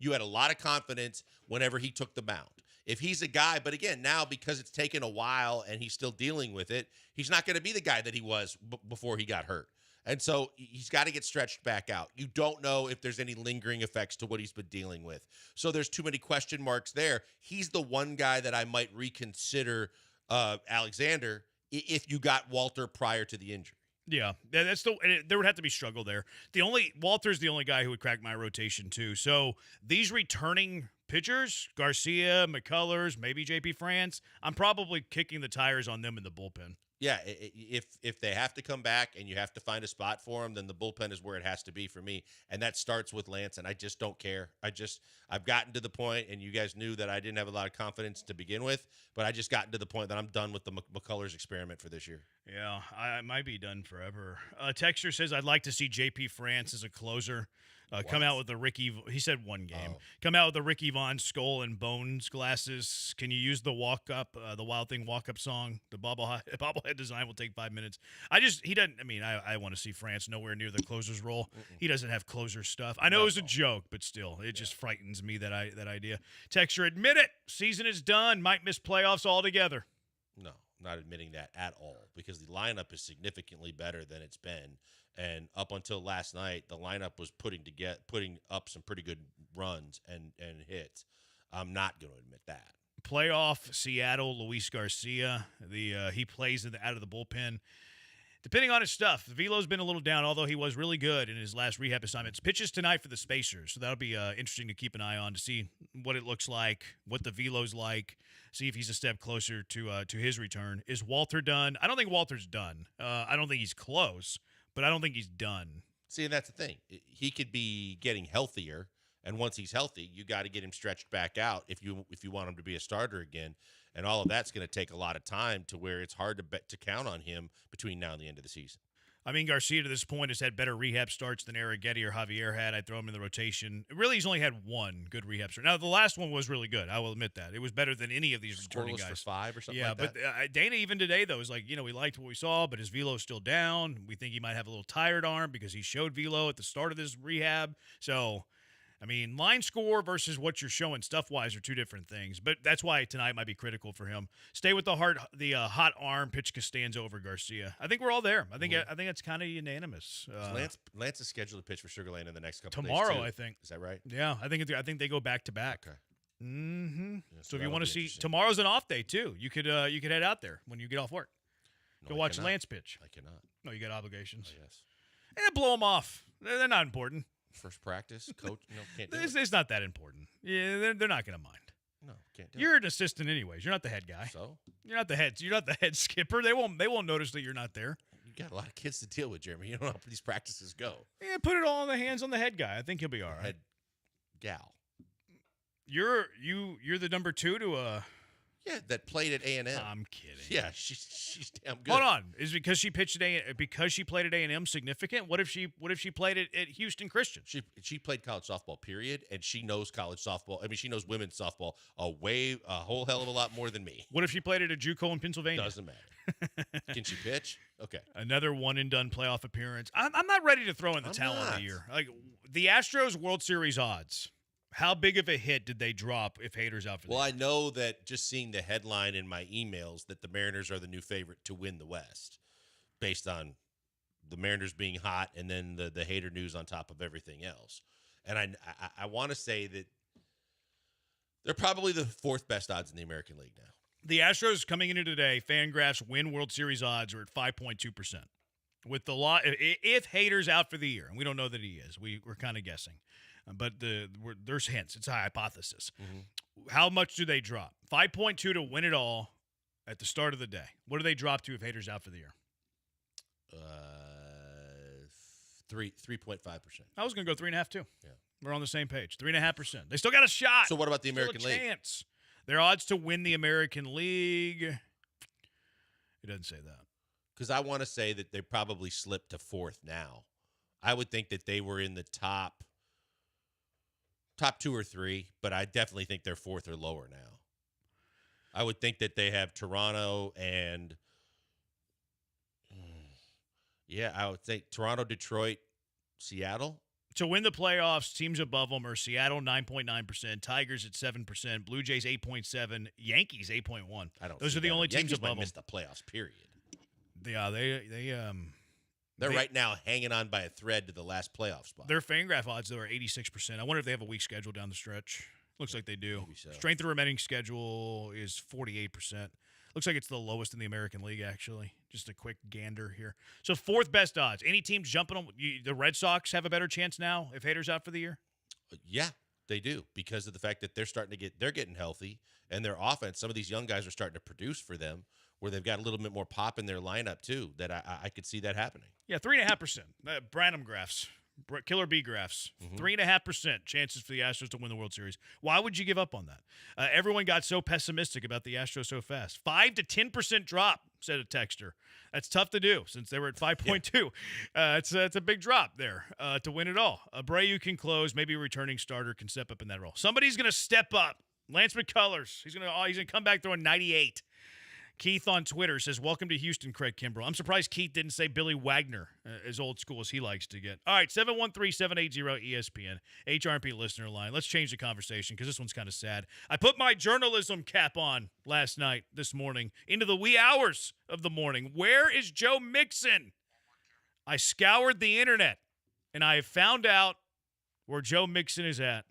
you had a lot of confidence whenever he took the mound. If he's a guy, but again, now because it's taken a while and he's still dealing with it, he's not going to be the guy that he was before he got hurt. And so he's got to get stretched back out. You don't know if there's any lingering effects to what he's been dealing with. So there's too many question marks there. He's the one guy that I might reconsider Alexander if you got Walter prior to the injury. Yeah, there would have to be struggle there. Walter's the only guy who would crack my rotation too. So these returning pitchers, Garcia, McCullers, maybe JP France, I'm probably kicking the tires on them in the bullpen. Yeah, if they have to come back and you have to find a spot for them, then the bullpen is where it has to be for me. And that starts with Lance, and I just don't care. I've gotten to the point, and you guys knew that I didn't have a lot of confidence to begin with, but I just gotten to the point that I'm done with the McCullers experiment for this year. Yeah, I might be done forever. Texter says, I'd like to see JP France as a closer. Come out with the he said one game. Come out with the Ricky Vaughn skull and bones glasses. Can you use the walk up, the Wild Thing walk up song? The bobblehead design will take 5 minutes. I want to see France nowhere near the closer's role. He doesn't have closer stuff. I know it was a joke, but still, it just frightens me that idea. Texture, admit it. Season is done. Might miss playoffs altogether. No, not admitting that at all, because the lineup is significantly better than it's been. And up until last night, the lineup was putting up some pretty good runs and hits. I'm not going to admit that. Playoff Seattle, Luis Garcia. He plays out of the bullpen. Depending on his stuff, the velo's been a little down, although he was really good in his last rehab assignments. Pitches tonight for the Spacers, so that'll be interesting to keep an eye on to see what it looks like, what the velo's like, see if he's a step closer to his return. Is Walter done? I don't think Walter's done. I don't think he's close, but I don't think he's done. See, and that's the thing. He could be getting healthier, and once he's healthy, you got to get him stretched back out if you want him to be a starter again. And all of that's going to take a lot of time to where it's hard to count on him between now and the end of the season. I mean, Garcia to this point has had better rehab starts than Arrighetti or Javier had. I'd throw him in the rotation. Really, he's only had one good rehab start. Now, the last one was really good. I will admit that. It was better than any of these returning Scoreless guys. for 5 or something yeah, like that. but Dana even today, though, is like, we liked what we saw, but his velo's still down. We think he might have a little tired arm because he showed velo at the start of this rehab. So, I mean, line score versus what you're showing stuff-wise are two different things. But that's why tonight might be critical for him. Stay with the hot arm, pitch Costanzo over Garcia. I think we're all there. I think it's kind of unanimous. Lance is scheduled to pitch for Sugar Land in the next couple tomorrow, days, too. I think. Is that right? Yeah, I think they go back to back. Okay. Mm-hmm. Yeah, so if you want to see, tomorrow's an off day too. You could head out there when you get off work. Go watch Lance pitch. I cannot. No, you got obligations. Oh, yes. Blow them off. They're not important. First practice, coach. No, can't do it's not that important. Yeah, they're not going to mind. No, can't do You're an assistant anyways. You're not the head guy. So you're not the head skipper. They won't notice that you're not there. You got a lot of kids to deal with, Jeremy. You don't know how these practices go. Yeah, put it all in the hands on the head guy. I think he'll be all right. Head gal. You're the number 2 to a. Yeah, that played at A&M. I'm kidding. Yeah, she's damn good. Hold on, is because she pitched at because she played at A&M significant? What if she played at Houston Christian? She played college softball, period, and she knows college softball. I mean, she knows women's softball a whole hell of a lot more than me. What if she played at a JUCO in Pennsylvania? Doesn't matter. Can she pitch? Okay. Another one and done playoff appearance. I'm not ready to throw in the towel of the year. Like the Astros World Series odds. How big of a hit did they drop if Hader's out for the year? I know that just seeing the headline in my emails that the Mariners are the new favorite to win the West based on the Mariners being hot and then the Hader news on top of everything else. And I want to say that they're probably the 4th best odds in the American League now. The Astros coming into today, FanGraphs win World Series odds are at 5.2%. With the law, if Hader's out for the year, and we don't know that he is, we're kind of guessing. But there's hints. It's a hypothesis. Mm-hmm. How much do they drop? 5.2 to win it all at the start of the day. What do they drop to if Hader's out for the year? 3.5%. I was going to go 3.5 too. Yeah, we're on the same page. 3.5%. They still got a shot. So what about the American League? Chance. Their odds to win the American League. It doesn't say that. Because I want to say that they probably slipped to 4th now. I would think that they were in the top 2 or 3, but I definitely think they're 4th or lower now. I would think that they have Toronto and I would think Toronto, Detroit, Seattle. To win the playoffs, teams above them are Seattle 9.9%, Tigers at 7%, Blue Jays 8.7%, Yankees 8.1%. Those are the only teams Yankees above might them. miss the playoffs, period. Yeah, They're right now hanging on by a thread to the last playoff spot. Their FanGraph odds, though, are 86%. I wonder if they have a weak schedule down the stretch. Looks like they do. Maybe so. Strength of remaining schedule is 48%. Looks like it's the lowest in the American League, actually. Just a quick gander here. So 4th best odds. Any teams jumping on? The Red Sox have a better chance now if Hader's out for the year? Yeah, they do, because of the fact that they're getting healthy, and their offense, some of these young guys are starting to produce for them, where they've got a little bit more pop in their lineup too, that I could see that happening. Yeah, 3.5%. Branham graphs, Killer B graphs, 3.5% chances for the Astros to win the World Series. Why would you give up on that? Everyone got so pessimistic about the Astros so fast. 5 to 10% drop, said a texter. That's tough to do since they were at 5.2. It's a big drop there to win it all. Abreu can close. Maybe a returning starter can step up in that role. Somebody's going to step up. Lance McCullers. He's gonna come back throwing 98. Keith on Twitter says, welcome to Houston, Craig Kimbrell. I'm surprised Keith didn't say Billy Wagner, as old school as he likes to get. All right, 713-780-ESPN, HRP listener line. Let's change the conversation because this one's kind of sad. I put my journalism cap on this morning, into the wee hours of the morning. Where is Joe Mixon? I scoured the internet, and I have found out where Joe Mixon is at.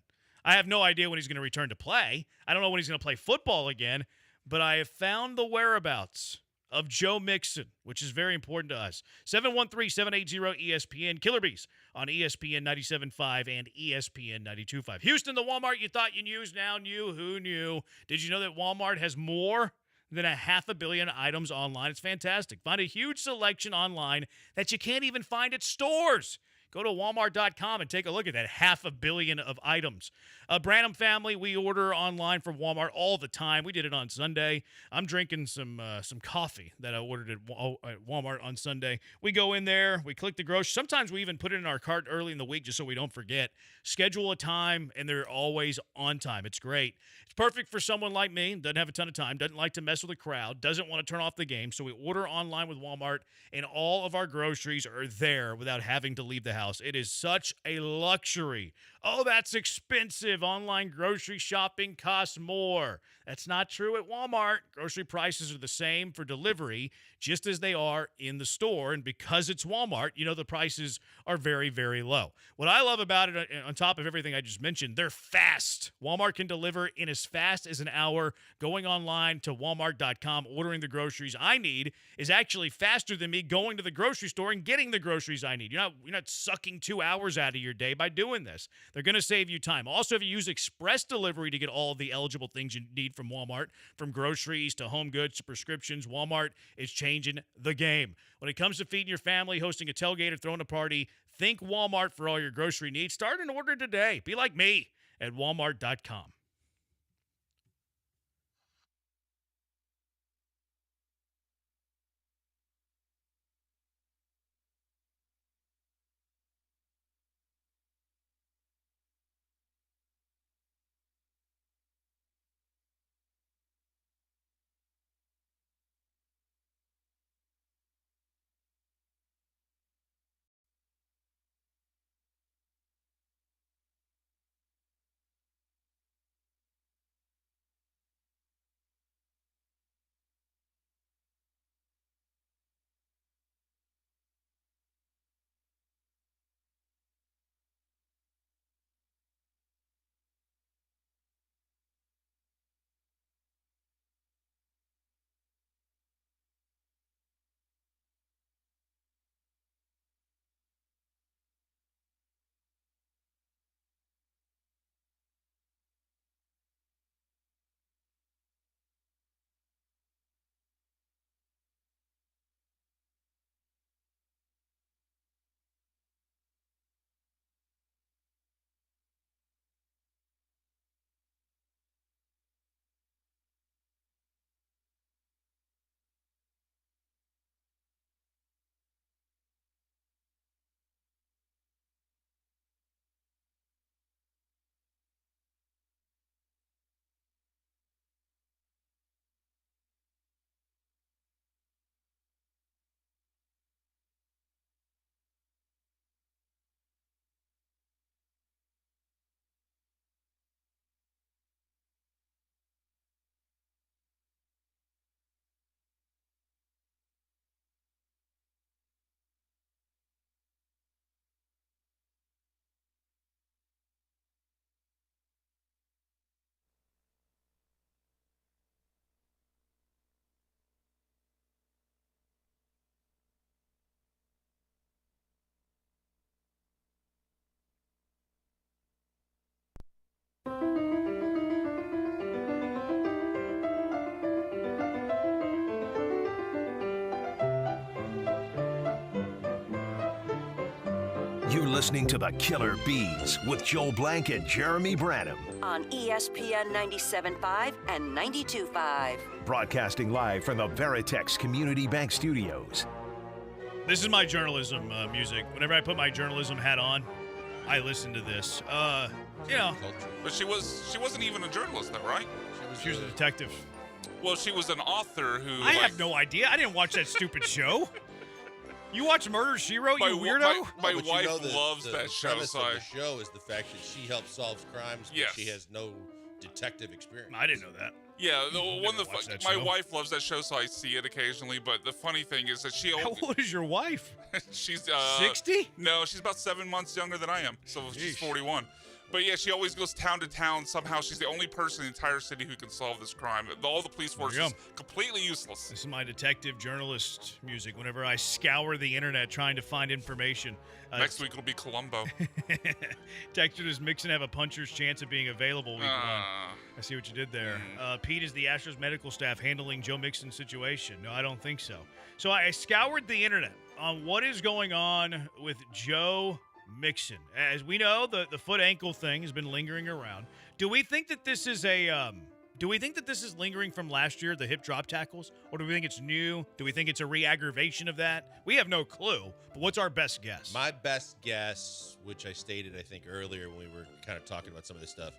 I have no idea when he's going to return to play. I don't know when he's going to play football again. But I have found the whereabouts of Joe Mixon, which is very important to us. 713-780-ESPN. Killer Bees on ESPN 97.5 and ESPN 92.5. Houston, the Walmart you thought you knew is now new. Who knew? Did you know that Walmart has more than 500 million items online? It's fantastic. Find a huge selection online that you can't even find at stores. Go to Walmart.com and take a look at that 500 million of items. Branham family, we order online from Walmart all the time. We did it on Sunday. I'm drinking some coffee that I ordered at Walmart on Sunday. We go in there, we click the grocery. Sometimes we even put it in our cart early in the week just so we don't forget. Schedule a time, and they're always on time. It's great. It's perfect for someone like me, doesn't have a ton of time, doesn't like to mess with a crowd, doesn't want to turn off the game. So we order online with Walmart, and all of our groceries are there without having to leave the house. It is such a luxury. Oh, that's expensive. Online grocery shopping costs more. That's not true at Walmart. Grocery prices are the same for delivery, just as they are in the store. And because it's Walmart, the prices are very, very low. What I love about it, on top of everything I just mentioned, they're fast. Walmart can deliver in as fast as an hour. Going online to Walmart.com, ordering the groceries I need is actually faster than me going to the grocery store and getting the groceries I need. You're not sucking 2 hours out of your day by doing this. They're going to save you time. Also, if you use express delivery to get all of the eligible things you need from Walmart, from groceries to home goods to prescriptions, Walmart is changing the game. When it comes to feeding your family, hosting a tailgate, or throwing a party, think Walmart for all your grocery needs. Start an order today. Be like me at Walmart.com. You're listening to the Killer Bees with Joel Blank and Jeremy Branham. On ESPN 97.5 and 92.5. Broadcasting live from the Veritex Community Bank Studios. This is my journalism music. Whenever I put my journalism hat on, I listen to this. But she wasn't even a journalist, though, right? She was a detective. Well, she was an author who. I have no idea. I didn't watch that stupid show. You watch Murder, She Wrote, you weirdo? My wife loves that show. The premise of the show is the fact that she helps solve crimes, but she has no detective experience. I didn't know that. Yeah, my wife loves that show, so I see it occasionally. But the funny thing is that she. How old is your wife? She's 60? No, she's about 7 months younger than I am, so she's 41. But yeah, she always goes town to town. Somehow she's the only person in the entire city who can solve this crime. All the police force is completely useless. This is my detective journalist music whenever I scour the internet trying to find information. Next week it'll be Columbo. Texture, does Mixon have a puncher's chance of being available week 1? I see what you did there. Pete, is the Astros medical staff handling Joe Mixon's situation? No, I don't think so. So I scoured the internet on what is going on with Joe Mixon. As we know, the foot ankle thing has been lingering around. Do we think that this is lingering from last year, the hip drop tackles? Or do we think it's new? Do we think it's a re-aggravation of that? We have no clue, but what's our best guess? My best guess, which I stated, I think, earlier when we were kind of talking about some of this stuff,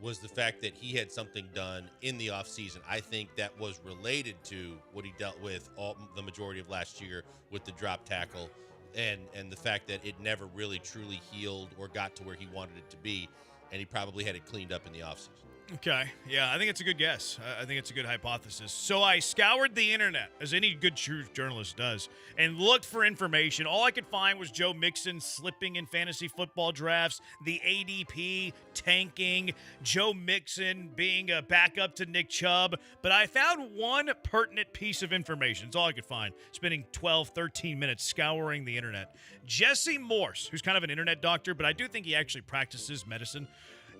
was the fact that he had something done in the offseason. I think that was related to what he dealt with the majority of last year with the drop tackle and the fact that it never really truly healed or got to where he wanted it to be, and he probably had it cleaned up in the offseason. Okay. Yeah, I think it's a good guess. I think it's a good hypothesis. So I scoured the internet, as any good truth journalist does, and looked for information. All I could find was Joe Mixon slipping in fantasy football drafts, the ADP tanking, Joe Mixon being a backup to Nick Chubb. But I found one pertinent piece of information. It's all I could find, spending 12, 13 minutes scouring the internet. Jesse Morse, who's kind of an internet doctor, but I do think he actually practices medicine.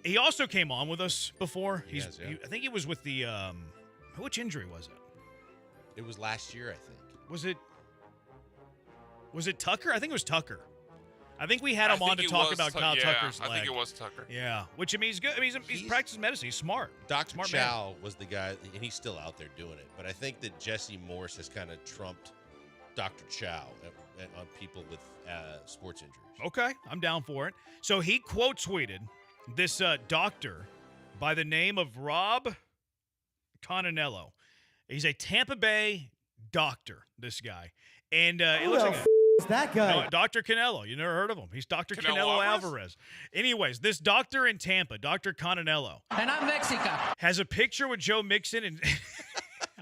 He also came on with us before. I think he was with the which injury was it? It was last year, I think. Was it Tucker? I think it was Tucker. I think we had him on to talk about Kyle Tucker's leg. I think it was Tucker. Yeah, which I mean, he's good. I mean, he's practicing medicine. He's smart. Dr. Chow was the guy, and he's still out there doing it. But I think that Jesse Morse has kind of trumped Dr. Chow on people with sports injuries. Okay, I'm down for it. So he quote tweeted this doctor by the name of Rob Conanello. He's a Tampa Bay doctor, this guy. And it looks like that guy. No, Dr. Canelo. You never heard of him. He's Dr. Canelo Alvarez. Anyways, this doctor in Tampa, Dr. Conanello. And I'm Mexican. Has a picture with Joe Mixon and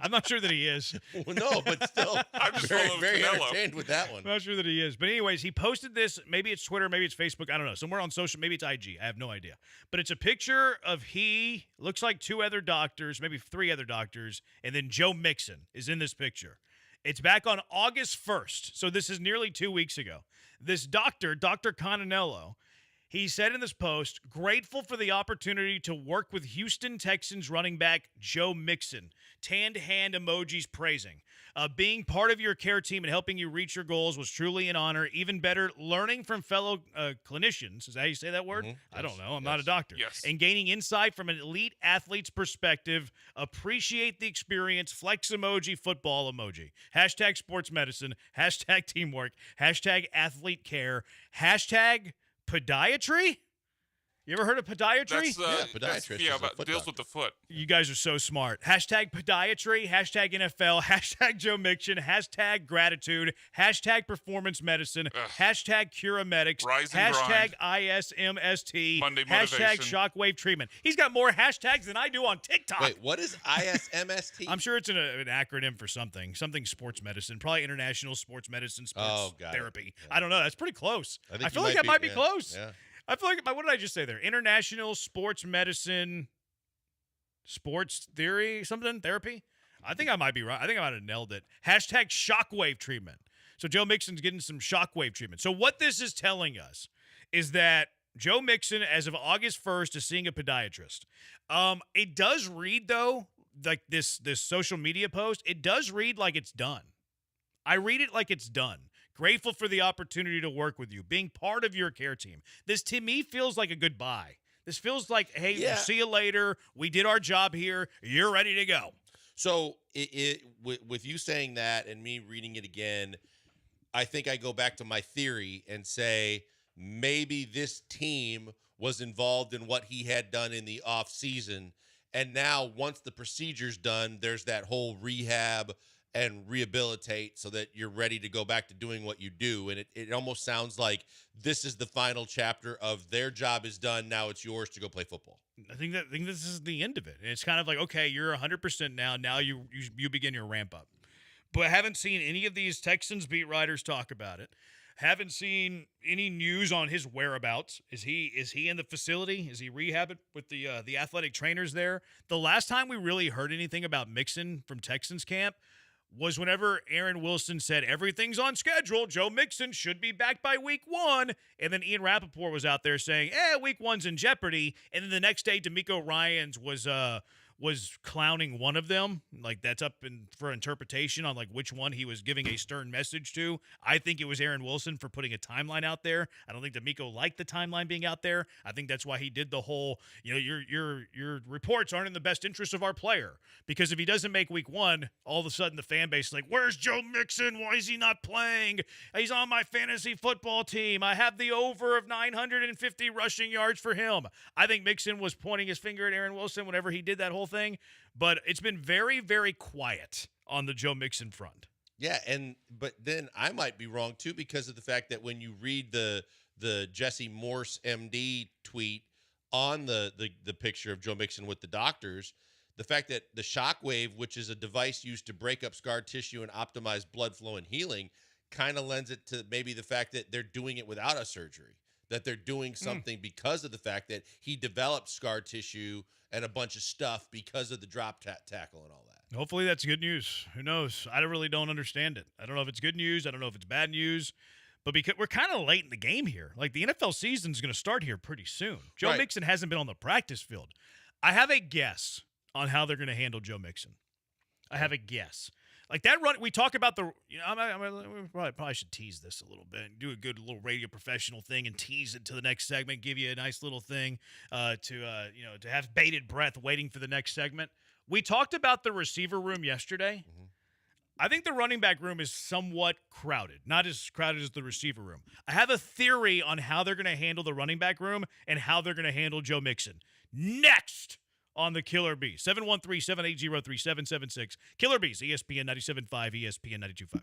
I'm not sure that he is. Well, no, but still, I'm just very entertained with that one. I'm not sure that he is. But anyways, he posted this. Maybe it's Twitter, maybe it's Facebook. I don't know. Somewhere on social. Maybe it's IG. I have no idea. But it's a picture of looks like two other doctors, maybe three other doctors, and then Joe Mixon is in this picture. It's back on August 1st. So this is nearly 2 weeks ago. This doctor, Dr. Conanello, he said in this post, grateful for the opportunity to work with Houston Texans running back Joe Mixon. Tanned hand emojis praising. Being part of your care team and helping you reach your goals was truly an honor. Even better, learning from fellow clinicians. Is that how you say that word? Mm-hmm. I don't know. I'm not a doctor. Yes. And gaining insight from an elite athlete's perspective. Appreciate the experience. Flex emoji, football emoji. Hashtag sports medicine. Hashtag teamwork. Hashtag athlete care. Hashtag podiatry? You ever heard of podiatry? That's, podiatrist. Deals with the foot. You guys are so smart. Hashtag podiatry, hashtag NFL, hashtag Joe Mixon, hashtag gratitude, hashtag performance medicine, hashtag Curamedics, hashtag ISMST, Monday hashtag motivation. shockwave treatment. He's got more hashtags than I do on TikTok. Wait, what is ISMST? I'm sure it's an acronym for something sports medicine, probably International Sports Medicine Sports Therapy. Yeah. I don't know. That's pretty close. I feel like that might be close. Yeah. I feel like, what did I just say there? International Sports Medicine, Sports Theory, something? Therapy? I think I might be right. I think I might have nailed it. Hashtag shockwave treatment. So Joe Mixon's getting some shockwave treatment. So what this is telling us is that Joe Mixon, as of August 1st, is seeing a podiatrist. It does read, though, like this social media post, it does read like it's done. I read it like it's done. Grateful for the opportunity to work with you, being part of your care team. This, to me, feels like a goodbye. This feels like, hey, we'll see you later. We did our job here. You're ready to go. So with you saying that and me reading it again, I think I go back to my theory and say maybe this team was involved in what he had done in the offseason. And now once the procedure's done, there's that whole rehab and rehabilitate so that you're ready to go back to doing what you do. And it almost sounds like this is the final chapter of their job is done. Now it's yours to go play football. I think this is the end of it. And it's kind of like, okay, you're 100% now. Now you begin your ramp up. But I haven't seen any of these Texans beat writers talk about it. Haven't seen any news on his whereabouts. Is he in the facility? Is he rehabbing with the athletic trainers there? The last time we really heard anything about Mixon from Texans camp was whenever Aaron Wilson said everything's on schedule. Joe Mixon should be back by week 1. And then Ian Rappaport was out there saying, week 1's in jeopardy. And then the next day, DeMeco Ryans was was clowning one of them. Like, that's up for interpretation on, like, which one he was giving a stern message to. I think it was Aaron Wilson for putting a timeline out there. I don't think D'Amico liked the timeline being out there. I think that's why he did the whole, your reports aren't in the best interest of our player. Because if he doesn't make week 1, all of a sudden the fan base is like, where's Joe Mixon? Why is he not playing? He's on my fantasy football team. I have the over of 950 rushing yards for him. I think Mixon was pointing his finger at Aaron Wilson whenever he did that whole thing, but it's been very, very quiet on the Joe Mixon front. Yeah, but then I might be wrong too because of the fact that when you read the Jesse Morse MD tweet on the picture of Joe Mixon with the doctors, the fact that the Shockwave, which is a device used to break up scar tissue and optimize blood flow and healing, kind of lends it to maybe the fact that they're doing it without a surgery. That they're doing something because of the fact that he developed scar tissue and a bunch of stuff because of the drop tackle and all that. Hopefully that's good news. Who knows? I really don't understand it. I don't know if it's good news. I don't know if it's bad news. But because we're kind of late in the game here. Like, the NFL season is going to start here pretty soon. Joe Mixon hasn't been on the practice field. I have a guess on how they're going to handle Joe Mixon. I have a guess. Like that run, we talk about the. We probably should tease this a little bit, do a good little radio professional thing, and tease it to the next segment. Give you a nice little thing to have bated breath, waiting for the next segment. We talked about the receiver room yesterday. Mm-hmm. I think the running back room is somewhat crowded, not as crowded as the receiver room. I have a theory on how they're going to handle the running back room and how they're going to handle Joe Mixon. Next on the Killer Bees, 713-780-3776. Killer Bees, ESPN 97.5, ESPN 92.5.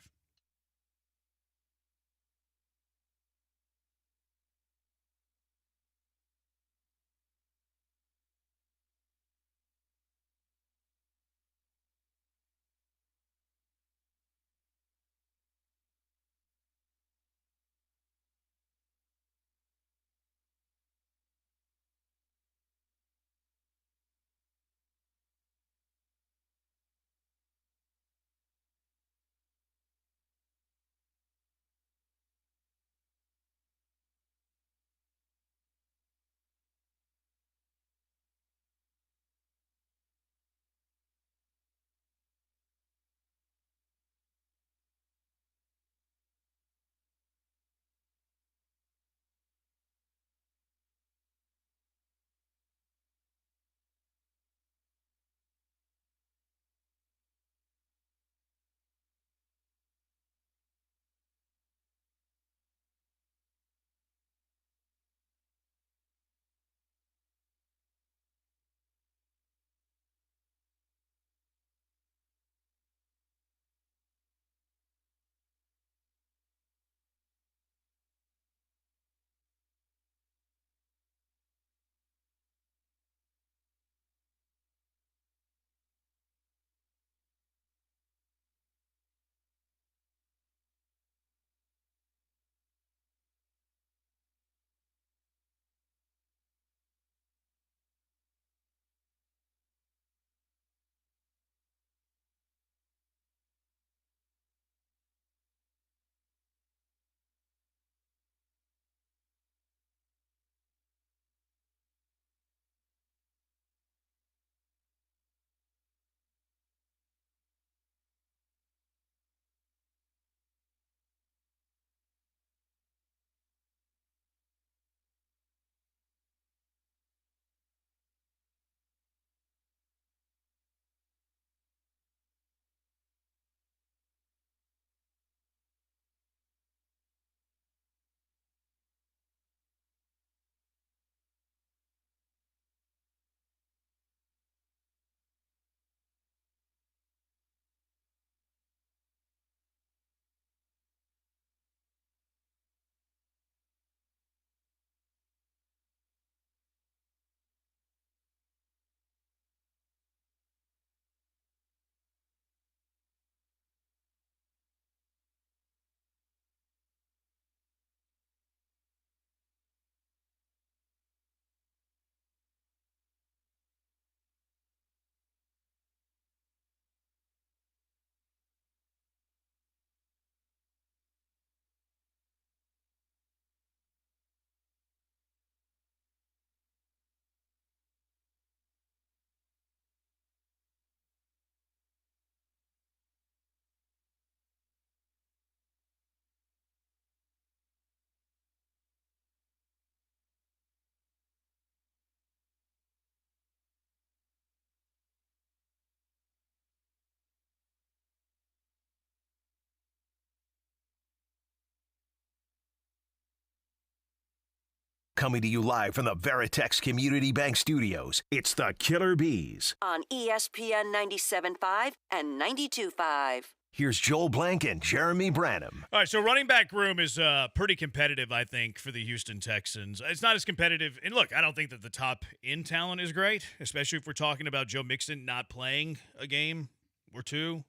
Coming to you live from the Veritex Community Bank Studios, it's the Killer Bees. On ESPN 97.5 and 92.5. Here's Joel Blank and Jeremy Branham. All right, so running back room is pretty competitive, I think, for the Houston Texans. It's not as competitive. And look, I don't think that the top end talent is great, especially if we're talking about Joe Mixon not playing a game or two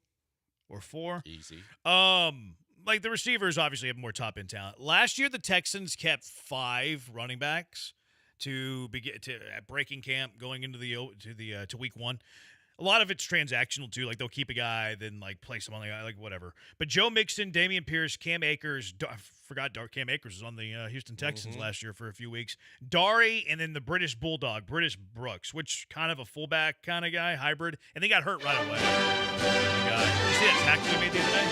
or four. Easy. Like the receivers obviously have more top end talent. Last year, the Texans kept 5 running backs to begin at breaking camp going into to week 1. A lot of it's transactional too. Like they'll keep a guy, then like place him on the guy, like whatever. But Joe Mixon, Dameon Pierce, Cam Akers. I forgot Cam Akers was on the Houston Texans last year for a few weeks. Dari, and then the British Bulldog, British Brooks, which kind of a fullback kind of guy, hybrid. And they got hurt right away. You see that tackle he made the other day?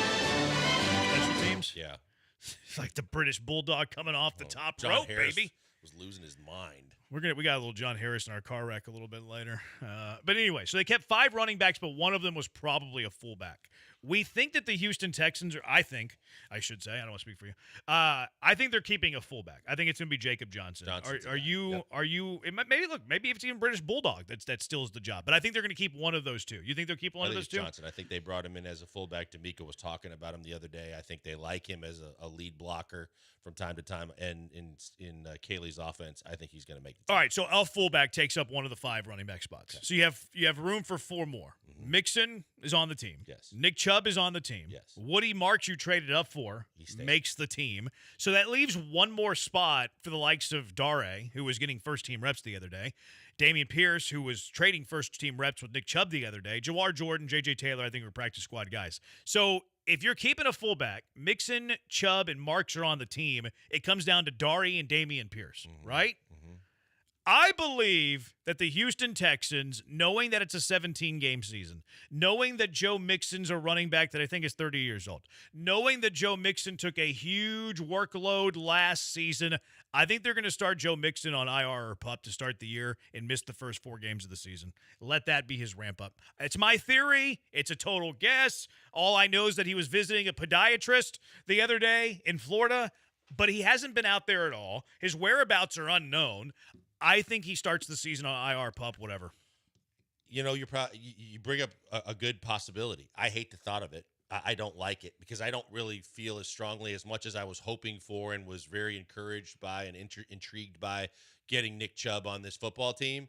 Special teams. Yeah. It's like the British Bulldog coming off the top John rope, Harris baby. Was losing his mind. We got a little John Harris in our car wreck a little bit later. But anyway, so they kept 5 running backs, but one of them was probably a fullback. We think that the Houston Texans I don't want to speak for you. I think they're keeping a fullback. I think it's going to be Jacob Johnson. Are you, maybe it's even British Bulldog that steals the job. But I think they're going to keep one of those two. You think they'll keep one of those two? Johnson. I think they brought him in as a fullback. D'Amico was talking about him the other day. I think they like him as a lead blocker from time to time. And in Kaylee's offense, I think he's going to make the team. All right, so a fullback takes up one of the 5 running back spots. Okay. So you have room for 4 more. Mixon is on the team. Yes. Nick Chubb is on the team. Yes. Woody Marks, you traded up for, makes the team. So that leaves one more spot for the likes of Dari, who was getting first-team reps the other day. Dameon Pierce, who was trading first-team reps with Nick Chubb the other day. Jawar Jordan, J.J. Taylor, I think were practice squad guys. So if you're keeping a fullback, Mixon, Chubb, and Marks are on the team, it comes down to Dari and Dameon Pierce, right? I believe that the Houston Texans, knowing that it's a 17-game season, knowing that Joe Mixon's a running back that I think is 30 years old, knowing that Joe Mixon took a huge workload last season, I think they're going to start Joe Mixon on IR or PUP to start the year and miss the first 4 games of the season. Let that be his ramp-up. It's my theory. It's a total guess. All I know is that he was visiting a podiatrist the other day in Florida, but he hasn't been out there at all. His whereabouts are unknown. I think he starts the season on IR, PUP, whatever. You know, you bring up a good possibility. I hate the thought of it. I don't like it because I don't really feel as strongly as much as I was hoping for and was very encouraged by and intrigued by getting Nick Chubb on this football team.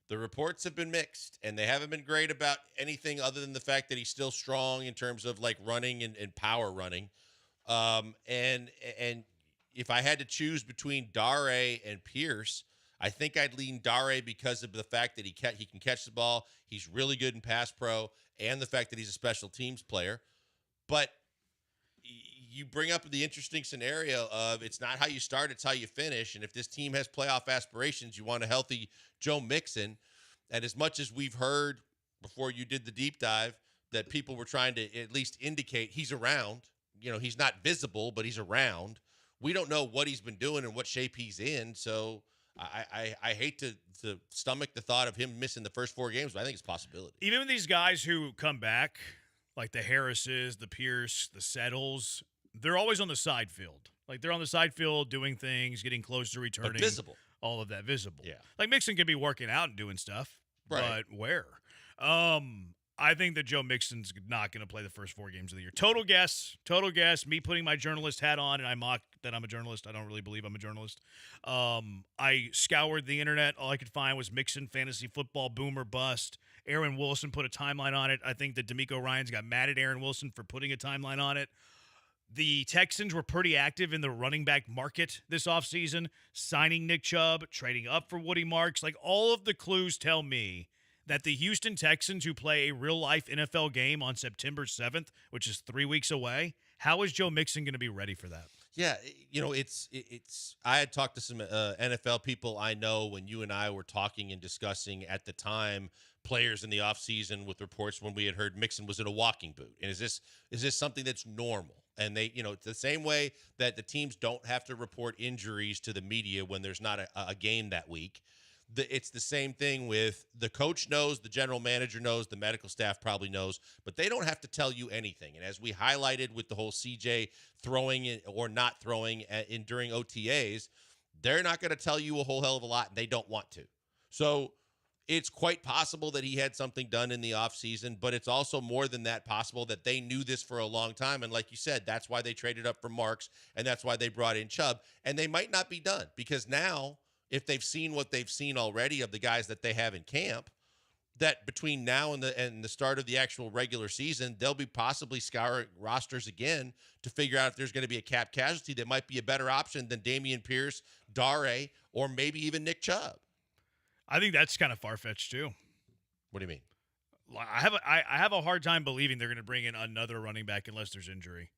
The reports have been mixed, and they haven't been great about anything other than the fact that he's still strong in terms of like running and power running. And if I had to choose between Dari and Pierce, I think I'd lean Dari because of the fact that he can catch the ball. He's really good in pass pro, and the fact that he's a special teams player. But you bring up the interesting scenario of it's not how you start, it's how you finish. And if this team has playoff aspirations, you want a healthy Joe Mixon. And as much as we've heard before you did the deep dive that people were trying to at least indicate he's around, you know, he's not visible, but he's around. We don't know what he's been doing and what shape he's in. So I hate to stomach the thought of him missing the first 4 games, but I think it's a possibility. Even with these guys who come back, like the Harrises, the Pierce, the Settles, they're always on the side field. Like they're on the side field doing things, getting close to returning. But visible. All of that visible. Yeah. Like Mixon can be working out and doing stuff, right. But where? I think that Joe Mixon's not going to play the first 4 games of the year. Total guess. Me putting my journalist hat on, and I mock that I'm a journalist. I don't really believe I'm a journalist. I scoured the internet. All I could find was Mixon fantasy football boomer bust. Aaron Wilson put a timeline on it. I think that D'Amico Ryans got mad at Aaron Wilson for putting a timeline on it. The Texans were pretty active in the running back market this offseason, signing Nick Chubb, trading up for Woody Marks. Like all of the clues tell me that the Houston Texans, who play a real-life NFL game on September 7th, which is 3 weeks away, how is Joe Mixon going to be ready for that? Yeah, you know, it's. I had talked to some NFL people I know when you and I were talking and discussing at the time players in the offseason with reports when we had heard Mixon was in a walking boot. And is this something that's normal? And they, you know, it's the same way that the teams don't have to report injuries to the media when there's not a game that week. It's the same thing with the coach knows, the general manager knows, the medical staff probably knows, but they don't have to tell you anything. And as we highlighted with the whole CJ throwing or not throwing during OTAs, they're not going to tell you a whole hell of a lot, and they don't want to. So it's quite possible that he had something done in the offseason, but it's also more than that possible that they knew this for a long time. And like you said, that's why they traded up for Marks, and that's why they brought in Chubb. And they might not be done, because now, if they've seen what they've seen already of the guys that they have in camp, that between now and the start of the actual regular season, they'll be possibly scouring rosters again to figure out if there's going to be a cap casualty that might be a better option than Dameon Pierce, Dare, or maybe even Nick Chubb. I think that's kind of far-fetched too. What do you mean? I have a hard time believing they're going to bring in another running back unless there's injury.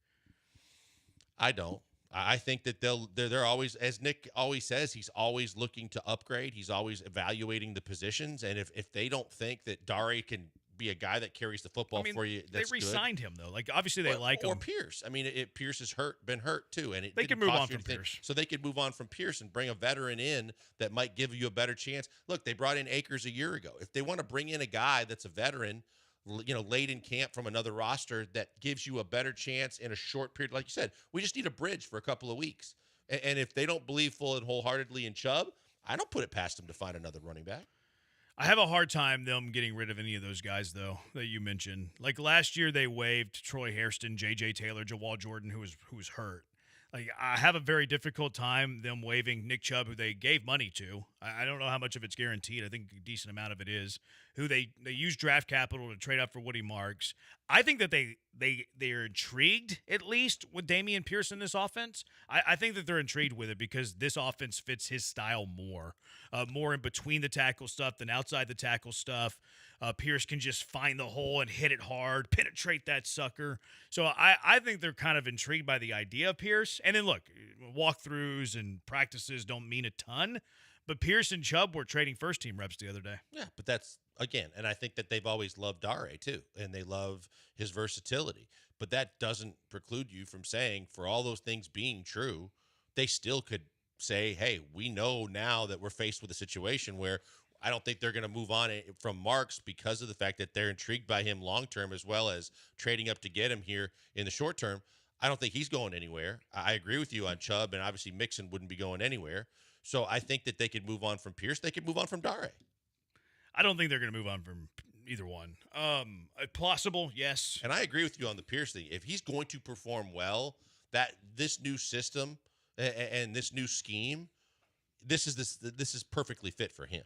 I don't. I think that they're always, as Nick always says, he's always looking to upgrade. He's always evaluating the positions. And if they don't think that Dare can be a guy that carries the football for you, that's they re-signed him though. Like obviously they like him. Or Pierce. I mean, Pierce has been hurt too, and they can move on from Pierce. So they could move on from Pierce and bring a veteran in that might give you a better chance. Look, they brought in Akers a year ago. If they want to bring in a guy that's a veteran, late in camp from another roster that gives you a better chance in a short period. Like you said, we just need a bridge for a couple of weeks. And if they don't believe full and wholeheartedly in Chubb, I don't put it past them to find another running back. I have a hard time them getting rid of any of those guys, though, that you mentioned. Like last year, they waived Troy Hairston, J.J. Taylor, Jawal Jordan, who was hurt. Like I have a very difficult time them waiving Nick Chubb, who they gave money to. I don't know how much of it's guaranteed. I think a decent amount of it is. Who they use draft capital to trade up for Woody Marks. I think that they are intrigued at least with Dameon Pierce in this offense. I think that they're intrigued with it because this offense fits his style more in between the tackle stuff than outside the tackle stuff. Pierce can just find the hole and hit it hard, penetrate that sucker. So I think they're kind of intrigued by the idea of Pierce. And then look, walkthroughs and practices don't mean a ton, but Pierce and Chubb were trading first-team reps the other day. Yeah, but that's, again, and I think that they've always loved Dare too, and they love his versatility. But that doesn't preclude you from saying, for all those things being true, they still could say, hey, we know now that we're faced with a situation where I don't think they're going to move on from Marks because of the fact that they're intrigued by him long-term as well as trading up to get him here in the short term. I don't think he's going anywhere. I agree with you on Chubb, and obviously Mixon wouldn't be going anywhere. So I think that they could move on from Pierce. They could move on from Dare. I don't think they're going to move on from either one. Possible, yes. And I agree with you on the Pierce thing. If he's going to perform well, that this new system and this new scheme, this is perfectly fit for him.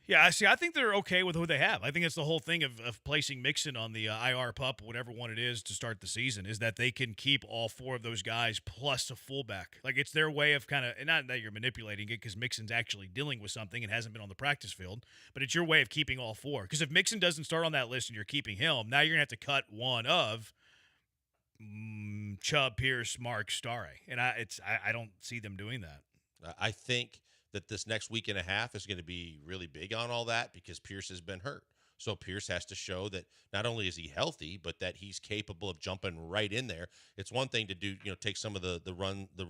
Yeah, see, I think they're okay with who they have. I think it's the whole thing of placing Mixon on the IR pup, whatever one it is, to start the season, is that they can keep all four of those guys plus a fullback. Like, it's their way of kind of, and not that you're manipulating it because Mixon's actually dealing with something and hasn't been on the practice field, but it's your way of keeping all four. Because if Mixon doesn't start on that list and you're keeping him, now you're going to have to cut one of Chubb, Pierce, Marks, Dare. And I don't see them doing that. I think that this next week and a half is going to be really big on all that because Pierce has been hurt. So Pierce has to show that not only is he healthy, but that he's capable of jumping right in there. It's one thing to do, take some of the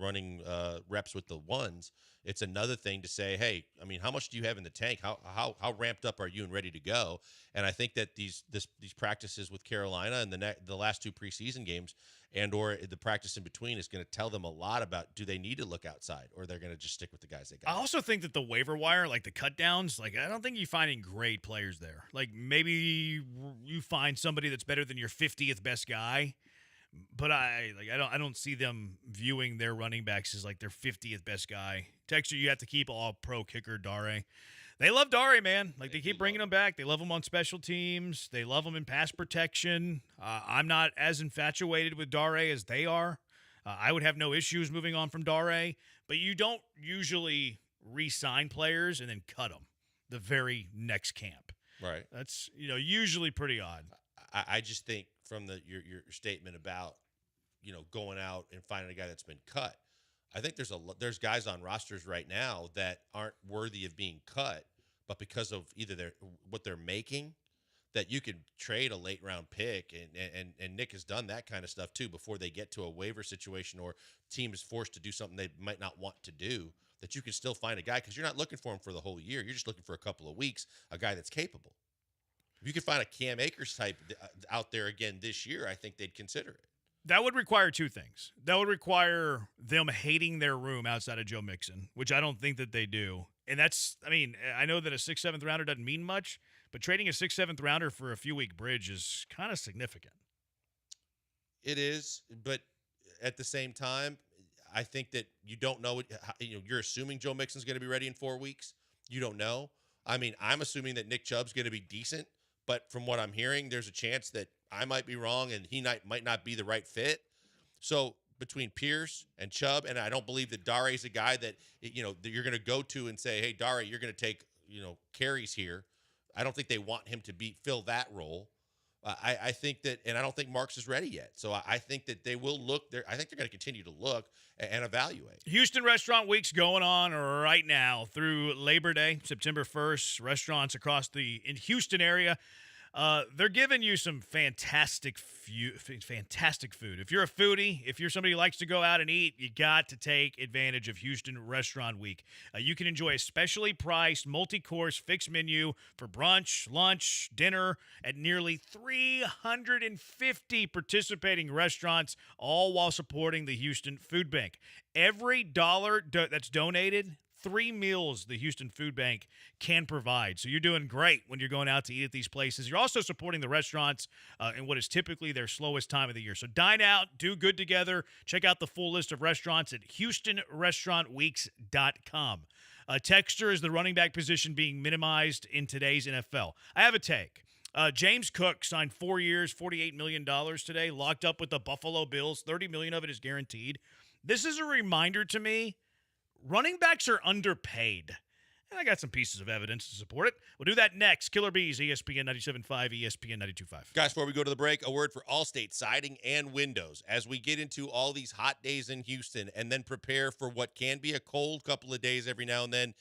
running reps with the ones. It's another thing to say, hey, I mean, how much do you have in the tank? How ramped up are you and ready to go? And I think that these practices with Carolina and the last two preseason games and/or the practice in between is going to tell them a lot about, do they need to look outside, or they're going to just stick with the guys they got. I also think that the waiver wire, like the cut downs, like I don't think you're finding great players there. Like maybe you find somebody that's better than your 50th best guy, but I don't see them viewing their running backs as like their 50th best guy. Texter, you have to keep all pro kicker Dare. They love Dare, man. Like they keep bringing him back. They love him on special teams. They love him in pass protection. I'm not as infatuated with Dare as they are. I would have no issues moving on from Dare, but you don't usually re-sign players and then cut them the very next camp. Right. That's usually pretty odd. I just think from your statement about going out and finding a guy that's been cut, I think there's guys on rosters right now that aren't worthy of being cut, but because of either what they're making, that you can trade a late round pick, and Nick has done that kind of stuff too before they get to a waiver situation or team is forced to do something they might not want to do, that you can still find a guy because you're not looking for him for the whole year. You're just looking for a couple of weeks, a guy that's capable. If you could find a Cam Akers type out there again this year, I think they'd consider it. That would require two things. That would require them hating their room outside of Joe Mixon, which I don't think that they do. And that's, I mean, I know that a 6th, 7th rounder doesn't mean much, but trading a 6th, 7th rounder for a few-week bridge is kind of significant. It is, but at the same time, I think that you don't know. You're assuming Joe Mixon's going to be ready in 4 weeks. You don't know. I mean, I'm assuming that Nick Chubb's going to be decent, but from what I'm hearing, there's a chance that I might be wrong and he might not be the right fit. So between Pierce and Chubb, and I don't believe that Dare is a guy that that you're going to go to and say, "Hey, Dare, you're going to take carries here." I don't think they want him to fill that role. I think that, and I don't think Marks is ready yet. So I think that they will look there. I think they're going to continue to look and evaluate. Houston Restaurant Week's going on right now through Labor Day, September 1st. Restaurants across the Houston area. They're giving you some fantastic food. If you're a foodie, if you're somebody who likes to go out and eat, you got to take advantage of Houston Restaurant Week. You can enjoy a specially priced multi-course fixed menu for brunch, lunch, dinner at nearly 350 participating restaurants, all while supporting the Houston Food Bank. Every dollar that's donated, 3 meals the Houston Food Bank can provide. So you're doing great when you're going out to eat at these places. You're also supporting the restaurants in what is typically their slowest time of the year. So dine out, do good together. Check out the full list of restaurants at HoustonRestaurantWeeks.com. Texture is the running back position being minimized in today's NFL. I have a take. James Cook signed 4 years, $48 million today, locked up with the Buffalo Bills. $30 million of it is guaranteed. This is a reminder to me, running backs are underpaid. And I got some pieces of evidence to support it. We'll do that next. Killer Bees, ESPN 97.5, ESPN 92.5. Guys, before we go to the break, a word for Allstate Siding and Windows. As we get into all these hot days in Houston and then prepare for what can be a cold couple of days every now and then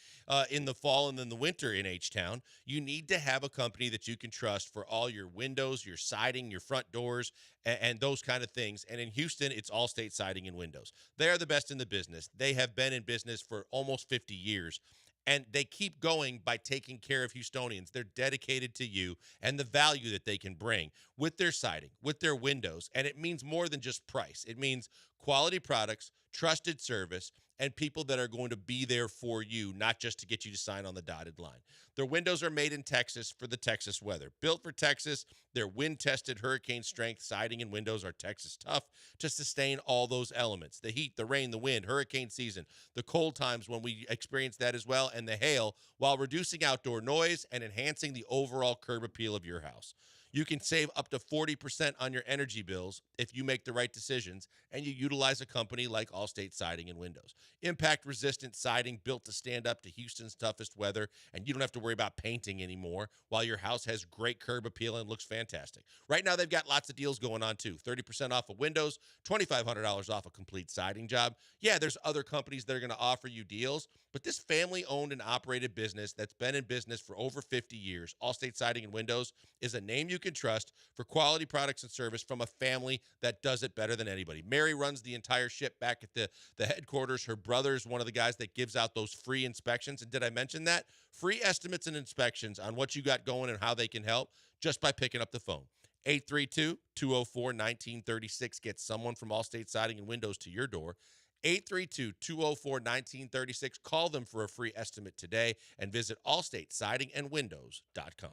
in the fall and then the winter in H-Town, you need to have a company that you can trust for all your windows, your siding, your front doors, and those kind of things. And in Houston, it's Allstate Siding and Windows. They are the best in the business. They have been in business for almost 50 years. And they keep going by taking care of Houstonians. They're dedicated to you and the value that they can bring with their siding, with their windows. And it means more than just price. It means quality products, trusted service, and people that are going to be there for you, not just to get you to sign on the dotted line. Their windows are made in Texas for the Texas weather. Built for Texas, their wind-tested hurricane-strength siding and windows are Texas tough to sustain all those elements. The heat, the rain, the wind, hurricane season, the cold times when we experience that as well, and the hail, while reducing outdoor noise and enhancing the overall curb appeal of your house. You can save up to 40% on your energy bills if you make the right decisions and you utilize a company like Allstate Siding and Windows. Impact-resistant siding built to stand up to Houston's toughest weather, and you don't have to worry about painting anymore while your house has great curb appeal and looks fantastic. Right now, they've got lots of deals going on, too. 30% off of windows, $2,500 off a complete siding job. Yeah, there's other companies that are going to offer you deals, but this family-owned and operated business that's been in business for over 50 years, Allstate Siding and Windows, is a name you can trust for quality products and service from a family that does it better than anybody. Mary runs the entire ship back at the headquarters. Her brother's one of the guys that gives out those free inspections. And did I mention that? Free estimates and inspections on what you got going and how they can help just by picking up the phone. 832-204-1936 gets someone from Allstate Siding and Windows to your door. 832-204-1936. Call them for a free estimate today and visit allstatesidingandwindows.com.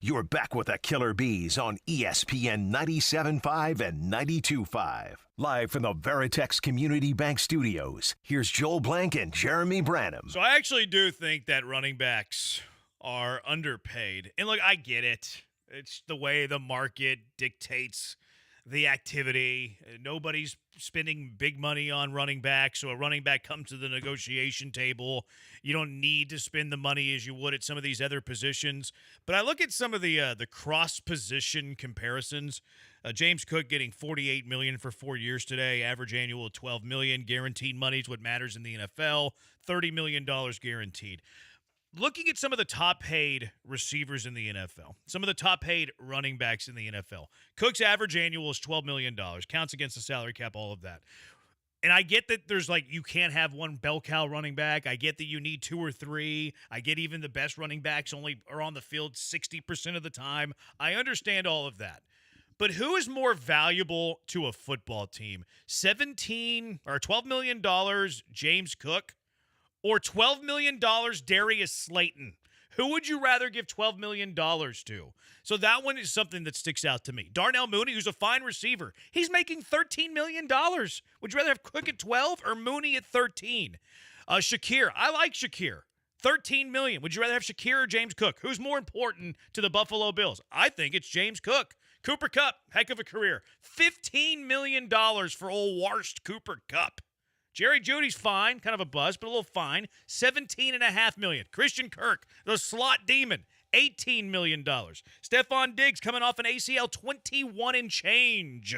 You're back with the Killer Bees on ESPN 97.5 and 92.5. Live from the Veritex Community Bank Studios, here's Joel Blank and Jeremy Branham. So I actually do think that running backs are underpaid. And look, I get it. It's the way the market dictates the activity. Nobody's spending big money on running back, so a running back comes to the negotiation table. You don't need to spend the money as you would at some of these other positions. But I look at some of the cross-position comparisons. James Cook getting $48 million for 4 years today, average annual of $12 million. Guaranteed money is what matters in the NFL, $30 million guaranteed. Looking at some of the top-paid receivers in the NFL, some of the top-paid running backs in the NFL, Cook's average annual is $12 million, counts against the salary cap, all of that. And I get that there's you can't have one bell cow running back. I get that you need two or three. I get even the best running backs only are on the field 60% of the time. I understand all of that. But who is more valuable to a football team? $12 million James Cook, or $12 million Darius Slayton? Who would you rather give $12 million to? So that one is something that sticks out to me. Darnell Mooney, who's a fine receiver, he's making $13 million. Would you rather have Cook at 12 or Mooney at 13? Shakir, I like Shakir. $13 million. Would you rather have Shakir or James Cook? Who's more important to the Buffalo Bills? I think it's James Cook. Cooper Kupp, heck of a career. $15 million for old Warst Cooper Kupp. Jerry Jeudy's fine, kind of a buzz, but a little fine. $17.5 million. Christian Kirk, the slot demon, $18 million. Stephon Diggs coming off an ACL, 21 and change.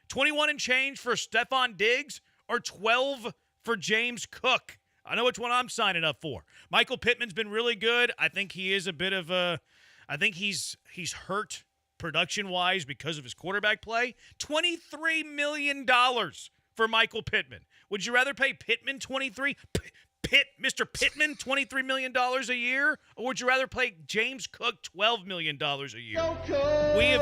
21 and change for Stephon Diggs, or 12 for James Cook. I know which one I'm signing up for. Michael Pittman's been really good. I think he is a bit of a – I think he's hurt production-wise because of his quarterback play. $23 million for Michael Pittman. Would you rather pay Pittman Mr. Pittman $23 million a year, or would you rather pay James Cook $12 million a year? We have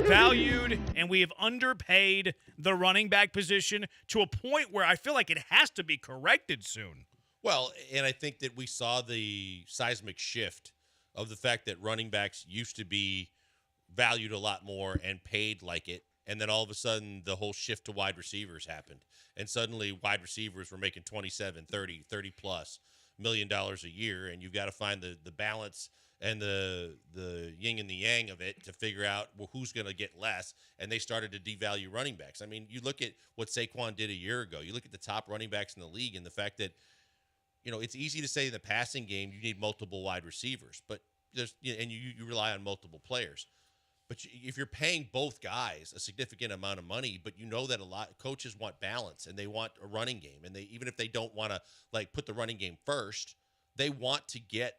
undervalued and we have underpaid the running back position to a point where I feel like it has to be corrected soon. Well, and I think that we saw the seismic shift of the fact that running backs used to be valued a lot more and paid like it. And then all of a sudden, the whole shift to wide receivers happened. And suddenly, wide receivers were making 27, 30 plus $30 million a year. And you've got to find the balance and the yin and the yang of it to figure out, well, who's going to get less. And they started to devalue running backs. I mean, you look at what Saquon did a year ago. You look at the top running backs in the league and the fact that, it's easy to say in the passing game you need multiple wide receivers, but you rely on multiple players. But if you're paying both guys a significant amount of money, but that a lot of coaches want balance and they want a running game, and even if they don't want to put the running game first, they want to get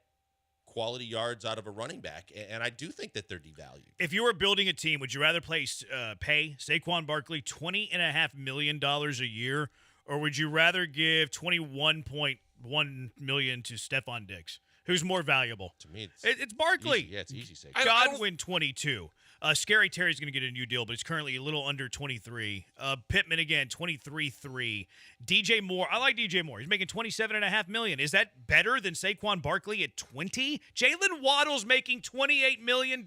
quality yards out of a running back, and I do think that they're devalued. If you were building a team, would you rather pay Saquon Barkley $20.5 million a year, or would you rather give $21.1 million to Stephon Diggs? Who's more valuable? To me, it's Barkley. Easy. Yeah, it's easy. Saquon. Godwin, 22. Scary Terry's going to get a new deal, but he's currently a little under 23. Pittman again, 23.3. DJ Moore, I like DJ Moore. He's making $27.5 million. Is that better than Saquon Barkley at 20? Jalen Waddle's making $28 million.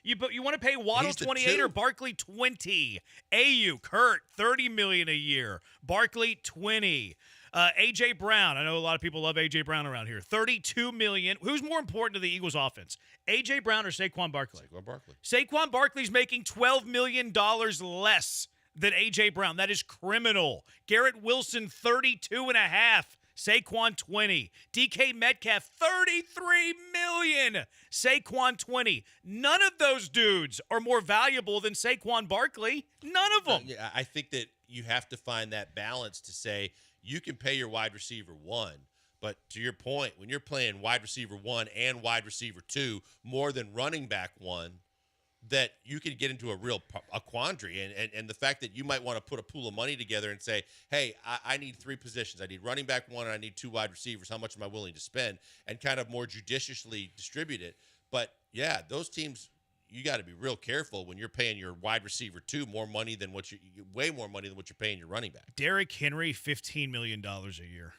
You want to pay Waddle 28 or Barkley 20? AU, Kurt, $30 million a year. Barkley 20. A.J. Brown, I know a lot of people love A.J. Brown around here. $32 million. Who's more important to the Eagles offense? A.J. Brown or Saquon Barkley? Saquon Barkley. Saquon Barkley's making $12 million less than A.J. Brown. That is criminal. Garrett Wilson, $32.5. Saquon 20. DK Metcalf, $33 million. Saquon 20. None of those dudes are more valuable than Saquon Barkley. None of them. Yeah, I think that you have to find that balance to say you can pay your wide receiver one, but to your point, when you're playing wide receiver one and wide receiver two more than running back one, that you can get into a quandary. And the fact that you might want to put a pool of money together and say, hey, I need three positions. I need running back one and I need two wide receivers. How much am I willing to spend? And kind of more judiciously distribute it. But, yeah, those teams, you got to be real careful when you're paying your wide receiver two way more money than what you're paying your running back. Derrick Henry, $15 million a year.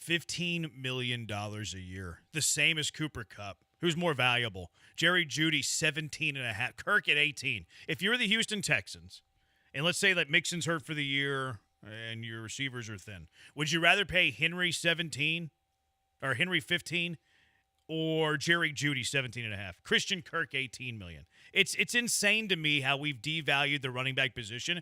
$15 million a year. The same as Cooper Kupp. Who's more valuable? Jerry Jeudy, 17.5. Kirk at 18. If you're the Houston Texans, and let's say that Mixon's hurt for the year and your receivers are thin, would you rather pay Henry 17 or Henry 15 or Jerry Jeudy 17.5? Christian Kirk, 18 million. It's insane to me how we've devalued the running back position.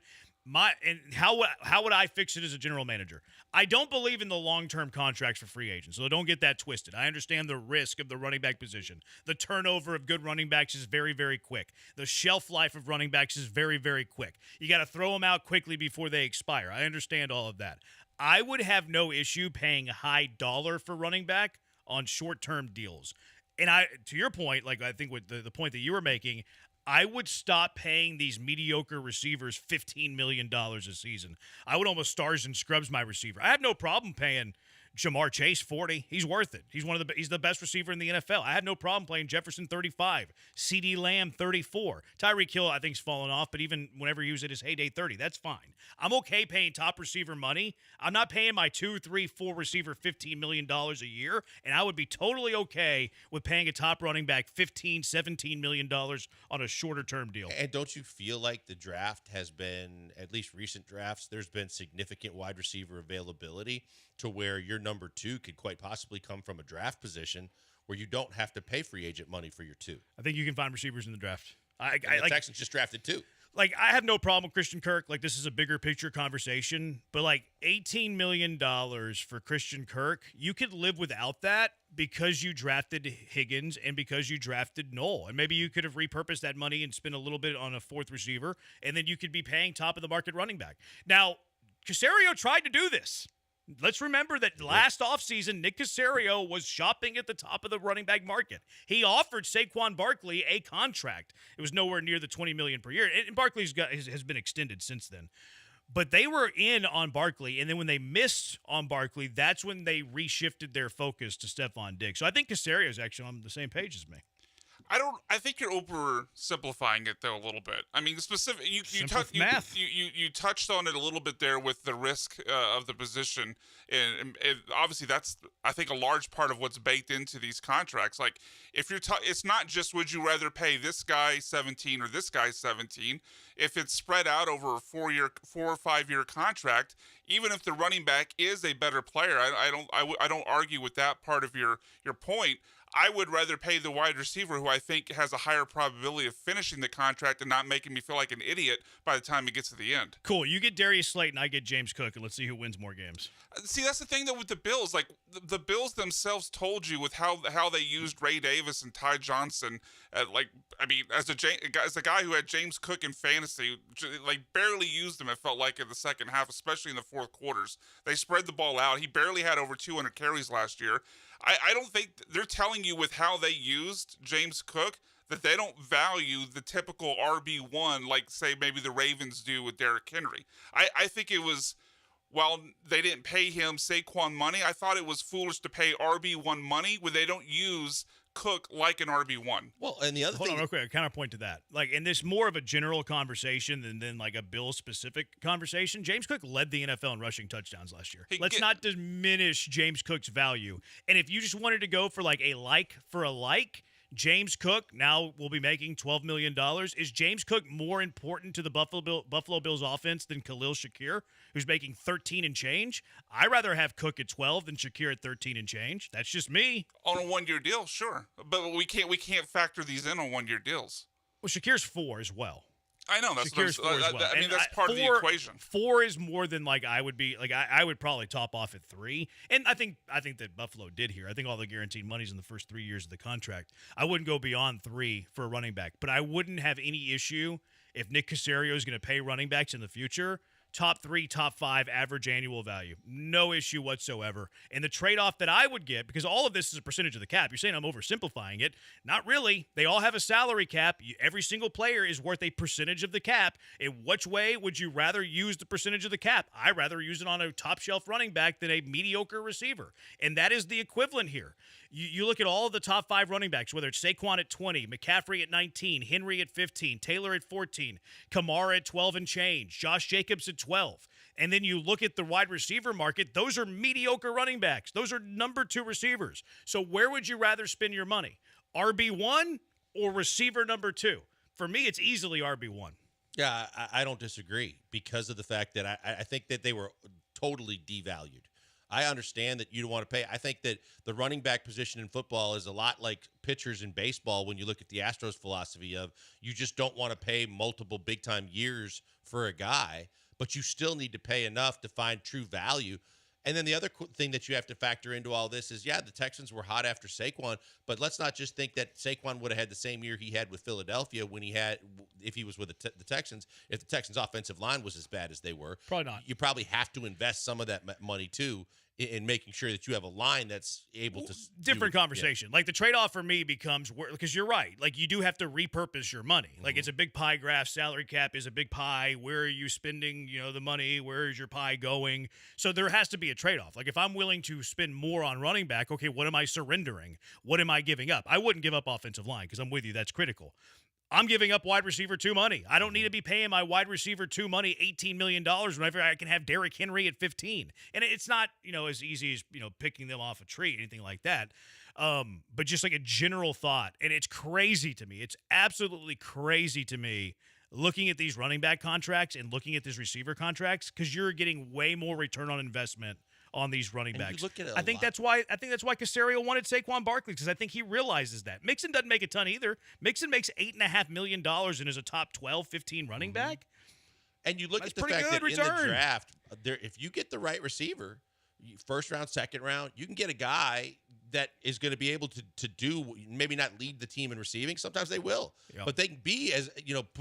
How would I fix it as a general manager? I don't believe in the long-term contracts for free agents, so don't get that twisted. I understand the risk of the running back position. The turnover of good running backs is very, very quick. The shelf life of running backs is very, very quick. You got to throw them out quickly before they expire. I understand all of that. I would have no issue paying high dollar for running back on short-term deals. And to your point, like I think with the point that you were making, I would stop paying these mediocre receivers $15 million a season. I would almost stars and scrubs my receiver. I have no problem paying Jamar Chase 40. He's worth it. He's the best receiver in the NFL. I have no problem playing Jefferson 35, CeeDee Lamb 34. Tyreek Hill I think's fallen off, but even whenever he was at his heyday 30, that's fine. I'm okay paying top receiver money. I'm not paying my 2, 3, 4 receiver $15 million a year, and I would be totally okay with paying a top running back $15, $17 million on a shorter term deal. And don't you feel like the draft has been, at least recent drafts, there's been significant wide receiver availability to where your number 2 could quite possibly come from a draft position where you don't have to pay free agent money for your 2. I think you can find receivers in the draft. The Texans just drafted 2. Like, I have no problem with Christian Kirk. Like, this is a bigger picture conversation. But, like, $18 million for Christian Kirk, you could live without that because you drafted Higgins and because you drafted Knoll. And maybe you could have repurposed that money and spent a little bit on a 4th receiver, and then you could be paying top-of-the-market running back. Now, Caserio tried to do this. Let's remember that last offseason, Nick Caserio was shopping at the top of the running back market. He offered Saquon Barkley a contract. It was nowhere near the $20 million per year, and Barkley's has been extended since then. But they were in on Barkley, and then when they missed on Barkley, that's when they reshifted their focus to Stephon Diggs. So I think Caserio's actually on the same page as me. I think you're oversimplifying it though a little bit. I mean, specific. You touched on it a little bit there with the risk of the position, and obviously that's I think a large part of what's baked into these contracts. Like if you're, it's not just would you rather pay this guy 17 or this guy 17. If it's spread out over a 4 or 5 year contract, even if the running back is a better player, I don't argue with that part of your point. I would rather pay the wide receiver who I think has a higher probability of finishing the contract and not making me feel like an idiot by the time it gets to the end. Cool. You get Darius Slayton, I get James Cook, and let's see who wins more games. See, that's the thing, though, with the Bills. Like, the Bills themselves told you with how they used Ray Davis and Ty Johnson. As a guy who had James Cook in fantasy, like, barely used him, it felt like, in the second half, especially in the fourth quarters. They spread the ball out. He barely had over 200 carries last year. I don't think they're telling you with how they used James Cook that they don't value the typical RB1 like, say, maybe the Ravens do with Derrick Henry. I think it was, while they didn't pay him Saquon money, I thought it was foolish to pay RB1 money when they don't use Cook like an RB1. Well, and the other thing... Hold on real quick, I counterpoint to that. Like, and this more of a general conversation than like a Bill-specific conversation. James Cook led the NFL in rushing touchdowns last year. Let's not diminish James Cook's value. And if you just wanted to go for like a like for a like, James Cook now will be making $12 million. Is James Cook more important to the Buffalo Bills offense than Khalil Shakir, who's making 13 and change? I'd rather have Cook at 12 than Shakir at 13 and change. That's just me. On a 1-year deal, sure. But we can't factor these in on 1-year deals. Well, Shakir's 4 as well. I know that's Shakir's 4 as well. I mean, that's part of the equation. 4 is more than like I would be. Like I would probably top off at 3, and I think that Buffalo did here. I think all the guaranteed money's in the first 3 years of the contract. I wouldn't go beyond 3 for a running back, but I wouldn't have any issue if Nick Caserio is going to pay running backs in the future. Top 3, top 5 average annual value. No issue whatsoever. And the trade-off that I would get, because all of this is a percentage of the cap. You're saying I'm oversimplifying it. Not really. They all have a salary cap. Every single player is worth a percentage of the cap. In which way would you rather use the percentage of the cap? I'd rather use it on a top-shelf running back than a mediocre receiver. And that is the equivalent here. You look at all of the top 5 running backs, whether it's Saquon at 20, McCaffrey at 19, Henry at 15, Taylor at 14, Kamara at 12 and change, Josh Jacobs at 12. And then you look at the wide receiver market, those are mediocre running backs. Those are number 2 receivers. So where would you rather spend your money? RB1 or receiver number 2? For me, it's easily RB1. Yeah, I don't disagree because of the fact that I think that they were totally devalued. I understand that you don't want to pay. I think that the running back position in football is a lot like pitchers in baseball when you look at the Astros philosophy of you just don't want to pay multiple big-time years for a guy, but you still need to pay enough to find true value. And then the other thing that you have to factor into all this is, yeah, the Texans were hot after Saquon, but let's not just think that Saquon would have had the same year he had with Philadelphia if he was with the Texans. If the Texans' offensive line was as bad as they were, probably not. You probably have to invest some of that money too in making sure that you have a line that's able to different conversation. Like the trade-off for me becomes because you're right. Like you do have to repurpose your money. Like it's a big pie graph. Salary cap is a big pie. Where are you spending, the money? Where is your pie going? So there has to be a trade-off. Like if I'm willing to spend more on running back, okay, what am I surrendering? What am I giving up? I wouldn't give up offensive line because I'm with you. That's critical. I'm giving up wide receiver 2 money. I don't need to be paying my wide receiver 2 money $18 million whenever I can have Derrick Henry at 15. And it's not, as easy as, picking them off a tree, anything like that. But just like a general thought. And it's crazy to me. It's absolutely crazy to me looking at these running back contracts and looking at these receiver contracts because you're getting way more return on investment on these running backs. I think that's why Caserio wanted Saquon Barkley because I think he realizes that. Mixon doesn't make a ton either. Mixon makes $8.5 million and is a top 12, 15 running back. And you look at the fact that in the draft, if you get the right receiver, first round, second round, you can get a guy that is going to be able to do, maybe not lead the team in receiving. Sometimes they will, but they can be as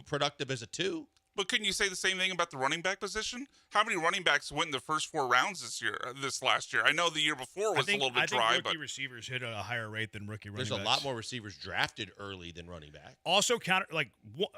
productive as a 2. But couldn't you say the same thing about the running back position? How many running backs went in the first 4 rounds this last year? I know the year before was a little bit dry, but receivers hit at a higher rate than rookie running backs. There's a lot more receivers drafted early than running back. Also,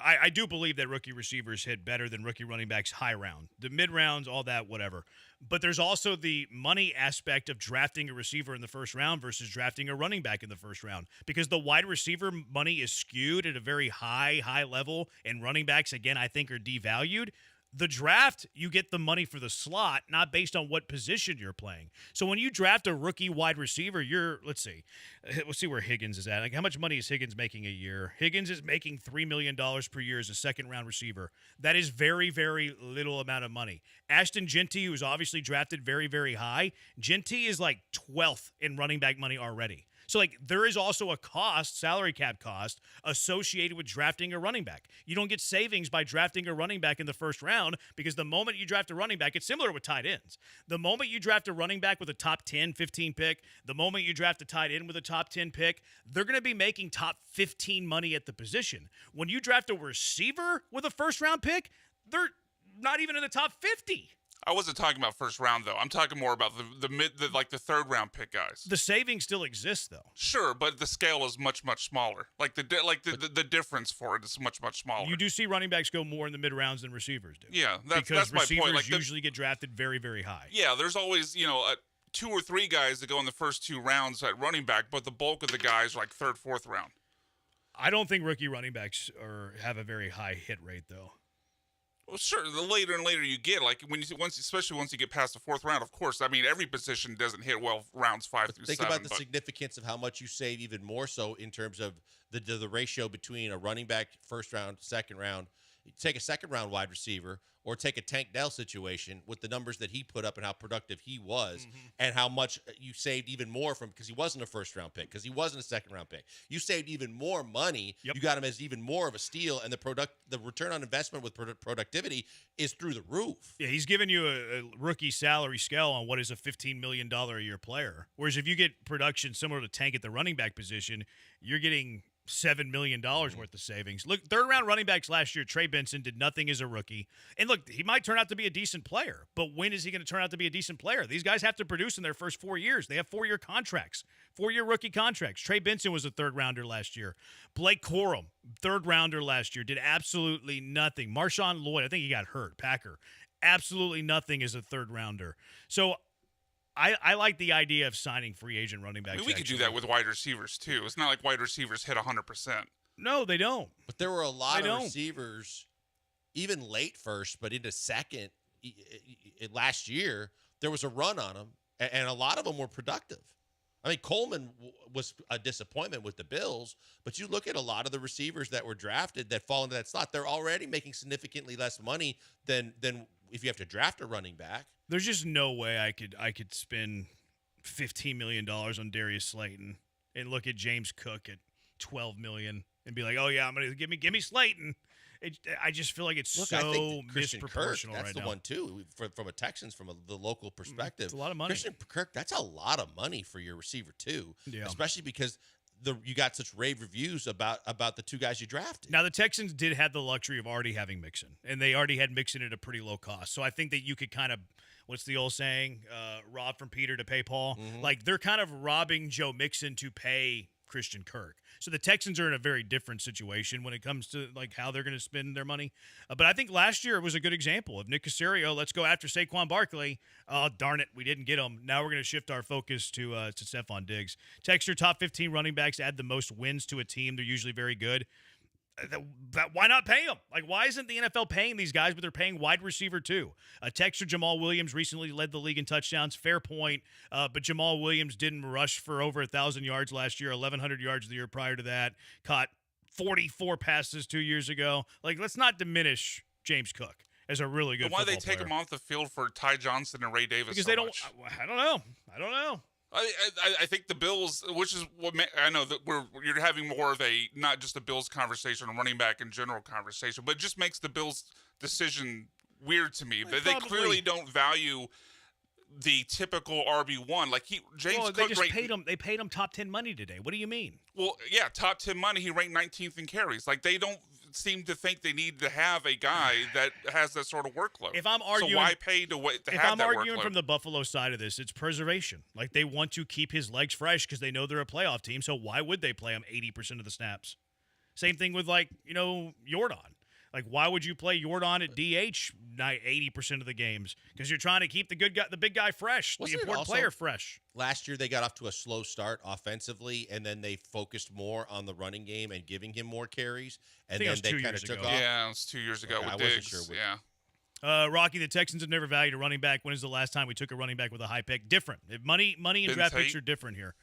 I do believe that rookie receivers hit better than rookie running backs high round. The mid rounds, all that, whatever. But there's also the money aspect of drafting a receiver in the first round versus drafting a running back in the first round because the wide receiver money is skewed at a very high level, and running backs, again, I think are devalued. The draft, you get the money for the slot, not based on what position you're playing. So when you draft a rookie wide receiver, let's see where Higgins is at. Like, how much money is Higgins making a year? Higgins is making $3 million per year as a second-round receiver. That is very, very little amount of money. Ashton Genty, who's obviously drafted very, very high, Genty is like 12th in running back money already. So, there is also a salary cap cost, associated with drafting a running back. You don't get savings by drafting a running back in the first round because the moment you draft a running back, it's similar with tight ends. The moment you draft a running back with a top 10, 15 pick, the moment you draft a tight end with a top 10 pick, they're going to be making top 15 money at the position. When you draft a receiver with a first-round pick, they're not even in the top 50. I wasn't talking about first round though. I'm talking more about the third round pick guys. The savings still exists though. Sure, but the scale is much smaller. The difference for it is much smaller. You do see running backs go more in the mid rounds than receivers do. Yeah, that's my point. Receivers usually get drafted very, very high. Yeah, there's always 2 or 3 guys that go in the first 2 rounds at running back, but the bulk of the guys are third, fourth round. I don't think rookie running backs have a very high hit rate though. Well, sure. The later and later you get, especially once you get past the 4th round, of course. I mean, every position doesn't hit well rounds 5 through 7. Think about the significance of how much you save, even more so in terms of the ratio between a running back first round, second round. Take a second round wide receiver or take a Tank Dell situation with the numbers that he put up and how productive he was and how much you saved even more from because he wasn't a first round pick, because he wasn't a second round pick. You saved even more money. Yep. You got him as even more of a steal, and the return on investment with productivity is through the roof. Yeah, he's giving you a rookie salary scale on what is a $15 million a year player. Whereas if you get production similar to Tank at the running back position, you're getting $7 million worth of savings. Look, third-round running backs last year, Trey Benson did nothing as a rookie. And look, he might turn out to be a decent player, but when is he going to turn out to be a decent player? These guys have to produce in their first 4 years. They have 4-year contracts, 4-year rookie contracts. Trey Benson was a third-rounder last year. Blake Corum, third-rounder last year, did absolutely nothing. Marshawn Lloyd, I think he got hurt, Packer. Absolutely nothing as a third-rounder. So I like the idea of signing free agent running backs. I mean, we could do that with wide receivers, too. It's not like wide receivers hit 100%. No, they don't. But there were a lot of receivers, even late first, but into second last year, there was a run on them, and a lot of them were productive. I mean, Coleman was a disappointment with the Bills, but you look at a lot of the receivers that were drafted that fall into that slot. They're already making significantly less money than if you have to draft a running back. There's just no way I could spend $15 million on Darius Slayton and look at James Cook at $12 million and be like, oh yeah, I'm gonna give me Slayton. I just feel like it's I so think Christian misproportional Kirk, that's right the now. one too. From a Texans, the local perspective, It's a lot of money. Christian Kirk, that's a lot of money for your receiver too. Yeah. Especially because you got such rave reviews about the two guys you drafted. Now the Texans did have the luxury of already having Mixon, and they already had Mixon at a pretty low cost. So I think that you could kind of, what's the old saying, rob from Peter to pay Paul. Mm-hmm. Like they're kind of robbing Joe Mixon to pay Christian Kirk. So the Texans are in a very different situation when it comes to like how they're going to spend their money. But I think last year it was a good example of Nick Caserio. Let's go after Saquon Barkley. Oh, darn it, we didn't get him. Now we're going to shift our focus to Stephon Diggs. Text your top 15 running backs add the most wins to a team. They're usually very good. Why not pay them? Like, why isn't the NFL paying these guys, but they're paying wide receiver too? Texter Jamal Williams recently led the league in touchdowns. Fair point. But Jamal Williams didn't rush for over 1,000 yards last year, 1,100 yards the year prior to that. Caught 44 passes 2 years ago. Like, let's not diminish James Cook as a really good Why they football take player. him off the field for Ty Johnson and Ray Davis? Because so they don't. much? I don't know. I don't know. I think the Bills, which is what I know that you're having more of a not just a Bills conversation, a running back in general conversation, but it just makes the Bills decision weird to me. They clearly don't value the typical RB1. Like James Well, Cook they just paid him. They paid him top 10 money today. What do you mean? Well, yeah, top 10 money. He ranked 19th in carries. Like they don't seem to think they need to have a guy that has that sort of workload. If I'm arguing, so why pay to wait to if have I'm that arguing workload? from the Buffalo side of this, it's preservation. Like they want to keep his legs fresh because they know they're a playoff team. So why would they play him 80% of the snaps? Same thing with Jordan. Like why would you play Jordan at DH 80% of the games? Because you're trying to keep the big guy fresh, Wasn't the it important also player fresh. Last year they got off to a slow start offensively, and then they focused more on the running game and giving him more carries, and then they kind of took off. Yeah, it was 2 years ago with I Diggs. wasn't sure. Yeah. Rocky, the Texans have never valued a running back. When is the last time we took a running back with a high pick? Different. Money and Ben draft Tate? picks are different here.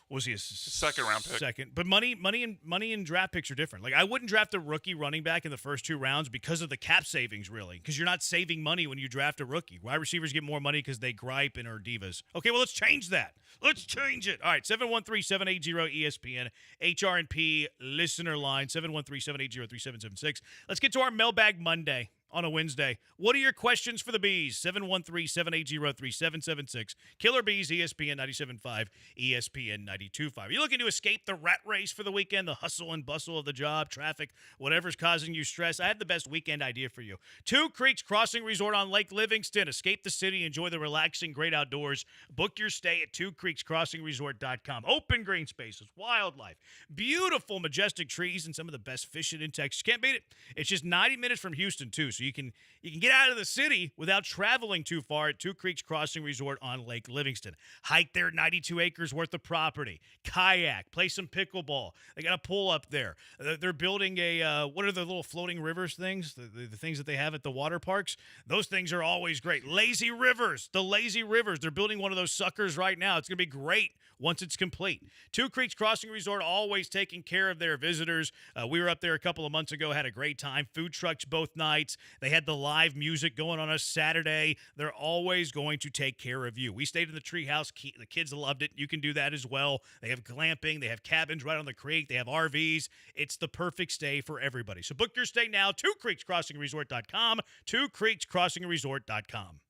Was he a second round pick? Second, but money and draft picks are different. Like I wouldn't draft a rookie running back in the first 2 rounds because of the cap savings, really, because you're not saving money when you draft a rookie. Wide receivers get more money because they gripe and are divas. Okay, well let's change that. Let's change it. All right, 713-780-ESPN HRNP listener line 713-780-3776. Let's get to our mailbag Monday. On a Wednesday. What are your questions for the Bees? 713-780-3776. Killer Bees, ESPN 97.5, ESPN 92.5. Are you looking to escape the rat race for the weekend, the hustle and bustle of the job, traffic, whatever's causing you stress? I have the best weekend idea for you. Two Creeks Crossing Resort on Lake Livingston. Escape the city, enjoy the relaxing, great outdoors. Book your stay at twocreekscrossingresort.com. Open green spaces, wildlife, beautiful, majestic trees, and some of the best fishing in Texas. Can't beat it. It's just 90 minutes from Houston, too, so you can get out of the city without traveling too far at Two Creeks Crossing Resort on Lake Livingston. Hike their 92 acres worth of property, kayak, play some pickleball. They got a pool up there. They're building a what are the little floating rivers things? The things that they have at the water parks. Those things are always great. Lazy rivers, the lazy rivers. They're building one of those suckers right now. It's gonna be great once it's complete. Two Creeks Crossing Resort always taking care of their visitors. We were up there a couple of months ago, had a great time. Food trucks both nights. They had the live music going on a Saturday. They're always going to take care of you. We stayed in the treehouse. The kids loved it. You can do that as well. They have glamping. They have cabins right on the creek. They have RVs. It's the perfect stay for everybody. So book your stay now. twocreekscrossingresort.com. twocreekscrossingresort.com.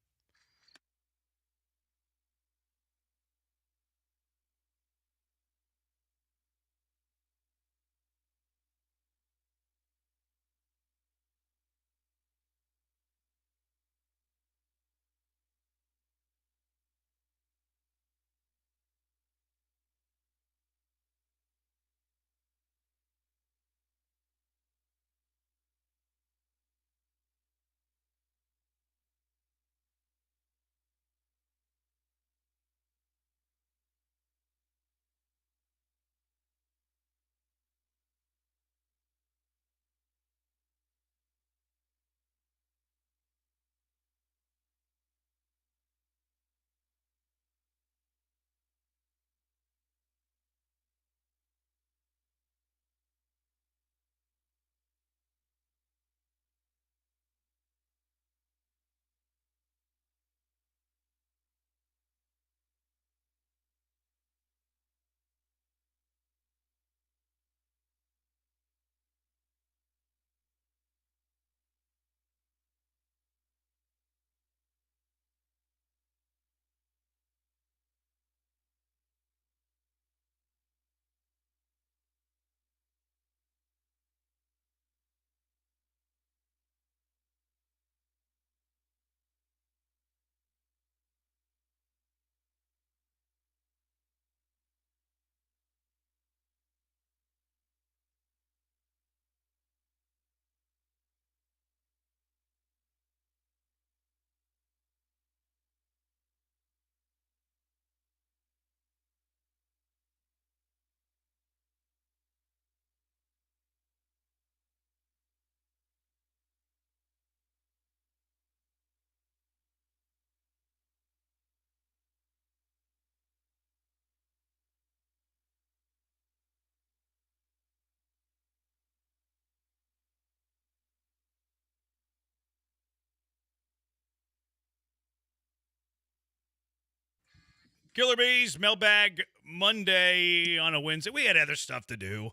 Killer Bees, Mailbag Monday on a Wednesday. We had other stuff to do.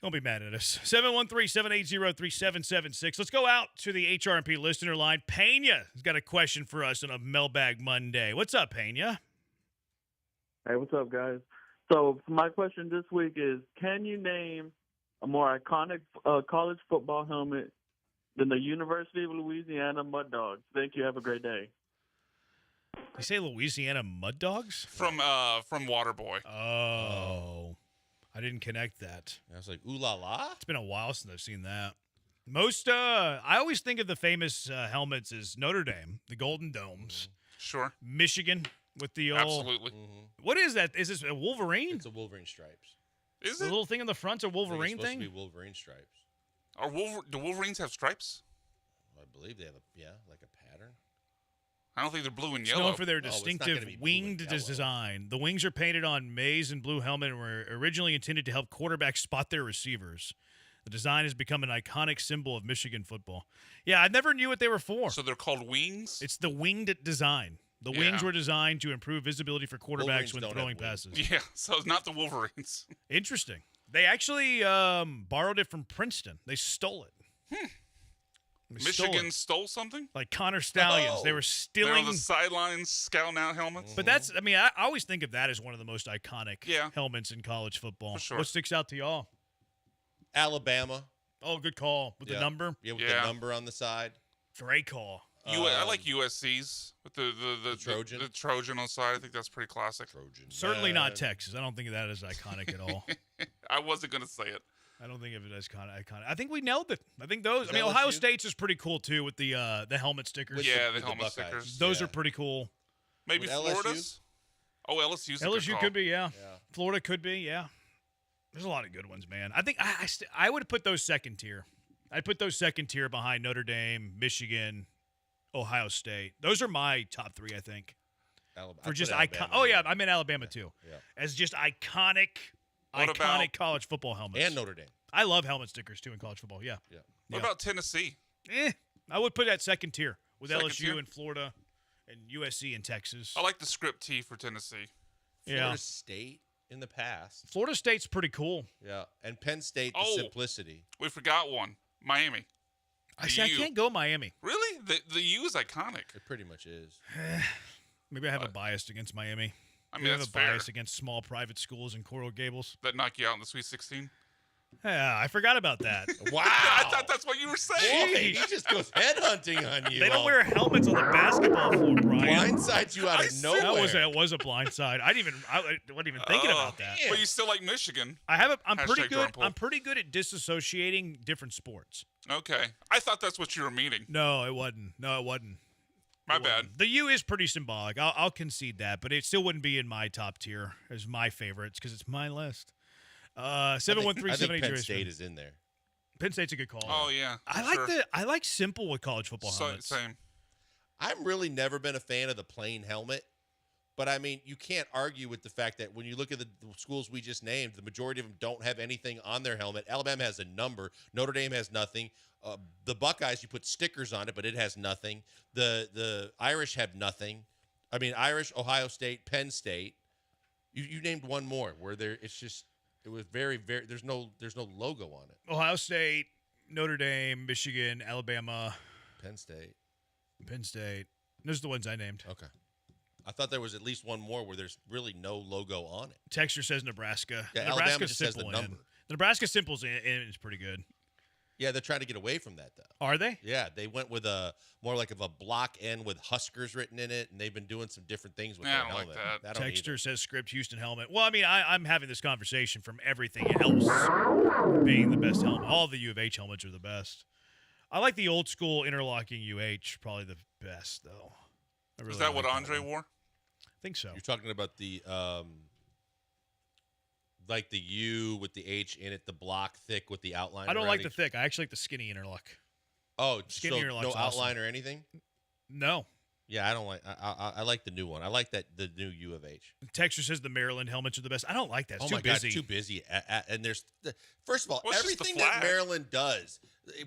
Don't be mad at us. 713-780-3776. Let's go out to the HRMP listener line. Pena has got a question for us on a Mailbag Monday. What's up, Pena? Hey, what's up, guys? So my question this week is, can you name a more iconic college football helmet than the University of Louisiana Mud Dogs? Thank you. Have a great day. You say Louisiana Mud Dogs? From Waterboy. Oh. I didn't connect that. I was like, ooh la la? It's been a while since I've seen that. Most, I always think of the famous helmets as Notre Dame, the Golden Domes. Sure. Michigan with the old. Absolutely. What is that? Is this a Wolverine? It's a Wolverine stripes. Is The it? little thing in the front's a Wolverine It's supposed thing? to be Wolverine stripes. Do Wolverines have stripes? I believe they have like a pattern. I don't think they're blue and It's yellow. known for their it's not distinctive gonna be blue and winged yellow. design. The wings are painted on maize and blue helmet and were originally intended to help quarterbacks spot their receivers. The design has become an iconic symbol of Michigan football. Yeah, I never knew what they were for. So they're called wings? It's the winged design. The wings were designed to improve visibility for quarterbacks Wolverines when don't throwing have wings. passes. Yeah, so it's not the Wolverines. Interesting. They actually borrowed it from Princeton. They stole it. They Michigan stole stole something? Like Connor Stallions. They were They're stealing. on the sidelines scouting out helmets? But that's, I mean, I always think of that as one of the most iconic helmets in college football. For sure. What sticks out to y'all? Alabama. Oh, good call. With the number? Yeah, with the number on the side. Great call. I like USC's with the Trojan. The Trojan on the side. I think that's pretty classic. Trojan. Certainly not Texas. I don't think of that as iconic at all. I wasn't going to say it. I don't think of it as iconic. I think we nailed it. I think those. Is I mean, LSU? Ohio State's is pretty cool too with the helmet stickers. Yeah, the with the helmet Buckeyes. stickers. Those are pretty cool. Maybe With LSU? Florida's? Oh, LSU's a good LSU call. could be, yeah. Florida could be, yeah. There's a lot of good ones, man. I think I would put those second tier. I'd put those second tier behind Notre Dame, Michigan, Ohio State. Those are my top three, I think. Alabama. For just icon. Oh yeah, I meant Alabama too. Yeah. As just iconic What about- college football helmets. And Notre Dame. I love helmet stickers too in college football. Yeah. What about Tennessee? I would put that second tier with Second LSU tier? and Florida and USC and Texas. I like the script T for Tennessee. Florida State in the past. Florida State's pretty cool. Yeah. And Penn State, the Oh. simplicity. We forgot one. Miami. I can't go Miami. Really? The U is iconic. It pretty much is. Maybe I have a bias against Miami. I mean, Maybe I have that's a fair. bias against small private schools in Coral Gables. That knock you out in the Sweet 16? Yeah, I forgot about that. Wow. I thought that's what you were saying. Boy, he just goes headhunting on you. They don't wear helmets on the basketball floor, Brian. Blindsides you out of nowhere. That was a blindside. I wasn't even thinking about that. But you still like Michigan. I'm pretty Hashtag good. drum pull. I'm pretty good at disassociating different sports. Okay. I thought that's what you were meaning. No, it wasn't. My bad. The U is pretty symbolic. I'll concede that, but it still wouldn't be in my top tier as my favorites because it's my list. 713-783. I think Penn State is in there. Penn State's a good call. Oh, yeah. I like simple with college football helmets. Same. I've really never been a fan of the plain helmet. But, I mean, you can't argue with the fact that when you look at the schools we just named, the majority of them don't have anything on their helmet. Alabama has a number. Notre Dame has nothing. The Buckeyes, you put stickers on it, but it has nothing. The Irish have nothing. I mean, Irish, Ohio State, Penn State. You named one more where it was very, very. There's no logo on it. Ohio State, Notre Dame, Michigan, Alabama, Penn State. Those are the ones I named. Okay. I thought there was at least one more where there's really no logo on it. Texture says Nebraska. Yeah, Nebraska's Alabama just has the simple number. The Nebraska simple's in is pretty good. Yeah, they're trying to get away from that, though. Are they? Yeah, they went with a more like of a block N with Huskers written in it, and they've been doing some different things with their I don't helmet. like that. I don't Texture either. says script Houston helmet. Well, I mean, I'm having this conversation from everything else being the best helmet. All the U of H helmets are the best. I like the old school interlocking UH, probably the best, though. I really Is that like what Andre one. wore? I think so. You're talking about the like the U with the H in it, the block thick with the outline. I don't around like the each- thick. I actually like the skinny interlock. Oh, Skinny so interlock's no outline awesome. or anything? No. Yeah, I don't like. I like the new one. I like the new U of H. Texture says the Maryland helmets are the best. I don't like that. It's Oh too my busy. God, too busy. And there's first of all, Well, it's just the everything that flag. Maryland does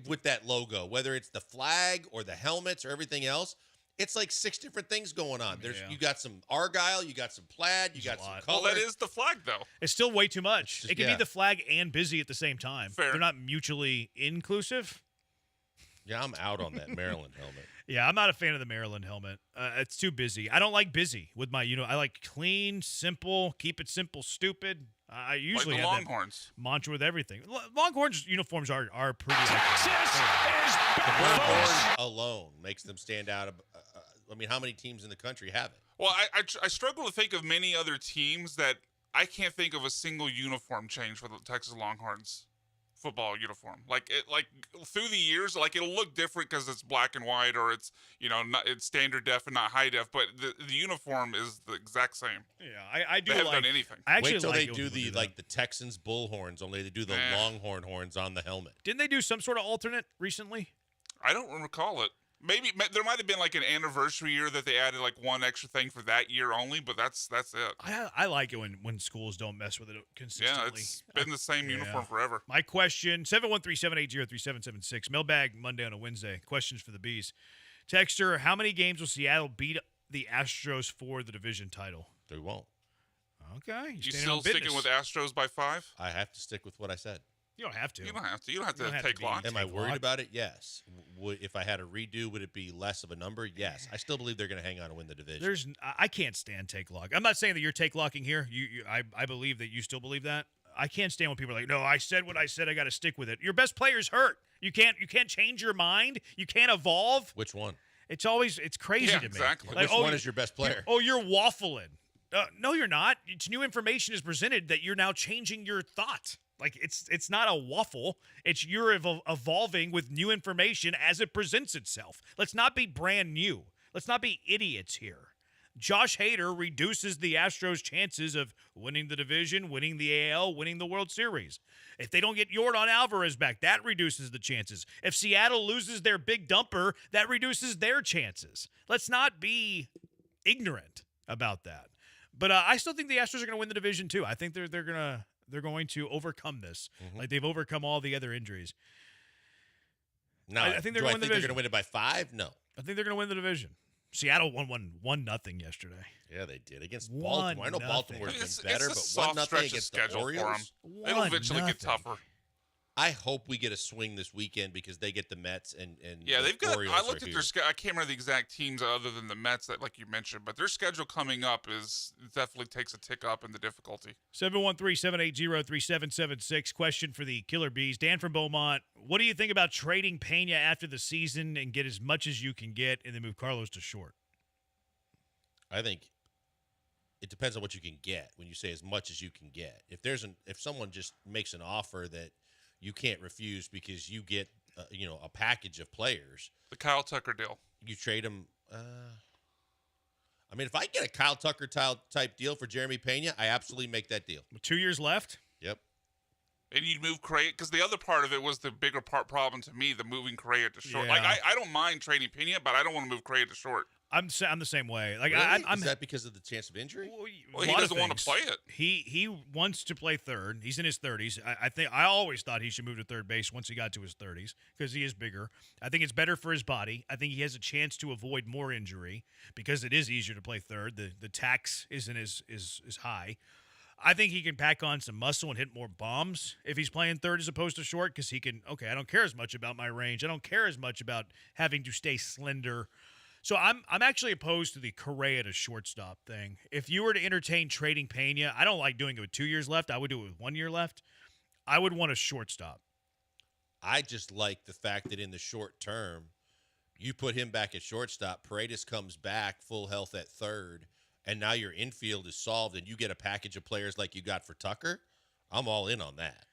with that logo, whether it's the flag or the helmets or everything else, It's like 6 different things going on. You got some Argyle, you got some plaid, you got some color. Well, that is the flag, though. It's still way too much. Just, it can be the flag and busy at the same time. Fair. They're not mutually inclusive. Yeah, I'm out on that Maryland helmet. Yeah, I'm not a fan of the Maryland helmet. It's too busy. I don't like busy with my, I like clean, simple, keep it simple, stupid. I usually like the have Longhorns that mantra with everything. Longhorns uniforms are pretty. The Longhorns alone makes them stand out. I mean, how many teams in the country have it? Well, I struggle to think of many other teams that I can't think of a single uniform change for the Texas Longhorns football uniform. Like through the years, like it'll look different because it's black and white or it's it's standard def and not high def, but the uniform is the exact same. Yeah, I do. They haven't done anything. I actually Wait till like they it do when the that. the Texans bullhorns, only they do the Longhorn horns on the helmet. Didn't they do some sort of alternate recently? I don't recall it. Maybe there might have been like an anniversary year that they added like one extra thing for that year only, but that's it. I like it when schools don't mess with it consistently. Yeah, it's been the same uniform forever. My question, 713-780-3776. Mailbag Monday on a Wednesday. Questions for the Bees. Texter, how many games will Seattle beat the Astros for the division title? They won't. Okay. You still sticking with Astros by 5? I have to stick with what I said. You don't have to. You don't have to. You don't have to take lock. Am I worried about it? Yes. If I had a redo, would it be less of a number? Yes. I still believe they're going to hang on and win the division. I can't stand take lock. I'm not saying that you're take locking here. I believe that you still believe that. I can't stand when people are like, no, I said what I said. I got to stick with it. Your best player's hurt. You can't change your mind. You can't evolve. Which one? It's crazy to me. Exactly. Like, which one is your best player? You're waffling. No, you're not. It's new information is presented that you're now changing your thought. Like it's not a waffle. It's you're evolving with new information as it presents itself. Let's not be brand new. Let's not be idiots here. Josh Hader reduces the Astros' chances of winning the division, winning the AL, winning the World Series. If they don't get Yordan Alvarez back, that reduces the chances. If Seattle loses their big dumper, that reduces their chances. Let's not be ignorant about that. But I still think the Astros are going to win the division too. I think they're going to overcome this, like they've overcome all the other injuries. No, I think they're going to win the division. They're going to win it by 5? No. I think they're going to win the division. Seattle won 1-0 yesterday. Yeah, they did against Baltimore. I know Baltimore's been better, but 1-0 against the Orioles. It'll eventually get tougher. I hope we get a swing this weekend because they get the Mets and yeah, they've got. Orioles I looked at their schedule. I can't remember the exact teams other than the Mets that, like you mentioned, but their schedule coming up definitely takes a tick up in the difficulty. 713-780-3776. Question for the Killer Bees. Dan from Beaumont. What do you think about trading Pena after the season and get as much as you can get, and then move Carlos to short? I think it depends on what you can get. When you say as much as you can get, if someone just makes an offer that you can't refuse because you get, a package of players. The Kyle Tucker deal. You trade him. I mean, if I get a Kyle Tucker type deal for Jeremy Pena, I absolutely make that deal. 2 years left? Yep. And you'd move Correa, because the other part of it was the bigger problem to me, the moving Correa to short. Yeah. Like, I don't mind trading Pena, but I don't want to move Correa to short. I'm the same way. Like really? I'm Is that because of the chance of injury? Well, he doesn't want to play it. He wants to play third. He's in his 30s. I always thought he should move to third base once he got to his 30s because he is bigger. I think it's better for his body. I think he has a chance to avoid more injury because it is easier to play third. The tax isn't as high. I think he can pack on some muscle and hit more bombs if he's playing third as opposed to short because he can, I don't care as much about my range. I don't care as much about having to stay slender. So I'm actually opposed to the Correa to shortstop thing. If you were to entertain trading Pena, I don't like doing it with 2 years left. I would do it with 1 year left. I would want a shortstop. I just like the fact that in the short term, you put him back at shortstop, Paredes comes back full health at third, and now your infield is solved, and you get a package of players like you got for Tucker. I'm all in on that.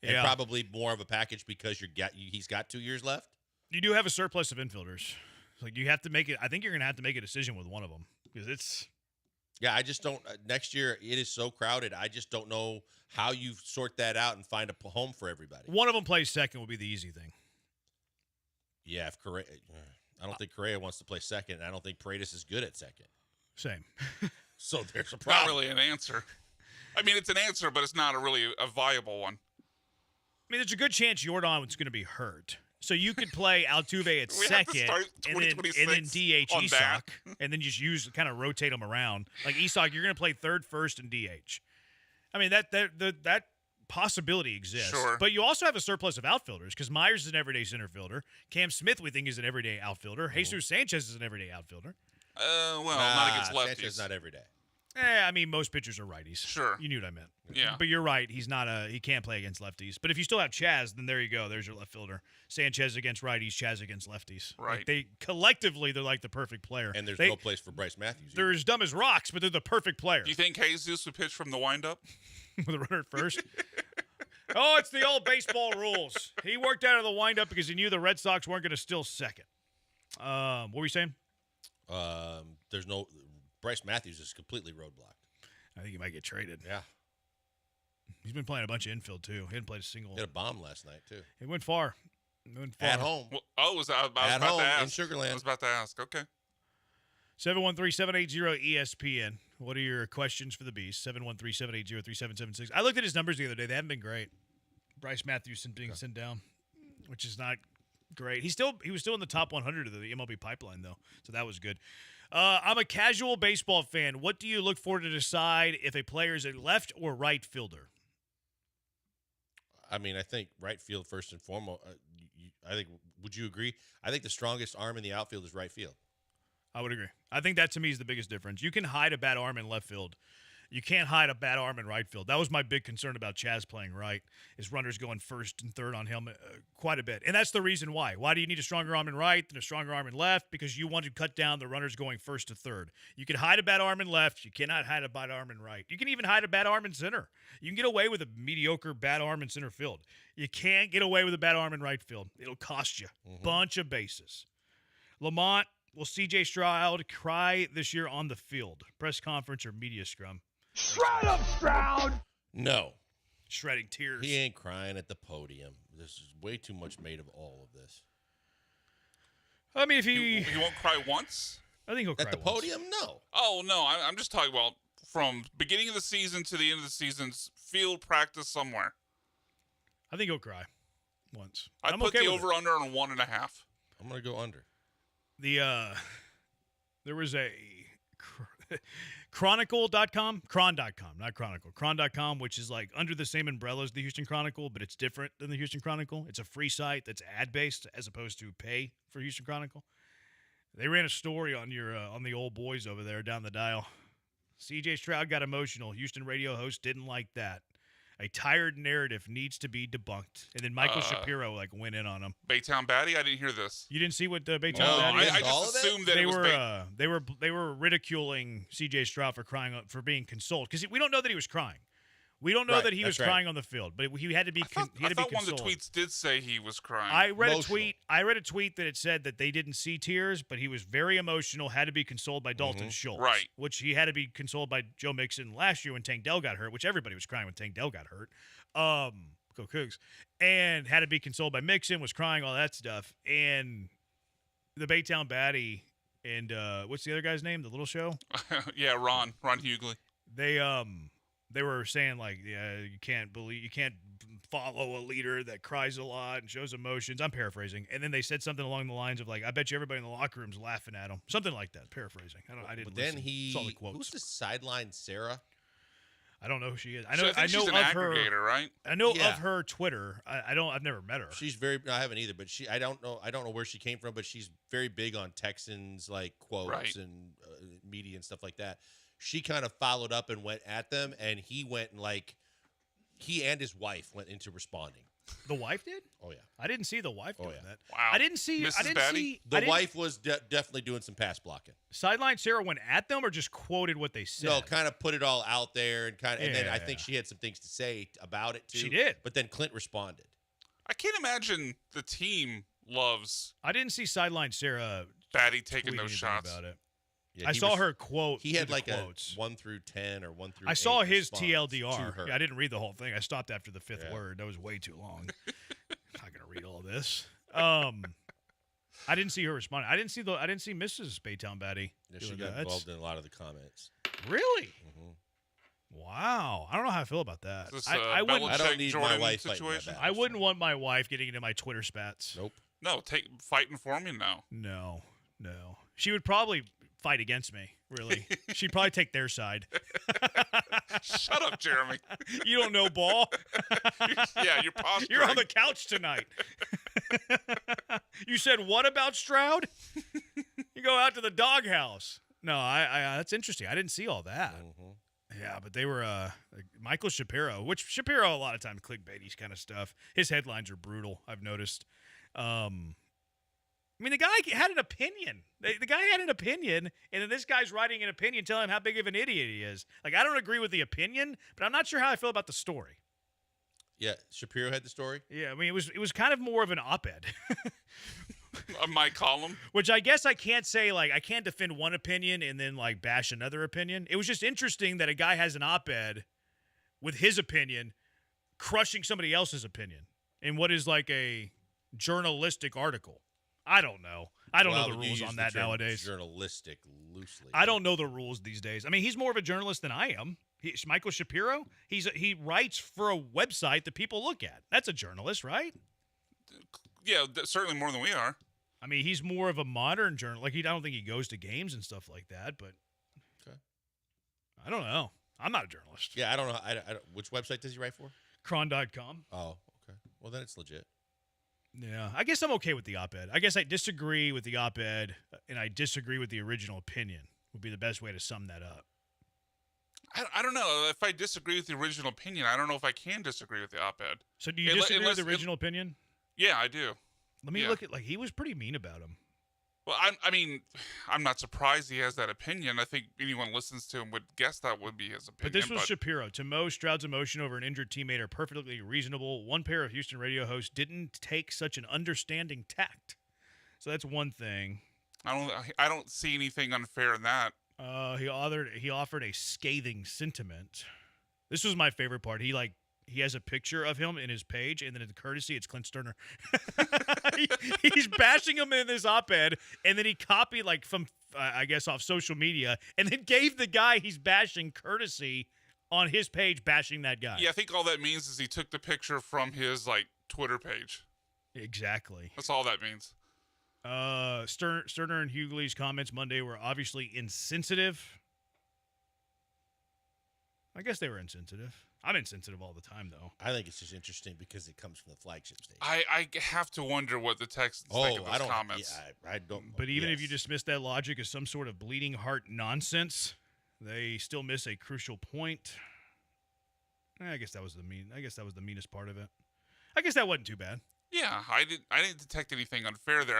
And probably more of a package because he's got 2 years left. You do have a surplus of infielders. Like you have to make it. I think you're going to have to make a decision with one of them because it's. Yeah, I just don't. Next year it is so crowded. I just don't know how you sort that out and find a home for everybody. One of them plays second would be the easy thing. Yeah, if Correa, I don't think Correa wants to play second. And I don't think Paredes is good at second. Same. So there's a problem. Not really an answer. I mean, it's an answer, but it's not really a viable one. I mean, there's a good chance Yordan is going to be hurt. So you could play Altuve at second, and then DH Isak, and then just kind of rotate them around. Like Isak, you're going to play third, first, and DH. I mean, that possibility exists. Sure. But you also have a surplus of outfielders because Myers is an everyday center fielder. Cam Smith, we think, is an everyday outfielder. Jesus Sanchez is an everyday outfielder. Not against lefties. Sanchez not every day. I mean, most pitchers are righties. Sure. You knew what I meant. Yeah. But you're right. He can't play against lefties. But if you still have Chaz, then there you go. There's your left fielder. Sanchez against righties, Chaz against lefties. Right. Like they're like the perfect player. And there's no place for Bryce Matthews. They're as dumb as rocks, but they're the perfect player. Do you think Jesus would pitch from the windup? With a runner at first? Oh, it's the old baseball rules. He worked out of the windup because he knew the Red Sox weren't going to steal second. What were you saying? There's no Bryce Matthews is completely roadblocked. I think he might get traded. Yeah. He's been playing a bunch of infield, too. He didn't play a single. He had a bomb last night, too. He went far. At home. Well, I was about to ask. In Sugarland. I was about to ask. Okay. 713-780-ESPN. What are your questions for the Beast? 713-780-3776. I looked at his numbers the other day. They haven't been great. Bryce Matthews being sent down, which is not great. He was still in the top 100 of the MLB pipeline, though, so that was good. I'm a casual baseball fan. What do you look for to decide if a player is a left or right fielder? I mean, I think right field first and foremost. Would you agree? I think the strongest arm in the outfield is right field. I would agree. I think that, to me, is the biggest difference. You can hide a bad arm in left field. You can't hide a bad arm in right field. That was my big concern about Chaz playing right, is runners going first and third on him quite a bit. And that's the reason why. Why do you need a stronger arm in right than a stronger arm in left? Because you want to cut down the runners going first to third. You can hide a bad arm in left. You cannot hide a bad arm in right. You can even hide a bad arm in center. You can get away with a mediocre bad arm in center field. You can't get away with a bad arm in right field. It'll cost you a bunch of bases. Lamont, will C.J. Stroud cry this year on the field? Press conference or media scrum? Shred him, Stroud! No. Shredding tears. He ain't crying at the podium. There's way too much made of all of this. I mean, if he won't cry once? I think he'll cry at the once. podium? No. Oh, no. I'm just talking about from beginning of the season to the end of the season's field practice somewhere. I think he'll cry once. I'd put okay the with it. over-under on 1.5. I'm going to go under. There was a Chronicle.com, not Chronicle, Chron.com, which is like under the same umbrella as the Houston Chronicle, but it's different than the Houston Chronicle. It's a free site that's ad-based as opposed to pay for Houston Chronicle. They ran a story on on the old boys over there down the dial. C.J. Stroud got emotional. Houston radio host didn't like that. A tired narrative needs to be debunked. And then Michael Shapiro went in on him. Baytown Batty? I didn't hear this. You didn't see what Baytown No, Batty? I just assumed that they were ridiculing C.J. Stroud for being consoled because we don't know that he was crying. We don't know that he was crying on the field, but he had to be. I thought one of the tweets did say he was crying. I read a tweet that it said that they didn't see tears, but he was very emotional. Had to be consoled by Dalton Schultz, right? Which he had to be consoled by Joe Mixon last year when Tank Dell got hurt. Which everybody was crying when Tank Dell got hurt. Go Cougs, and had to be consoled by Mixon. Was crying, all that stuff, and the Baytown Batty and what's the other guy's name? The Little Show. Yeah, Ron Hughley. They were saying you can't follow a leader that cries a lot and shows emotions. I'm paraphrasing, and then they said something along the lines of I bet you everybody in the locker room's laughing at him, something like that. Paraphrasing. I didn't. But then saw the quotes. Who's the sideline Sarah? I don't know who she is. I think she's an aggregator, right? I know of her Twitter. I've never met her. She's I haven't either, but I don't know where she came from, but she's very big on Texans quotes and media and stuff like that. She kind of followed up and went at them, and he went and he and his wife went into responding. The wife did? Oh yeah, I didn't see the wife doing that. Wow, I didn't see. The wife was definitely doing some pass blocking. Sideline Sarah went at them, or just quoted what they said. No, kind of put it all out there, and and then I think she had some things to say about it too. She did, but then Clint responded. I can't imagine the team loves. I didn't see Sideline Sarah Batty taking those shots about it. Yeah, I saw her quote. He had quotes. a 1 through 10 or 1 through 8. I saw his TLDR. Yeah, I didn't read the whole thing. I stopped after the 5th word. That was way too long. I'm not gonna read all this. I didn't see her respond. I didn't see Mrs. Baytown Batty. Yeah, she got involved in a lot of the comments. Really? Wow. I don't know how I feel about that. I don't need my wife situation. fighting I wouldn't want my wife getting into my Twitter spats. Nope. No, fighting for me? No. No. She would probably fight against me, really. She'd probably take their side. Shut up, Jeremy. You don't know ball. Yeah, you're posturing. You're on the couch tonight. You said what about Stroud? You go out to the doghouse. No, I that's interesting. I didn't see all that. Mm-hmm. Yeah, but they were Michael Shapiro, which Shapiro a lot of times clickbaity kind of stuff. His headlines are brutal, I've noticed. I mean, the guy had an opinion. The guy had an opinion, and then this guy's writing an opinion telling him how big of an idiot he is. Like, I don't agree with the opinion, but I'm not sure how I feel about the story. Yeah, Shapiro had the story? Yeah, I mean, it was kind of more of an op-ed. My column? Which I guess I can't say, like, I can't defend one opinion and then, like, bash another opinion. It was just interesting that a guy has an op-ed with his opinion crushing somebody else's opinion in what is like a journalistic article. I don't know. I don't know the rules on that nowadays. Journalistic loosely. I don't know the rules these days. I mean, he's more of a journalist than I am. Michael Shapiro, he writes for a website that people look at. That's a journalist, right? Yeah, certainly more than we are. I mean, he's more of a modern journalist. Like, I don't think he goes to games and stuff like that, but okay. I don't know. I'm not a journalist. Yeah, I don't know. I don't, which website does he write for? Cron.com. Oh, okay. Well, then it's legit. Yeah, I guess I'm okay with the op-ed. I guess I disagree with the op-ed, and I disagree with the original opinion would be the best way to sum that up. I don't know. If I disagree with the original opinion, I don't know if I can disagree with the op-ed. So do you disagree with the original opinion? Yeah, I do. Let me look at, like, he was pretty mean about him. Well, I mean, I'm not surprised he has that opinion. I think anyone listens to him would guess that would be his opinion. But this was Shapiro. To Mo, Stroud's emotion over an injured teammate are perfectly reasonable. One pair of Houston radio hosts didn't take such an understanding tact. So that's one thing. I don't see anything unfair in that. He offered a scathing sentiment. This was my favorite part. He has a picture of him in his page, and then in the courtesy, it's Clint Sterner. He's bashing him in this op-ed, and then he copied, like, from, I guess, off social media, and then gave the guy he's bashing courtesy on his page bashing that guy. Yeah, I think all that means is he took the picture from his, like, Twitter page. Exactly. That's all that means. Sterner and Hughley's comments Monday were obviously insensitive. I guess they were insensitive. I'm insensitive all the time, though. I think it's just interesting because it comes from the flagship station. I have to wonder what the Texans think of those comments. Yeah, I don't. But even if you dismiss that logic as some sort of bleeding heart nonsense, they still miss a crucial point. I guess that was the meanest part of it. I guess that wasn't too bad. Yeah, I didn't detect anything unfair there.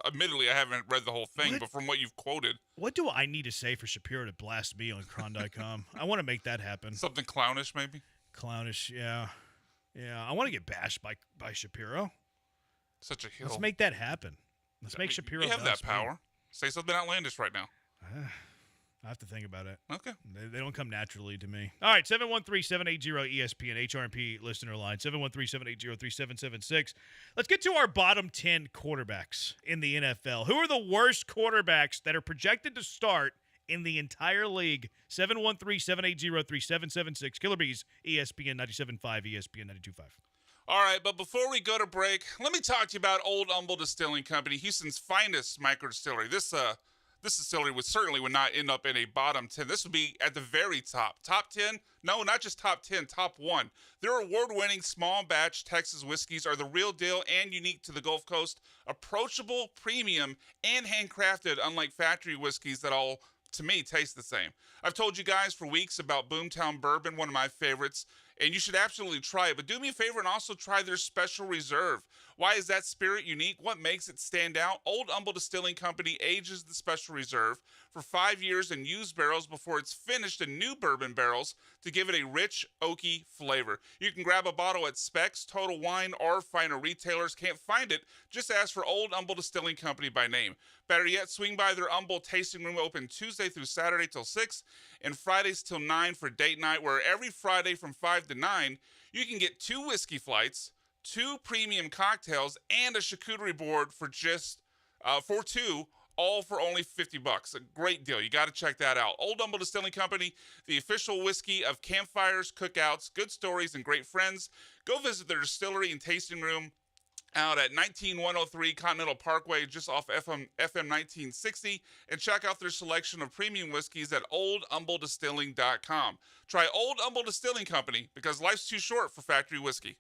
Admittedly, I haven't read the whole thing, but from what you've quoted. What do I need to say for Shapiro to blast me on Cron.com? I want to make that happen. Something clownish, maybe? Clownish, yeah. Yeah, I want to get bashed by Shapiro. Such a hill. Let's make that happen. Let's make Shapiro. You have that power. Say something outlandish right now. I have to think about it. Okay. They don't come naturally to me. All right, 713-780-ESPN, HRMP listener line, 713-780-3776. Let's get to our bottom 10 quarterbacks in the NFL. Who are the worst quarterbacks that are projected to start in the entire league? 713-780-3776. Killer Bees, ESPN 97.5, ESPN 92.5. All right, but before we go to break, let me talk to you about Old Humble Distilling Company, Houston's finest micro distillery. This distillery would not end up in a bottom 10. This would be at the very top. Top 10? No, not just top 10, top 1. Their award-winning small batch Texas whiskeys are the real deal and unique to the Gulf Coast. Approachable, premium, and handcrafted, unlike factory whiskeys that all, to me, taste the same. I've told you guys for weeks about Boomtown Bourbon, one of my favorites, and you should absolutely try it. But do me a favor and also try their Special Reserve. Why is that spirit unique? What makes it stand out? Old Humble Distilling Company ages the Special Reserve for 5 years in used barrels before it's finished in new bourbon barrels to give it a rich, oaky flavor. You can grab a bottle at Specs, Total Wine, or finer retailers. Can't find it? Just ask for Old Humble Distilling Company by name. Better yet, swing by their Humble tasting room open Tuesday through Saturday till 6 and Fridays till 9 for date night, where every Friday from 5 to 9, you can get 2 whiskey flights, 2 premium cocktails, and a charcuterie board for just for 2, all for only $50. A great deal. You got to check that out. Old Humble Distilling Company, the official whiskey of campfires, cookouts, good stories, and great friends. Go visit their distillery and tasting room out at 19103 Continental Parkway, just off FM 1960, and check out their selection of premium whiskeys at OldHumbleDistilling.com. Try Old Humble Distilling Company, because life's too short for factory whiskey.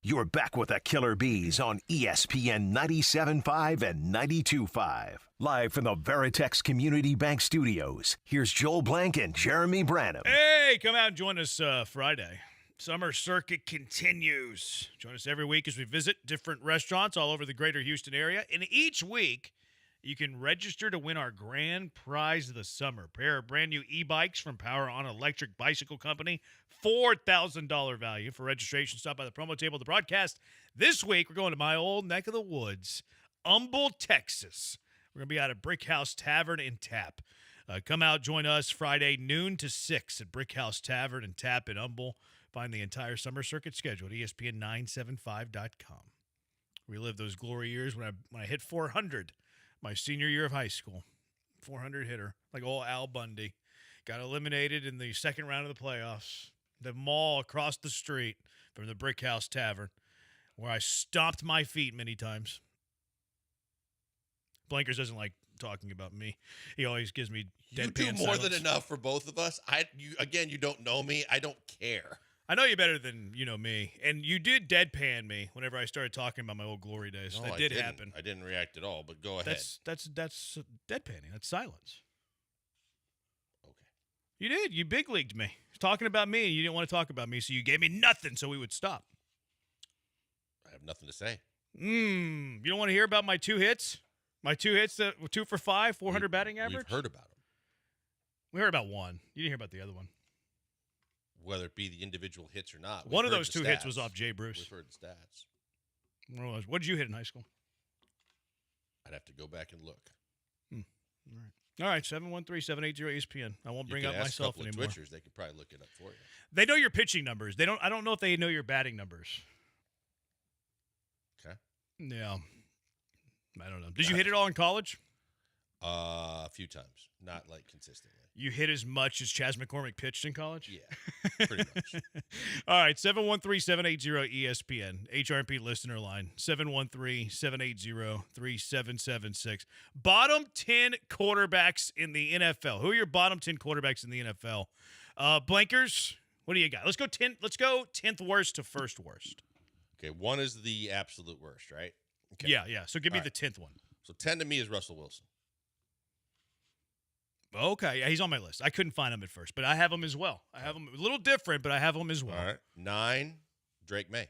You're back with the Killer Bees on ESPN 97.5 and 92.5. Live from the Veritex Community Bank Studios, here's Joel Blank and Jeremy Branham. Hey, come out and join us Friday. Summer Circuit continues. Join us every week as we visit different restaurants all over the greater Houston area. And each week, you can register to win our grand prize of the summer. A pair of brand new e-bikes from Power On Electric Bicycle Company. $4,000 value. For registration, stop by the promo table of the broadcast. This week, we're going to my old neck of the woods, Humble, Texas. We're going to be out at Brick House Tavern and Tap. Come out, join us Friday, noon to 6 at Brick House Tavern and Tap in Humble. Find the entire Summer Circuit schedule at ESPN975.com. Relive those glory years when I hit 400, my senior year of high school. 400 hitter, like old Al Bundy. Got eliminated in the second round of the playoffs. The mall across the street from the Brick House Tavern, where I stomped my feet many times. Blankers doesn't like talking about me. He always gives me deadpan You do more silence. than enough for both of us. You don't know me. I don't care. I know you better than you know me, and you did deadpan me whenever I started talking about my old glory days. No, that I did didn't. happen. I didn't react at all, but go ahead. That's deadpanning. That's silence. Okay. You did. You big leagued me. Talking about me, and you didn't want to talk about me, so you gave me nothing so we would stop. I have nothing to say. You don't want to hear about my 2 hits? My 2 hits, 2 for 5, 400 batting average? We've heard about them. We heard about one. You didn't hear about the other one. Whether it be the individual hits or not. One of those 2 hits was off Jay Bruce. We've heard the stats. What did you hit in high school? I'd have to go back and look. All right, 713-780-ESPN. I won't bring up myself anymore. Twitchers, they could probably look it up for you. They know your pitching numbers. I don't know if they know your batting numbers. Okay. Yeah. I don't know. Did you hit it all in college? A few times. Not like consistently. You hit as much as Chas McCormick pitched in college? Yeah, pretty much. All right, 713-780-ESPN, HRP listener line, 713-780-3776. Bottom 10 quarterbacks in the NFL. Who are your bottom 10 quarterbacks in the NFL? Blankers, what do you got? Let's go 10th worst to first worst. Okay, 1 is the absolute worst, right? Okay. Yeah. So give me the 10th one. So 10 to me is Russell Wilson. Okay, yeah, he's on my list. I couldn't find him at first, but I have him as well. I have him a little different, but I have him as well. All right. 9, Drake May.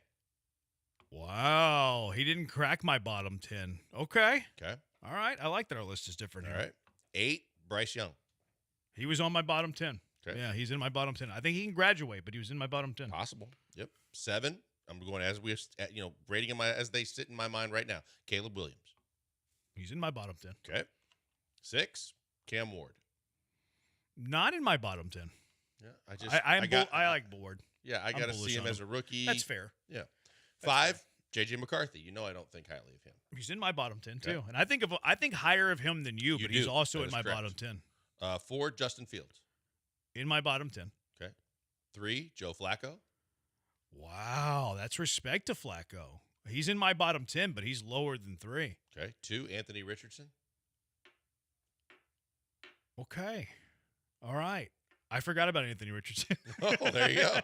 Wow, he didn't crack my bottom 10. Okay. Okay. All right, I like that our list is different All here. right. 8, Bryce Young. He was on my bottom 10. Okay. Yeah, he's in my bottom 10. I think he can graduate, but he was in my bottom 10. Possible. Yep. 7, I'm going rating them as they sit in my mind right now. Caleb Williams. He's in my bottom 10. Okay. 6, Cam Ward. Not in my bottom 10. Yeah, I like Ward. Yeah, I got to see him as a rookie. That's fair. Yeah. 5, J.J. McCarthy. You know I don't think highly of him. He's in my bottom 10 too, Okay. and I think higher of him than you, but he's do. also That in is my correct. bottom 10. 4, Justin Fields. In my bottom 10. Okay. 3, Joe Flacco. Wow, that's respect to Flacco. He's in my bottom 10, but he's lower than 3. Okay. 2, Anthony Richardson. Okay. All right. I forgot about Anthony Richardson. Oh, there you go.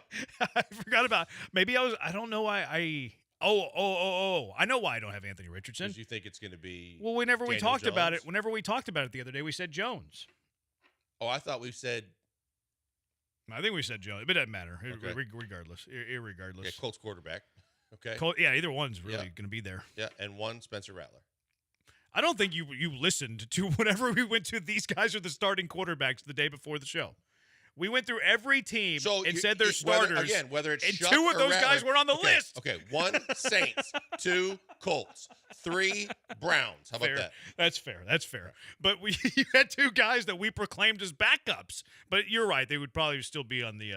I forgot about. Maybe I don't know why I. Oh! I know why I don't have Anthony Richardson. Because you think it's going to be. Well, whenever we Daniel talked about Jones? it, the other day, we said Jones. Oh, I thought we said. I think we said Jones, but it doesn't matter. Okay. Regardless, irregardless. Yeah, Colts quarterback. Okay. Yeah, either one's really going to be there. Yeah, and 1, Spencer Rattler. I don't think you listened to whenever we went to these guys are the starting quarterbacks the day before the show. We went through every team and said their starters. Whether it's and Shuck 2 of or those Rattler. guys were on the Okay, list. Okay, 1, Saints. 2, Colts. 3, Browns. How about Fair. that? That's fair. But you had 2 guys that we proclaimed as backups. But you're right; they would probably still be on the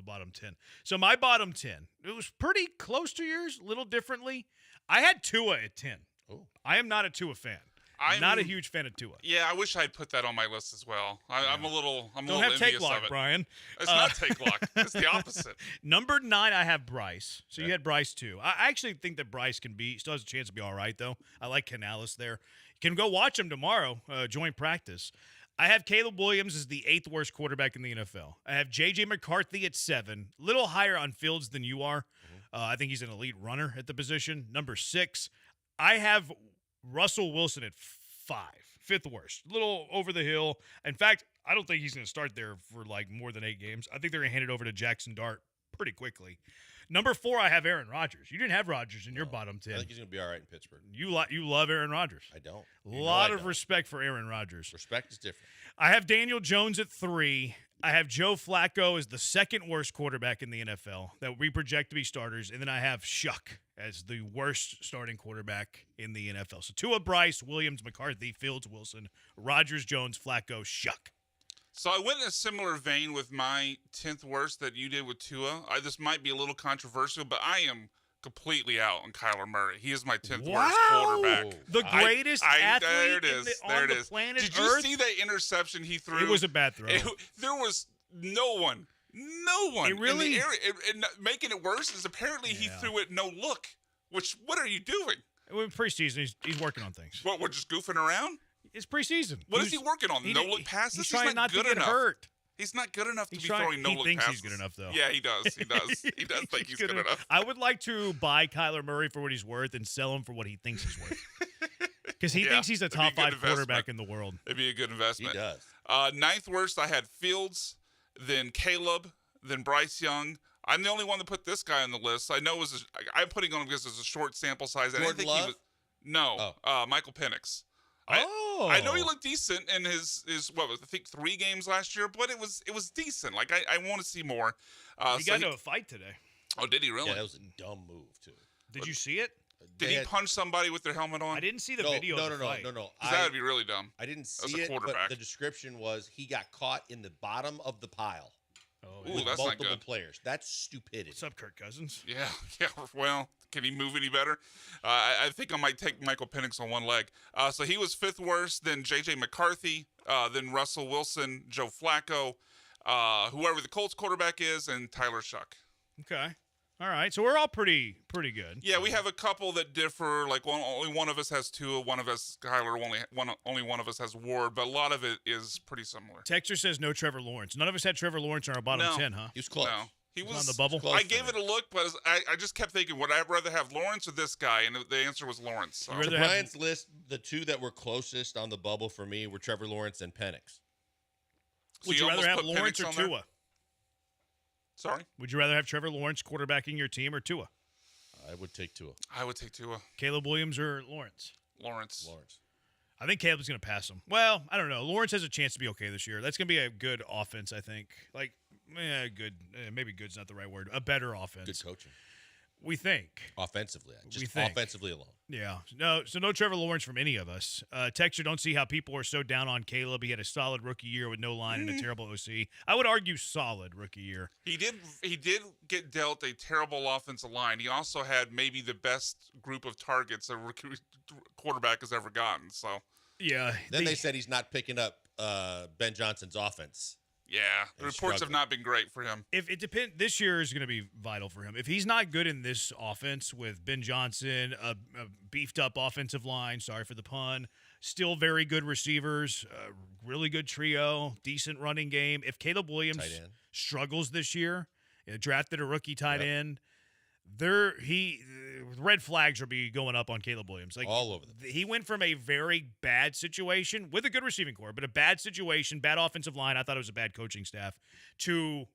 bottom 10. So my bottom 10, it was pretty close to yours, a little differently. I had Tua at 10. Oh. I am not a Tua fan. I'm not a huge fan of Tua. Yeah, I wish I'd put that on my list as well. I'm a little Don't have take envious lock, of it. Brian. It's not take lock. It's the opposite. Number 9, I have Bryce. So you had Bryce too. I actually think that Bryce still has a chance to be all right though. I like Canales there. You can go watch him tomorrow, joint practice. I have Caleb Williams as the 8th worst quarterback in the NFL. I have J.J. McCarthy at 7, little higher on Fields than you are. I think he's an elite runner at the position. Number 6, I have Russell Wilson at 5, fifth worst. A little over the hill. In fact, I don't think he's going to start there for like more than 8 games. I think they're going to hand it over to Jackson Dart pretty quickly. Number 4, I have Aaron Rodgers. You didn't have Rodgers in your bottom 10. I think he's going to be all right in Pittsburgh. You love Aaron Rodgers. I don't. A lot of respect for Aaron Rodgers. Respect is different. I have Daniel Jones at 3. I have Joe Flacco as the second worst quarterback in the NFL that we project to be starters. And then I have Shuck as the worst starting quarterback in the NFL. So Tua, Bryce, Williams, McCarthy, Fields, Wilson, Rodgers, Jones, Flacco, Shuck. So I went in a similar vein with my 10th worst that you did with Tua. This might be a little controversial, but I am completely out on Kyler Murray. He is my 10th worst quarterback. The greatest athlete there it is. on the planet Did you Earth? see that interception he threw? It was a bad throw. There was no one It really- in the area. And making it worse is apparently he threw it no look, which, what are you doing? In preseason, he's working on things. What, we're just goofing around? It's preseason. What is he working on? No-look passes? He's trying not to good get enough. hurt. He's not good enough to He's be trying- throwing no-look passes. He thinks he's good enough, though. Yeah, he does. He does. He does think he's good enough. I would like to buy Kyler Murray for what he's worth and sell him for what he thinks he's worth. Because he thinks he's a it'd be top good 5 quarterback investment. in the world. It'd be a good investment. He does. 9th worst, I had Fields, then Caleb, then Bryce Young. I'm the only one to put this guy on the list. I know I'm putting on him because it's a short sample size. I didn't Jordan think Love? he was. No, Michael Penix. Oh. I know he looked decent in his what was I think 3 games last year, but it was decent. Like I want to see more. He got into a fight today. Oh, did he really? Yeah, that was a dumb move too. Did you see it? Did he punch somebody with their helmet on? I didn't see the video of the fight. No. 'Cause that would be really dumb. I didn't As see a it, but quarterback. the description was he got caught in the bottom of the pile. Oh, Ooh, with that's not multiple good. players. That's stupidity. What's up, Kirk Cousins? Yeah. Well, can he move any better? I think I might take Michael Penix on one leg. So he was 5th worst, then J.J. McCarthy, then Russell Wilson, Joe Flacco, whoever the Colts quarterback is, and Tyler Shuck. Okay. All right. So we're all pretty good. Yeah, we have a couple that differ. Like only one of us has Tua, one of us Kyler, only one of us has Ward, but a lot of it is pretty similar. Texter says no Trevor Lawrence. None of us had Trevor Lawrence in our bottom 10, huh? He was close. No. He was on the bubble. I gave it a look, but I just kept thinking, would I rather have Lawrence or this guy? And the answer was Lawrence. So. To Brian's list, the 2 that were closest on the bubble for me were Trevor Lawrence and Penix. Would you rather have Lawrence or Tua? Sorry? Would you rather have Trevor Lawrence quarterbacking your team or Tua? I would take Tua. I would take Tua. Caleb Williams or Lawrence? Lawrence. I think Caleb's going to pass him. Well, I don't know. Lawrence has a chance to be okay this year. That's going to be a good offense, I think. Like, good. Maybe good's not the right word. A better offense. Good coaching. We think. Offensively. Just We think. offensively alone. Yeah. No Trevor Lawrence from any of us. Texture, don't see how people are so down on Caleb. He had a solid rookie year with no line and a terrible OC. I would argue solid rookie year. He did get dealt a terrible offensive line. He also had maybe the best group of targets a rookie quarterback has ever gotten. So yeah. Then they said he's not picking up Ben Johnson's offense. Yeah, the reports have not been great for him. If it depends, this year is going to be vital for him. If he's not good in this offense with Ben Johnson, a beefed up offensive line, sorry for the pun, still very good receivers, really good trio, decent running game. If Caleb Williams struggles this year, drafted a rookie tight end, red flags will be going up on Caleb Williams. Like all over them. He went from a very bad situation with a good receiving core, but a bad situation, bad offensive line. I thought it was a bad coaching staff. To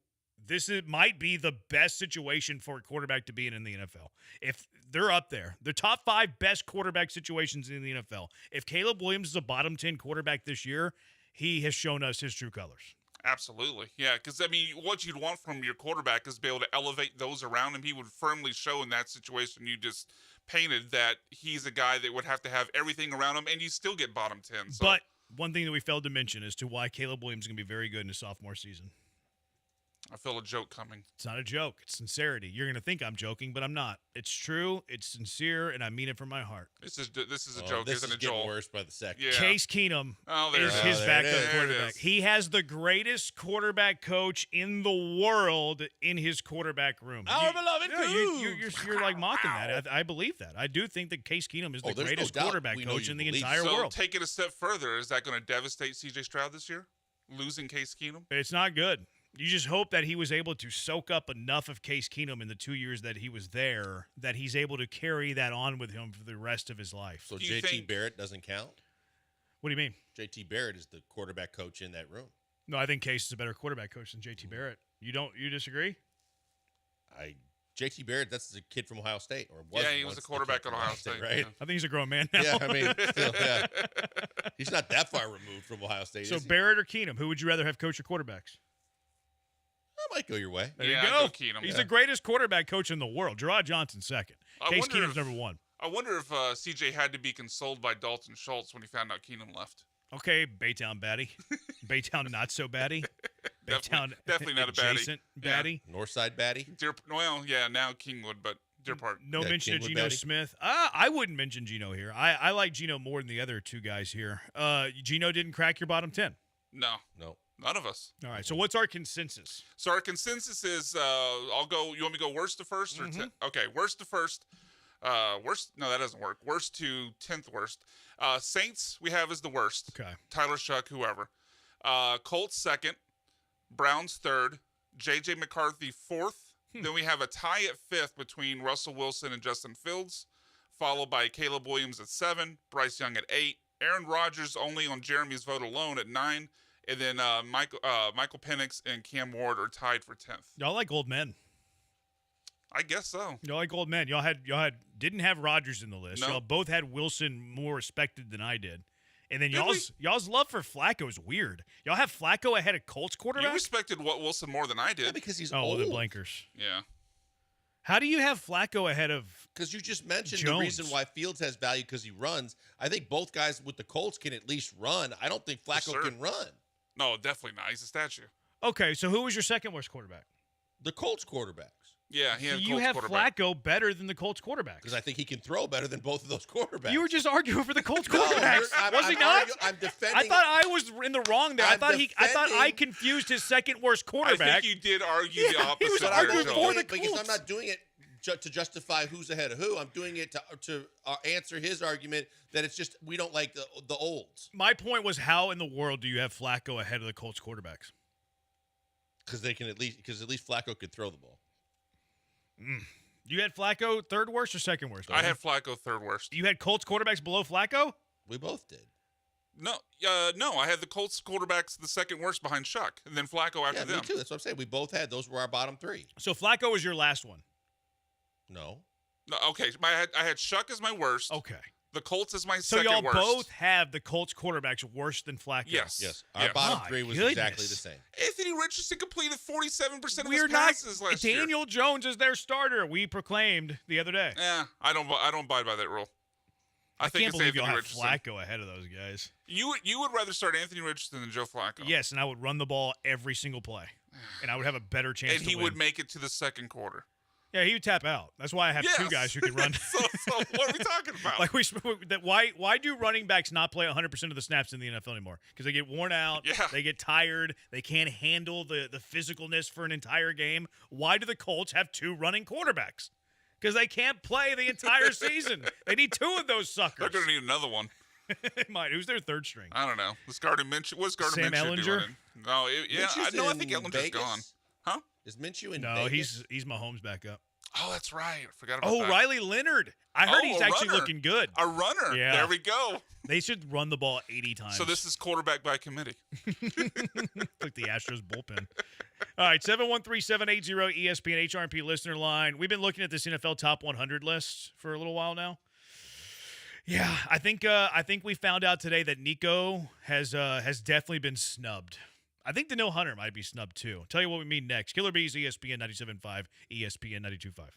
might be the best situation for a quarterback to be in the NFL. If they're up there, the top 5 best quarterback situations in the NFL. If Caleb Williams is a bottom 10 quarterback this year, he has shown us his true colors. Absolutely. Yeah, because, I mean, what you'd want from your quarterback is to be able to elevate those around him. He would firmly show in that situation you just painted that he's a guy that would have to have everything around him, and you still get bottom 10. So. But one thing that we failed to mention as to why Caleb Williams is going to be very good in his sophomore season. I feel a joke coming. It's not a joke. It's sincerity. You're going to think I'm joking, but I'm not. It's true. It's sincere, and I mean it from my heart. This is a joke, this isn't is it, Joel? getting worse by the second. Yeah. Case Keenum is his backup quarterback. He has the greatest quarterback coach in the world in his quarterback room. Our beloved Cougs. You're like mocking that. I believe that. I do think that Case Keenum is the greatest quarterback coach in the entire world. So take it a step further. Is that going to devastate C.J. Stroud this year? Losing Case Keenum? It's not good. You just hope that he was able to soak up enough of Case Keenum in the 2 years that he was there that he's able to carry that on with him for the rest of his life. So JT Barrett doesn't count? What do you mean? JT Barrett is the quarterback coach in that room. No, I think Case is a better quarterback coach than JT Barrett. You disagree? JT Barrett, that's the kid from Ohio State, or was he was a quarterback at Ohio State, right? yeah. I think he's a grown man now. Yeah, I mean, still, yeah. He's not that far removed from Ohio State. So is he? Barrett or Keenum, who would you rather have coach your quarterbacks? That might go your way. There you I'd go. Keenum. He's the greatest quarterback coach in the world. Gerard Johnson's second. Case wonder Keenum's if- number one. I wonder if CJ had to be consoled by Dalton Schultz when he found out Keenum left. Okay, Baytown baddie. Baytown not so baddie. Baytown Definitely not a baddie. adjacent baddie. Northside baddie. Well, yeah, now Kingwood, but Deer Park. No mention of Geno Smith. I wouldn't mention Geno here. I like Geno more than the other two guys here. Geno didn't crack your bottom 10. No. None of us. All right, so what's our consensus? So our consensus is I'll go. You want me to go worst to first or okay, worst to first. Worst. No, that doesn't work. Worst to 10th worst. Saints we have as the worst. Okay. Tyler Shuck, whoever. Colts second. Browns third. J.J. McCarthy fourth. Then we have a tie at fifth between Russell Wilson and Justin Fields, followed by Caleb Williams at 7, Bryce Young at 8, Aaron Rodgers only on Jeremy's vote alone at 9, and then Michael Penix and Cam Ward are tied for 10th. Y'all like old men. I guess so. Y'all like old men. Y'all didn't have Rodgers in the list. No. Y'all both had Wilson more respected than I did. And then y'all's love for Flacco is weird. Y'all have Flacco ahead of Colts quarterback? You respected Wilson more than I did. Yeah, because he's old. old. The blankers. Yeah. How do you have Flacco ahead of Because you just mentioned Jones? the reason why Fields has value because he runs. I think both guys with the Colts can at least run. I don't think Flacco sure. can run. No, definitely not. He's a statue. Okay, so who was your second worst quarterback? The Colts quarterbacks. Yeah, he had you Colts have quarterback. Flacco better than the Colts quarterback. Because I think he can throw better than both of those quarterbacks. You were just arguing for the Colts No, quarterbacks. Was he not? I'm defending. I thought I was in the wrong there. I thought I defending- confused his second worst I quarterback. think you did argue the opposite. he was there, arguing Joel. for the because Colts. I'm not doing it to justify who's ahead of who. I'm doing it to answer his argument that it's just we don't like the olds. My point was, how in the world do you have Flacco ahead of the Colts quarterbacks? Because at least Flacco could throw the ball. You had Flacco third worst or second worst? I had Flacco third worst. You had Colts quarterbacks below Flacco? We both did. No, I had the Colts quarterbacks the second worst behind Shuck, and then Flacco after Yeah, them. me too. That's what I'm saying. We both had those were our bottom three. So Flacco was your last one. No. No, okay, I had Shuck as my worst. Okay. The Colts as my So second y'all worst. both have the Colts quarterbacks worse than Flacco. Yes. Our bottom My three was goodness. exactly the same. Anthony Richardson completed 47% of We're his not. passes last year. Daniel Jones is their starter. We proclaimed the other day. Yeah, I don't abide by that rule. I think can't it's believe y'all Anthony have Richardson. Flacco ahead of those guys. You would rather start Anthony Richardson than Joe Flacco. Yes, and I would run the ball every single play, and I would have a better chance. And to he win. would make it to the second quarter. Yeah, he would tap out. That's why I have two Yes. guys who can run. so what are we talking about? Like why do running backs not play 100% of the snaps in the NFL anymore? Because they get worn out, they get tired, they can't handle the physicalness for an entire game. Why do the Colts have two running quarterbacks? Because they can't play the entire season. They need two of those suckers. They're going to need another one. They might. Who's their third string? I don't know. What's Gardner Minshew Sam doing? Ellinger? No, I think in Ellinger's Vegas? gone. Huh? Is Minshew in No, Vegas? he's Mahomes back up. Oh, that's right. I forgot about Oh, that. Riley Leonard. I heard he's a actually runner. looking good. A runner. Yeah. There we go. They should run the ball 80 times. So this is quarterback by committee. like the Astros bullpen. All right, 713-780 ESPN HRP listener line. We've been looking at this NFL Top 100 list for a little while now. Yeah, I think we found out today that Nico has definitely been snubbed. I think Daniil Hunter might be snubbed too. Tell you what we mean next. Killer Bees, ESPN 97.5, ESPN 92.5.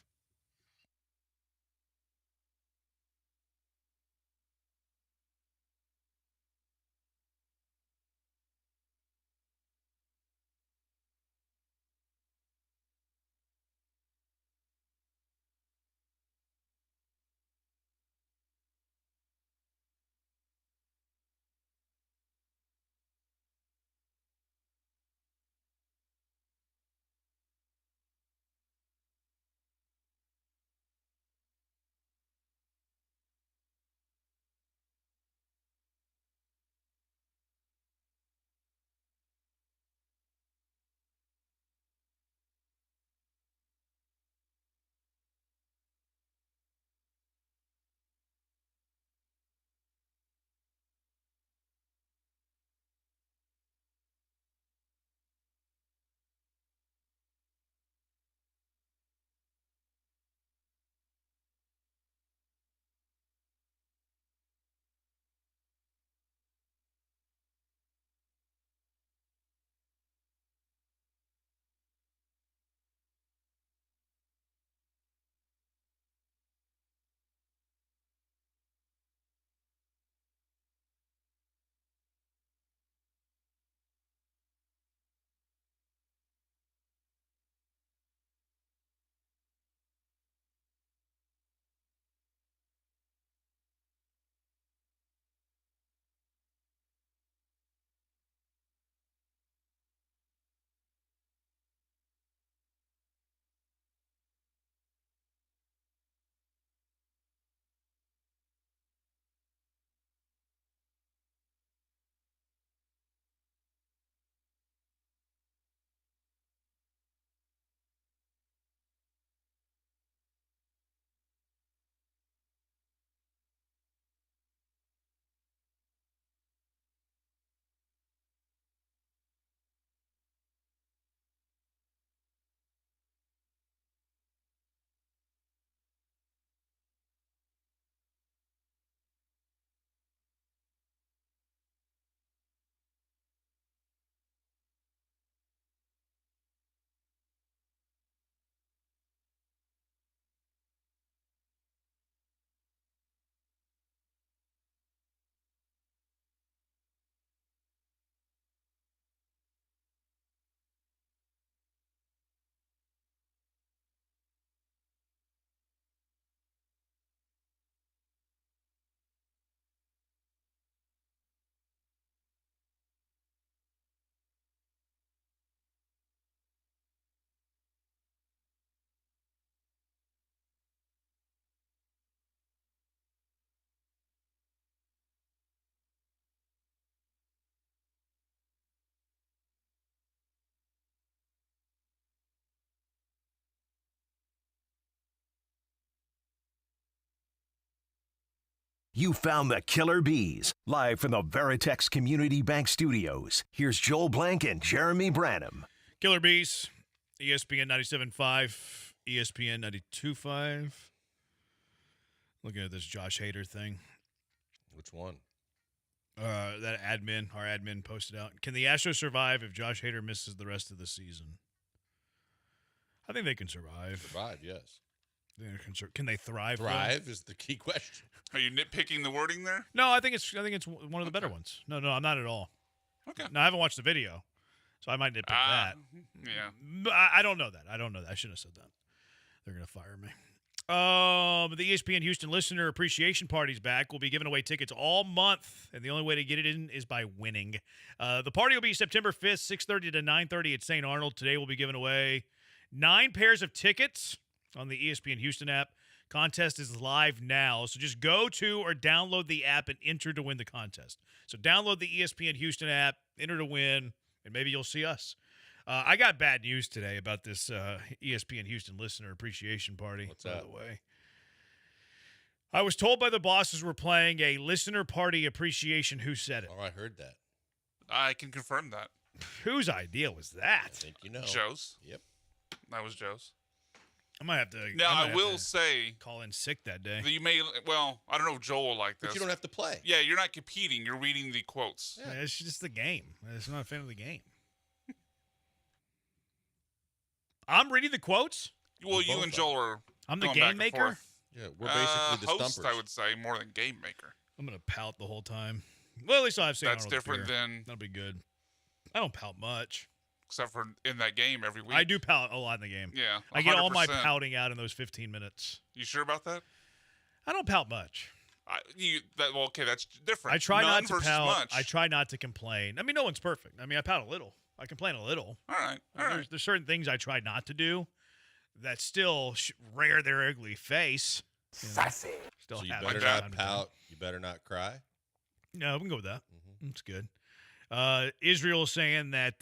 You found the Killer Bees. Live from the Veritex Community Bank Studios, here's Joel Blank and Jeremy Branham. Killer Bees, ESPN 97.5, ESPN 92.5. Looking at this Josh Hader thing. Which one? That our admin posted out. Can the Astros survive if Josh Hader misses the rest of the season? I think they can survive. Survive, yes. Can they thrive? Thrive is the key question. Are you nitpicking the wording there? No, I think it's one of the better ones. No, I'm not at all. Okay. No, I haven't watched the video, so I might nitpick that. Yeah. But I don't know that. I shouldn't have said that. They're gonna fire me. The ESPN Houston Listener Appreciation Party's back. We'll be giving away tickets all month, and the only way to get it in is by winning. The party will be September 5th, 6:30 to 9:30 at St. Arnold. Today we'll be giving away 9 pairs of tickets on the ESPN Houston app. Contest is live now, so just go to or download the app and enter to win the contest. So download the ESPN Houston app, enter to win, and maybe you'll see us. I got bad news today about this ESPN Houston Listener Appreciation Party. What's that? By the way, I was told by the bosses we're playing a listener party appreciation. Who said it? Oh, I heard that. I can confirm that. Whose idea was that? I think you know. Joe's. Yep. That was Joe's. I might have to. Now, I will say, call in sick that day. That you may. Well, I don't know if Joel will like this. But you don't have to play. Yeah, you're not competing. You're reading the quotes. Yeah, it's just the game. It's not a fan of the game. I'm reading the quotes. Well, you and Joel are. I'm the game maker. Yeah, we're basically the host, stumpers. I would say, more than game maker. I'm gonna pout the whole time. Well, at least I'll have St. That's Arnold's different beer. than. That'll be good. I don't pout much. Except for in that game every week. I do pout a lot in the game. Yeah, 100%. I get all my pouting out in those 15 minutes. You sure about that? I don't pout much. Okay, that's different. I try None not to versus pout. Much. I try not to complain. I mean, no one's perfect. I mean, I pout a little. I complain a little. All right. There's certain things I try not to do that still rear their ugly face. Sassy. Still So you happen better from not time to time. pout. You better not cry. No, we can go with that. That's good. Israel saying that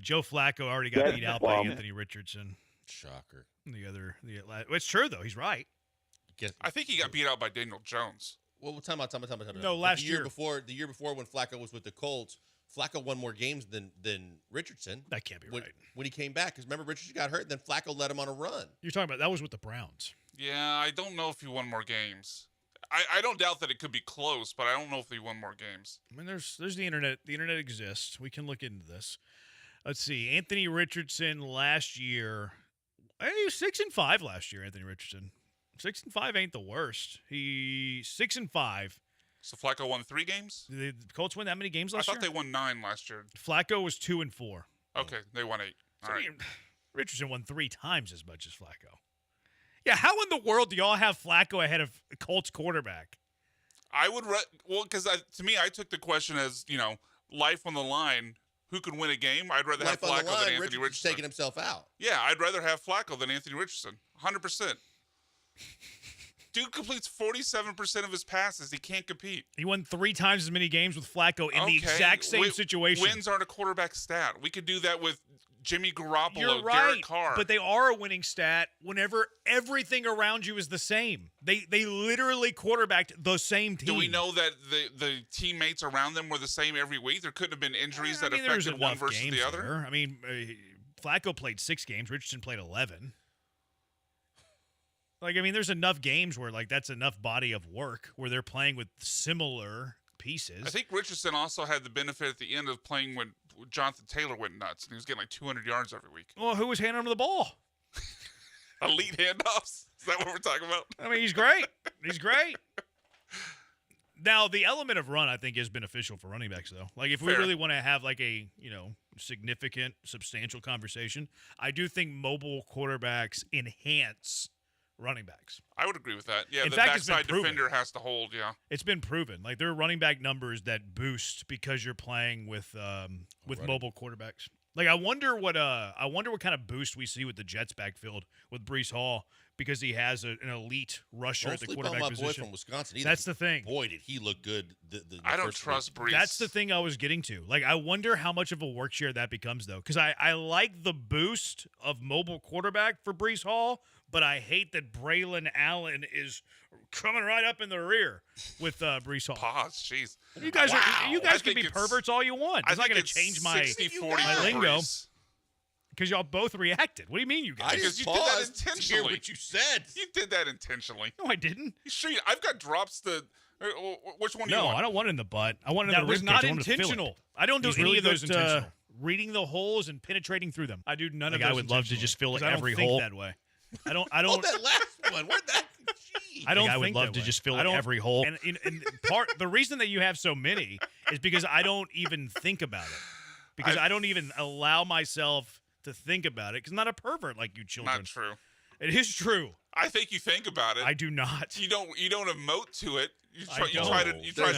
Joe Flacco already got beat out by Anthony Richardson. Shocker. It's true though. He's right. I think he got beat out by Daniel Jones. Well, time out. No, last year. The year before when Flacco was with the Colts, Flacco won more games than Richardson. That can't be right. When he came back, because remember Richardson got hurt, then Flacco led him on a run. You're talking about that was with the Browns. Yeah, I don't know if he won more games. I don't doubt that it could be close, but I don't know if he won more games. I mean, there's the internet. The internet exists. We can look into this. Let's see. Anthony Richardson last year, he was 6-5 last year. Anthony Richardson, 6-5 ain't the worst. He 6-5. So Flacco won 3 games. Did the Colts win that many games last year? I thought they won 9 last year. Flacco was 2-4. Okay, they won 8. All right. Richardson won 3 times as much as Flacco. Yeah, how in the world do y'all have Flacco ahead of Colts quarterback? I would because to me, I took the question as life on the line. Who could win a game? I'd rather have Flacco than Anthony Richardson. Taking himself out. Yeah, I'd rather have Flacco than Anthony Richardson. 100%. Dude completes 47% of his passes. He can't compete. He won 3 times as many games with Flacco in the exact same situation. Wins aren't a quarterback stat. We could do that with Jimmy Garoppolo, You're right, Derek Carr. but they are a winning stat whenever everything around you is the same. They literally quarterbacked the same team. Do we know that the teammates around them were the same every week? There couldn't have been injuries that affected one versus the other? There. I mean, Flacco played 6 games. Richardson played 11. There's enough games where, that's enough body of work where they're playing with similar pieces. I think Richardson also had the benefit at the end of playing when Jonathan Taylor went nuts, and he was getting 200 yards every week. Well, who was handing him the ball? Elite handoffs. Is that what we're talking about? I mean, he's great. He's great. Now, the element of run, I think, is beneficial for running backs, though. If we really want to have, a significant, substantial conversation, I do think mobile quarterbacks enhance running backs. I would agree with that. Yeah, In the fact, it's been backside proven. defender has to hold, yeah. It's been proven. There are running back numbers that boost because you're playing with mobile quarterbacks. I wonder what kind of boost we see with the Jets backfield with Breece Hall because he has an elite rusher at the quarterback my position. boy from Wisconsin. That's the thing. Boy, did he look good. I don't trust Brees. That's the thing I was getting to. Like, I wonder how much of a work share that becomes, though, because I like the boost of mobile quarterback for Brees Hall, but I hate that Braylon Allen is coming right up in the rear with Brees Hall. Pause. Jeez. You guys can be perverts all you want. It's not going to change my lingo. Because y'all both reacted. What do you mean, you guys? Because you did that intentionally. Hear what you said. You did that intentionally. No, I didn't. Sure, I've got drops to. Which one do you No, want? I don't want it in the butt. I want it in That the was rib not cage. I want to feel it. intentional. I don't do He's any really of those good, intentional. Reading the holes and penetrating through them. I do none of Like, those. I would love to just fill intentionally, 'cause every I don't hole think that way. I don't. Oh, that last one. Where'd that? Geez. I don't. I would think love that to way. just fill I don't- every hole. And the reason that you have so many is because I don't even think about it. Because I don't even allow myself to think about it. Because I'm not a pervert like you children. Not true. It is true. I think you think about it. I do not. You don't emote to it. You I try to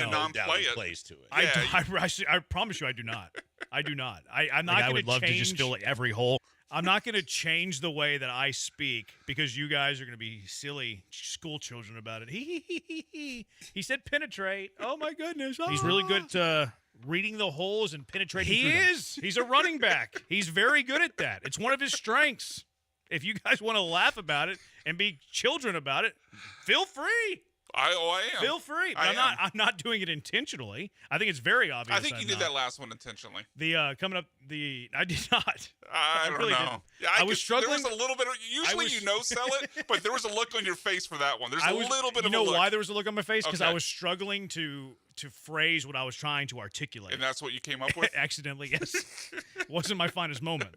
No non-play doubt he it. plays to it. I promise you, I do not. I do not. I'm not. Like, I going would love to just fill every hole. I'm not going to change the way that I speak because you guys are going to be silly school children about it. He said penetrate. Oh my goodness. He's really good at reading the holes and penetrating. He through them. is. He's a running back. He's very good at that. It's one of his strengths. If you guys want to laugh about it and be children about it, feel free. I am. Feel free. But I'm not doing it intentionally. I think it's very obvious. I think you did that last one intentionally. The coming up I did not. I don't really know. didn't. Yeah, I was struggling. There was a little bit of, usually you sell it, but there was a look on your face for that one. There's a little bit of a look. You know why there was a look on my face? Because I Okay. was struggling to phrase what I was trying to articulate. And that's what you came up with? Accidentally, yes. Wasn't my finest moment.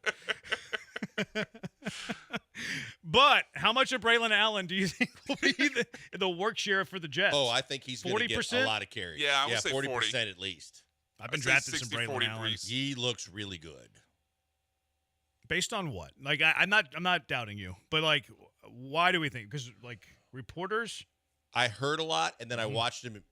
But how much of Braylon Allen do you think will be the work share for the Jets? Oh, I think he's going to get a lot of carries. Yeah, I would say 40% at least. I've been drafting some 60, Braylon 40 Allen. Brees. He looks really good. Based on what? Like I'm not doubting you, but like, why do we think? Because like reporters. I heard a lot, and then I watched him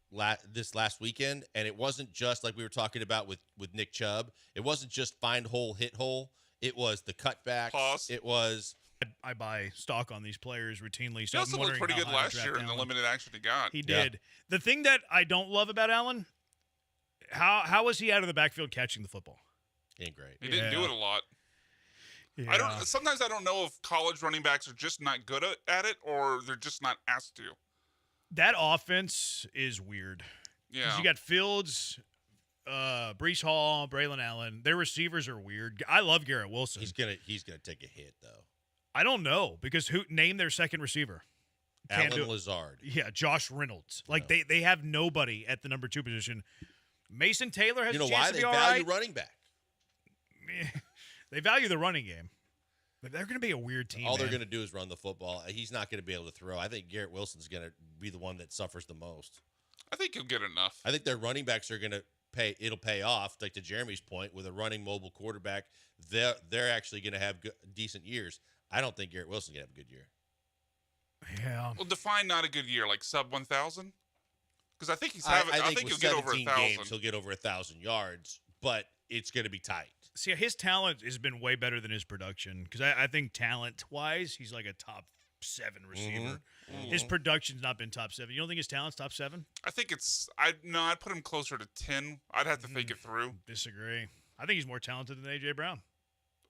this last weekend, and it wasn't just like we were talking about with Nick Chubb. It wasn't just find hole, hit hole. It was the cutbacks. Pause. It was. I buy stock on these players routinely. He So also I'm looked wondering pretty how good high to last draft year in the Allen. limited action he got. He did. The thing that I don't love about Allen, how was he out of the backfield catching the football? Ain't great. He didn't do it a lot. Yeah. Sometimes I don't know if college running backs are just not good at it or they're just not asked to. That offense is weird. Yeah. You got Fields, Brees Hall, Braylon Allen. Their receivers are weird. I love Garrett Wilson. He's gonna take a hit though. I don't know because name their second receiver? Alan Lazard. Yeah, Josh Reynolds. Like they have nobody at the number 2 position. Mason Taylor has a chance to be all right. You know why? They value running back. They value the running game. But they're going to be a weird team. All they're going to do is run the football. He's not going to be able to throw. I think Garrett Wilson's going to be the one that suffers the most. I think he'll get enough. I think their running backs are going to pay. It'll pay off. Like to Jeremy's point, with a running mobile quarterback, they're actually going to have decent years. I don't think Garrett Wilson's going to have a good year. Yeah. Well, define not a good year, like sub 1,000? Because I think I think he'll with get over 17 1,000. games, he'll get over 1,000 yards, but it's going to be tight. See, his talent has been way better than his production because I think talent-wise, he's like a top 7 receiver. Mm-hmm. His production's not been top 7. You don't think his talent's top 7? I think I'd put him closer to 10. I'd have to think it through. Disagree. I think he's more talented than A.J. Brown.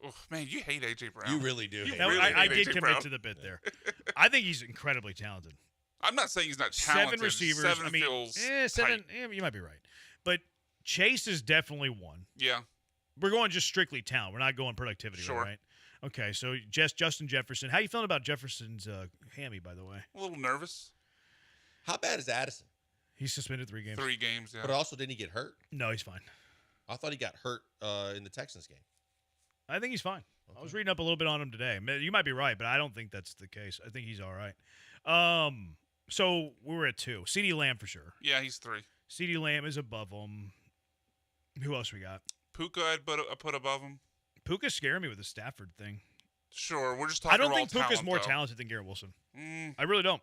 Oh, man, you hate A.J. Brown. You really do. I did commit to the bit there. I think he's incredibly talented. I'm not saying he's not talented. 7 receivers. 7 I mean, feels 7. tight. You might be right. But Chase is definitely one. Yeah. We're going just strictly talent. We're not going productivity, Sure. right? Okay, so Justin Jefferson. How you feeling about Jefferson's hammy, by the way? A little nervous. How bad is Addison? He's suspended 3 games. 3 games, yeah. But also, didn't he get hurt? No, he's fine. I thought he got hurt in the Texans game. I think he's fine. Okay. I was reading up a little bit on him today. You might be right, but I don't think that's the case. I think he's all right. So we were at 2. CeeDee Lamb for sure. Yeah, he's 3. CeeDee Lamb is above him. Who else we got? Puka I'd put above him. Puka's scaring me with the Stafford thing. Sure, we're just talking I don't raw think Puka's talent, more though. talented than Garrett Wilson. I really don't.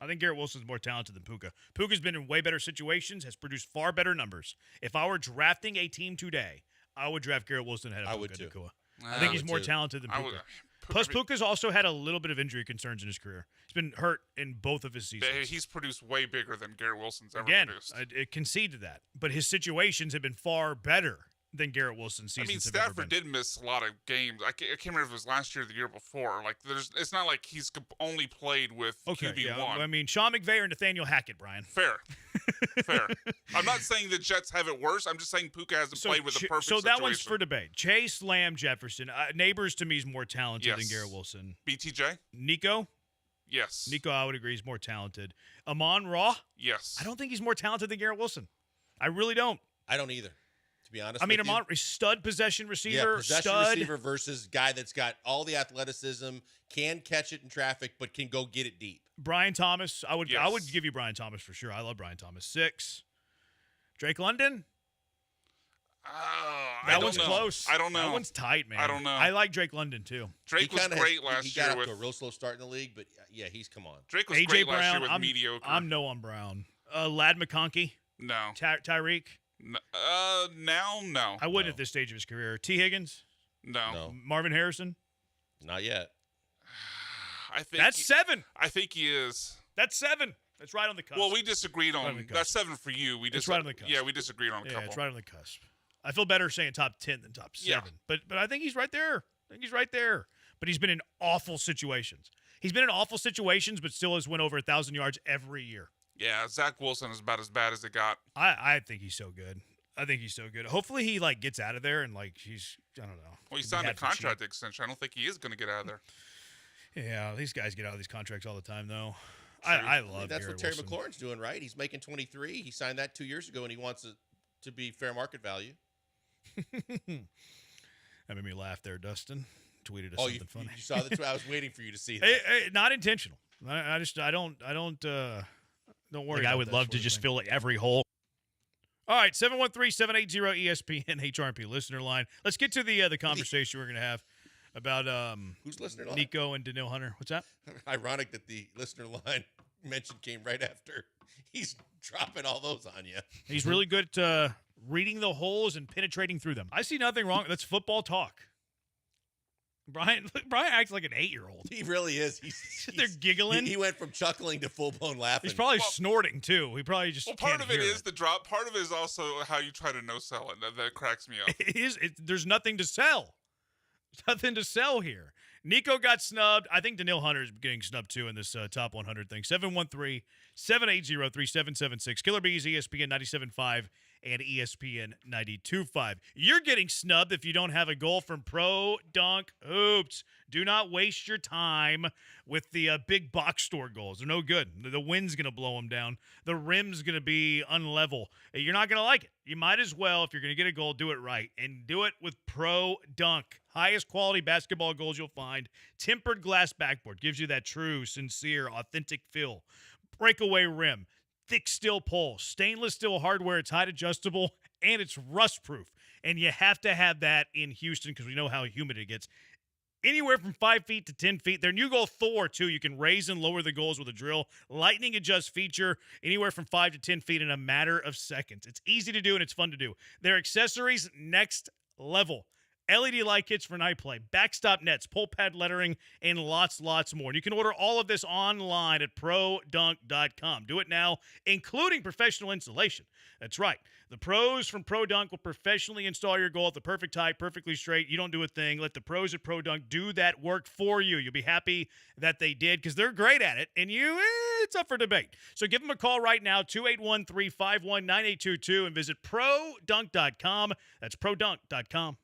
I think Garrett Wilson's more talented than Puka. Puka's been in way better situations, has produced far better numbers. If I were drafting a team today, I would draft Garrett Wilson ahead of Puka Nacua. I think he's more talented than Puka. Plus, Puka's also had a little bit of injury concerns in his career. He's been hurt in both of his seasons. He's produced way bigger than Garrett Wilson's ever produced. I concede to that. But his situations have been far better than Garrett Wilson's seasons have ever Stafford been. did miss a lot of games. I can't remember if it was last year or the year before. Like, it's not like he's only played with QB1. Yeah. I mean, Sean McVay or Nathaniel Hackett, Brian. Fair. I'm not saying the Jets have it worse. I'm just saying Puka hasn't played with a perfect situation. So that one's for debate. Chase, Lamb, Jefferson. Neighbors, to me, is more talented than Garrett Wilson. BTJ? Nico? Yes. Nico, I would agree, is more talented. Amon-Ra? Yes. I don't think he's more talented than Garrett Wilson. I really don't. I don't either. To be honest, I mean, Amon, stud possession receiver, receiver versus guy that's got all the athleticism, can catch it in traffic, but can go get it deep. Brian Thomas, I would give you Brian Thomas for sure. I love Brian Thomas. 6. Drake London. That one's close. I don't know. That one's tight, man. I don't know. I like Drake London too. Drake was great last year. He got off to a real slow start in the league, but yeah, come on. Drake was great last year with mediocre. I'm no on Brown. Lad McConkey. No. Tyreek. Now, no. I wouldn't at this stage of his career. T. Higgins? No. Marvin Harrison? Not yet. I think that's 7. I think he is. That's 7. That's right on the cusp. Well, we disagreed on that's 7 for you. It's right on the cusp. Yeah, we disagreed on a couple. Yeah, it's right on the cusp. I feel better saying top 10 than top 7. Yeah. But I think he's right there. But he's been in awful situations. But still has went over 1,000 yards every year. Yeah, Zach Wilson is about as bad as it got. I think he's so good. Hopefully he gets out of there and he's I don't know. Well, he signed a contract extension. I don't think he is going to get out of there. Yeah, these guys get out of these contracts all the time though. I love that's Garrett what Terry Wilson. McLaurin's doing, right? He's making 23. He signed that 2 years ago, and he wants it to be fair market value. That made me laugh there, Dustin. Tweeted us something funny. You saw the tweet? I was waiting for you to see that. Not intentional. I don't worry. I would love to just fill every hole. All right, 713-780-ESPN HRP listener line. Let's get to the conversation we're going to have about who's listener line? Nico and Daniil Hunter. What's that? Ironic that the listener line mention came right after. He's dropping all those on you. He's really good at reading the holes and penetrating through them. I see nothing wrong. That's football talk. Brian acts like an 8-year-old. He really is. They're giggling. He went from chuckling to full-blown laughing. He's probably snorting, too. He probably just part of it is the drop. Part of it is also how you try to no-sell it. That cracks me up. There's nothing to sell. There's nothing to sell here. Nico got snubbed. I think Daniil Hunter is getting snubbed, too, in this top 100 thing. 713-780-3776. Killer Bees, ESPN 97.5. And ESPN 92.5. You're getting snubbed if you don't have a goal from Pro Dunk Hoops. Do not waste your time with the big box store goals. They're no good. The wind's going to blow them down. The rim's going to be unlevel. You're not going to like it. You might as well, if you're going to get a goal, do it right. And do it with Pro Dunk. Highest quality basketball goals you'll find. Tempered glass backboard gives you that true, sincere, authentic feel. Breakaway rim. Thick steel pole, stainless steel hardware, it's height adjustable, and it's rust proof. And you have to have that in Houston because we know how humid it gets. Anywhere from 5 feet to 10 feet. Their new goal, Thor, too. You can raise and lower the goals with a drill. Lightning adjust feature, anywhere from 5 to 10 feet in a matter of seconds. It's easy to do, and it's fun to do. Their accessories, next level. LED light kits for night play, backstop nets, pull pad lettering, and lots more. You can order all of this online at ProDunk.com. Do it now, including professional installation. That's right. The pros from Pro Dunk will professionally install your goal at the perfect height, perfectly straight. You don't do a thing. Let the pros at Pro Dunk do that work for you. You'll be happy that they did because they're great at it, and it's up for debate. So give them a call right now, 281-351-9822, and visit ProDunk.com. That's ProDunk.com.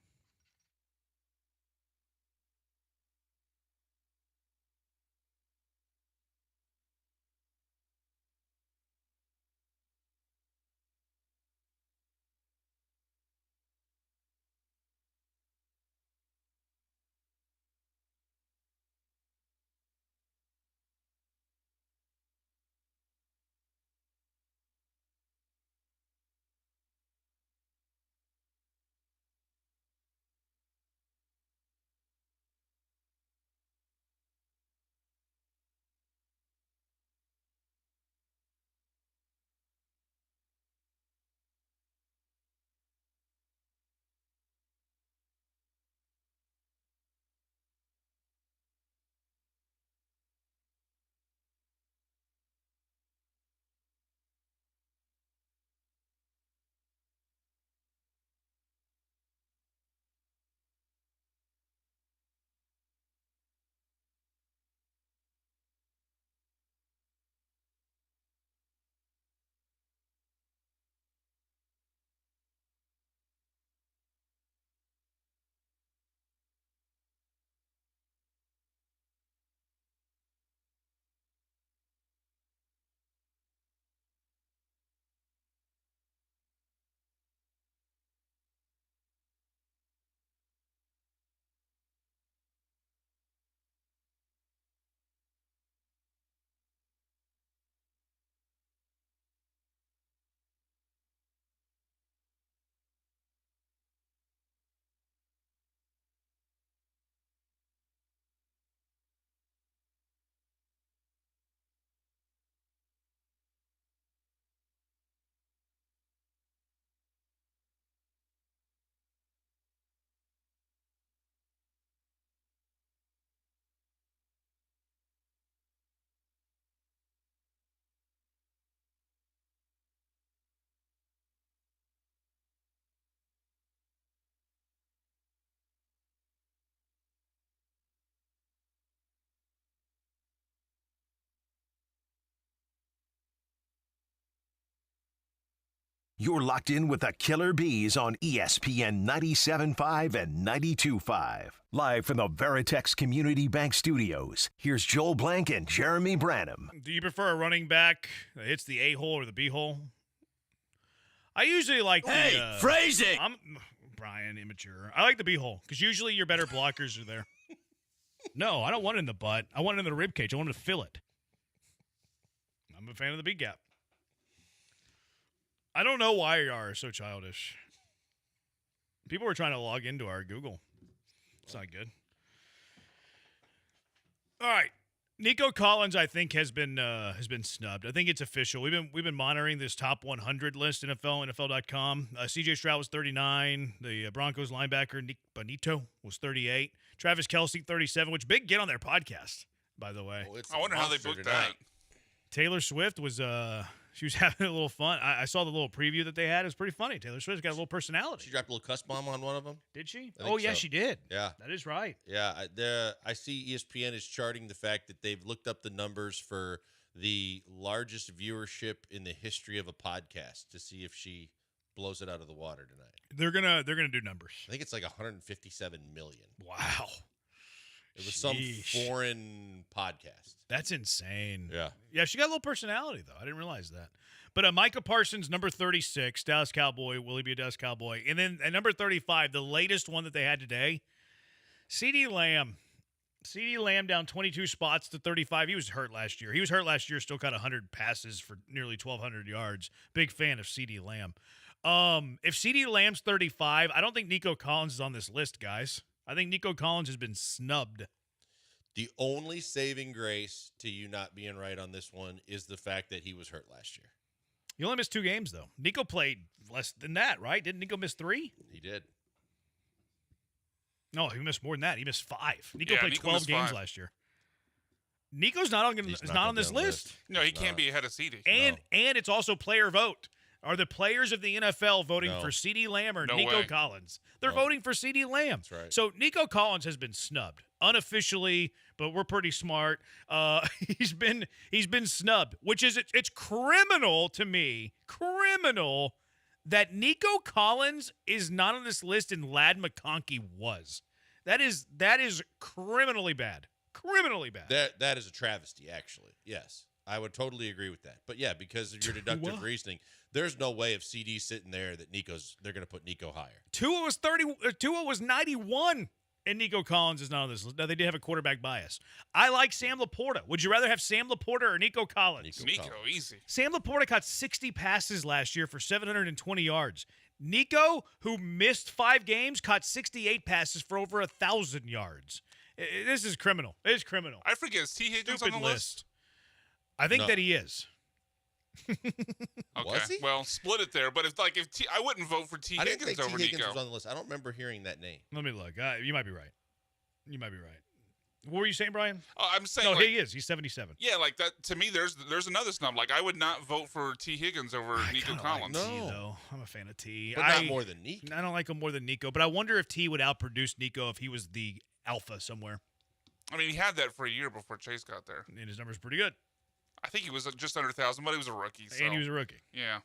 You're locked in with the Killer Bees on ESPN 97.5 and 92.5. Live from the Veritex Community Bank Studios, here's Joel Blank and Jeremy Branham. Do you prefer a running back that hits the A-hole or the B-hole? I usually like phrasing! I'm Brian, immature. I like the B-hole because usually your better blockers are there. No, I don't want it in the butt. I want it in the rib cage. I want to fill it. I'm a fan of the big gap. I don't know why you are so childish. People were trying to log into our Google. It's not good. All right. Nico Collins, I think, has been snubbed. I think it's official. We've been monitoring this top 100 list, NFL.com. C.J. Stroud was 39. The Broncos linebacker Nick Bonito was 38. Travis Kelce 37, which big get on their podcast, by the way. I wonder how they booked that. Taylor Swift was she was having a little fun. I saw the little preview that they had. It was pretty funny. Taylor Swift's got a little personality. She dropped a little cuss bomb on one of them. Did she? Oh, yeah, she did. Yeah. That is right. Yeah. I see ESPN is charting the fact that they've looked up the numbers for the largest viewership in the history of a podcast to see if she blows it out of the water tonight. They're gonna do numbers. I think it's like 157 million. Wow. It was some foreign podcast. That's insane. Yeah. Yeah, she got a little personality, though. I didn't realize that. But Micah Parsons, number 36, Dallas Cowboy. Will he be a Dallas Cowboy? And then at number 35, the latest one that they had today, CeeDee Lamb. CeeDee Lamb down 22 spots to 35. He was hurt last year. Still caught 100 passes for nearly 1,200 yards. Big fan of CeeDee Lamb. If CeeDee Lamb's 35, I don't think Nico Collins is on this list, guys. I think Nico Collins has been snubbed. The only saving grace to you not being right on this one is the fact that he was hurt last year. He only missed 2 games, though. Nico played less than that, right? Didn't Nico miss 3? He did. No, he missed more than that. He missed 5. Nico played 12 games last year. Nico's not on this list. No, he can't be ahead of CeeDee. And it's also player vote. Are the players of the NFL voting for CeeDee Lamb or No Nico way. Collins? They're voting for CeeDee Lamb. That's right. So Nico Collins has been snubbed unofficially, but we're pretty smart. He's been snubbed, which is it's criminal to me. Criminal that Nico Collins is not on this list and Ladd McConkey was. That is criminally bad. Criminally bad. That is a travesty, actually. Yes. I would totally agree with that. But yeah, because of your deductive reasoning, there's no way if CD's sitting there that they're going to put Nico higher. Tua was 91, and Nico Collins is not on this list. Now, they did have a quarterback bias. I like Sam Laporta. Would you rather have Sam Laporta or Nico Collins? Nico, easy. Sam Laporta caught 60 passes last year for 720 yards. Nico, who missed 5 games, caught 68 passes for over 1,000 yards. This is criminal. It is criminal. I forget, is T. Higgins Stupid on the list? I think that he is. Okay. Was he? Well, split it there. But I wouldn't vote for T. I didn't Higgins think over T. Higgins Nico. was on the list. I don't remember hearing that name. Let me look. You might be right. What were you saying, Brian? I'm saying no, he is. He's 77. Yeah, like that. To me, there's another snub. Like I would not vote for T. Higgins over Nico Collins. Like T, though. I'm a fan of T. But not more than Nico. I don't like him more than Nico, but I wonder if T would outproduce Nico if he was the alpha somewhere. I mean, he had that for a year before Chase got there. And his number's pretty good. I think he was just under 1,000, but he was a rookie. So. And he was a rookie. Yeah.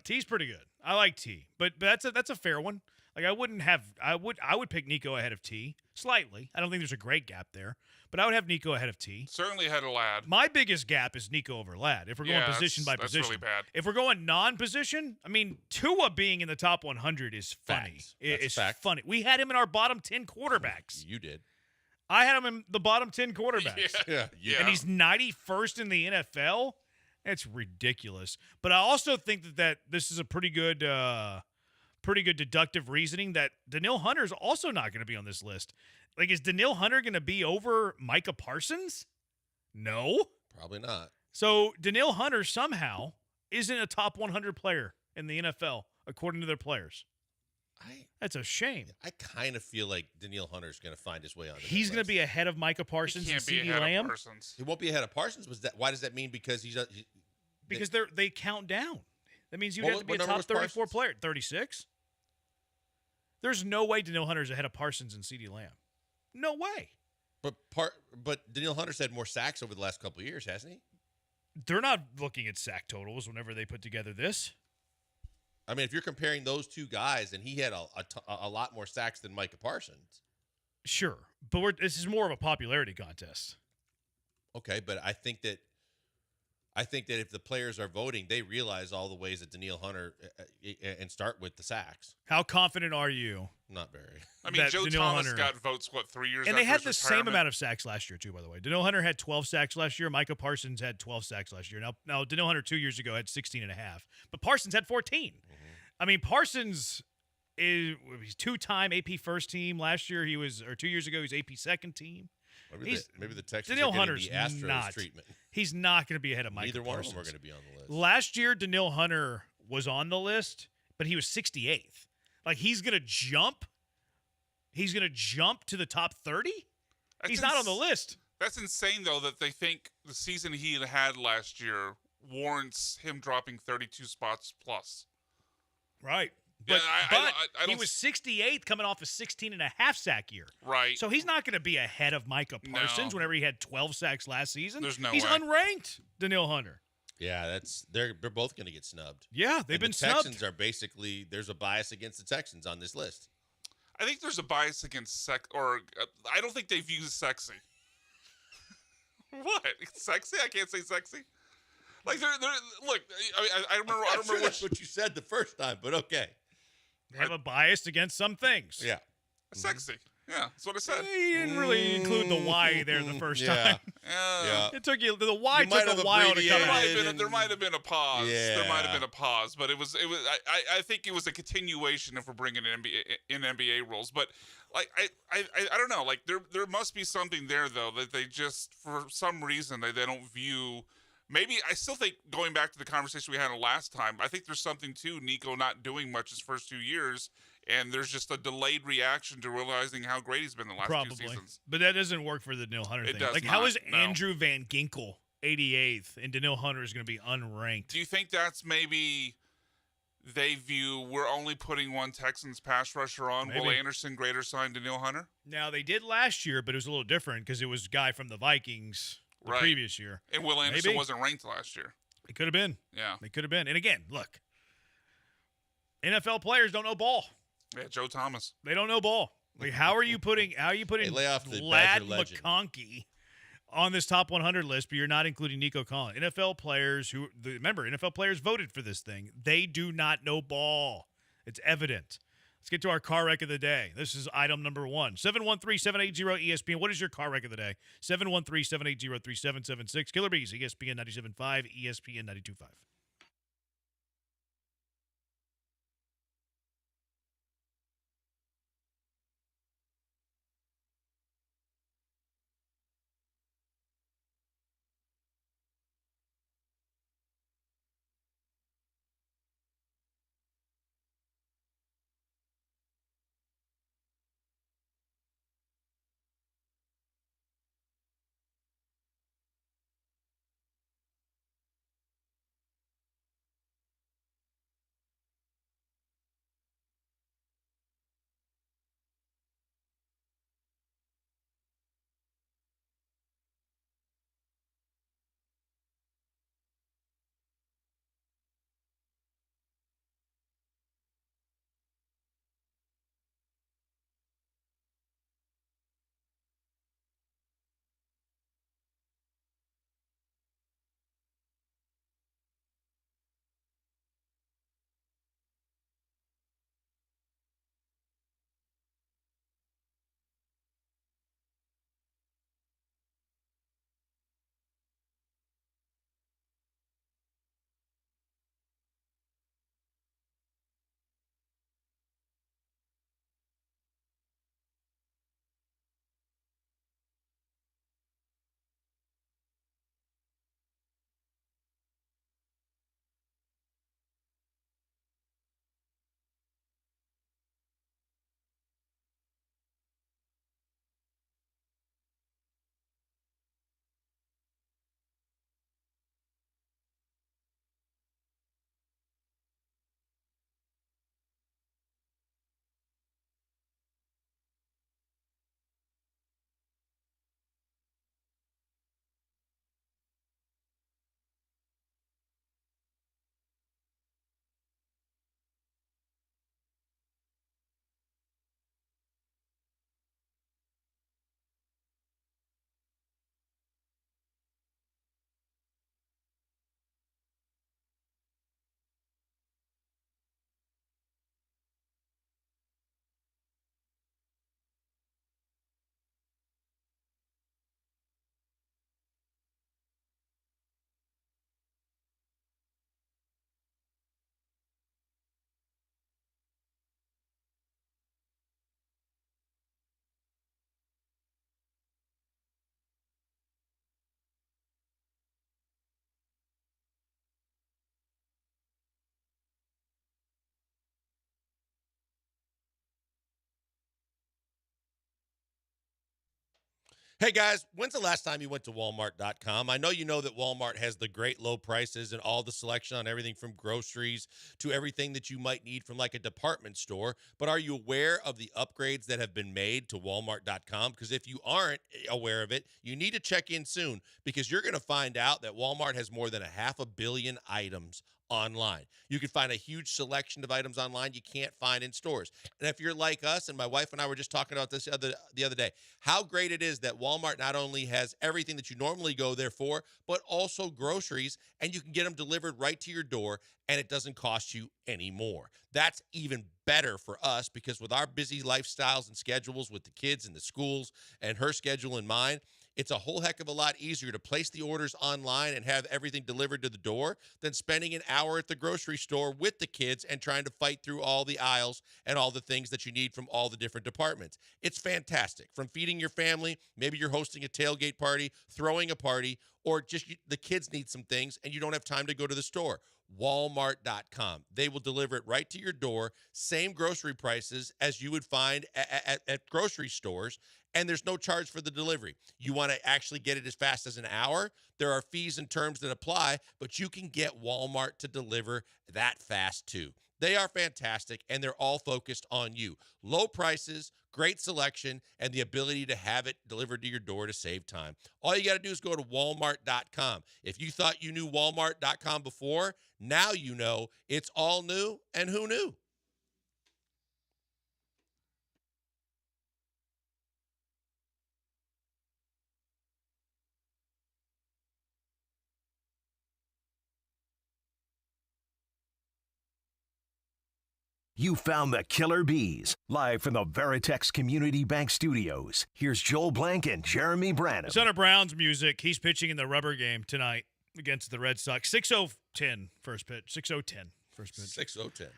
T's pretty good. I like T, but that's a fair one. Like I would pick Nico ahead of T slightly. I don't think there's a great gap there, but I would have Nico ahead of T. Certainly ahead of Ladd. My biggest gap is Nico over Ladd. If we're going position by position, that's really bad. If we're going non-position, I mean Tua being in the top 100 is funny. It's funny. We had him in our bottom 10 quarterbacks. You did. I had him in the bottom 10 quarterbacks. Yeah. And he's 91st in the NFL. That's ridiculous. But I also think that this is a pretty good deductive reasoning that Danielle Hunter is also not going to be on this list. Like, is Danielle Hunter going to be over Micah Parsons? No. Probably not. So Danielle Hunter somehow isn't a top 100 player in the NFL, according to their players. That's a shame. I kind of feel like Danielle Hunter's going to find his way on. He's going to be ahead of Micah Parsons and CeeDee Lamb. He won't be ahead of Parsons. Why does that mean? Because because they count down. That means you have to be a top 34 player. 36. There's no way Danielle Hunter's ahead of Parsons and CeeDee Lamb. No way. But Danielle Hunter's had more sacks over the last couple of years, hasn't he? They're not looking at sack totals whenever they put together this. I mean, if you're comparing those two guys, and he had a lot more sacks than Micah Parsons. Sure, but this is more of a popularity contest. Okay, but I think that if the players are voting, they realize all the ways that Danielle Hunter and start with the sacks. How confident are you? Not very. I mean, Joe Danielle Thomas Hunter, got votes, 3 years and after they had his the same retirement? amount of sacks last year, too, by the way. Danielle Hunter had 12 sacks last year. Micah Parsons had 12 sacks last year. Now Danielle Hunter 2 years ago had 16 and a half, but Parsons had 14. Mm-hmm. I mean, Parsons he's two-time AP first team last year. 2 years ago, he's AP second team. Maybe the Texans Danielle are getting Hunter's the Astros not. treatment. He's not going to be ahead of Micah Neither one Parsons. of them are going to be on the list. Last year, Danielle Hunter was on the list, but he was 68th. Like, he's going to jump. He's going to jump to the top 30? He's not on the list. That's insane, though, that they think the season he had last year warrants him dropping 32 spots plus. Right. Yeah, But, I he don't was 68th coming off a 16.5 sack year. Right. So he's not going to be ahead of Micah Parsons No. whenever he had 12 sacks last season. There's no He's way. unranked, Danielle Hunter. Yeah, they're both going to get snubbed. Yeah, they've And been the snubbed. Texans are basically, there's a bias against the Texans on this list. I think there's a bias against I don't think they view sexy. What? Sexy? I can't say sexy. Like they're look. I remember. I remember That's what you said the first time, but okay. They have a bias against some things. Yeah. Sexy. Yeah, that's what I said. You didn't really include the Y there the first time. Yeah. It took you. The Y took a while to come out. There might have been a pause. Yeah. There might have been a pause, but it was. I think it was a continuation if we're bringing in NBA rules. But like I don't know. Like there must be something there though that they just for some reason they don't view. Maybe I still think going back to the conversation we had last time. I think there's something to Nico not doing much his first 2 years. And there's just a delayed reaction to realizing how great he's been the last Probably. 2 seasons. But that doesn't work for the Danielle Hunter It thing. does Like, how not, is no. Andrew Van Ginkel 88th and Danielle Hunter is going to be unranked? Do you think that's maybe they view we're only putting one Texans pass rusher on? Will Maybe. Anderson greater sign Danielle Hunter? Now, they did last year, but it was a little different because it was a guy from the Vikings the Right. previous year. And Will Anderson Maybe. wasn't ranked last year. It could have been. Yeah. They could have been. And again, look, NFL players don't know ball. Yeah, Joe Thomas. They don't know ball. Like, how are you putting Hey, lay off the Lad Badger legend. McConkey on this top 100 list, but you're not including Nico Collins? NFL players remember, NFL players voted for this thing. They do not know ball. It's evident. Let's get to our car wreck of the day. This is item number 1. 713-780-ESPN. What is your car wreck of the day? 713-780-3776. Killer Bees, ESPN 97.5, ESPN 92.5. Hey, guys, when's the last time you went to Walmart.com? I know you know that Walmart has the great low prices and all the selection on everything from groceries to everything that you might need from like a department store. But are you aware of the upgrades that have been made to Walmart.com? Because if you aren't aware of it, you need to check in soon because you're going to find out that Walmart has more than 500 million items online. You can find a huge selection of items online you can't find in stores. And if you're like us, and my wife and I were just talking about this the other day, how great it is that Walmart not only has everything that you normally go there for, but also groceries, and you can get them delivered right to your door, and it doesn't cost you any more. That's even better for us because with our busy lifestyles and schedules with the kids and the schools and her schedule in mind, it's a whole heck of a lot easier to place the orders online and have everything delivered to the door than spending an hour at the grocery store with the kids and trying to fight through all the aisles and all the things that you need from all the different departments. It's fantastic. From feeding your family, maybe you're hosting a tailgate party, throwing a party, or just the kids need some things and you don't have time to go to the store. Walmart.com. They will deliver it right to your door, same grocery prices as you would find at grocery stores, and there's no charge for the delivery. You want to actually get it as fast as an hour, there are fees and terms that apply, but you can get Walmart to deliver that fast too. They are fantastic, and they're all focused on you. Low prices, great selection, and the ability to have it delivered to your door to save time. All you got to do is go to Walmart.com. If you thought you knew Walmart.com before, now you know it's all new, and who knew? You found the killer bees. Live from the Veritex Community Bank Studios, here's Joel Blank and Jeremy Branham. It's Hunter Brown's music. He's pitching in the rubber game tonight against the Red Sox. 6:10 first pitch. 6:10 first pitch. 6:10,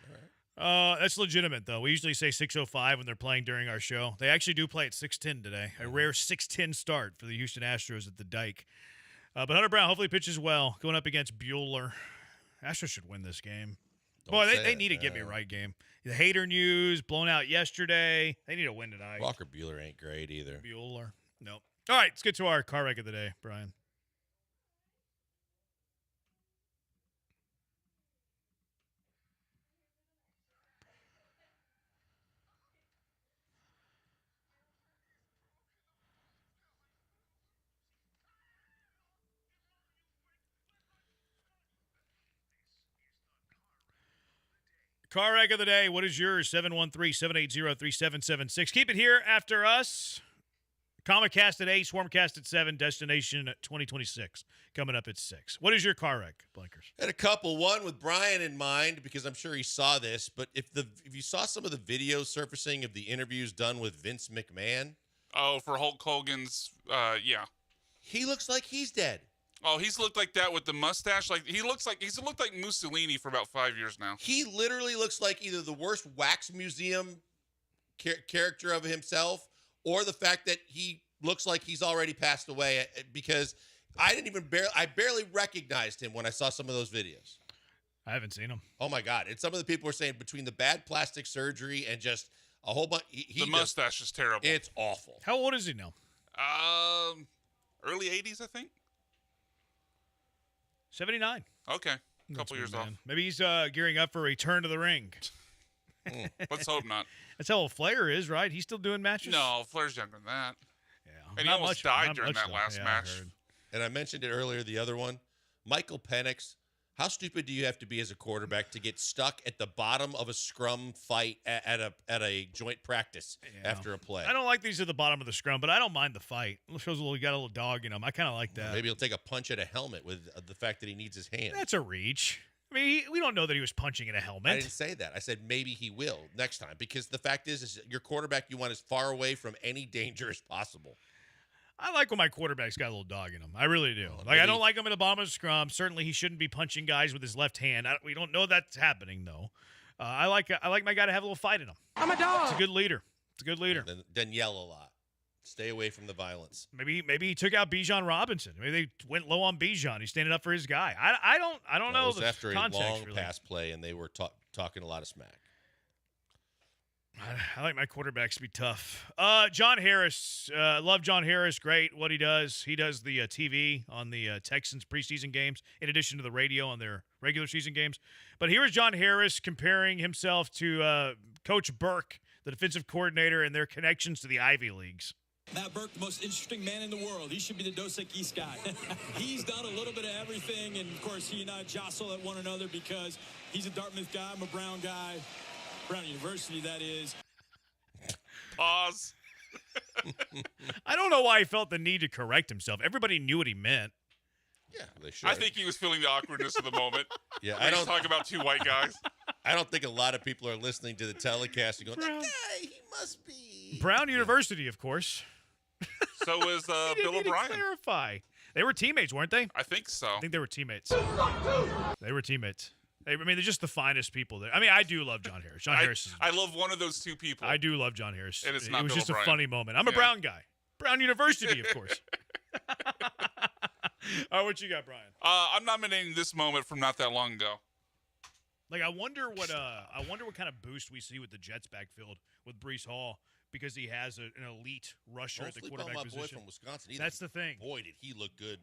all right. That's legitimate, though. We usually say 6:05 when they're playing during our show. They actually do play at 6:10 today. A rare 6:10 start for the Houston Astros at the Dike. But Hunter Brown hopefully pitches well, going up against Bueller. Astros should win this game. Boy, they need a get-me-right game. The Hater News, blown out yesterday. They need a win tonight. Walker Bueller ain't great either. Bueller. Nope. All right, let's get to our car wreck of the day, Brian. Car wreck of the day. What is yours? 713-780-3776. Keep it here after us. Comicast at 8, Swarmcast at 7, Destination 2026 coming up at 6. What is your car wreck, Blankers? Had a couple. One with Brian in mind because I'm sure he saw this, but if you saw some of the videos surfacing of the interviews done with Vince McMahon. Oh, for Hulk Hogan's, yeah. He looks like he's dead. Oh, he's looked like that with the mustache. Like he's looked like Mussolini for about 5 years now. He literally looks like either the worst wax museum character of himself, or the fact that he looks like he's already passed away. Because I barely recognized him when I saw some of those videos. I haven't seen him. Oh my God! And some of the people were saying between the bad plastic surgery and just a whole bunch. The mustache is terrible. It's awful. How old is he now? Early 80s, I think. 79. Okay. A couple years off. Maybe he's gearing up for a return to the ring. Let's hope not. That's how old Flair is, right? He's still doing matches? No, Flair's younger than that. Yeah. And he almost died during that last match. And I mentioned it earlier, the other one, Michael Penix. How stupid do you have to be as a quarterback to get stuck at the bottom of a scrum fight at a joint practice after a play? I don't like these at the bottom of the scrum, but I don't mind the fight. It shows you got a little dog in him. I kind of like that. Maybe he'll take a punch at a helmet with the fact that he needs his hand. That's a reach. I mean, we don't know that he was punching at a helmet. I didn't say that. I said maybe he will next time because the fact is your quarterback you want as far away from any danger as possible. I like when my quarterback's got a little dog in him. I really do. I don't like him at the bottom of the scrum. Certainly, he shouldn't be punching guys with his left hand. We don't know that's happening, though. I like my guy to have a little fight in him. I'm a dog. It's a good leader. Then yell a lot. Stay away from the violence. Maybe he took out Bijan Robinson. Maybe they went low on Bijan. He's standing up for his guy. I don't know. It was after a long really. pass play, and they were talking a lot of smack. I like my quarterbacks to be tough. John Harris. Love John Harris. Great what he does. He does the TV on the Texans preseason games in addition to the radio on their regular season games. But here is John Harris comparing himself to Coach Burke, the defensive coordinator, and their connections to the Ivy Leagues. Matt Burke, the most interesting man in the world. He should be the Dos Equis guy. He's done a little bit of everything, and, of course, he and I jostle at one another because he's a Dartmouth guy, I'm a Brown guy. Brown University, that is. Pause. I don't know why he felt the need to correct himself. Everybody knew what he meant. Yeah, they should. I think he was feeling the awkwardness of the moment. Yeah, I don't talk about two white guys. I don't think a lot of people are listening to the telecast and going, that guy, he must be. Brown University, of course. So is He Bill didn't O'Brien. clarify. They were teammates, weren't they? I think so. I think they were teammates. They were teammates. I mean, they're just the finest people there. I mean, I do love John Harris. John Harris is. I love one of those two people. I do love John Harris. And it's It not was Bill just O'Brien. a funny moment. I'm a Brown guy. Brown University, of course. All right, what you got, Brian? I'm nominating this moment from not that long ago. Like, I wonder what kind of boost we see with the Jets backfield with Breece Hall because he has an elite rusher Don't at the sleep quarterback on my position. boy from Wisconsin either. That's the thing. Boy, did he look good.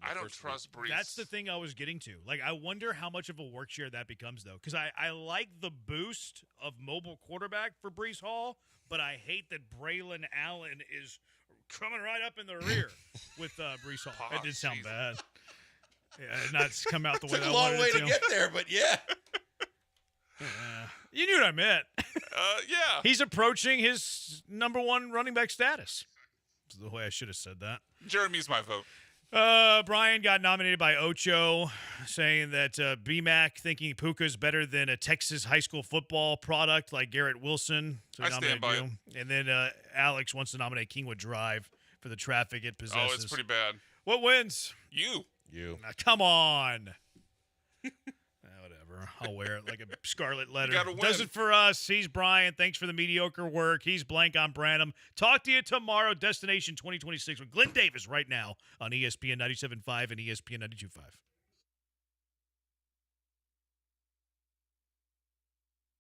I don't trust Breece. That's the thing I was getting to. Like, I wonder how much of a work share that becomes, though, because I like the boost of mobile quarterback for Breece Hall, but I hate that Braylon Allen is coming right up in the rear with Breece Hall. That did sound bad. Yeah, it not come out the way Took I a long wanted way it to get there, but yeah. You knew what I meant. Yeah. He's approaching his number one running back status. That's the way I should have said that. Jeremy's my vote. Brian got nominated by Ocho, saying that BMAC thinking Puka's better than a Texas high school football product like Garrett Wilson. So I stand by it. And then Alex wants to nominate Kingwood Drive for the traffic it possesses. Oh, it's pretty bad. What wins? You. Now, come on. Whatever. I'll wear it like a scarlet letter. gotta win. Does it for us. He's Brian. Thanks for the mediocre work. He's Blank on Branham. Talk to you tomorrow. Destination 2026 with Glenn Davis right now on ESPN 97.5 and ESPN 92.5.